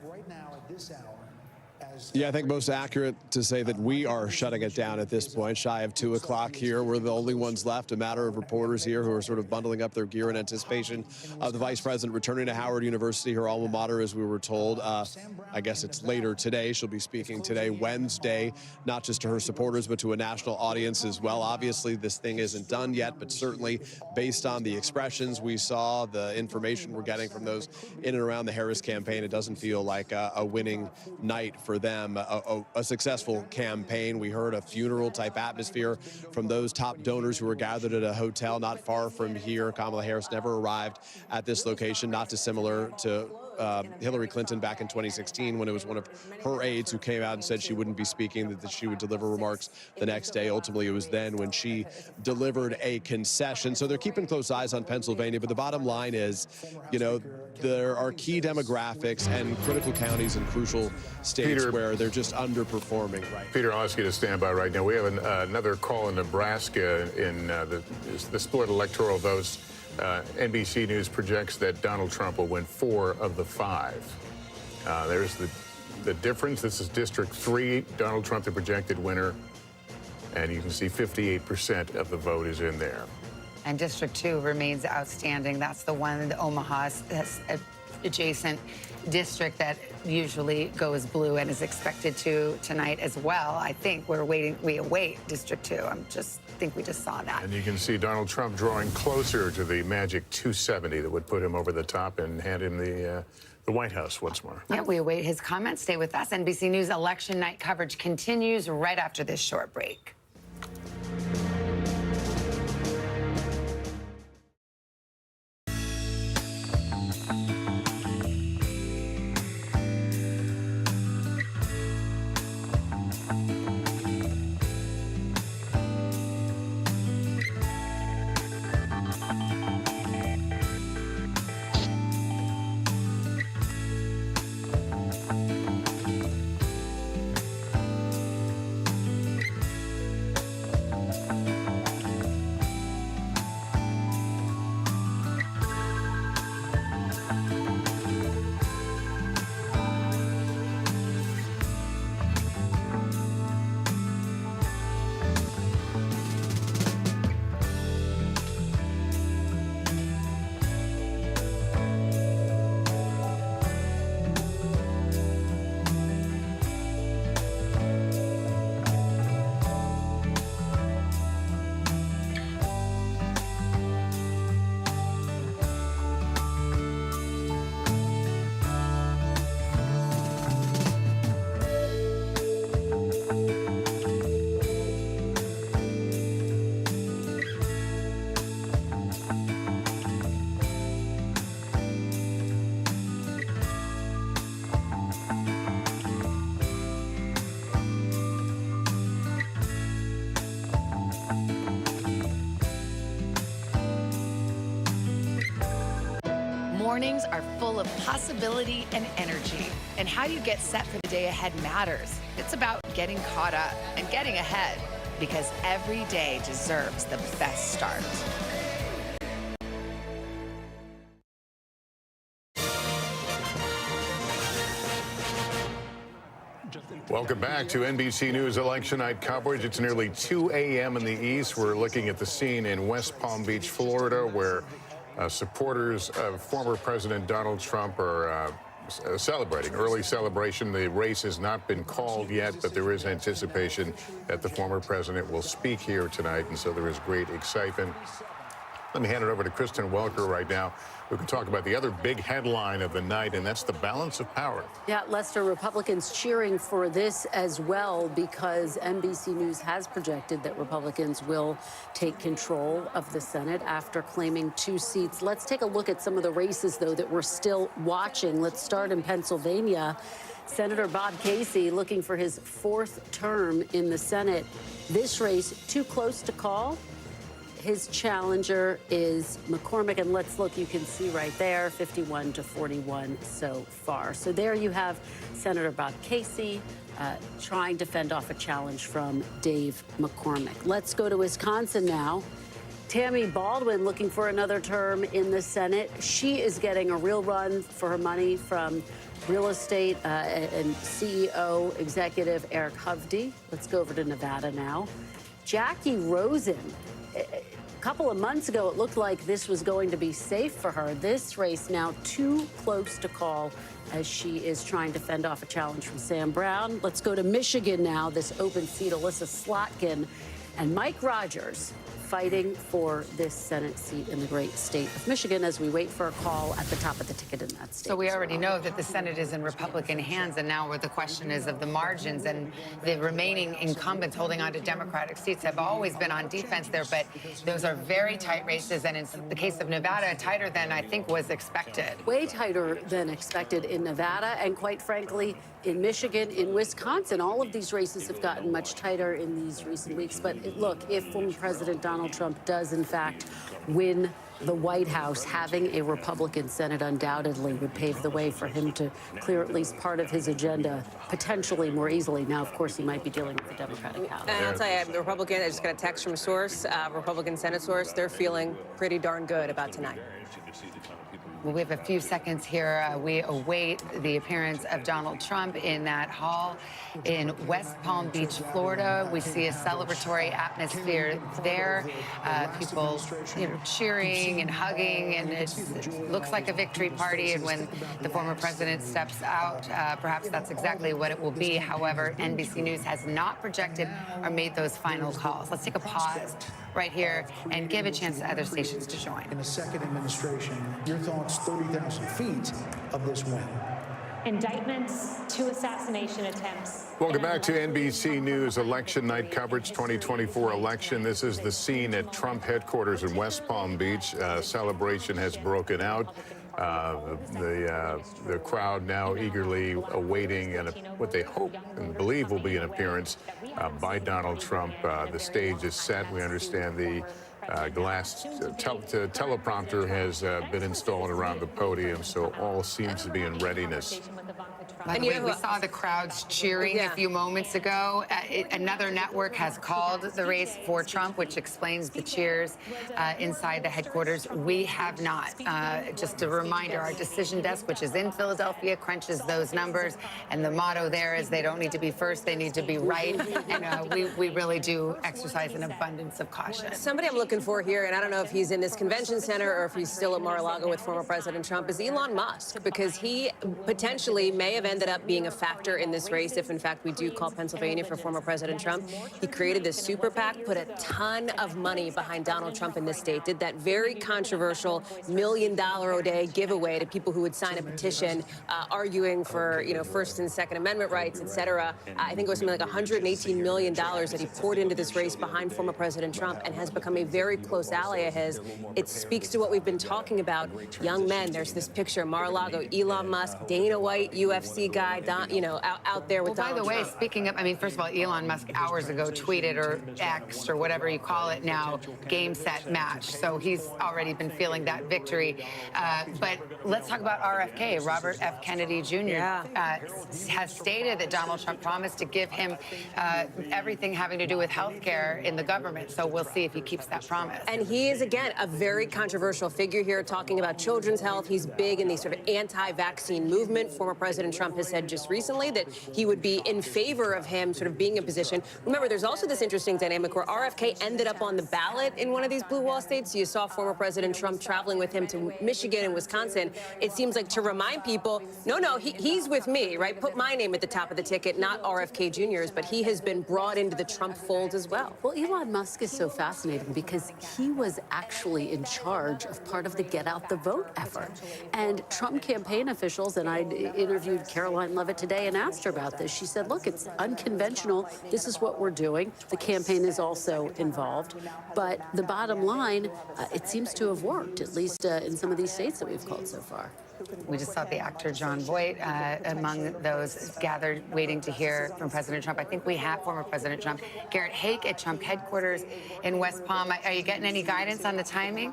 Yeah, I think most accurate to say that we are shutting it down at this point, shy of 2 o'clock here. We're the only ones left, a matter of reporters here who are sort of bundling up their gear in anticipation of the vice president returning to Howard University, her alma mater, as we were told. I guess it's later today. She'll be speaking today, Wednesday, not just to her supporters, but to a national audience as well. Obviously, this thing isn't done yet, but certainly based on the expressions we saw, the information we're getting from those in and around the Harris campaign, it doesn't feel like a winning night for them. A successful campaign. We heard a funeral type atmosphere from those top donors who were gathered at a hotel not far from here. Kamala Harris never arrived at this location, not dissimilar to Hillary Clinton back in 2016 when it was one of her aides who came out and said she wouldn't be speaking, that she would deliver remarks the next day. Ultimately, it was then when she delivered a concession. So they're keeping close eyes on Pennsylvania. But the bottom line is, there are key demographics and critical counties and crucial states where they're just underperforming. Right. Peter, I'll ask you to stand by right now. We have another call in Nebraska in the split electoral votes. NBC News projects that Donald Trump will win 4 of the 5. There's the difference. This is District 3. Donald Trump, the projected winner. And you can see 58% of the vote is in there. And District 2 remains outstanding. That's the one, the Omaha adjacent district that usually goes blue and is expected to tonight as well. I think we await District 2. I think we just saw that. And you can see Donald Trump drawing closer to the magic 270 that would put him over the top and hand him the White House once more. Yeah, we await his comments. Stay with us. NBC News election night coverage continues right after this short break. mornings are full of possibility and energy. And how you get set for the day ahead matters. It's about getting caught up and getting ahead, because every day deserves the best start. Welcome back to NBC News Election Night coverage. It's nearly 2 a.m. in the East. We're looking at the scene in West Palm Beach, Florida, where supporters of former President Donald Trump are celebrating. Early celebration. The race has not been called yet, but there is anticipation that the former president will speak here tonight, and so there is great excitement. Let me hand it over to Kristen Welker right now, who can talk about the other big headline of the night, and that's the balance of power. Yeah, Lester, Republicans cheering for this as well, because NBC News has projected that Republicans will take control of the Senate after claiming 2 seats. Let's take a look at some of the races, though, that we're still watching. Let's start in Pennsylvania. Senator Bob Casey looking for his 4th term in the Senate. This race too close to call. His challenger is McCormick, and let's look, you can see right there, 51 to 41 so far. So there you have Senator Bob Casey trying to fend off a challenge from Dave McCormick. Let's go to Wisconsin now. Tammy Baldwin looking for another term in the Senate. She is getting a real run for her money from real estate and CEO executive Eric Hovde. Let's go over to Nevada now. Jackie Rosen. A couple of months ago, it looked like this was going to be safe for her. This race now too close to call as she is trying to fend off a challenge from Sam Brown. Let's go to Michigan now, this open seat, Alyssa Slotkin and Mike Rogers fighting for this Senate seat in the great state of Michigan as we wait for a call at the top of the ticket in that state. So we already know that the Senate is in Republican hands, and now where the question is of the margins, and the remaining incumbents holding on to Democratic seats have always been on defense there, but those are very tight races, and in the case of Nevada, tighter than I think was expected. Way tighter than expected in Nevada, and quite frankly, in Michigan, in Wisconsin. All of these races have gotten much tighter in these recent weeks. But look, if former President Donald Trump does, in fact, win the White House, having a Republican Senate undoubtedly would pave the way for him to clear at least part of his agenda potentially more easily. Now, of course, he might be dealing with the Democratic House. And I'll tell you, the Republican, I just got a text from a source, Republican Senate source, they're feeling pretty darn good about tonight. Well, we have a few seconds here. We await the appearance of Donald Trump in that hall in West Palm Beach, Florida. We see a celebratory atmosphere there. People, cheering and hugging, and it looks like a victory party. And when the former president steps out, perhaps that's exactly what it will be. However, NBC News has not projected or made those final calls. Let's take a pause right here and give a chance to other stations to join. In the second administration, your thoughts, 30,000 feet of this win. Indictments, 2 assassination attempts. Welcome back to NBC News Election Night coverage, 2024 election. This is the scene at Trump headquarters in West Palm Beach. Celebration has broken out. The crowd now eagerly awaiting what they hope and believe will be an appearance by Donald Trump. The stage is set. We understand the glass teleprompter has been installed around the podium, so all seems to be in readiness. By the way, we saw the crowds cheering a few moments ago. Another network has called the race for Trump, which explains the cheers inside the headquarters. We have not. Just a reminder, our decision desk, which is in Philadelphia, crunches those numbers. And the motto there is they don't need to be first, they need to be right. And we really do exercise an abundance of caution. Somebody I'm looking for here, and I don't know if he's in this convention center or if he's still at Mar-a-Lago with former President Trump, is Elon Musk, because he potentially may have ended up being a factor in this race if, in fact, we do call Pennsylvania for former President Trump. He created this super PAC, put a ton of money behind Donald Trump in this state, did that very controversial $1 million a day giveaway to people who would sign a petition arguing for, First and Second Amendment rights, et cetera. I think it was something like $118 million that he poured into this race behind former President Trump, and has become a very close ally of his. It speaks to what we've been talking about. Young men, there's this picture, Mar-a-Lago, Elon Musk, Dana White, UFC NBC guy, out there with Donald By the way, Trump. speaking of, I mean, first of all, Elon Musk hours ago tweeted or X'd or whatever you call it now, game, set, match. So he's already been feeling that victory. But let's talk about RFK. Robert F. Kennedy Jr. Has stated that Donald Trump promised to give him everything having to do with health care in the government. So we'll see if he keeps that promise. And he is, again, a very controversial figure here, talking about children's health. He's big in the sort of anti-vaccine movement. Former President Trump has said just recently that he would be in favor of him sort of being in position. Remember, there's also this interesting dynamic where RFK ended up on the ballot in one of these blue wall states. So you saw former President Trump traveling with him to Michigan and Wisconsin. It seems like to remind people, no, he's with me, right? Put my name at the top of the ticket, not RFK Jr.'s, but he has been brought into the Trump fold as well. Well, Elon Musk is so fascinating because he was actually in charge of part of the Get Out the Vote effort. And Trump campaign officials, and I interviewed Caroline Levitt today and asked her about this. She said, look, it's unconventional. This is what we're doing. The campaign is also involved. But the bottom line, it seems to have worked, at least in some of these states that we've called so far. We just saw the actor John Voight among those gathered waiting to hear from President Trump. I think we have former President Trump, Garrett Haake, at Trump headquarters in West Palm. Are you getting any guidance on the timing?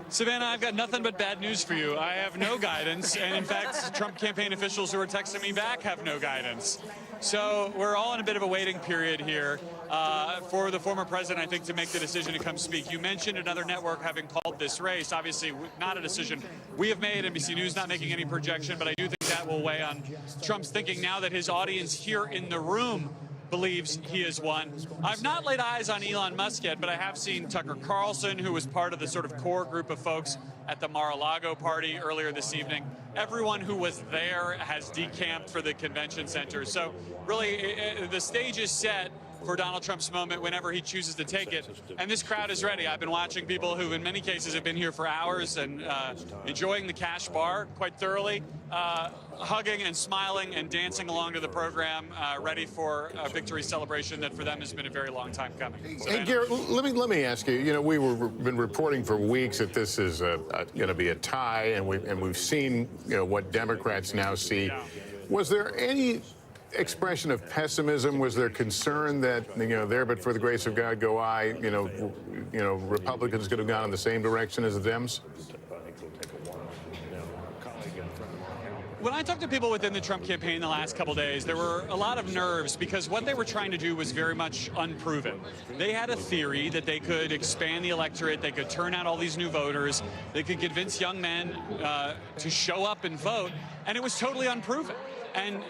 Savannah, I've got nothing but bad news for you. I have no guidance, and in fact, Trump campaign officials who are texting me back have no guidance. So we're all in a bit of a waiting period here for the former president, I think, to make the decision to come speak. You mentioned another network having called this race. Obviously, not a decision we have made. NBC News not making any projection, but I do think that will weigh on Trump's thinking now that his audience here in the room believes he has won. I've not laid eyes on Elon Musk yet, but I have seen Tucker Carlson, who was part of the sort of core group of folks at the Mar-a-Lago party earlier this evening. Everyone who was there has decamped for the convention center. So really, the stage is set for Donald Trump's moment whenever he chooses to take it. And this crowd is ready. I've been watching people who in many cases have been here for hours and enjoying the cash bar quite thoroughly, hugging and smiling and dancing along to the program, ready for a victory celebration that for them has been a very long time coming. So hey, Garrett, let me ask you, we've been reporting for weeks that this is going to be a tie, and we've seen, what Democrats now see. Was there any expression of pessimism? Was there concern that, there but for the grace of God go I, Republicans could have gone in the same direction as the Dems? When I talked to people within the Trump campaign the last couple days, there were a lot of nerves because what they were trying to do was very much unproven. They had a theory that they could expand the electorate, they could turn out all these new voters, they could convince young men to show up and vote, and it was totally unproven. And,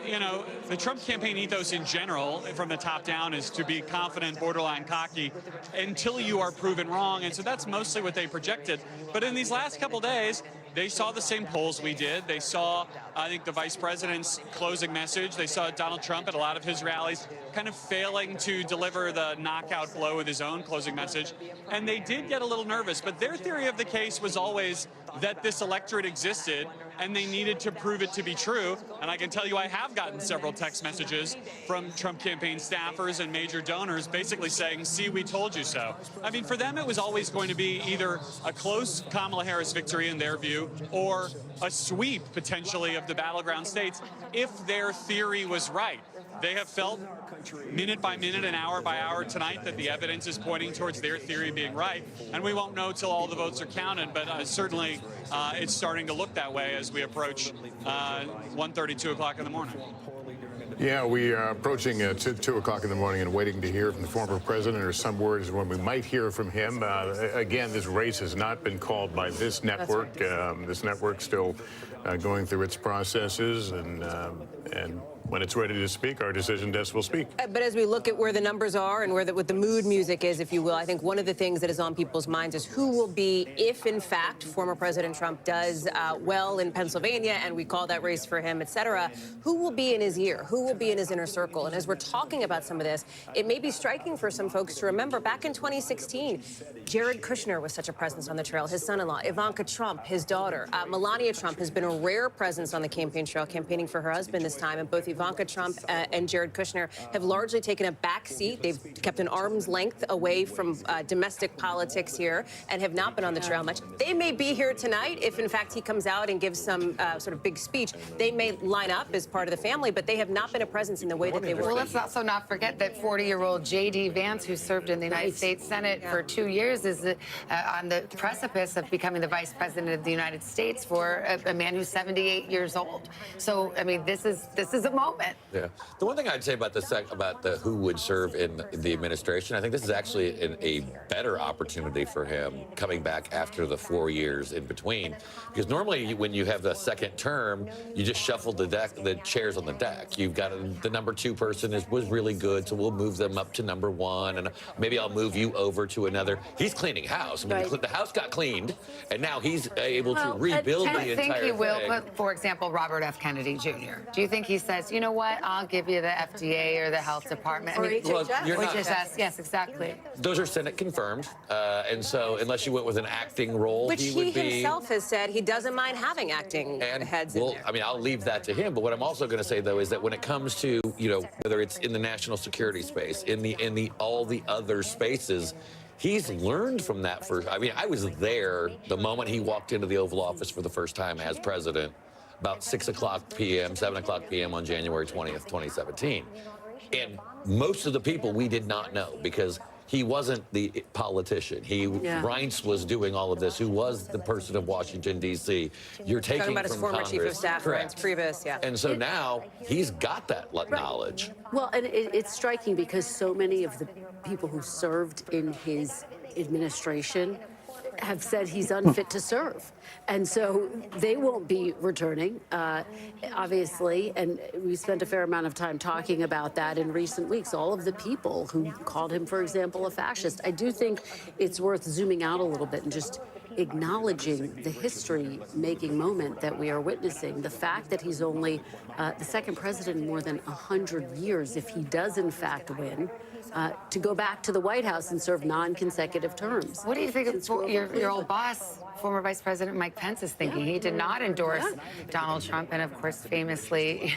the Trump campaign ethos in general, from the top down, is to be confident, borderline cocky, until you are proven wrong. And so that's mostly what they projected. But in these last couple days, they saw the same polls we did. They saw, I think, the vice president's closing message. They saw Donald Trump at a lot of his rallies kind of failing to deliver the knockout blow with his own closing message. And they did get a little nervous. But their theory of the case was always that this electorate existed and they needed to prove it to be true. And I can tell you I have gotten several text messages from Trump campaign staffers and major donors basically saying, see, we told you so. I mean, for them, it was always going to be either a close Kamala Harris victory in their view or a sweep, potentially, of the battleground states if their theory was right. They have felt minute by minute and hour by hour tonight that the evidence is pointing towards their theory being right. And we won't know till all the votes are counted, but certainly it's starting to look that way as we approach 1:30, 2 o'clock in the morning. Yeah, we are approaching 2 o'clock in the morning and waiting to hear from the former president, or some words when we might hear from him. Again, this race has not been called by this network. Right. This network's still going through its processes, and when it's ready to speak, our decision desk will speak. But as we look at where the numbers are and what the mood music is, if you will, I think one of the things that is on people's minds is who will be, if in fact former President Trump does well in Pennsylvania, and we call that race for him, et cetera, who will be in his ear? Who will be in his inner circle? And as we're talking about some of this, it may be striking for some folks to remember back in 2016, Jared Kushner was such a presence on the trail, his son-in-law, Ivanka Trump, his daughter, Melania Trump has been a rare presence on the campaign trail, campaigning for her husband this time, and both Ivanka Ivanka Trump and Jared Kushner have largely taken a back seat. They've kept an arm's length away from domestic politics here and have not been on the trail much. They may be here tonight if, in fact, he comes out and gives some sort of big speech. They may line up as part of the family, but they have not been a presence in the way that they were. Well, let's also not forget that 40-year-old J.D. Vance, who served in the United States Senate for 2 years, is on the precipice of becoming the vice president of the United States for a man who's 78 years old. So, I mean, this is a moment. Yeah. The one thing I'd say about the who would serve in the administration, I think this is actually a better opportunity for him coming back after the 4 years in between, because normally when you have the second term, you just shuffle the chairs on the deck. You've got the number 2 person was really good, so we'll move them up to number 1, and maybe I'll move you over to another. He's cleaning house. I mean, the house got cleaned, and now he's able to rebuild the entire thing. I think he will put, for example, Robert F. Kennedy Jr. Do you think he says, you know what, I'll give you the FDA or the health department? Or HHS. Yes, exactly. Those are Senate confirmed, and so unless you went with an acting role, Which he would be. himself has said he doesn't mind having acting heads in there. I mean, I'll leave that to him. But what I'm also going to say, though, is that when it comes to, whether it's in the national security space, in all the other spaces, he's learned from that. I was there the moment he walked into the Oval Office for the first time as president, about 6 o'clock p.m., 7 o'clock p.m. on January 20th, 2017. And most of the people we did not know, because he wasn't the politician. Reince was doing all of this, who was the person of Washington, D.C. You're taking talking about his former Congress. chief of staff, Reince Priebus, And so now he's got that knowledge. Well, and it's striking because so many of the people who served in his administration have said he's unfit to serve. And so they won't be returning, obviously. And we spent a fair amount of time talking about that in recent weeks, all of the people who called him, for example, a fascist. I do think it's worth zooming out a little bit and just acknowledging the history-making moment that we are witnessing. The fact that he's only the second president in more than 100 years, if he does in fact win, to go back to the White House and serve non-consecutive terms. What do you think of your old boss, former Vice President Mike Pence, is thinking? He did not endorse Donald Trump, and of course, famously,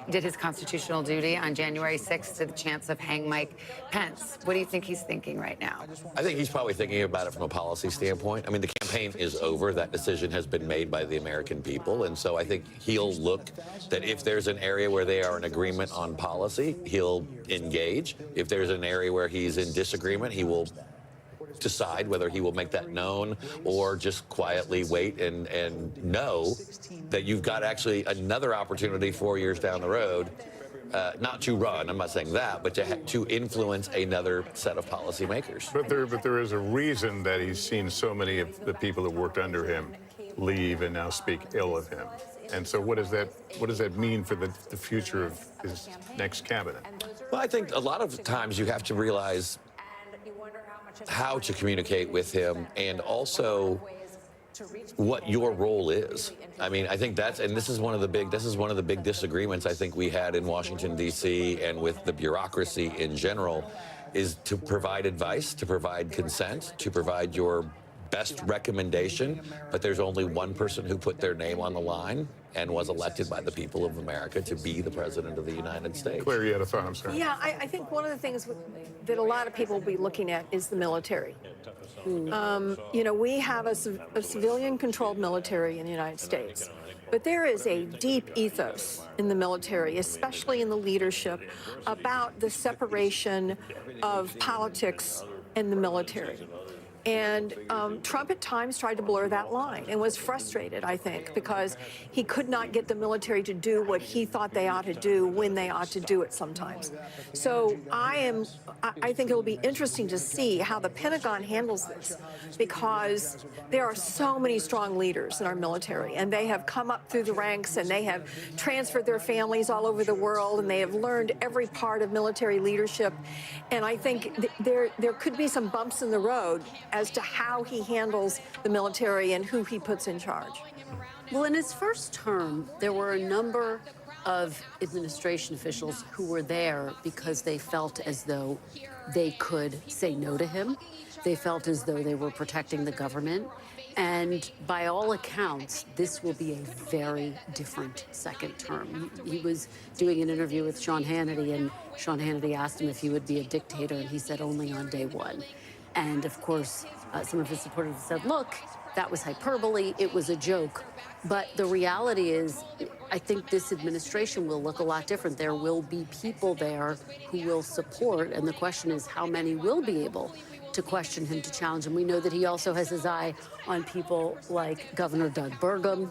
did his constitutional duty on January 6th to the chance of hang Mike Pence. What do you think he's thinking right now? I think he's probably thinking about it from a policy standpoint. I mean, the campaign is over. That decision has been made by the American people. And so I think he'll look that if there's an area where they are in agreement on policy, he'll engage. If there's an area where he's in disagreement, he will decide whether he will make that known or just quietly wait and know that you've got actually another opportunity 4 years down the road, not to run, I'm not saying that, but to influence another set of policymakers. But there is a reason that he's seen so many of the people that worked under him leave and now speak ill of him. And so what does that mean for the future of his next cabinet? Well, I think a lot of times you have to realize how to communicate with him and also what your role is. I mean, I think this is one of the big disagreements I think we had in Washington, D.C. and with the bureaucracy in general, is to provide advice, to provide consent, to provide your best recommendation, but there's only one person who put their name on the line and was elected by the people of America to be the president of the United States. Claire, you had a thought, I'm sorry. Yeah, I think one of the things that a lot of people will be looking at is the military. We have a civilian-controlled military in the United States, but there is a deep ethos in the military, especially in the leadership, about the separation of politics and the military. And Trump at times tried to blur that line and was frustrated, I think, because he could not get the military to do what he thought they ought to do when they ought to do it sometimes. So I think it'll be interesting to see how the Pentagon handles this, because there are so many strong leaders in our military, and they have come up through the ranks, and they have transferred their families all over the world, and they have learned every part of military leadership. And I think there could be some bumps in the road as to how he handles the military and who he puts in charge. Well, in his first term, there were a number of administration officials who were there because they felt as though they could say no to him. They felt as though they were protecting the government. And by all accounts, this will be a very different second term. He was doing an interview with Sean Hannity, and Sean Hannity asked him if he would be a dictator, and he said only on day one. And of course, some of his supporters said, look, that was hyperbole, it was a joke. But the reality is, I think this administration will look a lot different. There will be people there who will support, and the question is how many will be able to question him, to challenge him. We know that he also has his eye on people like Governor Doug Burgum,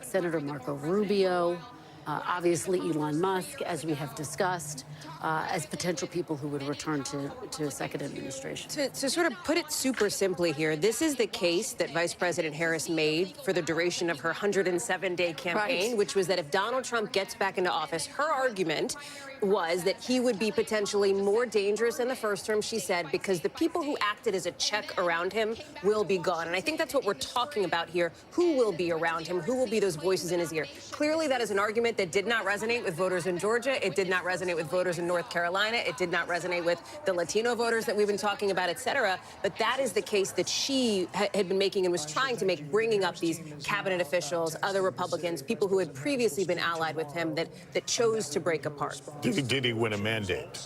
Senator Marco Rubio, obviously Elon Musk, as we have discussed, as potential people who would return to a second administration. To sort of put it super simply here, this is the case that Vice President Harris made for the duration of her 107-day campaign, which was that if Donald Trump gets back into office, her argument was that he would be potentially more dangerous in the first term, she said, because the people who acted as a check around him will be gone. And I think that's what we're talking about here. Who will be around him? Who will be those voices in his ear? Clearly, that is an argument that did not resonate with voters in Georgia. It did not resonate with voters in North Carolina. It did not resonate with the Latino voters that we've been talking about, et cetera. But that is the case that she had been making and was trying to make, bringing up these cabinet officials, other Republicans, people who had previously been allied with him that chose to break apart. Did he win a mandate?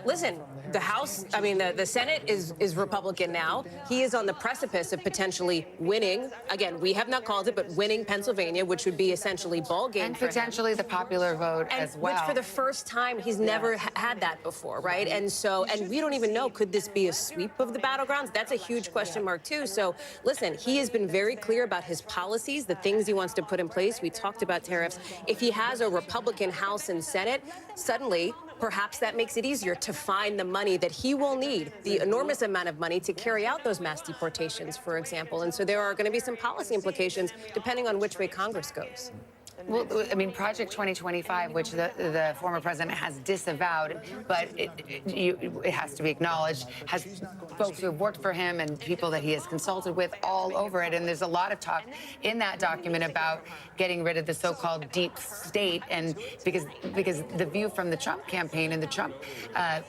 Listen, the House, I mean, the Senate is Republican now. He is on the precipice of potentially winning. Again, we have not called it, but winning Pennsylvania, which would be essentially ball game and for potentially him. the popular vote as well. Which for the first time, he's never had that before, right? And so, and we don't even know, could this be a sweep of the battlegrounds? That's a huge question mark, too. So, listen, he has been very clear about his policies, the things he wants to put in place. We talked about tariffs. If he has a Republican House and Senate, suddenly, perhaps that makes it easier to find the money that he will need, the enormous amount of money to carry out those mass deportations, for example. And so there are going to be some policy implications depending on which way Congress goes. Well, I mean, Project 2025, which the former president has disavowed, but it has to be acknowledged, has folks who have worked for him and people that he has consulted with all over it. And there's a lot of talk in that document about getting rid of the so-called deep state. And because the view from the Trump campaign and the Trump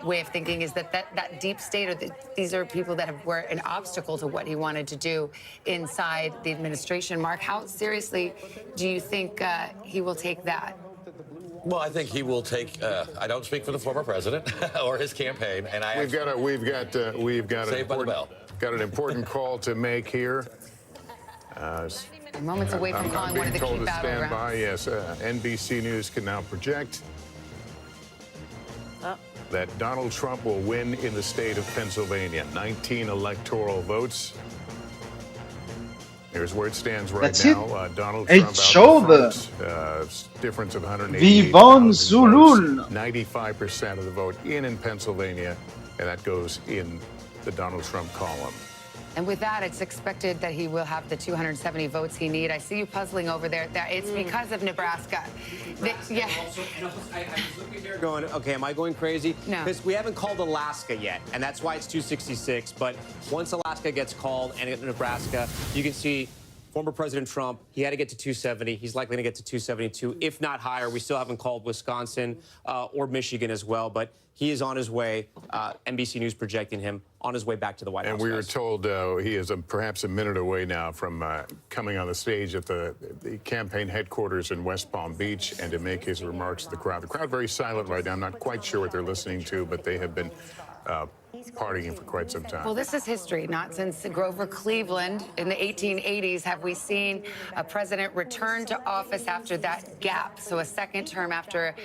way of thinking is that deep state, or these are people that were an obstacle to what he wanted to do inside the administration. Mark, how seriously do you think he will take that? Well, I think he will take. I don't speak for the former president or his campaign, and we've got an important call to make here. Moments away from calling one of the key battlegrounds. Stand by. Yes, NBC News can now project that Donald Trump will win in the state of Pennsylvania. 19 electoral votes. Here's where it stands right now. Donald Trump difference of 180. 95% of the vote in Pennsylvania, and that goes in the Donald Trump column. And with that, it's expected that he will have the 270 votes he needs. I see you puzzling over there. It's because of Nebraska. Yeah. I was looking there going, okay, am I going crazy? No. Because we haven't called Alaska yet, and that's why it's 266. But once Alaska gets called and Nebraska, you can see former President Trump, he had to get to 270. He's likely to get to 272, if not higher. We still haven't called Wisconsin or Michigan as well, but he is on his way. NBC News projecting him on his way back to the White House. And we were told he is perhaps a minute away now from coming on the stage at the campaign headquarters in West Palm Beach and to make his remarks to the crowd. The crowd very silent right now. I'm not quite sure what they're listening to, but they have been partying for quite some time. Well, this is history. Not since Grover Cleveland in the 1880s have we seen a president return to office after that gap. So a second term after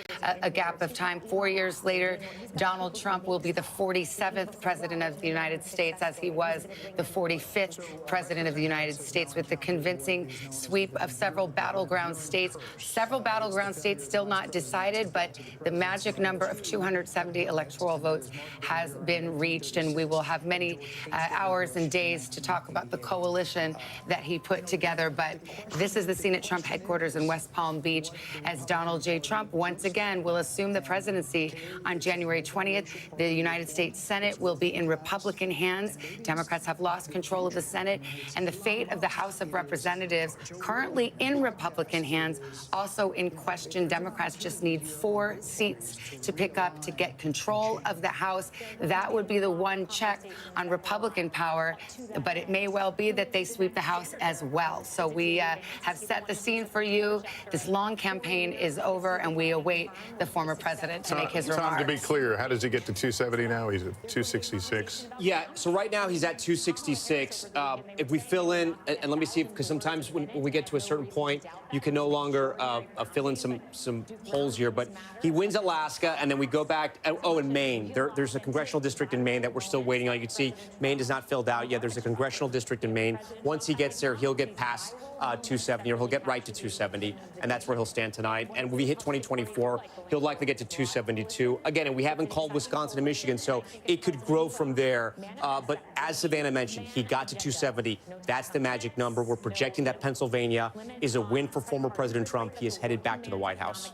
a gap of time. 4 years later, Donald Trump will be the 47th president of the United States, as he was the 45th president of the United States, with the convincing sweep of several battleground states. Several battleground states still not decided, but the magic number of 270 electoral votes has been reached, and we will have many hours and days to talk about the coalition that he put together. But this is the scene at Trump headquarters in West Palm Beach as Donald J. Trump once again again will assume the presidency on January 20th. The United States Senate will be in Republican hands. Democrats have lost control of the Senate, and the fate of the House of Representatives, currently in Republican hands, also in question. Democrats just need 4 seats to pick up to get control of the House. That would be the one check on Republican power, but it may well be that they sweep the House as well. So we have set the scene for you. This long campaign is over, and we await the former president to make his remarks. Tom, to be clear, how does he get to 270 now? He's at 266. Yeah, so right now he's at 266. If we fill in, and let me see, because sometimes when we get to a certain point, you can no longer fill in some holes here, but he wins Alaska, and then we go back, in Maine. There's a congressional district in Maine that we're still waiting on. You can see Maine is not filled out yet. There's a congressional district in Maine. Once he gets there, he'll get past 270, or he'll get right to 270, and that's where he'll stand tonight. And when we hit 2024, he'll likely get to 272. Again, and we haven't called Wisconsin and Michigan, so it could grow from there. But as Savannah mentioned, he got to 270. That's the magic number. We're projecting that Pennsylvania is a win for former President Trump. He is headed back to the White House.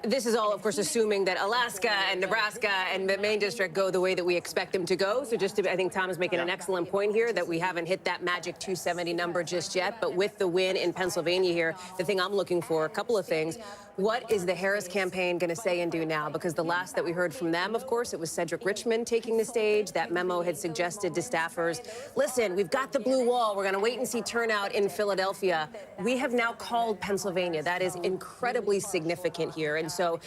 This is all, of course, assuming that Alaska and Nebraska and the Maine district go the way that we expect them to go. So just to, I think Tom is making an excellent point here that we haven't hit that magic 270 number just yet. But with the win in Pennsylvania here, the thing I'm looking for, a couple of things. What is the Harris campaign going to say and do now? Because the last that we heard from them, of course, it was Cedric Richmond taking the stage. That memo had suggested to staffers, listen, we've got the blue wall. We're going to wait and see turnout in Philadelphia. We have now called Pennsylvania. That is incredibly significant here. And so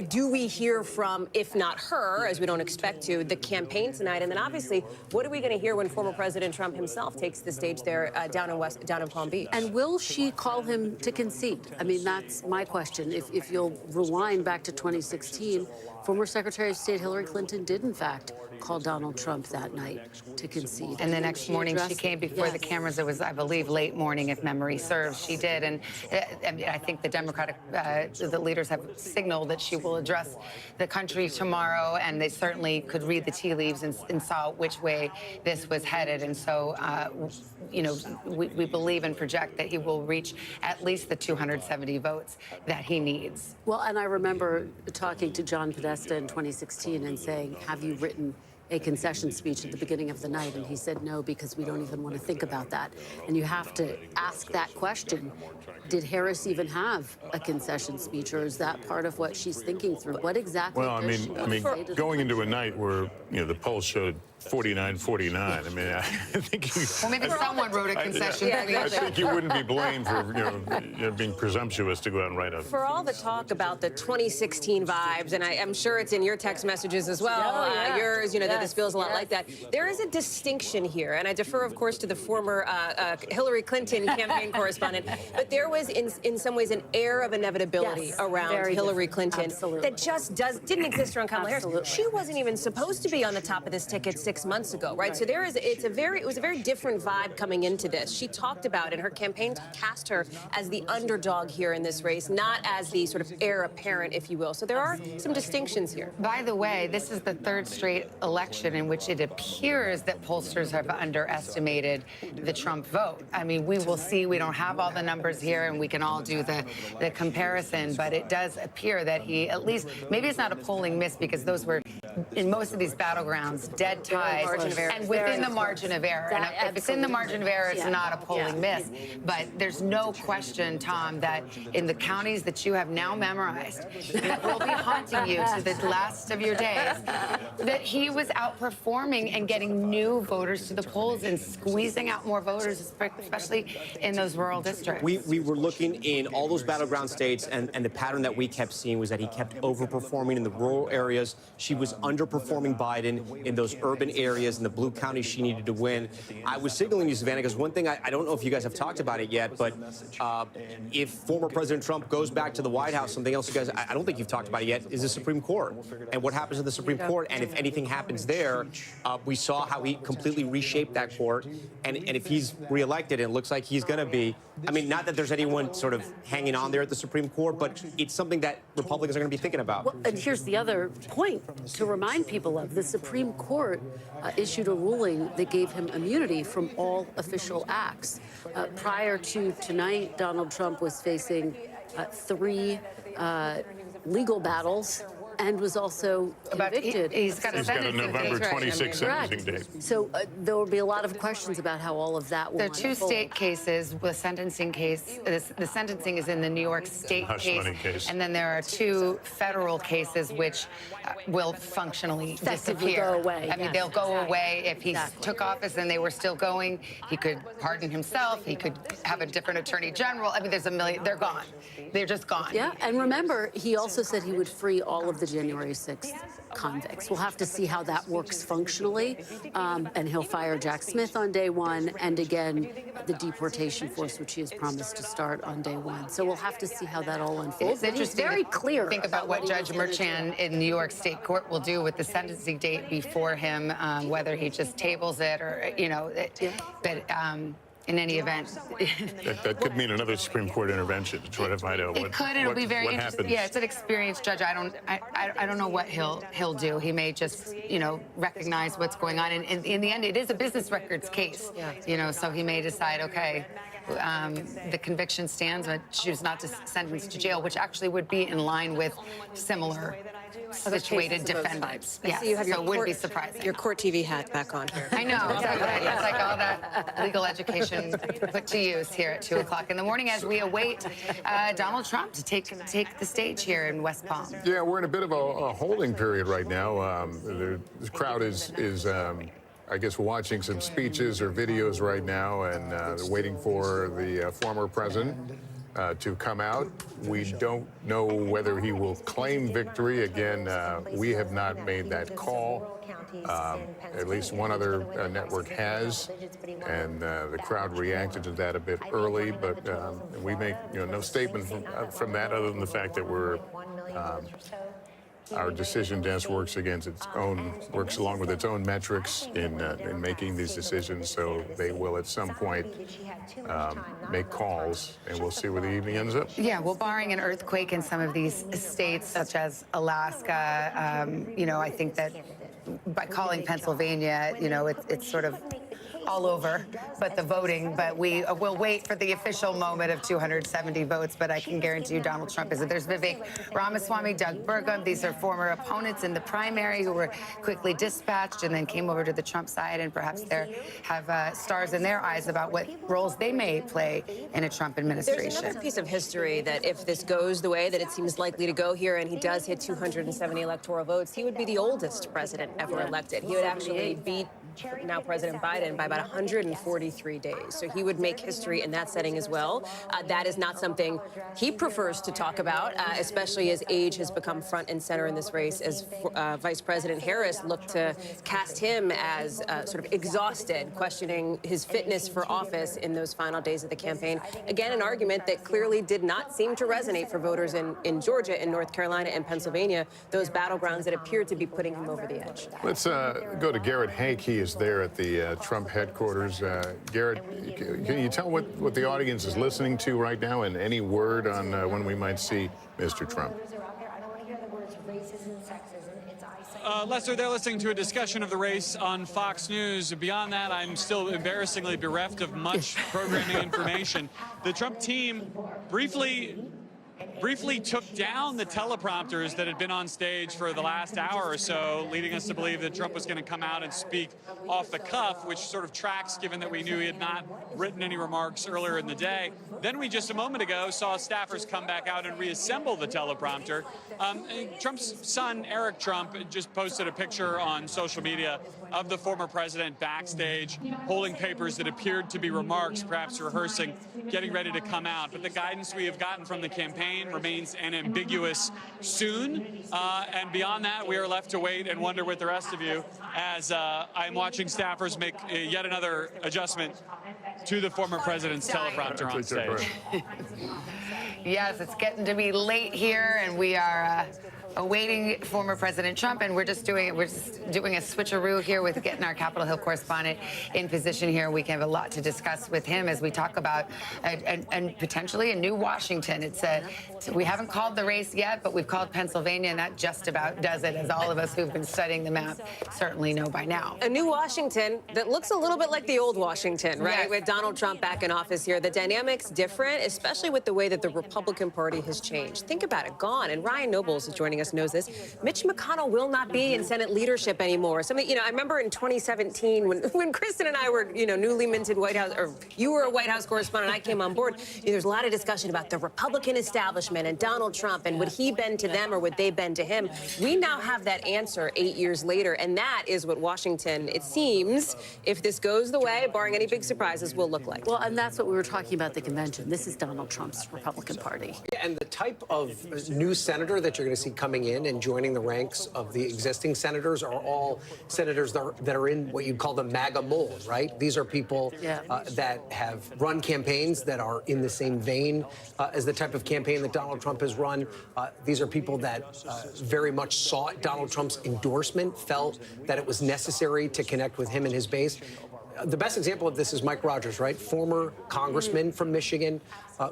do we hear from, if not her, as we don't expect to, the campaign tonight? And then obviously, what are we going to hear when former President Trump himself takes the stage there down in Palm Beach? And will she call him to concede? I mean, that's my question. If you'll rewind back to 2016, former Secretary of State Hillary Clinton did, in fact, call Donald Trump that night to concede. And the next morning she came before the cameras. It was, I believe, late morning, if memory serves. She did. And I think the Democratic the leaders have signaled that she will address the country tomorrow. And they certainly could read the tea leaves and saw which way this was headed. And so, you know, we believe and project that he will reach at least the 270 votes that he needs. Well, and I remember talking to John Podesta in 2016 and saying, have you written a concession speech at the beginning of the night? And he said no, because we don't even want to think about that. And you have to ask that question. Did Harris even have a concession speech, or is that part of what she's thinking through? What exactly? Well, I mean, going into a night where the polls showed 49-49. I mean, I think well, maybe someone wrote a concession. I think you wouldn't be blamed for being presumptuous to go out and write a. For all the talk about the 2016 vibes, and I'm sure it's in your text messages as well, yours, that this feels a lot like that. There is a distinction here, and I defer, of course, to the former Hillary Clinton campaign correspondent. But there was, in some ways, an air of inevitability around Hillary Clinton that just didn't exist around Kamala Harris. She wasn't even supposed to be on the top of this ticket 6 months ago, right? So it was a very different vibe coming into this. She talked about, and her campaign cast her as the underdog here in this race, not as the sort of heir apparent, if you will. So there are some distinctions here. By the way, this is the third straight election in which it appears that pollsters have underestimated the Trump vote. I mean, we will see. We don't have all the numbers here, and we can all do the comparison, but it does appear that he, at least, maybe it's not a polling miss, because those were, in most of these battlegrounds, dead ties, and within the margin of error. And if it's in the margin of error, it's not a polling miss. But there's no question, Tom, that in the counties that you have now memorized, that will be haunting you to the last of your days, that he was outperforming and getting new voters to the polls and squeezing out more voters, especially in those rural districts. We were looking in all those battleground states, and the pattern that we kept seeing was that he kept overperforming in the rural areas. She was underperforming Biden in those urban areas, in the blue counties she needed to win. I was signaling you, Savannah, because one thing, I don't know if you guys have talked about it yet, but if former President Trump goes back to the White House, something else you guys, I don't think you've talked about it yet, is the Supreme Court. And what happens in the Supreme Court, and if anything happens there, we saw how he completely reshaped that court. And if he's reelected, and it looks like he's going to be, I mean, not that there's anyone sort of hanging on there at the Supreme Court, but it's something that Republicans are going to be thinking about. Well, and here's the other point to remind people of. The Supreme Court issued a ruling that gave him immunity from all official acts. Prior to tonight, Donald Trump was facing 3 legal battles and was also convicted. He's got a November 26th sentencing date. So there will be a lot of questions about how all of that will There are 2 state cases, the sentencing case. The sentencing is in the New York State case. And then there are 2 federal cases which will functionally disappear. Go away. I mean, they'll go away. If he took office and they were still going, he could pardon himself. He could have a different attorney general. I mean, there's a million. They're gone. They're just gone. Yeah, and remember, he also said he would free all of the January 6th convicts. We'll have to see how that works functionally. And he'll fire Jack Smith on day 1, and again, the deportation force, which he has promised to start on day 1. So we'll have to see how that all unfolds. It's interesting. Very clear. Think about what Judge Merchan in New York State Court will do with the sentencing date before him, whether he just tables it or, but in any event. That could mean another Supreme Court intervention to try to find out It could. It'll be very interesting. Yeah, it's an experienced judge. I don't know what he'll do. He may just, recognize what's going on. And in the end, it is a business records case. So he may decide, okay, the conviction stands, but choose not to sentence to jail, which actually would be in line with similar situated defendants. Yes, so you have so it wouldn't be surprising. Your court TV hat back on here. I know. It's like all that legal education put to use here at 2 o'clock in the morning as we await Donald Trump to take the stage here in West Palm. Yeah, we're in a bit of a holding period right now. The crowd is I guess, watching some speeches or videos right now, and they're waiting for the former president to come out. We don't know whether he will claim victory. Again, we have not made that call. At least one other network has, and the crowd reacted to that a bit early, but we make no statement from that other than the fact that we're our decision desk works along with its own metrics in making these decisions, so they will at some point make calls, and we'll see where the evening ends up. Yeah, well, barring an earthquake in some of these states, such as Alaska, I think that by calling Pennsylvania, it's sort of all over, but the voting. But we will wait for the official moment of 270 votes. But I can guarantee you Donald Trump is it. There's Vivek Ramaswamy, Doug Burgum. These are former opponents in the primary who were quickly dispatched and then came over to the Trump side, and perhaps they have stars in their eyes about what roles they may play in a Trump administration. There's another piece of history that if this goes the way that it seems likely to go here, and he does hit 270 electoral votes, he would be the oldest president ever elected. He would actually beat now President Biden by about 143 days. So he would make history in that setting as well. That is not something he prefers to talk about, especially as age has become front and center in this race, as Vice President Harris looked to cast him as sort of exhausted, questioning his fitness for office in those final days of the campaign. Again, an argument that clearly did not seem to resonate for voters in Georgia, in North Carolina, and Pennsylvania, those battlegrounds that appeared to be putting him over the edge. Let's go to Garrett Hank. He is there at the Trump headquarters. Garrett, can you tell what the audience is listening to right now, and any word on when we might see Mr. Trump? Lester, they're listening to a discussion of the race on Fox News. Beyond that, I'm still embarrassingly bereft of much programming information. The Trump team briefly took down the teleprompters that had been on stage for the last hour or so, leading us to believe that Trump was going to come out and speak off the cuff, which sort of tracks given that we knew he had not written any remarks earlier in the day. Then we just a moment ago saw staffers come back out and reassemble the teleprompter. Trump's son, Eric Trump, just posted a picture on social media of the former president backstage holding papers that appeared to be remarks, perhaps rehearsing, getting ready to come out. But the guidance we have gotten from the campaign remains unambiguous soon. And beyond that, we are left to wait and wonder with the rest of you as I'm watching staffers make yet another adjustment to the former president's teleprompter on stage. Yes, it's getting to be late here, and we are awaiting former President Trump, and we're just doing a switcheroo here with getting our Capitol Hill correspondent in position here. We can have a lot to discuss with him as we talk about and potentially a new Washington. We haven't called the race yet, but we've called Pennsylvania, and that just about does it, as all of us who've been studying the map certainly know by now. A new Washington that looks a little bit like the old Washington, right? Yes. With Donald Trump back in office here. The dynamic's different, especially with the way that the Republican Party has changed. Think about it, gone. And Ryan Nobles is joining us, knows this. Mitch McConnell will not be in Senate leadership anymore. I remember in 2017 when Kristen and I were, newly minted White House, or you were a White House correspondent, I came on board. There's a lot of discussion about the Republican establishment and Donald Trump and would he bend to them or would they bend to him? We now have that answer 8 years later, and that is what Washington, it seems, if this goes the way, barring any big surprises, will look like. Well, and that's what we were talking about at the convention. This is Donald Trump's Republican Party. Yeah, and the type of new senator that you're going to see coming in and joining the ranks of the existing senators are all senators that are in what you'd call the MAGA mold, right? These are people that have run campaigns that are in the same vein as the type of campaign that Donald Trump has run. These are people that very much sought Donald Trump's endorsement, felt that it was necessary to connect with him and his base. The best example of this is Mike Rogers, right? Former congressman from Michigan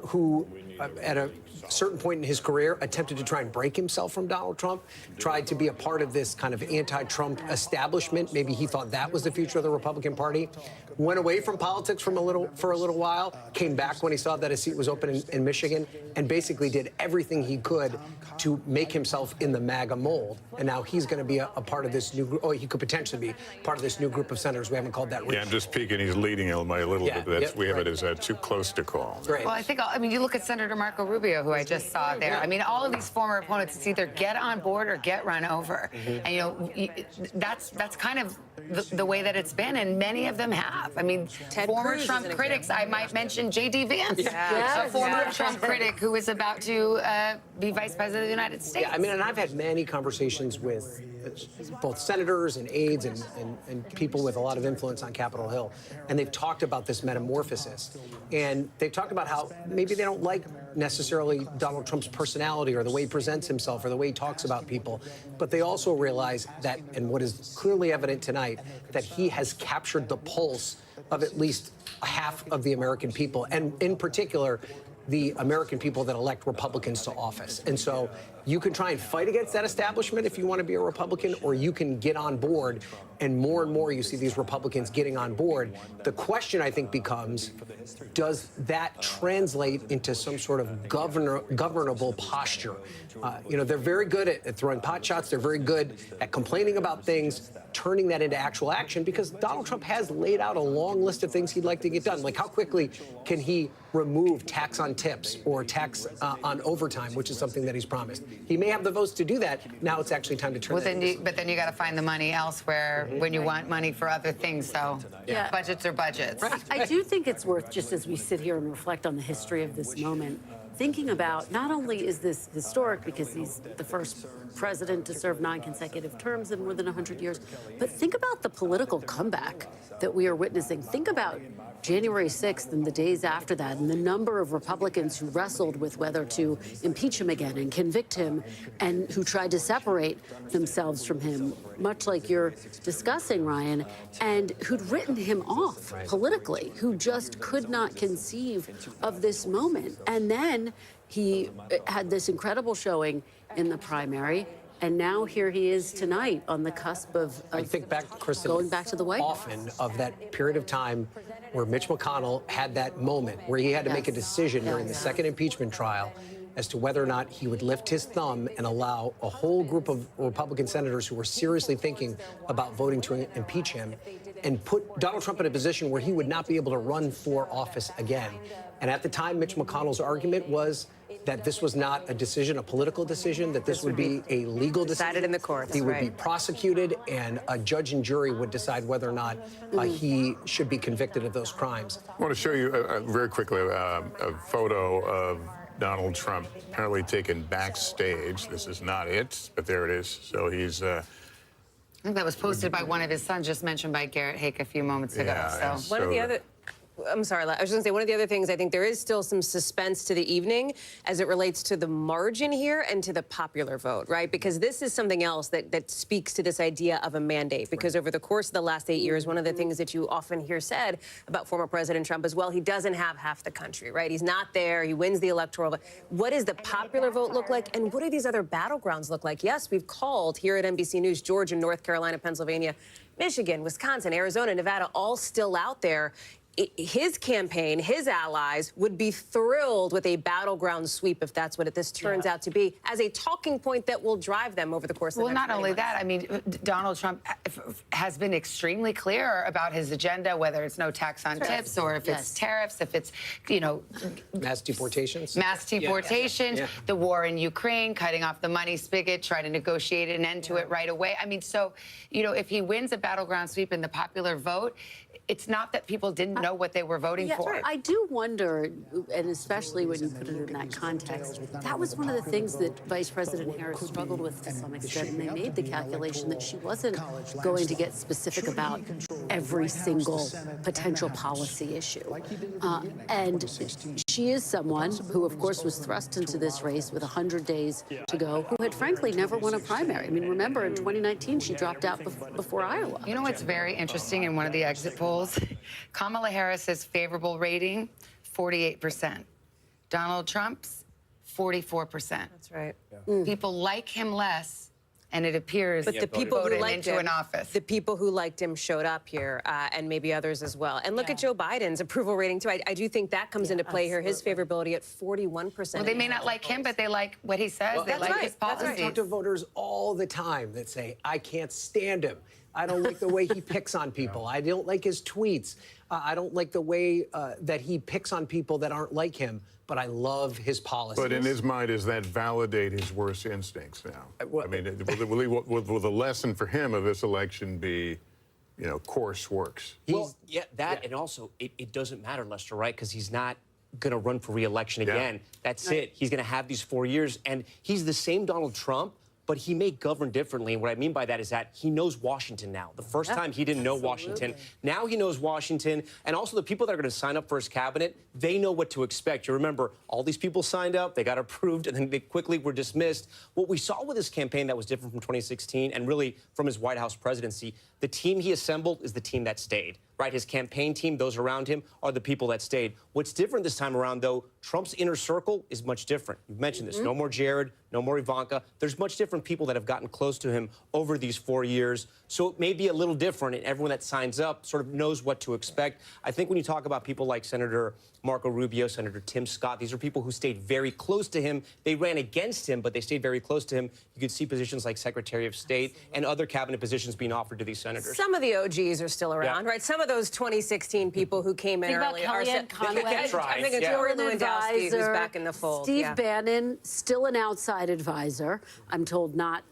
who, at a certain point in his career, attempted to try and break himself from Donald Trump, tried to be a part of this kind of anti-Trump establishment. Maybe he thought that was the future of the Republican Party. Went away from politics for a little while, came back when he saw that a seat was open in Michigan, and basically did everything he could to make himself in the MAGA mold. And now he's going to be a part of this new group. Oh, he could potentially be part of this new group of senators. We haven't called that. Yeah, I'm just peeking. He's leading it by a little bit. We have it as too close to call. Well, I mean, you look at Senator Marco Rubio, who I just saw there. I mean, all of these former opponents, it's either get on board or get run over. And, that's kind of the way that it's been, and many of them have. I mean, former Trump critics, I might mention J.D. Vance, a former Trump critic who is about to be vice president of the United States. Yeah, I mean, and I've had many conversations with both senators and aides and people with a lot of influence on Capitol Hill, and they've talked about this metamorphosis. And they've talked about how maybe they don't like necessarily Donald Trump's personality or the way he presents himself or the way he talks about people, but they also realize that, and what is clearly evident tonight, that he has captured the pulse of at least half of the American people, and in particular, the American people that elect Republicans to office. And so you can try and fight against that establishment if you want to be a Republican, or you can get on board, and more you see these Republicans getting on board. The question, I think, becomes, does that translate into some sort of governable posture? They're very good at throwing pot shots. They're very good at complaining about things, turning that into actual action, because Donald Trump has laid out a long list of things he'd like to get done. Like, how quickly can he remove tax on tips or tax on overtime, which is something that he's promised? He may have the votes to do that. Now it's actually time to turn that. But then you got to find the money elsewhere when you want money for other things. So budgets are budgets. I do think it's worth, just as we sit here and reflect on the history of this moment, thinking about not only is this historic because he's the first president to serve 9 consecutive terms in more than 100 years, but think about the political comeback that we are witnessing. Think about January 6th and the days after that, and the number of Republicans who wrestled with whether to impeach him again and convict him, and who tried to separate themselves from him, much like you're discussing, Ryan, and who'd written him off politically, who just could not conceive of this moment. And then he had this incredible showing in the primary, and now here he is tonight on the cusp of I think back, Kristen, going back to the White House. Often of that period of time where Mitch McConnell had that moment where he had to make a decision during the second impeachment trial as to whether or not he would lift his thumb and allow a whole group of Republican senators who were seriously thinking about voting to impeach him, and put Donald Trump in a position where he would not be able to run for office again. And at the time, Mitch McConnell's argument was that this was not a decision, a political decision, that this would be a legal decision. Decided in the courts. He would be prosecuted, and a judge and jury would decide whether or not he should be convicted of those crimes. I want to show you very quickly a photo of Donald Trump apparently taken backstage. This is not it, but there it is. So he's... I think that was posted by one of his sons, just mentioned by Garrett Hake a few moments ago. Yeah, So one of the other... I'm sorry, I was going to say one of the other things, I think there is still some suspense to the evening as it relates to the margin here and to the popular vote, right? Because this is something else that speaks to this idea of a mandate. Because over the course of the last 8 years, one of the things that you often hear said about former President Trump is, well, he doesn't have half the country, right? He's not there. He wins the electoral vote. What does the popular vote look like? And what do these other battlegrounds look like? Yes, we've called here at NBC News, Georgia, North Carolina, Pennsylvania, Michigan, Wisconsin, Arizona, Nevada, all still out there. His campaign, his allies would be thrilled with a battleground sweep if that's what this turns out to be, as a talking point that will drive them over the course of the next Well, not only months. that, I mean, Donald Trump has been extremely clear about his agenda, whether it's no tax on tips or if it's tariffs, if it's, mass deportations. Mass deportations, Yeah. the war in Ukraine, cutting off the money spigot, trying to negotiate an end to it right away. I mean, so, if he wins a battleground sweep in the popular vote, it's not that people didn't know what they were voting for. I do wonder, and especially when you put it in that context, that was one of the things that Vice President Harris struggled with to some extent, and they made the calculation that she wasn't going to get specific about every single potential policy issue. And she is someone who, of course, was thrust into this race with 100 days to go, who had frankly never won a primary. I mean, remember, in 2019, she dropped out before Iowa. You know what's very interesting in one of the exit polls? Kamala Harris's favorable rating, 48%. Donald Trump's, 44%. That's right. People like him less, and it appears But the people who voted liked into him, an office. the people who liked him showed up here, and maybe others as well. And look at Joe Biden's approval rating, too. I do think that comes into play here. His favorability at 41%. Well, they may not like him, but they like what he says. They like his policies. I talk to voters all the time that say, I can't stand him. I don't like the way he picks on people. I don't like his tweets. I don't like the way that he picks on people that aren't like him, but I love his policies. But in his mind, does that validate his worst instincts now? I mean, will the lesson for him of this election be, course works? And also, it doesn't matter, Lester, right? Because he's not going to run for re-election again. That's it. He's going to have these 4 years, and he's the same Donald Trump, but he may govern differently. And what I mean by that is that he knows Washington now. The first time he didn't know Washington. Now he knows Washington. And also the people that are going to sign up for his cabinet, they know what to expect. You remember, all these people signed up, they got approved, and then they quickly were dismissed. What we saw with his campaign that was different from 2016 and really from his White House presidency, the team he assembled is the team that stayed. Right, his campaign team, those around him, are the people that stayed. What's different this time around, though, Trump's inner circle is much different. You've mentioned this. No more Jared, no more Ivanka. There's much different people that have gotten close to him over these 4 years. So it may be a little different, and everyone that signs up sort of knows what to expect. I think when you talk about people like Senator Marco Rubio, Senator Tim Scott, these are people who stayed very close to him. They ran against him, but they stayed very close to him. You could see positions like Secretary of State and other cabinet positions being offered to these senators. Some of the OGs are still around, right? Some of those 2016 people who came in early are still. I think it's Rory Lewandowski who's back in the fold. Steve Bannon, still an outside advisor. I'm told not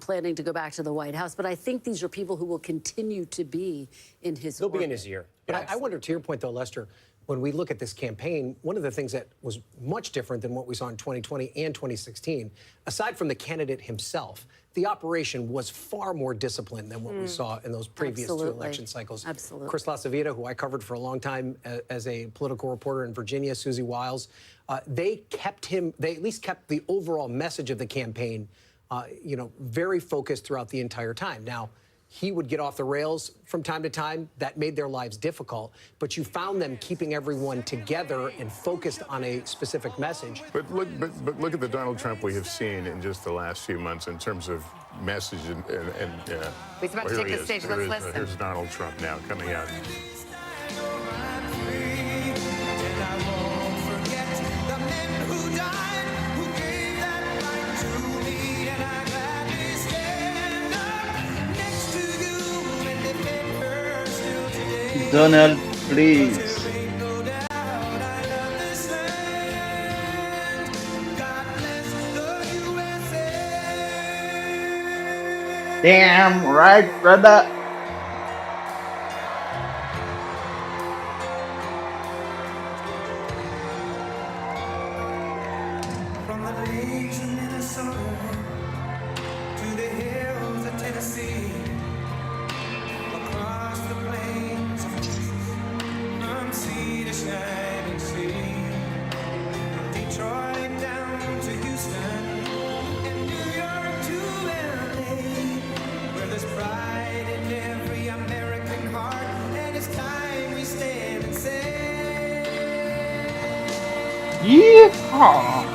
planning to go back to the White House, but I think these are people who will continue to be in his They'll be in his ear. But I wonder, to your point, though, Lester, when we look at this campaign, one of the things that was much different than what we saw in 2020 and 2016, aside from the candidate himself, the operation was far more disciplined than what we saw in those previous two election cycles. Absolutely. Chris LaCivita, who I covered for a long time as a political reporter in Virginia, Susie Wiles, they at least kept the overall message of the campaign, very focused throughout the entire time. Now, he would get off the rails from time to time. That made their lives difficult. But you found them keeping everyone together and focused on a specific message. But look at the Donald Trump we have seen in just the last few months in terms of message and He's about to take the stage. Let's listen. Here's Donald Trump now coming out. Donald, please. Damn right, brother. From the lakes of Minnesota to the hills of Tennessee, across the plains of I'm seeing Aw.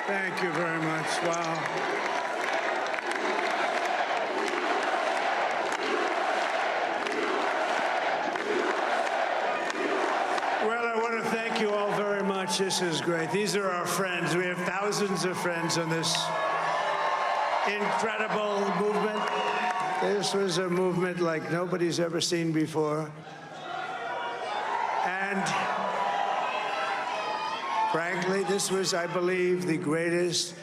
Thank you very much. Wow. Well, I want to thank you all very much. This is great. These are our friends. We have thousands of friends on this incredible movement. This was a movement like nobody's ever seen before. And frankly, this was, I believe, the greatest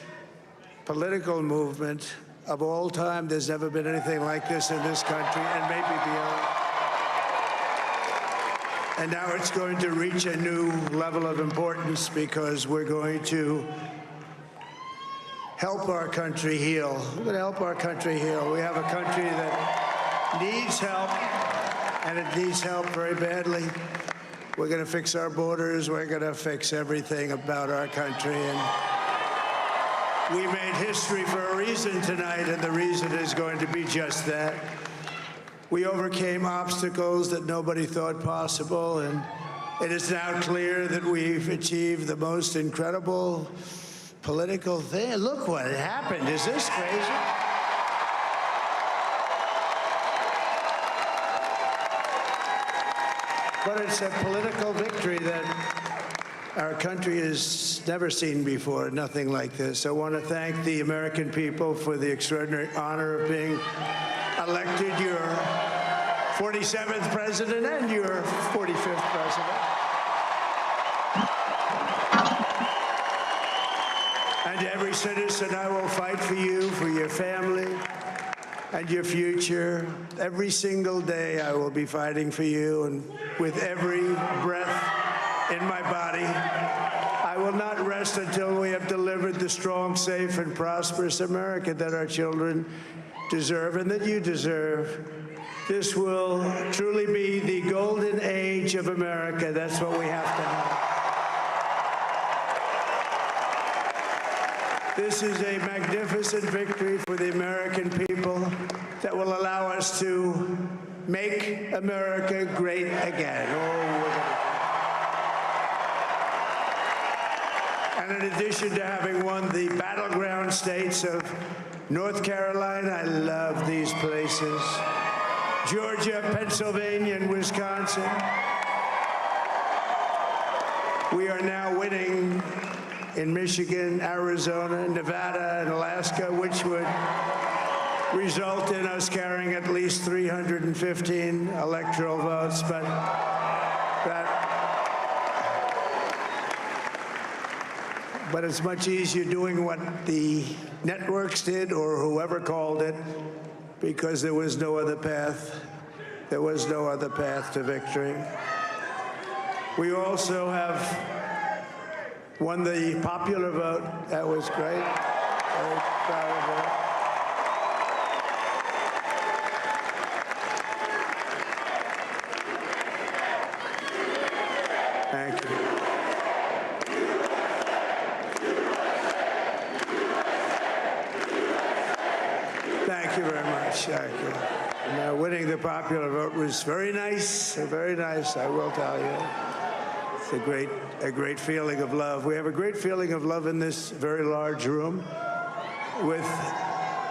political movement of all time. There's never been anything like this in this country, and maybe beyond. And now it's going to reach a new level of importance because we're going to help our country heal. We're going to help our country heal. We have a country that needs help, and it needs help very badly. We're going to fix our borders. We're going to fix everything about our country. And we made history for a reason tonight, and the reason is going to be just that. We overcame obstacles that nobody thought possible, and it is now clear that we've achieved the most incredible political thing. Look what happened. Is this crazy? But it's a political victory that our country has never seen before, nothing like this. I want to thank the American people for the extraordinary honor of being elected your 47th president and your 45th president. And to every citizen, I will fight for you, for your family, and your future. Every single day I will be fighting for you, and with every breath in my body, I will not rest until we have delivered the strong, safe, and prosperous America that our children deserve and that you deserve. This will truly be the golden age of America. That's what we have to have. This is a magnificent victory for the American people that will allow us to make America great again. And in addition to having won the battleground states of North Carolina, I love these places, Georgia, Pennsylvania, and Wisconsin, we are now winning in Michigan, Arizona, Nevada, and Alaska, which would result in us carrying at least 315 electoral votes. But it's much easier doing what the networks did or whoever called it, because there was no other path. There was no other path to victory. We also have won the popular vote. That was great. Very proud of that. Thank you. Thank you very much. Thank you. And, winning the popular vote was very nice, I will tell you. It's a great feeling of love. We have a great feeling of love in this very large room with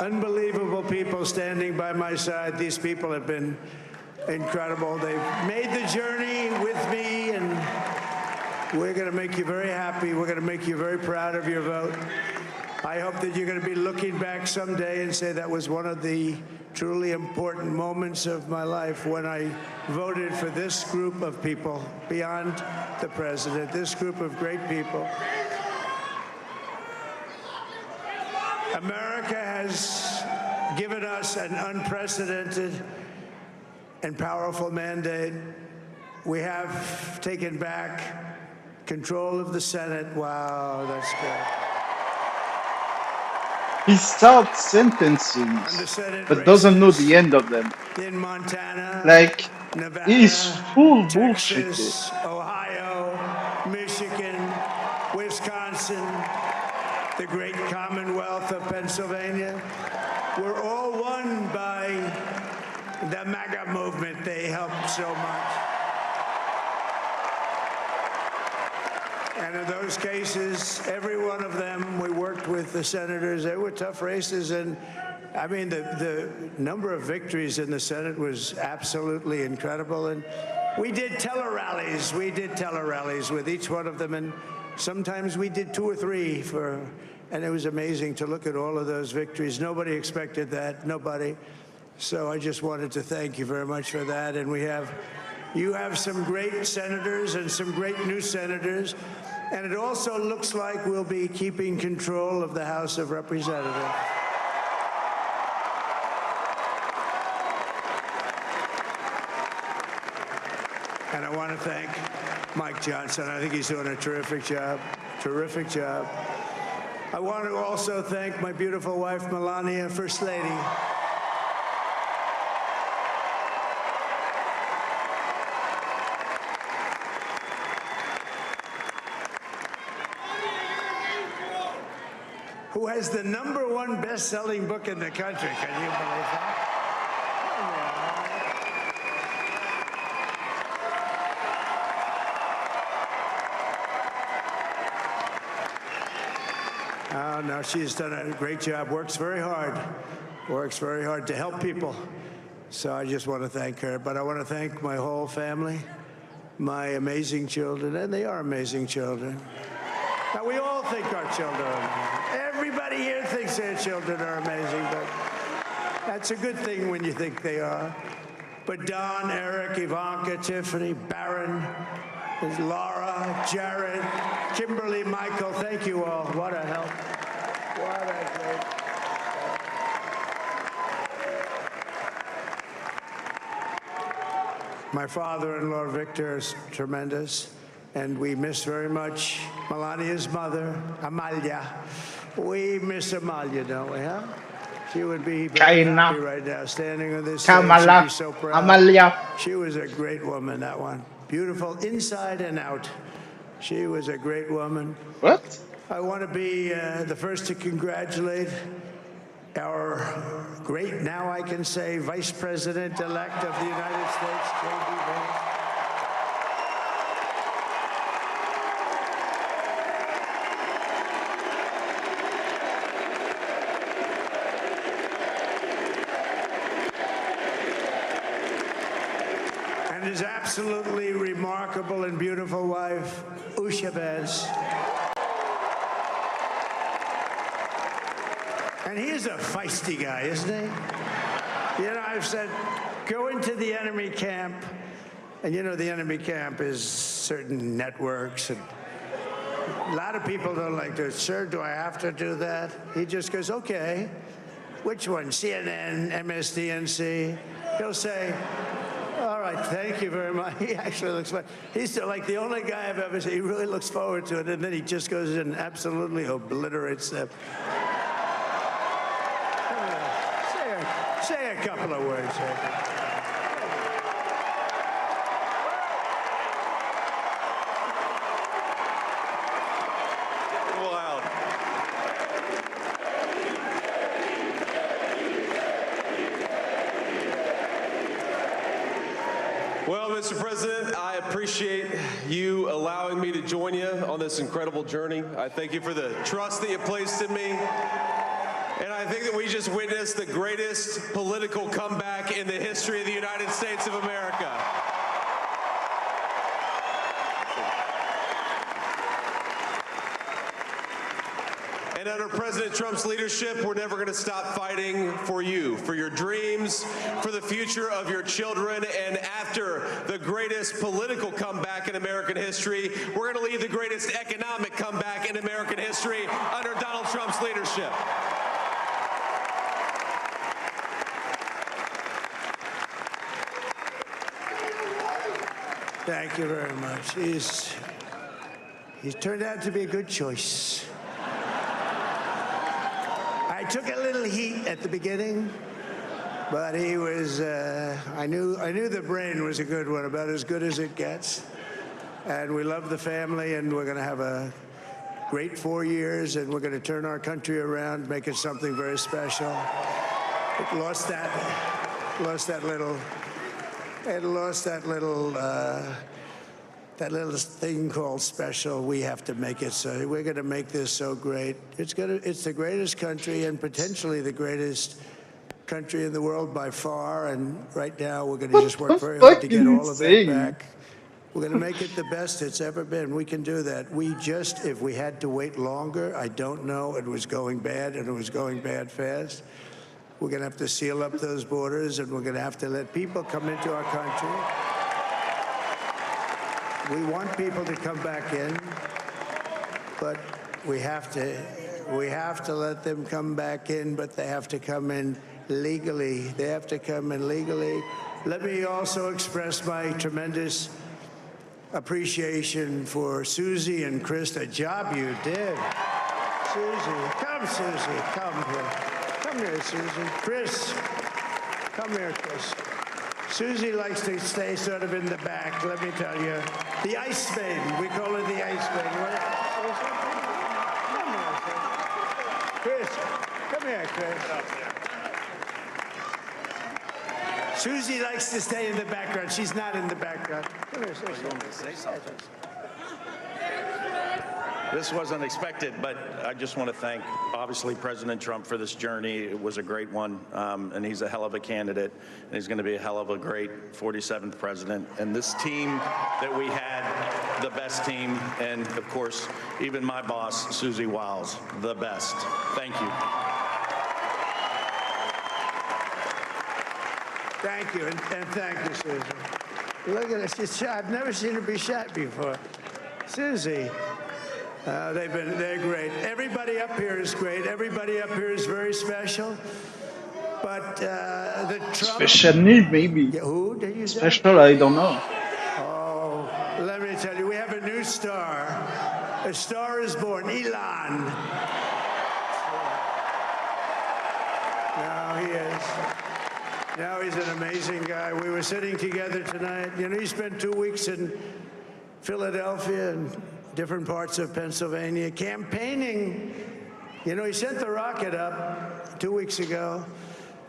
unbelievable people standing by my side. These people have been incredible. They've made the journey with me, and we're going to make you very happy. We're going to make you very proud of your vote. I hope that you're going to be looking back someday and say that was one of the truly important moments of my life when I voted for this group of people beyond the president, this group of great people. America has given us an unprecedented and powerful mandate. We have taken back control of the Senate. Wow, that's good. He starts sentences, but doesn't know the end of them. In Montana, Like, Nevada, he is full bullshit. Texas, Ohio, Michigan, Wisconsin, the great Commonwealth of Pennsylvania. We're all won by the MAGA movement. They helped so much. And in those cases, every one of them, we worked with the senators. They were tough races. And I mean, the number of victories in the Senate was absolutely incredible. And we did tele-rallies. We did tele-rallies with each one of them. And sometimes we did 2 or 3 and it was amazing to look at all of those victories. Nobody expected that, nobody. So I just wanted to thank you very much for that. And you have some great senators and some great new senators. And it also looks like we'll be keeping control of the House of Representatives. And I want to thank Mike Johnson. I think he's doing a terrific job. Terrific job. I want to also thank my beautiful wife, Melania, First Lady. Who has the #1 best-selling book in the country. Can you believe that? Oh, no, she's done a great job, works very hard to help people. So I just want to thank her. But I want to thank my whole family, my amazing children, and they are amazing children. Now, we all think our children are amazing. Everybody here thinks their children are amazing, but that's a good thing when you think they are. But Don, Eric, Ivanka, Tiffany, Barron, Laura, Jared, Kimberly, Michael, thank you all. What a help. What a great. My father-in-law, Victor, is tremendous. And we miss very much Melania's mother, Amalia. We miss Amalia, don't we, huh? She would be very happy right now, standing on this stage. She'd be so proud. Amalia. She was a great woman, that one. Beautiful inside and out. She was a great woman. What? I want to be the first to congratulate our great, now I can say, Vice President-elect of the United States, J.D. Vance. And his absolutely remarkable and beautiful wife, Usha Vance. And he is a feisty guy, isn't he? You know, I've said, go into the enemy camp. And you know, the enemy camp is certain networks. And a lot of people don't like to, sir, do I have to do that? He just goes, okay. Which one? CNN, MSDNC? He'll say, all right, thank you very much. He actually looks fun. He's like the only guy I've ever seen. He really looks forward to it, and then he just goes and absolutely obliterates them. Say a couple of words here. Wow. Well, Mr. President. I appreciate you allowing me to join you on this incredible journey. I thank you for the trust that you placed in me. And I think that we just witnessed the greatest political comeback in the history of the United States of America. And under President Trump's leadership, we're never going to stop fighting for you, for your dreams, for the future of your children. And after the greatest political comeback in American history, we're going to lead the greatest economic comeback in American history under Donald Trump's leadership. Thank you very much. He's turned out to be a good choice. I took a little heat at the beginning, but he was, I knew the brain was a good one, about as good as it gets. And we love the family, and we're going to have a great 4 years, and we're going to turn our country around, make it something very special. It lost that little thing called special. We have to make it so. We're going to make this so great. It's the greatest country and potentially the greatest country in the world by far. And right now we're going to just work very hard to get all of that back. We're going to make it the best it's ever been. We can do that. If we had to wait longer, I don't know. It was going bad, and it was going bad fast. We're going to have to seal up those borders, and we're going to have to let people come into our country. We want people to come back in, but we have to let them come back in, but they have to come in legally. They have to come in legally. Let me also express my tremendous appreciation for Susie and Chris, the job you did. Susie, come here. Come here, Susie. Chris, come here, Chris. Susie likes to stay sort of in the back, let me tell you. The Ice Maiden, we call her the Ice Maiden. Come here, Chris. Come here, Chris. Susie likes to stay in the background. She's not in the background. Come here, say something. This wasn't expected, but I just want to thank, obviously, President Trump for this journey. It was a great one, and he's a hell of a candidate, and he's going to be a hell of a great 47th president. And this team that we had, the best team, and, of course, even my boss, Susie Wiles, the best. Thank you. Thank you, and thank you, Susie. Look at this. I've never seen her be shot before. Susie. They're great. Everybody up here is great. Everybody up here is very special. But the Trump... Special need, maybe. Yeah, who did you say? Special, I don't know. Oh, let me tell you, we have a new star. A star is born, Elon. Now he is. Now he's an amazing guy. We were sitting together tonight. You know, he spent 2 weeks in Philadelphia and different parts of Pennsylvania campaigning. You know, he sent the rocket up 2 weeks ago,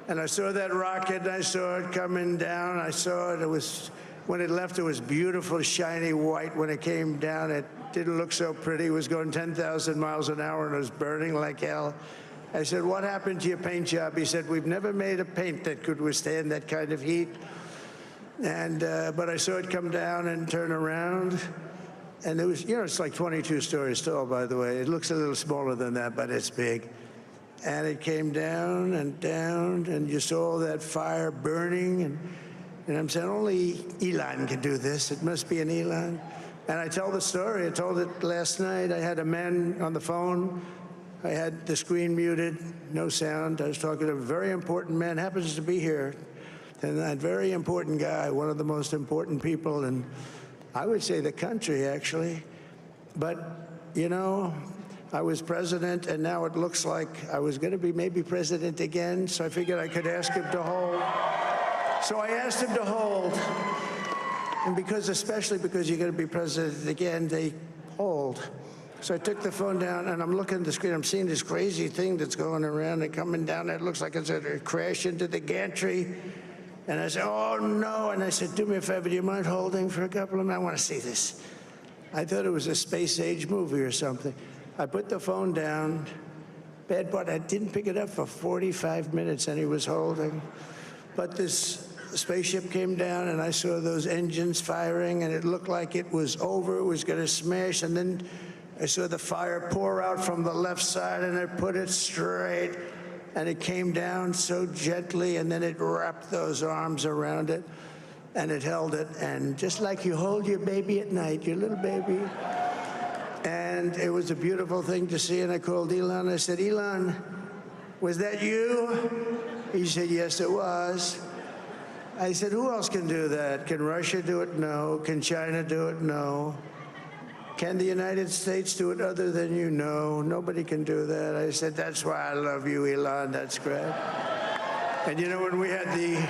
and I saw that rocket, and I saw it coming down. I saw it. It was, when it left, it was beautiful, shiny white. When it came down, it didn't look so pretty. It was going 10,000 miles an hour, and it was burning like hell. I said, what happened to your paint job? He said, we've never made a paint that could withstand that kind of heat. And but I saw it come down and turn around. And it was, you know, it's like 22 stories tall, by the way. It looks a little smaller than that, but it's big. And it came down, and you saw that fire burning. And I'm saying, only Elon can do this. It must be an Elon. And I tell the story. I told it last night. I had a man on the phone. I had the screen muted, no sound. I was talking to a very important man, happens to be here. And that very important guy, one of the most important people in, I would say, the country, actually. But, you know, I was president, and now it looks like I was going to be maybe president again, so I figured I could ask him to hold. So I asked him to hold. And especially because you're going to be president again, they hold. So I took the phone down, and I'm looking at the screen. I'm seeing this crazy thing that's going around and coming down. It looks like it's going to crash into the gantry. And I said, oh, no. And I said, do me a favor, do you mind holding for a couple of minutes? I want to see this. I thought it was a space-age movie or something. I put the phone down. Bad part, I didn't pick it up for 45 minutes, and he was holding. But this spaceship came down, and I saw those engines firing, and it looked like it was over. It was going to smash. And then I saw the fire pour out from the left side, and I put it straight. And it came down so gently, and then it wrapped those arms around it, and it held it. And just like you hold your baby at night, your little baby. And it was a beautiful thing to see. And I called Elon. I said, Elon, was that you? He said, yes, it was. I said, who else can do that? Can Russia do it? No. Can China do it? No. Can the United States do it other than you? No. Nobody can do that. I said, that's why I love you, Elon. That's great. And you know, when we had the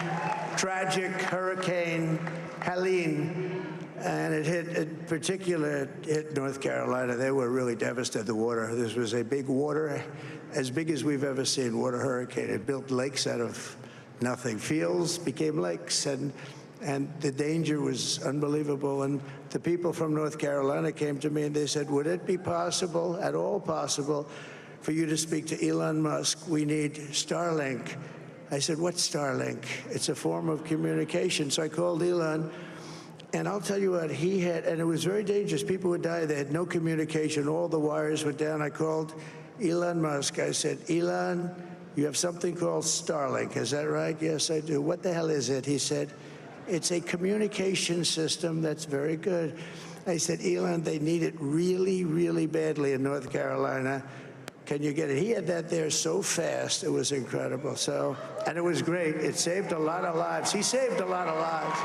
tragic Hurricane Helene, and it hit North Carolina, they were really devastated, the water. This was a big water, as big as we've ever seen, water hurricane. It built lakes out of nothing. Fields became lakes, and the danger was unbelievable. And the people from North Carolina came to me and they said, would it be possible, at all possible, for you to speak to Elon Musk? We need Starlink. I said, what's Starlink? It's a form of communication. So I called Elon, and I'll tell you what, he had, and it was very dangerous. People would die. They had no communication. All the wires were down. I called Elon Musk. I said, Elon, you have something called Starlink. Is that right? Yes, I do. What the hell is it? He said, it's a communication system that's very good. I said, Elon, they need it really, really badly in North Carolina. Can you get it? He had that there so fast. It was incredible. So, and it was great. It saved a lot of lives. He saved a lot of lives.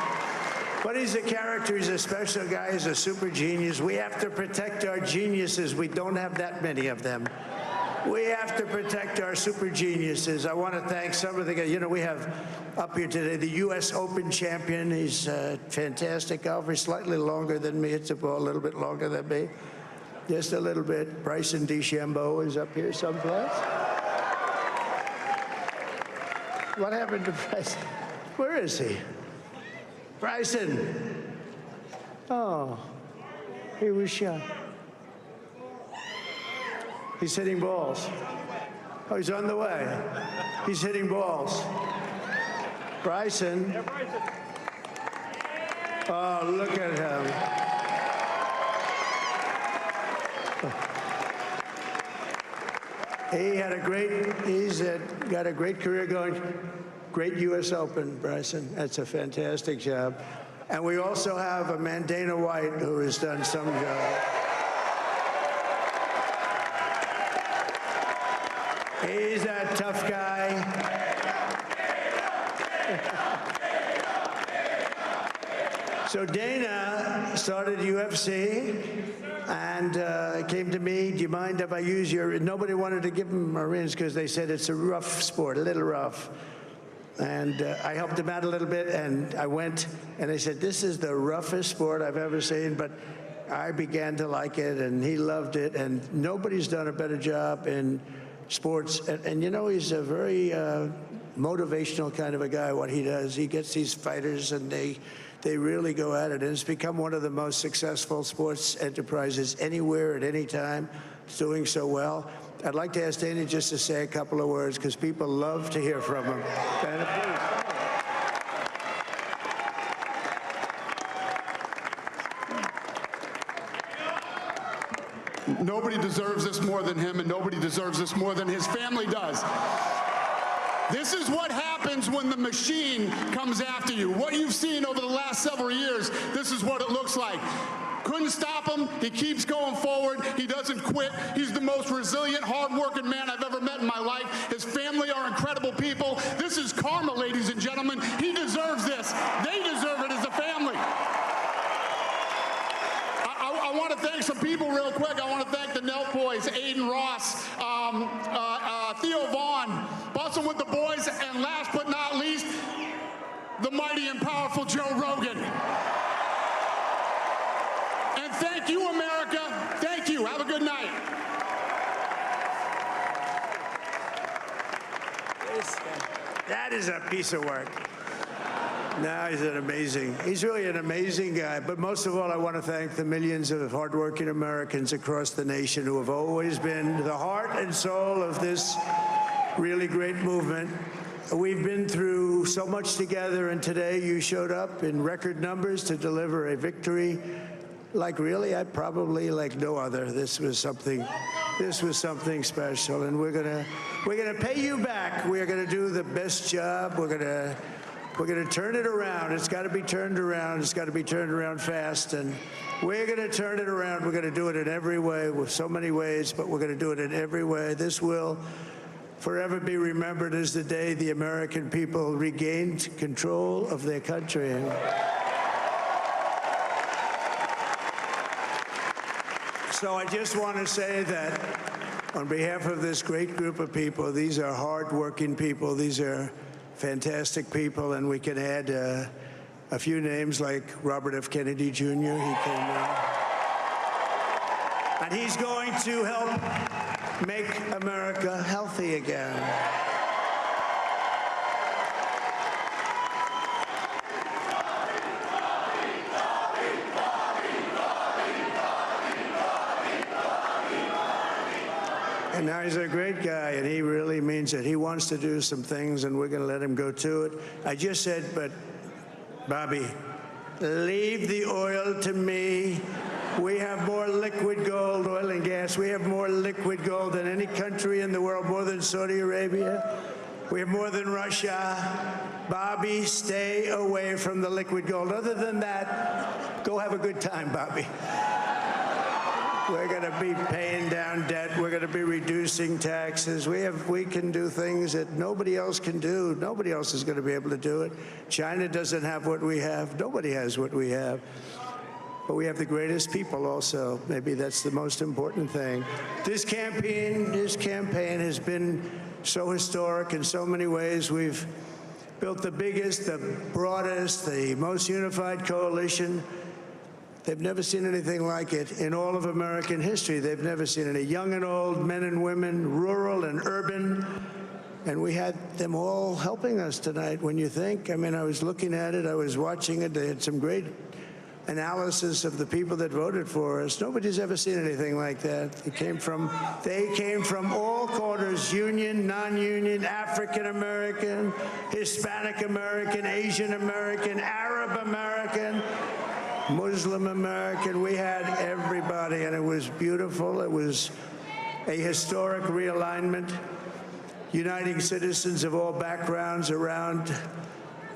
But he's a character. He's a special guy. He's a super genius. We have to protect our geniuses. We don't have that many of them. We have to protect our super geniuses. I want to thank some of the guys. You know, we have up here today the U.S. Open champion. He's a fantastic golfer. He's slightly longer than me. It's a little bit longer than me. Just a little bit. Bryson DeChambeau is up here someplace. What happened to Bryson? Where is he? Bryson. Oh, he was shot. He's hitting balls. Oh, he's on the way. He's hitting balls. Bryson. Oh, look at him. He's got a great career going. Great U.S. Open, Bryson. That's a fantastic job. And we also have a man, Dana White, who has done some job. He's a tough guy. So Dana started UFC and came to me, do you mind if I use your, nobody wanted to give him Marines because they said it's a rough sport, a little rough. And I helped him out a little bit, and I went, and they said, this is the roughest sport I've ever seen, but I began to like it, and he loved it, and nobody's done a better job in sports. And you know, he's a very motivational kind of a guy, what he does. He gets these fighters, and they really go at it, and it's become one of the most successful sports enterprises anywhere at any time. It's doing so well. I'd like to ask Dana just to say a couple of words, because people love to hear from him. Dana, please. Nobody deserves this more than him, and nobody deserves this more than his family does. This is what happens when the machine comes after you. What you've seen over the last several years, this is what it looks like. Couldn't stop him. He keeps going forward. He doesn't quit. He's the most resilient, hard-working man I've ever met in my life. His family are incredible people. This is karma, ladies and gentlemen. He deserves this. They deserve it as a family. I want to thank some people real quick. I want to thank the Nelk boys, Aiden Ross, Theo Vaughn, Bustin' with the Boys, and last but not least, the mighty and powerful Joe Rogan. And thank you, America. Thank you. Have a good night. That is a piece of work. No, he's really an amazing guy. But most of all, I want to thank the millions of hardworking Americans across the nation who have always been the heart and soul of this really great movement. We've been through so much together, and today you showed up in record numbers to deliver a victory like probably like no other. This was something special, and we're gonna pay you back. We're gonna do the best job. We're gonna turn it around. It's got to be turned around. It's got to be turned around fast, and we're gonna turn it around. We're gonna do it in every way, with so many ways, but we're gonna do it in every way. This will forever be remembered as the day the American people regained control of their country. So I just want to say that on behalf of this great group of people, these are hard-working people. These are fantastic people, and we can add a few names like Robert F. Kennedy Jr. He came in. And he's going to help make America healthy again. And now he's a great guy, and he really means it. He wants to do some things, and we're going to let him go to it. I just said, but Bobby, leave the oil to me. We have more liquid gold, oil and gas. We have more liquid gold than any country in the world, more than Saudi Arabia. We have more than Russia. Bobby, stay away from the liquid gold. Other than that, go have a good time, Bobby. We're going to be paying down debt. We're going to be reducing taxes. We can do things that nobody else can do. Nobody else is going to be able to do it. China doesn't have what we have. Nobody has what we have. But we have the greatest people also. Maybe that's the most important thing. This campaign has been so historic in so many ways. We've built the biggest, the broadest, the most unified coalition. They've never seen anything like it in all of American history. They've never seen it. Young and old, men and women, rural and urban. And we had them all helping us tonight. When you think, I mean, I was looking at it, I was watching it. They had some great analysis of the people that voted for us. Nobody's ever seen anything like that. They came from all corners, union, non-union, African American, Hispanic American, Asian American, Arab American, Muslim American. We had everybody, and it was beautiful. It was a historic realignment, uniting citizens of all backgrounds around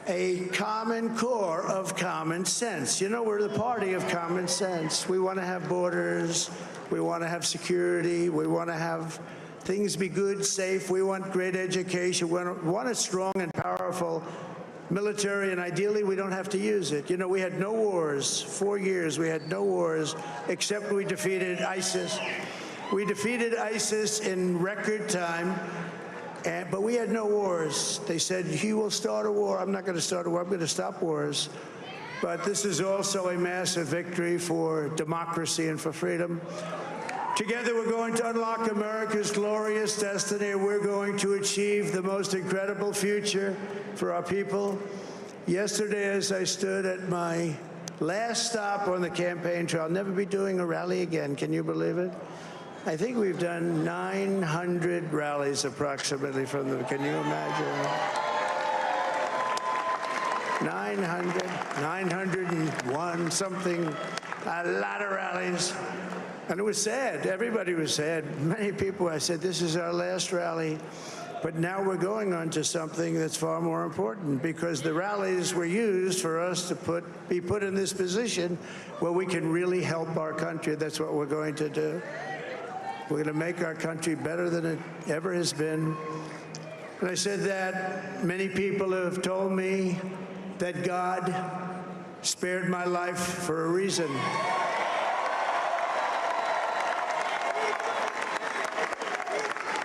a common core of common sense. You know, we're the party of common sense. We want to have borders. We want to have security. We want to have things be good, safe. We want great education. We want a strong and powerful military, and ideally we don't have to use it. You know, we had no wars. 4 years we had no wars, except we defeated ISIS. We defeated ISIS in record time, but we had no wars. They said, he will start a war. I'm not going to start a war. I'm going to stop wars. But this is also a massive victory for democracy and for freedom. Together, we're going to unlock America's glorious destiny. We're going to achieve the most incredible future for our people. Yesterday, as I stood at my last stop on the campaign trail, I'll never be doing a rally again. Can you believe it? I think we've done 900 rallies approximately from them. Can you imagine? 901 something, a lot of rallies. And it was sad. Everybody was sad. Many people, I said, this is our last rally. But now we're going on to something that's far more important, because the rallies were used for us to be put in this position where we can really help our country. That's what we're going to do. We're going to make our country better than it ever has been. And I said that many people have told me that God spared my life for a reason.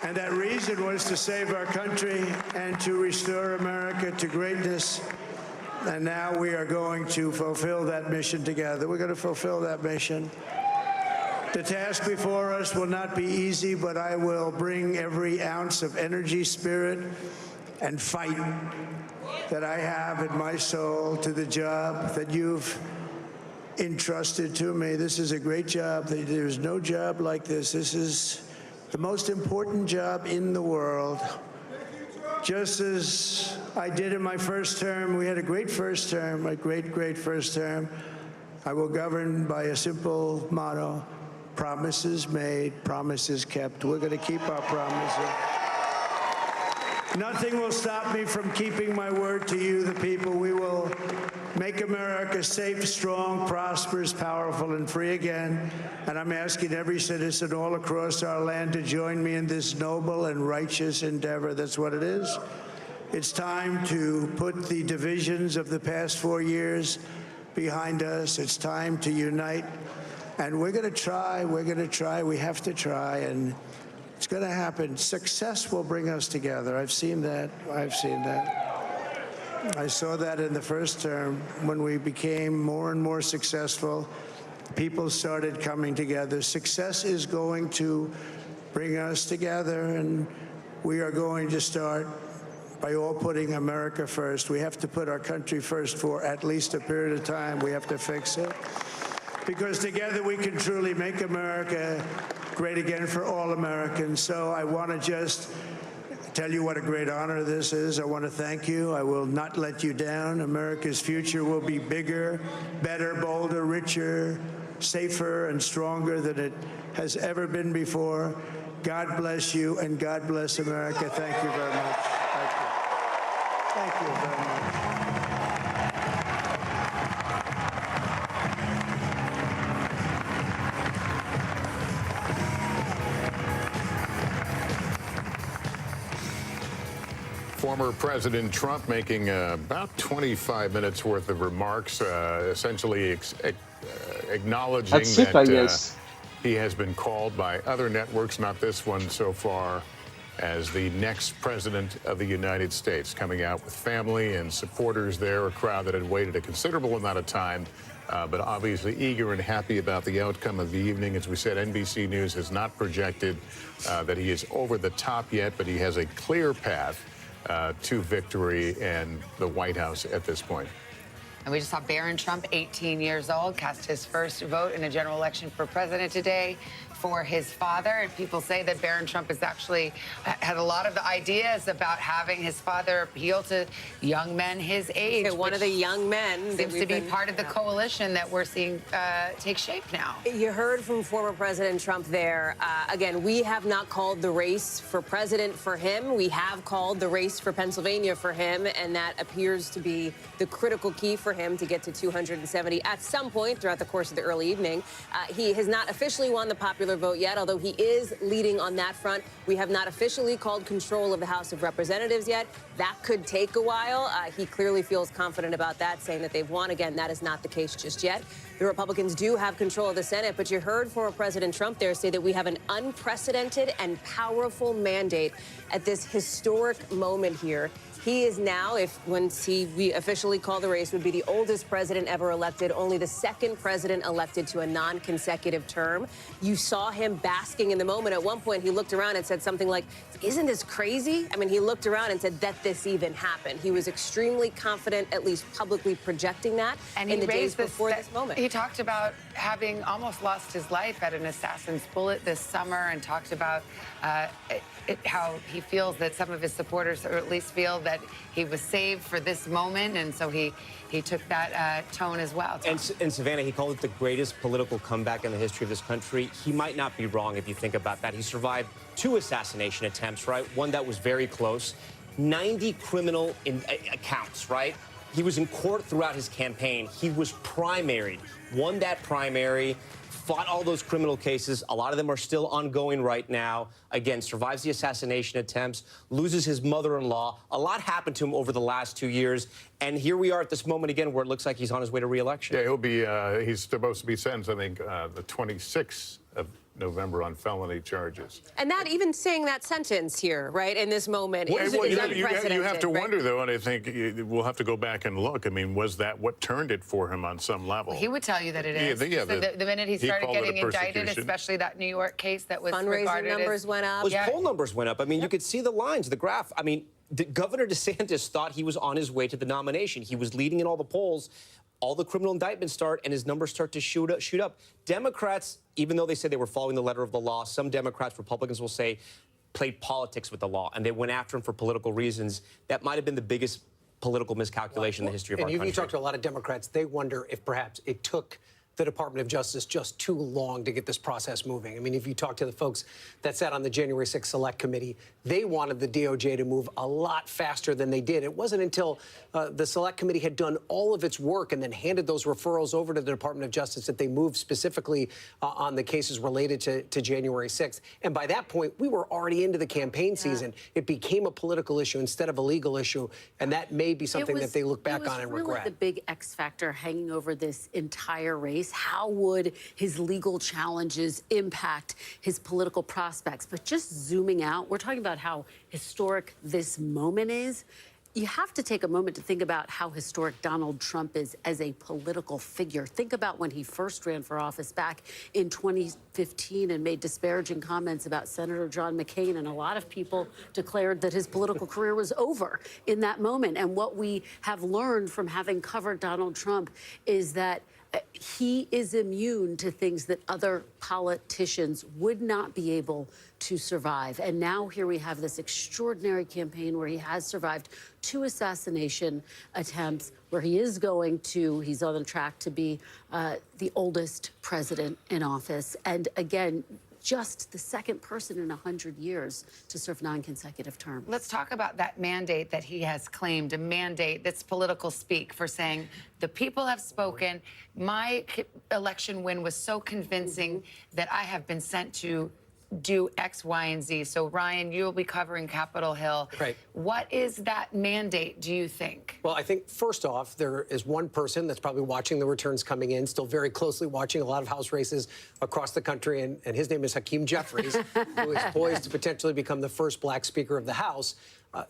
And that reason was to save our country and to restore America to greatness. And now we are going to fulfill that mission together. We're going to fulfill that mission. The task before us will not be easy, but I will bring every ounce of energy, spirit, and fight that I have in my soul to the job that you've entrusted to me. This is a great job. There's no job like this. This is the most important job in the world. Just as I did in my first term, we had a great first term, a great first term. I will govern by a simple motto: promises made, promises kept. We're going to keep our promises. Nothing will stop me from keeping my word to you, the people. We will make America safe, strong, prosperous, powerful, and free again. And I'm asking every citizen all across our land to join me in this noble and righteous endeavor. That's what it is. It's time to put the divisions of the past 4 years behind us. It's time to unite. And we're going to try. We're going to try. We have to try. And it's going to happen. Success will bring us together. I've seen that. I've seen that. I saw that in the first term when we became more and more successful. People started coming together. Success is going to bring us together, and we are going to start by all putting America first. We have to put our country first for at least a period of time. We have to fix it. Because together we can truly make America great again for all Americans. So I want to just tell you what a great honor this is. I want to thank you. I will not let you down. America's future will be bigger, better, bolder, richer, safer, and stronger than it has ever been before. God bless you, and God bless America. Thank you very much. Thank you. Thank you very much. Former President Trump making about 25 minutes worth of remarks, essentially acknowledging That's it, I guess. He has been called by other networks, not this one so far, as the next president of the United States, coming out with family and supporters there, a crowd that had waited a considerable amount of time, but obviously eager and happy about the outcome of the evening. As we said, NBC News has not projected that he is over the top yet, but he has a clear path to victory and the White House at this point. And we just saw Barron Trump, 18 years old, cast his first vote in a general election for president today for his father. And people say that Barron Trump has actually had a lot of the ideas about having his father appeal to young men his age. Okay, one of the young men seems to be part of the coalition that we're seeing take shape now. You heard from former President Trump there. Again, we have not called the race for president for him. We have called the race for Pennsylvania for him, and that appears to be the critical key for him to get to 270 at some point throughout the course of the early evening. He has not officially won the popular vote yet, although he is leading on that front. We have not officially called control of the House of Representatives yet. That could take a while. He clearly feels confident about that, saying that they've won. Again, that is not the case just yet. The Republicans do have control of the Senate, but you heard former President Trump there say that we have an unprecedented and powerful mandate at this historic moment here. He is now, once we officially call the race, would be the oldest president ever elected, only the second president elected to a non-consecutive term. You saw him basking in the moment. At one point, he looked around and said something like, "Isn't this crazy?" I mean, he looked around and said that this even happened. He was extremely confident, at least publicly projecting that And in he the days raised before this moment. He talked about having almost lost his life at an assassin's bullet this summer, and talked about how he feels that some of his supporters, or at least feel that he was saved for this moment, and so he took that tone as well. And Savannah, he called it the greatest political comeback in the history of this country. He might not be wrong if you think about that. He survived 2 assassination attempts, right? One that was very close. 90 criminal accounts, right? He was in court throughout his campaign. He was primaried, won that primary, fought all those criminal cases. A lot of them are still ongoing right now. Again, survives the assassination attempts, loses his mother-in-law. A lot happened to him over the last 2 years. And here we are at this moment again where it looks like he's on his way to re-election. Yeah, he'll be, he's supposed to be sentenced, I think, the 26th of November on felony charges. And that, even saying that sentence here, right, in this moment, is unprecedented. You have to right? wonder, though, and I think we'll have to go back and look. I mean, was that what turned it for him on some level? He would tell you that it is. Yeah, So the minute he started getting indicted, persecution. especially that New York case that was Fundraising numbers went up. Poll numbers went up. I mean, you could see the lines, the graph. I mean, Governor DeSantis thought he was on his way to the nomination. He was leading in all the polls. All the criminal indictments start, and his numbers start to shoot up. Democrats, even though they said they were following the letter of the law, some Democrats, Republicans will say, played politics with the law, and they went after him for political reasons. That might have been the biggest political miscalculation in the history of our country. You talk to a lot of Democrats, they wonder if perhaps it took the Department of Justice just too long to get this process moving. I mean, if you talk to the folks that sat on the January 6th Select Committee, they wanted the DOJ to move a lot faster than they did. It wasn't until the Select Committee had done all of its work and then handed those referrals over to the Department of Justice that they moved specifically on the cases related to January 6th. And by that point, we were already into the campaign season. It became a political issue instead of a legal issue, and that may be something that they look back on and regret. It was really the big X factor hanging over this entire race. How would his legal challenges impact his political prospects? But just zooming out, we're talking about how historic this moment is. You have to take a moment to think about how historic Donald Trump is as a political figure. Think about when he first ran for office back in 2015 and made disparaging comments about Senator John McCain, and a lot of people declared that his political career was over in that moment. And what we have learned from having covered Donald Trump is that he is immune to things that other politicians would not be able to survive. And now here we have this extraordinary campaign where he has survived 2 assassination attempts, where he's on the track to be the oldest president in office. And again, just the second person in 100 years to serve non-consecutive terms. Let's talk about that mandate that he has claimed, a mandate that's political speak for saying the people have spoken. My election win was so convincing that I have been sent to do X, Y, and Z. So, Ryan, you'll be covering Capitol Hill. Right. What is that mandate, do you think? Well, I think, first off, there is one person that's probably watching the returns coming in, still very closely watching a lot of House races across the country, and his name is Hakeem Jeffries, who is poised to potentially become the first black Speaker of the House.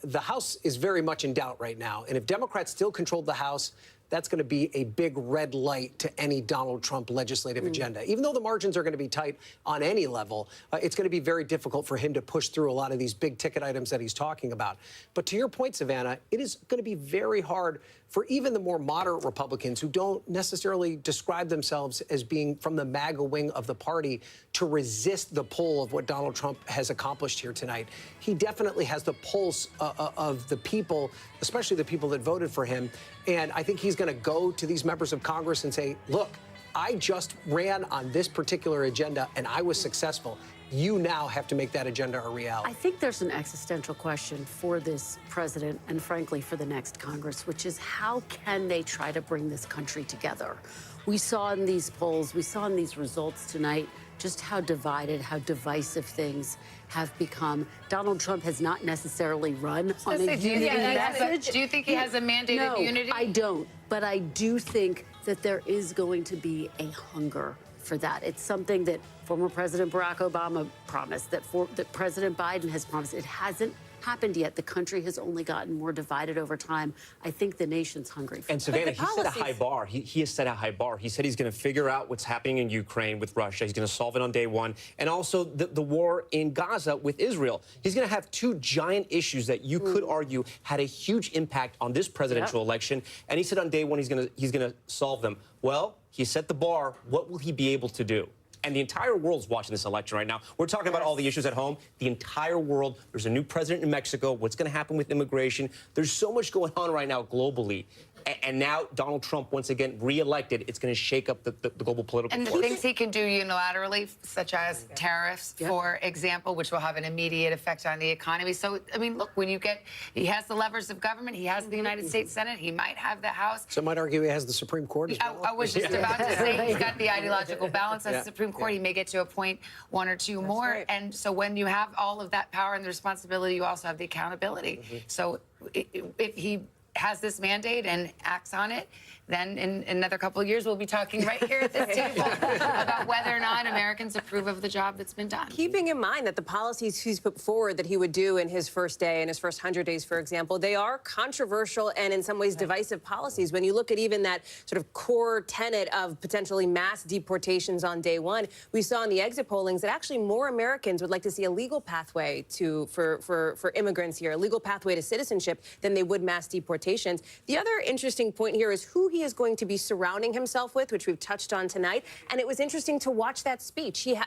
The House is very much in doubt right now, and if Democrats still controlled the House, that's going to be a big red light to any Donald Trump legislative agenda. Even though the margins are going to be tight on any level, it's going to be very difficult for him to push through a lot of these big ticket items that he's talking about. But to your point, Savannah, it is going to be very hard for even the more moderate Republicans who don't necessarily describe themselves as being from the MAGA wing of the party to resist the pull of what Donald Trump has accomplished here tonight. He definitely has the pulse of the people, especially the people that voted for him. And I think he's going to go to these members of Congress and say, look, I just ran on this particular agenda and I was successful. You now have to make that agenda a reality. I think there's an existential question for this president and, frankly, for the next Congress, which is how can they try to bring this country together? We saw in these polls, we saw in these results tonight just how divided, how divisive things have become. Donald Trump has not necessarily run on a unity message. Do you think he has a mandate of unity? No, I don't. But I do think that there is going to be a hunger for that. It's something that former President Barack Obama promised, that President Biden has promised. It hasn't happened yet. The country has only gotten more divided over time. I think the nation's hungry for it. And Savannah, he set a high bar. He has set a high bar. He said he's going to figure out what's happening in Ukraine with Russia. He's going to solve it on day one. And also the war in Gaza with Israel. He's going to have 2 giant issues that you could argue had a huge impact on this presidential election. And he said on day one he's going to solve them. Well, he set the bar. What will he be able to do? And the entire world's watching this election right now. We're talking about all the issues at home. The entire world. There's a new president in Mexico. What's going to happen with immigration? There's so much going on right now globally. And now Donald Trump, once again, reelected, it's going to shake up the global political And the things he can do unilaterally, such as tariffs, for example, which will have an immediate effect on the economy. So, I mean, look, he has the levers of government, he has the United States Senate, he might have the House. Some might argue he has the Supreme Court as well. I was just about to say he's got the ideological balance as the Supreme Court. He may get to appoint 1 or 2 more. Right. And so when you have all of that power and the responsibility, you also have the accountability. So if he has this mandate and acts on it, then in another couple of years, we'll be talking right here at this table about whether or not Americans approve of the job that's been done. Keeping in mind that the policies he's put forward that he would do in his first day, in his first 100 days, for example, they are controversial and in some ways divisive policies. When you look at even that sort of core tenet of potentially mass deportations on day one, we saw in the exit pollings that actually more Americans would like to see a legal pathway for immigrants here, a legal pathway to citizenship than they would mass deportations. The other interesting point here is who he is going to be surrounding himself with, which we've touched on tonight. And it was interesting to watch that speech. He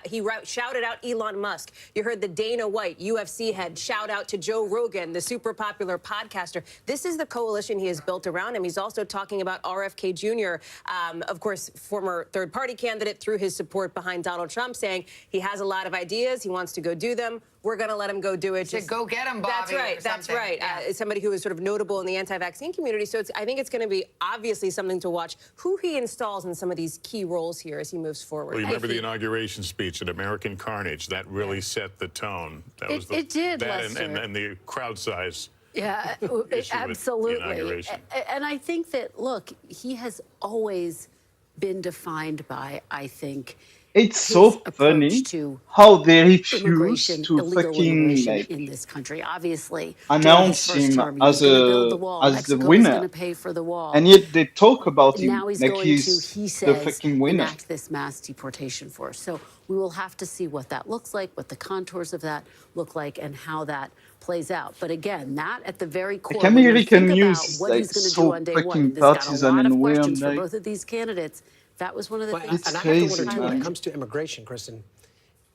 shouted out Elon Musk. You heard the Dana White, UFC head, shout out to Joe Rogan, the super popular podcaster. This is the coalition he has built around him. He's also talking about RFK Jr., of course, former third-party candidate, through his support behind Donald Trump, saying he has a lot of ideas. He wants to go do them. We're going to let him go do it. Just go get him, Bobby. That's right. That's right. Yeah. Somebody who is sort of notable in the anti-vaccine community. So I think it's going to be obviously something to watch who he installs in some of these key roles here as he moves forward. Well, you remember the inauguration speech at American Carnage? That really set the tone. That was It did, that Lester. and the crowd size. Yeah, absolutely. And I think that, look, he has always been defined by, I think, It's so funny how they refuse immigration, to illegal fucking immigration like in this country. Obviously, announce during his first him term, he was as gonna build the a wall. as the Mexico was winner, gonna pay for the wall. and yet they talk about him Now he's like going he's to, he the says, fucking winner. enact this mass deportation force. So we will have to see what that looks like, what the contours of that look like, and how that plays out. But again, that at the very core, when you American think news about is what like he's going to so do on day one, fucking and there's got a partisan lot of and weird. questions for Like, both of these candidates. That was one of the But, things. and I have crazy, to wonder, too, when man. it comes to immigration, Kristen,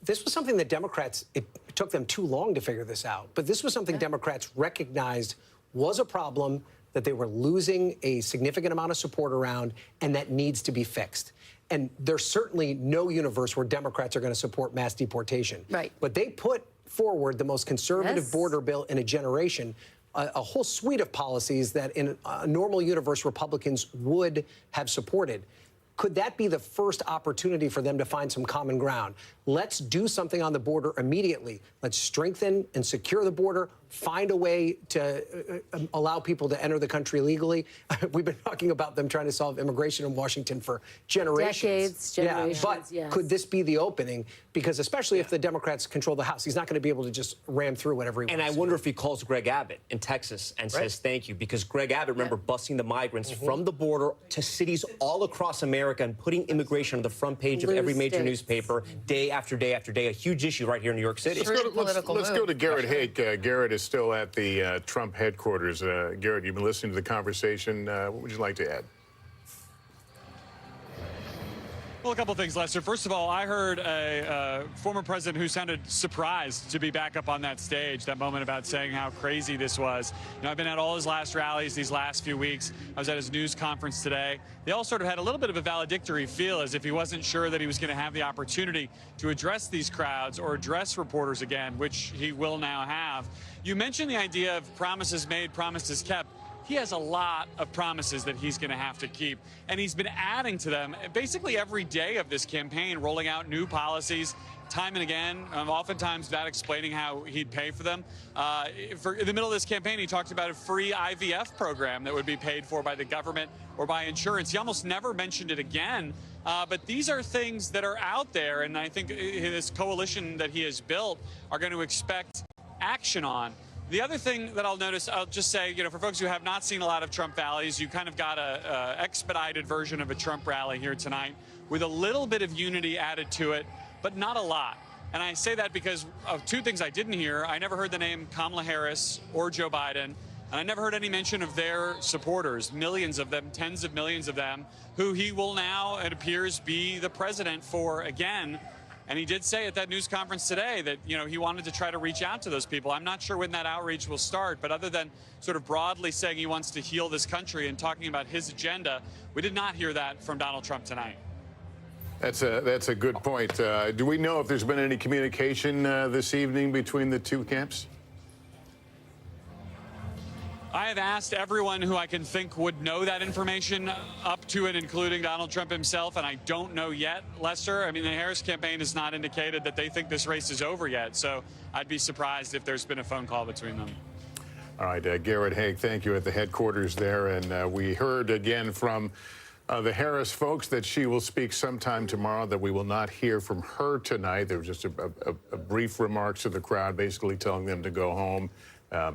this was something that Democrats, it took them too long to figure this out, but this was something Democrats recognized was a problem that they were losing a significant amount of support around and that needs to be fixed. And there's certainly no universe where Democrats are going to support mass deportation. Right. But they put forward the most conservative border bill in a generation, a whole suite of policies that in a normal universe Republicans would have supported. Could that be the first opportunity for them to find some common ground? Let's do something on the border immediately. Let's strengthen and secure the border, find a way to allow people to enter the country legally. We've been talking about them trying to solve immigration in Washington for generations. Generations, But could this be the opening? Because especially if the Democrats control the House, he's not going to be able to just ram through whatever he wants. And I wonder if he calls Greg Abbott in Texas and says thank you, because Greg Abbott, remember, busing the migrants from the border to cities all across America and putting immigration on the front page of every major newspaper day after day after day, a huge issue right here in New York City. Let's go to Garrett Hake. Garrett is still at the Trump headquarters. Garrett, you've been listening to the conversation. What would you like to add? Well, a couple things, Lester. First of all, I heard a former president who sounded surprised to be back up on that stage, that moment about saying how crazy this was. You know, I've been at all his last rallies these last few weeks. I was at his news conference today. They all sort of had a little bit of a valedictory feel, as if he wasn't sure that he was going to have the opportunity to address these crowds or address reporters again, which he will now have. You mentioned the idea of promises made, promises kept. He has a lot of promises that he's going to have to keep, and he's been adding to them basically every day of this campaign, rolling out new policies time and again, oftentimes without explaining how he'd pay for them. In the middle of this campaign, he talked about a free IVF program that would be paid for by the government or by insurance. He almost never mentioned it again, but these are things that are out there, and I think this coalition that he has built are going to expect action on. The other thing that I'll notice, I'll just say, you know, for folks who have not seen a lot of Trump rallies, you kind of got a expedited version of a Trump rally here tonight with a little bit of unity added to it, but not a lot. And I say that because of two things I didn't hear. I never heard the name Kamala Harris or Joe Biden, and I never heard any mention of their supporters, millions of them, tens of millions of them, who he will now, it appears, be the president for again. And he did say at that news conference today that, you know, he wanted to try to reach out to those people. I'm not sure when that outreach will start, but other than sort of broadly saying he wants to heal this country and talking about his agenda, we did not hear that from Donald Trump tonight. That's a good point. Do we know if there's been any communication this evening between the two camps? I have asked everyone who I can think would know that information, up to and including Donald Trump himself, and I don't know yet, Lester. I mean, the Harris campaign has not indicated that they think this race is over yet, so I'd be surprised if there's been a phone call between them. All right, Garrett Haig, thank you at the headquarters there. And we heard again from the Harris folks that she will speak sometime tomorrow, that we will not hear from her tonight. There was just a brief remarks to the crowd, basically telling them to go home,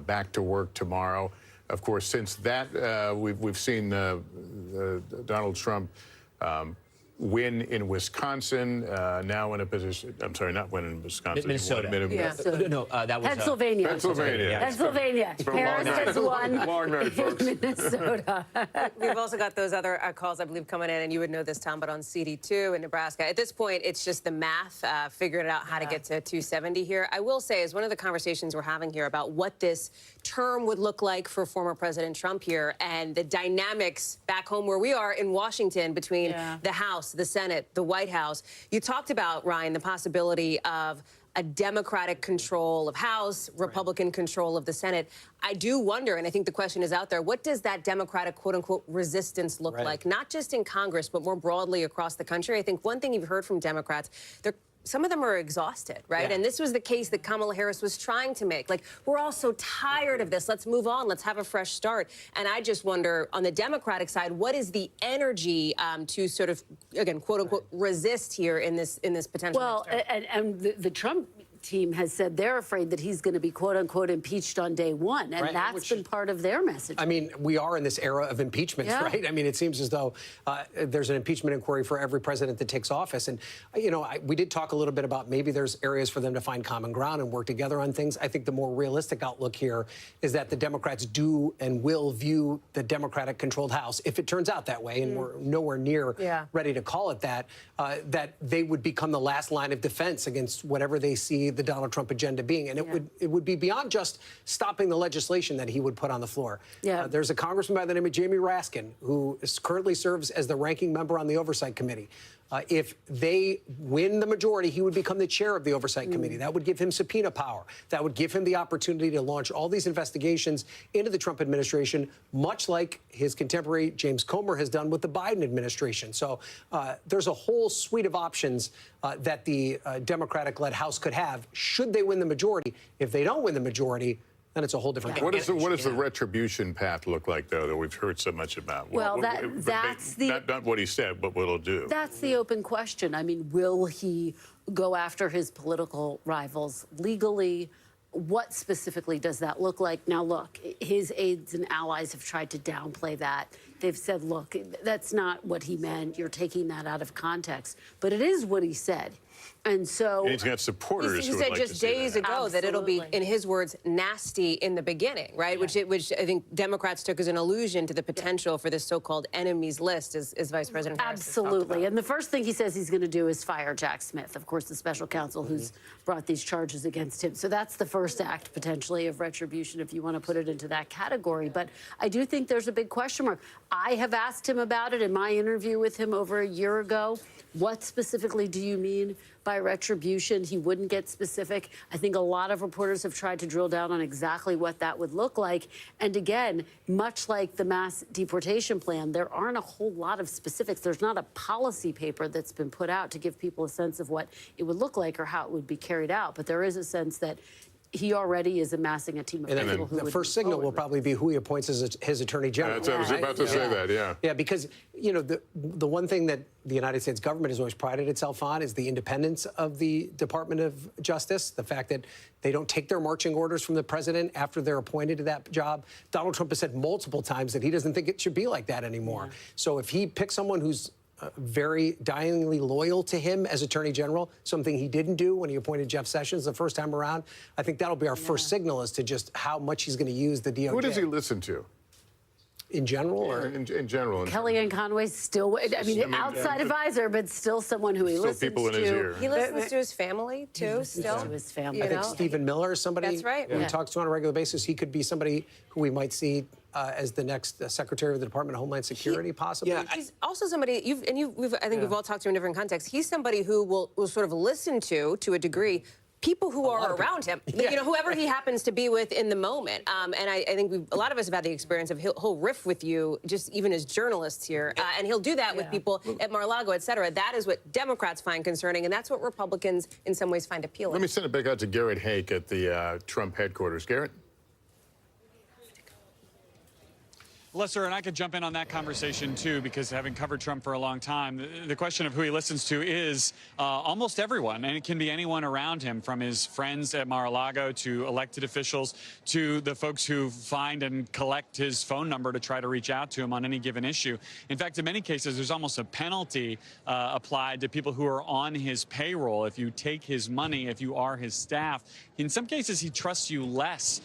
back to work tomorrow. Of course, since that, we've seen Donald Trump win in Wisconsin, now in a position, I'm sorry, not win in Wisconsin. Minnesota. No, that was Pennsylvania. Pennsylvania. Pennsylvania. Harris has won Long night, folks. Minnesota. We've also got those other calls, I believe, coming in, and you would know this, Tom, but on CD2 in Nebraska. At this point, it's just the math, figuring out how to get to 270 here. I will say, as one of the conversations we're having here about what this term would look like for former President Trump here, and the dynamics back home where we are in Washington between the House, the Senate, the White House. You talked about, Ryan, the possibility of a Democratic control of House, Republican control of the Senate. I do wonder, and I think the question is out there, what does that Democratic, quote-unquote, resistance look like? Not just in Congress, but more broadly across the country. I think one thing you've heard from Democrats, some of them are exhausted, right? And this was the case that Kamala Harris was trying to make. Like, we're all so tired of this. Let's move on. Let's have a fresh start. And I just wonder, on the Democratic side, what is the energy to sort of, again, quote unquote, resist here in this potential? Well, and the Trump team has said they're afraid that he's going to be quote unquote impeached on day one, and that's been part of their message. I mean, we are in this era of impeachments, right? I mean, it seems as though there's an impeachment inquiry for every president that takes office. And, you know, we did talk a little bit about maybe there's areas for them to find common ground and work together on things. I think the more realistic outlook here is that the Democrats do and will view the Democratic-controlled House, if it turns out that way, and we're nowhere near ready to call it that, that they would become the last line of defense against whatever they see the Donald Trump agenda being. And it would be beyond just stopping the legislation that he would put on the floor. There's a congressman by the name of Jamie Raskin who currently serves as the ranking member on the Oversight Committee. If they win the majority, he would become the chair of the Oversight Committee. That would give him subpoena power. That would give him the opportunity to launch all these investigations into the Trump administration, much like his contemporary James Comer has done with the Biden administration. So there's a whole suite of options that the Democratic-led House could have should they win the majority. If they don't win the majority, then it's a whole different thing. What does the retribution path look like, though, that we've heard so much about? Well, that's not what he said, but what he'll do. That's the open question. I mean, will he go after his political rivals legally? What specifically does that look like? Now, look, his aides and allies have tried to downplay that. They've said, look, that's not what he meant. You're taking that out of context. But it is what he said. And so and he's got supporters. He who said would just like to days see ago that it'll be, in his words, nasty in the beginning, right? Which I think Democrats took as an allusion to the potential for this so-called enemies list, as Vice President Harris has talked about. And the first thing he says he's going to do is fire Jack Smith, of course, the special counsel who's brought these charges against him. So that's the first act, potentially, of retribution, if you want to put it into that category. But I do think there's a big question mark. I have asked him about it in my interview with him over a year ago. What specifically do you mean by retribution? He wouldn't get specific. I think a lot of reporters have tried to drill down on exactly what that would look like. And again, much like the mass deportation plan, there aren't a whole lot of specifics. There's not a policy paper that's been put out to give people a sense of what it would look like or how it would be carried out. But there is a sense that he already is amassing a team of people who the first signal will probably be who he appoints as his attorney general. I was about to say that, Yeah, because, you know, the one thing that the United States government has always prided itself on is the independence of the Department of Justice, the fact that they don't take their marching orders from the president after they're appointed to that job. Donald Trump has said multiple times that he doesn't think it should be like that anymore. So if he picks someone who's very dyingly loyal to him as Attorney General, something he didn't do when he appointed Jeff Sessions the first time around, I think that'll be our first signal as to just how much he's going to use the DOJ. Who does he listen to? In general? Or? In general. Kellyanne Conway's still, I mean, outside advisor, but still someone who he listens people in his ear. He listens to his family, too, still. To his family. I think Stephen Miller is somebody That's right. who he talks to on a regular basis. He could be somebody who we might see as the next Secretary of the Department of Homeland Security, possibly. He's also somebody, I think we've all talked to in different contexts. He's somebody who will sort of listen to a degree, people who are around him, you know, whoever he happens to be with in the moment. And I think a lot of us have had the experience of he'll riff with you, just even as journalists here, and he'll do that with people at Mar-a-Lago, et cetera. That is what Democrats find concerning, and that's what Republicans, in some ways, find appealing. Let me send it back out to Garrett Haig at the Trump headquarters. Garrett? Lester, and I could jump in on that conversation too, because having covered Trump for a long time, the question of who he listens to is almost everyone, and it can be anyone around him, from his friends at Mar-a-Lago to elected officials to the folks who find and collect his phone number to try to reach out to him on any given issue. In fact, in many cases, there's almost a penalty applied to people who are on his payroll. If you take his money, if you are his staff, in some cases, he trusts you less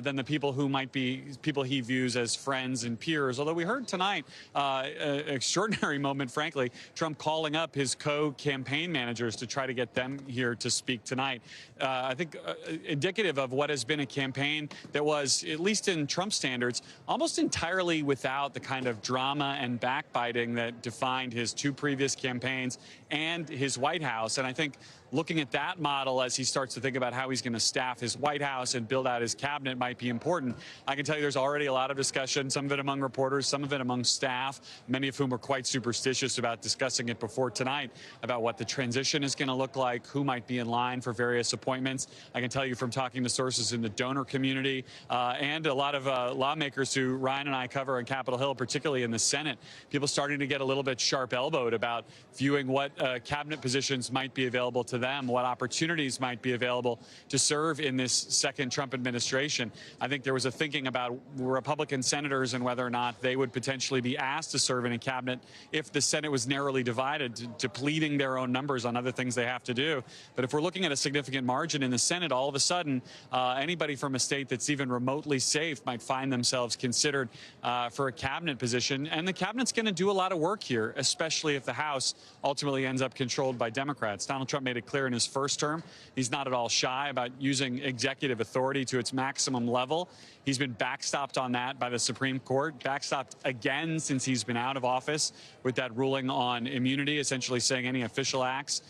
than the people who might be people he views as friends and peers. Although we heard tonight an extraordinary moment, frankly, Trump calling up his co-campaign managers to try to get them here to speak tonight. I think indicative of what has been a campaign that was, at least in Trump standards, almost entirely without the kind of drama and backbiting that defined his two previous campaigns and his White House. And I think looking at that model as he starts to think about how he's going to staff his White House and build out his cabinet might be important. I can tell you there's already a lot of discussion, some of it among reporters, some of it among staff, many of whom are quite superstitious about discussing it before tonight, about what the transition is going to look like, who might be in line for various appointments. I can tell you from talking to sources in the donor community and a lot of lawmakers who Ryan and I cover on Capitol Hill, particularly in the Senate, people starting to get a little bit sharp-elbowed about viewing what cabinet positions might be available to them, what opportunities might be available to serve in this second Trump administration. I think there was a thinking about Republican senators and whether or not they would potentially be asked to serve in a cabinet if the Senate was narrowly divided, depleting their own numbers on other things they have to do. But if we're looking at a significant margin in the Senate, all of a sudden, anybody from a state that's even remotely safe might find themselves considered for a cabinet position. And the cabinet's going to do a lot of work here, especially if the House ultimately ends up controlled by Democrats. Donald Trump made it clear in his first term he's not at all shy about using executive authority to its maximum level. He's been backstopped on that by the Supreme Court, backstopped again since he's been out of office with that ruling on immunity, essentially saying any official acts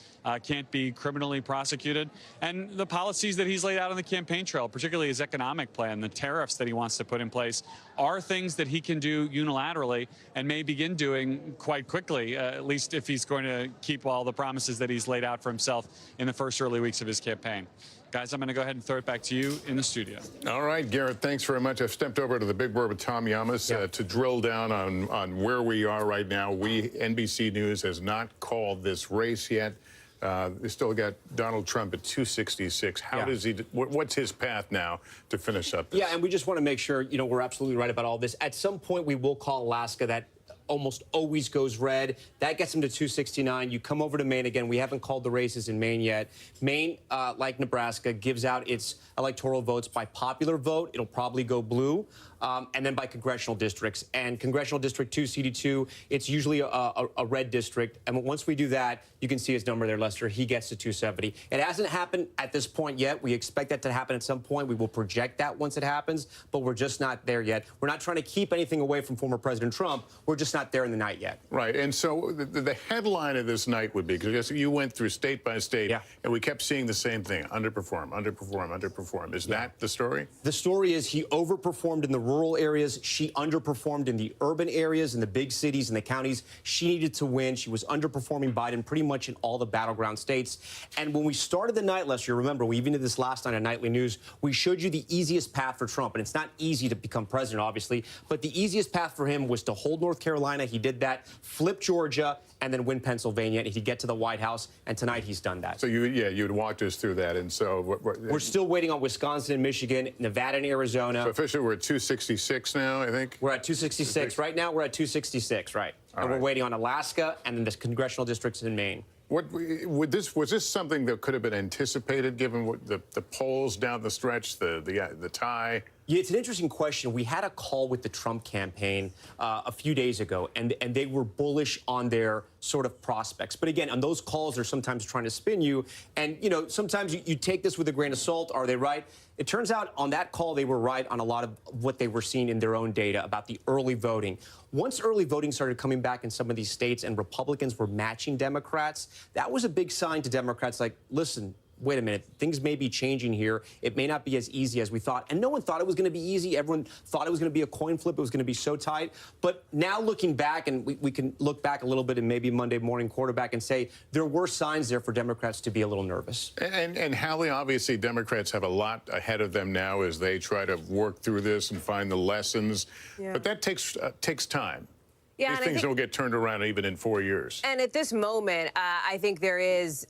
can't be criminally prosecuted. And the policies that he's laid out on the campaign trail, particularly his economic plan, the tariffs that he wants to put in place, are things that he can do unilaterally and may begin doing quite quickly, at least if he's going to keep all the promises that he's laid out for himself in the first early weeks of his campaign. Guys, I'm going to go ahead and throw it back to you in the studio. All right, Garrett, thanks very much. I've stepped over to the big board with Tom Yamas to drill down on where we are right now. NBC News has not called this race yet. They still got Donald Trump at 266. How does he? What's his path now to finish up this? Yeah, and we just want to make sure, we're absolutely right about all this. At some point, we will call Alaska. That almost always goes red. That gets him to 269. You come over to Maine again. We haven't called the races in Maine yet. Maine, like Nebraska, gives out its electoral votes by popular vote. It'll probably go blue. And then by congressional districts. And Congressional District 2, CD2, it's usually a red district. And once we do that, you can see his number there, Lester. He gets to 270. It hasn't happened at this point yet. We expect that to happen at some point. We will project that once it happens, but we're just not there yet. We're not trying to keep anything away from former President Trump. We're just not there in the night yet. Right. And so the headline of this night would be, because you went through state by state, and we kept seeing the same thing, underperform, underperform, underperform. Is that the story? The story is he overperformed in the rural areas. She underperformed in the urban areas, in the big cities, in the counties. She needed to win. She was underperforming Biden pretty much in all the battleground states. And when we started the night, Lester, remember, we even did this last night on Nightly News, we showed you the easiest path for Trump. And it's not easy to become president, obviously, but the easiest path for him was to hold North Carolina. He did that, flip Georgia, and then win Pennsylvania. And he'd get to the White House. And tonight he's done that. So you'd walked us through that. And so we're still waiting on Wisconsin and Michigan, Nevada and Arizona. So officially we're at 266 now, I think? We're at 266. Right now, we're at 266, right. And we're waiting on Alaska and then the congressional districts in Maine. Was this something that could have been anticipated, given what the polls down the stretch, the tie? Yeah, it's an interesting question. We had a call with the Trump campaign a few days ago, and they were bullish on their sort of prospects. But again, on those calls, they're sometimes trying to spin you. And, sometimes you take this with a grain of salt. Are they right? It turns out on that call, they were right on a lot of what they were seeing in their own data about the early voting. Once early voting started coming back in some of these states and Republicans were matching Democrats, that was a big sign to Democrats like, listen, wait a minute, things may be changing here. It may not be as easy as we thought. And no one thought it was going to be easy. Everyone thought it was going to be a coin flip. It was going to be so tight. But now looking back, and we can look back a little bit and maybe Monday morning quarterback and say there were signs there for Democrats to be a little nervous. And Hallie, obviously Democrats have a lot ahead of them now as they try to work through this and find the lessons. Yeah. But that takes time. Yeah, These and things don't get turned around even in 4 years. And at this moment, I think there is,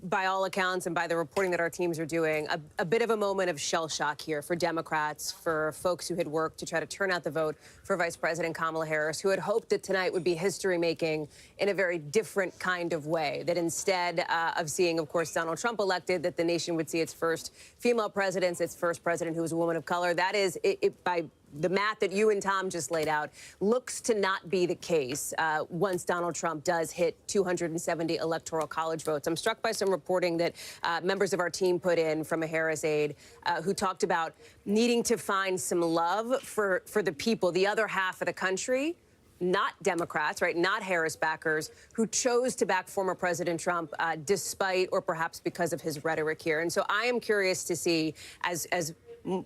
by all accounts and by the reporting that our teams are doing, a bit of a moment of shell shock here for Democrats, for folks who had worked to try to turn out the vote for Vice President Kamala Harris, who had hoped that tonight would be history-making in a very different kind of way, that instead of seeing, of course, Donald Trump elected, that the nation would see its first female president, its first president who was a woman of color. That is, by the math that you and Tom just laid out, looks to not be the case once Donald Trump does hit 270 electoral college votes. I'm struck by some reporting that members of our team put in from a Harris aide who talked about needing to find some love for the people, the other half of the country, not Democrats, right, not Harris backers, who chose to back former President Trump despite or perhaps because of his rhetoric here. And so I am curious to see, as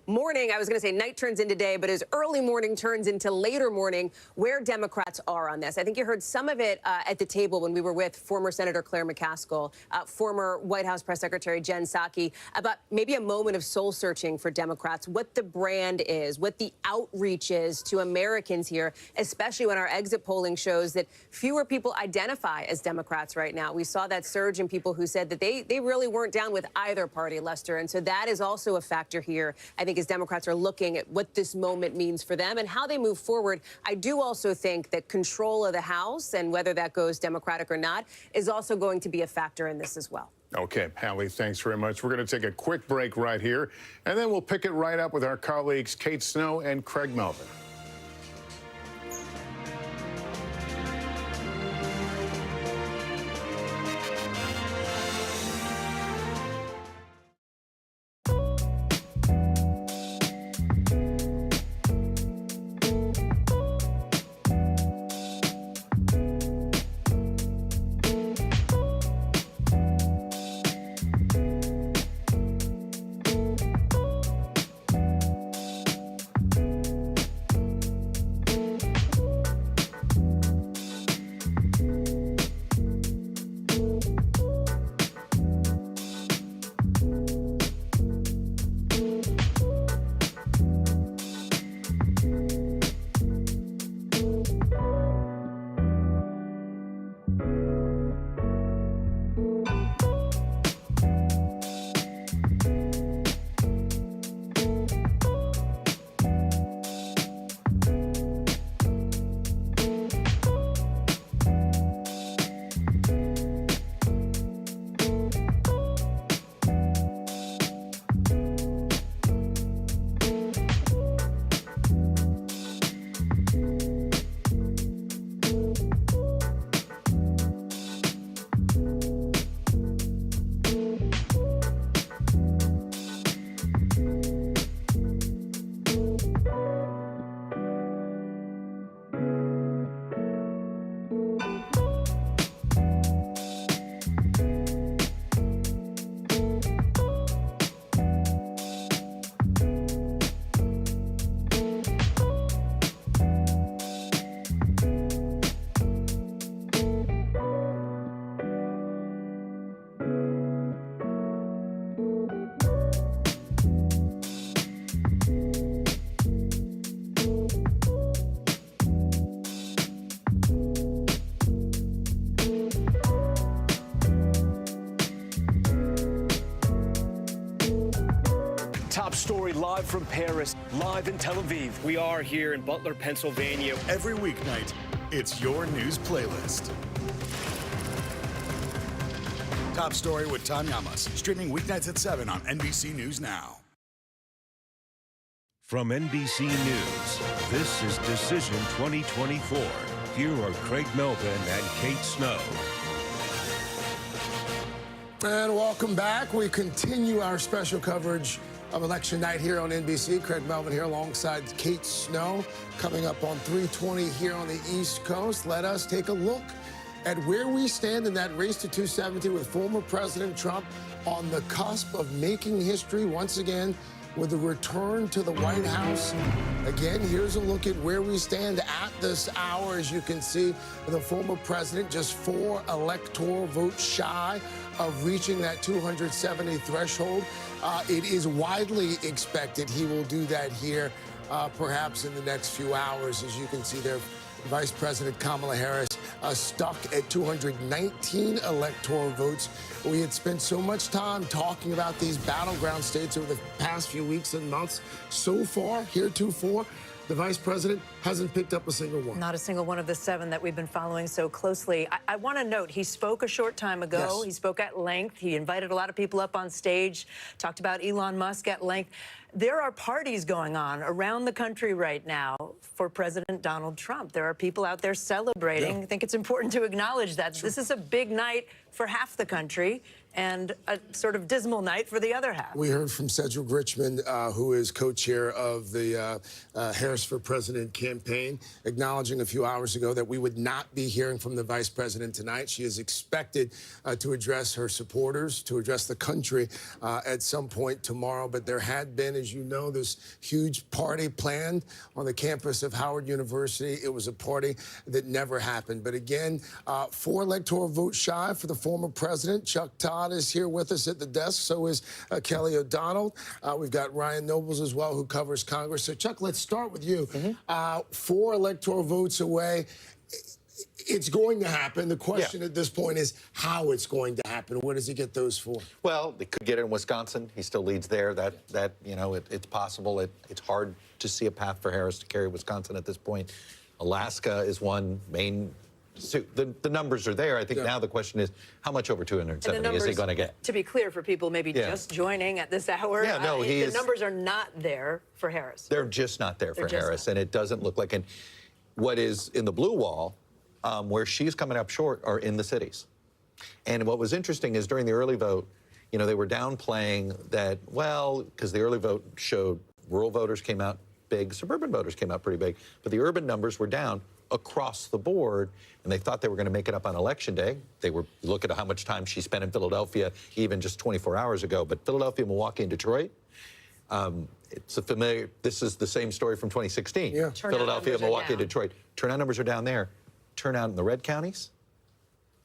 morning, I was going to say night turns into day, but as early morning turns into later morning, where Democrats are on this. I think you heard some of it at the table when we were with former Senator Claire McCaskill, former White House Press Secretary Jen Psaki, about maybe a moment of soul searching for Democrats, what the brand is, what the outreach is to Americans here, especially when our exit polling shows that fewer people identify as Democrats right now. We saw that surge in people who said that they really weren't down with either party, Lester. And so that is also a factor here, I think, as Democrats are looking at what this moment means for them and how they move forward. I do also think that control of the House, and whether that goes Democratic or not, is also going to be a factor in this as well. Okay, Hallie, thanks very much. We're going to take a quick break right here, and then we'll pick it right up with our colleagues Kate Snow and Craig Melvin. Top story live from Paris, live in Tel Aviv. We are here in Butler, Pennsylvania. Every weeknight, it's your news playlist. Top Story with Tom Llamas, streaming weeknights at 7 on NBC News Now. From NBC News, this is Decision 2024. Here are Craig Melvin and Kate Snow. And welcome back. We continue our special coverage of election night here on NBC. Craig Melvin here alongside Kate Snow. Coming up on 3:20 here on the East Coast. Let us take a look at where we stand in that race to 270 with former President Trump on the cusp of making history once again with a return to the White House. Again, here's a look at where we stand at this hour. As you can see, the former president just 4 electoral votes shy of reaching that 270 threshold. It is widely expected he will do that here, perhaps in the next few hours. As you can see there, Vice President Kamala Harris stuck at 219 electoral votes. We had spent so much time talking about these battleground states over the past few weeks and months. So far, heretofore, the vice president hasn't picked up a single one. Not a single one of the 7 that we've been following so closely. I want to note, he spoke a short time ago. Yes. He spoke at length. He invited a lot of people up on stage, talked about Elon Musk at length. There are parties going on around the country right now for President Donald Trump. There are people out there celebrating. Yeah. I think it's important to acknowledge that. Sure. This is a big night for half the country and a sort of dismal night for the other half. We heard from Cedric Richmond, who is co-chair of the Harris for President campaign, acknowledging a few hours ago that we would not be hearing from the vice president tonight. She is expected to address her supporters, to address the country at some point tomorrow. But there had been, as you know, this huge party planned on the campus of Howard University. It was a party that never happened. But again, 4 electoral votes shy for the former president. Chuck Todd is here with us at the desk. So is Kelly O'Donnell. We've got Ryan Nobles as well, who covers Congress. So, Chuck, let's start with you. 4 electoral votes away. It's going to happen. The question at this point is how it's going to happen. Where does he get those 4? Well, they could get it in Wisconsin. He still leads there. That you know, it's possible. It's hard to see a path for Harris to carry Wisconsin at this point. Alaska is one. Maine. So the numbers are there. I think now the question is how much over 270 is he going to get? To be clear for people maybe just joining at this hour, the numbers are not there for Harris. They're just not there for Harris, and it doesn't look like. And what is in the blue wall, where she's coming up short, are in the cities. And what was interesting is during the early vote, you know, they were downplaying that, well, because the early vote showed rural voters came out big, suburban voters came out pretty big, but the urban numbers were down across the board, and they thought they were going to make it up on Election Day. They were looking at how much time she spent in Philadelphia even just 24 hours ago. But Philadelphia, Milwaukee, and Detroit, it's a familiar, this is the same story from 2016. Yeah. Philadelphia, Milwaukee, and Detroit. Turnout numbers are down there. Turnout in the red counties,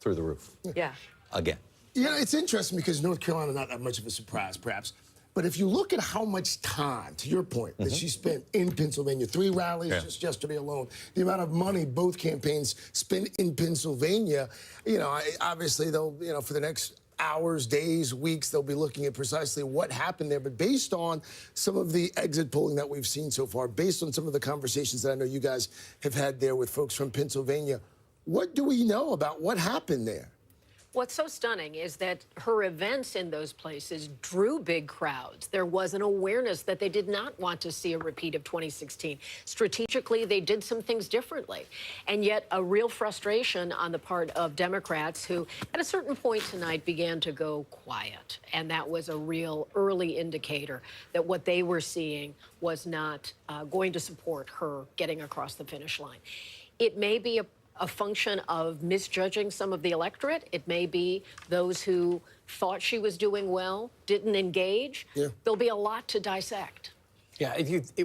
through the roof. Yeah. Again. Yeah, it's interesting because North Carolina, not that much of a surprise, perhaps. But if you look at how much time, to your point, that she spent in Pennsylvania, 3 rallies just yesterday alone, the amount of money both campaigns spent in Pennsylvania, you know, obviously they'll, you know, for the next hours, days, weeks, they'll be looking at precisely what happened there. But based on some of the exit polling that we've seen so far, based on some of the conversations that I know you guys have had there with folks from Pennsylvania, what do we know about what happened there? What's so stunning is that her events in those places drew big crowds. There was an awareness that they did not want to see a repeat of 2016. Strategically, they did some things differently. And yet a real frustration on the part of Democrats who, at a certain point tonight, began to go quiet. And that was a real early indicator that what they were seeing was not going to support her getting across the finish line. It may be a function of misjudging some of the electorate. It may be those who thought she was doing well, didn't engage. There'll be a lot to dissect. Yeah,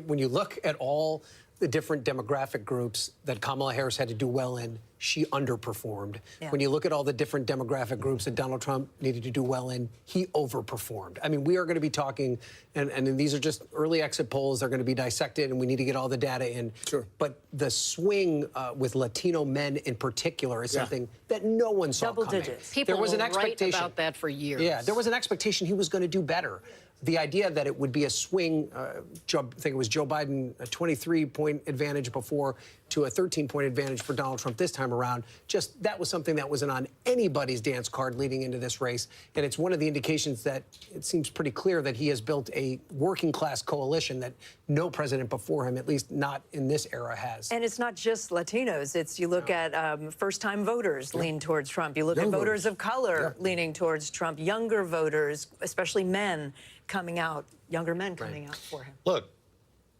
when you look at all the different demographic groups that Kamala Harris had to do well in, she underperformed. Yeah. When you look at all the different demographic groups that Donald Trump needed to do well in, he overperformed. I mean, we are going to be talking, and these are just early exit polls. They're going to be dissected, and we need to get all the data in. Sure. But the swing with Latino men in particular is something that no one saw Double coming. digits. People there was an were right expectation about that for years. Yeah, there was an expectation he was going to do better. The idea that it would be a swing, I think it was Joe Biden, a 23-point advantage before to a 13-point advantage for Donald Trump this time around, just that was something that wasn't on anybody's dance card leading into this race. And it's one of the indications that it seems pretty clear that he has built a working-class coalition that no president before him, at least not in this era, has. And it's not just Latinos. It's, you look at first-time voters lean towards Trump. You look at voters of color leaning towards Trump, younger voters, especially men, coming out, younger men coming out for him. Look,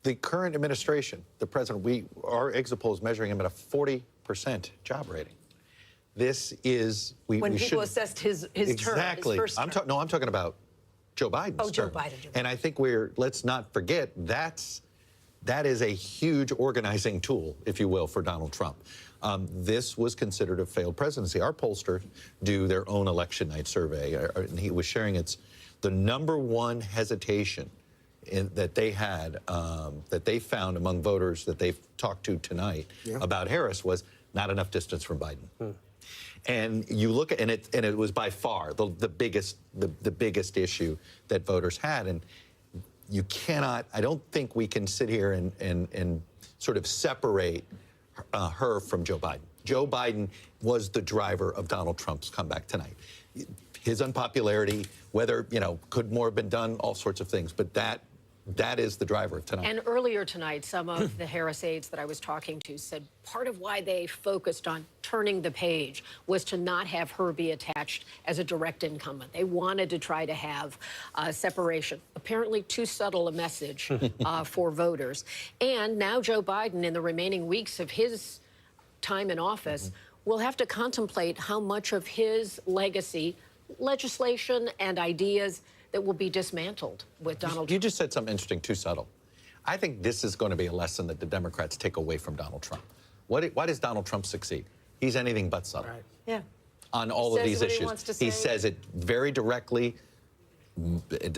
the current administration, the president, our exit poll is measuring him at a 40% job rating. this is when we people should, assessed his term, exactly. his first term. I'm talking about Joe Biden's Oh, Joe term. Biden. And I think let's not forget that is a huge organizing tool, if you will, for Donald Trump. This was considered a failed presidency. Our pollsters do their own election night survey, and he was sharing it's the #1 hesitation that they had, that they found among voters that they've talked to tonight about Harris was not enough distance from Biden. And you look at, and it was by far the biggest issue that voters had. And you cannot, I don't think we can sit here and sort of separate her from Joe Biden. Joe Biden was the driver of Donald Trump's comeback tonight. His unpopularity, whether, could more have been done, all sorts of things, but that is the driver of tonight. And earlier tonight, some of the Harris aides that I was talking to said part of why they focused on turning the page was to not have her be attached as a direct incumbent. They wanted to try to have separation. Apparently too subtle a message for voters. And now Joe Biden, in the remaining weeks of his time in office, will have to contemplate how much of his legacy, legislation and ideas that will be dismantled with Donald Trump. You just said something interesting, too subtle. I think this is going to be a lesson that the Democrats take away from Donald Trump. Why does Donald Trump succeed? He's anything but subtle. Right. Yeah. On all of these issues. He says it very directly,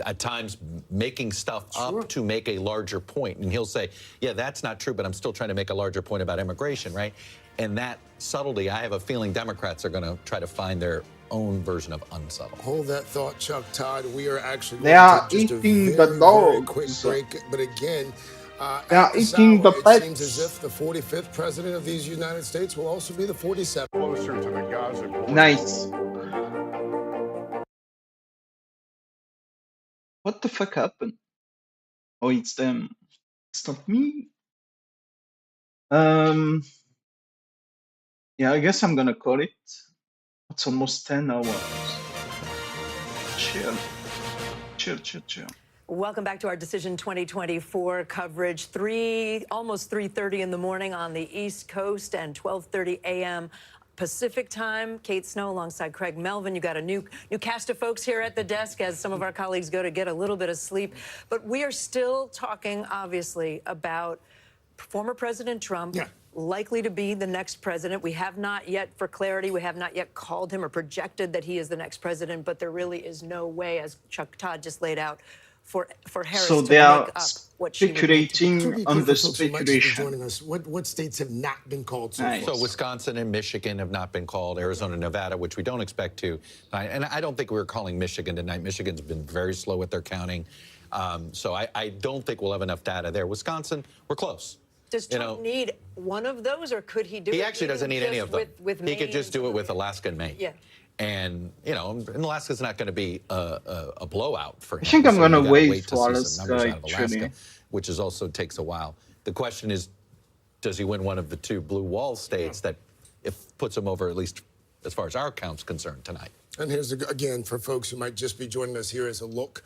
at times making stuff up to make a larger point. And he'll say, yeah, that's not true, but I'm still trying to make a larger point about immigration, right? And that subtlety, I have a feeling Democrats are going to try to find their own version of unsubtle. Hold that thought, Chuck Todd. We are actually They are eating the dogs. Quick break, but again, they are eating the it seems as pets. if the 45th president of these United States will also be the 47th. Closer to the Gaza border. Nice. What the fuck happened? Oh, it's them. It's not me. Yeah, I guess I'm gonna call it. It's almost 10 hours. Chill. Chill. Welcome back to our Decision 2024 coverage. Almost 3:30 in the morning on the East Coast and 12:30 a.m. Pacific time. Kate Snow alongside Craig Melvin. You got a new cast of folks here at the desk as some of our colleagues go to get a little bit of sleep. But we are still talking, obviously, about former President Trump. Likely to be the next president. We have not yet, for clarity, we have not yet called him or projected that he is the next president, but there really is no way, as Chuck Todd just laid out, for Harris So to they make are up what she would speculating on the Folks who might just be speculation. joining us, what states have not been called so Nice. far? So Wisconsin and Michigan have not been called, Arizona, Nevada, which we don't expect to. And I don't think we're calling Michigan tonight. Michigan's been very slow with their counting. So I don't think we'll have enough data there. Wisconsin, we're close. Does Trump need one of those, or could he do it? He actually doesn't need any of them. With He could Maine just do it with Alaska and Maine. Yeah. And, and Alaska's not going to be a blowout for him. I think I'm So gonna you gotta wait to for see some numbers out of Alaska, actually. Alaska, which is also takes a while. The question is, does he win one of the two blue wall states that puts him over, at least as far as our count's concerned tonight? And here's, again, for folks who might just be joining us, here is a look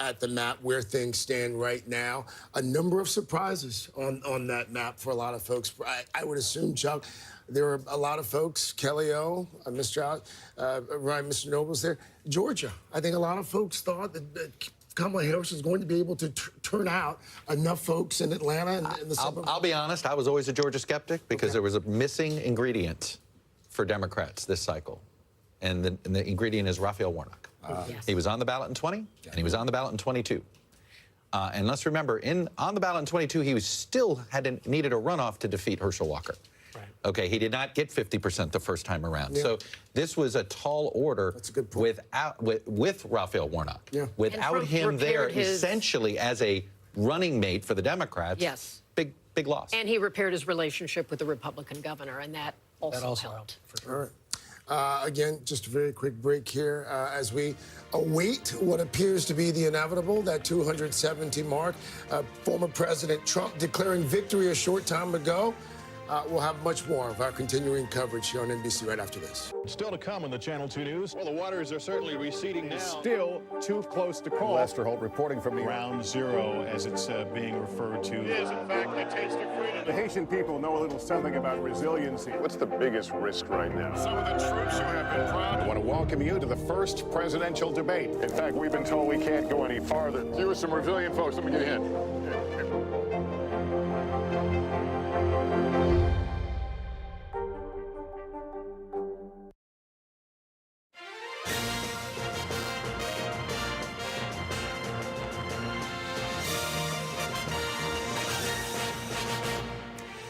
at the map where things stand right now. A number of surprises on that map for a lot of folks. I would assume, Chuck, there are a lot of folks, Kelly O, Mr. Ryan, Mr. Noble's there. Georgia, I think a lot of folks thought that Kamala Harris was going to be able to turn out enough folks in Atlanta and the suburbs. I'll be honest, I was always a Georgia skeptic because there was a missing ingredient for Democrats this cycle. And the ingredient is Raphael Warnock. He was on the ballot in 20, and he was on the ballot in 22. And let's remember, on the ballot in 22, he still needed a runoff to defeat Herschel Walker. Right. Okay, he did not get 50% the first time around. Yeah. So this was a tall order. That's a good point. With Raphael Warnock. Yeah. Without him there, essentially as a running mate for the Democrats. Yes. Big loss. And he repaired his relationship with the Republican governor, and that also helped. All right. Again, just a very quick break here as we await what appears to be the inevitable, that 270 mark. Former President Trump declaring victory a short time ago. We'll have much more of our continuing coverage here on NBC right after this. Still to come on the Channel 2 News. Well, the waters are certainly receding now. Still too close to call. Lester Holt reporting from the Ground Zero, as it's being referred to. It is, in fact, a taste of freedom. The Haitian people know a little something about resiliency. What's the biggest risk right now? Some of the troops who have been proud. I want to welcome you to the first presidential debate. In fact, we've been told we can't go any farther. You with some resilient folks, let me get a hint.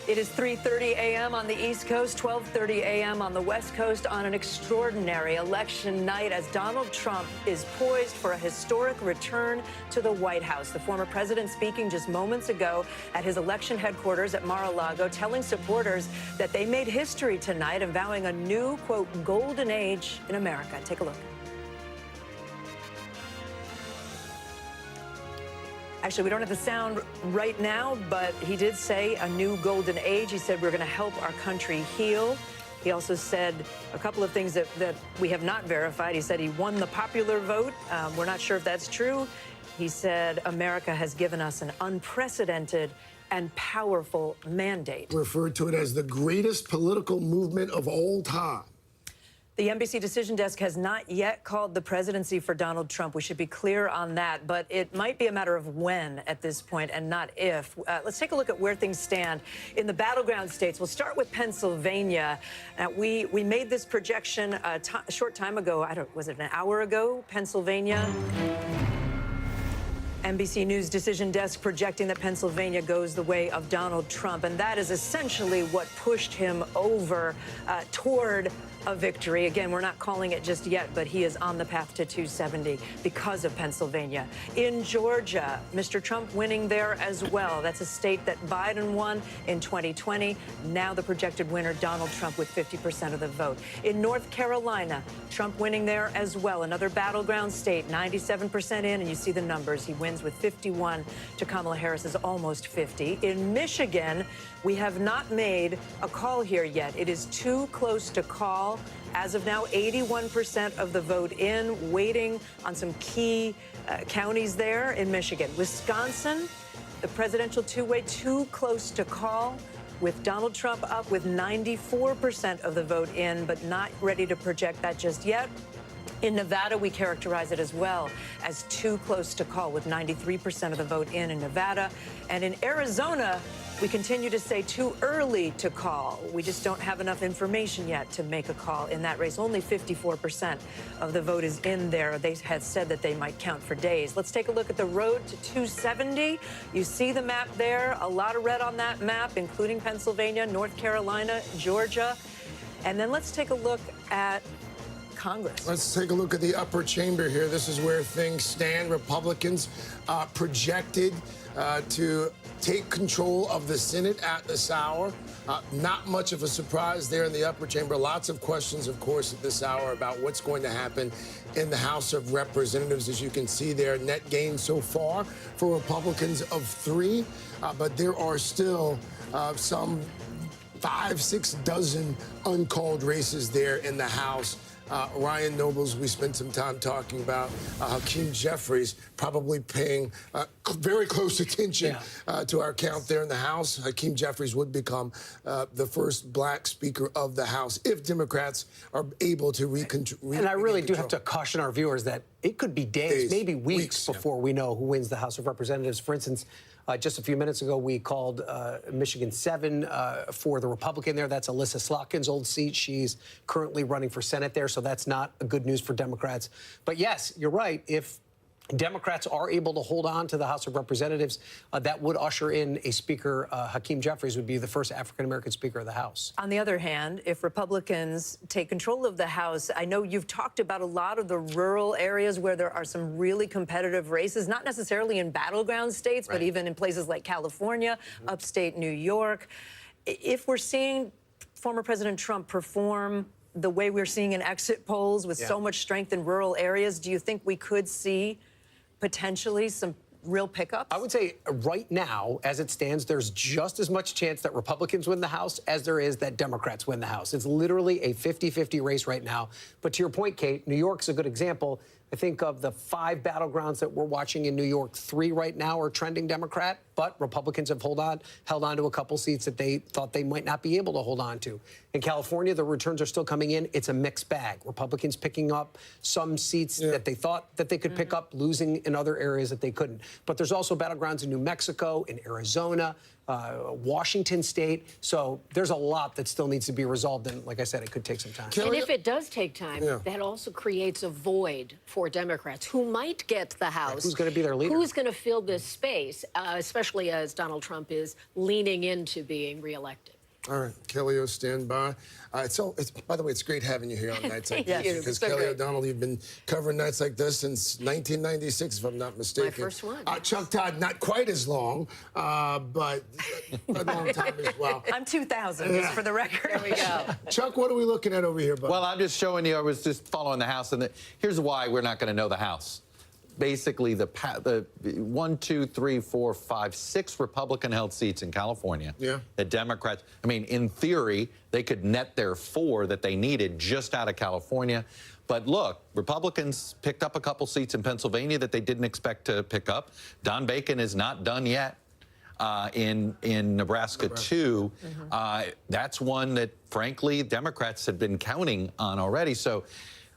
It is 3:30 a.m. on the East Coast, 12:30 a.m. on the West Coast on an extraordinary election night as Donald Trump is poised for a historic return to the White House. The former president speaking just moments ago at his election headquarters at Mar-a-Lago, telling supporters that they made history tonight and vowing a new, quote, golden age in America. Take a look. Actually, we don't have the sound right now, but he did say a new golden age. He said we're going to help our country heal. He also said a couple of things that we have not verified. He said he won the popular vote. We're not sure if that's true. He said America has given us an unprecedented and powerful mandate. Referred to it as the greatest political movement of all time. The NBC Decision Desk has not yet called the presidency for Donald Trump. We should be clear on that, but it might be a matter of when at this point and not if. Let's take a look at where things stand in the battleground states. We'll start with Pennsylvania. We made this projection a short time ago. Was it an hour ago? Pennsylvania. NBC News Decision Desk projecting that Pennsylvania goes the way of Donald Trump, and that is essentially what pushed him over toward a victory. Again, we're not calling it just yet, but he is on the path to 270 because of Pennsylvania. In Georgia, Mr. Trump winning there as well. That's a state that Biden won in 2020. Now the projected winner, Donald Trump, with 50% of the vote. In North Carolina, Trump winning there as well. Another battleground state, 97% in, and you see the numbers. He wins with 51 to Kamala Harris's almost 50. In Michigan, we have not made a call here yet. It is too close to call. As of now, 81% of the vote in, waiting on some key counties there in Michigan. Wisconsin, the presidential two-way, too close to call, with Donald Trump up with 94% of the vote in, but not ready to project that just yet. In Nevada, we characterize it as well as too close to call, with 93% of the vote in Nevada. And in Arizona, we continue to say too early to call. We just don't have enough information yet to make a call in that race. Only 54% of the vote is in there. They had said that they might count for days. Let's take a look at the road to 270. You see the map there. A lot of red on that map, including Pennsylvania, North Carolina, Georgia. And then let's take a look at Congress. Let's take a look at the upper chamber here. This is where things stand. Republicans projected to take control of the Senate at this hour. Not much of a surprise there in the upper chamber. Lots of questions, of course, at this hour about what's going to happen in the House of Representatives. As you can see there, net gain so far for Republicans of 3, but there are still some 5-6 dozen uncalled races there in the House. Ryan Nobles, we spent some time talking about Hakeem Jeffries probably paying very close attention to our count there in the House. Hakeem Jeffries would become the first black Speaker of the House if Democrats are able to And I really do have to caution our viewers that it could be days maybe weeks before we know who wins the House of Representatives. For instance, just a few minutes ago, we called Michigan 7 for the Republican there. That's Alyssa Slotkin's old seat. She's currently running for Senate there, so that's not good news for Democrats. But yes, you're right. If Democrats are able to hold on to the House of Representatives, that would usher in a speaker. Hakeem Jeffries would be the first African-American Speaker of the House. On the other hand, if Republicans take control of the House, I know you've talked about a lot of the rural areas where there are some really competitive races, not necessarily in battleground states, but even in places like California, upstate New York. If we're seeing former President Trump perform the way we're seeing in exit polls with so much strength in rural areas, do you think we could see potentially some real pickups? I would say right now, as it stands, there's just as much chance that Republicans win the House as there is that Democrats win the House. It's literally a 50-50 race right now. But to your point, Kate, New York's a good example. I think of the 5 battlegrounds that we're watching in New York, 3 right now are trending Democrat, but Republicans have held on to a couple seats that they thought they might not be able to hold on to. In California, the returns are still coming in. It's a mixed bag. Republicans picking up some seats that they thought that they could pick up, losing in other areas that they couldn't. But there's also battlegrounds in New Mexico, in Arizona, Washington State. So there's a lot that still needs to be resolved. And like I said, it could take some time. And if it does take time, that also creates a void for Democrats who might get the House. Who's going to be their leader? Who's going to fill this space, especially as Donald Trump is leaning into being reelected? All right, Kelly O, stand by. By the way, it's great having you here on nights like this. Because Kelly O'Donnell, you've been covering nights like this since 1996, if I'm not mistaken. My first one. Chuck Todd, not quite as long, but a long time as well. I'm 2000, just for the record. There we go. Chuck, what are we looking at over here, bud? Well, I'm just showing you. I was just following the House, and here's why we're not going to know the House. Basically, the 1, 2, 3, 4, 5, 6 Republican-held seats in California. Yeah. The Democrats, I mean, in theory, they could net their 4 that they needed just out of California. But look, Republicans picked up a couple seats in Pennsylvania that they didn't expect to pick up. Don Bacon is not done yet. In Nebraska, too. That's one that, frankly, Democrats had been counting on already. So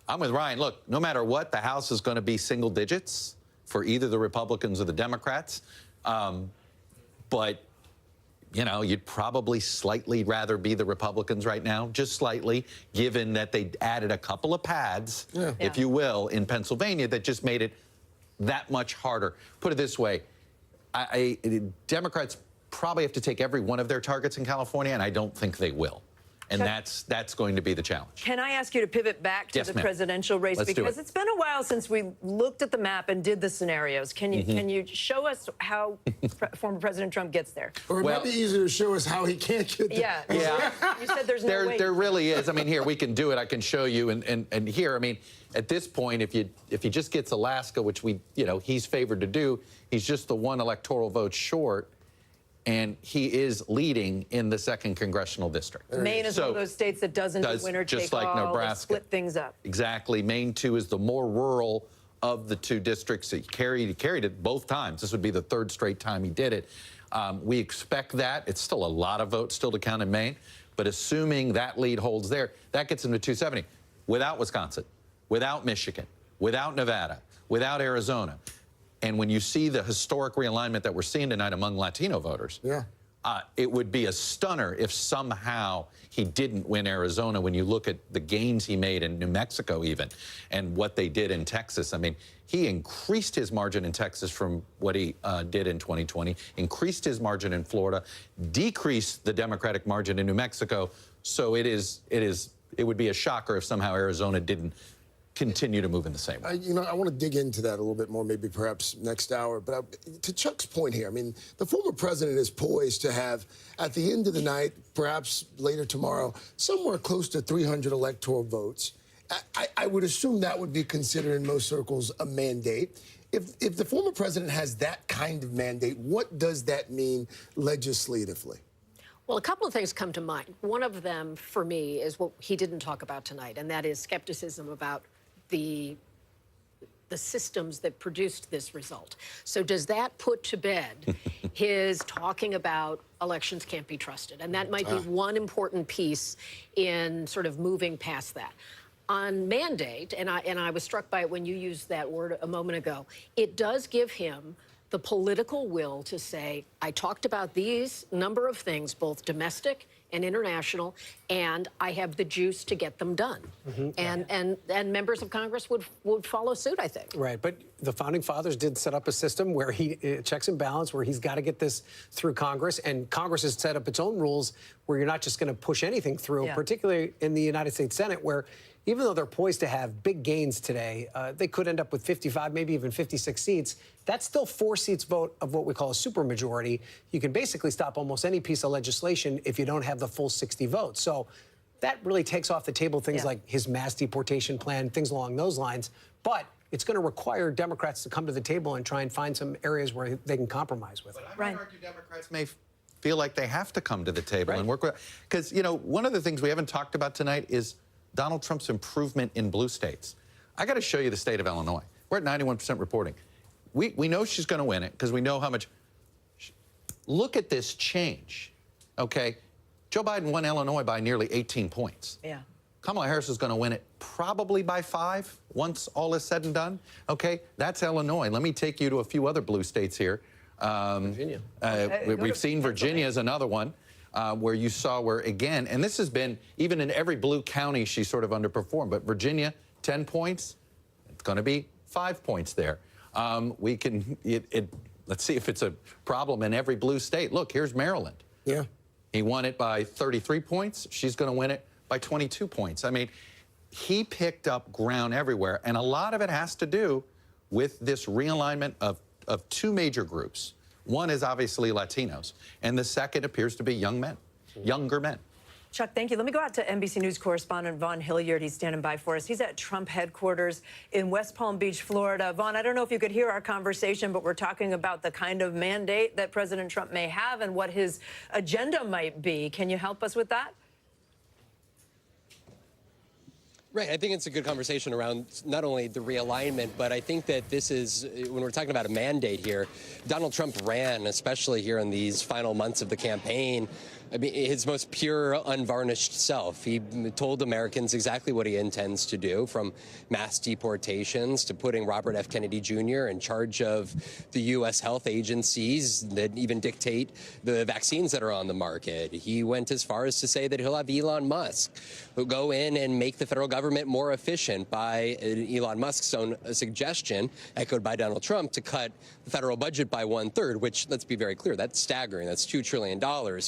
I'm with Ryan. Look, no matter what, the House is going to be single digits for either the Republicans or the Democrats. But, you know, you'd probably slightly rather be the Republicans right now, just slightly, given that they added a couple of pads, if you will, in Pennsylvania that just made it that much harder. Put it this way. Democrats probably have to take every one of their targets in California, and I don't think they will. And that's going to be the challenge. Can I ask you to pivot back to the presidential race? Because it's been a while since we looked at the map and did the scenarios. Can you show us how former President Trump gets there? Or it might be easier to show us how he can't get there. Yeah. You said there's no way. There really is. I mean, here, we can do it. I can show you. And here, I mean, at this point, if he just gets Alaska, which he's favored to do, he's just the 1 electoral vote short. And he is leading in the 2nd congressional district. Maine is one of those states that doesn't do winner just take like all, Nebraska. split things up. Exactly. Maine, too, is the more rural of the 2 districts. He carried it both times. This would be the 3rd straight time he did it. We expect that. It's still a lot of votes still to count in Maine. But assuming that lead holds there, that gets him to 270. Without Wisconsin, without Michigan, without Nevada, without Arizona. And when you see the historic realignment that we're seeing tonight among Latino voters, it would be a stunner if somehow he didn't win Arizona when you look at the gains he made in New Mexico even and what they did in Texas. I mean, he increased his margin in Texas from what he did in 2020, increased his margin in Florida, decreased the Democratic margin in New Mexico. So it would be a shocker if somehow Arizona didn't continue to move in the same way. I want to dig into that a little bit more, maybe perhaps next hour. But to Chuck's point here, I mean, the former president is poised to have, at the end of the night, perhaps later tomorrow, somewhere close to 300 electoral votes. I would assume that would be considered in most circles a mandate. If the former president has that kind of mandate, what does that mean legislatively? Well, a couple of things come to mind. One of them, for me, is what he didn't talk about tonight, and that is skepticism about the systems that produced this result. So does that put to bed his talking about elections can't be trusted? And that might be one important piece in sort of moving past that. On mandate, and I was struck by it when you used that word a moment ago, it does give him the political will to say, I talked about these number of things, both domestic and international, and I have the juice to get them done. And members of Congress would follow suit, I think. Right, but the Founding Fathers did set up a system where checks and balance, where he's got to get this through Congress, and Congress has set up its own rules where you're not just going to push anything through, particularly in the United States Senate, where even though they're poised to have big gains today, they could end up with 55, maybe even 56 seats. That's still 4 seats vote of what we call a supermajority. You can basically stop almost any piece of legislation if you don't have the full 60 votes. So that really takes off the table things like his mass deportation plan, things along those lines. But it's going to require Democrats to come to the table and try and find some areas where they can compromise with. But I might argue Democrats may feel like they have to come to the table and work with, because, you know, one of the things we haven't talked about tonight is Donald Trump's improvement in blue states. I got to show you the state of Illinois. We're at 91% reporting. We know she's going to win it because we know how much. Look at this change, okay? Joe Biden won Illinois by nearly 18 points. Yeah. Kamala Harris is going to win it probably by 5 once all is said and done. Okay, that's Illinois. Let me take you to a few other blue states here. Virginia. We've seen Virginia as another one where you saw where, again, and this has been, even in every blue county, she sort of underperformed. But Virginia, 10 points. It's going to be 5 points there. Let's see if it's a problem in every blue state. Look, here's Maryland. Yeah. He won it by 33 points. She's going to win it by 22 points. I mean, he picked up ground everywhere, and a lot of it has to do with this realignment of two major groups. One is obviously Latinos, and the second appears to be younger men. Chuck, thank you. Let me go out to NBC News correspondent Vaughn Hilliard. He's standing by for us. He's at Trump headquarters in West Palm Beach, Florida. Vaughn, I don't know if you could hear our conversation, but we're talking about the kind of mandate that President Trump may have and what his agenda might be. Can you help us with that? Right. I think it's a good conversation around not only the realignment, but I think that this is, when we're talking about a mandate here, Donald Trump ran, especially here in these final months of the campaign, I mean, his most pure, unvarnished self. He told Americans exactly what he intends to do, from mass deportations to putting Robert F. Kennedy Jr. in charge of the U.S. health agencies that even dictate the vaccines that are on the market. He went as far as to say that he'll have Elon Musk go in and make the federal government more efficient by Elon Musk's own suggestion, echoed by Donald Trump, to cut the federal budget by 1/3, which, let's be very clear, that's staggering. That's $2 trillion,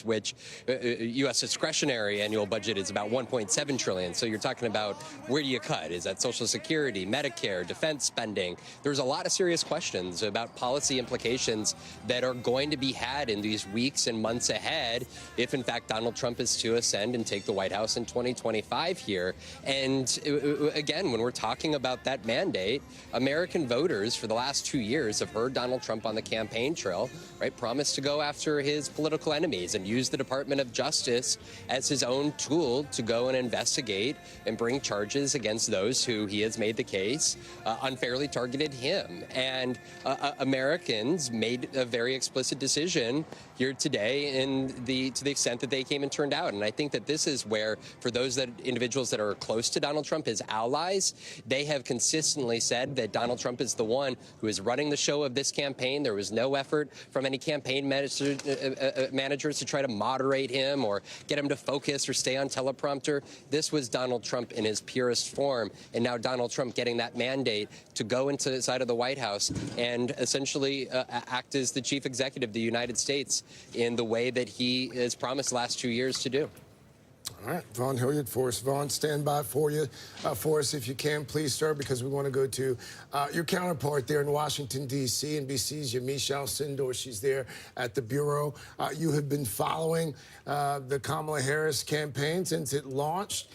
which U.S. discretionary annual budget is about $1.7 trillion. So you're talking about, where do you cut? Is that Social Security, Medicare, defense spending? There's a lot of serious questions about policy implications that are going to be had in these weeks and months ahead if, in fact, Donald Trump is to ascend and take the White House in 2025 here. And again, when we're talking about that mandate, American voters for the last 2 years have heard Donald Trump on the campaign trail, right, promise to go after his political enemies and use the Department of Justice as his own tool to go and investigate and bring charges against those who he has made the case unfairly targeted him. And Americans made a very explicit decision here today to the extent that they came and turned out. And I think that this is where, for those individuals that are close to Donald Trump, his allies, they have consistently said that Donald Trump is the one who is running the show of this campaign. There was no effort from any campaign managers to try to moderate him or get him to focus or stay on teleprompter. This was Donald Trump in his purest form. And now Donald Trump getting that mandate to go inside of the White House and essentially act as the chief executive of the United States in the way that he has promised the last 2 years to do. All right, Vaughn Hilliard for us. Vaughn, stand by for us if you can, please, sir, because we want to go to your counterpart there in Washington, D.C., NBC's Yamiche Alcindor. She's there at the Bureau. You have been following the Kamala Harris campaign since it launched.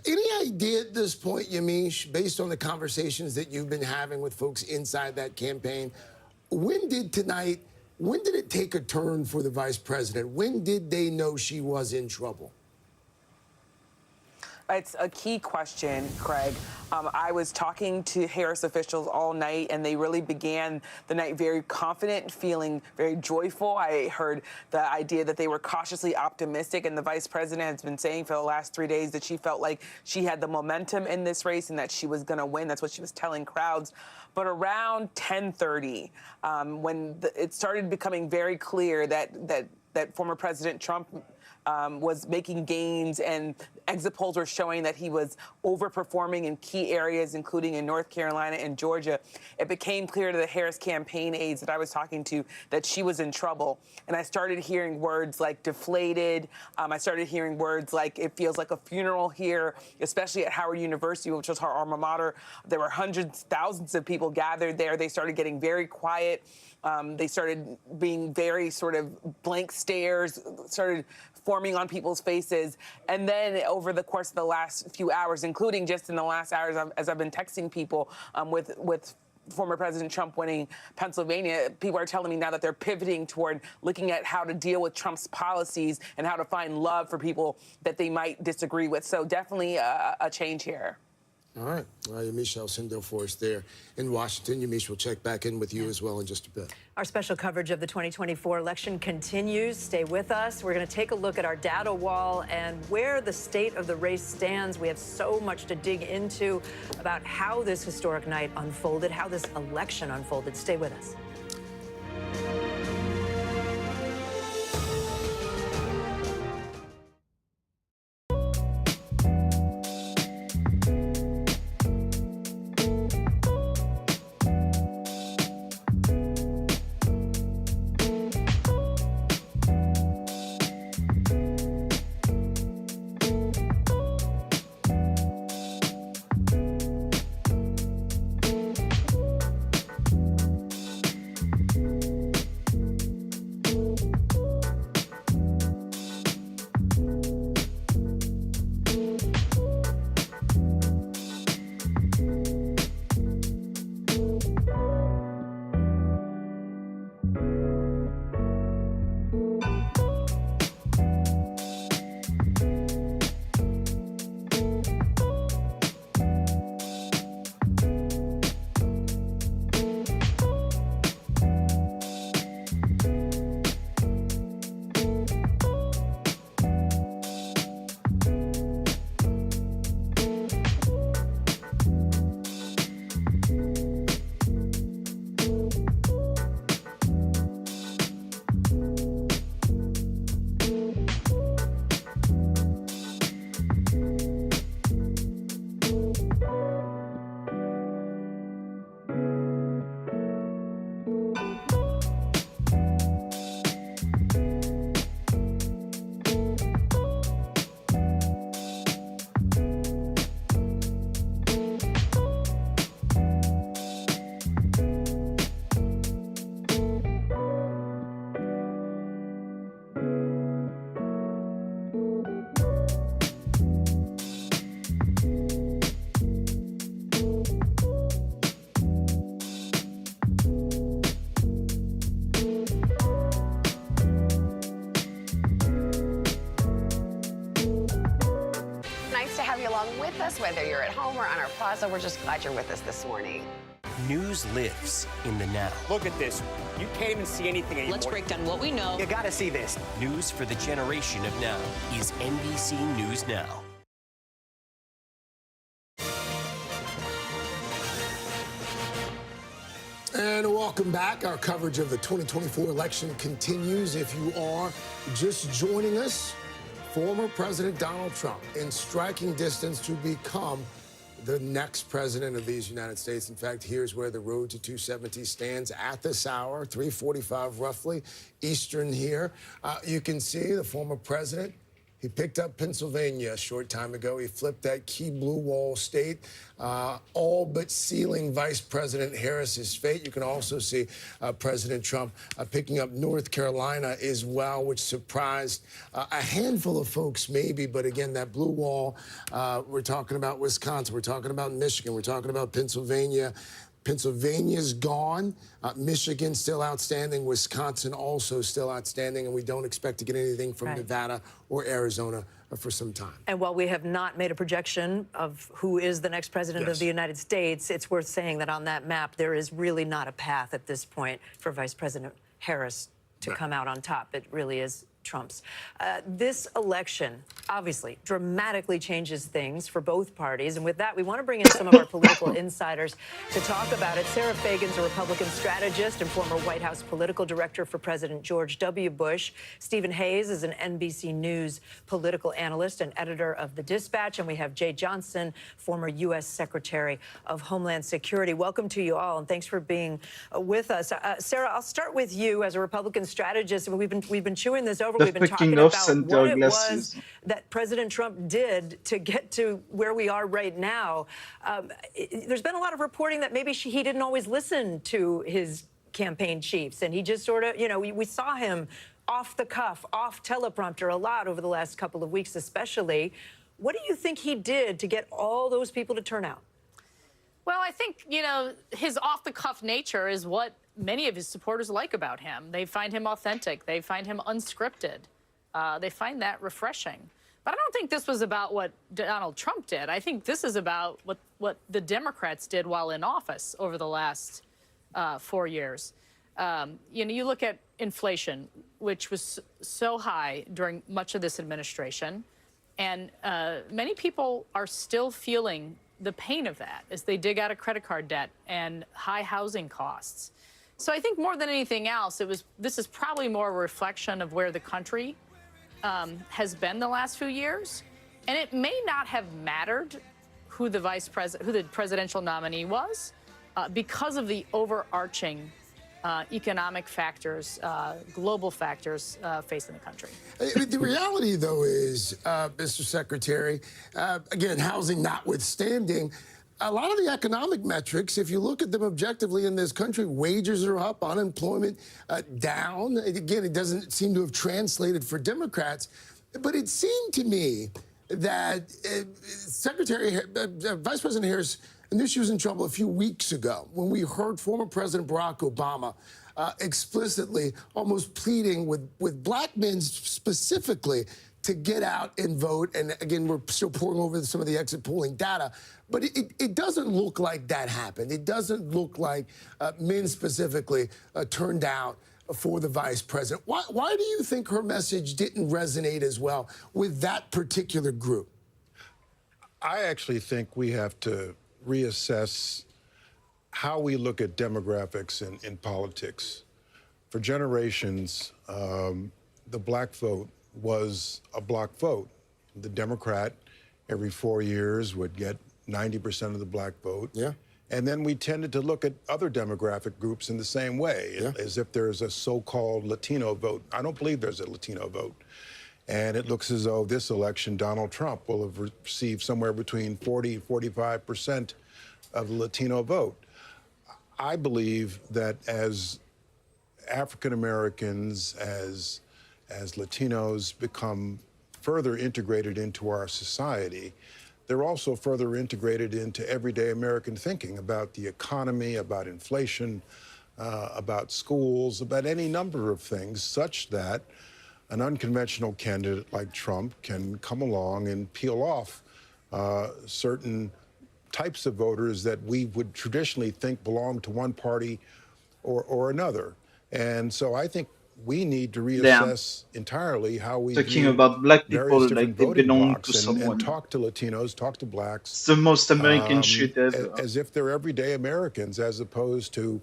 Any idea at this point, Yamiche, based on the conversations that you've been having with folks inside that campaign, when did it take a turn for the vice president? When did they know she was in trouble? It's a key question, Craig. I was talking to Harris officials all night, and they really began the night very confident, feeling very joyful. I heard the idea that they were cautiously optimistic, and the vice president has been saying for the last 3 days that she felt like she had the momentum in this race and that she was going to win. That's what she was telling crowds. But around 10:30, when it started becoming very clear that former President Trump was making gains, and exit polls were showing that he was overperforming in key areas, including in North Carolina and Georgia, it became clear to the Harris campaign aides that I was talking to that she was in trouble. And I started hearing words like deflated. I started hearing words like, it feels like a funeral here, especially at Howard University, which was her alma mater. There were hundreds, thousands of people gathered there. They started getting very quiet. They started being very sort of blank stares, started forming on people's faces. And then over the course of the last few hours, including just in the last hours as I've been texting people with former President Trump winning Pennsylvania, people are telling me now that they're pivoting toward looking at how to deal with Trump's policies and how to find love for people that they might disagree with. So definitely a change here. All right. Yamiche Alcindor for us there in Washington. Yamiche, we'll check back in with you as well in just a bit. Our special coverage of the 2024 election continues. Stay with us. We're going to take a look at our data wall and where the state of the race stands. We have so much to dig into about how this historic night unfolded, how this election unfolded. Stay with us. With us, whether you're at home or on our plaza, we're just glad you're with us this morning. News lives in the now. Look at this. You can't even see anything anymore. Let's break down what we know. You gotta see this. News for the generation of now is NBC News Now. And welcome back. Our coverage of the 2024 election continues. If you are just joining us, former President Donald Trump in striking distance to become the next president of these United States. In fact, here's where the road to 270 stands at this hour, 3:45 roughly Eastern here. You can see the former president. He picked up Pennsylvania a short time ago. He flipped that key blue wall state, all but sealing Vice President Harris's fate. You can also see President Trump picking up North Carolina as well, which surprised a handful of folks maybe. But again, that blue wall, we're talking about Wisconsin, we're talking about Michigan, we're talking about Pennsylvania. Pennsylvania's gone. Michigan still outstanding. Wisconsin also still outstanding. And we don't expect to get anything from Nevada or Arizona for some time. And while we have not made a projection of who is the next president of the United States, it's worth saying that on that map, there is really not a path at this point for Vice President Harris to come out on top. It really is Trump's. This election obviously dramatically changes things for both parties. And with that, we want to bring in some of our political insiders to talk about it. Sarah Fagan's a Republican strategist and former White House political director for President George W. Bush. Stephen Hayes is an NBC News political analyst and editor of The Dispatch. And we have Jay Johnson, former U.S. Secretary of Homeland Security. Welcome to you all, and thanks for being with us. Sarah, I'll start with you as a Republican strategist. We've been chewing this over. We've been talking about what it was that President Trump did to get to where we are right now. There's been a lot of reporting that maybe he didn't always listen to his campaign chiefs, and he just sort of, you know, we saw him off the cuff, off teleprompter a lot over the last couple of weeks, especially. What do you think he did to get all those people to turn out? Well, I think, his off-the-cuff nature is what many of his supporters like about him. They find him authentic. They find him unscripted. They find that refreshing. But I don't think this was about what Donald Trump did. I think this is about what the Democrats did while in office over the last 4 years. You look at inflation, which was so high during much of this administration, and many people are still feeling the pain of that as they dig out of credit card debt and high housing costs. So I think more than anything else, this is probably more a reflection of where the country has been the last few years. And it may not have mattered who the presidential nominee was because of the overarching economic factors, global factors facing the country. The reality, though, is, Mr. Secretary, again, housing notwithstanding, a lot of the economic metrics, if you look at them objectively in this country, wages are up, unemployment down. Again, it doesn't seem to have translated for Democrats. But it seemed to me that Vice President Harris knew she was in trouble a few weeks ago when we heard former President Barack Obama explicitly almost pleading with black men specifically to get out and vote. And again, we're still pouring over some of the exit polling data, but it doesn't look like that happened. It doesn't look like men specifically turned out for the vice president. Why do you think her message didn't resonate as well with that particular group? I actually think we have to reassess how we look at demographics in politics. For generations, the black vote was a block vote. The Democrat, every 4 years, would get 90% of the black vote. Yeah. And then we tended to look at other demographic groups in the same way, as if there's a so-called Latino vote. I don't believe there's a Latino vote. And it looks as though this election, Donald Trump will have received somewhere between 40 and 45% of the Latino vote. I believe that as African Americans, as Latinos become further integrated into our society, they're also further integrated into everyday American thinking about the economy, about inflation, about schools, about any number of things, such that an unconventional candidate like Trump can come along and peel off certain types of voters that we would traditionally think belong to one party or another. And so I think we need to reassess entirely how we talking about black people like they belong to and someone. talk to Latinos, talk to blacks. It's the most American shit ever. As if they're everyday Americans, as opposed to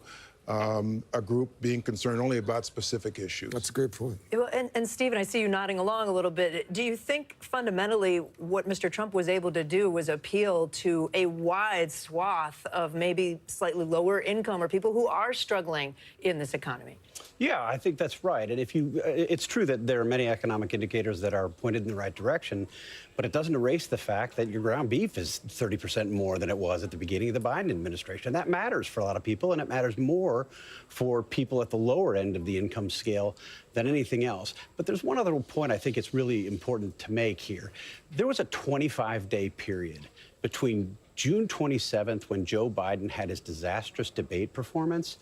a group being concerned only about specific issues. That's a great point. Well, and Stephen, I see you nodding along a little bit. Do you think fundamentally what Mr. Trump was able to do was appeal to a wide swath of maybe slightly lower income or people who are struggling in this economy? Yeah, I think that's right. And it's true that there are many economic indicators that are pointed in the right direction, but it doesn't erase the fact that your ground beef is 30% more than it was at the beginning of the Biden administration. That matters for a lot of people, and it matters more for people at the lower end of the income scale than anything else. But there's one other point I think it's really important to make here. There was a 25-day period between June 27th, when Joe Biden had his disastrous debate performance,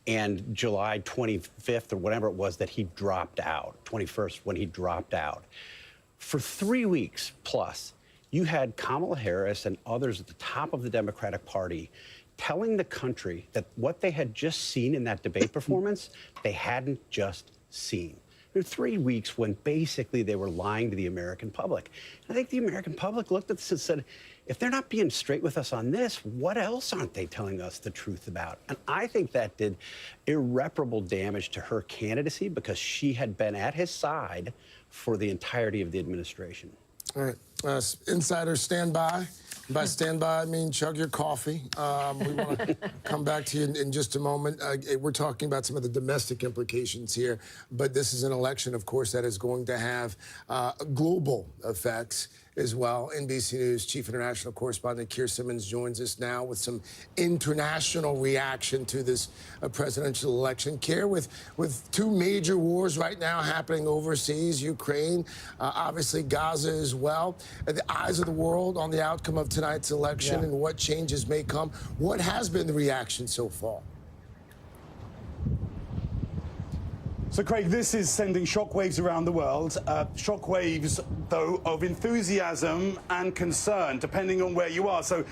and July 25th or whatever it was that he dropped out, 21st when he dropped out. For 3 weeks plus, you had Kamala Harris and others at the top of the Democratic Party telling the country that what they had just seen in that debate performance, they hadn't just seen. There were 3 weeks when basically they were lying to the American public. And I think the American public looked at this and said, if they're not being straight with us on this, what else aren't they telling us the truth about? And I think that did irreparable damage to her candidacy because she had been at his side for the entirety of the administration. All right. Insiders, stand by. By stand by, I mean chug your coffee. We want to come back to you in just a moment. We're talking about some of the domestic implications here, but this is an election, of course, that is going to have global effects as well. NBC News Chief International Correspondent Keir Simmons joins us now with some international reaction to this presidential election. Keir, with two major wars right now happening overseas, Ukraine, obviously Gaza as well, the eyes of the world on the outcome of tonight's election and what changes may come. What has been the reaction so far? So, Craig, this is sending shockwaves around the world. Shockwaves, though, of enthusiasm and concern, depending on where you are. So,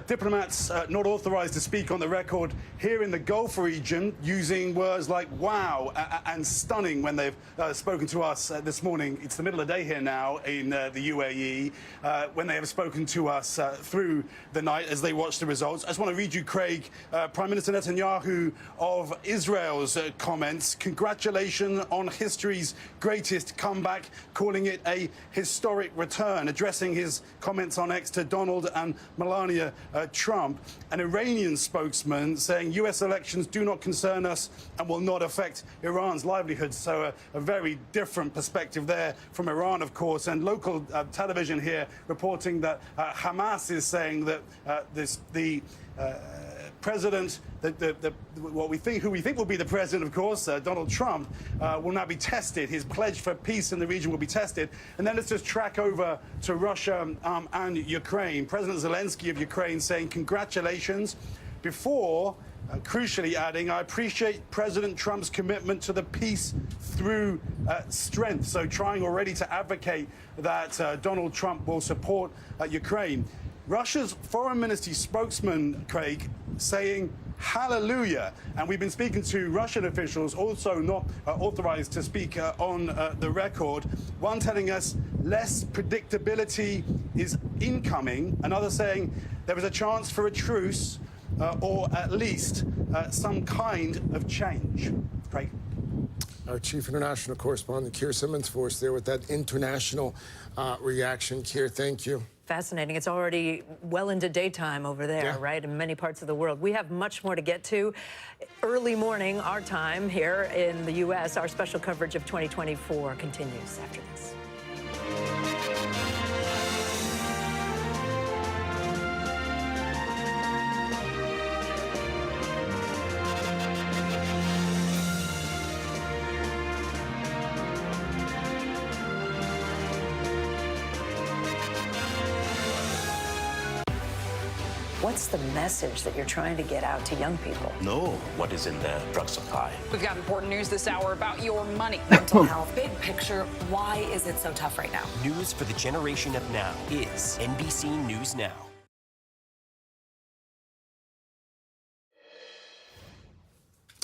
diplomats not authorized to speak on the record here in the Gulf region, using words like wow and stunning when they've spoken to us this morning. It's the middle of the day here now in the UAE, when they have spoken to us through the night as they watch the results. I just want to read you, Craig, Prime Minister Netanyahu of Israel's comments. Congratulations on history's greatest comeback, calling it a historic return, addressing his comments on X to Donald and Melania Trump. An Iranian spokesman saying U.S. elections do not concern us and will not affect Iran's livelihoods. So a very different perspective there from Iran, of course. And local television here reporting that Hamas is saying that the president, who we think will be the president, of course, Donald Trump, will now be tested. His pledge for peace in the region will be tested. And then let's just track over to Russia and Ukraine. President Zelensky of Ukraine saying congratulations before crucially adding, I appreciate President Trump's commitment to the peace through strength. So trying already to advocate that Donald Trump will support Ukraine. Russia's foreign ministry spokesman, Craig, saying hallelujah. And we've been speaking to Russian officials, also not authorized to speak on the record. One telling us less predictability is incoming. Another saying there is a chance for a truce or at least some kind of change. Craig. Our Chief International Correspondent, Keir Simmons, for us there with that international reaction. Keir, thank you. Fascinating. It's already well into daytime over there, right, in many parts of the world. We have much more to get to. Early morning, our time here in the U.S., our special coverage of 2024 continues after this. What's the message that you're trying to get out to young people? Know what is in the drug supply. We've got important news this hour about your money. Mental health, big picture, why is it so tough right now? News for the generation of now is NBC News Now.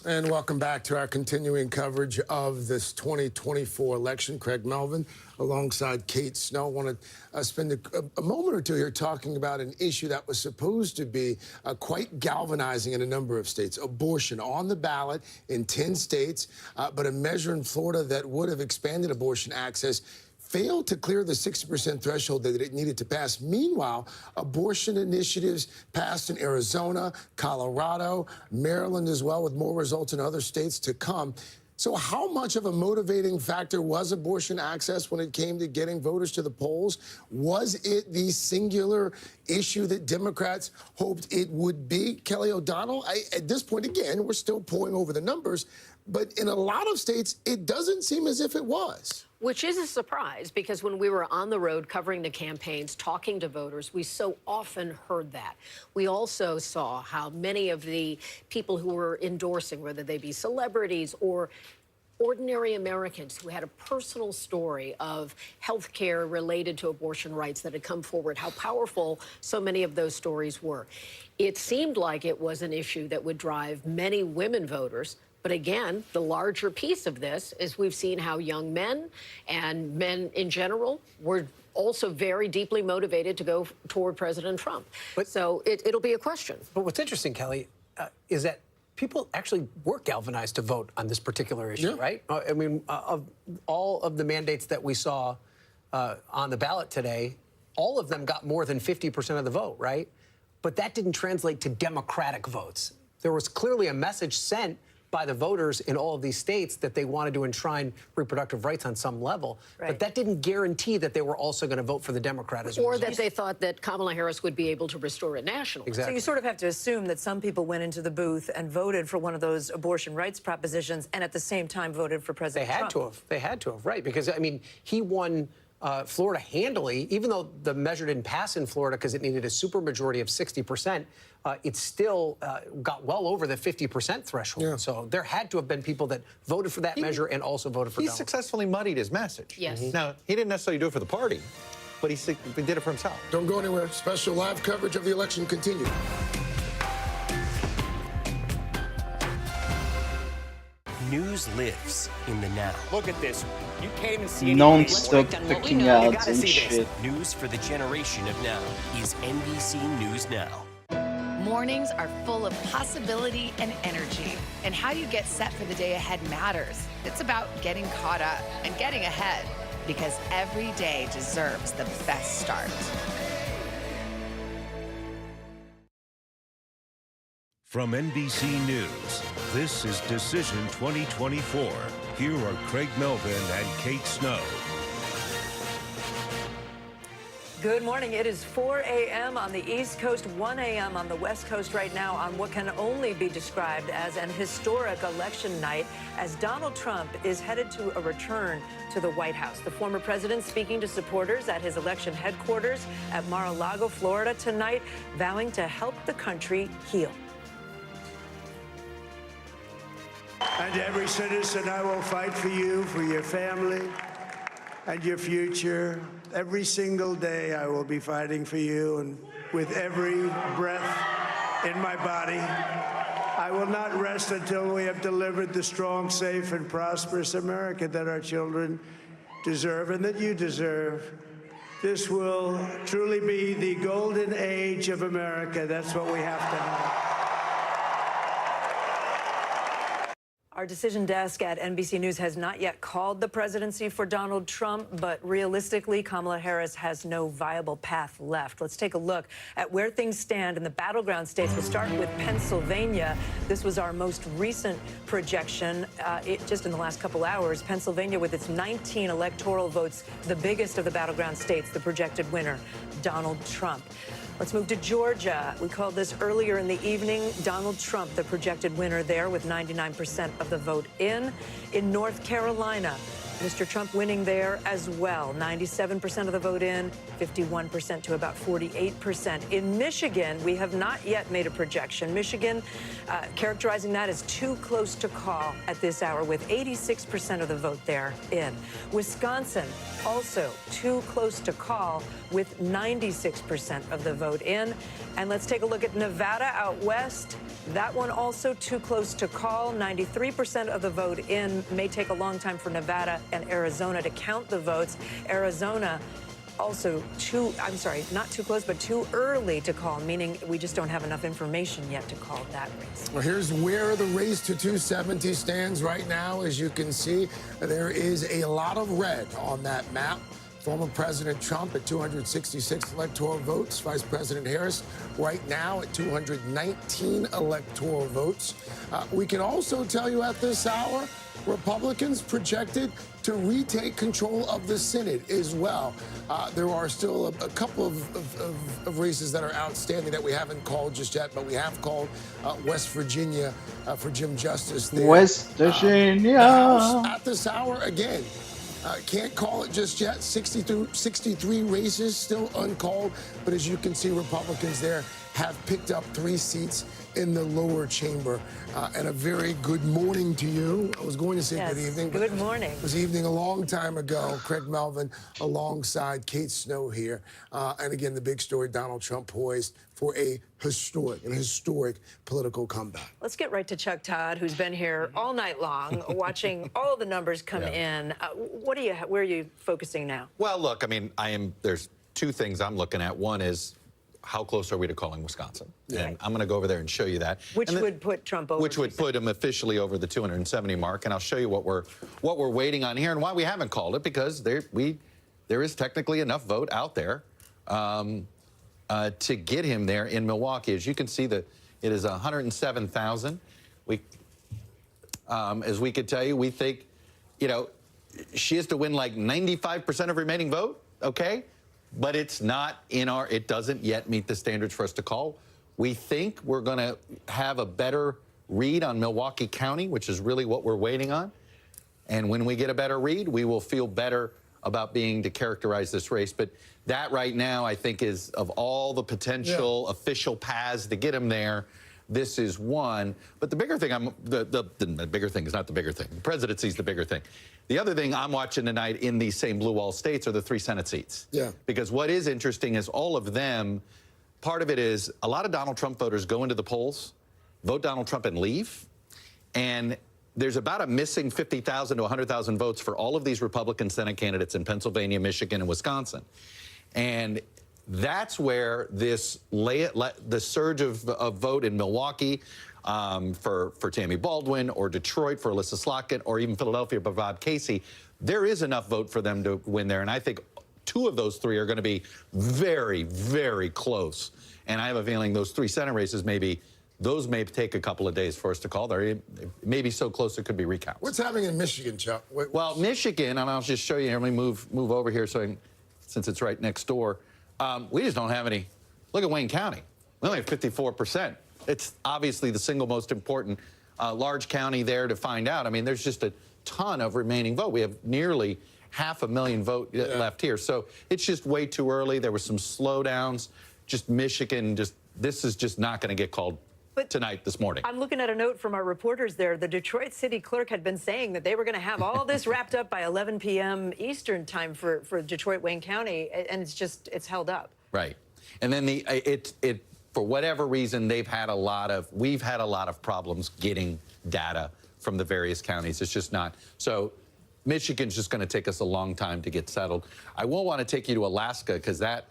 And welcome back to our continuing coverage of this 2024 election. Craig Melvin alongside Kate Snow. I want to spend a moment or two here talking about an issue that was supposed to be quite galvanizing in a number of states. Abortion on the ballot in 10 states, but a measure in Florida that would have expanded abortion access failed to clear the 60% threshold that it needed to pass. Meanwhile, abortion initiatives passed in Arizona, Colorado, Maryland as well, with more results in other states to come. So how much of a motivating factor was abortion access when it came to getting voters to the polls? Was it the singular issue that Democrats hoped it would be? Kelly O'Donnell, at this point, again, we're still poring over the numbers, but in a lot of states, it doesn't seem as if it was. Which is a surprise, because when we were on the road covering the campaigns, talking to voters, we so often heard that. We also saw how many of the people who were endorsing, whether they be celebrities or ordinary Americans who had a personal story of health care related to abortion rights that had come forward, how powerful so many of those stories were. It seemed like it was an issue that would drive many women voters. But again, the larger piece of this is we've seen how young men and men in general were also very deeply motivated to go toward President Trump. So it'll be a question. But what's interesting, Kelly, is that people actually were galvanized to vote on this particular issue, right? I mean, of all of the mandates that we saw on the ballot today, all of them got more than 50% of the vote, right? But that didn't translate to Democratic votes. There was clearly a message sent by the voters in all of these states that they wanted to enshrine reproductive rights on some level. Right. But that didn't guarantee that they were also going to vote for the Democrat as well. Or that they thought that Kamala Harris would be able to restore it nationally. Exactly. So you sort of have to assume that some people went into the booth and voted for one of those abortion rights propositions and at the same time voted for President Trump. They had to have, right? Because, I mean, he won Florida handily, even though the measure didn't pass in Florida because it needed a supermajority of 60%, it still got well over the 50% threshold. Yeah. So there had to have been people that voted for that measure and also voted for He Donald. successfully muddied his message. Yes. Now, he didn't necessarily do it for the party, but he did it for himself. Don't go anywhere. Special live coverage of the election continues. News lives in the now. Look at this. You can't even see Non-stop picking ads and shit. News for the generation of now is NBC News Now. Mornings are full of possibility and energy, and how you get set for the day ahead matters. It's about getting caught up and getting ahead, because every day deserves the best start. From NBC News, this is Decision 2024. Here are Craig Melvin and Kate Snow. Good morning. It is 4 a.m. on the East Coast, 1 a.m. on the West Coast right now on what can only be described as an historic election night as Donald Trump is headed to a return to the White House. The former president speaking to supporters at his election headquarters at Mar-a-Lago, Florida tonight, vowing to help the country heal. And every citizen, I will fight for you, for your family, and your future. Every single day, I will be fighting for you, and with every breath in my body, I will not rest until we have delivered the strong, safe, and prosperous America that our children deserve and that you deserve. This will truly be the golden age of America. That's what we have to have. Our decision desk at NBC News has not yet called the presidency for Donald Trump, but realistically, Kamala Harris has no viable path left. Let's take a look at where things stand in the battleground states. We'll start with Pennsylvania. This was our most recent projection. Just in the last couple hours, Pennsylvania with its 19 electoral votes, the biggest of the battleground states, the projected winner, Donald Trump. Let's move to Georgia. We called this earlier in the evening. Donald Trump, the projected winner there with 99% of the vote in. In North Carolina, Mr. Trump winning there as well. 97% of the vote in, 51% to about 48%. In Michigan, we have not yet made a projection. Michigan, characterizing that as too close to call at this hour, with 86% of the vote there in. Wisconsin, also too close to call, with 96% of the vote in. And let's take a look at Nevada out west. That one also too close to call. 93% of the vote in. May take a long time for Nevada and Arizona to count the votes. Arizona also not too close, but too early to call, meaning we just don't have enough information yet to call that race. Well, here's where the race to 270 stands right now. As you can see, there is a lot of red on that map. Former President Trump at 266 electoral votes. Vice President Harris right now at 219 electoral votes. We can also tell you at this hour, Republicans projected to retake control of the Senate as well. There are still a couple of races that are outstanding that we haven't called just yet, but we have called West Virginia for Jim Justice there. West Virginia. The House at this hour again. Can't call it just yet. 63 races still uncalled. But as you can see, Republicans there have picked up 3 seats in the lower chamber. And a very good morning to you. I was going to say good evening. But good morning. It was evening a long time ago. Craig Melvin alongside Kate Snow here. And again, the big story, Donald Trump poised for a historic political comeback. Let's get right to Chuck Todd, who's been here all night long, watching all the numbers come in. Where are you focusing now? Well, look, I mean, there's 2 things I'm looking at. One is, how close are we to calling Wisconsin? Yeah. And I'm going to go over there and show you that. Which would put Trump over. Which would put him officially over the 270 mark. And I'll show you what we're waiting on here and why we haven't called it, because there is technically enough vote out there to get him there in Milwaukee. As you can see, it is 107,000. As we could tell you, we think, she has to win like 95% of remaining vote, okay? But it's not it doesn't yet meet the standards for us to call. We think we're going to have a better read on Milwaukee County, which is really what we're waiting on. And when we get a better read, we will feel better about being to characterize this race. But that right now, I think, is of all the potential official paths to get him there, this is one. But the bigger thing, the bigger thing is not the bigger thing. The presidency is the bigger thing. The other thing I'm watching tonight in these same blue wall states are the 3 Senate seats. Yeah. Because what is interesting is all of them, part of it is a lot of Donald Trump voters go into the polls, vote Donald Trump and leave. And there's about a missing 50,000 to 100,000 votes for all of these Republican Senate candidates in Pennsylvania, Michigan, and Wisconsin. And that's where the surge of vote in Milwaukee for Tammy Baldwin, or Detroit for Alyssa Slotkin, or even Philadelphia for Bob Casey, there is enough vote for them to win there. And I think 2 of those 3 are going to be very, very close. And I have a feeling those 3 Senate races those may take a couple of days for us to call. They're maybe so close it could be recounts. What's happening in Michigan, Chuck? Well, Michigan, and I'll just show you here. Let me move over here since it's right next door. We just don't have any. Look at Wayne County. We only have 54%. It's obviously the single most important large county there to find out. I mean, there's just a ton of remaining vote. We have nearly 500,000 vote left here. So it's just way too early. There were some slowdowns. Just Michigan, this is just not going to get called tonight, this morning. I'm looking at a note from our reporters there. The Detroit city clerk had been saying that they were going to have all this wrapped up by 11 p.m. Eastern time for Detroit, Wayne County, and it's held up. Right. And then for whatever reason, we've had a lot of problems getting data from the various counties. It's just not. So Michigan's just going to take us a long time to get settled. I won't want to take you to Alaska, because that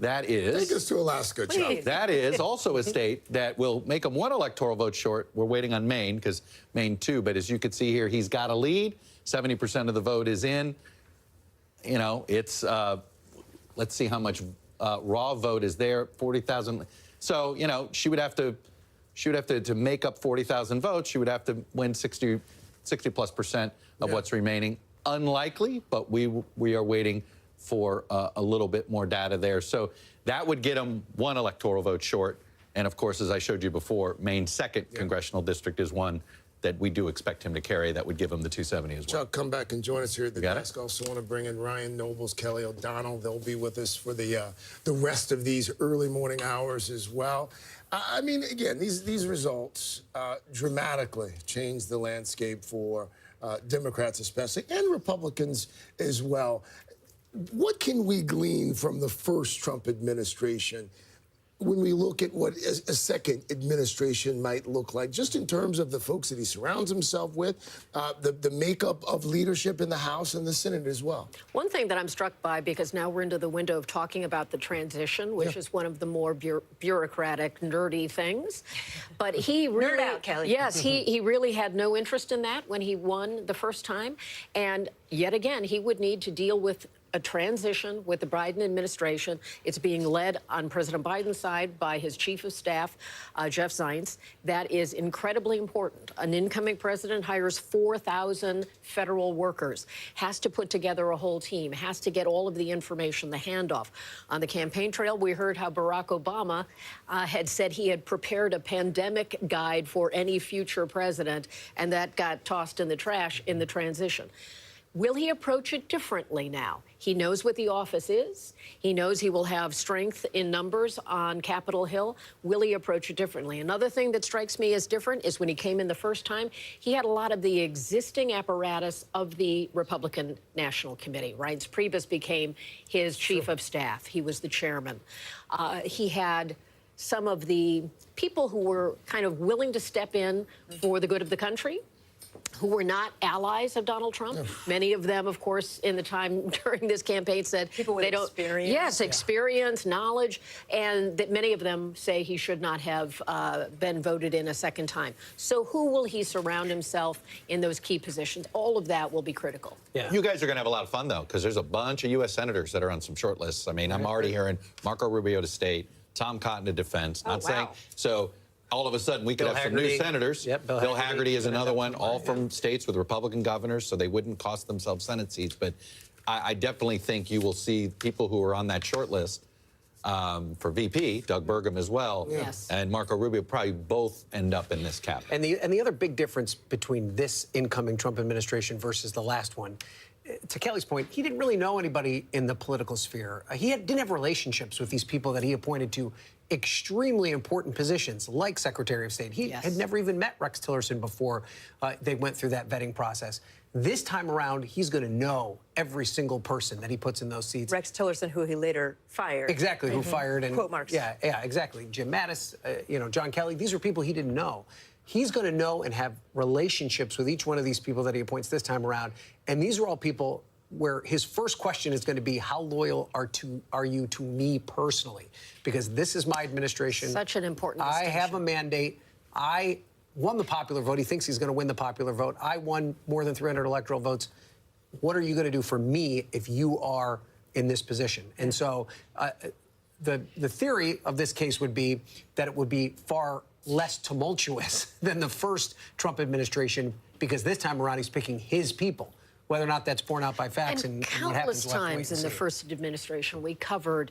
is... Take us to Alaska, Chuck. That is also a state that will make him 1 electoral vote short. We're waiting on Maine, because Maine 2. But as you can see here, he's got a lead. 70% of the vote is in. It's... let's see how much raw vote is there. 40,000. So, she would have to make up 40,000 votes. She would have to win 60+% of what's remaining. Unlikely, but we are waiting for a little bit more data there. So that would get him 1 electoral vote short. And of course, as I showed you before, Maine's 2nd congressional district is one that we do expect him to carry. That would give him the 270 as well. Chuck, come back and join us here at the desk. Also want to bring in Ryan Nobles, Kelly O'Donnell. They'll be with us for the rest of these early morning hours as well. I mean, again, these results dramatically change the landscape for Democrats especially, and Republicans as well. What can we glean from the first Trump administration when we look at what a second administration might look like, just in terms of the folks that he surrounds himself with, the makeup of leadership in the House and the Senate as well? One thing that I'm struck by, because now we're into the window of talking about the transition, which is one of the more bureaucratic, nerdy things. But he really... Nerd out, Kelly. Yes, he really had no interest in that when he won the first time. And yet again, he would need to deal with a transition with the Biden administration. It's being led on President Biden's side by his chief of staff, Jeff Zients. That is incredibly important. An incoming president hires 4,000 federal workers, has to put together a whole team, has to get all of the information, the handoff. On the campaign trail, we heard how Barack Obama had said he had prepared a pandemic guide for any future president, and that got tossed in the trash in the transition. Will he approach it differently now? He knows what the office is. He knows he will have strength in numbers on Capitol Hill. Will he approach it differently? Another thing that strikes me as different is when he came in the first time, he had a lot of the existing apparatus of the Republican National Committee. Reince Priebus became his chief of staff. He was the chairman. He had some of the people who were kind of willing to step in for the good of the country. who were not allies of Donald Trump. Many of them, of course, in the time during this campaign said People with they don't. experience. Yes, experience, knowledge, and that many of them say he should not have been voted in a second time. So who will he surround himself in those key positions? All of that will be critical. Yeah. You guys are going to have a lot of fun, though, because there's a bunch of U.S. senators that are on some short lists. I mean, I'm already hearing Marco Rubio to state, Tom Cotton to defense. Not saying so. All of a sudden, we could have some new senators. Yep, Bill Hagerty is another one, all from states with Republican governors, so they wouldn't cost themselves Senate seats. But I definitely think you will see people who are on that short list for VP, Doug Burgum as well, and Marco Rubio probably both end up in this cabinet. And the other big difference between this incoming Trump administration versus the last one, to Kelly's point, he didn't really know anybody in the political sphere. He didn't have relationships with these people that he appointed to extremely important positions, like Secretary of State. He had never even met Rex Tillerson before they went through that vetting process. This time around, he's going to know every single person that he puts in those seats. Rex Tillerson, who he later fired. Exactly, who fired. And quote marks. Yeah, exactly. Jim Mattis, John Kelly, these are people he didn't know. He's going to know and have relationships with each one of these people that he appoints this time around. And these are all people where his first question is going to be, how loyal are you to me personally? Because this is my administration. Such an important I distinction. have a mandate. I won the popular vote. He thinks he's going to win the popular vote. I won more than 300 electoral votes. What are you going to do for me if you are in this position? And so the theory of this case would be that it would be far less tumultuous than the first Trump administration, because this time around he's picking his people. Whether or not that's borne out by facts and what happens, countless times in the first administration, we covered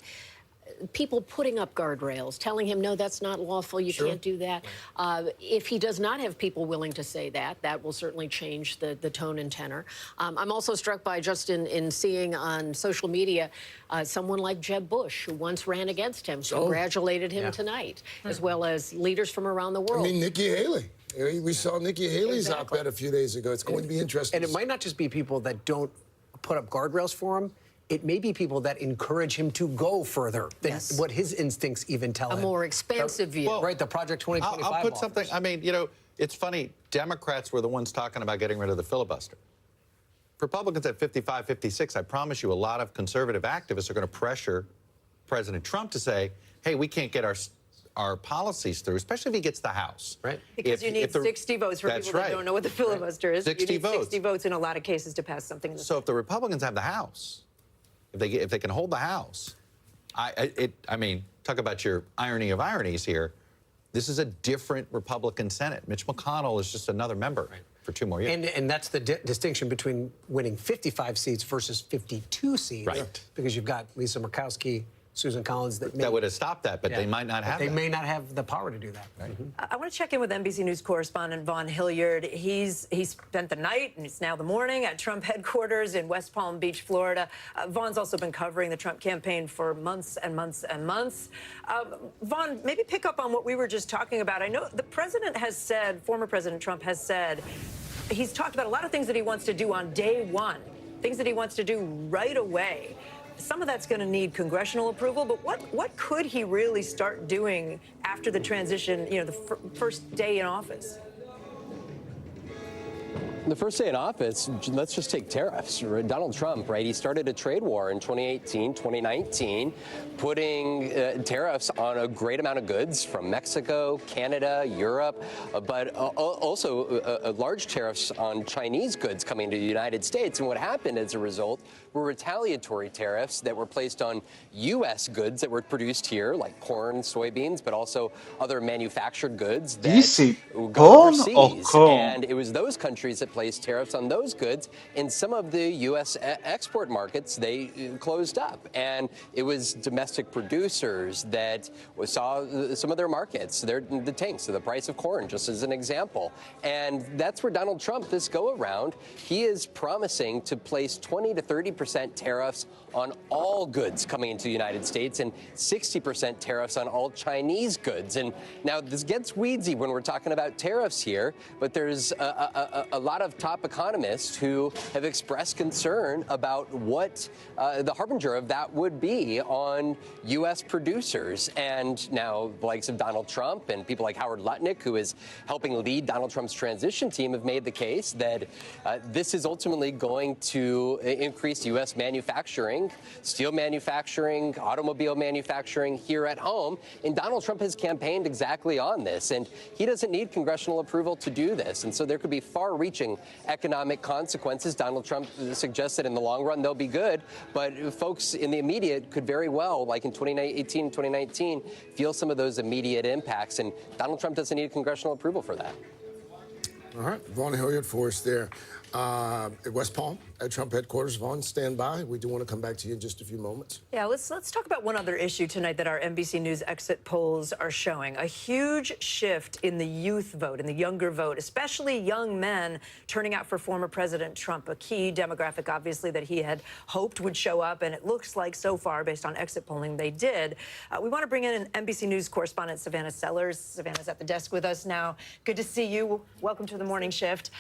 people putting up guardrails, telling him, no, that's not lawful, you can't do that. If he does not have people willing to say that, that will certainly change the tone and tenor. I'm also struck by, just in seeing on social media, someone like Jeb Bush, who once ran against him, congratulated him tonight, as well as leaders from around the world. I mean, Nikki Haley. We saw Nikki Haley's op-ed a few days ago. It's going to be interesting. And it might not just be people that don't put up guardrails for him. It may be people that encourage him to go further than what his instincts even tell him. A more expansive view. Well, right, the Project 2025 I'll put something, I mean, it's funny. Democrats were the ones talking about getting rid of the filibuster. Republicans at 55, 56, I promise you, a lot of conservative activists are going to pressure President Trump to say, hey, we can't get our policies through, especially if he gets the House. Right. Because you need 60 votes for people that don't know what the filibuster is. 60 you need votes. 60 votes in a lot of cases to pass something. So if the Republicans have the House, if they can hold the House, I mean, talk about your irony of ironies here. This is a different Republican Senate. Mitch McConnell is just another member for 2 more years. And that's the distinction between winning 55 seats versus 52 seats. Right. Because you've got Lisa Murkowski, Susan Collins. That would have stopped that, but they might not have They may not have the power to do that. Right. I want to check in with NBC News correspondent Vaughn Hilliard. He spent the night, and it's now the morning, at Trump headquarters in West Palm Beach, Florida. Vaughn's also been covering the Trump campaign for months and months and months. Vaughn, maybe pick up on what we were just talking about. I know the president has said, former President Trump has said, he's talked about a lot of things that he wants to do on day one, things that he wants to do right away. Some of that's going to need congressional approval, but what could he really start doing after the transition, the first day in office? The first day in office, let's just take tariffs. Donald Trump, right? He started a trade war in 2018, 2019, putting tariffs on a great amount of goods from Mexico, Canada, Europe, but also large tariffs on Chinese goods coming to the United States. And what happened as a result were retaliatory tariffs that were placed on U.S. goods that were produced here, like corn, soybeans, but also other manufactured goods that go overseas. And it was those countries that placed tariffs on those goods. In some of the U.S. export markets, they closed up. And it was domestic producers that saw some of their markets, the tanks, so the price of corn, just as an example. And that's where Donald Trump, this go-around, he is promising to place 20 to 30% tariffs on all goods coming into the United States and 60% tariffs on all Chinese goods. And now this gets weedsy when we're talking about tariffs here, but there's a lot of top economists who have expressed concern about what the harbinger of that would be on U.S. producers. And now the likes of Donald Trump and people like Howard Lutnick, who is helping lead Donald Trump's transition team, have made the case that this is ultimately going to increase U.S. manufacturing, steel manufacturing, automobile manufacturing here at home. And Donald Trump has campaigned exactly on this. And he doesn't need congressional approval to do this. And so there could be far-reaching economic consequences. Donald Trump suggests that in the long run they'll be good, but folks in the immediate could very well, like in 2018 and 2019, feel some of those immediate impacts. And Donald Trump doesn't need congressional approval for that. All right, Vaughn Hilliard for us there. At West Palm, at Trump headquarters. Vaughn, stand by. We do want to come back to you in just a few moments. Yeah, let's talk about one other issue tonight that our NBC News exit polls are showing. A huge shift in the youth vote, in the younger vote, especially young men turning out for former President Trump, a key demographic, obviously, that he had hoped would show up, and it looks like so far, based on exit polling, they did. We want to bring in an NBC News correspondent, Savannah Sellers. Savannah's at the desk with us now. Good to see you. Welcome to the morning shift.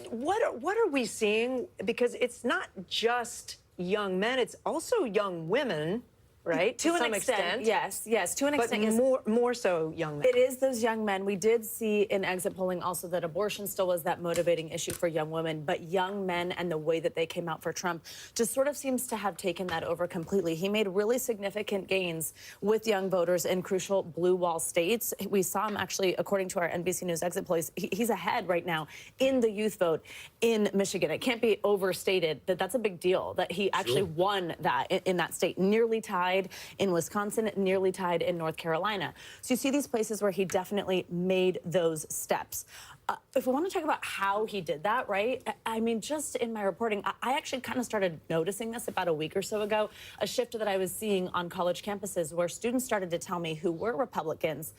What are we seeing? Because it's not just young men, it's also young women, right? To some an extent, yes, to an extent, yes. More so young men. It is those young men. We did see in exit polling also that abortion still was that motivating issue for young women, but young men and the way that they came out for Trump just sort of seems to have taken that over completely. He made really significant gains with young voters in crucial blue wall states. We saw him actually, according to our NBC News exit polls, he's ahead right now in the youth vote in Michigan. It can't be overstated that that's a big deal, that he actually won that in that state, nearly tied in Wisconsin, nearly tied in North Carolina. So you see these places where he definitely made those steps. If we want to talk about how he did that, right? I mean, just in my reporting, I actually kind of started noticing this about a week or so ago, a shift that I was seeing on college campuses where students started to tell me who were Republicans,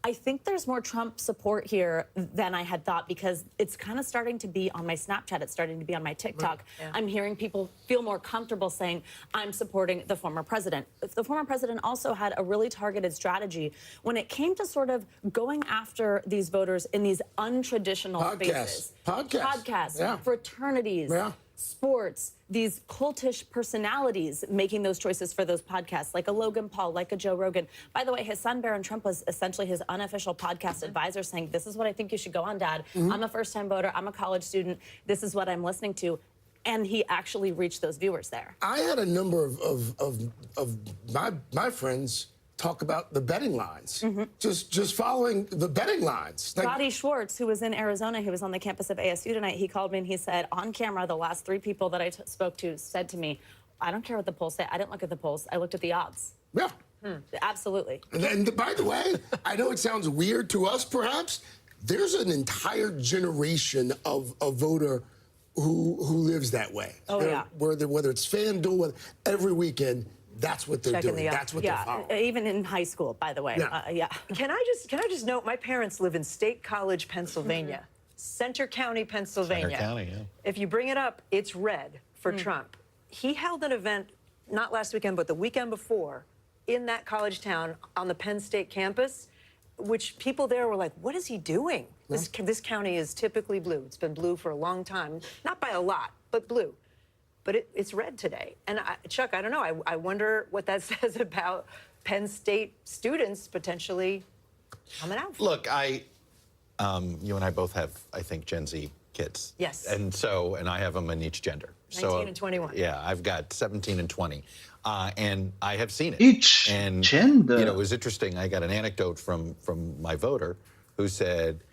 I think there's more Trump support here than I had thought, because it's kind of starting to be on my Snapchat. It's starting to be on my TikTok. Right. Yeah. I'm hearing people feel more comfortable saying, I'm supporting the former president. The former president also had a really targeted strategy when it came to sort of going after these voters in these untraditional spaces. Podcasts, yeah. Fraternities. Yeah. Sports, these cultish personalities making those choices for those podcasts, like a Logan Paul, like a Joe Rogan. By the way, his son, Barron Trump, was essentially his unofficial podcast advisor, saying, this is what I think you should go on, Dad. I'm a first-time voter. I'm a college student. This is what I'm listening to. And he actually reached those viewers there. I had a number of my friends talk about the betting lines, just following the betting lines. Like, Roddy Schwartz, who was in Arizona, he was on the campus of ASU tonight, he called me and he said, on camera, the last 3 people that I spoke to said to me, I don't care what the polls say. I didn't look at the polls. I looked at the odds. Yeah. Absolutely. And by the way, I know it sounds weird to us, perhaps. There's an entire generation of a voter who lives that way. Oh, yeah. Whether it's FanDuel, every weekend, that's what they're doing. That's what they're following. Even in high school, by the way. Yeah. Can I just note, my parents live in State College, Pennsylvania, Center County, Pennsylvania. Center County, yeah. If you bring it up, it's red for Trump. He held an event, not last weekend, but the weekend before, in that college town on the Penn State campus, which people there were like, what is he doing? This county is typically blue. It's been blue for a long time. Not by a lot, but blue. But it's red today. And Chuck, I don't know. I wonder what that says about Penn State students potentially coming out. Look, you and I both have, I think, Gen Z kids. Yes. And I have them in each gender. 19 and 21. Yeah, I've got 17 and 20. And I have seen it. Each gender. You know, it was interesting. I got an anecdote from my voter who said,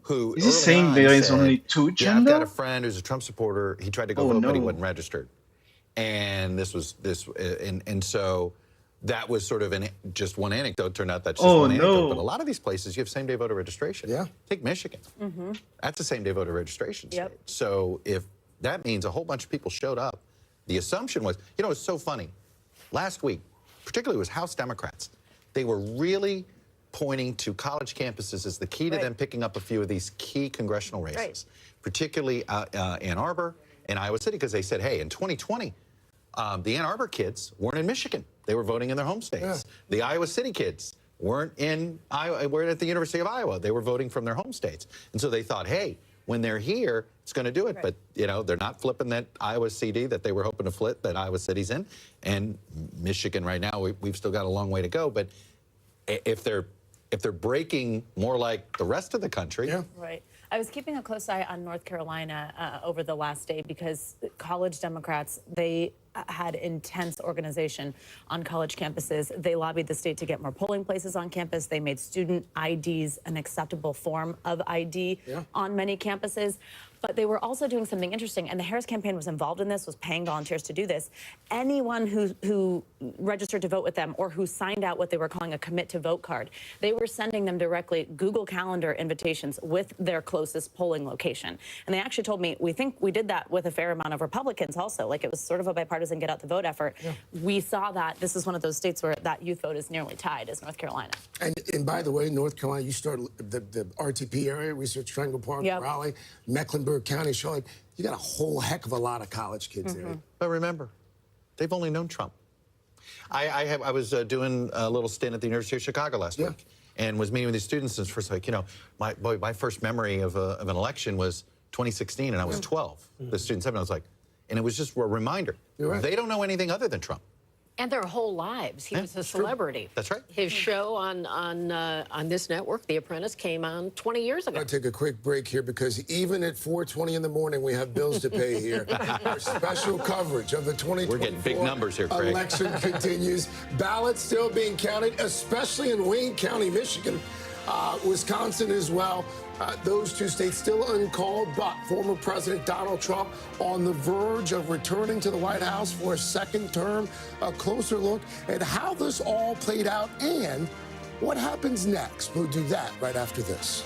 is he saying there is only 2 Yeah, gender? I've got a friend who's a Trump supporter. He tried to go vote, but he wasn't registered. And so that was sort of just one anecdote. Turned out that's just one anecdote. But a lot of these places, you have same-day voter registration. Yeah. Take Michigan. That's a same-day voter registration state. So if that means a whole bunch of people showed up, the assumption was, you know, it's so funny. Last week, particularly, it was House Democrats. They were really pointing to college campuses as the key to them picking up a few of these key congressional races, particularly Ann Arbor and Iowa City, because they said, hey, in 2020, the Ann Arbor kids weren't in Michigan. They were voting in their home states. The Iowa City kids weren't in Iowa, weren't at the University of Iowa. They were voting from their home states. And so they thought, hey, when they're here, it's going to do it. But, you know, they're not flipping that Iowa CD that they were hoping to flip, that Iowa City's in. And Michigan right now, we've still got a long way to go. But if they're breaking more like the rest of the country. Right. I was keeping a close eye on North Carolina over the last day because college Democrats, they had intense organization on college campuses. They lobbied the state to get more polling places on campus. They made student IDs an acceptable form of ID on many campuses. But they were also doing something interesting, and the Harris campaign was involved in this, was paying volunteers to do this. Anyone who registered to vote with them or who signed out what they were calling a commit to vote card, they were sending them directly Google Calendar invitations with their closest polling location. And they actually told me, we think we did that with a fair amount of Republicans also. Like, it was sort of a bipartisan get out the vote effort. We saw that this is one of those states where that youth vote is nearly tied as North Carolina. And by the way, North Carolina, you start the RTP area, Research Triangle Park, Raleigh, Mecklenburg County, Charlotte, you got a whole heck of a lot of college kids there. But remember, they've only known Trump. I was doing a little stint at the University of Chicago last week and was meeting with these students, and first, like, you know, my first memory of an election was 2016, and I was 12. The students have, and I was like, and it was just a reminder. They don't know anything other than Trump. And their whole lives. He was a celebrity. That's right. His show on this network, The Apprentice, came on 20 years ago. I'll take a quick break here because even at 4:20 in the morning, we have bills to pay here. Our special coverage of the 2024 We're getting big numbers here, Craig. Election continues. Ballots still being counted, especially in Wayne County, Michigan, Wisconsin as well. Those two states still uncalled, but former President Donald Trump on the verge of returning to the White House for a second term. A closer look at how this all played out and what happens next. We'll do that right after this.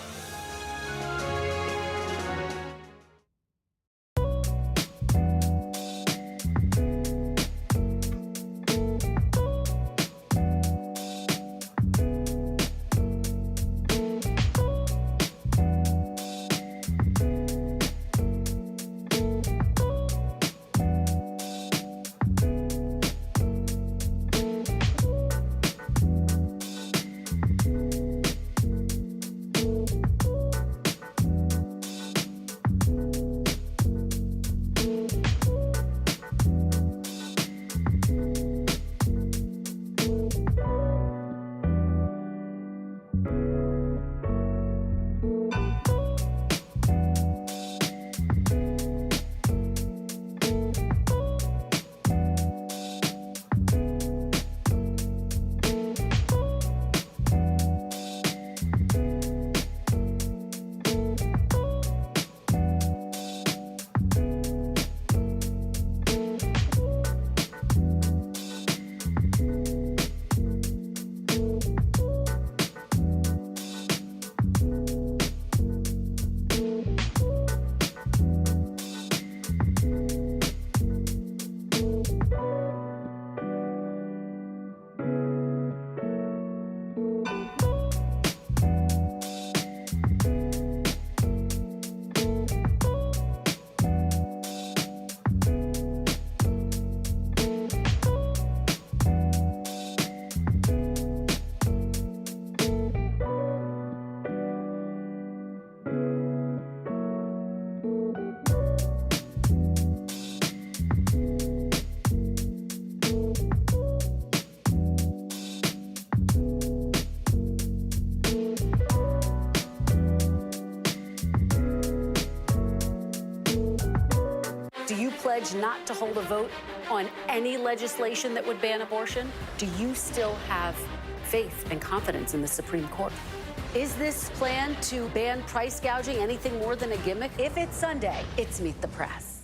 pledge not to hold a vote on any legislation that would ban abortion? Do you still have faith and confidence in the Supreme Court? Is this plan to ban price gouging anything more than a gimmick? If it's Sunday, it's Meet the Press.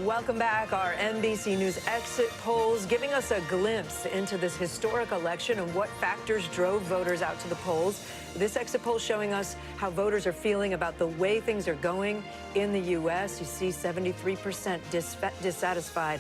Welcome back. Our NBC News exit polls giving us a glimpse into this historic election and what factors drove voters out to the polls. This exit poll showing us how voters are feeling about the way things are going in the U.S. You see 73% dissatisfied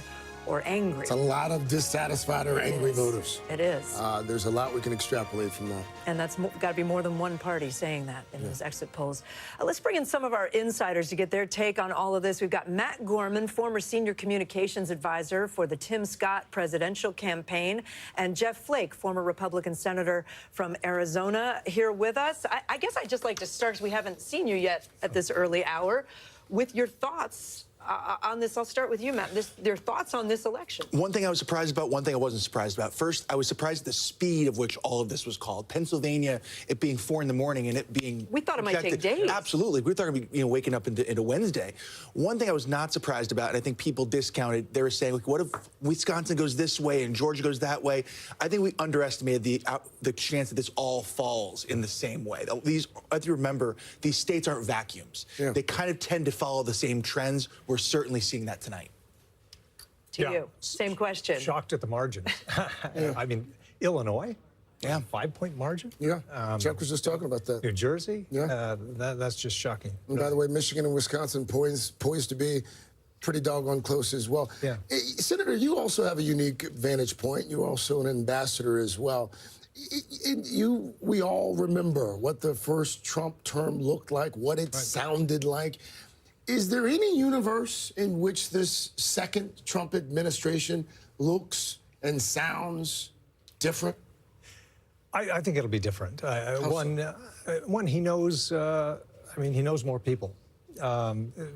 or angry. It's a lot of dissatisfied or angry voters. It is. There's a lot we can extrapolate from that. And that's got to be more than one party saying that in those exit polls. Let's bring in some of our insiders to get their take on all of this. We've got Matt Gorman, former senior communications advisor for the Tim Scott presidential campaign, and Jeff Flake, former Republican senator from Arizona, here with us. I guess I'd just like to start, because we haven't seen you yet at this early hour, with your thoughts on this. I'll start with you, Matt. Your thoughts on this election. One thing I was surprised about, one thing I wasn't surprised about. First, I was surprised at the speed of which all of this was called. Pennsylvania, it being 4 in the morning and it being We thought it might take days. Absolutely. We thought it would be waking up into Wednesday. One thing I was not surprised about, and I think people discounted, they were saying, like, what if Wisconsin goes this way and Georgia goes that way? I think we underestimated the chance that this all falls in the same way. These, if you remember, these states aren't vacuums. Yeah. They kind of tend to follow the same trends. We're certainly seeing that tonight. To you, same question. Shocked at the margins. I mean, Illinois, 5-point margin. Yeah, Chuck was just talking about that. New Jersey, that's just shocking. And by the way, Michigan and Wisconsin poised to be pretty doggone close as well. Yeah. Senator, you also have a unique vantage point. You're also an ambassador as well. We all remember what the first Trump term looked like, what it sounded like. Is there any universe in which this second Trump administration looks and sounds different? I think it'll be different. One, he knows, he knows more people.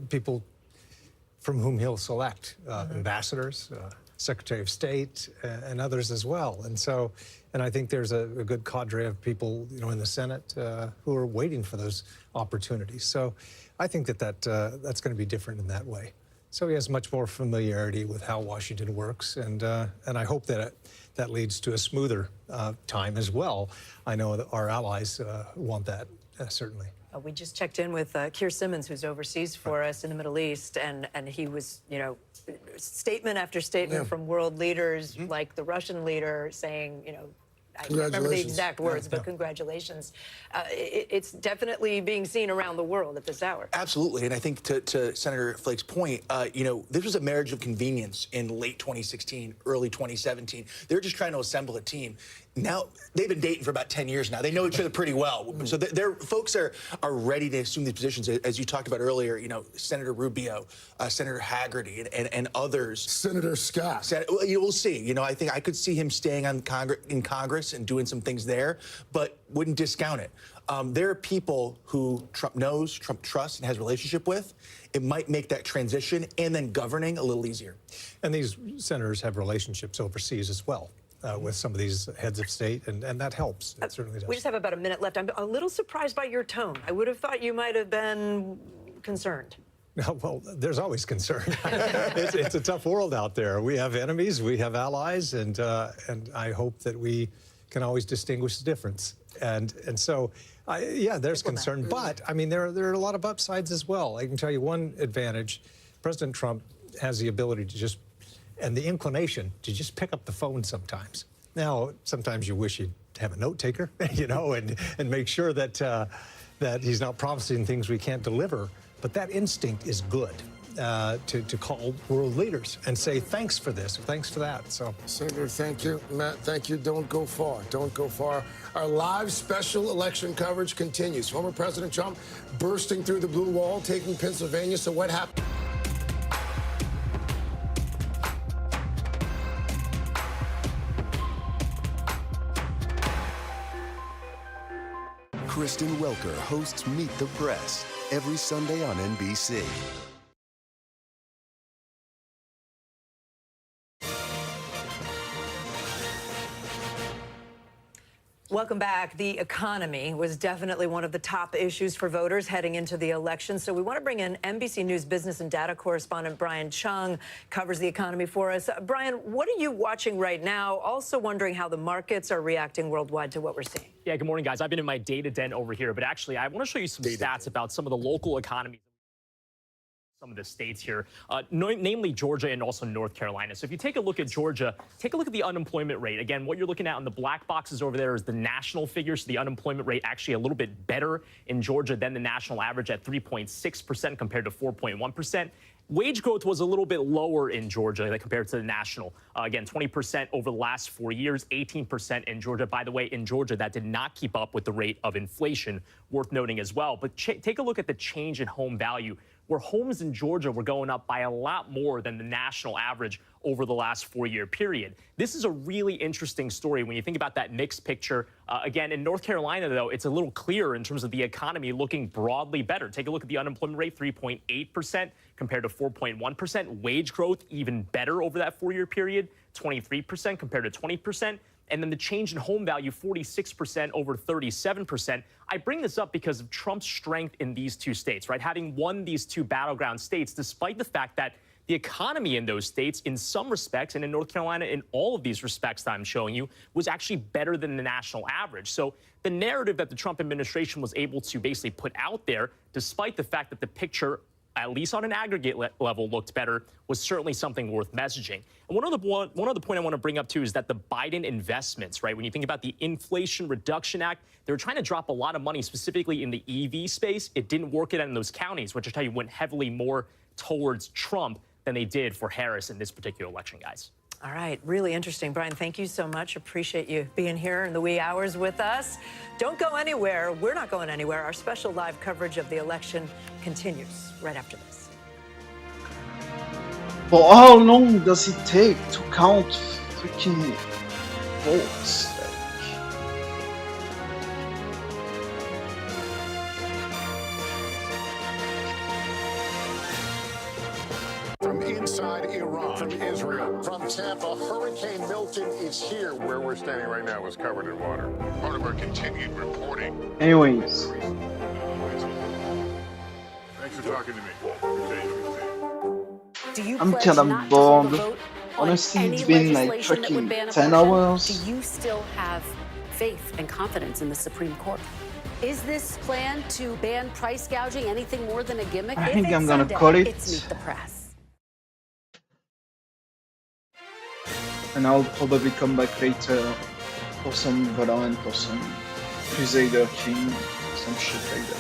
People from whom he'll select, ambassadors, Secretary of State, and others as well. And I think there's a good cadre of people, in the Senate who are waiting for those opportunities. So I think that's going to be different in that way. So he has much more familiarity with how Washington works, and I hope that that leads to a smoother time as well. I know that our allies want that, certainly. We just checked in with Keir Simmons, who's overseas for us in the Middle East, and he was, statement after statement from world leaders, like the Russian leader, saying, I can't remember the exact words, but congratulations. It's definitely being seen around the world at this hour. Absolutely, and I think to Senator Flake's point, this was a marriage of convenience in late 2016, early 2017. They were just trying to assemble a team. Now, they've been dating for about 10 years now. They know each other pretty well. So their folks are ready to assume these positions. As you talked about earlier, Senator Rubio, Senator Haggerty, and others. Senator Scott. We'll see. I think I could see him staying in Congress and doing some things there, but wouldn't discount it. There are people who Trump knows, Trump trusts, and has a relationship with. It might make that transition and then governing a little easier. And these senators have relationships overseas as well. With some of these heads of state, and that helps. It certainly does. We just have about a minute left. I'm a little surprised by your tone. I would have thought you might have been concerned. Well, there's always concern. It's a tough world out there. We have enemies, we have allies, and I hope that we can always distinguish the difference. And so, there's concern. But, there are a lot of upsides as well. I can tell you one advantage. President Trump has the ability to just and the inclination to just pick up the phone sometimes. Now, sometimes you wish you'd have a note taker, and make sure that he's not promising things we can't deliver. But that instinct is good to call world leaders and say thanks for this, or thanks for that. So, Senator, thank you. Matt, thank you. Don't go far. Don't go far. Our live special election coverage continues. Former President Trump bursting through the blue wall, taking Pennsylvania. So what happened? Kristen Welker hosts Meet the Press every Sunday on NBC. Welcome back. The economy was definitely one of the top issues for voters heading into the election. So we want to bring in NBC News business and data correspondent Brian Chung, covers the economy for us. Brian, what are you watching right now? Also wondering how the markets are reacting worldwide to what we're seeing. Yeah, good morning, guys. I've been in my data den over here, but actually I want to show you some stats about some of the local economies. Some of the states here, namely Georgia and also North Carolina. So if you take a look at Georgia, take a look at the unemployment rate. Again, what you're looking at on the black boxes over there is the national figure. So the unemployment rate actually a little bit better in Georgia than the national average at 3.6% compared to 4.1%. Wage growth was a little bit lower in Georgia compared to the national. Again, 20% over the last 4 years, 18% in Georgia. By the way, in Georgia, that did not keep up with the rate of inflation, worth noting as well. But take a look at the change in home value, where homes in Georgia were going up by a lot more than the national average over the last 4-year period. This is a really interesting story when you think about that mixed picture. Again, in North Carolina, though, it's a little clearer in terms of the economy looking broadly better. Take a look at the unemployment rate, 3.8% compared to 4.1%. Wage growth, even better over that 4-year period, 23% compared to 20%. And then the change in home value, 46% over 37%. I bring this up because of Trump's strength in these two states, right? Having won these two battleground states, despite the fact that the economy in those states, in some respects, and in North Carolina, in all of these respects that I'm showing you, was actually better than the national average. So the narrative that the Trump administration was able to basically put out there, despite the fact that the picture, at least on an aggregate level, looked better, was certainly something worth messaging. And one other point I want to bring up, too, is that the Biden investments, right? When you think about the Inflation Reduction Act, they were trying to drop a lot of money, specifically in the EV space. It didn't work in those counties, which I tell you went heavily more towards Trump than they did for Harris in this particular election, guys. All right, really interesting. Brian, thank you so much. Appreciate you being here in the wee hours with us. Don't go anywhere. We're not going anywhere. Our special live coverage of the election continues right after this. Well, how long does it take to count freaking votes? From inside Iran, from Israel, from Tampa, Hurricane Milton is here. Where we're standing right now is covered in water. Part of our continued reporting. Anyways. Thanks for talking to me. I'm kind of bored. Honestly, it's been like fucking 10 hours. Do you still have faith and confidence in the Supreme Court? Is this plan to ban price gouging anything more than a gimmick? I think I'm gonna call it. It's Meet the Press. And I'll probably come back later for some Valorant or some Crusader King, some shit like that.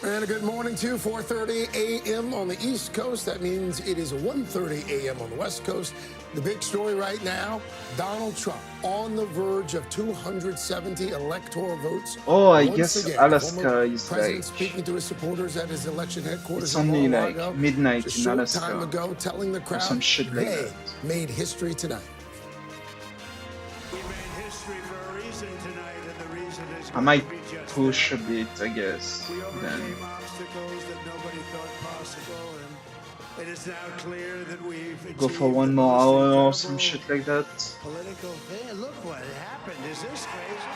And a good morning to 4:30 a.m. on the East Coast. That means it is 1:30 a.m. on the West Coast. The big story right now, Donald Trump on the verge of 270 electoral votes. Oh, I Once guess again, Alaska is President like... speaking to his supporters at his election headquarters. It's only in like Mar-a-Lago midnight just in a short Alaska. time ago, telling the Or crowd some shit like they that. made history tonight. We made history for a reason tonight, and the reason is I might push a bit, I guess. we Then overcame obstacles that nobody thought possible, and it is now clear that we've go for achieved one the more most hour or incredible some shit like that. political thing. Look what happened. Is this crazy?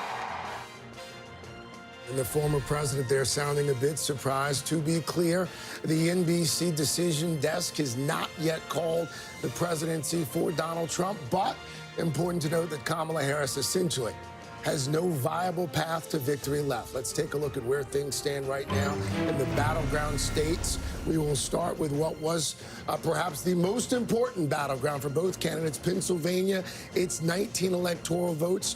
And the former president there sounding a bit surprised. To be clear, the NBC decision desk has not yet called the presidency for Donald Trump, but important to note that Kamala Harris essentially has no viable path to victory left. Let's take a look at where things stand right now in the battleground states. We will start with what was perhaps the most important battleground for both candidates, Pennsylvania. It's 19 electoral votes.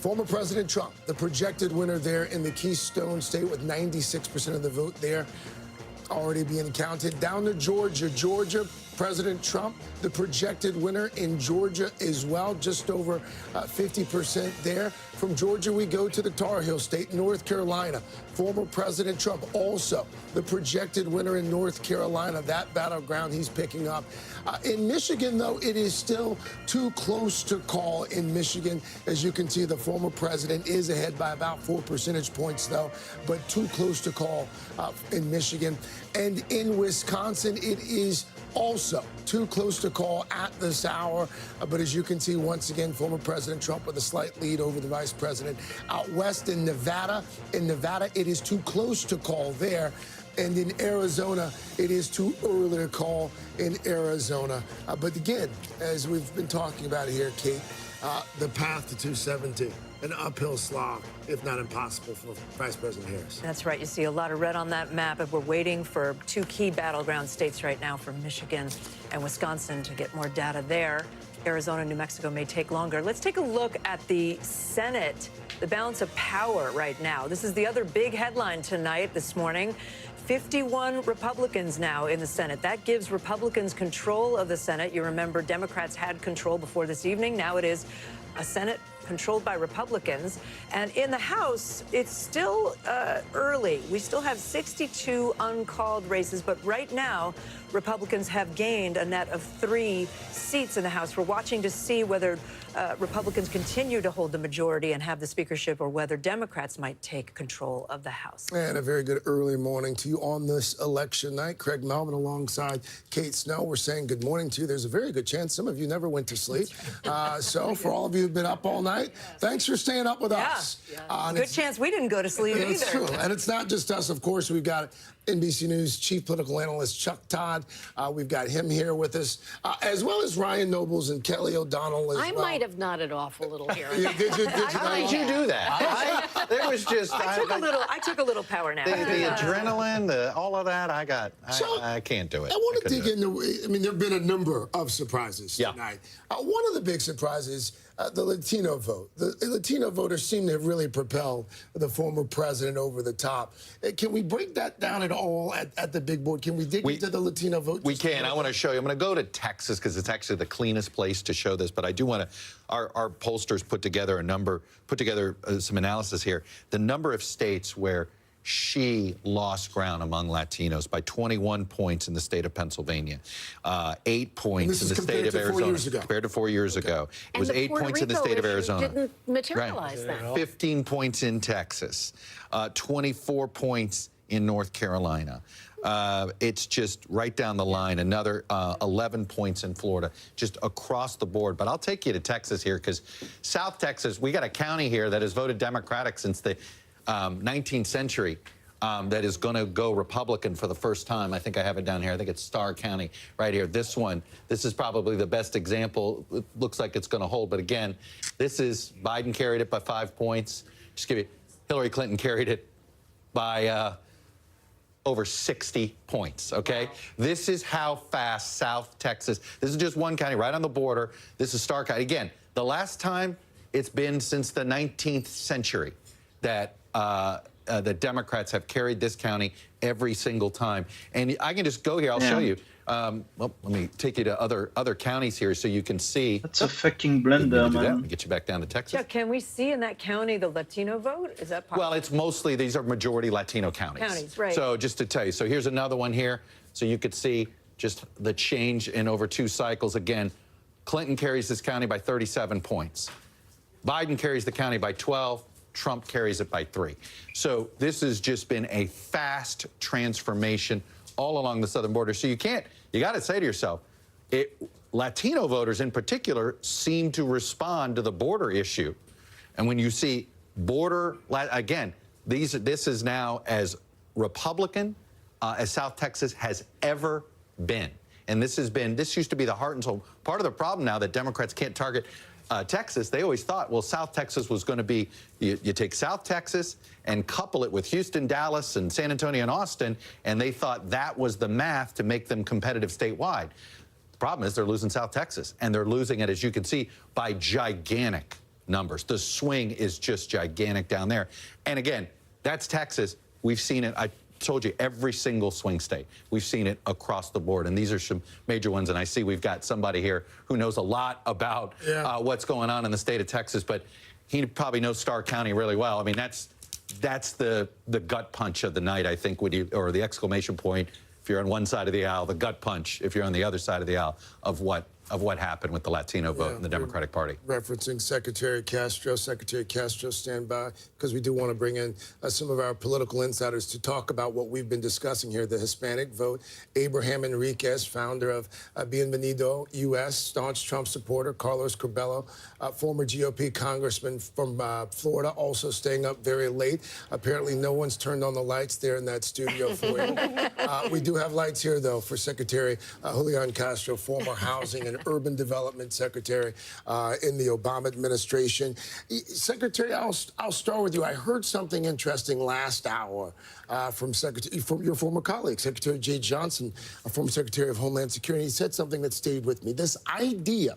Former President Trump, the projected winner there in the Keystone State with 96% of the vote there already being counted. Down to Georgia. Georgia, President Trump, the projected winner in Georgia as well, just over 50% there. From Georgia, we go to the Tar Heel State, North Carolina. Former President Trump also the projected winner in North Carolina. That battleground he's picking up. In Michigan, though, it is still too close to call in Michigan. As you can see, the former president is ahead by about 4 percentage points, though, but too close to call in Michigan. And in Wisconsin, it is also too close to call at this hour. But as you can see, once again, former President Trump with a slight lead over the vice president. Out west in Nevada, it is too close to call there. And in Arizona, it is too early to call in Arizona. But again, as we've been talking about here, Kate, the path to 270, an uphill slog, if not impossible, for Vice President Harris. That's right. You see a lot of red on that map, and we're waiting for two key battleground states right now for Michigan and Wisconsin to get more data there. Arizona and New Mexico may take longer. Let's take a look at the Senate the balance of power right now. This is the other big headline tonight, this morning. 51 Republicans now in the Senate. That gives Republicans control of the Senate. You remember Democrats had control before this evening. Now it is a Senate controlled by Republicans. And in the House, it's still early. We still have 62 uncalled races, but right now, Republicans have gained a net of 3 seats in the House. We're watching to see whether Republicans continue to hold the majority and have the speakership, or whether Democrats might take control of the House. And a very good early morning to you on this election night. Craig Melvin alongside Kate Snow. We're saying good morning to you. There's a very good chance some of you never went to sleep. So for all of you who've been up all night, thanks for staying up with us. Good chance we didn't go to sleep either. It's true. And it's not just us, of course. We've got NBC News chief political analyst Chuck Todd. We've got him here with us, as well as Ryan Nobles and Kelly O'Donnell as I well. might have nodded off a little here. How did you do that? There was just I took a little power nap. The adrenaline, all of that. I can't do it. I want to dig into. I mean, there have been a number of surprises tonight. One of the big surprises, the Latino vote. The Latino voters seem to have really propelled the former president over the top. Can we break that down at all at the big board? Can we dig into the Latino vote? We can. I want to show you. I'm going to go to Texas because it's actually the cleanest place to show this. But I do want to. Our pollsters put together some analysis here. The number of states where she lost ground among Latinos by 21 points in the state of Pennsylvania, 8 points in the state of Arizona. Compared to 4 years ago. It was 8 points in the state of Arizona. Didn't materialize that. 15 points in Texas, 24 points in North Carolina. It's just right down the line. Another 11 points in Florida, just across the board. But I'll take you to Texas here because South Texas, we got a county here that has voted Democratic since the 19th century that is going to go Republican for the first time. I think I have it down here. I think it's Starr County right here. This is probably the best example. It looks like it's going to hold. But again, this is Biden carried it by 5 points. Just give you, Hillary Clinton carried it by over 60 points, okay? Wow. This is how fast South Texas, this is just one county right on the border. This is Starr County. Again, the last time it's been since the 19th century that the Democrats have carried this county every single time. And I can just go here. I'll show you. Well, let me take you to other counties here so you can see. That's a fucking blender, man. Let me get you back down to Texas. Chuck, can we see in that county the Latino vote? Is that possible? Well, it's mostly, these are majority Latino counties. Counties, right. So just to tell you, so here's another one here. So you could see just the change in over 2 cycles. Again, Clinton carries this county by 37 points. Biden carries the county by 12. Trump carries it by 3. So this has just been a fast transformation all along the southern border. So you got to say to yourself, Latino voters in particular seem to respond to the border issue. And when you see again, this is now as Republican as South Texas has ever been. And this used to be the heart and soul. Part of the problem now that Democrats can't target Texas, they always thought, well, South Texas was going to be, you take South Texas and couple it with Houston, Dallas, and San Antonio and Austin, and they thought that was the math to make them competitive statewide. The problem is they're losing South Texas, and they're losing it, as you can see, by gigantic numbers. The swing is just gigantic down there. And again, that's Texas. We've seen it. I told you, every single swing state. We've seen it across the board, and these are some major ones. And I see we've got somebody here who knows a lot about what's going on in the state of Texas, but he probably knows Starr County really well. I mean, that's the gut punch of the night, I think, or the exclamation point if you're on one side of the aisle, the gut punch if you're on the other side of the aisle of what happened with the Latino vote in the Democratic Party. Referencing Secretary Castro. Secretary Castro, stand by, because we do want to bring in some of our political insiders to talk about what we've been discussing here, the Hispanic vote. Abraham Enriquez, founder of Bienvenido US, staunch Trump supporter. Carlos Curbelo, former GOP congressman from Florida, also staying up very late. Apparently no one's turned on the lights there in that studio for you. We do have lights here, though, for Secretary Julian Castro, former housing and urban development secretary in the Obama administration. Secretary, I'll start with you. I heard something interesting last hour from your former colleague, Secretary Jay Johnson, a former Secretary of Homeland Security. He said something that stayed with me. This idea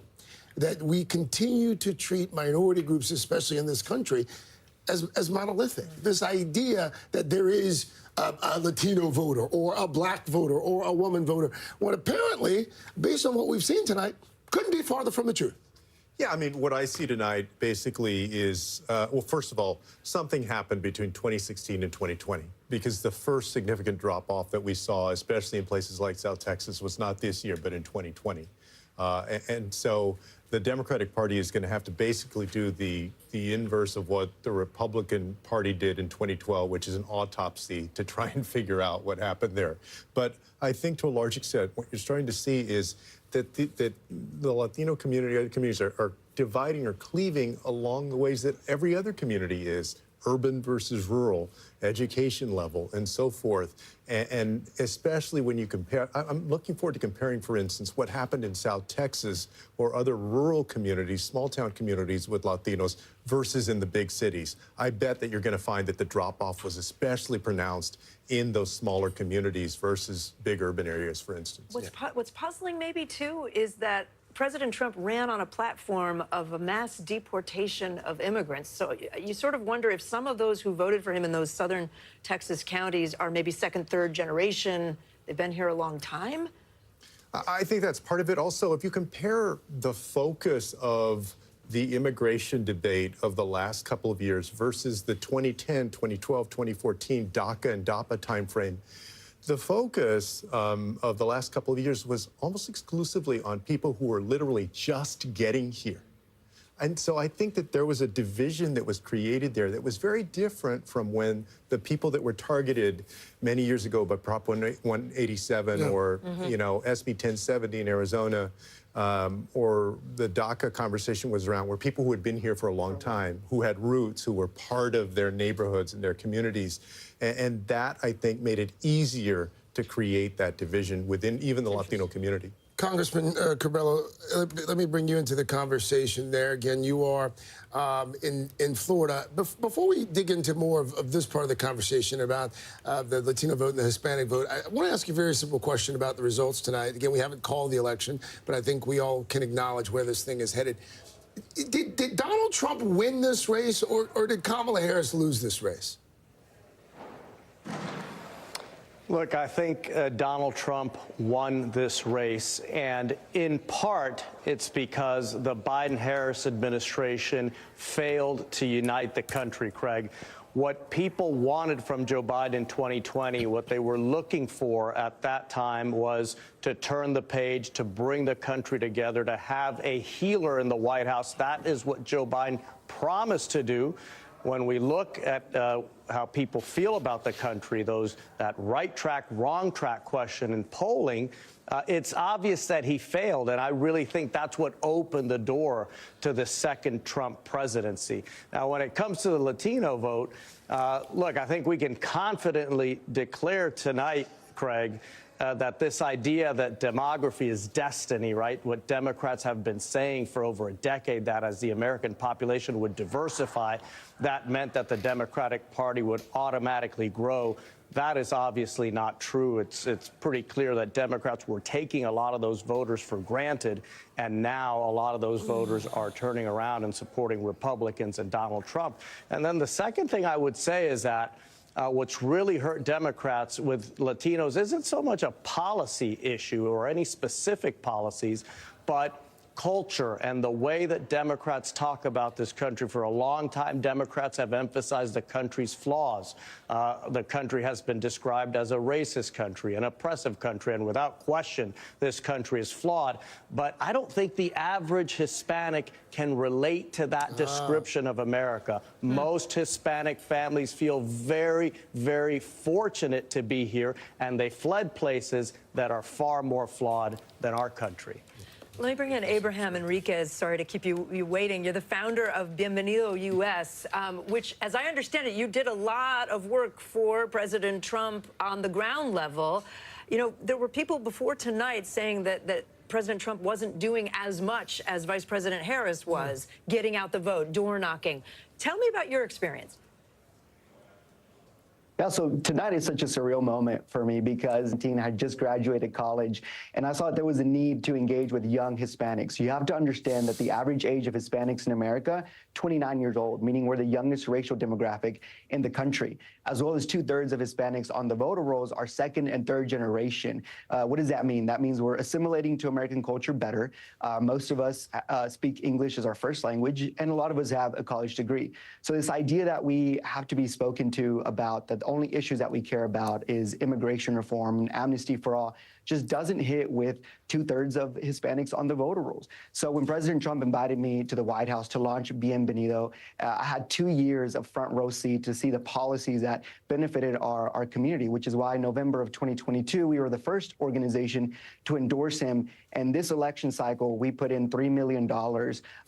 that we continue to treat minority groups, especially in this country, as monolithic. This idea that there is a Latino voter or a black voter or a woman voter, when apparently, based on what we've seen tonight, couldn't be farther from the truth. Yeah, I mean, what I see tonight basically is, well, first of all, something happened between 2016 and 2020, because the first significant drop-off that we saw, especially in places like South Texas, was not this year, but in 2020. And so the Democratic Party is going to have to basically do the inverse of what the Republican Party did in 2012, which is an autopsy to try and figure out what happened there. But I think to a large extent, what you're starting to see is that the Latino community, other communities are dividing or cleaving along the ways that every other community is, urban versus rural, education level, and so forth. And especially when you compare, I'm looking forward to comparing, for instance, what happened in South Texas or other rural communities, small town communities with Latinos versus in the big cities. I bet that you're going to find that the drop-off was especially pronounced in those smaller communities versus big urban areas, for instance. What's puzzling maybe, too, is that President Trump ran on a platform of a mass deportation of immigrants. So you sort of wonder if some of those who voted for him in those southern Texas counties are maybe second, third generation. They've been here a long time. I think that's part of it. Also, if you compare the focus of the immigration debate of the last couple of years versus the 2010, 2012, 2014 DACA and DAPA timeframe, the focus of the last couple of years was almost exclusively on people who were literally just getting here. And so I think that there was a division that was created there that was very different from when the people that were targeted many years ago by Prop 187 or, you know, SB 1070 in Arizona, or the DACA conversation was around, where people who had been here for a long time, who had roots, who were part of their neighborhoods and their communities. And that, I think, made it easier to create that division within even the Latino community. Congressman Curbelo, let me bring you into the conversation there. Again, you are in Florida. Before we dig into more of this part of the conversation about the Latino vote and the Hispanic vote, I want to ask you a very simple question about the results tonight. Again, we haven't called the election, but I think we all can acknowledge where this thing is headed. Did Donald Trump win this race, or did Kamala Harris lose this race? Look, I think Donald Trump won this race, and in part, it's because the Biden-Harris administration failed to unite the country, Craig. What people wanted from Joe Biden in 2020, what they were looking for at that time, was to turn the page, to bring the country together, to have a healer in the White House. That is what Joe Biden promised to do. When we look at how people feel about the country, that right track, wrong track question in polling, it's obvious that he failed. And I really think that's what opened the door to the second Trump presidency. Now, when it comes to the Latino vote, look, I think we can confidently declare tonight, Craig, that this idea that demography is destiny, right? What Democrats have been saying for over a decade, that as the American population would diversify, that meant that the Democratic Party would automatically grow. That is obviously not true. It's pretty clear that Democrats were taking a lot of those voters for granted, and now a lot of those voters are turning around and supporting Republicans and Donald Trump. And then the second thing I would say is that what's really hurt Democrats with Latinos isn't so much a policy issue or any specific policies, but culture and the way that Democrats talk about this country. For a long time, Democrats have emphasized the country's flaws. The country has been described as a racist country, an oppressive country, and without question, this country is flawed. But I don't think the average Hispanic can relate to that description of America. Most Hispanic families feel very, very fortunate to be here, and they fled places that are far more flawed than our country. Let me bring in Abraham Enriquez. Sorry to keep you waiting. You're the founder of Bienvenido US, which, as I understand it, you did a lot of work for President Trump on the ground level. You know, there were people before tonight saying that President Trump wasn't doing as much as Vice President Harris was, getting out the vote, door knocking. Tell me about your experience. Yeah, so tonight is such a surreal moment for me because Tina had just graduated college, and I saw there was a need to engage with young Hispanics. You have to understand that the average age of Hispanics in America, 29 years old, meaning we're the youngest racial demographic in the country, as well as 2/3 of Hispanics on the voter rolls are second and third generation. What does that mean? That means we're assimilating to American culture better. Most of us speak English as our first language, and a lot of us have a college degree. So this idea that we have to be spoken to about that the only issues that we care about is immigration reform and amnesty for all just doesn't hit with 2/3 of Hispanics on the voter rolls. So when President Trump invited me to the White House to launch Bienvenido, I had 2 years of front row seat to see the policies that benefited our community, which is why in November of 2022, we were the first organization to endorse him. And this election cycle, we put in $3 million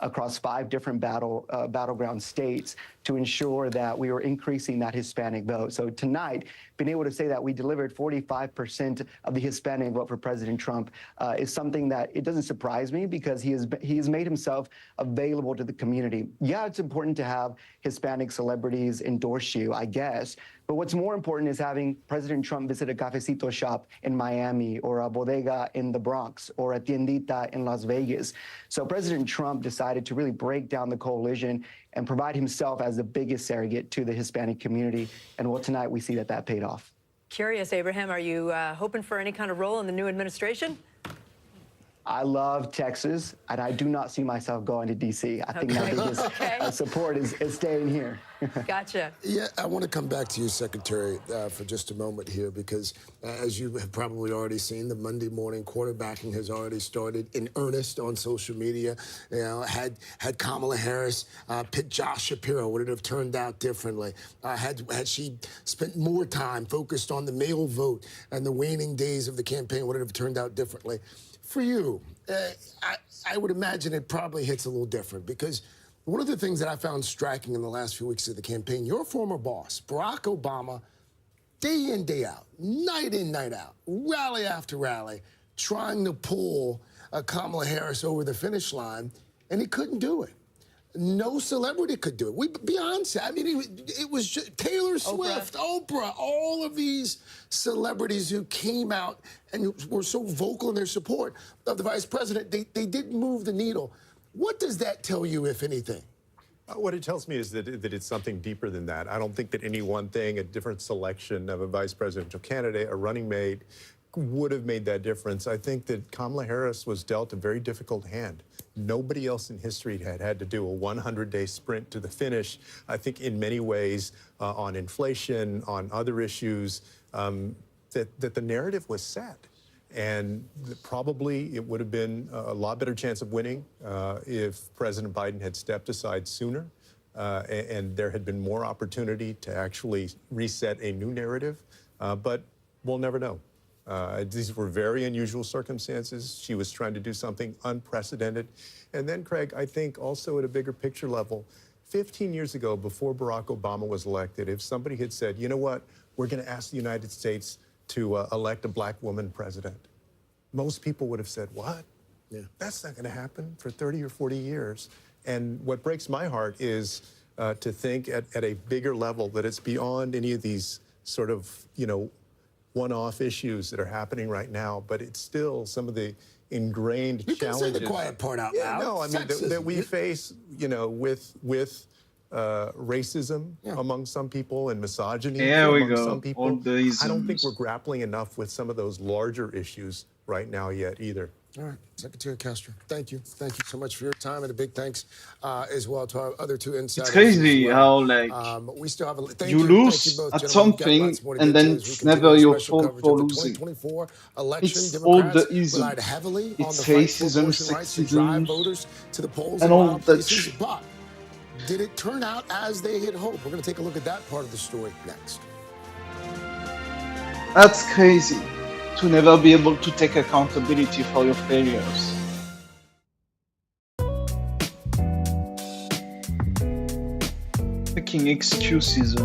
across 5 different battleground states to ensure that we were increasing that Hispanic vote. So tonight, being able to say that we delivered 45% of the Hispanic vote for President Trump is something that it doesn't surprise me because he has made himself available to the community. Yeah, it's important to have Hispanic celebrities endorse you, I guess. But what's more important is having President Trump visit a cafecito shop in Miami or a bodega in the Bronx or a tiendita in Las Vegas. So President Trump decided to really break down the coalition and provide himself as the biggest surrogate to the Hispanic community. And well, tonight we see that that paid off. Curious, Abraham, are you hoping for any kind of role in the new administration? I love Texas, and I do not see myself going to D.C. I think my biggest support is staying here. Gotcha. Yeah, I want to come back to you, Secretary, for just a moment here, because as you have probably already seen, the Monday morning quarterbacking has already started in earnest on social media. You know, had Kamala Harris pick Josh Shapiro, would it have turned out differently? Had she spent more time focused on the mail vote and the waning days of the campaign, would it have turned out differently? For you, I would imagine it probably hits a little different because one of the things that I found striking in the last few weeks of the campaign, your former boss, Barack Obama, day in, day out, night in, night out, rally after rally, trying to pull Kamala Harris over the finish line, and he couldn't do it. No celebrity could do it. Beyonce, I mean, it was just Taylor Swift, Oprah, all of these celebrities who came out and were so vocal in their support of the vice president, they didn't move the needle. What does that tell you, if anything? What it tells me is that it's something deeper than that. I don't think that any one thing, a different selection of a vice presidential candidate, a running mate, would have made that difference. I think that Kamala Harris was dealt a very difficult hand. Nobody else in history had to do a 100-day sprint to the finish. I think in many ways on inflation, on other issues, that the narrative was set. And probably it would have been a lot better chance of winning if President Biden had stepped aside sooner and there had been more opportunity to actually reset a new narrative. But we'll never know. These were very unusual circumstances. She was trying to do something unprecedented. And then, Craig, I think also at a bigger picture level, 15 years ago, before Barack Obama was elected, if somebody had said, you know what, we're going to ask the United States to elect a black woman president, most people would have said, what? Yeah. That's not going to happen for 30 or 40 years. And what breaks my heart is to think at a bigger level that it's beyond any of these sort of, one-off issues that are happening right now, but it's still some of the ingrained challenges. You can say the quiet part out loud. No, I mean, that we face, with racism among some people and misogyny among some people. I don't think we're grappling enough with some of those larger issues right now yet either. All right, Secretary Castro, thank you. Thank you so much for your time, and a big thanks as well to our other two insiders. It's crazy how, like, we still have you lose at something, and then it's never your fault for losing. It's all the isms. It's racism, sexism, and all that shit. But did it turn out as they had hoped? We're going to take a look at that part of the story next. That's crazy. To never be able to take accountability for your failures. Making excuses.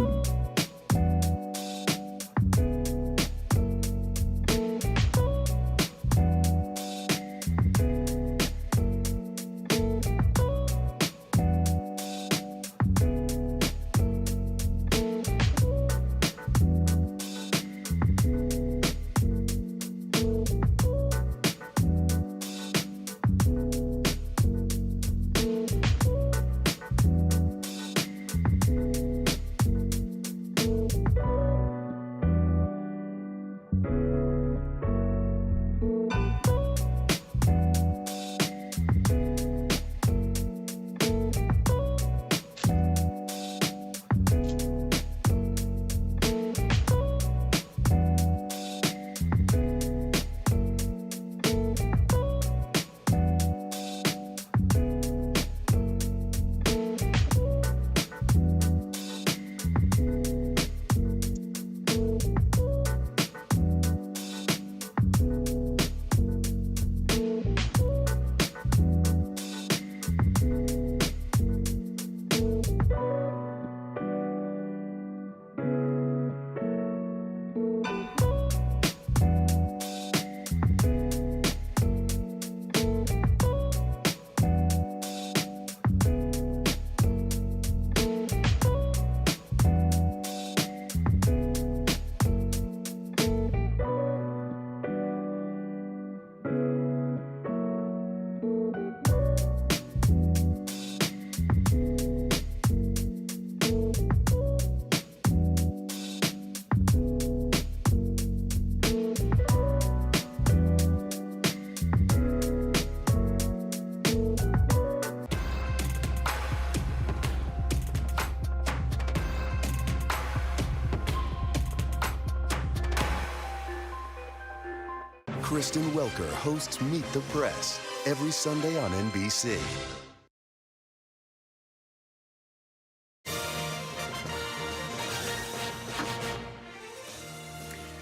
Kristen Welker hosts Meet the Press every Sunday on NBC.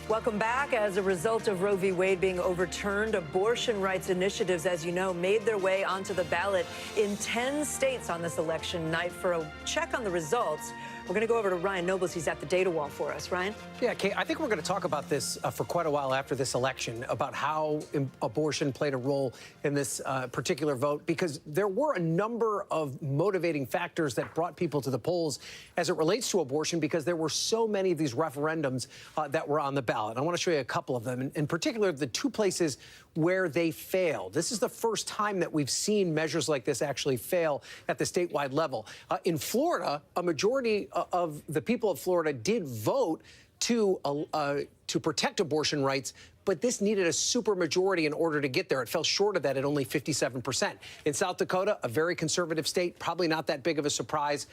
Welcome back. As a result of Roe v. Wade being overturned, abortion rights initiatives, as you know, made their way onto the ballot in 10 states on this election night. For a check on the results, we're going to go over to Ryan Nobles. He's at the data wall for us. Ryan? Yeah, Kate, I think we're going to talk about this for quite a while after this election, about how abortion played a role in this particular vote, because there were a number of motivating factors that brought people to the polls as it relates to abortion, because there were so many of these referendums that were on the ballot. I want to show you a couple of them, in particular, the two places where they failed. This is the first time that we've seen measures like this actually fail at the statewide level. In Florida, a majority of the people of Florida did vote to protect abortion rights, but this needed a supermajority in order to get there. It fell short of that at only 57%. In South Dakota, a very conservative state, probably not that big of a surprise,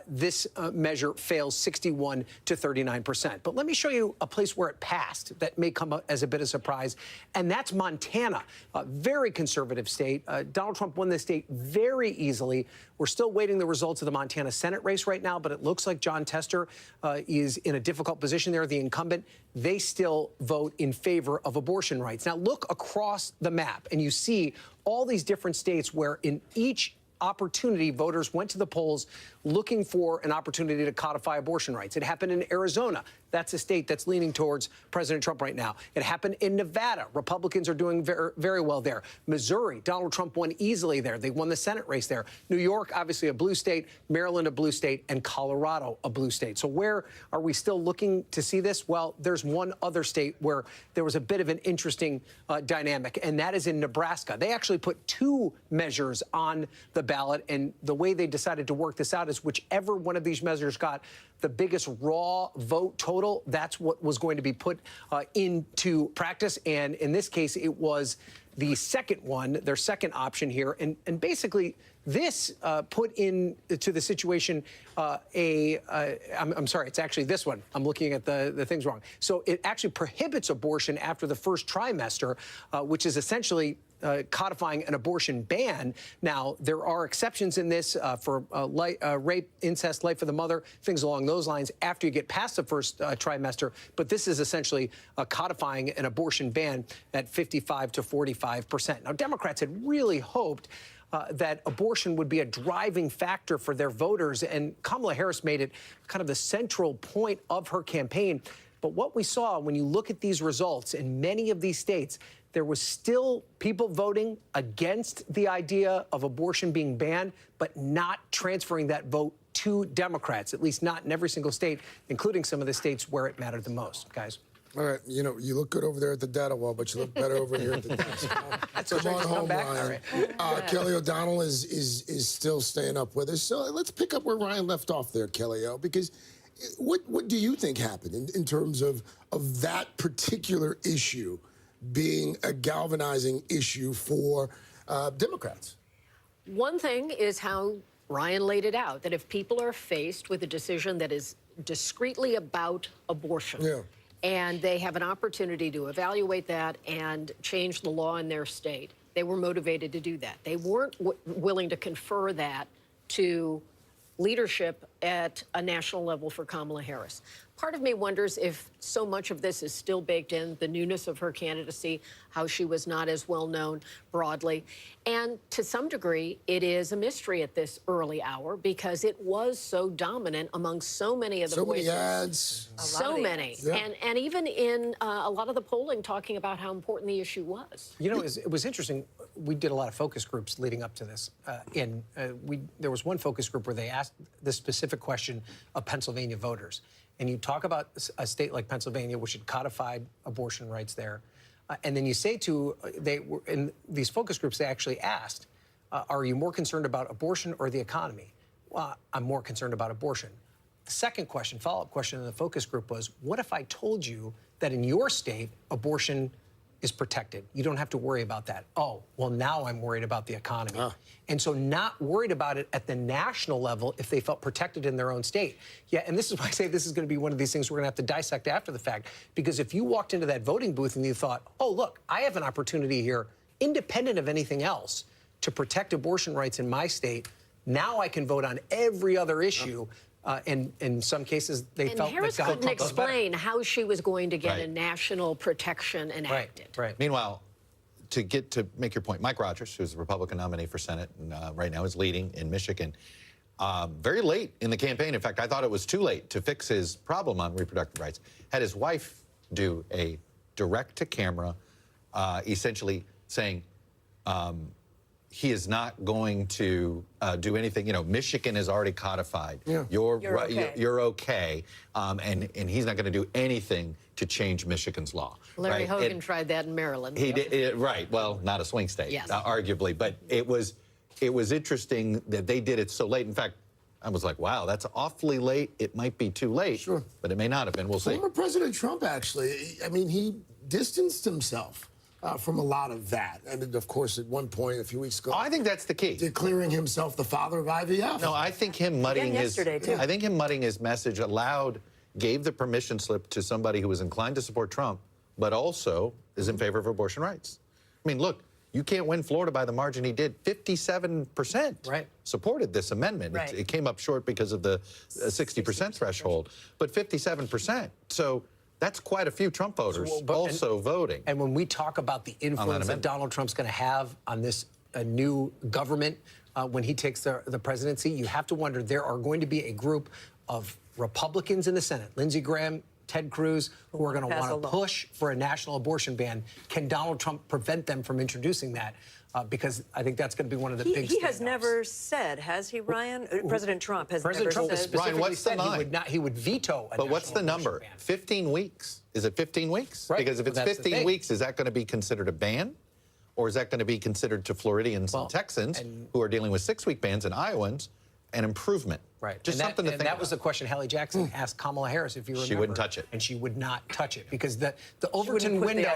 this measure fails 61 to 39%. But let me show you a place where it passed that may come as a bit of a surprise, and that's Montana, a very conservative state. Donald Trump won this state very easily. We're still waiting the results of the Montana Senate race right now, but it looks like John Tester is in a difficult position there, the incumbent. They still vote in favor of abortion rights. Now, look across the map, and you see all these different states where in each opportunity, voters went to the polls looking for an opportunity to codify abortion rights. It happened in Arizona. That's a state that's leaning towards President Trump right now. It happened in Nevada. Republicans are doing very, very well there. Missouri, Donald Trump won easily there. They won the Senate race there. New York, obviously a blue state. Maryland, a blue state. And Colorado, a blue state. So where are we still looking to see this? Well, there's one other state where there was a bit of an interesting dynamic, and that is in Nebraska. They actually put two measures on the ballot, and the way they decided to work this out is whichever one of these measures got the biggest raw vote total, that's what was going to be put into practice. And in this case, it was the second one, their second option here. And basically, this put into the situation I'm sorry, it's actually this one. I'm looking at the things wrong. So it actually prohibits abortion after the first trimester, which is essentially codifying an abortion ban. Now, there are exceptions in this for rape, incest, life of the mother, things along those lines after you get past the first trimester. But this is essentially codifying an abortion ban at 55 to 45%. Now, Democrats had really hoped that abortion would be a driving factor for their voters, and Kamala Harris made it kind of the central point of her campaign. But what we saw when you look at these results in many of these states, there was still people voting against the idea of abortion being banned, but not transferring that vote to Democrats, at least not in every single state, including some of the states where it mattered the most, guys. All right, you know, you look good over there at the data wall, but you look better over here at the desk. Come on home, Ryan. Right. Kelly O'Donnell is still staying up with us. So let's pick up where Ryan left off there, Kelly O, because What do you think happened in terms of that particular issue being a galvanizing issue for Democrats? One thing is how Ryan laid it out, that if people are faced with a decision that is discreetly about abortion, and they have an opportunity to evaluate that and change the law in their state, they were motivated to do that. They weren't willing to confer that to leadership at a national level for Kamala Harris. Part of me wonders if so much of this is still baked in, the newness of her candidacy, how she was not as well known broadly. And to some degree, it is a mystery at this early hour because it was so dominant among so many of the voices. So many ads. So many. Yeah. And even in a lot of the polling talking about how important the issue was. You know, it was interesting. We did a lot of focus groups leading up to this. There was one focus group where they asked this specific question of Pennsylvania voters. And you talk about a state like Pennsylvania, which had codified abortion rights there. And then you say in these focus groups, they actually asked, are you more concerned about abortion or the economy? Well, I'm more concerned about abortion. The second question, follow-up question in the focus group was, what if I told you that in your state, abortion is protected? You don't have to worry about that. Oh, well, now I'm worried about the economy. And so not worried about it at the national level if they felt protected in their own state. Yeah, and this is why I say this is going to be one of these things we're going to have to dissect after the fact. Because if you walked into that voting booth and you thought, oh, look, I have an opportunity here, independent of anything else, to protect abortion rights in my state, now I can vote on every other issue. And in some cases, they felt Harris that couldn't explain how she was going to get a national protection enacted. Right. Meanwhile, to make your point, Mike Rogers, who's the Republican nominee for Senate and right now is leading in Michigan, very late in the campaign. In fact, I thought it was too late to fix his problem on reproductive rights. Had his wife do a direct-to-camera, essentially saying he is not going to do anything. You know, Michigan is already codified. You're okay. You're okay. And he's not going to do anything to change Michigan's law. Larry Hogan tried that in Maryland. He did, right. Well, not a swing state, arguably. But it was interesting that they did it so late. In fact, I was like, wow, that's awfully late. It might be too late. But it may not have been. We'll see. Former President Trump, actually, I mean, he distanced himself from a lot of that. And of course, at one point, a few weeks ago, I think that's the key. Declaring himself the father of IVF. No, I think him muddying his message gave the permission slip to somebody who was inclined to support Trump, but also is in favor of abortion rights. I mean, look, you can't win Florida by the margin he did. 57% supported this amendment. It came up short because of the 60% threshold, but 57%. So that's quite a few Trump voters voting. And when we talk about the influence that Donald Trump's going to have on this new government when he takes the presidency, you have to wonder, there are going to be a group of Republicans in the Senate, Lindsey Graham, Ted Cruz, who are going to want to push for a national abortion ban. Can Donald Trump prevent them from introducing that? Because I think that's going to be one of the big. He has never said, has he, Ryan? President Trump has never said. Ryan, what's the line? He would veto. But what's the number? 15 weeks? Is it 15 weeks? Right. Because if it's 15 weeks, is that going to be considered a ban? Or is that going to be considered to Floridians and Texans who are dealing with 6-week bans and Iowans an improvement? Right. Just something to think about. That was the question Hallie Jackson asked Kamala Harris, if you remember. She wouldn't touch it. And she would not touch it because the Overton window,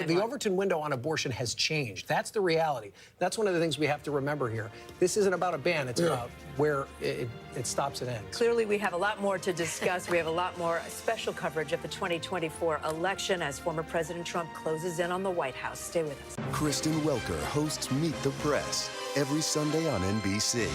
the Overton window on abortion has changed. That's the reality. That's one of the things we have to remember here. This isn't about a ban. It's about where it stops and ends. Clearly, we have a lot more to discuss. We have a lot more special coverage of the 2024 election as former President Trump closes in on the White House. Stay with us. Kristen Welker hosts Meet the Press every Sunday on NBC.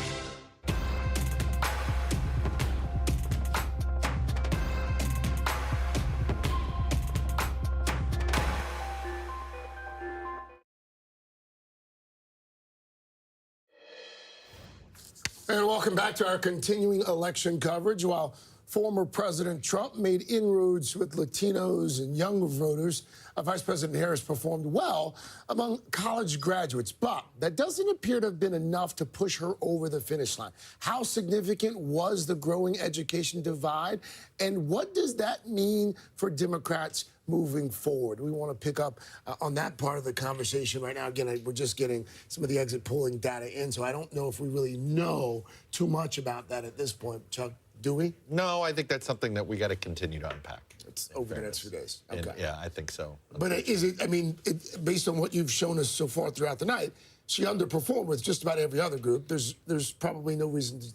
And welcome back to our continuing election coverage. While former President Trump made inroads with Latinos and younger voters, Vice President Harris performed well among college graduates. But that doesn't appear to have been enough to push her over the finish line. How significant was the growing education divide? And what does that mean for Democrats moving forward? We want to pick up on that part of the conversation right now. Again, we're just getting some of the exit polling data in, so I don't know if we really know too much about that at this point. Chuck, Do we? No, I think that's something that we got to continue to unpack. It's over the next few days. Okay. And, yeah, I think so. But is it, I mean, based on what you've shown us so far throughout the night, she underperformed with just about every other group. There's probably no reason to...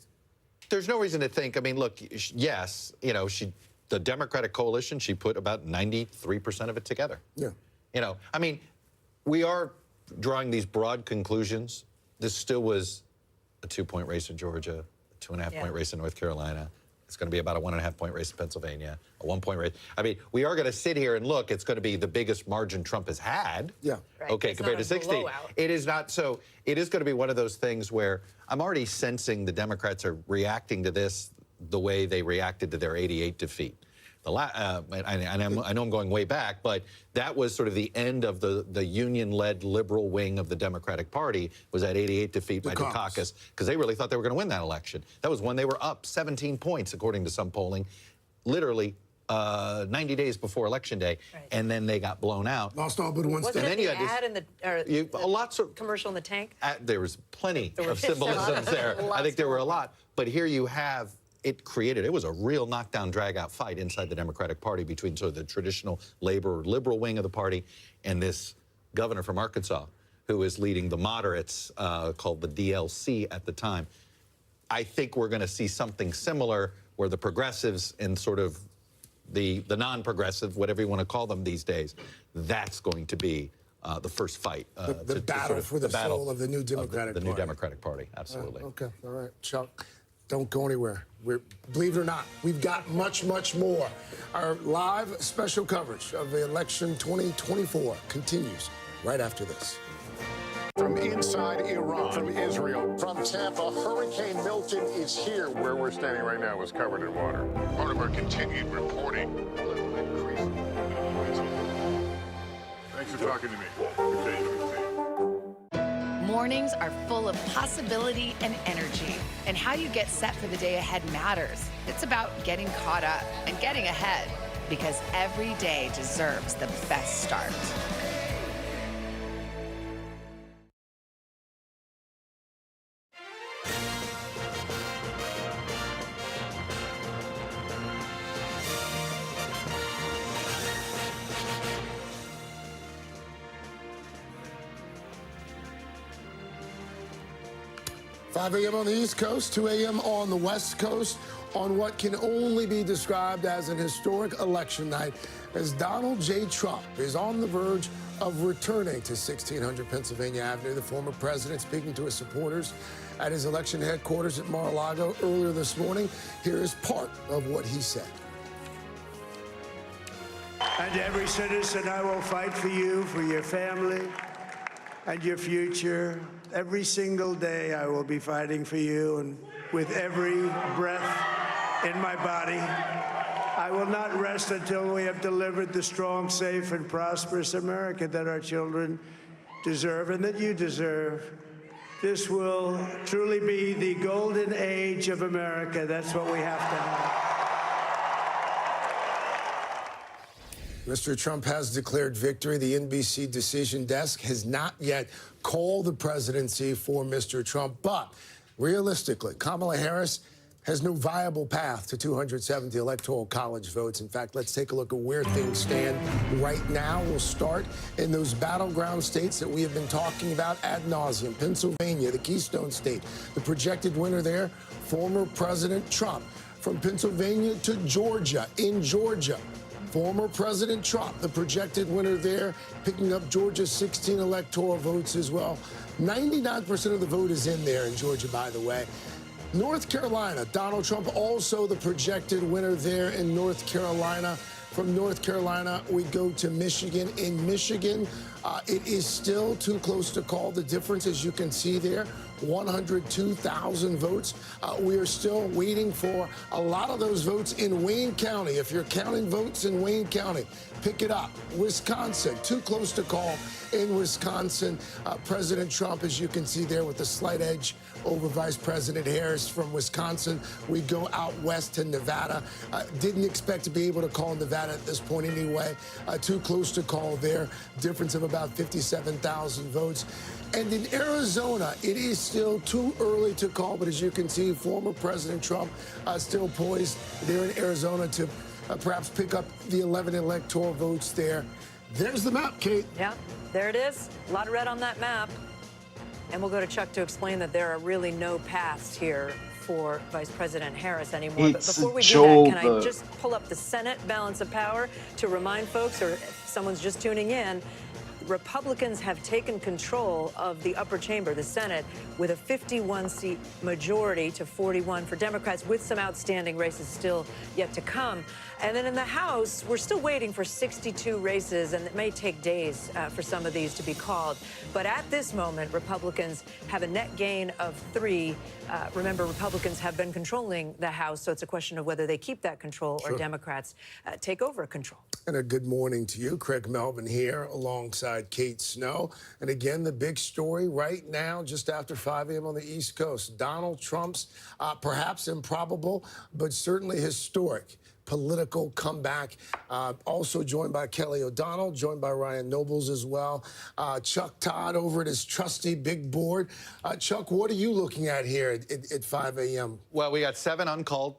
There's no reason to think, I mean, look, yes, you know, the Democratic coalition, she put about 93% of it together. Yeah. You know, I mean, we are drawing these broad conclusions. This still was a 2-point race in Georgia, a 2.5-point race in North Carolina. It's going to be about a 1.5-point race in Pennsylvania, a 1-point race. I mean, we are going to sit here and look. It's going to be the biggest margin Trump has had. Yeah. Right. Okay, It's compared not to a 60. blowout. It is not. So it is going to be one of those things where I'm already sensing the Democrats are reacting to this the way they reacted to their 88 defeat. I know I'm going way back, but that was sort of the end of the union-led liberal wing of the Democratic Party, was that 88 defeat by Dukakis, because they really thought they were going to win that election. That was when they were up 17 points, according to some polling, literally 90 days before Election Day, and then they got blown out. Lost all but one Wasn't state. it the ad in the lots of commercial in the tank? There was plenty There of were symbolisms there. I lots think there were a more. lot. But here you have, it was a real knockdown, drag-out fight inside the Democratic Party between sort of the traditional labor or liberal wing of the party and this governor from Arkansas who is leading the moderates, called the DLC at the time. I think we're going to see something similar where the progressives and sort of the non-progressive, whatever you want to call them these days, that's going to be the first fight. The battle for the soul of the new Democratic Party. The new Democratic Party, absolutely. Okay, all right. Chuck, don't go anywhere. Believe it or not, we've got much, much more. Our live special coverage of the election 2024 continues right after this. From inside Iran, from Israel, from Tampa, Hurricane Milton is here. Where we're standing right now is covered in water. Part of our continued reporting. A little bit crazy. Thanks for talking to me. Good day. Mornings are full of possibility and energy, and how you get set for the day ahead matters. It's about getting caught up and getting ahead, because every day deserves the best start. $5 a.m. on the East Coast, 2 a.m. on the West Coast, on what can only be described as an historic election night, as Donald J. Trump is on the verge of returning to 1600 Pennsylvania Avenue. The former president speaking to his supporters at his election headquarters at Mar-a-Lago earlier this morning. Here is part of what he said. And every citizen, I will fight for you, for your family, and your future. Every single day I will be fighting for you, and with every breath in my body, I will not rest until we have delivered the strong, safe, and prosperous America that our children deserve and that you deserve. This will truly be the golden age of America. That's what we have to have. Mr. Trump has declared victory. The NBC decision desk has not yet called the presidency for Mr. Trump, but realistically, Kamala Harris has no viable path to 270 Electoral College votes. In fact, let's take a look at where things stand right now. We'll start in those battleground states that we have been talking about ad nauseum. Pennsylvania, the Keystone State, the projected winner there, former President Trump. From Pennsylvania to Georgia, in Georgia, former President Trump, the projected winner there, picking up Georgia's 16 electoral votes as well. 99% of the vote is in there in Georgia, by the way. North Carolina, Donald Trump also the projected winner there in North Carolina. From North Carolina, we go to Michigan. In Michigan, it is still too close to call. The difference, as you can see there, 102,000 votes. We are still waiting for a lot of those votes in Wayne County. If you're counting votes in Wayne County, pick it up. Wisconsin, too close to call in Wisconsin. President Trump, as you can see there, with a slight edge over Vice President Harris. From Wisconsin, we go out west to Nevada. Didn't expect to be able to call Nevada at this point anyway. Too close to call there. Difference of about 57,000 votes. And in Arizona, it is still too early to call, but as you can see, former President Trump still poised there in Arizona to perhaps pick up the 11 electoral votes there. There's the map, Kate. Yeah, there it is. A lot of red on that map. And we'll go to Chuck to explain that there are really no paths here for Vice President Harris anymore. It's but before we do Joe that, can I the- just pull up the Senate balance of power to remind folks, or if someone's just tuning in, Republicans have taken control of the upper chamber, the Senate, with a 51-seat majority to 41 for Democrats, with some outstanding races still yet to come. And then in the House, we're still waiting for 62 races, and it may take days for some of these to be called. But at this moment, Republicans have a net gain of 3. Remember, Republicans have been controlling the House, so it's a question of whether they keep that control or Democrats take over control. And a good morning to you. Craig Melvin here alongside Kate Snow. And again, the big story right now, just after 5 a.m. on the East Coast, Donald Trump's perhaps improbable, but certainly historic political comeback. Also joined by Kelly O'Donnell, joined by Ryan Nobles as well. Chuck Todd over at his trusty big board. Chuck, what are you looking at here at 5 a.m.? Well, we got 7 uncalled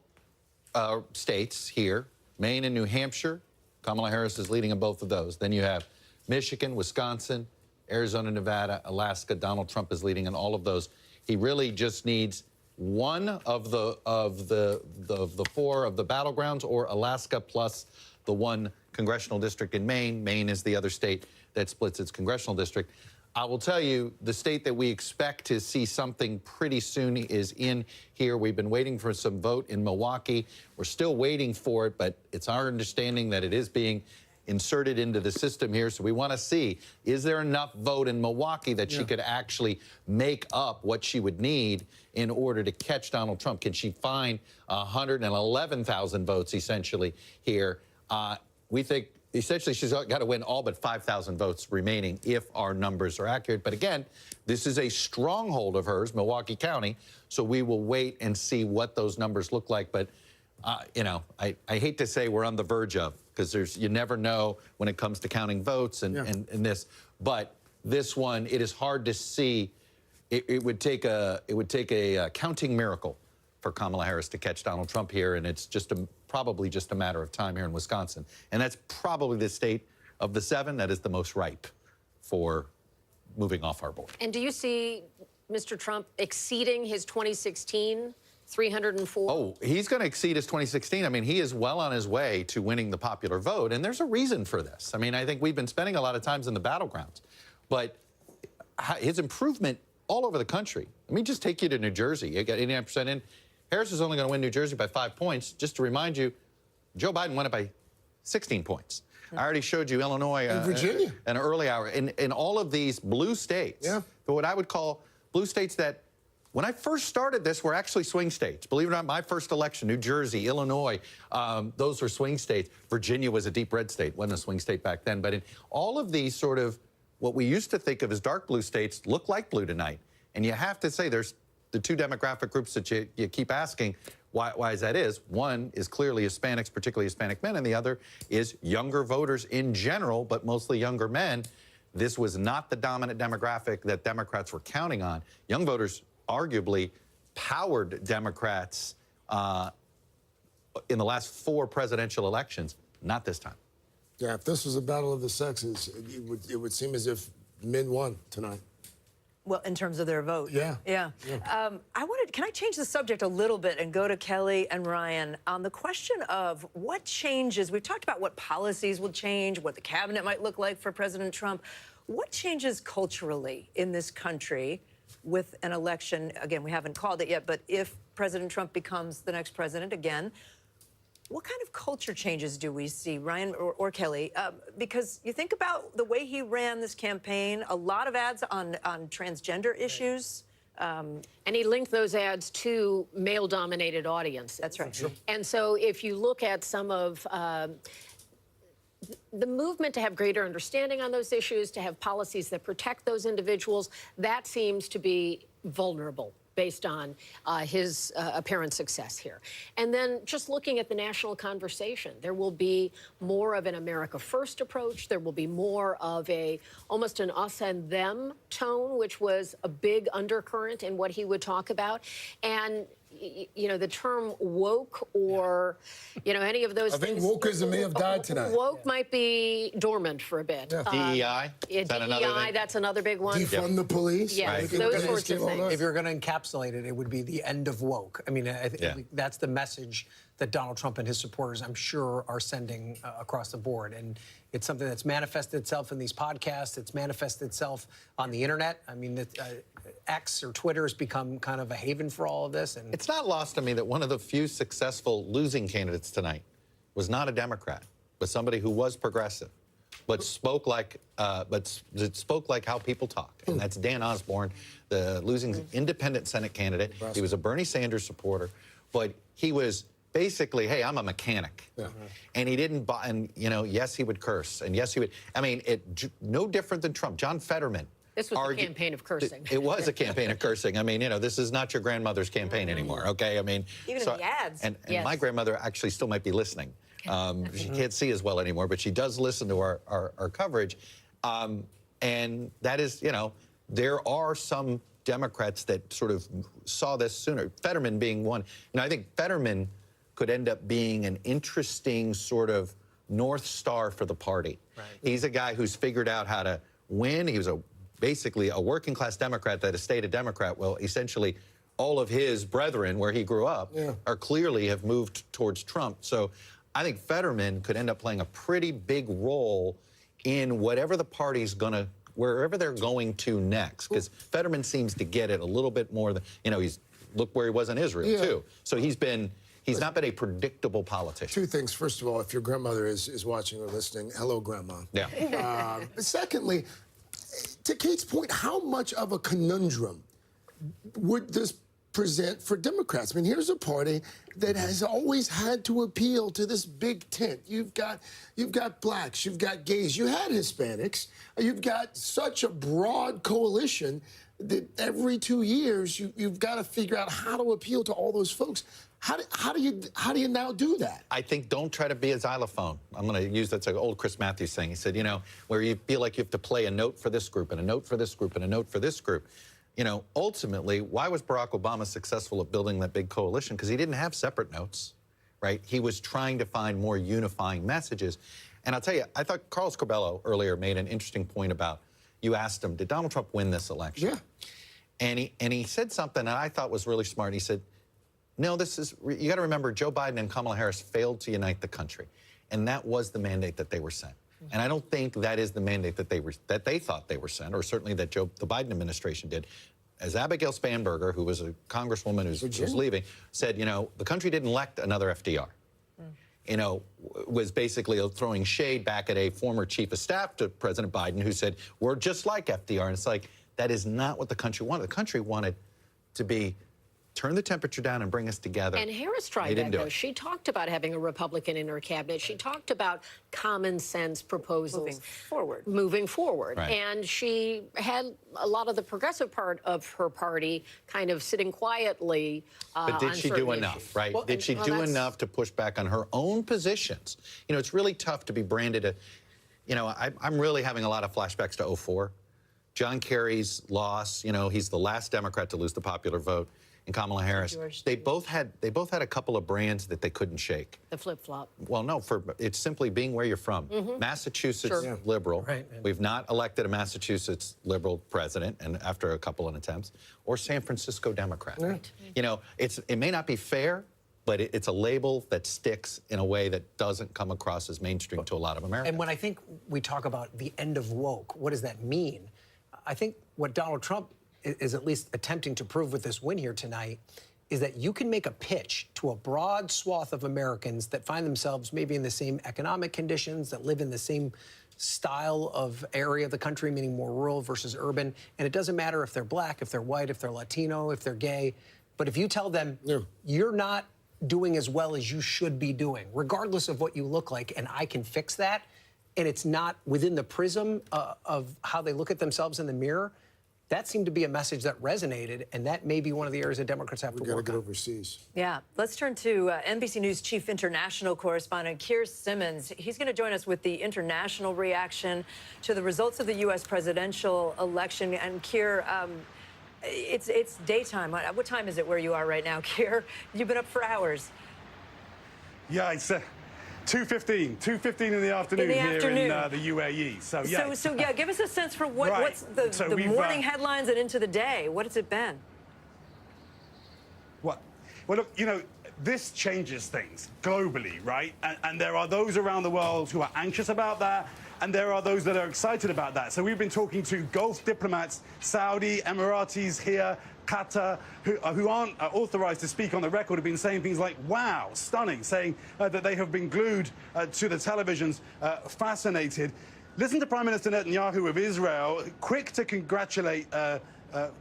states here, Maine and New Hampshire. Kamala Harris is leading in both of those. Then you have Michigan, Wisconsin, Arizona, Nevada, Alaska. Donald Trump is leading in all of those. He really just needs one of the 4 of the battlegrounds, or Alaska plus the 1 congressional district in Maine. Maine is the other state that splits its congressional district. I will tell you, the state that we expect to see something pretty soon is in here. We've been waiting for some vote in Milwaukee. We're still waiting for it, but it's our understanding that it is being inserted into the system here. So we want to see, is there enough vote in Milwaukee that she could actually make up what she would need in order to catch Donald Trump? Can she find 111,000 votes essentially here? We think essentially she's got to win all but 5,000 votes remaining if our numbers are accurate. But again, this is a stronghold of hers, Milwaukee County. So we will wait and see what those numbers look like. But you know, I hate to say we're on the verge of, because you never know when it comes to counting votes and this. But this one, it is hard to see. It would take a counting miracle for Kamala Harris to catch Donald Trump here, and it's just probably just a matter of time here in Wisconsin. And that's probably the state of the 7 that is the most ripe for moving off our board. And do you see Mr. Trump exceeding his 2016 304? Oh, he's going to exceed his 2016. I mean, he is well on his way to winning the popular vote, and there's a reason for this. I mean, I think we've been spending a lot of times in the battlegrounds, but his improvement all over the country. Let me just take you to New Jersey. You got 89% in. Harris is only going to win New Jersey by 5 points. Just to remind you, Joe Biden won it by 16 points. I already showed you Illinois and Virginia, an early hour. In all of these blue states, what I would call blue states that, when I first started this, were actually swing states. Believe it or not, my first election, New Jersey, Illinois, those were swing states. Virginia was a deep red state, wasn't a swing state back then. But in all of these sort of what we used to think of as dark blue states look like blue tonight. And you have to say there's the 2 demographic groups that you keep asking why that is. One is clearly Hispanics, particularly Hispanic men, and the other is younger voters in general, but mostly younger men. This was not the dominant demographic that Democrats were counting on. Young voters arguably powered Democrats in the last 4 presidential elections. Not this time. Yeah, if this was a battle of the sexes, it would seem as if men won tonight. Well, in terms of their vote. Yeah. Can I change the subject a little bit and go to Kelly and Ryan on the question of what changes? We've talked about what policies will change, what the cabinet might look like for President Trump. What changes culturally in this country with an election? Again, we haven't called it yet, but if President Trump becomes the next president again, what kind of culture changes do we see, Ryan or Kelly? Because you think about the way he ran this campaign, a lot of ads on transgender issues. And he linked those ads to male-dominated audiences. That's right. Sure. And so if you look at some of the movement to have greater understanding on those issues, to have policies that protect those individuals, that seems to be vulnerable based on his apparent success here. And then just looking at the national conversation, there will be more of an America First approach. There will be more of almost an us and them tone, which was a big undercurrent in what he would talk about. And you know, the term woke or, you know, any of those things. I think wokeism may have died tonight. Woke might be dormant for a bit. Yeah. DEI, that's another big one. Defund the police. Yes, those sorts of things. If you're going to encapsulate it, it would be the end of woke. I mean, I think that's the message that Donald Trump and his supporters, I'm sure, are sending across the board. And it's something that's manifested itself in these podcasts. It's manifested itself on the internet. I mean, X or Twitter has become kind of a haven for all of this. And it's not lost on me that one of the few successful losing candidates tonight was not a Democrat, but somebody who was progressive, but spoke like how people talk. And that's Dan Osborne, the losing independent Senate candidate. He was a Bernie Sanders supporter, but he was basically, hey, I'm a mechanic. And he didn't buy, and, you know, yes, he would curse, and yes, he would. I mean, no different than Trump. John Fetterman. This was a campaign of cursing. It was a campaign of cursing. I mean, you know, this is not your grandmother's campaign anymore, okay? I mean, even in the ads. And my grandmother actually still might be listening. She can't see as well anymore, but she does listen to our coverage. And that is, you know, there are some Democrats that sort of saw this sooner. Fetterman being one. You know, I think Fetterman could end up being an interesting sort of North Star for the party. Right. He's a guy who's figured out how to win. He was basically a working class Democrat that has stayed a Democrat. Well, essentially, all of his brethren where he grew up are clearly have moved towards Trump. So I think Fetterman could end up playing a pretty big role in whatever the party's gonna, wherever they're going to next. Because Fetterman seems to get it a little bit more than, you know, look where he was in Israel too. So he's not been a predictable politician. Two things. First of all, if your grandmother is watching or listening, hello, Grandma. Yeah. Secondly, to Kate's point, how much of a conundrum would this present for Democrats? I mean, here's a party that has always had to appeal to this big tent. You've got blacks, you've got gays, you had Hispanics. You've got such a broad coalition that every 2 years you've got to figure out how to appeal to all those folks. How do you now do that? I think don't try to be a xylophone. I'm going to use that's an old Chris Matthews thing. He said, you know, where you feel like you have to play a note for this group and a note for this group and a note for this group. You know, ultimately, why was Barack Obama successful at building that big coalition? Because he didn't have separate notes, right? He was trying to find more unifying messages. And I'll tell you, I thought Carlos Corbello earlier made an interesting point about, you asked him, did Donald Trump win this election? Yeah. And he said something that I thought was really smart. He said, no, you got to remember, Joe Biden and Kamala Harris failed to unite the country. And that was the mandate that they were sent. And I don't think that is the mandate that they thought they were sent, or certainly that the Biden administration did. As Abigail Spanberger, who was a congresswoman who was leaving, said, you know, the country didn't elect another FDR. You know, was basically throwing shade back at a former chief of staff to President Biden who said, we're just like FDR. And it's like, that is not what the country wanted. The country wanted to be turn the temperature down and bring us together. And Harris tried that, though. She talked about having a Republican in her cabinet. She talked about common sense proposals. Moving forward. Right. And she had a lot of the progressive part of her party kind of sitting quietly But did she do enough, right? Did she do enough to push back on her own positions? You know, it's really tough to be branded you know, I'm really having a lot of flashbacks to 2004. John Kerry's loss, you know, he's the last Democrat to lose the popular vote. And Kamala Harris, they both had a couple of brands that they couldn't shake. The flip-flop. Well, no, it's simply being where you're from. Massachusetts liberal. Right. We've not elected a Massachusetts liberal president, and after a couple of attempts, or San Francisco Democrat. Right. You know, it may not be fair, but it's a label that sticks in a way that doesn't come across as mainstream to a lot of Americans. And when I think we talk about the end of woke, what does that mean? I think what Donald Trump is at least attempting to prove with this win here tonight is that you can make a pitch to a broad swath of Americans that find themselves maybe in the same economic conditions, that live in the same style of area of the country, meaning more rural versus urban. And it doesn't matter if they're black, if they're white, if they're Latino, if they're gay. But if you tell them you're not doing as well as you should be doing, regardless of what you look like, and I can fix that, and it's not within the prism of how they look at themselves in the mirror, That seemed to be a message that resonated, and that may be one of the areas that Democrats have to work on. We got to get overseas. Yeah, let's turn to NBC News chief international correspondent Keir Simmons. He's going to join us with the international reaction to the results of the U.S. presidential election. And Keir, it's daytime. What time is it where you are right now, Keir? You've been up for hours. Yeah, it's 2:15 in the afternoon here in the UAE. So yeah. Give us a sense for what's the morning headlines and into the day. What has it been? Well, look, you know, this changes things globally, right? And there are those around the world who are anxious about that, and there are those that are excited about that. So we've been talking to Gulf diplomats, Saudi, Emiratis here, Qatar, who aren't authorized to speak on the record, have been saying things like, wow, stunning, saying that they have been glued to the televisions, fascinated. Listen to Prime Minister Netanyahu of Israel, quick to congratulate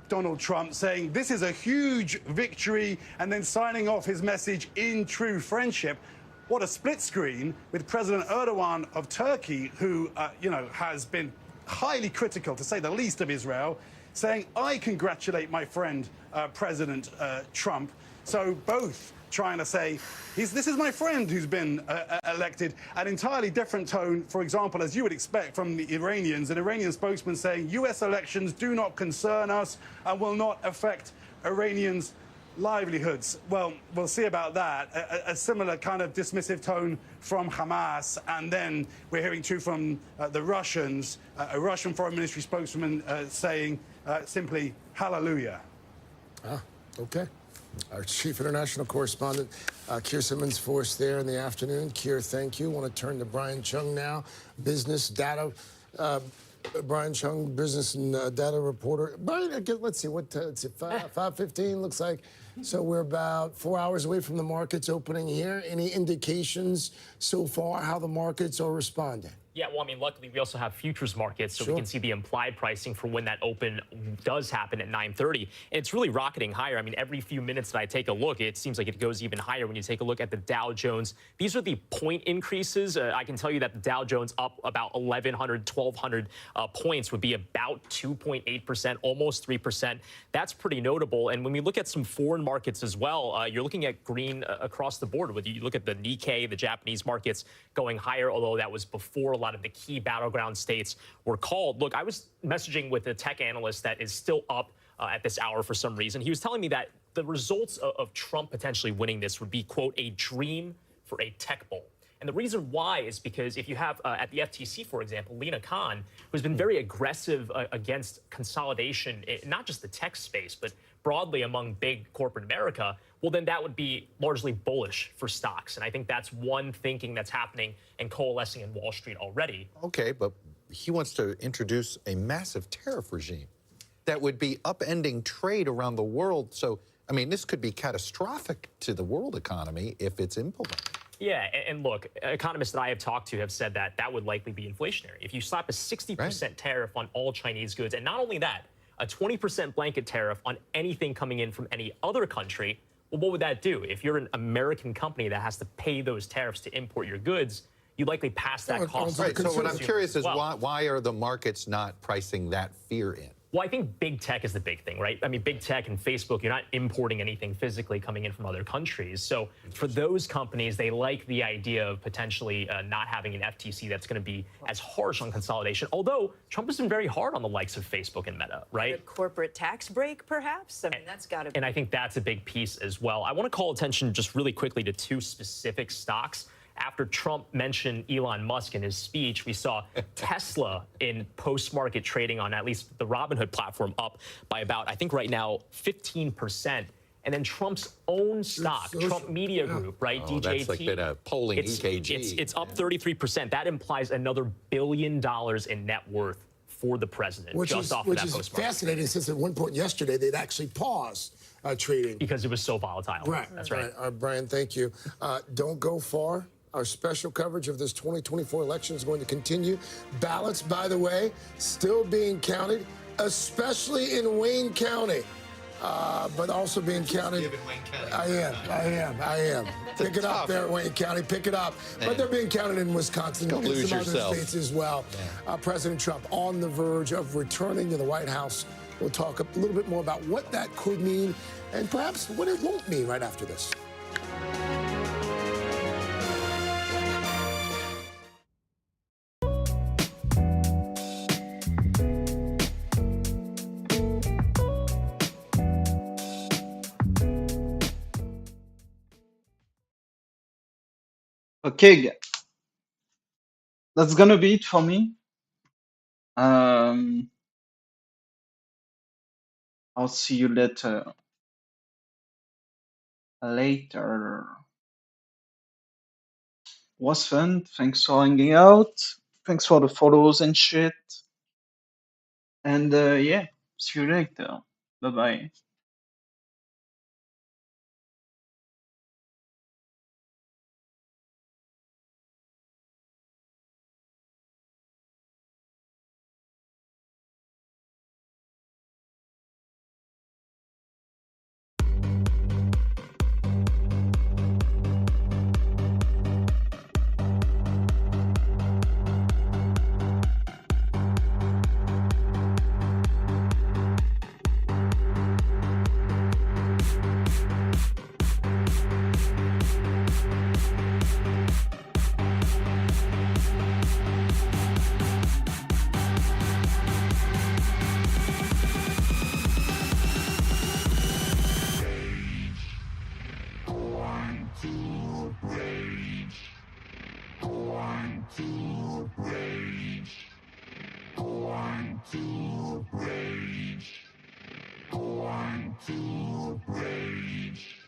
Donald Trump, saying this is a huge victory, and then signing off his message in true friendship. What a split screen with President Erdogan of Turkey, who, has been highly critical, to say the least, of Israel, saying, I congratulate my friend, President Trump. So both trying to say, this is my friend who's been elected. An entirely different tone, for example, as you would expect from the Iranians, an Iranian spokesman saying, U.S. elections do not concern us and will not affect Iranians' livelihoods. Well, we'll see about that. A similar kind of dismissive tone from Hamas. And then we're hearing too from the Russians, a Russian foreign ministry spokesman saying simply, hallelujah. Okay. Our chief international correspondent, Keir Simmons, for us there in the afternoon. Keir, thank you. Want to turn to Brian Chung now, business data. Brian Chung, business and data reporter. Brian, let's see, it's 5:15, looks like. So we're about 4 hours away from the markets opening here. Any indications so far how the markets are responding? Yeah, well, I mean, luckily we also have futures markets, so we can see the implied pricing for when that open does happen at 9:30. And it's really rocketing higher. I mean, every few minutes that I take a look, it seems like it goes even higher when you take a look at the Dow Jones. These are the point increases. I can tell you that the Dow Jones up about 1,100, 1,200 points would be about 2.8%, almost 3%. That's pretty notable. And when we look at some foreign markets as well, you're looking at green across the board. Whether you look at the Nikkei, the Japanese markets going higher, although that was before a lot of the key battleground states were called. Look, I was messaging with a tech analyst that is still up at this hour for some reason. He was telling me that the results of Trump potentially winning this would be, quote, a dream for a tech bull. And the reason why is because if you have at the FTC, for example, Lina Khan, who's been very aggressive against consolidation, not just the tech space, but broadly among big corporate America, well, then that would be largely bullish for stocks. And I think that's one thinking that's happening and coalescing in Wall Street already. Okay, but he wants to introduce a massive tariff regime that would be upending trade around the world. So, I mean, this could be catastrophic to the world economy if it's implemented. Yeah, and look, economists that I have talked to have said that that would likely be inflationary. If you slap a 60% tariff on all Chinese goods, and not only that, a 20% blanket tariff on anything coming in from any other country, well, what would that do? If you're an American company that has to pay those tariffs to import your goods, you likely pass that cost on to So what I'm curious is well. why are the markets not pricing that fear in? Well, I think big tech is the big thing, right? I mean, big tech and Facebook, you're not importing anything physically coming in from other countries. So for those companies, they like the idea of potentially not having an FTC that's going to be as harsh on consolidation. Although Trump has been very hard on the likes of Facebook and Meta, right? A corporate tax break, perhaps? I mean, that's got to be. And I think that's a big piece as well. I want to call attention just really quickly to two specific stocks. After Trump mentioned Elon Musk in his speech, we saw Tesla in post-market trading on at least the Robinhood platform up by about, I think right now, 15%. And then Trump's own stock, Trump Media Group, right, DJT. That's like been a polling EKG. It's up 33%. That implies another $1 billion in net worth for the president, Which just off of that is post-market. fascinating, since at one point yesterday they'd actually paused trading. Because it was so volatile. Right. That's right. Brian, thank you. Don't go far. Our special coverage of this 2024 election is going to continue. Ballots, by the way, still being counted, especially in Wayne County, but also being counted. I am. Pick it up there, Wayne County. Pick it up. But they're being counted in Wisconsin and some other states as well. President Trump on the verge of returning to the White House We'll talk a little bit more about what that could mean and perhaps what it won't mean right after this. Okay, that's gonna be it for me. I'll see you later. Was fun. Thanks for hanging out. Thanks for the follows and shit. And yeah, see you later. Bye bye. Going to rage.